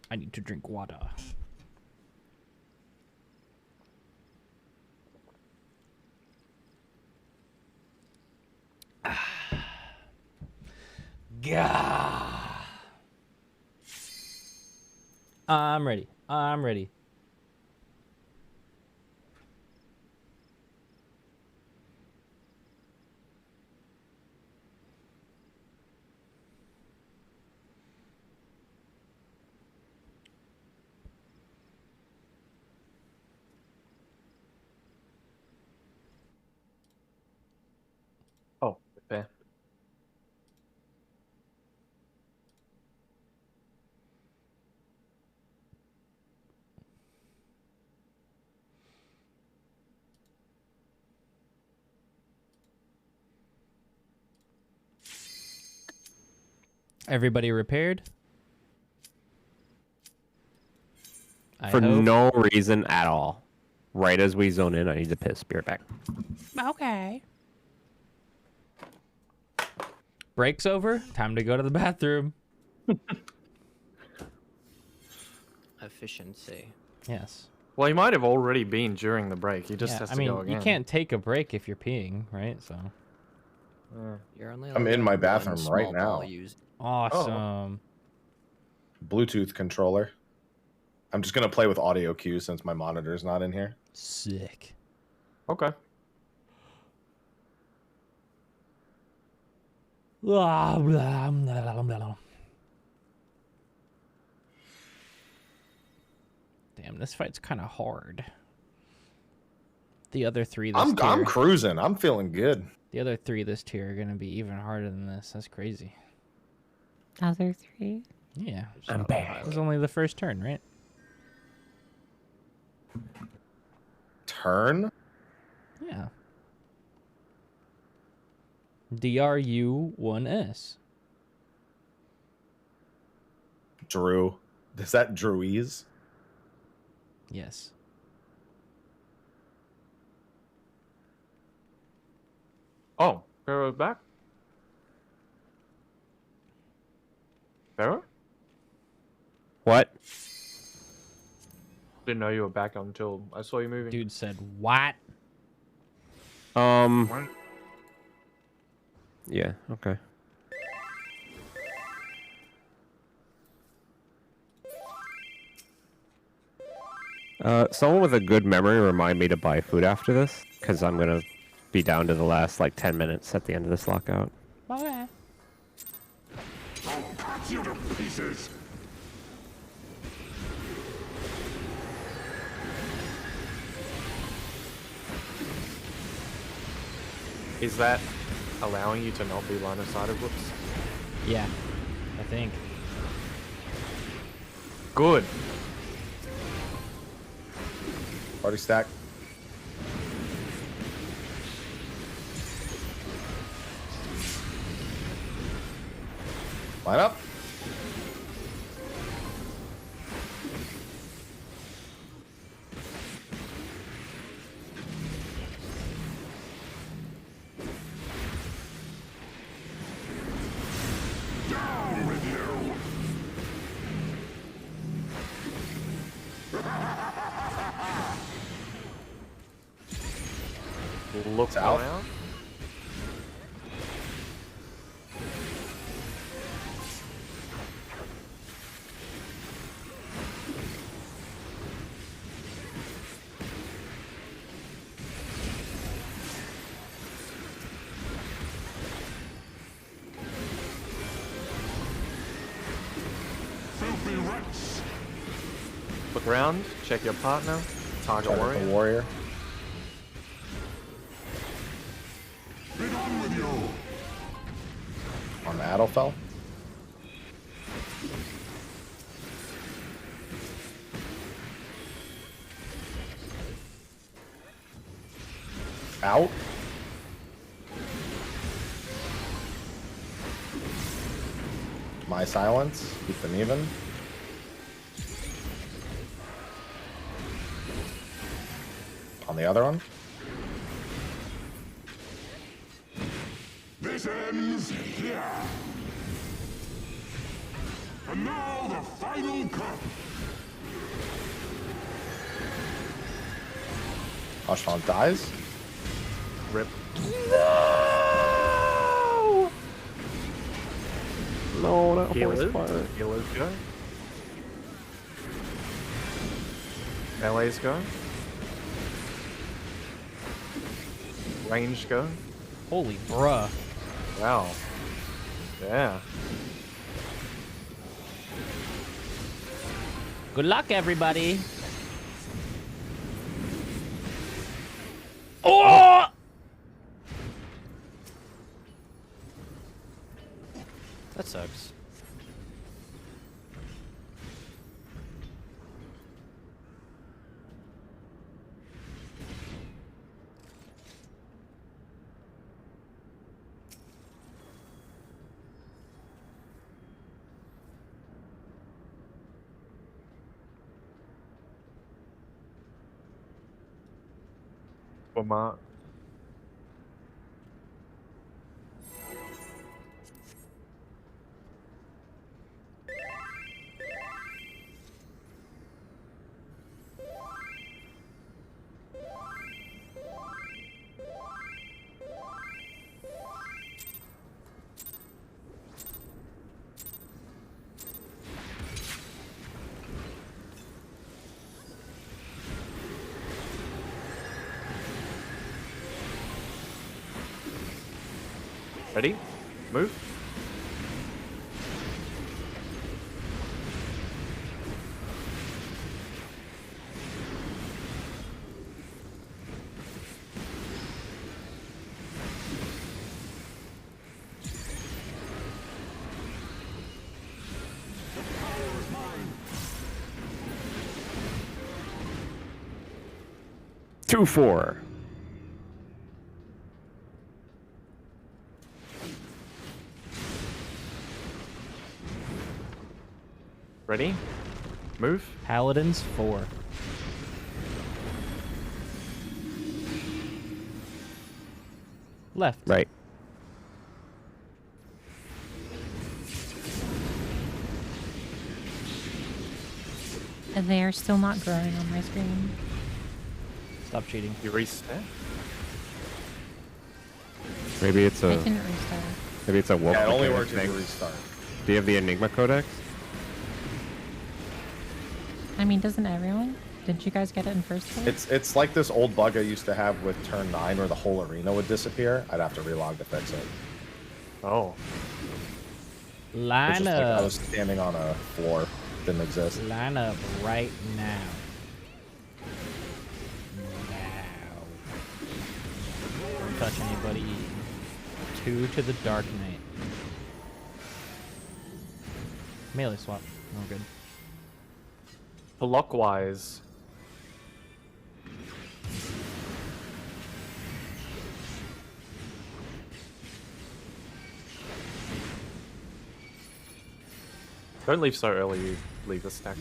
I need to drink water. Gah. I'm ready. I'm ready. Oh, fair. Everybody repaired? For no reason at all. Right as we zone in, I need to piss. Be right back. Okay. Break's over. Time to go to the bathroom. Efficiency. Yes. Well, he might have already been during the break. He just Yeah, has I to mean, go again. you can't take a break if you're peeing, right? So. You're only I'm in my bathroom right now. Awesome. Bluetooth controller. I'm just gonna play with audio cues since my monitor's not in here. Sick. Okay. Blah, blah, blah, blah. Damn, this fight's kind of hard. The other three this tier. I'm cruising. I'm feeling good. The other three this tier are gonna be even harder than this. That's crazy. Other three? Yeah. I'm back. It was only the first turn, right? Turn? Yeah. DRU1S. Drew. Is that Drewese? Yes. Oh, Pharaoh's back? Pharaoh? What? Didn't know you were back until I saw you moving. Dude said, what? Yeah, okay. Someone with a good memory remind me to buy food after this, because I'm going to be down to the last, like, 10 minutes at the end of this lockout. Okay. I'll cut you to pieces. Is that allowing you to not be line of sight of Whoops? Yeah, I think. Good. Party stack. Line up. Down with you. Look South. around. Filthy rats. Look around. Check your partner. Target Target warrior. the warrior. Be done with you. On the Adelfell. Out. my silence. Keep them even. On the other one. This ends here. And now the final cut. Ashfont dies. Rip. No, that Healers. horse fire. Healers go. Melees go. Range go. Holy bruh. Wow. Yeah. Good luck, everybody. Oh! That sucks. Mark. Ready? Move. Two, 4. Ready? Move. Paladins 4. Left. Right. They're still not growing on my screen. Stop cheating. You reset. Maybe it's I a didn't restart. maybe it's a wolf. Yeah, it only mechanic works if you thing. restart. Do you have the Enigma Codex? I mean, doesn't everyone? Didn't you guys get it in first place? It's like this old bug I used to have with turn 9 where the whole arena would disappear. I'd have to relog to fix it. Oh. It's Line just like I up. was standing on a floor. Didn't exist. Line up right now. Don't touch anybody. 2 to the Dark Knight. Melee swap. Oh, good. Clockwise. Don't leave so early, you leave the stack.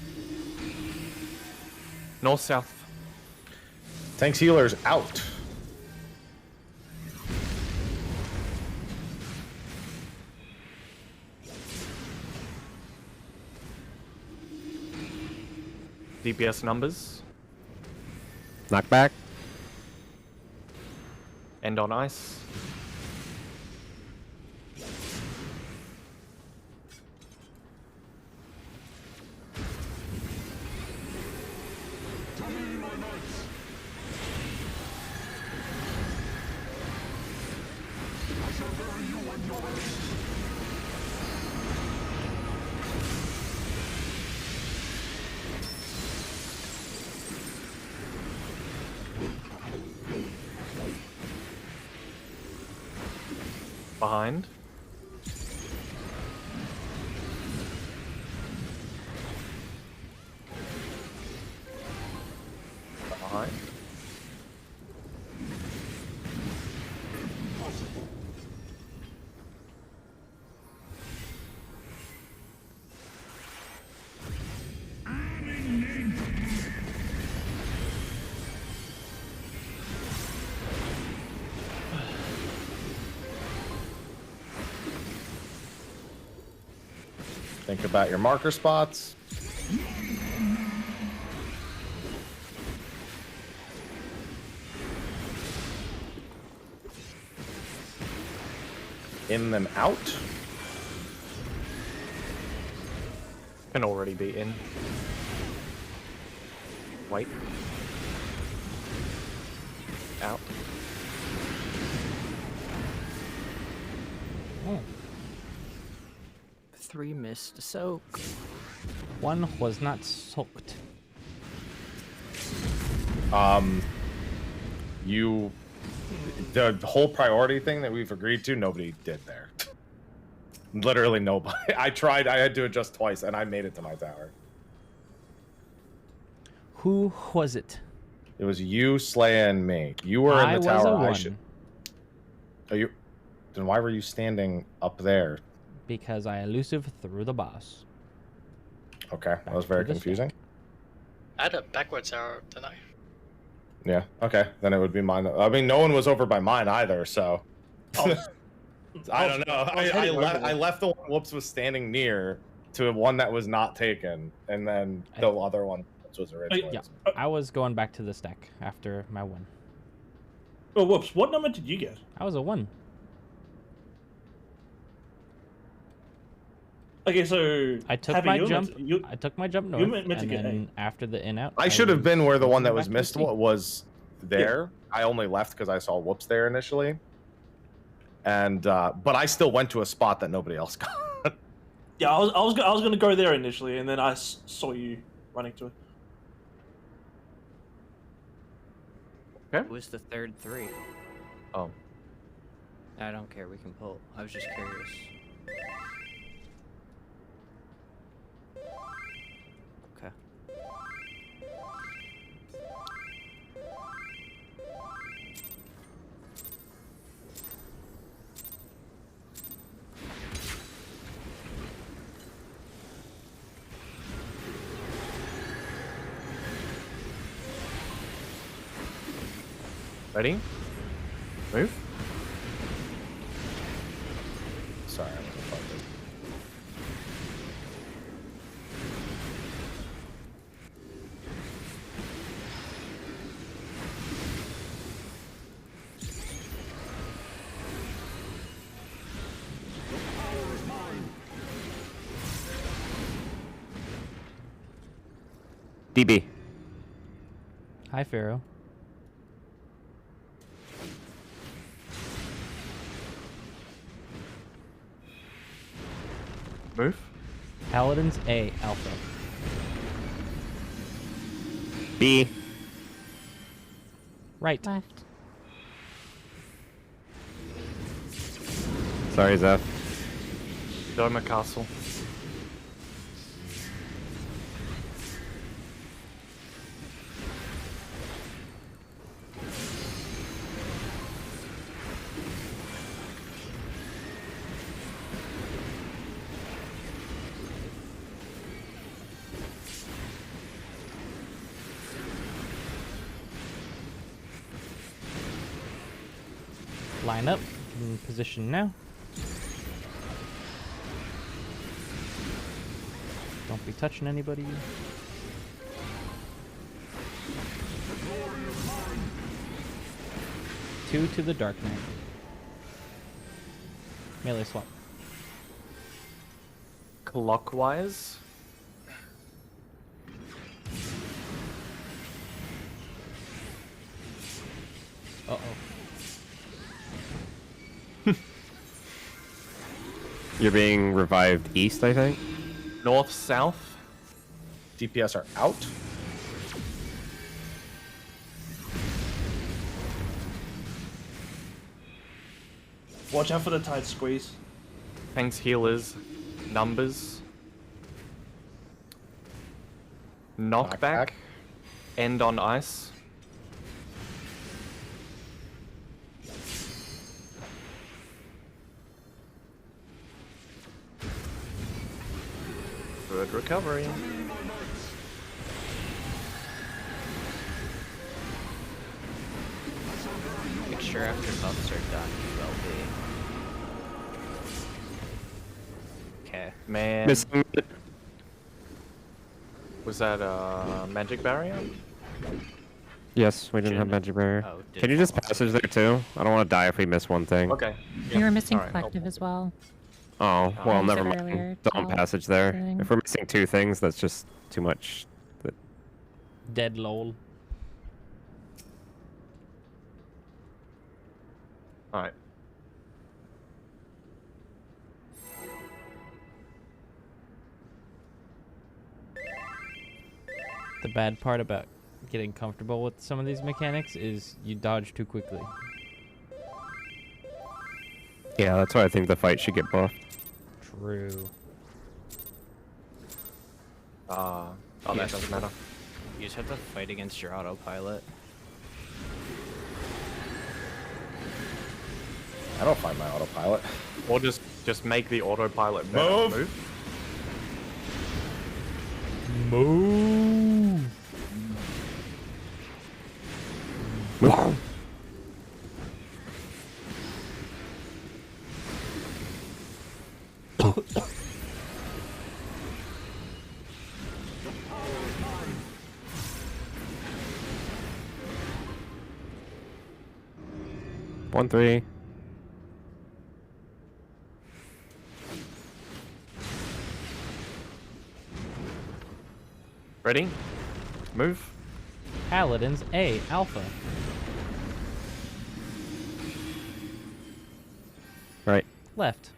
North, south. Tanks healers out. DPS numbers. Knockback. End on ice. Behind. Behind. Think about your marker spots. In them out. Can already be in. Wait. Out. Oh. 3 missed soak. 1 was not soaked. The whole priority thing that we've agreed to, nobody did there. Literally nobody. I tried, I had to adjust twice, and I made it to my tower. Who was it? It was you, Slaya, and me. You were in the tower. I should. Oh, you. Then why were you standing up there? Because I elusive through the boss. Okay, that was very confusing. I had a backwards arrow, didn't I? Yeah. Okay, then it would be mine. I mean, no one was over by mine either, so. I don't know. I left the one Whoops was standing near to one that was not taken, and then the other one was originally. Yeah, I was going back to the stack after my 1. Oh, Whoops, what number did you get? I was a 1. Okay, so I took my jump. I took my jump north, and then after the in out, I should have been where the one that was missed was there. Yeah. I only left because I saw Whoops there initially, and but I still went to a spot that nobody else got. Yeah, I was gonna go there initially, and then I saw you running to it. Okay. It was the third 3. Oh. I don't care. We can pull. I was just curious. Okay. Ready? Move. Sorry, I wasn't fucking. DB. Hi, Pharaoh. Move. Paladins A Alpha. B. Right. Left. Sorry, Zeph. Doma Castle. Line up. In position now. Don't be touching anybody. Two to the Dark Knight. Melee swap. Clockwise. Uh-oh. You're being revived east, I think. North, south. DPS are out. Watch out for the tight squeeze. Thanks, healers. Numbers. Knockback. End on ice. Good recovery. Make sure after buffs are done, you will be. Okay. Man. Missing. Was that magic barrier? Yes, we didn't have magic barrier. Oh, did Can you it just fall off? passage there too? I don't want to die if we miss one thing. Okay. You were missing Alright, collective as well. Oh, well, you never said mind. earlier, Don't tell passage there. thing. If we're missing 2 things, that's just too much. Dead lol. Alright. The bad part about getting comfortable with some of these mechanics is you dodge too quickly. Yeah, that's why I think the fight should get buffed. True. Oh, that doesn't matter. You just have to fight against your autopilot. I don't find my autopilot. Or just make the autopilot better. Move. One, 3. Ready? Move. Paladins A Alpha. Right. Left.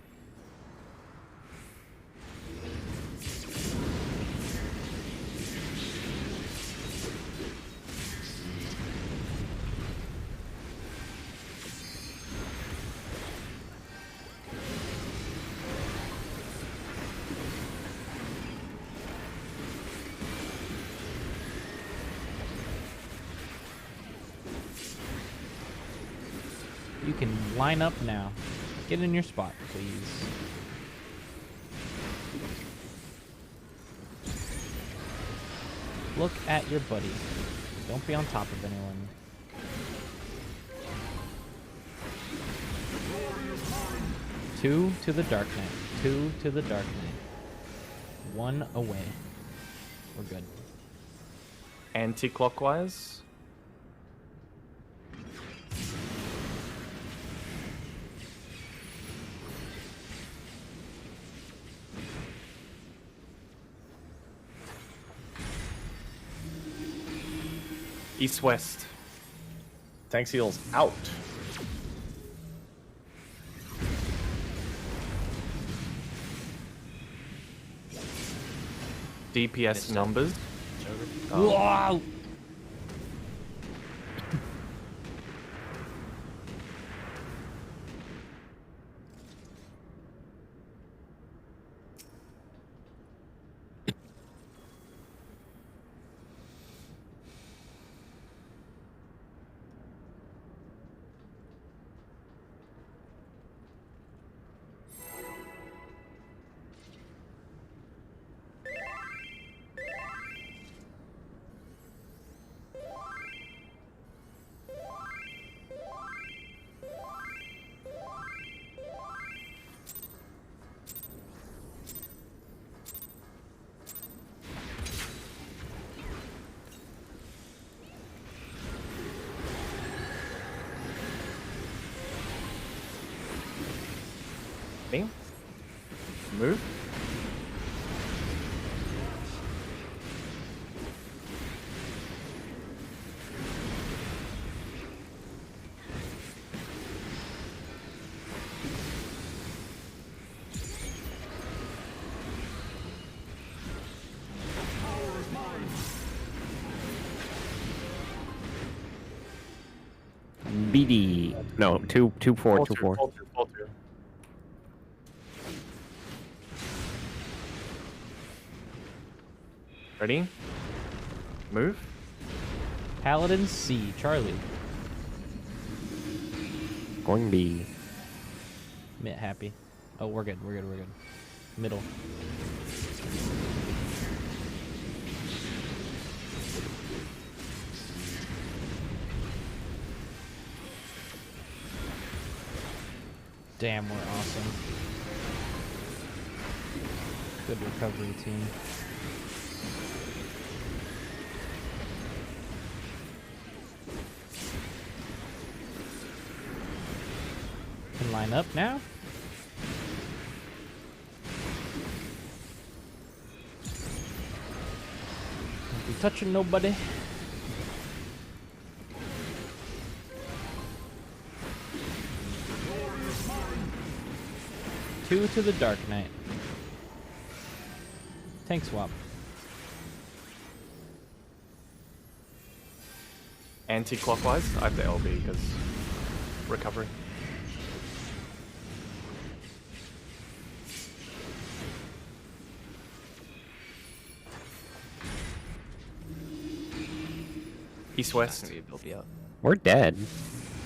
You can line up now. Get in your spot, please. Look at your buddy. Don't be on top of anyone. Two to the Dark Knight. 2 to the Dark Knight. 1 away. We're good. Anti-clockwise. East-west. Tank seals out. DPS numbers. Wow. Me. Move. BD. No, 2, 2, 4, 2, 4. Fall two. Ready? Move. Paladin C Charlie. Going B. Mitt happy. Oh, we're good. We're good. We're good. Middle. Damn, we're awesome. Good recovery team. Can line up now. Don't be touching nobody. Two to the Dark Knight. Tank swap. Anti-clockwise, I have the LB because recovery. East-west. We're dead.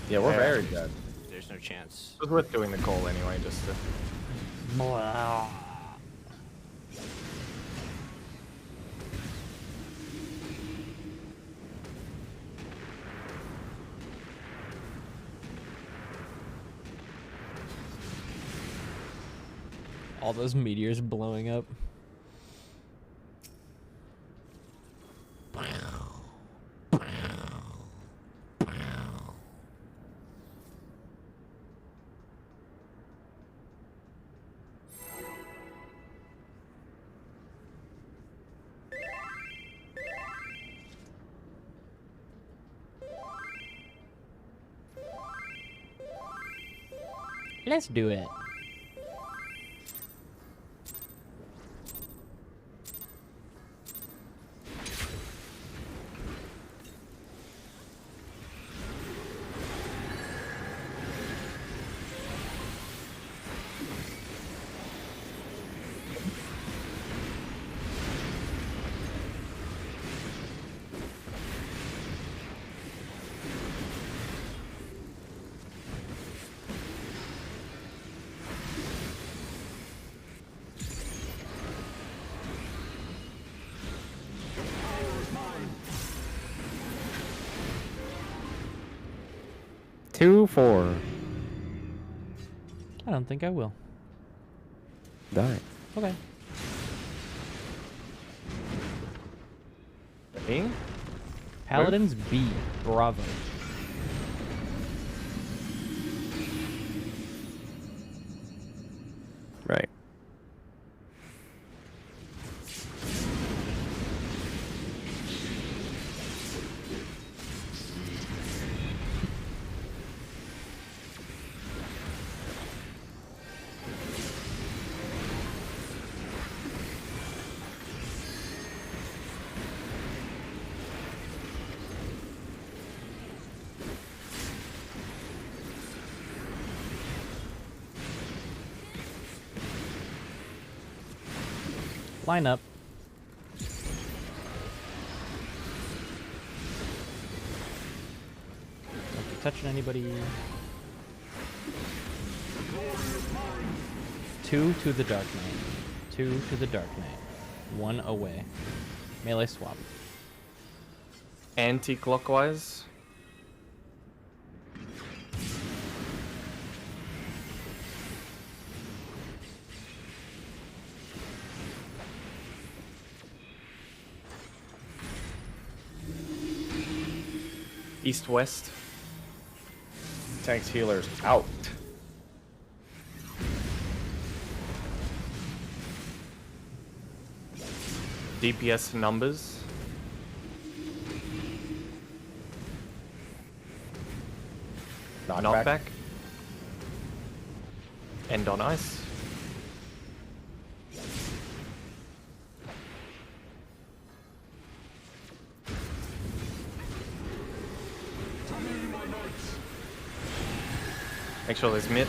Yeah, we're very dead. There's no chance. It was worth doing the call anyway, just to... All those meteors blowing up. Let's do it. Two, 4. I don't think I will. Die. Okay. Being? Paladins B. Bravo. Right. Line up. Don't be touching anybody. 2 to the Dark Knight. 2 to the Dark Knight. 1 away. Melee swap. Anti-clockwise. East-west. Tanks healers out. DPS numbers. Knockback. End on ice. Make sure there's mid.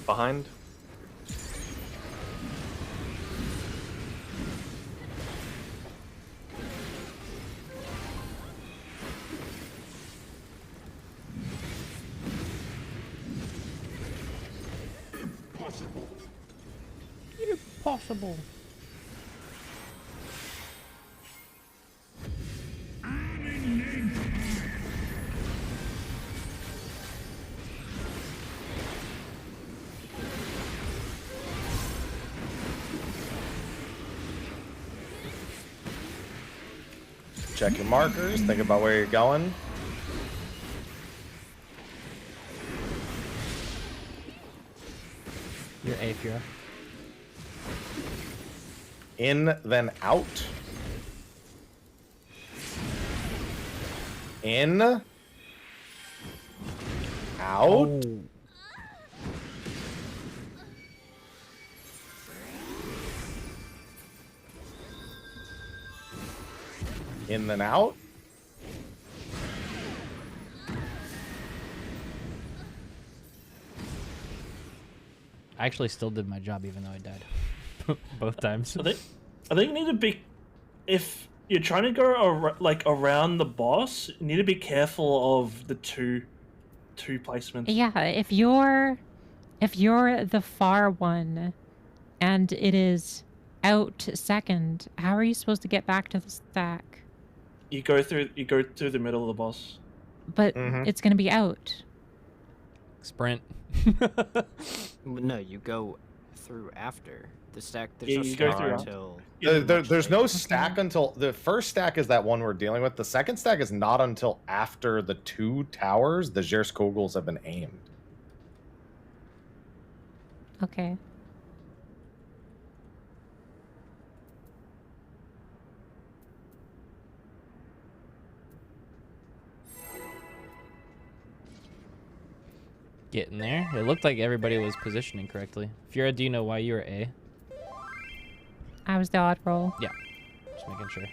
Behind. possible? Check your markers. Think about where you're going. You're A, Fura. In, then out. In. Out. In, then out. I actually still did my job even though I died. Both times. I think you need to be, if you're trying to go around the boss, you need to be careful of the two placements. Yeah, if you're the far one and it is out second, how are you supposed to get back to the stack? You go through the middle of the boss. But it's going to be out. Sprint. No, you go through after the stack. There's Yeah, no you go stack through until. There's no stack until the first stack is that one we're dealing with. The second stack is not until after the 2 towers, the Zers Kogels have been aimed. Okay. Getting there. It looked like everybody was positioning correctly. Fura, do you know why you were A? I was the odd roll. Yeah. Just making sure.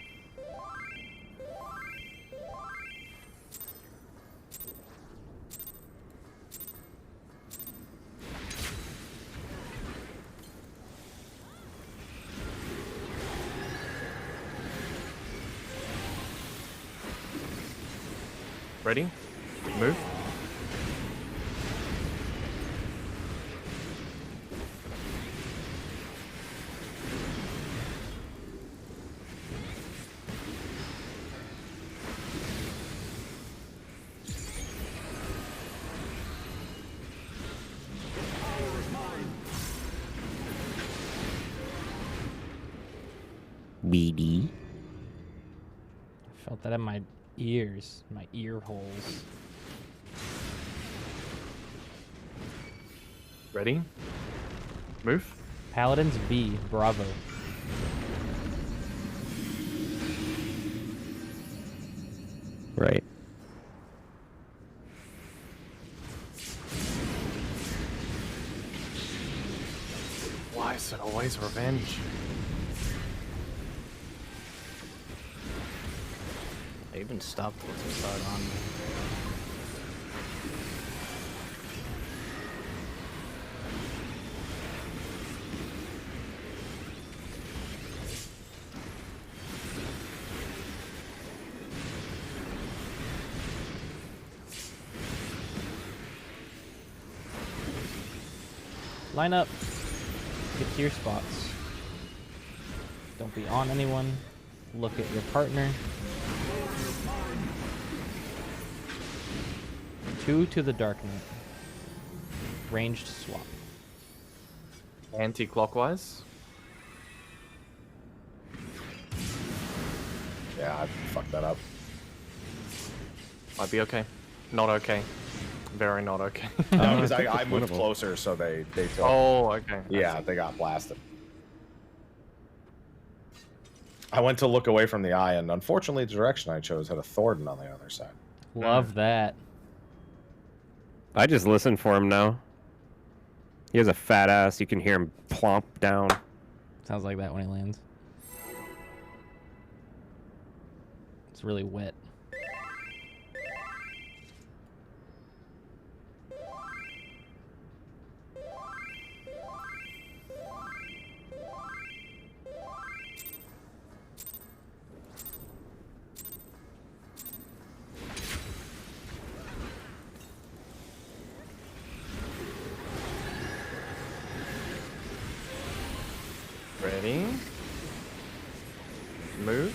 Ready? Move. BD. I felt that in my ears, my ear holes. Ready? Move. Paladins B, Bravo. Right. Why is it always revenge? I even stopped once I saw it on me. Line up. Get to your spots. Don't be on anyone. Look at your partner. 2 to the Dark Knight. Ranged swap. Anti-clockwise. Yeah, I fucked that up. Might be okay. Not okay. Very not okay. No, because I moved closer, so they took. Oh, okay. Yeah, they got blasted. I went to look away from the eye, and unfortunately, the direction I chose had a Thornton on the other side. Love that. I just listen for him now. He has a fat ass. You can hear him plomp down. Sounds like that when he lands. It's really wet. move.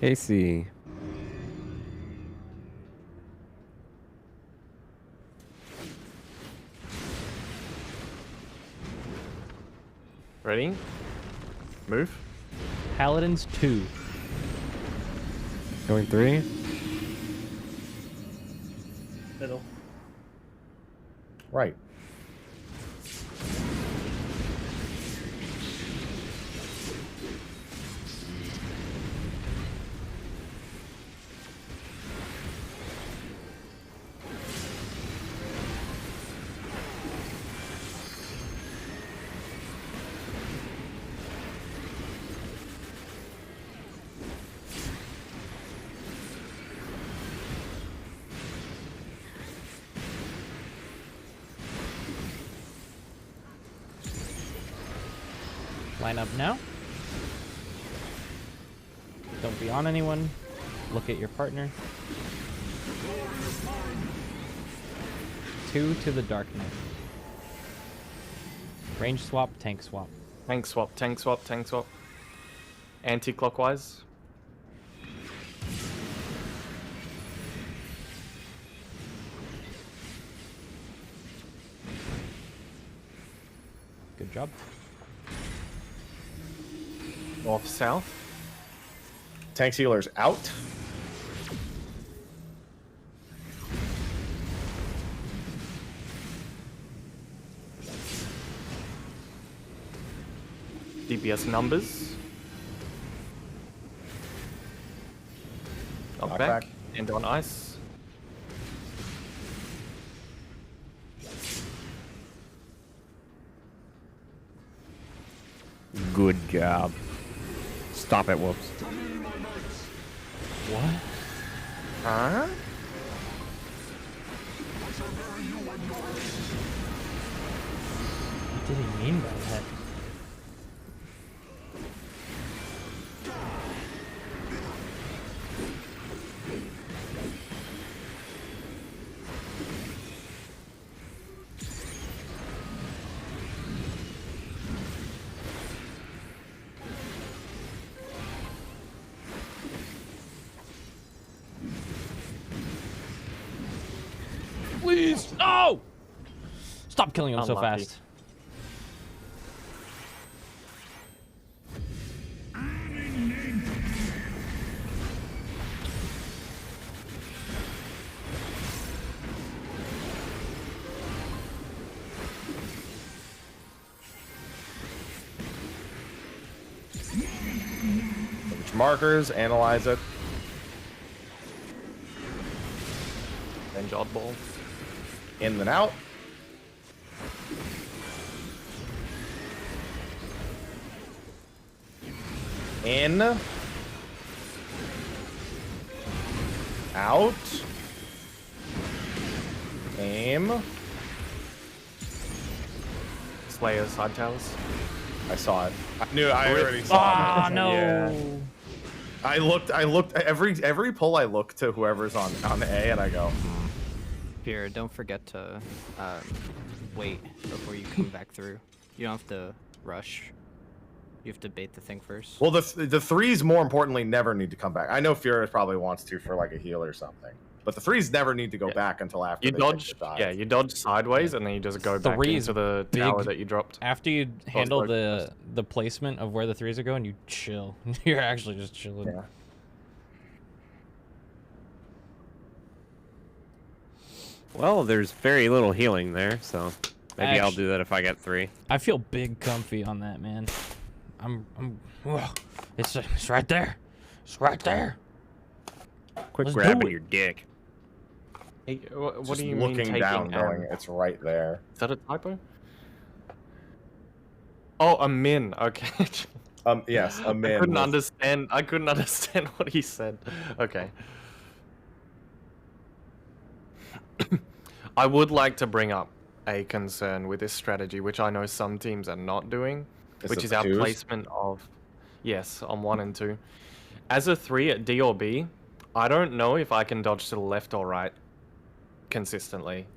AC. Ready? Move. Paladins 2. Going 3. Middle. Right. Line up now. Don't be on anyone. Look at your partner. 2 to the Dark Knight. Range swap, tank swap. Tank swap, tank swap, tank swap. Anti-clockwise. Good job. North, south. Tank healers out. DPS numbers. Knock Knockback. back. And on ice. Good job. Stop it, Whoops. What? Huh? What did he mean by that? Please, no! Stop killing him so Unlucky. fast. Which markers? Analyze it. Range oddball. In and out. In. Out. Aim. Slayer side towers. I saw it. I knew. I already saw Ah, it. no. Yeah. I looked. Every pull I look to whoever's on A, and I go. Pierre, don't forget to wait before you come back through. You don't have to rush. You have to bait the thing first. Well, the threes, more importantly, never need to come back. I know Furious probably wants to for like a heal or something, but the threes never need to go back until after You they dodge. take the dive. Yeah, you dodge sideways and then you just go back Threes into the big. tower that you dropped. After you handle like the placement of where the threes are going, you chill. You're actually just chilling. Yeah. Well, there's very little healing there, so maybe I'll Actu- do that if I get 3. I feel big comfy on that, man. Ugh. It's right there. It's right there. Quit Let's do grabbing it. your dick. Hey, what Just do you mean looking taking down, going, Aaron? it's right there. Is that a typo? Oh, a min. Okay. Yes, a min. I couldn't with- understand. I couldn't understand what he said. Okay. I would like to bring up a concern with this strategy, which I know some teams are not doing, which it is our twos? placement of, yes, on 1 and 2. As a 3 at D or B, I don't know if I can dodge to the left or right consistently,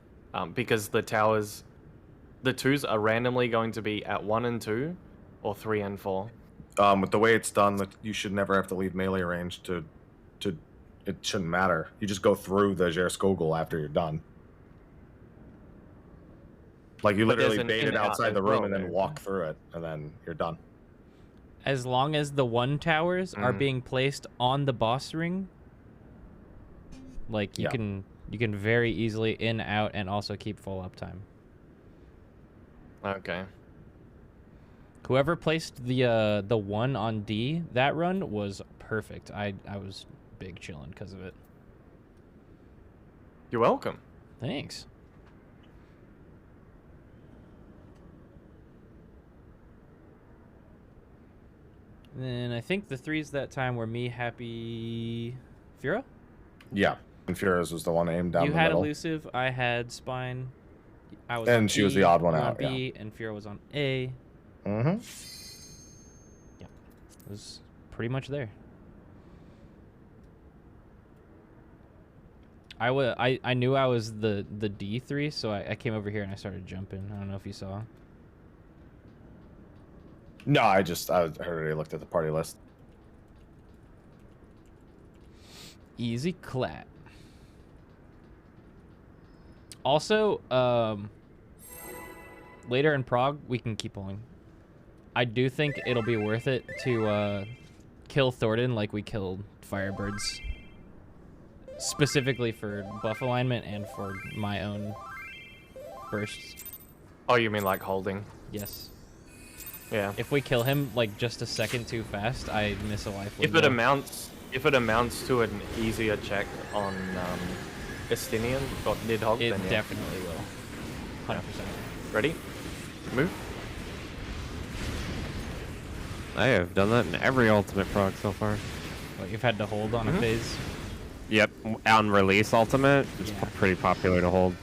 because the towers, the 2s are randomly going to be at 1 and 2 or 3 and 4. With the way it's done, you should never have to leave melee range to it shouldn't matter. You just go through the Jerskogel after you're done. Like you But there's literally an bait it in-out outside as the room well, and then there. walk through it, and then you're done. As long as the 1 towers are being placed on the boss ring, like you can very easily in, out, and also keep full uptime. Okay. Whoever placed the 1 on D that run was perfect. I was big chilling because of it. You're welcome. Thanks. Then I think the 3s that time were me, Happy, Fira? Yeah. And Furious was the one aimed down You the had middle. Elusive, I had Spine. I was And on she was B, the odd one you were out, on B, and Fira was on A. Mm-hmm. Yeah. It was pretty much there. I knew I was the D3, so I came over here and I started jumping. I don't know if you saw. No, I already looked at the party list. Easy clap. Also, later in Prague, we can keep pulling. I do think it'll be worth it to kill Thornton like we killed Firebirds. Specifically for buff alignment and for my own bursts. Oh, you mean like holding? Yes. Yeah. If we kill him like just a second too fast, I miss a life If window. it amounts to an easier check on Estinian or Nidhogg, It then yeah. definitely will. 100%. Ready? Move. I have done that in every ultimate prog so far. What, you've had to hold on a phase? Yep, on release ultimate, it's Yeah. pretty popular to hold.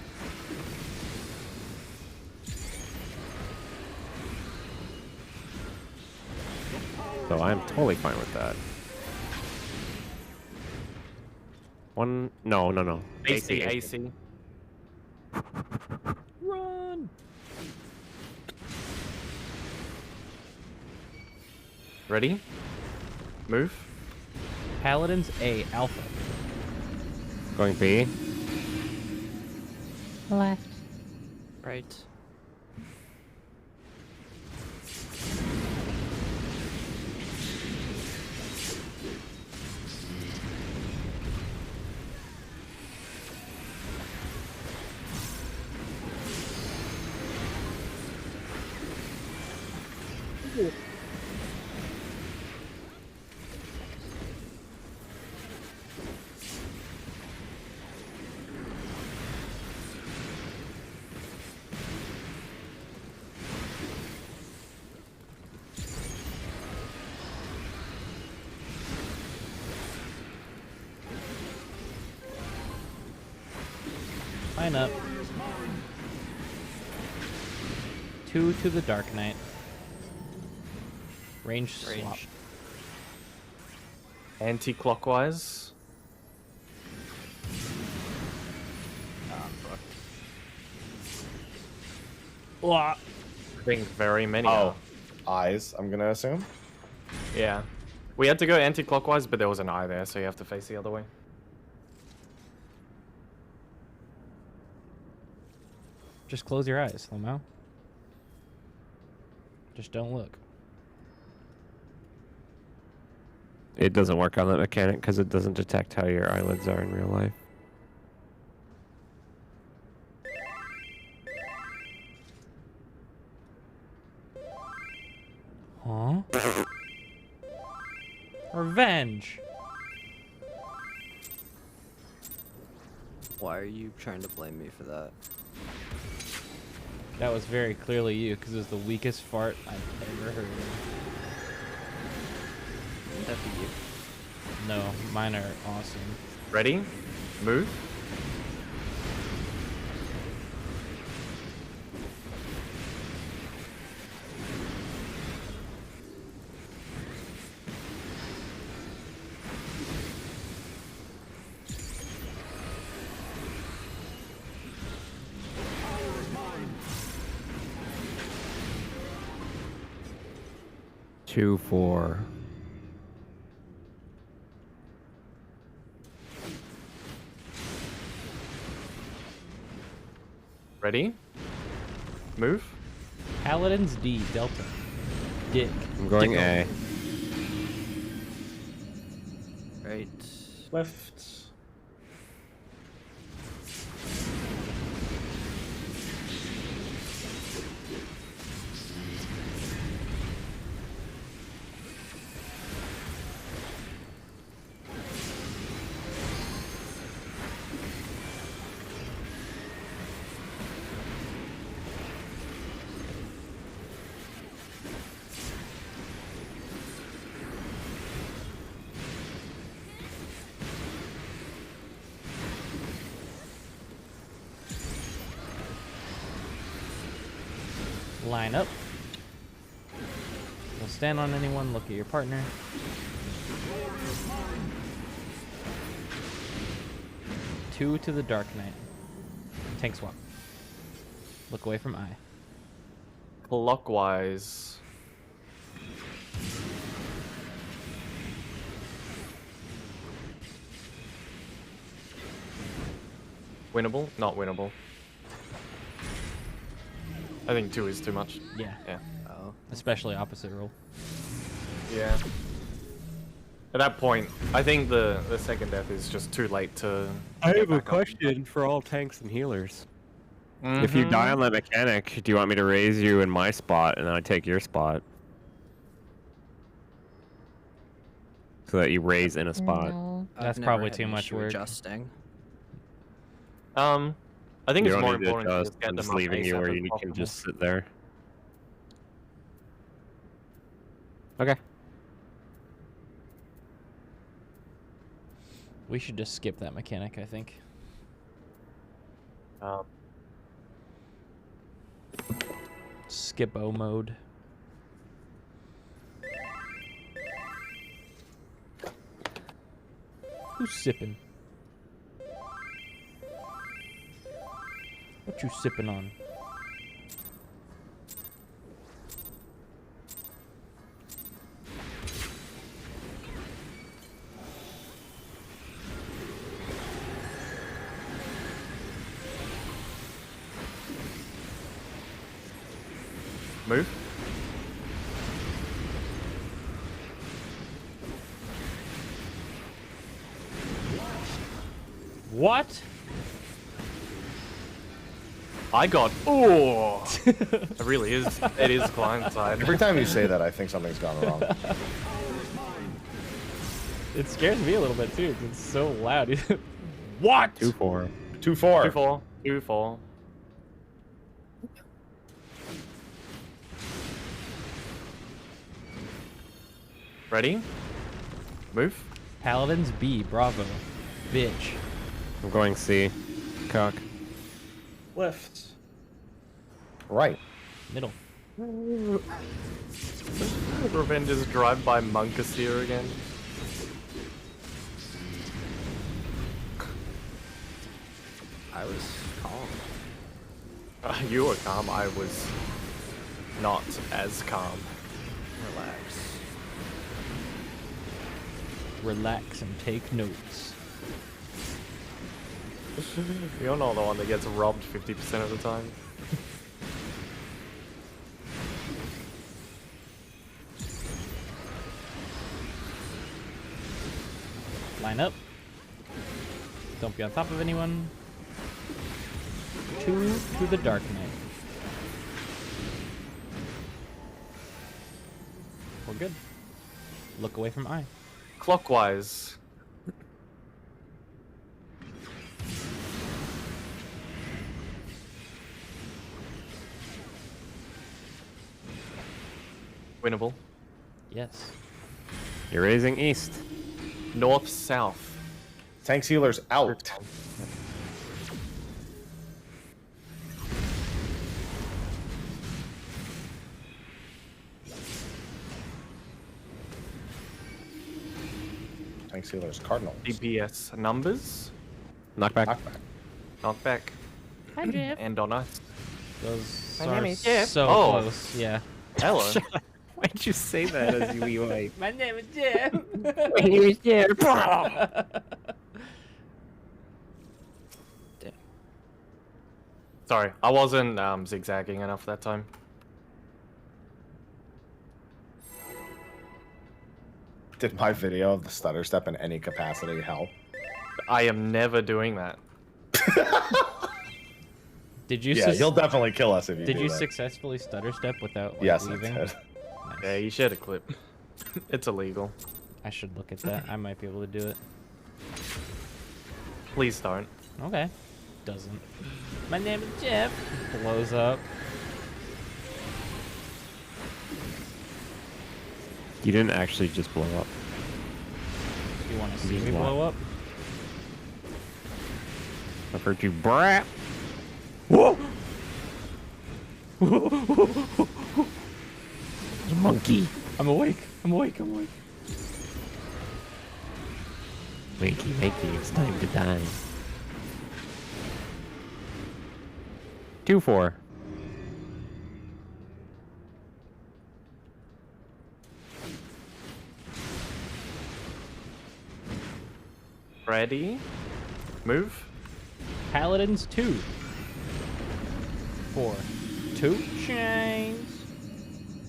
So I'm totally fine with that. No. AC. Run! Ready? Move. Paladins A, Alpha. Going B. Left. Right. Line up. 2 to the Dark Knight. Range swap. Anti-clockwise. Wah. I think very many. Oh, eyes, I'm gonna assume. Yeah. We had to go anti-clockwise, but there was an eye there, so you have to face the other way. Just close your eyes, Lamau. Just don't look. It doesn't work on that mechanic because it doesn't detect how your eyelids are in real life. Huh? Revenge. Why are you trying to blame me for that? That was very clearly you, because it was the weakest fart I've ever heard. Wouldn't that be you? No, mine are awesome. Ready? Move. 2-4. Ready? Move. Paladins D, Delta. Dick. I'm going Dick A. Right. Left. Line up. Don't stand on anyone. Look at your partner. Two to the Dark Knight. Tank swap. Look away from eye. Clockwise. Winnable? Not winnable. I think 2 is too much. Yeah. Yeah. Oh. Especially opposite roll. Yeah. At that point, I think the second death is just too late to. I get have a back up. question for all tanks and healers. If you die Mhm. on that mechanic, do you want me to raise you in my spot and then I take your spot? So that you raise in a spot. No. That's I've never probably had too an much issue work. Adjusting. I think You it's don't more need to important to adjust. just get I'm them just up leaving you ASAP where as you can possible. just sit there. Okay. We should just skip that mechanic, I think. Skip-o mode. Who's sipping? What you sipping on? Move. What? I got. Oh! It really is. It is client side. Every time you say that, I think something's gone wrong. It scares me a little bit too. It's so loud. What? 2-4. 2-4. 2-4. 2-4. Ready? Move. Paladins B, Bravo. Bitch. I'm going C. Cock. Left. Right. Middle. Revenge's drive-by Monkus here again. I was calm. You were calm. I was not as calm. Relax. Relax and take notes. You're not the one that gets robbed 50% of the time. Line up. Don't be on top of anyone. 2 to the Dark Knight. We're good. Look away from eye. Clockwise. Winnable. Yes. You're raising east. North, south. Tanks healers out. Tanks healers Cardinals. DPS numbers. Knockback. Knockback. Knockback. Hi, Jeff. And on us. Those My are name is Jeff. so Oh. close. Yeah. Hello. Why'd you say that as you like? My name is Jeff. Here's Jeff. Sorry, I wasn't zigzagging enough that time. Did my video of the stutter step in any capacity help? I am never doing that. Did you? Yeah, you'll definitely kill us if you Did do you that. successfully stutter step without like, Yes, leaving? I did. Nice. Yeah, you shared a clip. It's illegal. I should look at that. I might be able to do it. Please don't. Okay. Doesn't. My name is Jeff. Blows up. You didn't actually just blow up. You want to see Just me what? blow up? I've heard you brat. Whoa! Monkey. I'm awake. I'm awake. I'm awake. Wakey, wakey, it's time to die. 2-4. Ready? Move. Paladins 2. 4. 2 chains.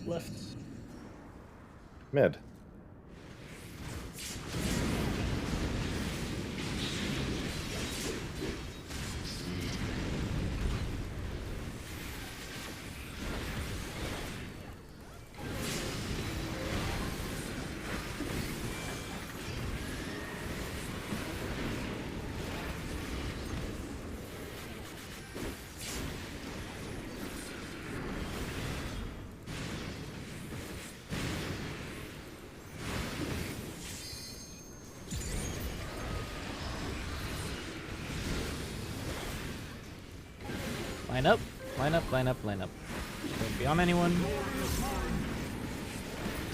Left. Mid. Line up. Line up. Line up. Line up. Don't be on anyone.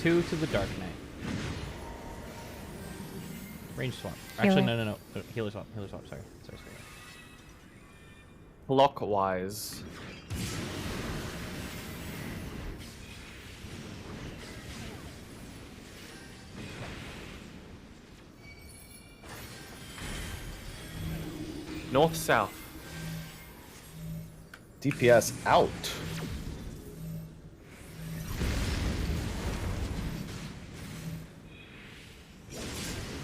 2 to the Dark Knight. Range swap. Actually, Healer. no. Healer swap. Healer swap. Sorry. Sorry. Clockwise. North south. DPS out.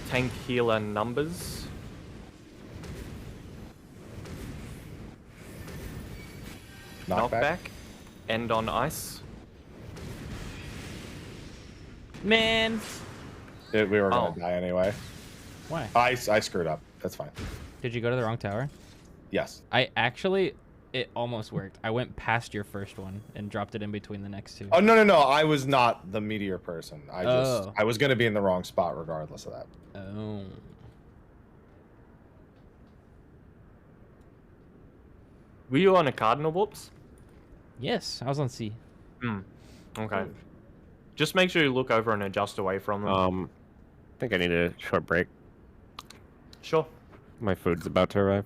Tank healer numbers. Knockback. End on ice. Man. We were gonna Oh. die anyway. Why? I screwed up. That's fine. Did you go to the wrong tower? Yes. I actually, it almost worked. I went past your first one and dropped it in between the next two. Oh no! I was not the meteor person. Oh. I was gonna be in the wrong spot regardless of that. Oh. Were you on a cardinal, Whoops? Yes, I was on C. Hmm. Okay. Just make sure you look over and adjust away from them. I think I need a short break. Sure. My food's about to arrive.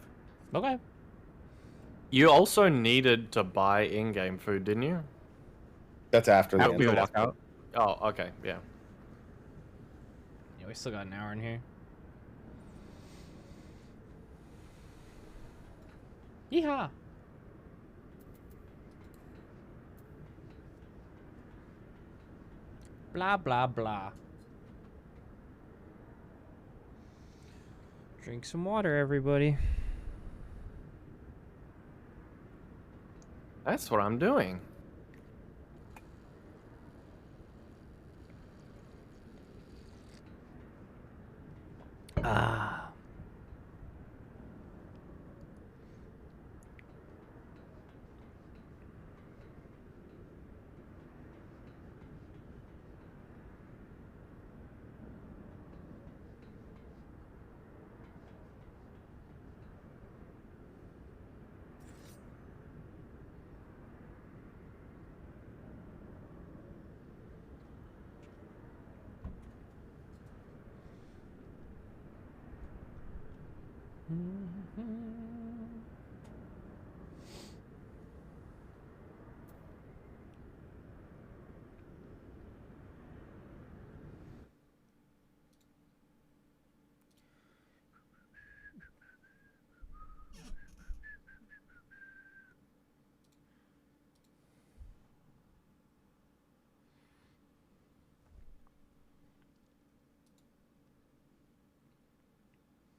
Okay. You also needed to buy in-game food, didn't you? That's after the After end. we walk out. Oh, okay, yeah. Yeah, we still got an hour in here. Yeehaw! Blah, blah, blah. Drink some water, everybody. That's what I'm doing. Ah. Mm-hmm.